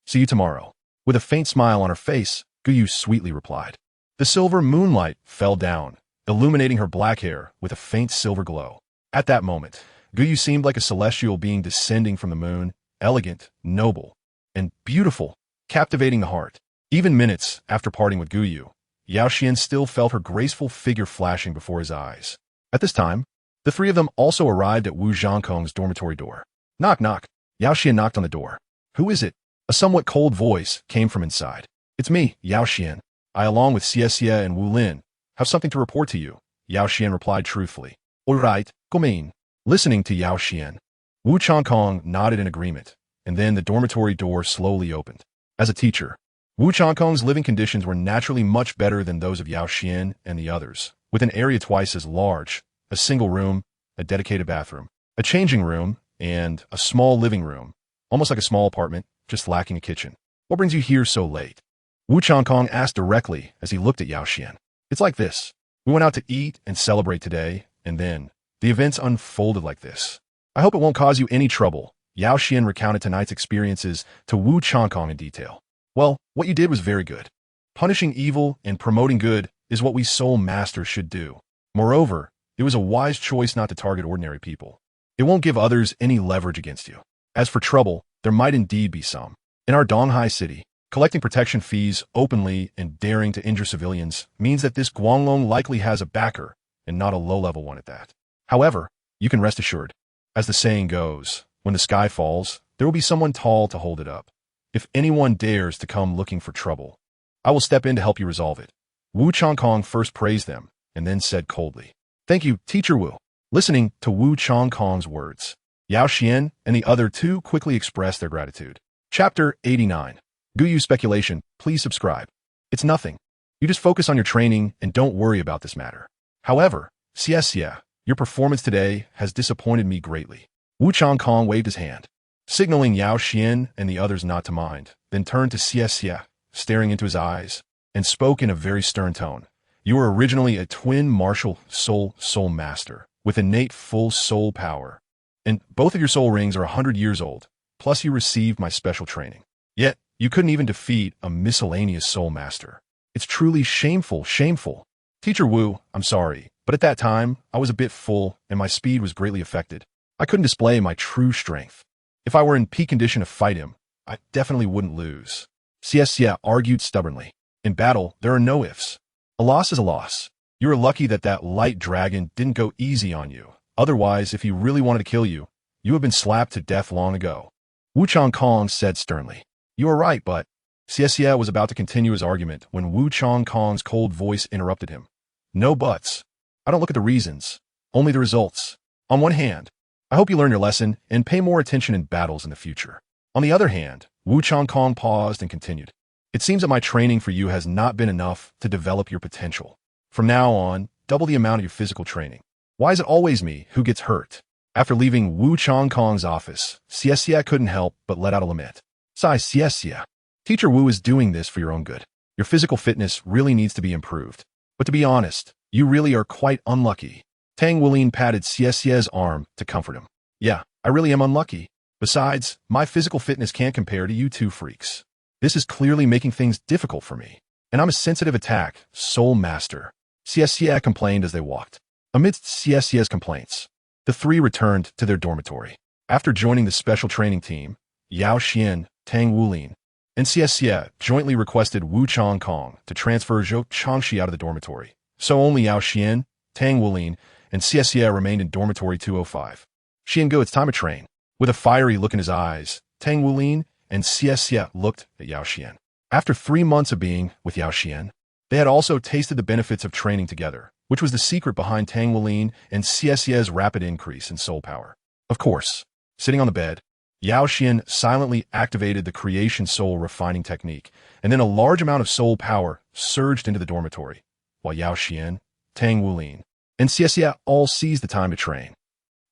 See you tomorrow. With a faint smile on her face, Gu Yue sweetly replied. The silver moonlight fell down, illuminating her black hair with a faint silver glow. At that moment, Gu Yue seemed like a celestial being descending from the moon, elegant, noble, and beautiful, captivating the heart. Even minutes after parting with Gu Yue, Yao Xuan still felt her graceful figure flashing before his eyes. At this time, the three of them also arrived at Wu Zhongkong's dormitory door. Knock, knock. Yao Xuan knocked on the door. Who is it? A somewhat cold voice came from inside. It's me, Yao Xuan. I, along with Xie and Wu Lin, have something to report to you, Yao Xuan replied truthfully. All right, come in. Listening to Yao Xuan, Wu Zhongkong nodded in agreement, and then the dormitory door slowly opened. As a teacher, Wu Zhongkong's living conditions were naturally much better than those of Yao Xuan and the others, with an area twice as large, a single room, a dedicated bathroom, a changing room, and a small living room, almost like a small apartment, just lacking a kitchen. What brings you here so late? Wu Zhongkong asked directly as he looked at Yao Xuan. It's like this. We went out to eat and celebrate today, and then the events unfolded like this. I hope it won't cause you any trouble. Yao Xuan recounted tonight's experiences to Wu Zhongkong in detail. Well, what you did was very good. Punishing evil and promoting good is what we soul masters should do. Moreover, it was a wise choice not to target ordinary people. It won't give others any leverage against you. As for trouble, there might indeed be some. In our Donghai city, collecting protection fees openly and daring to injure civilians means that this Guanglong likely has a backer, and not a low-level one at that. However, you can rest assured. As the saying goes, when the sky falls, there will be someone tall to hold it up. If anyone dares to come looking for trouble, I will step in to help you resolve it. Wu Zhongkong first praised them, and then said coldly, Thank you, Teacher Wu. Listening to Wu Zhongkong's words, Yao Xuan and the other two quickly expressed their gratitude. Chapter 89. Gu Yue Speculation. Please subscribe. It's nothing. You just focus on your training and don't worry about this matter. However, Xie, your performance today has disappointed me greatly. Wu Zhongkong waved his hand, signaling Yao Xuan and the others not to mind, then turned to Xie, staring into his eyes, and spoke in a very stern tone. You were originally a twin martial soul master, with innate full soul power, And both of your soul rings are 100 years old, plus you received my special training. Yet, you couldn't even defeat a miscellaneous soul master. It's truly shameful, shameful. Teacher Wu, I'm sorry, but at that time, I was a bit full and my speed was greatly affected. I couldn't display my true strength. If I were in peak condition to fight him, I definitely wouldn't lose. Xie argued stubbornly. In battle, there are no ifs. A loss is a loss. You are lucky that that light dragon didn't go easy on you. Otherwise, if he really wanted to kill you, you have been slapped to death long ago. Wu Chongkong said sternly. You are right, but... Xie was about to continue his argument when Wu Chongkong's cold voice interrupted him. No buts. I don't look at the reasons, only the results. On one hand, I hope you learn your lesson and pay more attention in battles in the future. On the other hand, Wu Chongkong paused and continued. It seems that my training for you has not been enough to develop your potential. From now on, double the amount of your physical training. Why is it always me who gets hurt? After leaving Wu Chongkong's office, Xie couldn't help but let out a lament. Sigh Xie. Teacher Wu is doing this for your own good. Your physical fitness really needs to be improved. But to be honest, you really are quite unlucky. Tang Wulin patted Xie's arm to comfort him. Yeah, I really am unlucky. Besides, my physical fitness can't compare to you two freaks. This is clearly making things difficult for me. And I'm a sensitive attack, soul master. Xie complained as they walked. Amidst Xie's complaints, the three returned to their dormitory. After joining the special training team, Yao Xuan, Tang Wulin, and Xie jointly requested Wu Chongkong to transfer Zhou Changxi out of the dormitory. So only Yao Xuan, Tang Wulin, and Xie remained in dormitory 205. Xiangu, it's time to train. With a fiery look in his eyes, Tang Wulin and Xie looked at Yao Xuan. After 3 months of being with Yao Xuan, they had also tasted the benefits of training together, which was the secret behind Tang Wulin and Xie's rapid increase in soul power. Of course, sitting on the bed, Yao Xuan silently activated the creation soul refining technique, and then a large amount of soul power surged into the dormitory, while Yao Xuan, Tang Wulin, and Xie all seized the time to train.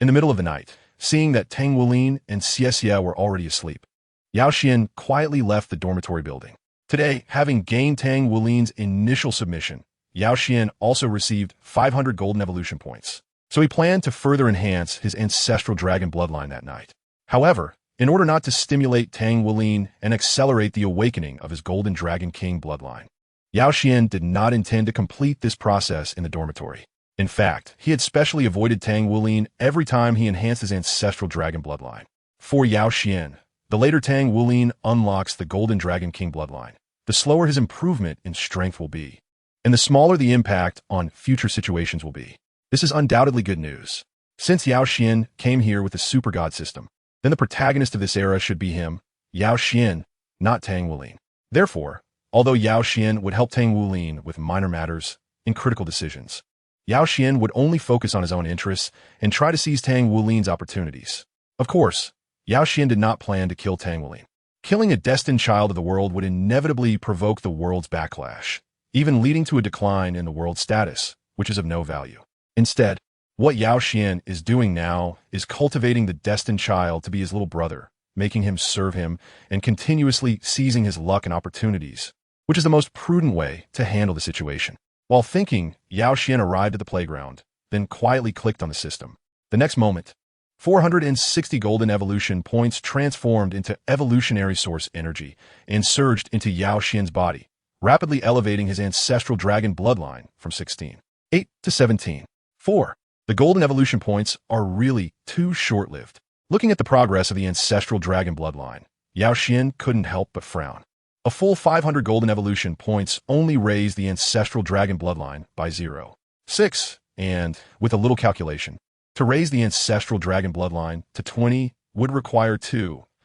In the middle of the night, seeing that Tang Wulin and Xie were already asleep, Yao Xuan quietly left the dormitory building. Today, having gained Tang Wulin's initial submission, Yao Xuan also received 500 golden evolution points, so he planned to further enhance his ancestral dragon bloodline that night. However, in order not to stimulate Tang Wulin and accelerate the awakening of his Golden Dragon King bloodline, Yao Xuan did not intend to complete this process in the dormitory. In fact, he had specially avoided Tang Wulin every time he enhanced his ancestral dragon bloodline. For Yao Xuan, the later Tang Wulin unlocks the Golden Dragon King bloodline, the slower his improvement in strength will be, and the smaller the impact on future situations will be. This is undoubtedly good news. Since Yao Xuan came here with the super god system, then the protagonist of this era should be him, Yao Xuan, not Tang Wulin. Therefore, although Yao Xuan would help Tang Wulin with minor matters and critical decisions, Yao Xuan would only focus on his own interests and try to seize Tang Wulin's opportunities. Of course, Yao Xuan did not plan to kill Tang Wulin. Killing a destined child of the world would inevitably provoke the world's backlash, even leading to a decline in the world's status, which is of no value. Instead, what Yao Xuan is doing now is cultivating the destined child to be his little brother, making him serve him, and continuously seizing his luck and opportunities, which is the most prudent way to handle the situation. While thinking, Yao Xuan arrived at the playground, then quietly clicked on the system. The next moment, 460 golden evolution points transformed into evolutionary source energy and surged into Yao Xuan's body, rapidly elevating his ancestral dragon bloodline from 16.8 to 17.4. The golden evolution points are really too short-lived. Looking at the progress of the ancestral dragon bloodline, Yao Xuan couldn't help but frown. A full 500 golden evolution points only raised the ancestral dragon bloodline by 0.6, and, with a little calculation, to raise the ancestral dragon bloodline to 20 would require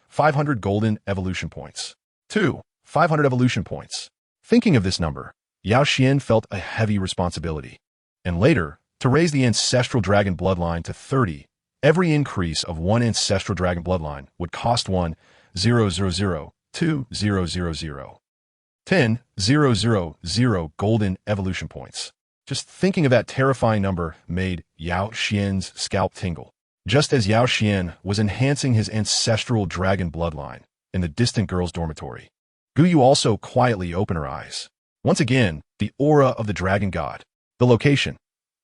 500 golden evolution points. 500 evolution points. Thinking of this number, Yao Xuan felt a heavy responsibility. And later, to raise the ancestral dragon bloodline to 30, every increase of one ancestral dragon bloodline would cost 10,000 golden evolution points. Just thinking of that terrifying number made Yao Xuan's scalp tingle. Just as Yao Xuan was enhancing his ancestral dragon bloodline in the distant girl's dormitory, Gu Yue also quietly opened her eyes. Once again, the aura of the dragon god. The location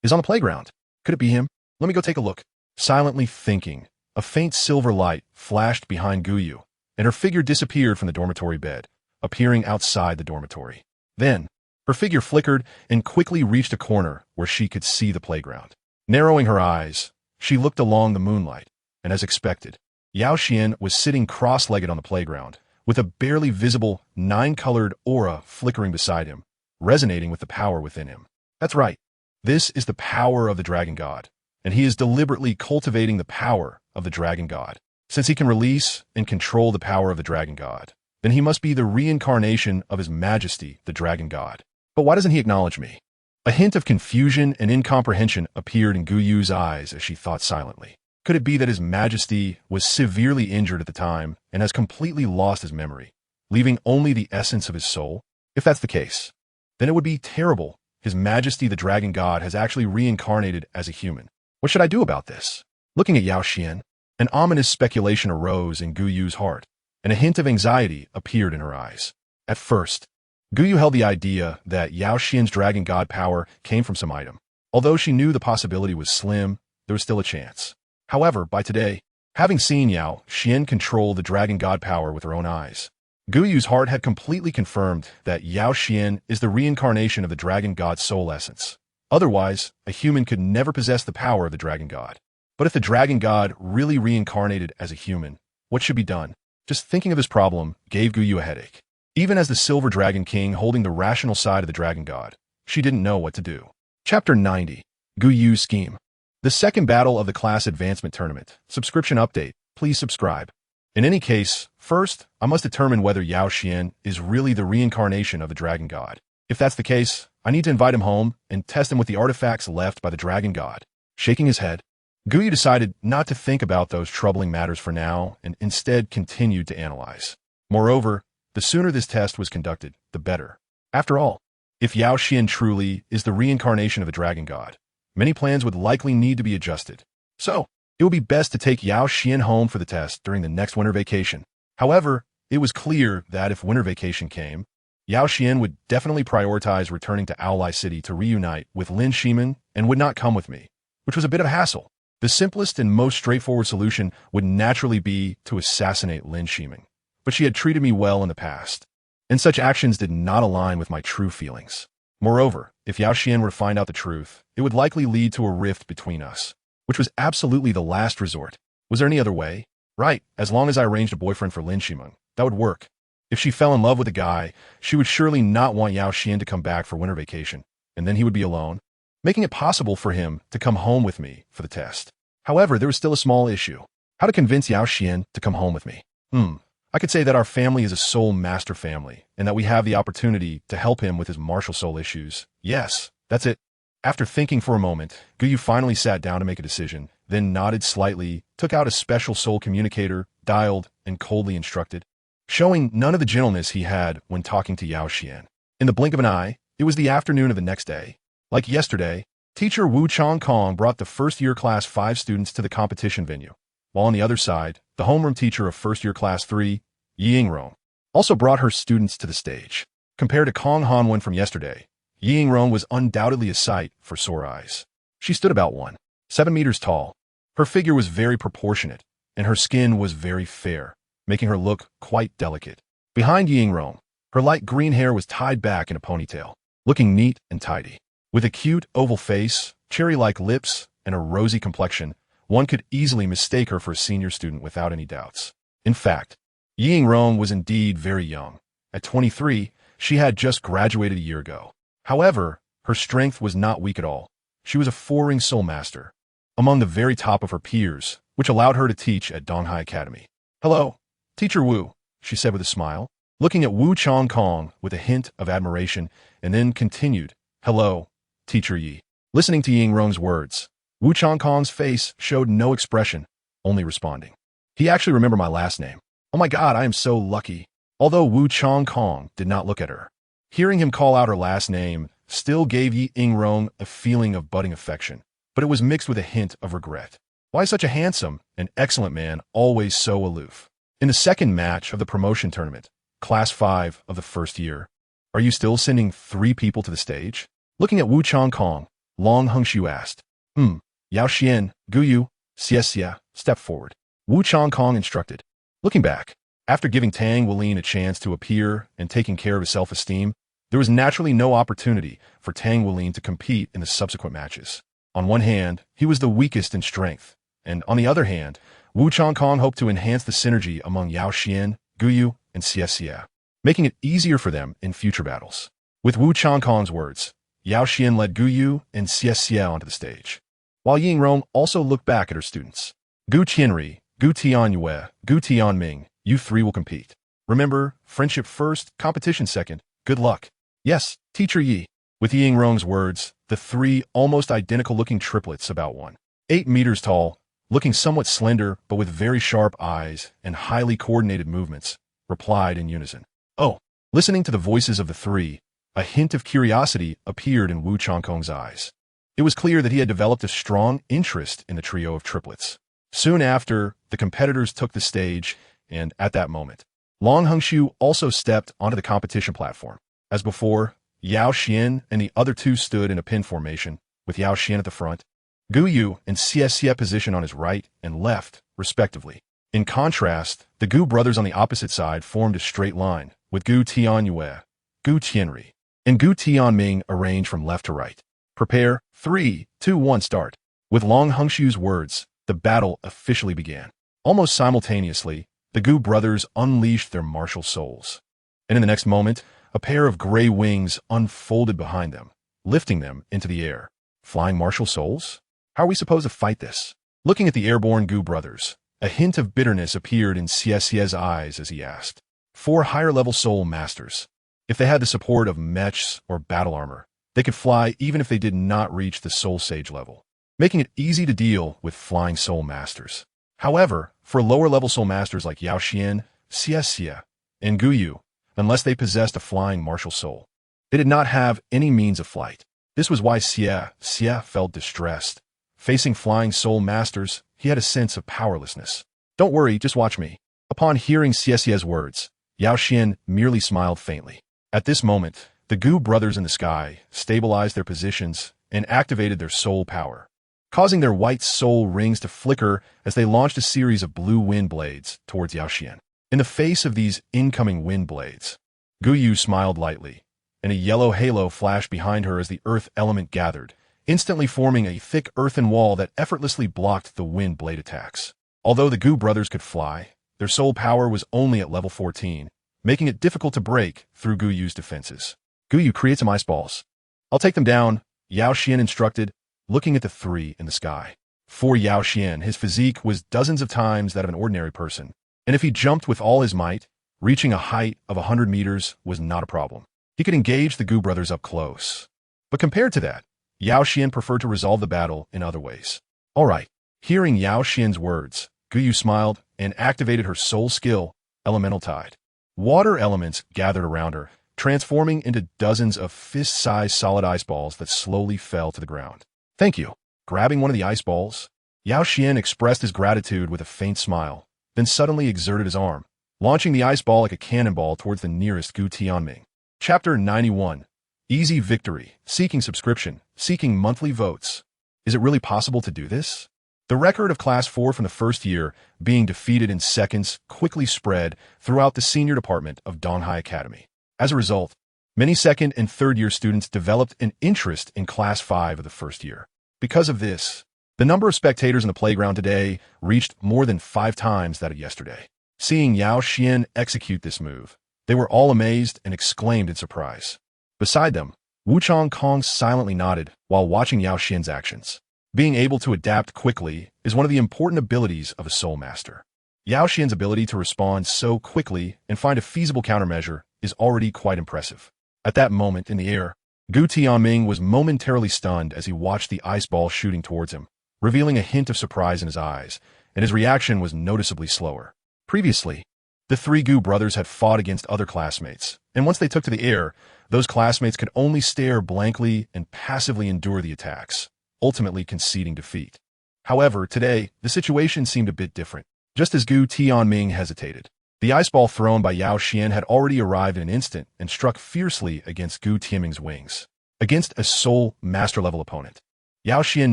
is on the playground. Could it be him? Let me go take a look. Silently thinking, a faint silver light flashed behind Gu Yue, and her figure disappeared from the dormitory bed, appearing outside the dormitory. Then, her figure flickered and quickly reached a corner where she could see the playground. Narrowing her eyes, she looked along the moonlight, and as expected, Yao Xuan was sitting cross-legged on the playground, with a barely visible, 9-colored aura flickering beside him, resonating with the power within him. That's right. This is the power of the Dragon God, and he is deliberately cultivating the power of the Dragon God. Since he can release and control the power of the Dragon God, then he must be the reincarnation of His Majesty, the Dragon God. But why doesn't he acknowledge me? A hint of confusion and incomprehension appeared in Gu Yue's eyes as she thought silently. Could it be that His Majesty was severely injured at the time and has completely lost his memory, leaving only the essence of his soul? If that's the case, then it would be terrible. His Majesty, the Dragon God, has actually reincarnated as a human. What should I do about this? Looking at Yao Xuan, an ominous speculation arose in Gu Yue's heart, and a hint of anxiety appeared in her eyes. At first, Gu Yue held the idea that Yao Xuan's Dragon God power came from some item. Although she knew the possibility was slim, there was still a chance. However, by today, having seen Yao Xuan control the Dragon God power with her own eyes, Gu Yue's heart had completely confirmed that Yao Xuan is the reincarnation of the Dragon God's soul essence. Otherwise, a human could never possess the power of the Dragon God. But if the Dragon God really reincarnated as a human, what should be done? Just thinking of this problem gave Gu Yue a headache. Even as the Silver Dragon King holding the rational side of the Dragon God, she didn't know what to do. Chapter 90. Gu Yue's Scheme. The second battle of the class advancement tournament. Subscription update. Please subscribe. In any case, first, I must determine whether Yao Xuan is really the reincarnation of the Dragon God. If that's the case, I need to invite him home and test him with the artifacts left by the Dragon God. Shaking his head, Gu Yue decided not to think about those troubling matters for now and instead continued to analyze. Moreover, the sooner this test was conducted, the better. After all, if Yao Xuan truly is the reincarnation of a Dragon God, many plans would likely need to be adjusted. So, it would be best to take Yao Xuan home for the test during the next winter vacation. However, it was clear that if winter vacation came, Yao Xuan would definitely prioritize returning to Owleye City to reunite with Lin Shimin and would not come with me, which was a bit of a hassle. The simplest and most straightforward solution would naturally be to assassinate Lin Shimin, but she had treated me well in the past, and such actions did not align with my true feelings. Moreover, if Yao Xuan were to find out the truth, it would likely lead to a rift between us, which was absolutely the last resort. Was there any other way? Right, as long as I arranged a boyfriend for Lin Shimin, that would work. If she fell in love with a guy, she would surely not want Yao Xuan to come back for winter vacation, and then he would be alone, making it possible for him to come home with me for the test. However, there was still a small issue. How to convince Yao Xuan to come home with me? I could say that our family is a soul master family, and that we have the opportunity to help him with his martial soul issues. Yes, that's it. After thinking for a moment, Gu Yue finally sat down to make a decision, then nodded slightly, took out a special soul communicator, dialed, and coldly instructed, showing none of the gentleness he had when talking to Yao Xuan. In the blink of an eye, it was the afternoon of the next day. Like yesterday, teacher Wu Chongkong brought the first-year Class 5 students to the competition venue, while on the other side, the homeroom teacher of first-year Class 3, Yingrong, also brought her students to the stage. Compared to Kong Hanwen from yesterday, Yingrong was undoubtedly a sight for sore eyes. She stood about 1.7 meters tall. Her figure was very proportionate, and her skin was very fair, making her look quite delicate. Behind Yingrong, her light green hair was tied back in a ponytail, looking neat and tidy. With a cute oval face, cherry-like lips, and a rosy complexion, one could easily mistake her for a senior student without any doubts. In fact, Yingrong was indeed very young. At 23, she had just graduated a year ago. However, her strength was not weak at all. She was a 4-ring soul master, among the very top of her peers, which allowed her to teach at Donghai Academy. "Hello, Teacher Wu," she said with a smile, looking at Wu Chongkong with a hint of admiration, and then continued, "Hello, Teacher Yi." Listening to Yingrong's words, Wu Chongkong's face showed no expression, only responding. He actually remembered my last name. Oh my god, I am so lucky. Although Wu Chongkong did not look at her, hearing him call out her last name still gave Yingrong a feeling of budding affection, but it was mixed with a hint of regret. Why such a handsome and excellent man always so aloof? In the second match of the promotion tournament, Class 5 of the first year, are you still sending 3 people to the stage? Looking at Wu Chongkong, Long Hungshu asked. Yao Xuan, Gu Yue, Xie, step forward. Wu Changkong instructed. Looking back, after giving Tang Weilin a chance to appear and taking care of his self-esteem, there was naturally no opportunity for Tang Weilin to compete in the subsequent matches. On one hand, he was the weakest in strength, and on the other hand, Wu Changkong hoped to enhance the synergy among Yao Xuan, Gu Yue, and Xie, making it easier for them in future battles. With Wu Changkong's words, Yao Xuan led Gu Yue and Xie onto the stage, while Yingrong also looked back at her students. Gu Qianri, Gu Tianyue, Gu Tianming, you three will compete. Remember, friendship first, competition second. Good luck. Yes, Teacher Yi. With Yingrong's words, the three almost identical-looking triplets, about 1.8 meters tall, looking somewhat slender but with very sharp eyes and highly coordinated movements, replied in unison. Oh, listening to the voices of the three, a hint of curiosity appeared in Wu Changkong's eyes. It was clear that he had developed a strong interest in the trio of triplets. Soon after, the competitors took the stage, and at that moment, Long Hungshu also stepped onto the competition platform. As before, Yao Xuan and the other two stood in a pin formation, with Yao Xuan at the front, Gu Yue and Xie positioned on his right and left, respectively. In contrast, the Gu brothers on the opposite side formed a straight line, with Gu Tianyue, Gu Qianri, and Gu Tianming arranged from left to right. Prepare, 3, 2, 1, start. With Long Hungshu's words, the battle officially began. Almost simultaneously, the Gu brothers unleashed their martial souls. And in the next moment, a pair of gray wings unfolded behind them, lifting them into the air. Flying martial souls? How are we supposed to fight this? Looking at the airborne Gu brothers, a hint of bitterness appeared in Xie's eyes as he asked. 4 higher-level soul masters. If they had the support of mechs or battle armor, they could fly even if they did not reach the soul sage level, making it easy to deal with flying soul masters. However, for lower-level soul masters like Yao Xuan, Xie, and Gu Yue, unless they possessed a flying martial soul, they did not have any means of flight. This was why Xie felt distressed. Facing flying soul masters, he had a sense of powerlessness. Don't worry, just watch me. Upon hearing Xie's words, Yao Xuan merely smiled faintly. At this moment, the Gu brothers in the sky stabilized their positions and activated their soul power, causing their white soul rings to flicker as they launched a series of blue wind blades towards Yao Xuan. In the face of these incoming wind blades, Gu Yue smiled lightly, and a yellow halo flashed behind her as the earth element gathered, instantly forming a thick earthen wall that effortlessly blocked the wind blade attacks. Although the Gu brothers could fly, their soul power was only at level 14, making it difficult to break through Gu Yue's defenses. Gu Yue, create some ice balls. I'll take them down, Yao Xuan instructed, looking at the three in the sky. For Yao Xuan, his physique was dozens of times that of an ordinary person, and if he jumped with all his might, reaching a height of 100 meters was not a problem. He could engage the Gu brothers up close. But compared to that, Yao Xuan preferred to resolve the battle in other ways. All right. Hearing Yao Xuan's words, Gu Yue smiled and activated her soul skill, Elemental Tide. Water elements gathered around her, transforming into dozens of fist-sized solid ice balls that slowly fell to the ground. Thank you. Grabbing one of the ice balls, Yao Xuan expressed his gratitude with a faint smile, then suddenly exerted his arm, launching the ice ball like a cannonball towards the nearest Gu Tianming. Chapter 91. Easy Victory. Seeking subscription. Seeking monthly votes. Is it really possible to do this? The record of Class 4 from the first year being defeated in seconds quickly spread throughout the senior department of Donghai Academy. As a result, many second and third year students developed an interest in Class 5 of the first year. Because of this, the number of spectators in the playground today reached more than 5 times that of yesterday. Seeing Yao Xuan execute this move, they were all amazed and exclaimed in surprise. Beside them, Wu Changkong silently nodded while watching Yao Xuan's actions. Being able to adapt quickly is one of the important abilities of a soul master. Yao Xuan's ability to respond so quickly and find a feasible countermeasure is already quite impressive. At that moment in the air, Gu Tianming was momentarily stunned as he watched the ice ball shooting towards him, revealing a hint of surprise in his eyes, and his reaction was noticeably slower. Previously, the 3 Gu brothers had fought against other classmates, and once they took to the air, those classmates could only stare blankly and passively endure the attacks, ultimately conceding defeat. However, today, the situation seemed a bit different. Just as Gu Tianming hesitated, the ice ball thrown by Yao Xuan had already arrived in an instant and struck fiercely against Gu Tianming's wings. Against a soul master-level opponent, Yao Xuan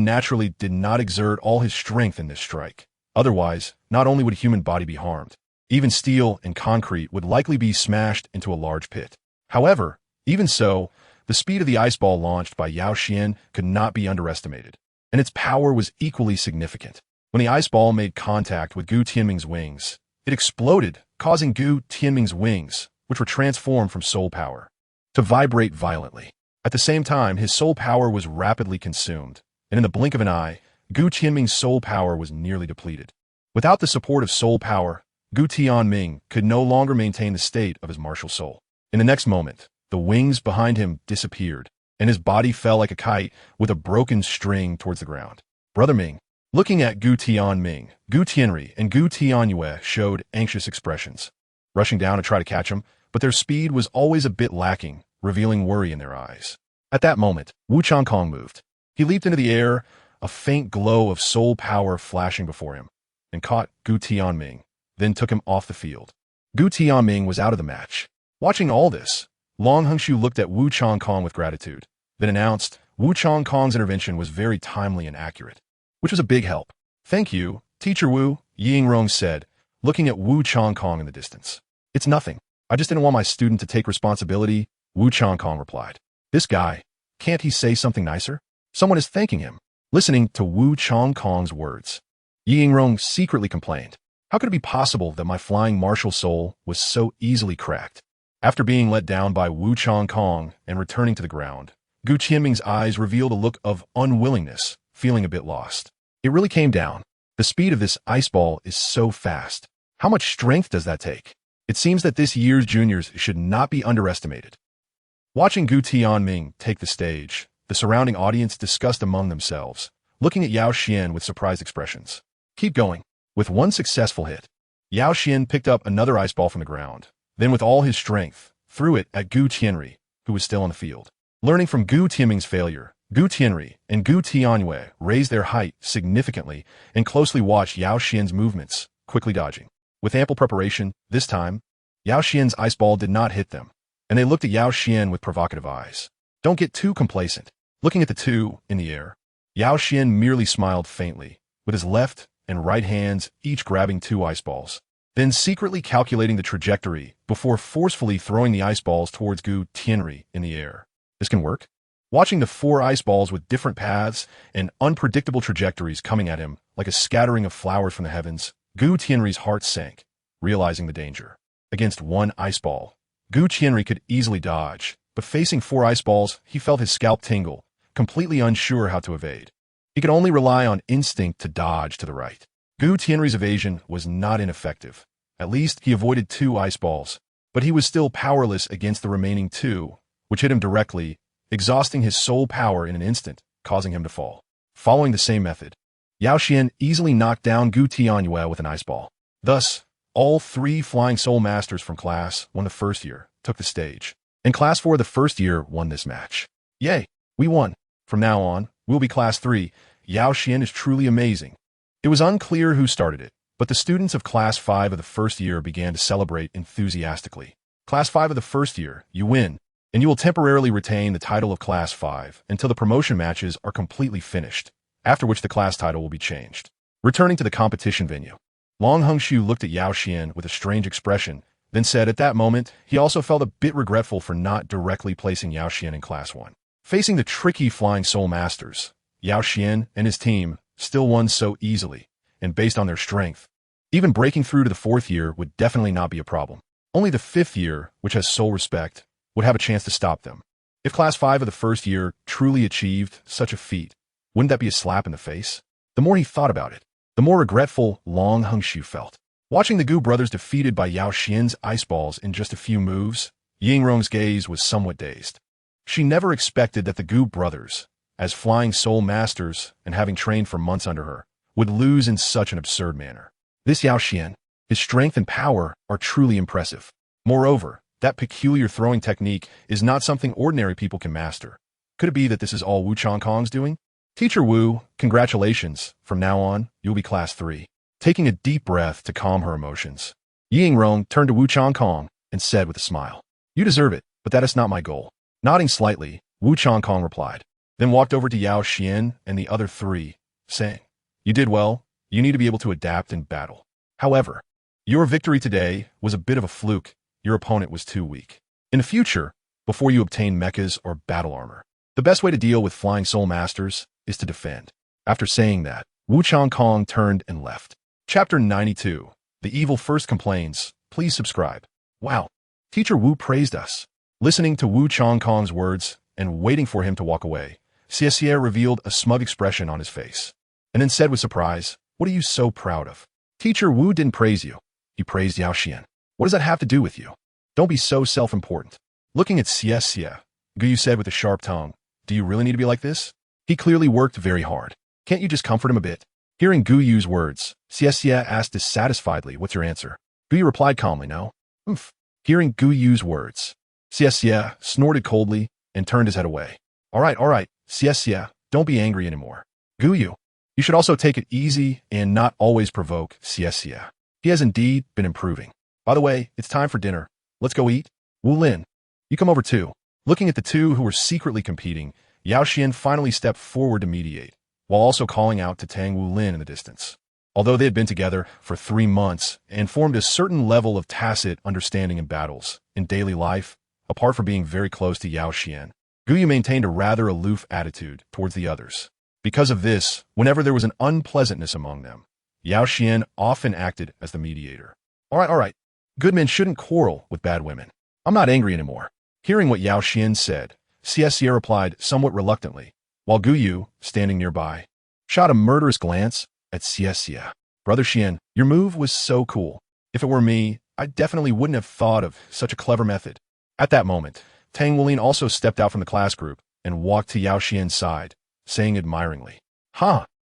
naturally did not exert all his strength in this strike. Otherwise, not only would a human body be harmed, even steel and concrete would likely be smashed into a large pit. However, even so, the speed of the ice ball launched by Yao Xuan could not be underestimated, and its power was equally significant. When the ice ball made contact with Gu Tianming's wings, it exploded, causing Gu Tianming's wings, which were transformed from soul power, to vibrate violently. At the same time, his soul power was rapidly consumed, and in the blink of an eye, Gu Tianming's soul power was nearly depleted. Without the support of soul power, Gu Tianming could no longer maintain the state of his martial soul. In the next moment, the wings behind him disappeared, and his body fell like a kite with a broken string towards the ground. Brother Ming, looking at Gu Tianming, Gu Tianri, and Gu Tianyue showed anxious expressions, rushing down to try to catch him, but their speed was always a bit lacking, revealing worry in their eyes. At that moment, Wu Changkong moved. He leaped into the air, a faint glow of soul power flashing before him, and caught Gu Tianming, then took him off the field. Gu Tianming was out of the match. Watching all this, Hmph looked at Wu Changkong with gratitude, then announced Wu Changkong's intervention was very timely and accurate, which was a big help. Thank you, Teacher Wu, Yingrong said, looking at Wu Changkong in the distance. It's nothing. I just didn't want my student to take responsibility, Wu Changkong replied. This guy, can't he say something nicer? Someone is thanking him. Listening to Wu Changkong's words, Yingrong secretly complained. How could it be possible that my flying martial soul was so easily cracked? After being let down by Wu Changkong and returning to the ground, Gu Tianming's eyes revealed a look of unwillingness, feeling a bit lost. It really came down. The speed of this ice ball is so fast. How much strength does that take? It seems that this year's juniors should not be underestimated. Watching Gu Tianming take the stage, the surrounding audience discussed among themselves, looking at Yao Xuan with surprised expressions. Keep going. With one successful hit, Yao Xuan picked up another ice ball from the ground, then with all his strength, threw it at Gu Tianri, who was still on the field. Learning from Gu Tianming's failure, Gu Tianri and Gu Tianyue raised their height significantly and closely watched Yao Xuan's movements, quickly dodging. With ample preparation, this time, Yao Xuan's ice ball did not hit them, and they looked at Yao Xuan with provocative eyes. Don't get too complacent. Looking at the two in the air, Yao Xuan merely smiled faintly, with his left and right hands each grabbing two ice balls, then secretly calculating the trajectory before forcefully throwing the ice balls towards Gu Tianri in the air. This can work? Watching the four ice balls with different paths and unpredictable trajectories coming at him like a scattering of flowers from the heavens, Gu Tianri's heart sank, realizing the danger. Against one ice ball, Gu Tianri could easily dodge, but facing four ice balls, he felt his scalp tingle, completely unsure how to evade. He could only rely on instinct to dodge to the right. Gu Tianri's evasion was not ineffective. At least he avoided two ice balls, but he was still powerless against the remaining two, which hit him directly, exhausting his soul power in an instant, causing him to fall. Following the same method, Yao Xuan easily knocked down Gu Tianyue with an ice ball. Thus, all three flying soul masters from Class 1 the first year took the stage, and Class 4 the first year won this match. Yay, we won. From now on, we'll be Class 3. Yao Xuan is truly amazing. It was unclear who started it, but the students of Class 5 of the first year began to celebrate enthusiastically. Class 5 of the first year, you win, and you will temporarily retain the title of Class 5 until the promotion matches are completely finished, after which the class title will be changed. Returning to the competition venue, Hmph looked at Yao Xuan with a strange expression, then said at that moment he also felt a bit regretful for not directly placing Yao Xuan in Class 1. Facing the tricky Flying Soul Masters, Yao Xuan and his team still won so easily, and based on their strength, even breaking through to the fourth year would definitely not be a problem. Only the fifth year, which has soul respect, would have a chance to stop them. If Class 5 of the first year truly achieved such a feat, wouldn't that be a slap in the face? The more he thought about it, the more regretful Hmph felt. Watching the Gu brothers defeated by Yao Xuan's ice balls in just a few moves, Yingrong's gaze was somewhat dazed. She never expected that the Gu brothers, as flying soul masters and having trained for months under her, would lose in such an absurd manner. This Yao Xuan, his strength and power are truly impressive. Moreover, that peculiar throwing technique is not something ordinary people can master. Could it be that this is all Wu Changkong's doing? Teacher Wu, congratulations. From now on, you'll be Class 3. Taking a deep breath to calm her emotions, Yingrong turned to Wu Changkong and said with a smile, "You deserve it, but that is not my goal." Nodding slightly, Wu Changkong replied, then walked over to Yao Xuan and the other three, saying, "You did well, You need to be able to adapt in battle. However, your victory today was a bit of a fluke. Your opponent was too weak. In the future, before you obtain mechas or battle armor, the best way to deal with flying soul masters is to defend. After saying that, Wu Changkong turned and left. Chapter 92. The Evil First Complains. Please subscribe. Wow. Teacher Wu praised us. Listening to Wu Changkong's words and waiting for him to walk away, Xie revealed a smug expression on his face, and then said with surprise, "What are you so proud of?" Teacher Wu didn't praise you. He praised Yao Xuan. What does that have to do with you? Don't be so self-important. Looking at Xie, Gu Yue said with a sharp tongue, "Do you really need to be like this? He clearly worked very hard. Can't you just comfort him a bit?" Hearing Gu Yue's words, Xie asked dissatisfiedly, "What's your answer?" Gu Yue replied calmly, "No." "Hmph." Hearing Gu Yue's words, Xie snorted coldly and turned his head away. All right, Xie, don't be angry anymore. Gu Yue, you should also take it easy and not always provoke Xie. He has indeed been improving. By the way, it's time for dinner. Let's go eat. Wu Lin, you come over too." Looking at the two who were secretly competing, Yao Xuan finally stepped forward to mediate, while also calling out to Tang Wu Lin in the distance. Although they had been together for 3 months and formed a certain level of tacit understanding in battles, in daily life, apart from being very close to Yao Xuan, Gu Yue maintained a rather aloof attitude towards the others. Because of this, whenever there was an unpleasantness among them, Yao Xuan often acted as the mediator. All right. Good men shouldn't quarrel with bad women. I'm not angry anymore." Hearing what Yao Xuan said, Xie replied somewhat reluctantly, while Gu Yue, standing nearby, shot a murderous glance at Xie. "Brother Xian, your move was so cool. If it were me, I definitely wouldn't have thought of such a clever method." At that moment, Tang Wulin also stepped out from the class group and walked to Yao Xuan's side, saying admiringly,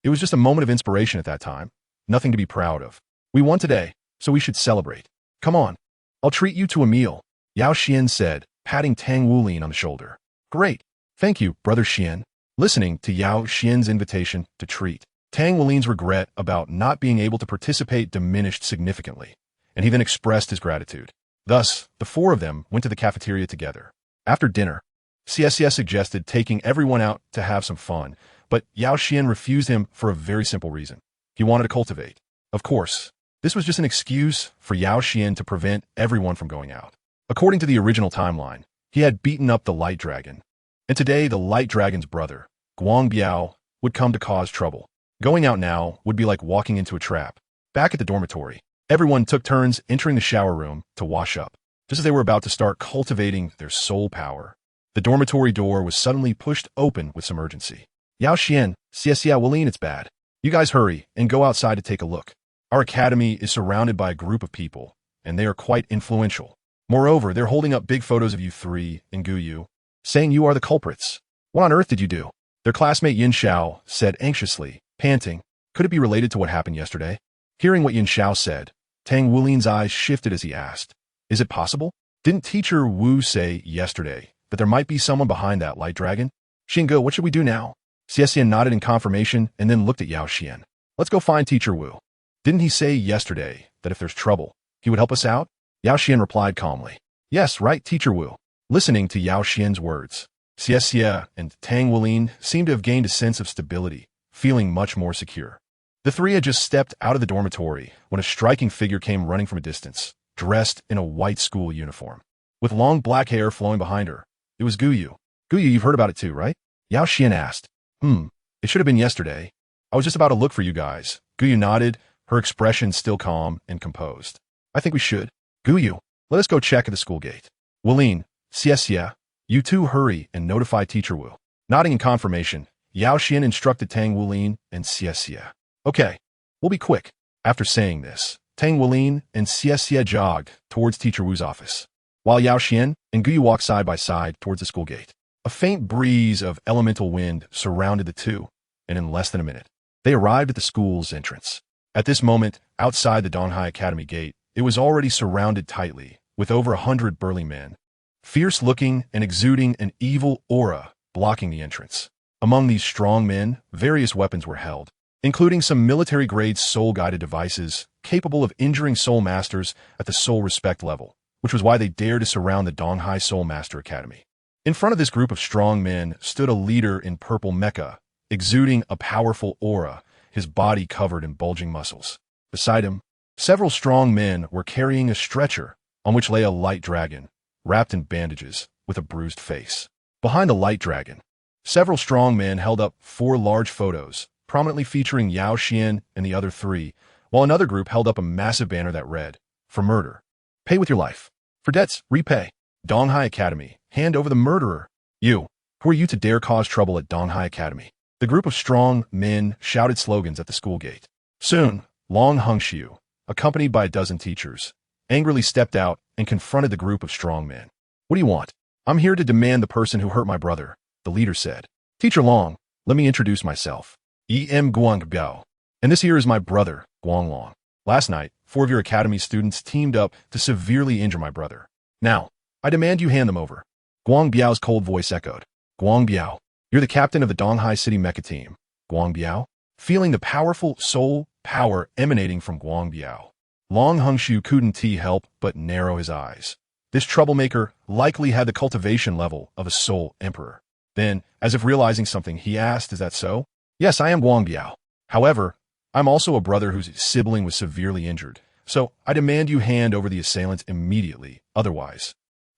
It was just a moment of inspiration at that time. Nothing to be proud of. We won today, so we should celebrate. Come on, I'll treat you to a meal," Yao Xuan said, patting Tang Wulin on the shoulder. "Great. Thank you, Brother Xian." Listening to Yao Xuan's invitation to treat, Tang Wulin's regret about not being able to participate diminished significantly, and he then expressed his gratitude. Thus, the 4 of them went to the cafeteria together. After dinner, Xie suggested taking everyone out to have some fun, but Yao Xuan refused him for a very simple reason. He wanted to cultivate. Of course, this was just an excuse for Yao Xuan to prevent everyone from going out. According to the original timeline, he had beaten up the Light Dragon, and today the Light Dragon's brother, Guang Biao, would come to cause trouble. Going out now would be like walking into a trap. Back at the dormitory, everyone took turns entering the shower room to wash up. Just as they were about to start cultivating their soul power, the dormitory door was suddenly pushed open with some urgency. "Yao Xuan, Xie Wulin, it's bad. You guys hurry and go outside to take a look. Our academy is surrounded by a group of people, and they are quite influential. Moreover, they're holding up big photos of you 3 and Gu Yue, saying you are the culprits. What on earth did you do?" Their classmate Yin Xiao said anxiously, panting, "Could it be related to what happened yesterday?" Hearing what Yin Xiao said, Tang Wulin's eyes shifted as he asked, "Is it possible? Didn't Teacher Wu say yesterday that there might be someone behind that Light Dragon? Xinge, what should we do now?" Xie nodded in confirmation and then looked at Yao Xuan. "Let's go find Teacher Wu. Didn't he say yesterday that if there's trouble, he would help us out?" Yao Xuan replied calmly, "Yes, right, Teacher Wu." Listening to Yao Xuan's words, Xie and Tang Wulin seemed to have gained a sense of stability, feeling much more secure. The 3 had just stepped out of the dormitory when a striking figure came running from a distance, dressed in a white school uniform, with long black hair flowing behind her. It was Gu Yue. "Gu Yue, you've heard about it too, right?" Yao Xuan asked. It should have been yesterday. I was just about to look for you guys." Gu Yue nodded, her expression still calm and composed. "I think we should. Gu Yue, let us go check at the school gate. Wulin, Xie, you 2 hurry and notify Teacher Wu." Nodding in confirmation, Yao Xuan instructed Tang Wulin and Xie. "Okay, we'll be quick." After saying this, Tang Wulin and Xie jogged towards Teacher Wu's office, while Yao Xuan and Gu Yue walked side by side towards the school gate. A faint breeze of elemental wind surrounded the 2, and in less than a minute, they arrived at the school's entrance. At this moment, outside the Donghai Academy gate, it was already surrounded tightly, with over 100 burly men, fierce-looking and exuding an evil aura blocking the entrance. Among these strong men, various weapons were held, including some military-grade soul-guided devices capable of injuring soul masters at the soul respect level, which was why they dared to surround the Donghai Soul Master Academy. In front of this group of strong men stood a leader in purple mecha, exuding a powerful aura his body covered in bulging muscles. Beside him, several strong men were carrying a stretcher on which lay a light dragon, wrapped in bandages, with a bruised face. Behind the light dragon, several strong men held up 4 large photos, prominently featuring Yao Xuan and the other 3, while another group held up a massive banner that read, "For murder, pay with your life. For debts, repay. Donghai Academy, hand over the murderer. You, who are you to dare cause trouble at Donghai Academy?" The group of strong men shouted slogans at the school gate. Soon, Hmph, accompanied by a dozen teachers, angrily stepped out and confronted the group of strong men. "What do you want?" "I'm here to demand the person who hurt my brother," the leader said. "Teacher Long, let me introduce myself. Guang, and this here is my brother, Guang Long. Last night, 4 of your academy's students teamed up to severely injure my brother. Now, I demand you hand them over." Guang Biao's cold voice echoed. "Guang Biao, you're the captain of the Donghai City Mecha Team." Guang Biao, feeling the powerful soul power emanating from Guang Biao, Hmph couldn't help but narrow his eyes. This troublemaker likely had the cultivation level of a soul emperor. Then, as if realizing something, he asked, "Is that so?" "Yes, I am Guang Biao. However, I'm also a brother whose sibling was severely injured, so I demand you hand over the assailant immediately, otherwise."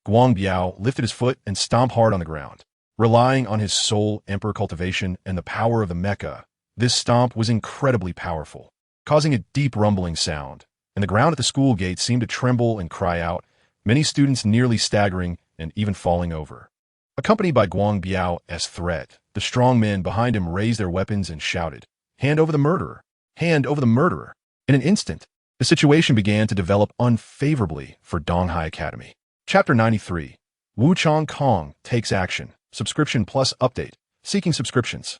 Guang Biao lifted his foot and stomped hard on the ground. Relying on his soul emperor cultivation and the power of the mecha, this stomp was incredibly powerful, causing a deep rumbling sound, and the ground at the school gate seemed to tremble and cry out, many students nearly staggering and even falling over. Accompanied by Guang Biao's threat, the strong men behind him raised their weapons and shouted, "Hand over the murderer! Hand over the murderer!" In an instant, the situation began to develop unfavorably for Donghai Academy. Chapter 93, Wu Chong Kong Takes Action, Subscription Plus Update, Seeking Subscriptions.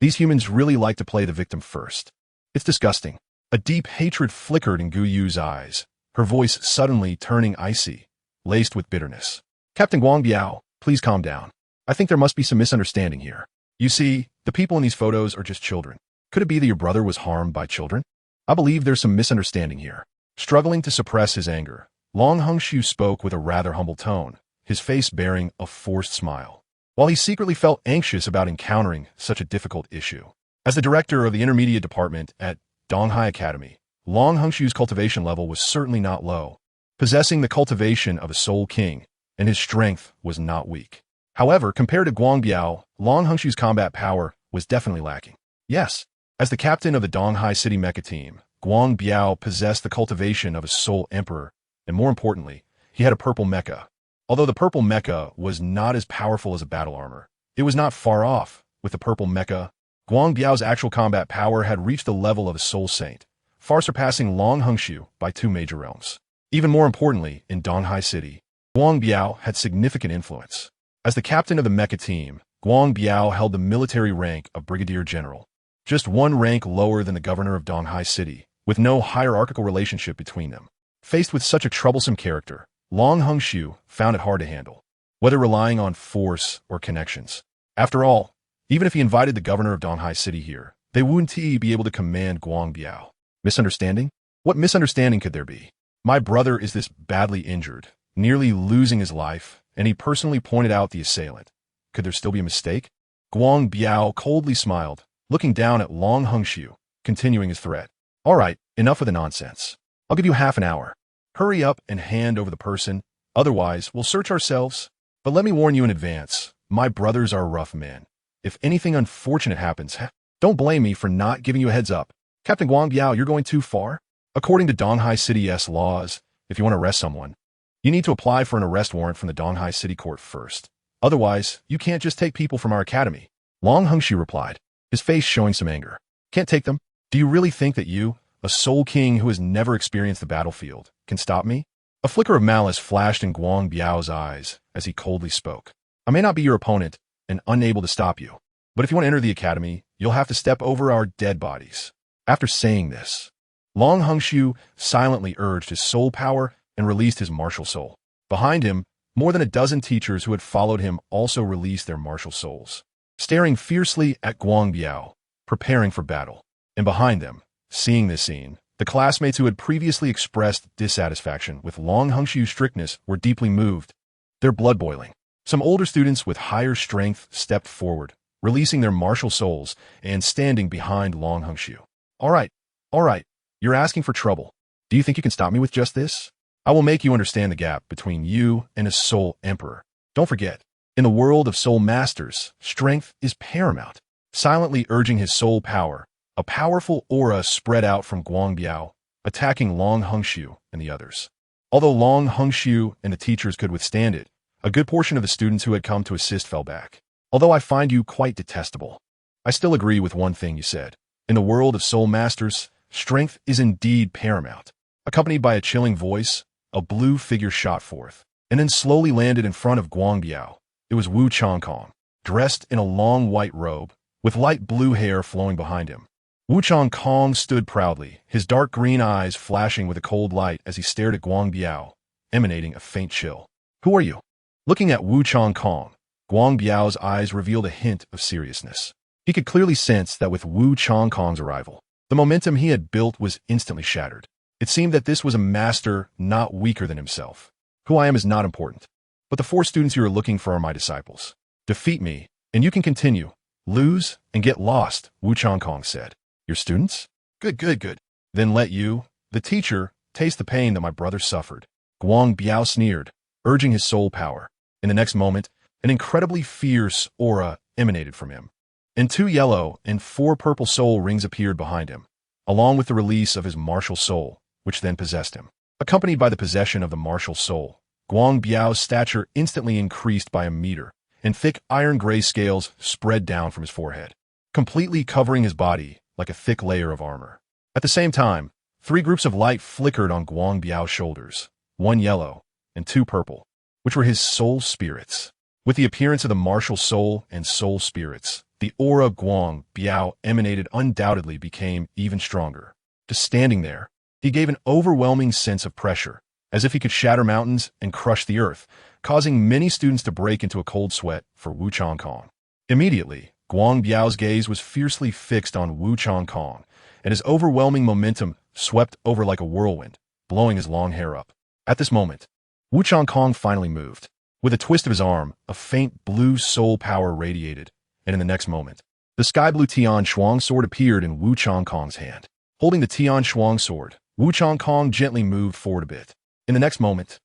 These humans really like to play the victim first. It's disgusting. A deep hatred flickered in Gu Yue's eyes, her voice suddenly turning icy, laced with bitterness. "Captain Guang Biao, please calm down. I think there must be some misunderstanding here. You see, the people in these photos are just children. Could it be that your brother was harmed by children? I believe there's some misunderstanding here." Struggling to suppress his anger, Hmph spoke with a rather humble tone, his face bearing a forced smile. While he secretly felt anxious about encountering such a difficult issue. As the director of the intermediate department at Donghai Academy, Hmphu's cultivation level was certainly not low, possessing the cultivation of a soul king, and his strength was not weak. However, compared to Guang Biao, Hmphu's combat power was definitely lacking. Yes, as the captain of the Donghai City Mecha Team, Guang Biao possessed the cultivation of a soul emperor, and more importantly, he had a purple mecha. Although the purple mecha was not as powerful as a battle armor, it was not far off. With the purple mecha, Guang Biao's actual combat power had reached the level of a soul saint, far surpassing Hmph by 2 major realms. Even more importantly, in Donghai City, Guang Biao had significant influence. As the captain of the mecha team, Guang Biao held the military rank of brigadier general, just 1 rank lower than the governor of Donghai City, with no hierarchical relationship between them. Faced with such a troublesome character, Hmph found it hard to handle, whether relying on force or connections. After all, even if he invited the governor of Donghai City here, they wouldn't be able to command Guang Biao. Misunderstanding? What misunderstanding could there be? My brother is this badly injured, nearly losing his life, and he personally pointed out the assailant. Could there still be a mistake? Guang Biao coldly smiled, looking down at Hmph, continuing his threat. "All right, enough of the nonsense. I'll give you half an hour. Hurry up and hand over the person, otherwise we'll search ourselves. But let me warn you in advance, my brothers are rough men. If anything unfortunate happens, don't blame me for not giving you a heads up. Captain Guang Biao, you're going too far. According to Donghai City's laws, if you want to arrest someone, you need to apply for an arrest warrant from the Donghai City Court first. Otherwise, you can't just take people from our academy." Hmph replied, his face showing some anger. "Can't take them? Do you really think that you, a soul king who has never experienced the battlefield, can stop me?" A flicker of malice flashed in Guang Biao's eyes as he coldly spoke. "I may not be your opponent and unable to stop you, but if you want to enter the academy, you'll have to step over our dead bodies." After saying this, Hmph silently urged his soul power and released his martial soul. Behind him, more than a dozen teachers who had followed him also released their martial souls, staring fiercely at Guang Biao, preparing for battle. And behind them, seeing this scene, the classmates who had previously expressed dissatisfaction with Hmphu's strictness were deeply moved, their blood boiling. Some older students with higher strength stepped forward, releasing their martial souls and standing behind Hmph. All right, all right, you're asking for trouble. Do you think you can stop me with just this? I will make you understand the gap between you and a soul emperor. Don't forget, in the world of soul masters, strength is paramount. Silently urging his soul power, a powerful aura spread out from Guangbiao, attacking Long Hungshu and the others. Although Long Hungshu and the teachers could withstand it, a good portion of the students who had come to assist fell back. Although I find you quite detestable, I still agree with one thing you said. In the world of soul masters, strength is indeed paramount. Accompanied by a chilling voice, a blue figure shot forth, and then slowly landed in front of Guangbiao. It was Wu Changkong, dressed in a long white robe, with light blue hair flowing behind him. Wu Changkong stood proudly, his dark green eyes flashing with a cold light as he stared at Guangbiao, emanating a faint chill. Who are you? Looking at Wu Changkong, Guangbiao's eyes revealed a hint of seriousness. He could clearly sense that with Wu Changkong's arrival, the momentum he had built was instantly shattered. It seemed that this was a master not weaker than himself. Who I am is not important, but the 4 students you are looking for are my disciples. Defeat me, and you can continue. Lose, and get lost, Wu Changkong said. Your students? Good, good, good. Then let you, the teacher, taste the pain that my brother suffered. Guangbiao sneered, urging his soul power. In the next moment, an incredibly fierce aura emanated from him. And 2 yellow and 4 purple soul rings appeared behind him, along with the release of his martial soul, which then possessed him. Accompanied by the possession of the martial soul, Guangbiao's stature instantly increased by a meter, and thick iron-gray scales spread down from his forehead, completely covering his body like a thick layer of armor. At the same time, 3 groups of light flickered on Guangbiao's shoulders, 1 yellow and 2 purple, which were his soul spirits. With the appearance of the martial soul and soul spirits, the aura Guangbiao emanated undoubtedly became even stronger. Just standing there, he gave an overwhelming sense of pressure, as if he could shatter mountains and crush the earth, causing many students to break into a cold sweat for Wu Changkong. Immediately, Guangbiao's gaze was fiercely fixed on Wu Changkong, and his overwhelming momentum swept over like a whirlwind, blowing his long hair up. At this moment, Wu Changkong finally moved. With a twist of his arm, a faint blue soul power radiated, and in the next moment, the sky blue Tian Shuang sword appeared in Wu Changkong's hand. Holding the Tian Shuang sword, Wu Changkong gently moved forward a bit. In the next moment,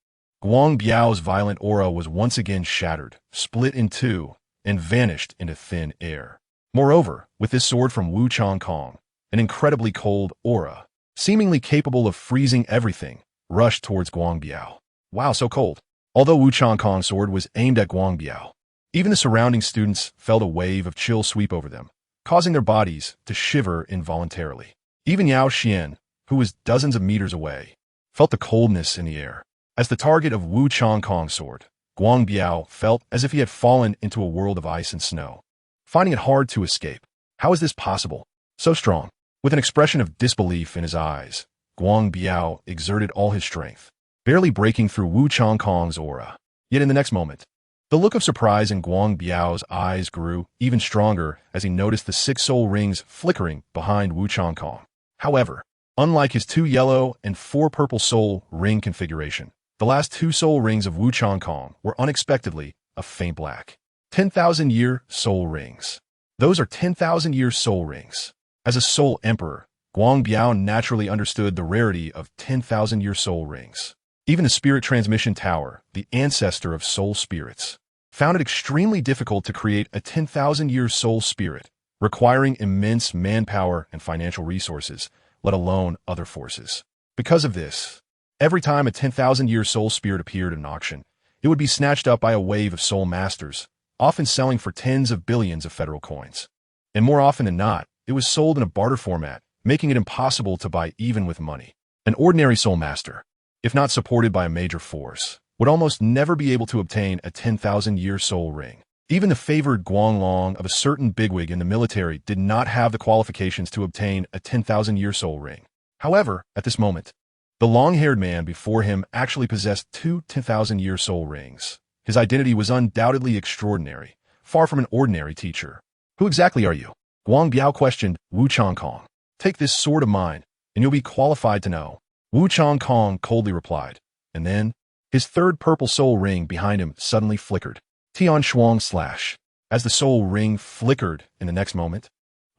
Guangbiao's violent aura was once again shattered, split in 2, and vanished into thin air. Moreover, with this sword from Wu Changkong, an incredibly cold aura, seemingly capable of freezing everything, rushed towards Guangbiao. Wow, so cold. Although Wu Changkong's sword was aimed at Guangbiao, even the surrounding students felt a wave of chill sweep over them, causing their bodies to shiver involuntarily. Even Yao Xuan, who was dozens of meters away, felt the coldness in the air. As the target of Wu Changkong's sword, Guangbiao felt as if he had fallen into a world of ice and snow, finding it hard to escape. How is this possible? So strong. With an expression of disbelief in his eyes, Guangbiao exerted all his strength, barely breaking through Wu Changkong's aura. Yet in the next moment, the look of surprise in Guangbiao's eyes grew even stronger as he noticed the 6 soul rings flickering behind Wu Changkong. However, unlike his 2 yellow and 4 purple soul ring configuration, the last 2 soul rings of Wu Changkong were unexpectedly a faint black. 10,000-year soul rings. Those are 10,000-year soul rings. As a soul emperor, Guangbiao naturally understood the rarity of 10,000-year soul rings. Even the Spirit Transmission Tower, the ancestor of soul spirits, found it extremely difficult to create a 10,000-year soul spirit, requiring immense manpower and financial resources, let alone other forces. Because of this, every time a 10,000-year soul spirit appeared in an auction, it would be snatched up by a wave of soul masters, often selling for tens of billions of federal coins. And more often than not, it was sold in a barter format, making it impossible to buy even with money. An ordinary soul master, if not supported by a major force, would almost never be able to obtain a 10,000-year soul ring. Even the favored Guanglong of a certain bigwig in the military did not have the qualifications to obtain a 10,000-year soul ring. However, at this moment, the long-haired man before him actually possessed 2 10,000-year soul rings. His identity was undoubtedly extraordinary, far from an ordinary teacher. Who exactly are you? Guangbiao questioned Wu Changkong. Take this sword of mine, and you'll be qualified to know. Wu Changkong coldly replied, and then, his 3rd purple soul ring behind him suddenly flickered. Tian Shuang slash. As the soul ring flickered in the next moment,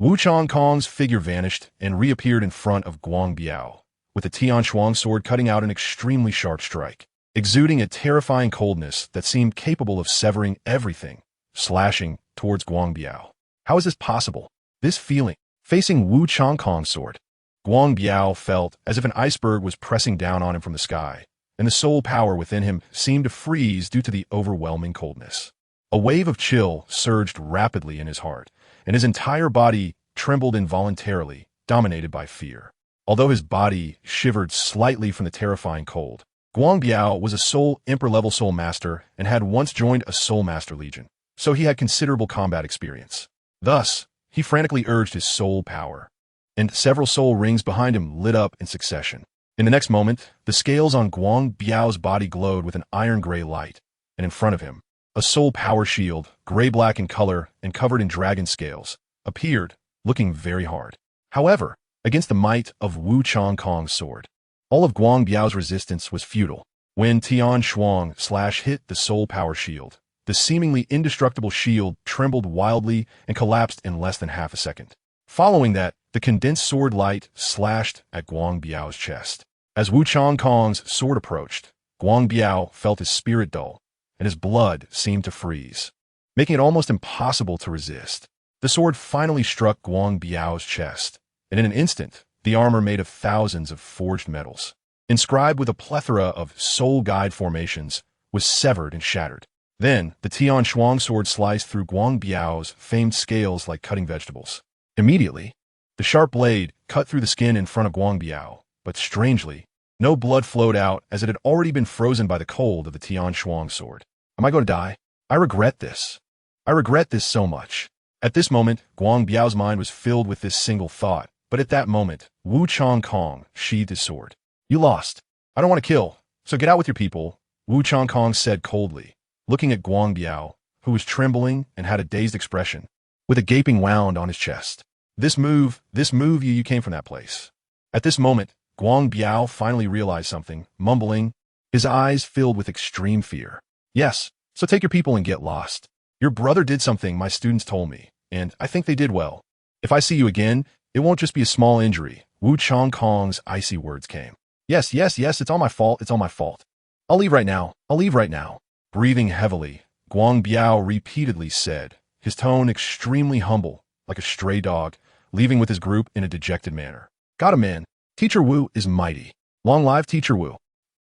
Wu Changkong's figure vanished and reappeared in front of Guang Biao, with the Tian Shuang sword cutting out an extremely sharp strike, exuding a terrifying coldness that seemed capable of severing everything, slashing towards Guang Biao. How is this possible? This feeling, facing Wu Changkong's sword. Guang Biao felt as if an iceberg was pressing down on him from the sky, and the soul power within him seemed to freeze due to the overwhelming coldness. A wave of chill surged rapidly in his heart, and his entire body trembled involuntarily, dominated by fear. Although his body shivered slightly from the terrifying cold, Guang Biao was a Soul Emperor-level Soul Master and had once joined a Soul Master Legion, so he had considerable combat experience. Thus, he frantically urged his soul power, and several soul rings behind him lit up in succession. In the next moment, the scales on Guang Biao's body glowed with an iron-gray light, and in front of him, a soul power shield, gray-black in color and covered in dragon scales, appeared, looking very hard. However, against the might of Wu Changkong's sword, all of Guang Biao's resistance was futile. When Tian Shuang hit the soul power shield, the seemingly indestructible shield trembled wildly and collapsed in less than half a second. Following that, the condensed sword light slashed at Guang Biao's chest. As Wu Changkong's sword approached, Guang Biao felt his spirit dull, and his blood seemed to freeze, making it almost impossible to resist. The sword finally struck Guang Biao's chest, and in an instant, the armor made of thousands of forged metals, inscribed with a plethora of soul guide formations, was severed and shattered. Then, the Tian Shuang sword sliced through Guang Biao's famed scales like cutting vegetables. Immediately, the sharp blade cut through the skin in front of Guang Biao, but strangely, no blood flowed out as it had already been frozen by the cold of the Tian Shuang sword. Am I going to die? I regret this. I regret this so much. At this moment, Guang Biao's mind was filled with this single thought, but at that moment, Wu Changkong sheathed his sword. You lost. I don't want to kill, so get out with your people, Wu Changkong said coldly, looking at Guang Biao, who was trembling and had a dazed expression, with a gaping wound on his chest. This move, you came from that place. At this moment, Guang Biao finally realized something, mumbling, his eyes filled with extreme fear. Yes, so take your people and get lost. Your brother did something my students told me, and I think they did well. If I see you again, it won't just be a small injury. Wu Changkong's icy words came. Yes, it's all my fault. I'll leave right now. Breathing heavily, Guang Biao repeatedly said, his tone extremely humble, like a stray dog, leaving with his group in a dejected manner. Got him, man. Teacher Wu is mighty. Long live Teacher Wu.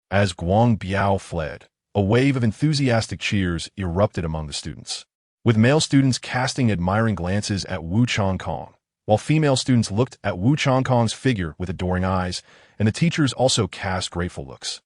As Guang Biao fled, a wave of enthusiastic cheers erupted among the students, with male students casting admiring glances at Wu Changkong, while female students looked at Wu Changkong's figure with adoring eyes, and the teachers also cast grateful looks.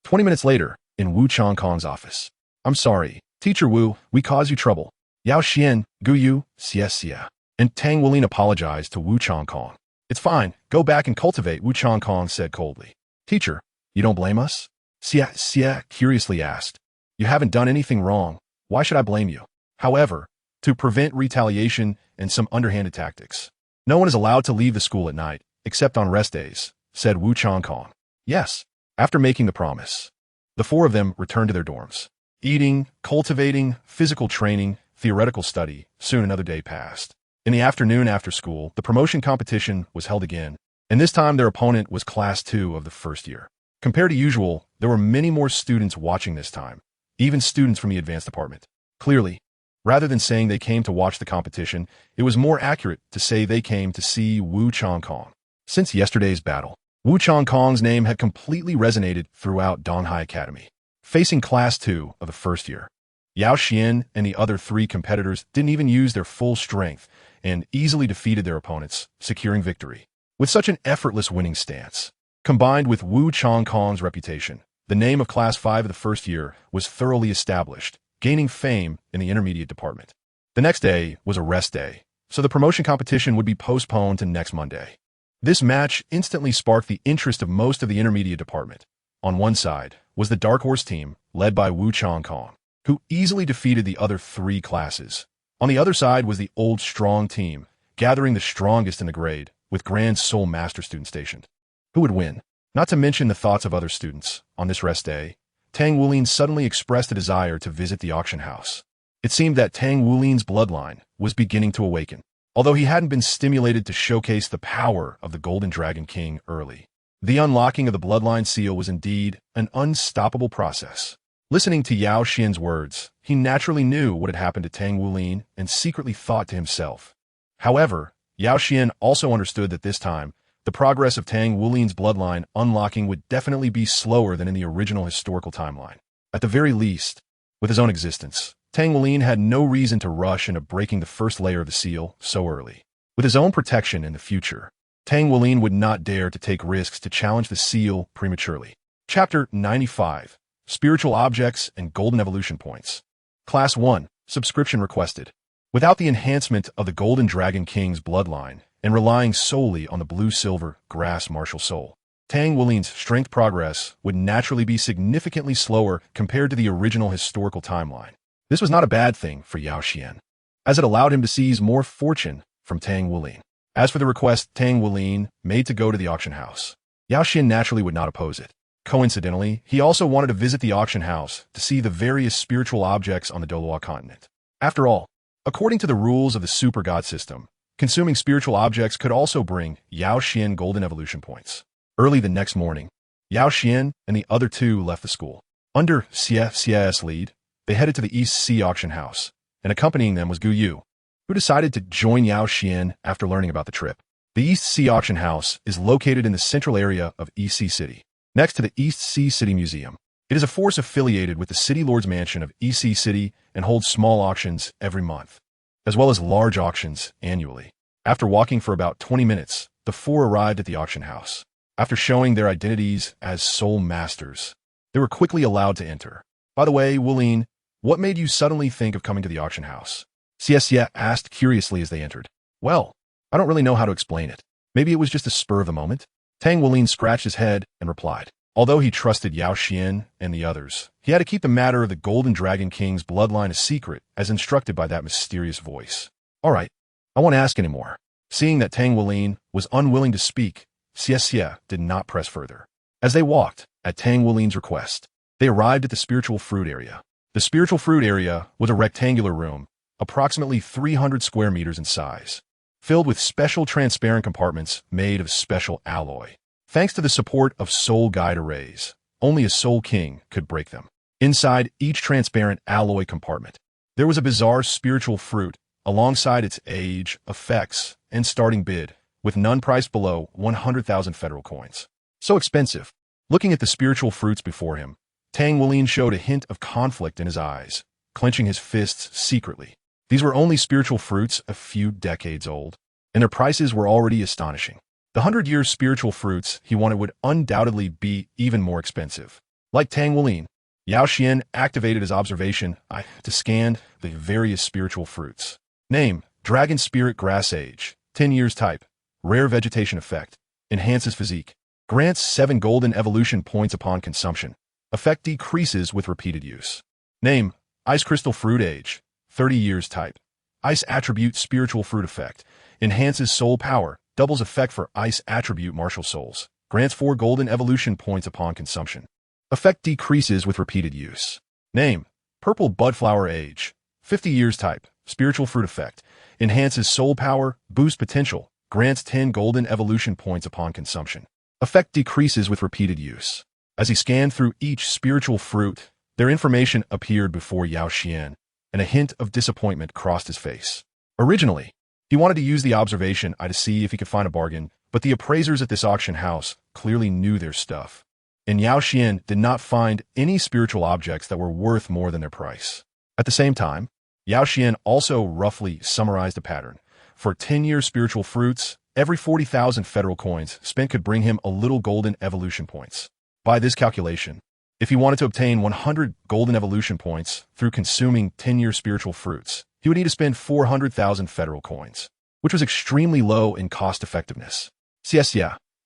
20 minutes later, in Wu Changkong's office. I'm sorry, Teacher Wu, we caused you trouble. Yao Xuan, Gu Yue, Xie, and Tang Wulin apologized to Wu Changkong. It's fine, go back and cultivate, Wu Changkong said coldly. Teacher, you don't blame us? Xie curiously asked. You haven't done anything wrong. Why should I blame you? However, to prevent retaliation and some underhanded tactics, no one is allowed to leave the school at night, except on rest days, said Wu Changkong. Yes. After making the promise, the four of them returned to their dorms. Eating, cultivating, physical training, theoretical study, soon another day passed. In the afternoon after school, the promotion competition was held again, and this time their opponent was Class 2 of the first year. Compared to usual, there were many more students watching this time, even students from the advanced department. Clearly, rather than saying they came to watch the competition, it was more accurate to say they came to see Wu Changkong. Since yesterday's battle, Wu Changkong's name had completely resonated throughout Donghai Academy. Facing Class 2 of the first year, Yao Xuan and the other three competitors didn't even use their full strength and easily defeated their opponents, securing victory. With such an effortless winning stance, combined with Wu Changkong's reputation, the name of Class 5 of the first year was thoroughly established, gaining fame in the intermediate department. The next day was a rest day, so the promotion competition would be postponed to next Monday. This match instantly sparked the interest of most of the intermediate department. On one side was the Dark Horse team, led by Wu Changkong, who easily defeated the other three classes. On the other side was the Old Strong team, gathering the strongest in the grade, with Grand Soul Master students stationed. Who would win? Not to mention the thoughts of other students. On this rest day, Tang Wulin suddenly expressed a desire to visit the auction house. It seemed that Tang Wulin's bloodline was beginning to awaken. although he hadn't been stimulated to showcase the power of the Golden Dragon King early. The unlocking of the bloodline seal was indeed an unstoppable process. Listening to Yao Xuan's words, he naturally knew what had happened to Tang Wulin and secretly thought to himself. However, Yao Xuan also understood that this time, the progress of Tang Wulin's bloodline unlocking would definitely be slower than in the original historical timeline. At the very least, with his own existence, Tang Wulin had no reason to rush into breaking the first layer of the seal so early. With his own protection in the future, Tang Wulin would not dare to take risks to challenge the seal prematurely. Chapter 95. Spiritual Objects and Golden Evolution Points. Class 1. Subscription requested. Without the enhancement of the Golden Dragon King's bloodline, and relying solely on the blue-silver grass martial soul, Tang Wulin's strength progress would naturally be significantly slower compared to the original historical timeline. This was not a bad thing for Yao Xuan, as it allowed him to seize more fortune from Tang Wulin. As for the request Tang Wulin made to go to the auction house, Yao Xuan naturally would not oppose it. Coincidentally, he also wanted to visit the auction house to see the various spiritual objects on the Douluo Continent. After all, according to the rules of the super god system, consuming spiritual objects could also bring Yao Xuan golden evolution points. Early the next morning, Yao Xuan and the other two left the school. Under Xia's lead, they headed to the East Sea auction house, and accompanying them was Gu Yue, who decided to join Yao Xuan after learning about the trip. The East Sea auction house is located in the central area of East Sea City, next to the East Sea City Museum. It is a force affiliated with the City Lord's Mansion of East Sea City and holds small auctions every month, as well as large auctions annually. After walking for about 20 minutes, the four arrived at the auction house. After showing their identities as soul masters, they were quickly allowed to enter. By the way, Wulin, what made you suddenly think of coming to the auction house? Xie asked curiously as they entered. Well, I don't really know how to explain it. Maybe it was just a spur of the moment. Tang Wulin scratched his head and replied. Although he trusted Yao Xuan and the others, he had to keep the matter of the Golden Dragon King's bloodline a secret, as instructed by that mysterious voice. All right, I won't ask anymore. Seeing that Tang Wulin was unwilling to speak, Xie did not press further. As they walked, at Tang Wulin's request, they arrived at the spiritual fruit area. The spiritual fruit area was a rectangular room, approximately 300 square meters in size, filled with special transparent compartments made of special alloy. Thanks to the support of soul guide arrays, only a soul king could break them. Inside each transparent alloy compartment, there was a bizarre spiritual fruit alongside its age, effects, and starting bid, with none priced below 100,000 federal coins. So expensive. Looking at the spiritual fruits before him, Tang Wulin showed a hint of conflict in his eyes, clenching his fists secretly. These were only spiritual fruits a few decades old, and their prices were already astonishing. The 100-year spiritual fruits he wanted would undoubtedly be even more expensive. Like Tang Wulin, Yao Xuan activated his observation eye to scan the various spiritual fruits. Name, Dragon Spirit Grass Age, 10 years type, rare vegetation effect, enhances physique, grants 7 golden evolution points upon consumption. Effect decreases with repeated use. Name, Ice Crystal Fruit Age, 30 years type, ice attribute spiritual fruit effect, enhances soul power, doubles effect for ice attribute martial souls, grants 4 golden evolution points upon consumption. Effect decreases with repeated use. Name, Purple Budflower Age, 50 years type, spiritual fruit effect, enhances soul power, boosts potential, grants 10 golden evolution points upon consumption. Effect decreases with repeated use. As he scanned through each spiritual fruit, their information appeared before Yao Xuan, and a hint of disappointment crossed his face. Originally, he wanted to use the observation eye to see if he could find a bargain, but the appraisers at this auction house clearly knew their stuff, and Yao Xuan did not find any spiritual objects that were worth more than their price. At the same time, Yao Xuan also roughly summarized the pattern. For 10-year spiritual fruits, every 40,000 federal coins spent could bring him a little golden evolution points. By this calculation, if he wanted to obtain 100 golden evolution points through consuming 10-year spiritual fruits, he would need to spend 400,000 federal coins, which was extremely low in cost effectiveness.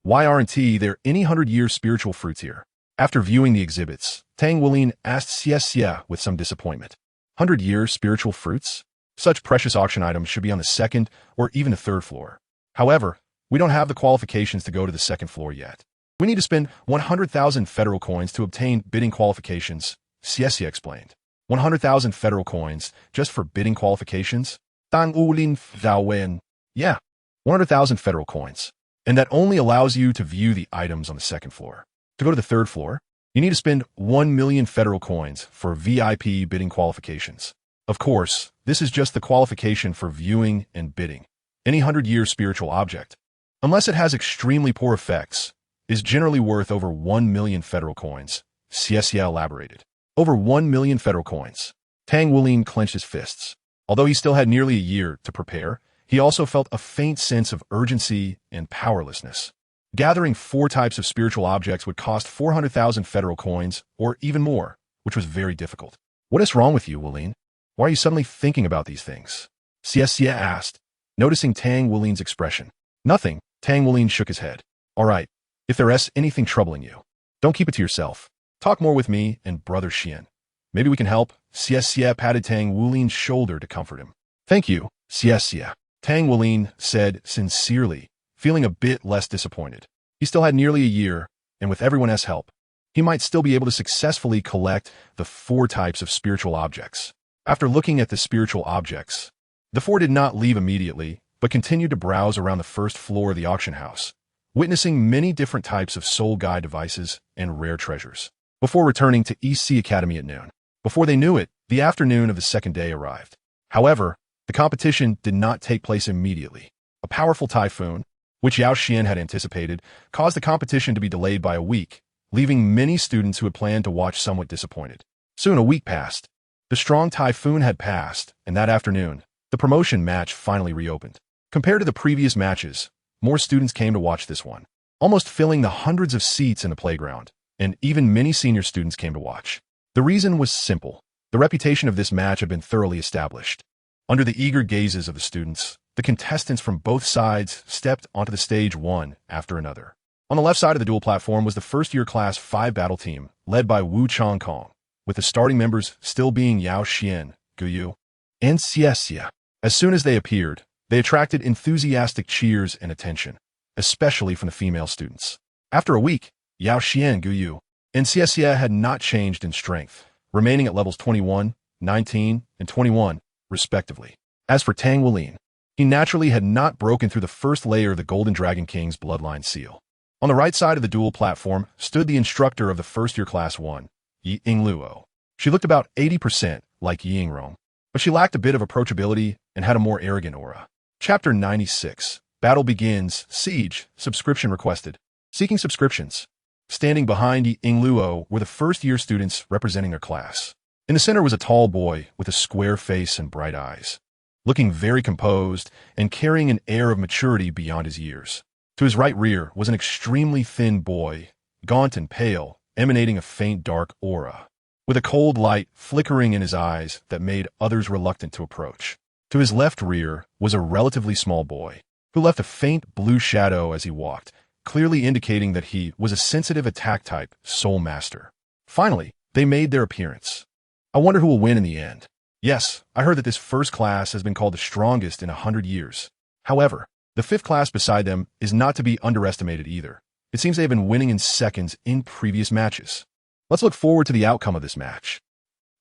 Why aren't there any 100-year spiritual fruits here? After viewing the exhibits, Tang Wulin asked Xie with some disappointment. 100-year spiritual fruits? Such precious auction items should be on the second or even the third floor. However, we don't have the qualifications to go to the second floor yet. We need to spend 100,000 federal coins to obtain bidding qualifications, Xie explained. 100,000 federal coins just for bidding qualifications? Tang Wulin Wen. Yeah, 100,000 federal coins. And that only allows you to view the items on the second floor. To go to the third floor, you need to spend 1 million federal coins for VIP bidding qualifications. Of course, this is just the qualification for viewing and bidding. Any 100-year spiritual object, unless it has extremely poor effects, is generally worth over 1 million federal coins. Xie elaborated. Over 1 million federal coins. Tang Wulin clenched his fists. Although he still had nearly a year to prepare, he also felt a faint sense of urgency and powerlessness. Gathering 4 types of spiritual objects would cost 400,000 federal coins, or even more, which was very difficult. What is wrong with you, Wulin? Why are you suddenly thinking about these things? Xie asked, noticing Tang Wulin's expression. Nothing, Tang Wulin shook his head. All right, if there's anything troubling you, don't keep it to yourself. Talk more with me and Brother Xian. Maybe we can help. Xie patted Tang Wulin's shoulder to comfort him. Thank you, Xie. Tang Wulin said sincerely, feeling a bit less disappointed. He still had nearly a year, and with everyone else's help, he might still be able to successfully collect the 4 types of spiritual objects. After looking at the spiritual objects, the 4 did not leave immediately, but continued to browse around the first floor of the auction house, witnessing many different types of soul guide devices and rare treasures, before returning to EC Academy at noon. Before they knew it, the afternoon of the second day arrived. However, the competition did not take place immediately. A powerful typhoon, which Yao Xuan had anticipated, caused the competition to be delayed by a week, leaving many students who had planned to watch somewhat disappointed. Soon a week passed. The strong typhoon had passed, and that afternoon, the promotion match finally reopened. Compared to the previous matches, more students came to watch this one, almost filling the hundreds of seats in the playground, and even many senior students came to watch. The reason was simple. The reputation of this match had been thoroughly established. Under the eager gazes of the students, the contestants from both sides stepped onto the stage one after another. On the left side of the duel platform was the first-year Class 5 battle team, led by Wu Changkong, with the starting members still being Yao Xuan, Gu Yue, and Xie. As soon as they appeared, they attracted enthusiastic cheers and attention, especially from the female students. After a week, Yao Xuan, Gu Yue, and Xie had not changed in strength, remaining at levels 21, 19, and 21, respectively. As for Tang Wulin, he naturally had not broken through the first layer of the Golden Dragon King's bloodline seal. On the right side of the duel platform stood the instructor of the first-year Class 1, Ying Luo. She looked about 80% like Ying Rong, but she lacked a bit of approachability and had a more arrogant aura. Chapter 96. Battle begins. Siege. Subscription requested. Seeking subscriptions. Standing behind Ying Luo were the first-year students representing their class. In the center was a tall boy with a square face and bright eyes, looking very composed and carrying an air of maturity beyond his years. To his right rear was an extremely thin boy, gaunt and pale, emanating a faint dark aura, with a cold light flickering in his eyes that made others reluctant to approach. To his left rear was a relatively small boy, who left a faint blue shadow as he walked, clearly indicating that he was a sensitive attack-type soul master. Finally, they made their appearance. I wonder who will win in the end. Yes, I heard that this first class has been called the strongest in 100 years. However, the 5th class beside them is not to be underestimated either. It seems they have been winning in seconds in previous matches. Let's look forward to the outcome of this match.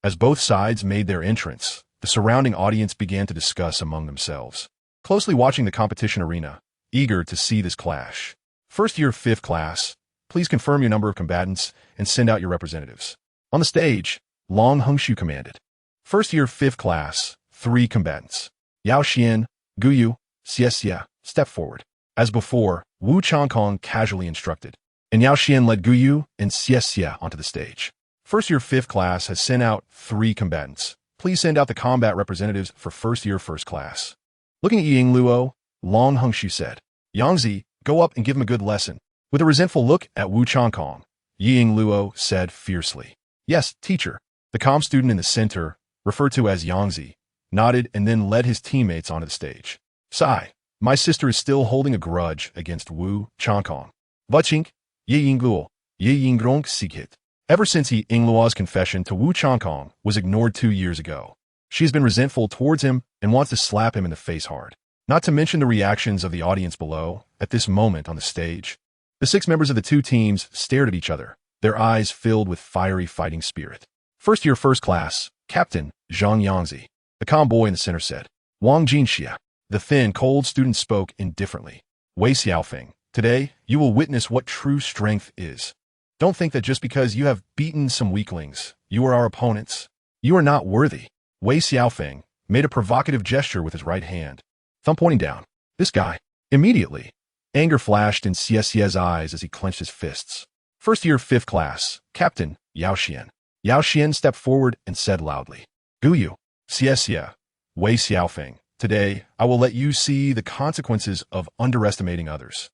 As both sides made their entrance, the surrounding audience began to discuss among themselves, closely watching the competition arena, eager to see this clash. First-year 5th class, please confirm your number of combatants and send out your representatives. On the stage, Hmph commanded. First-year 5th class, 3 combatants. Yao Xuan, Gu Yue, Xie, step forward. As before, Wu Changkong casually instructed, and Yao Xuan led Gu Yue and Xie onto the stage. First-year 5th class has sent out 3 combatants. Please send out the combat representatives for first-year 1st class. Looking at Ying Luo, Hmph said, Yangzi, go up and give him a good lesson. With a resentful look at Wu Changkong, Ying Luo said fiercely, Yes, teacher. The comm student in the center, referred to as Yangzi, nodded and then led his teammates onto the stage. Sigh, my sister is still holding a grudge against Wu Changkong. Vachink, Ying Luo, Ying Grong Sikit. Ever since Ying Luo's confession to Wu Changkong was ignored 2 years ago, she has been resentful towards him and wants to slap him in the face hard. Not to mention the reactions of the audience below at this moment on the stage. The 6 members of the 2 teams stared at each other, their eyes filled with fiery fighting spirit. First-year 1st class, Captain Zhang Yangzi. The calm boy in the center said, Wang Jinxia. The thin, cold student spoke indifferently. Wei Xiaofeng, today you will witness what true strength is. Don't think that just because you have beaten some weaklings, you are our opponents. You are not worthy. Wei Xiaofeng made a provocative gesture with his right hand, thumb pointing down. This guy. Immediately, anger flashed in Xie's eyes as he clenched his fists. First year, 5th class, Captain Yao Xuan. Yao Xuan stepped forward and said loudly, Gu Yue, Xie, Wei Xiaofeng, today I will let you see the consequences of underestimating others.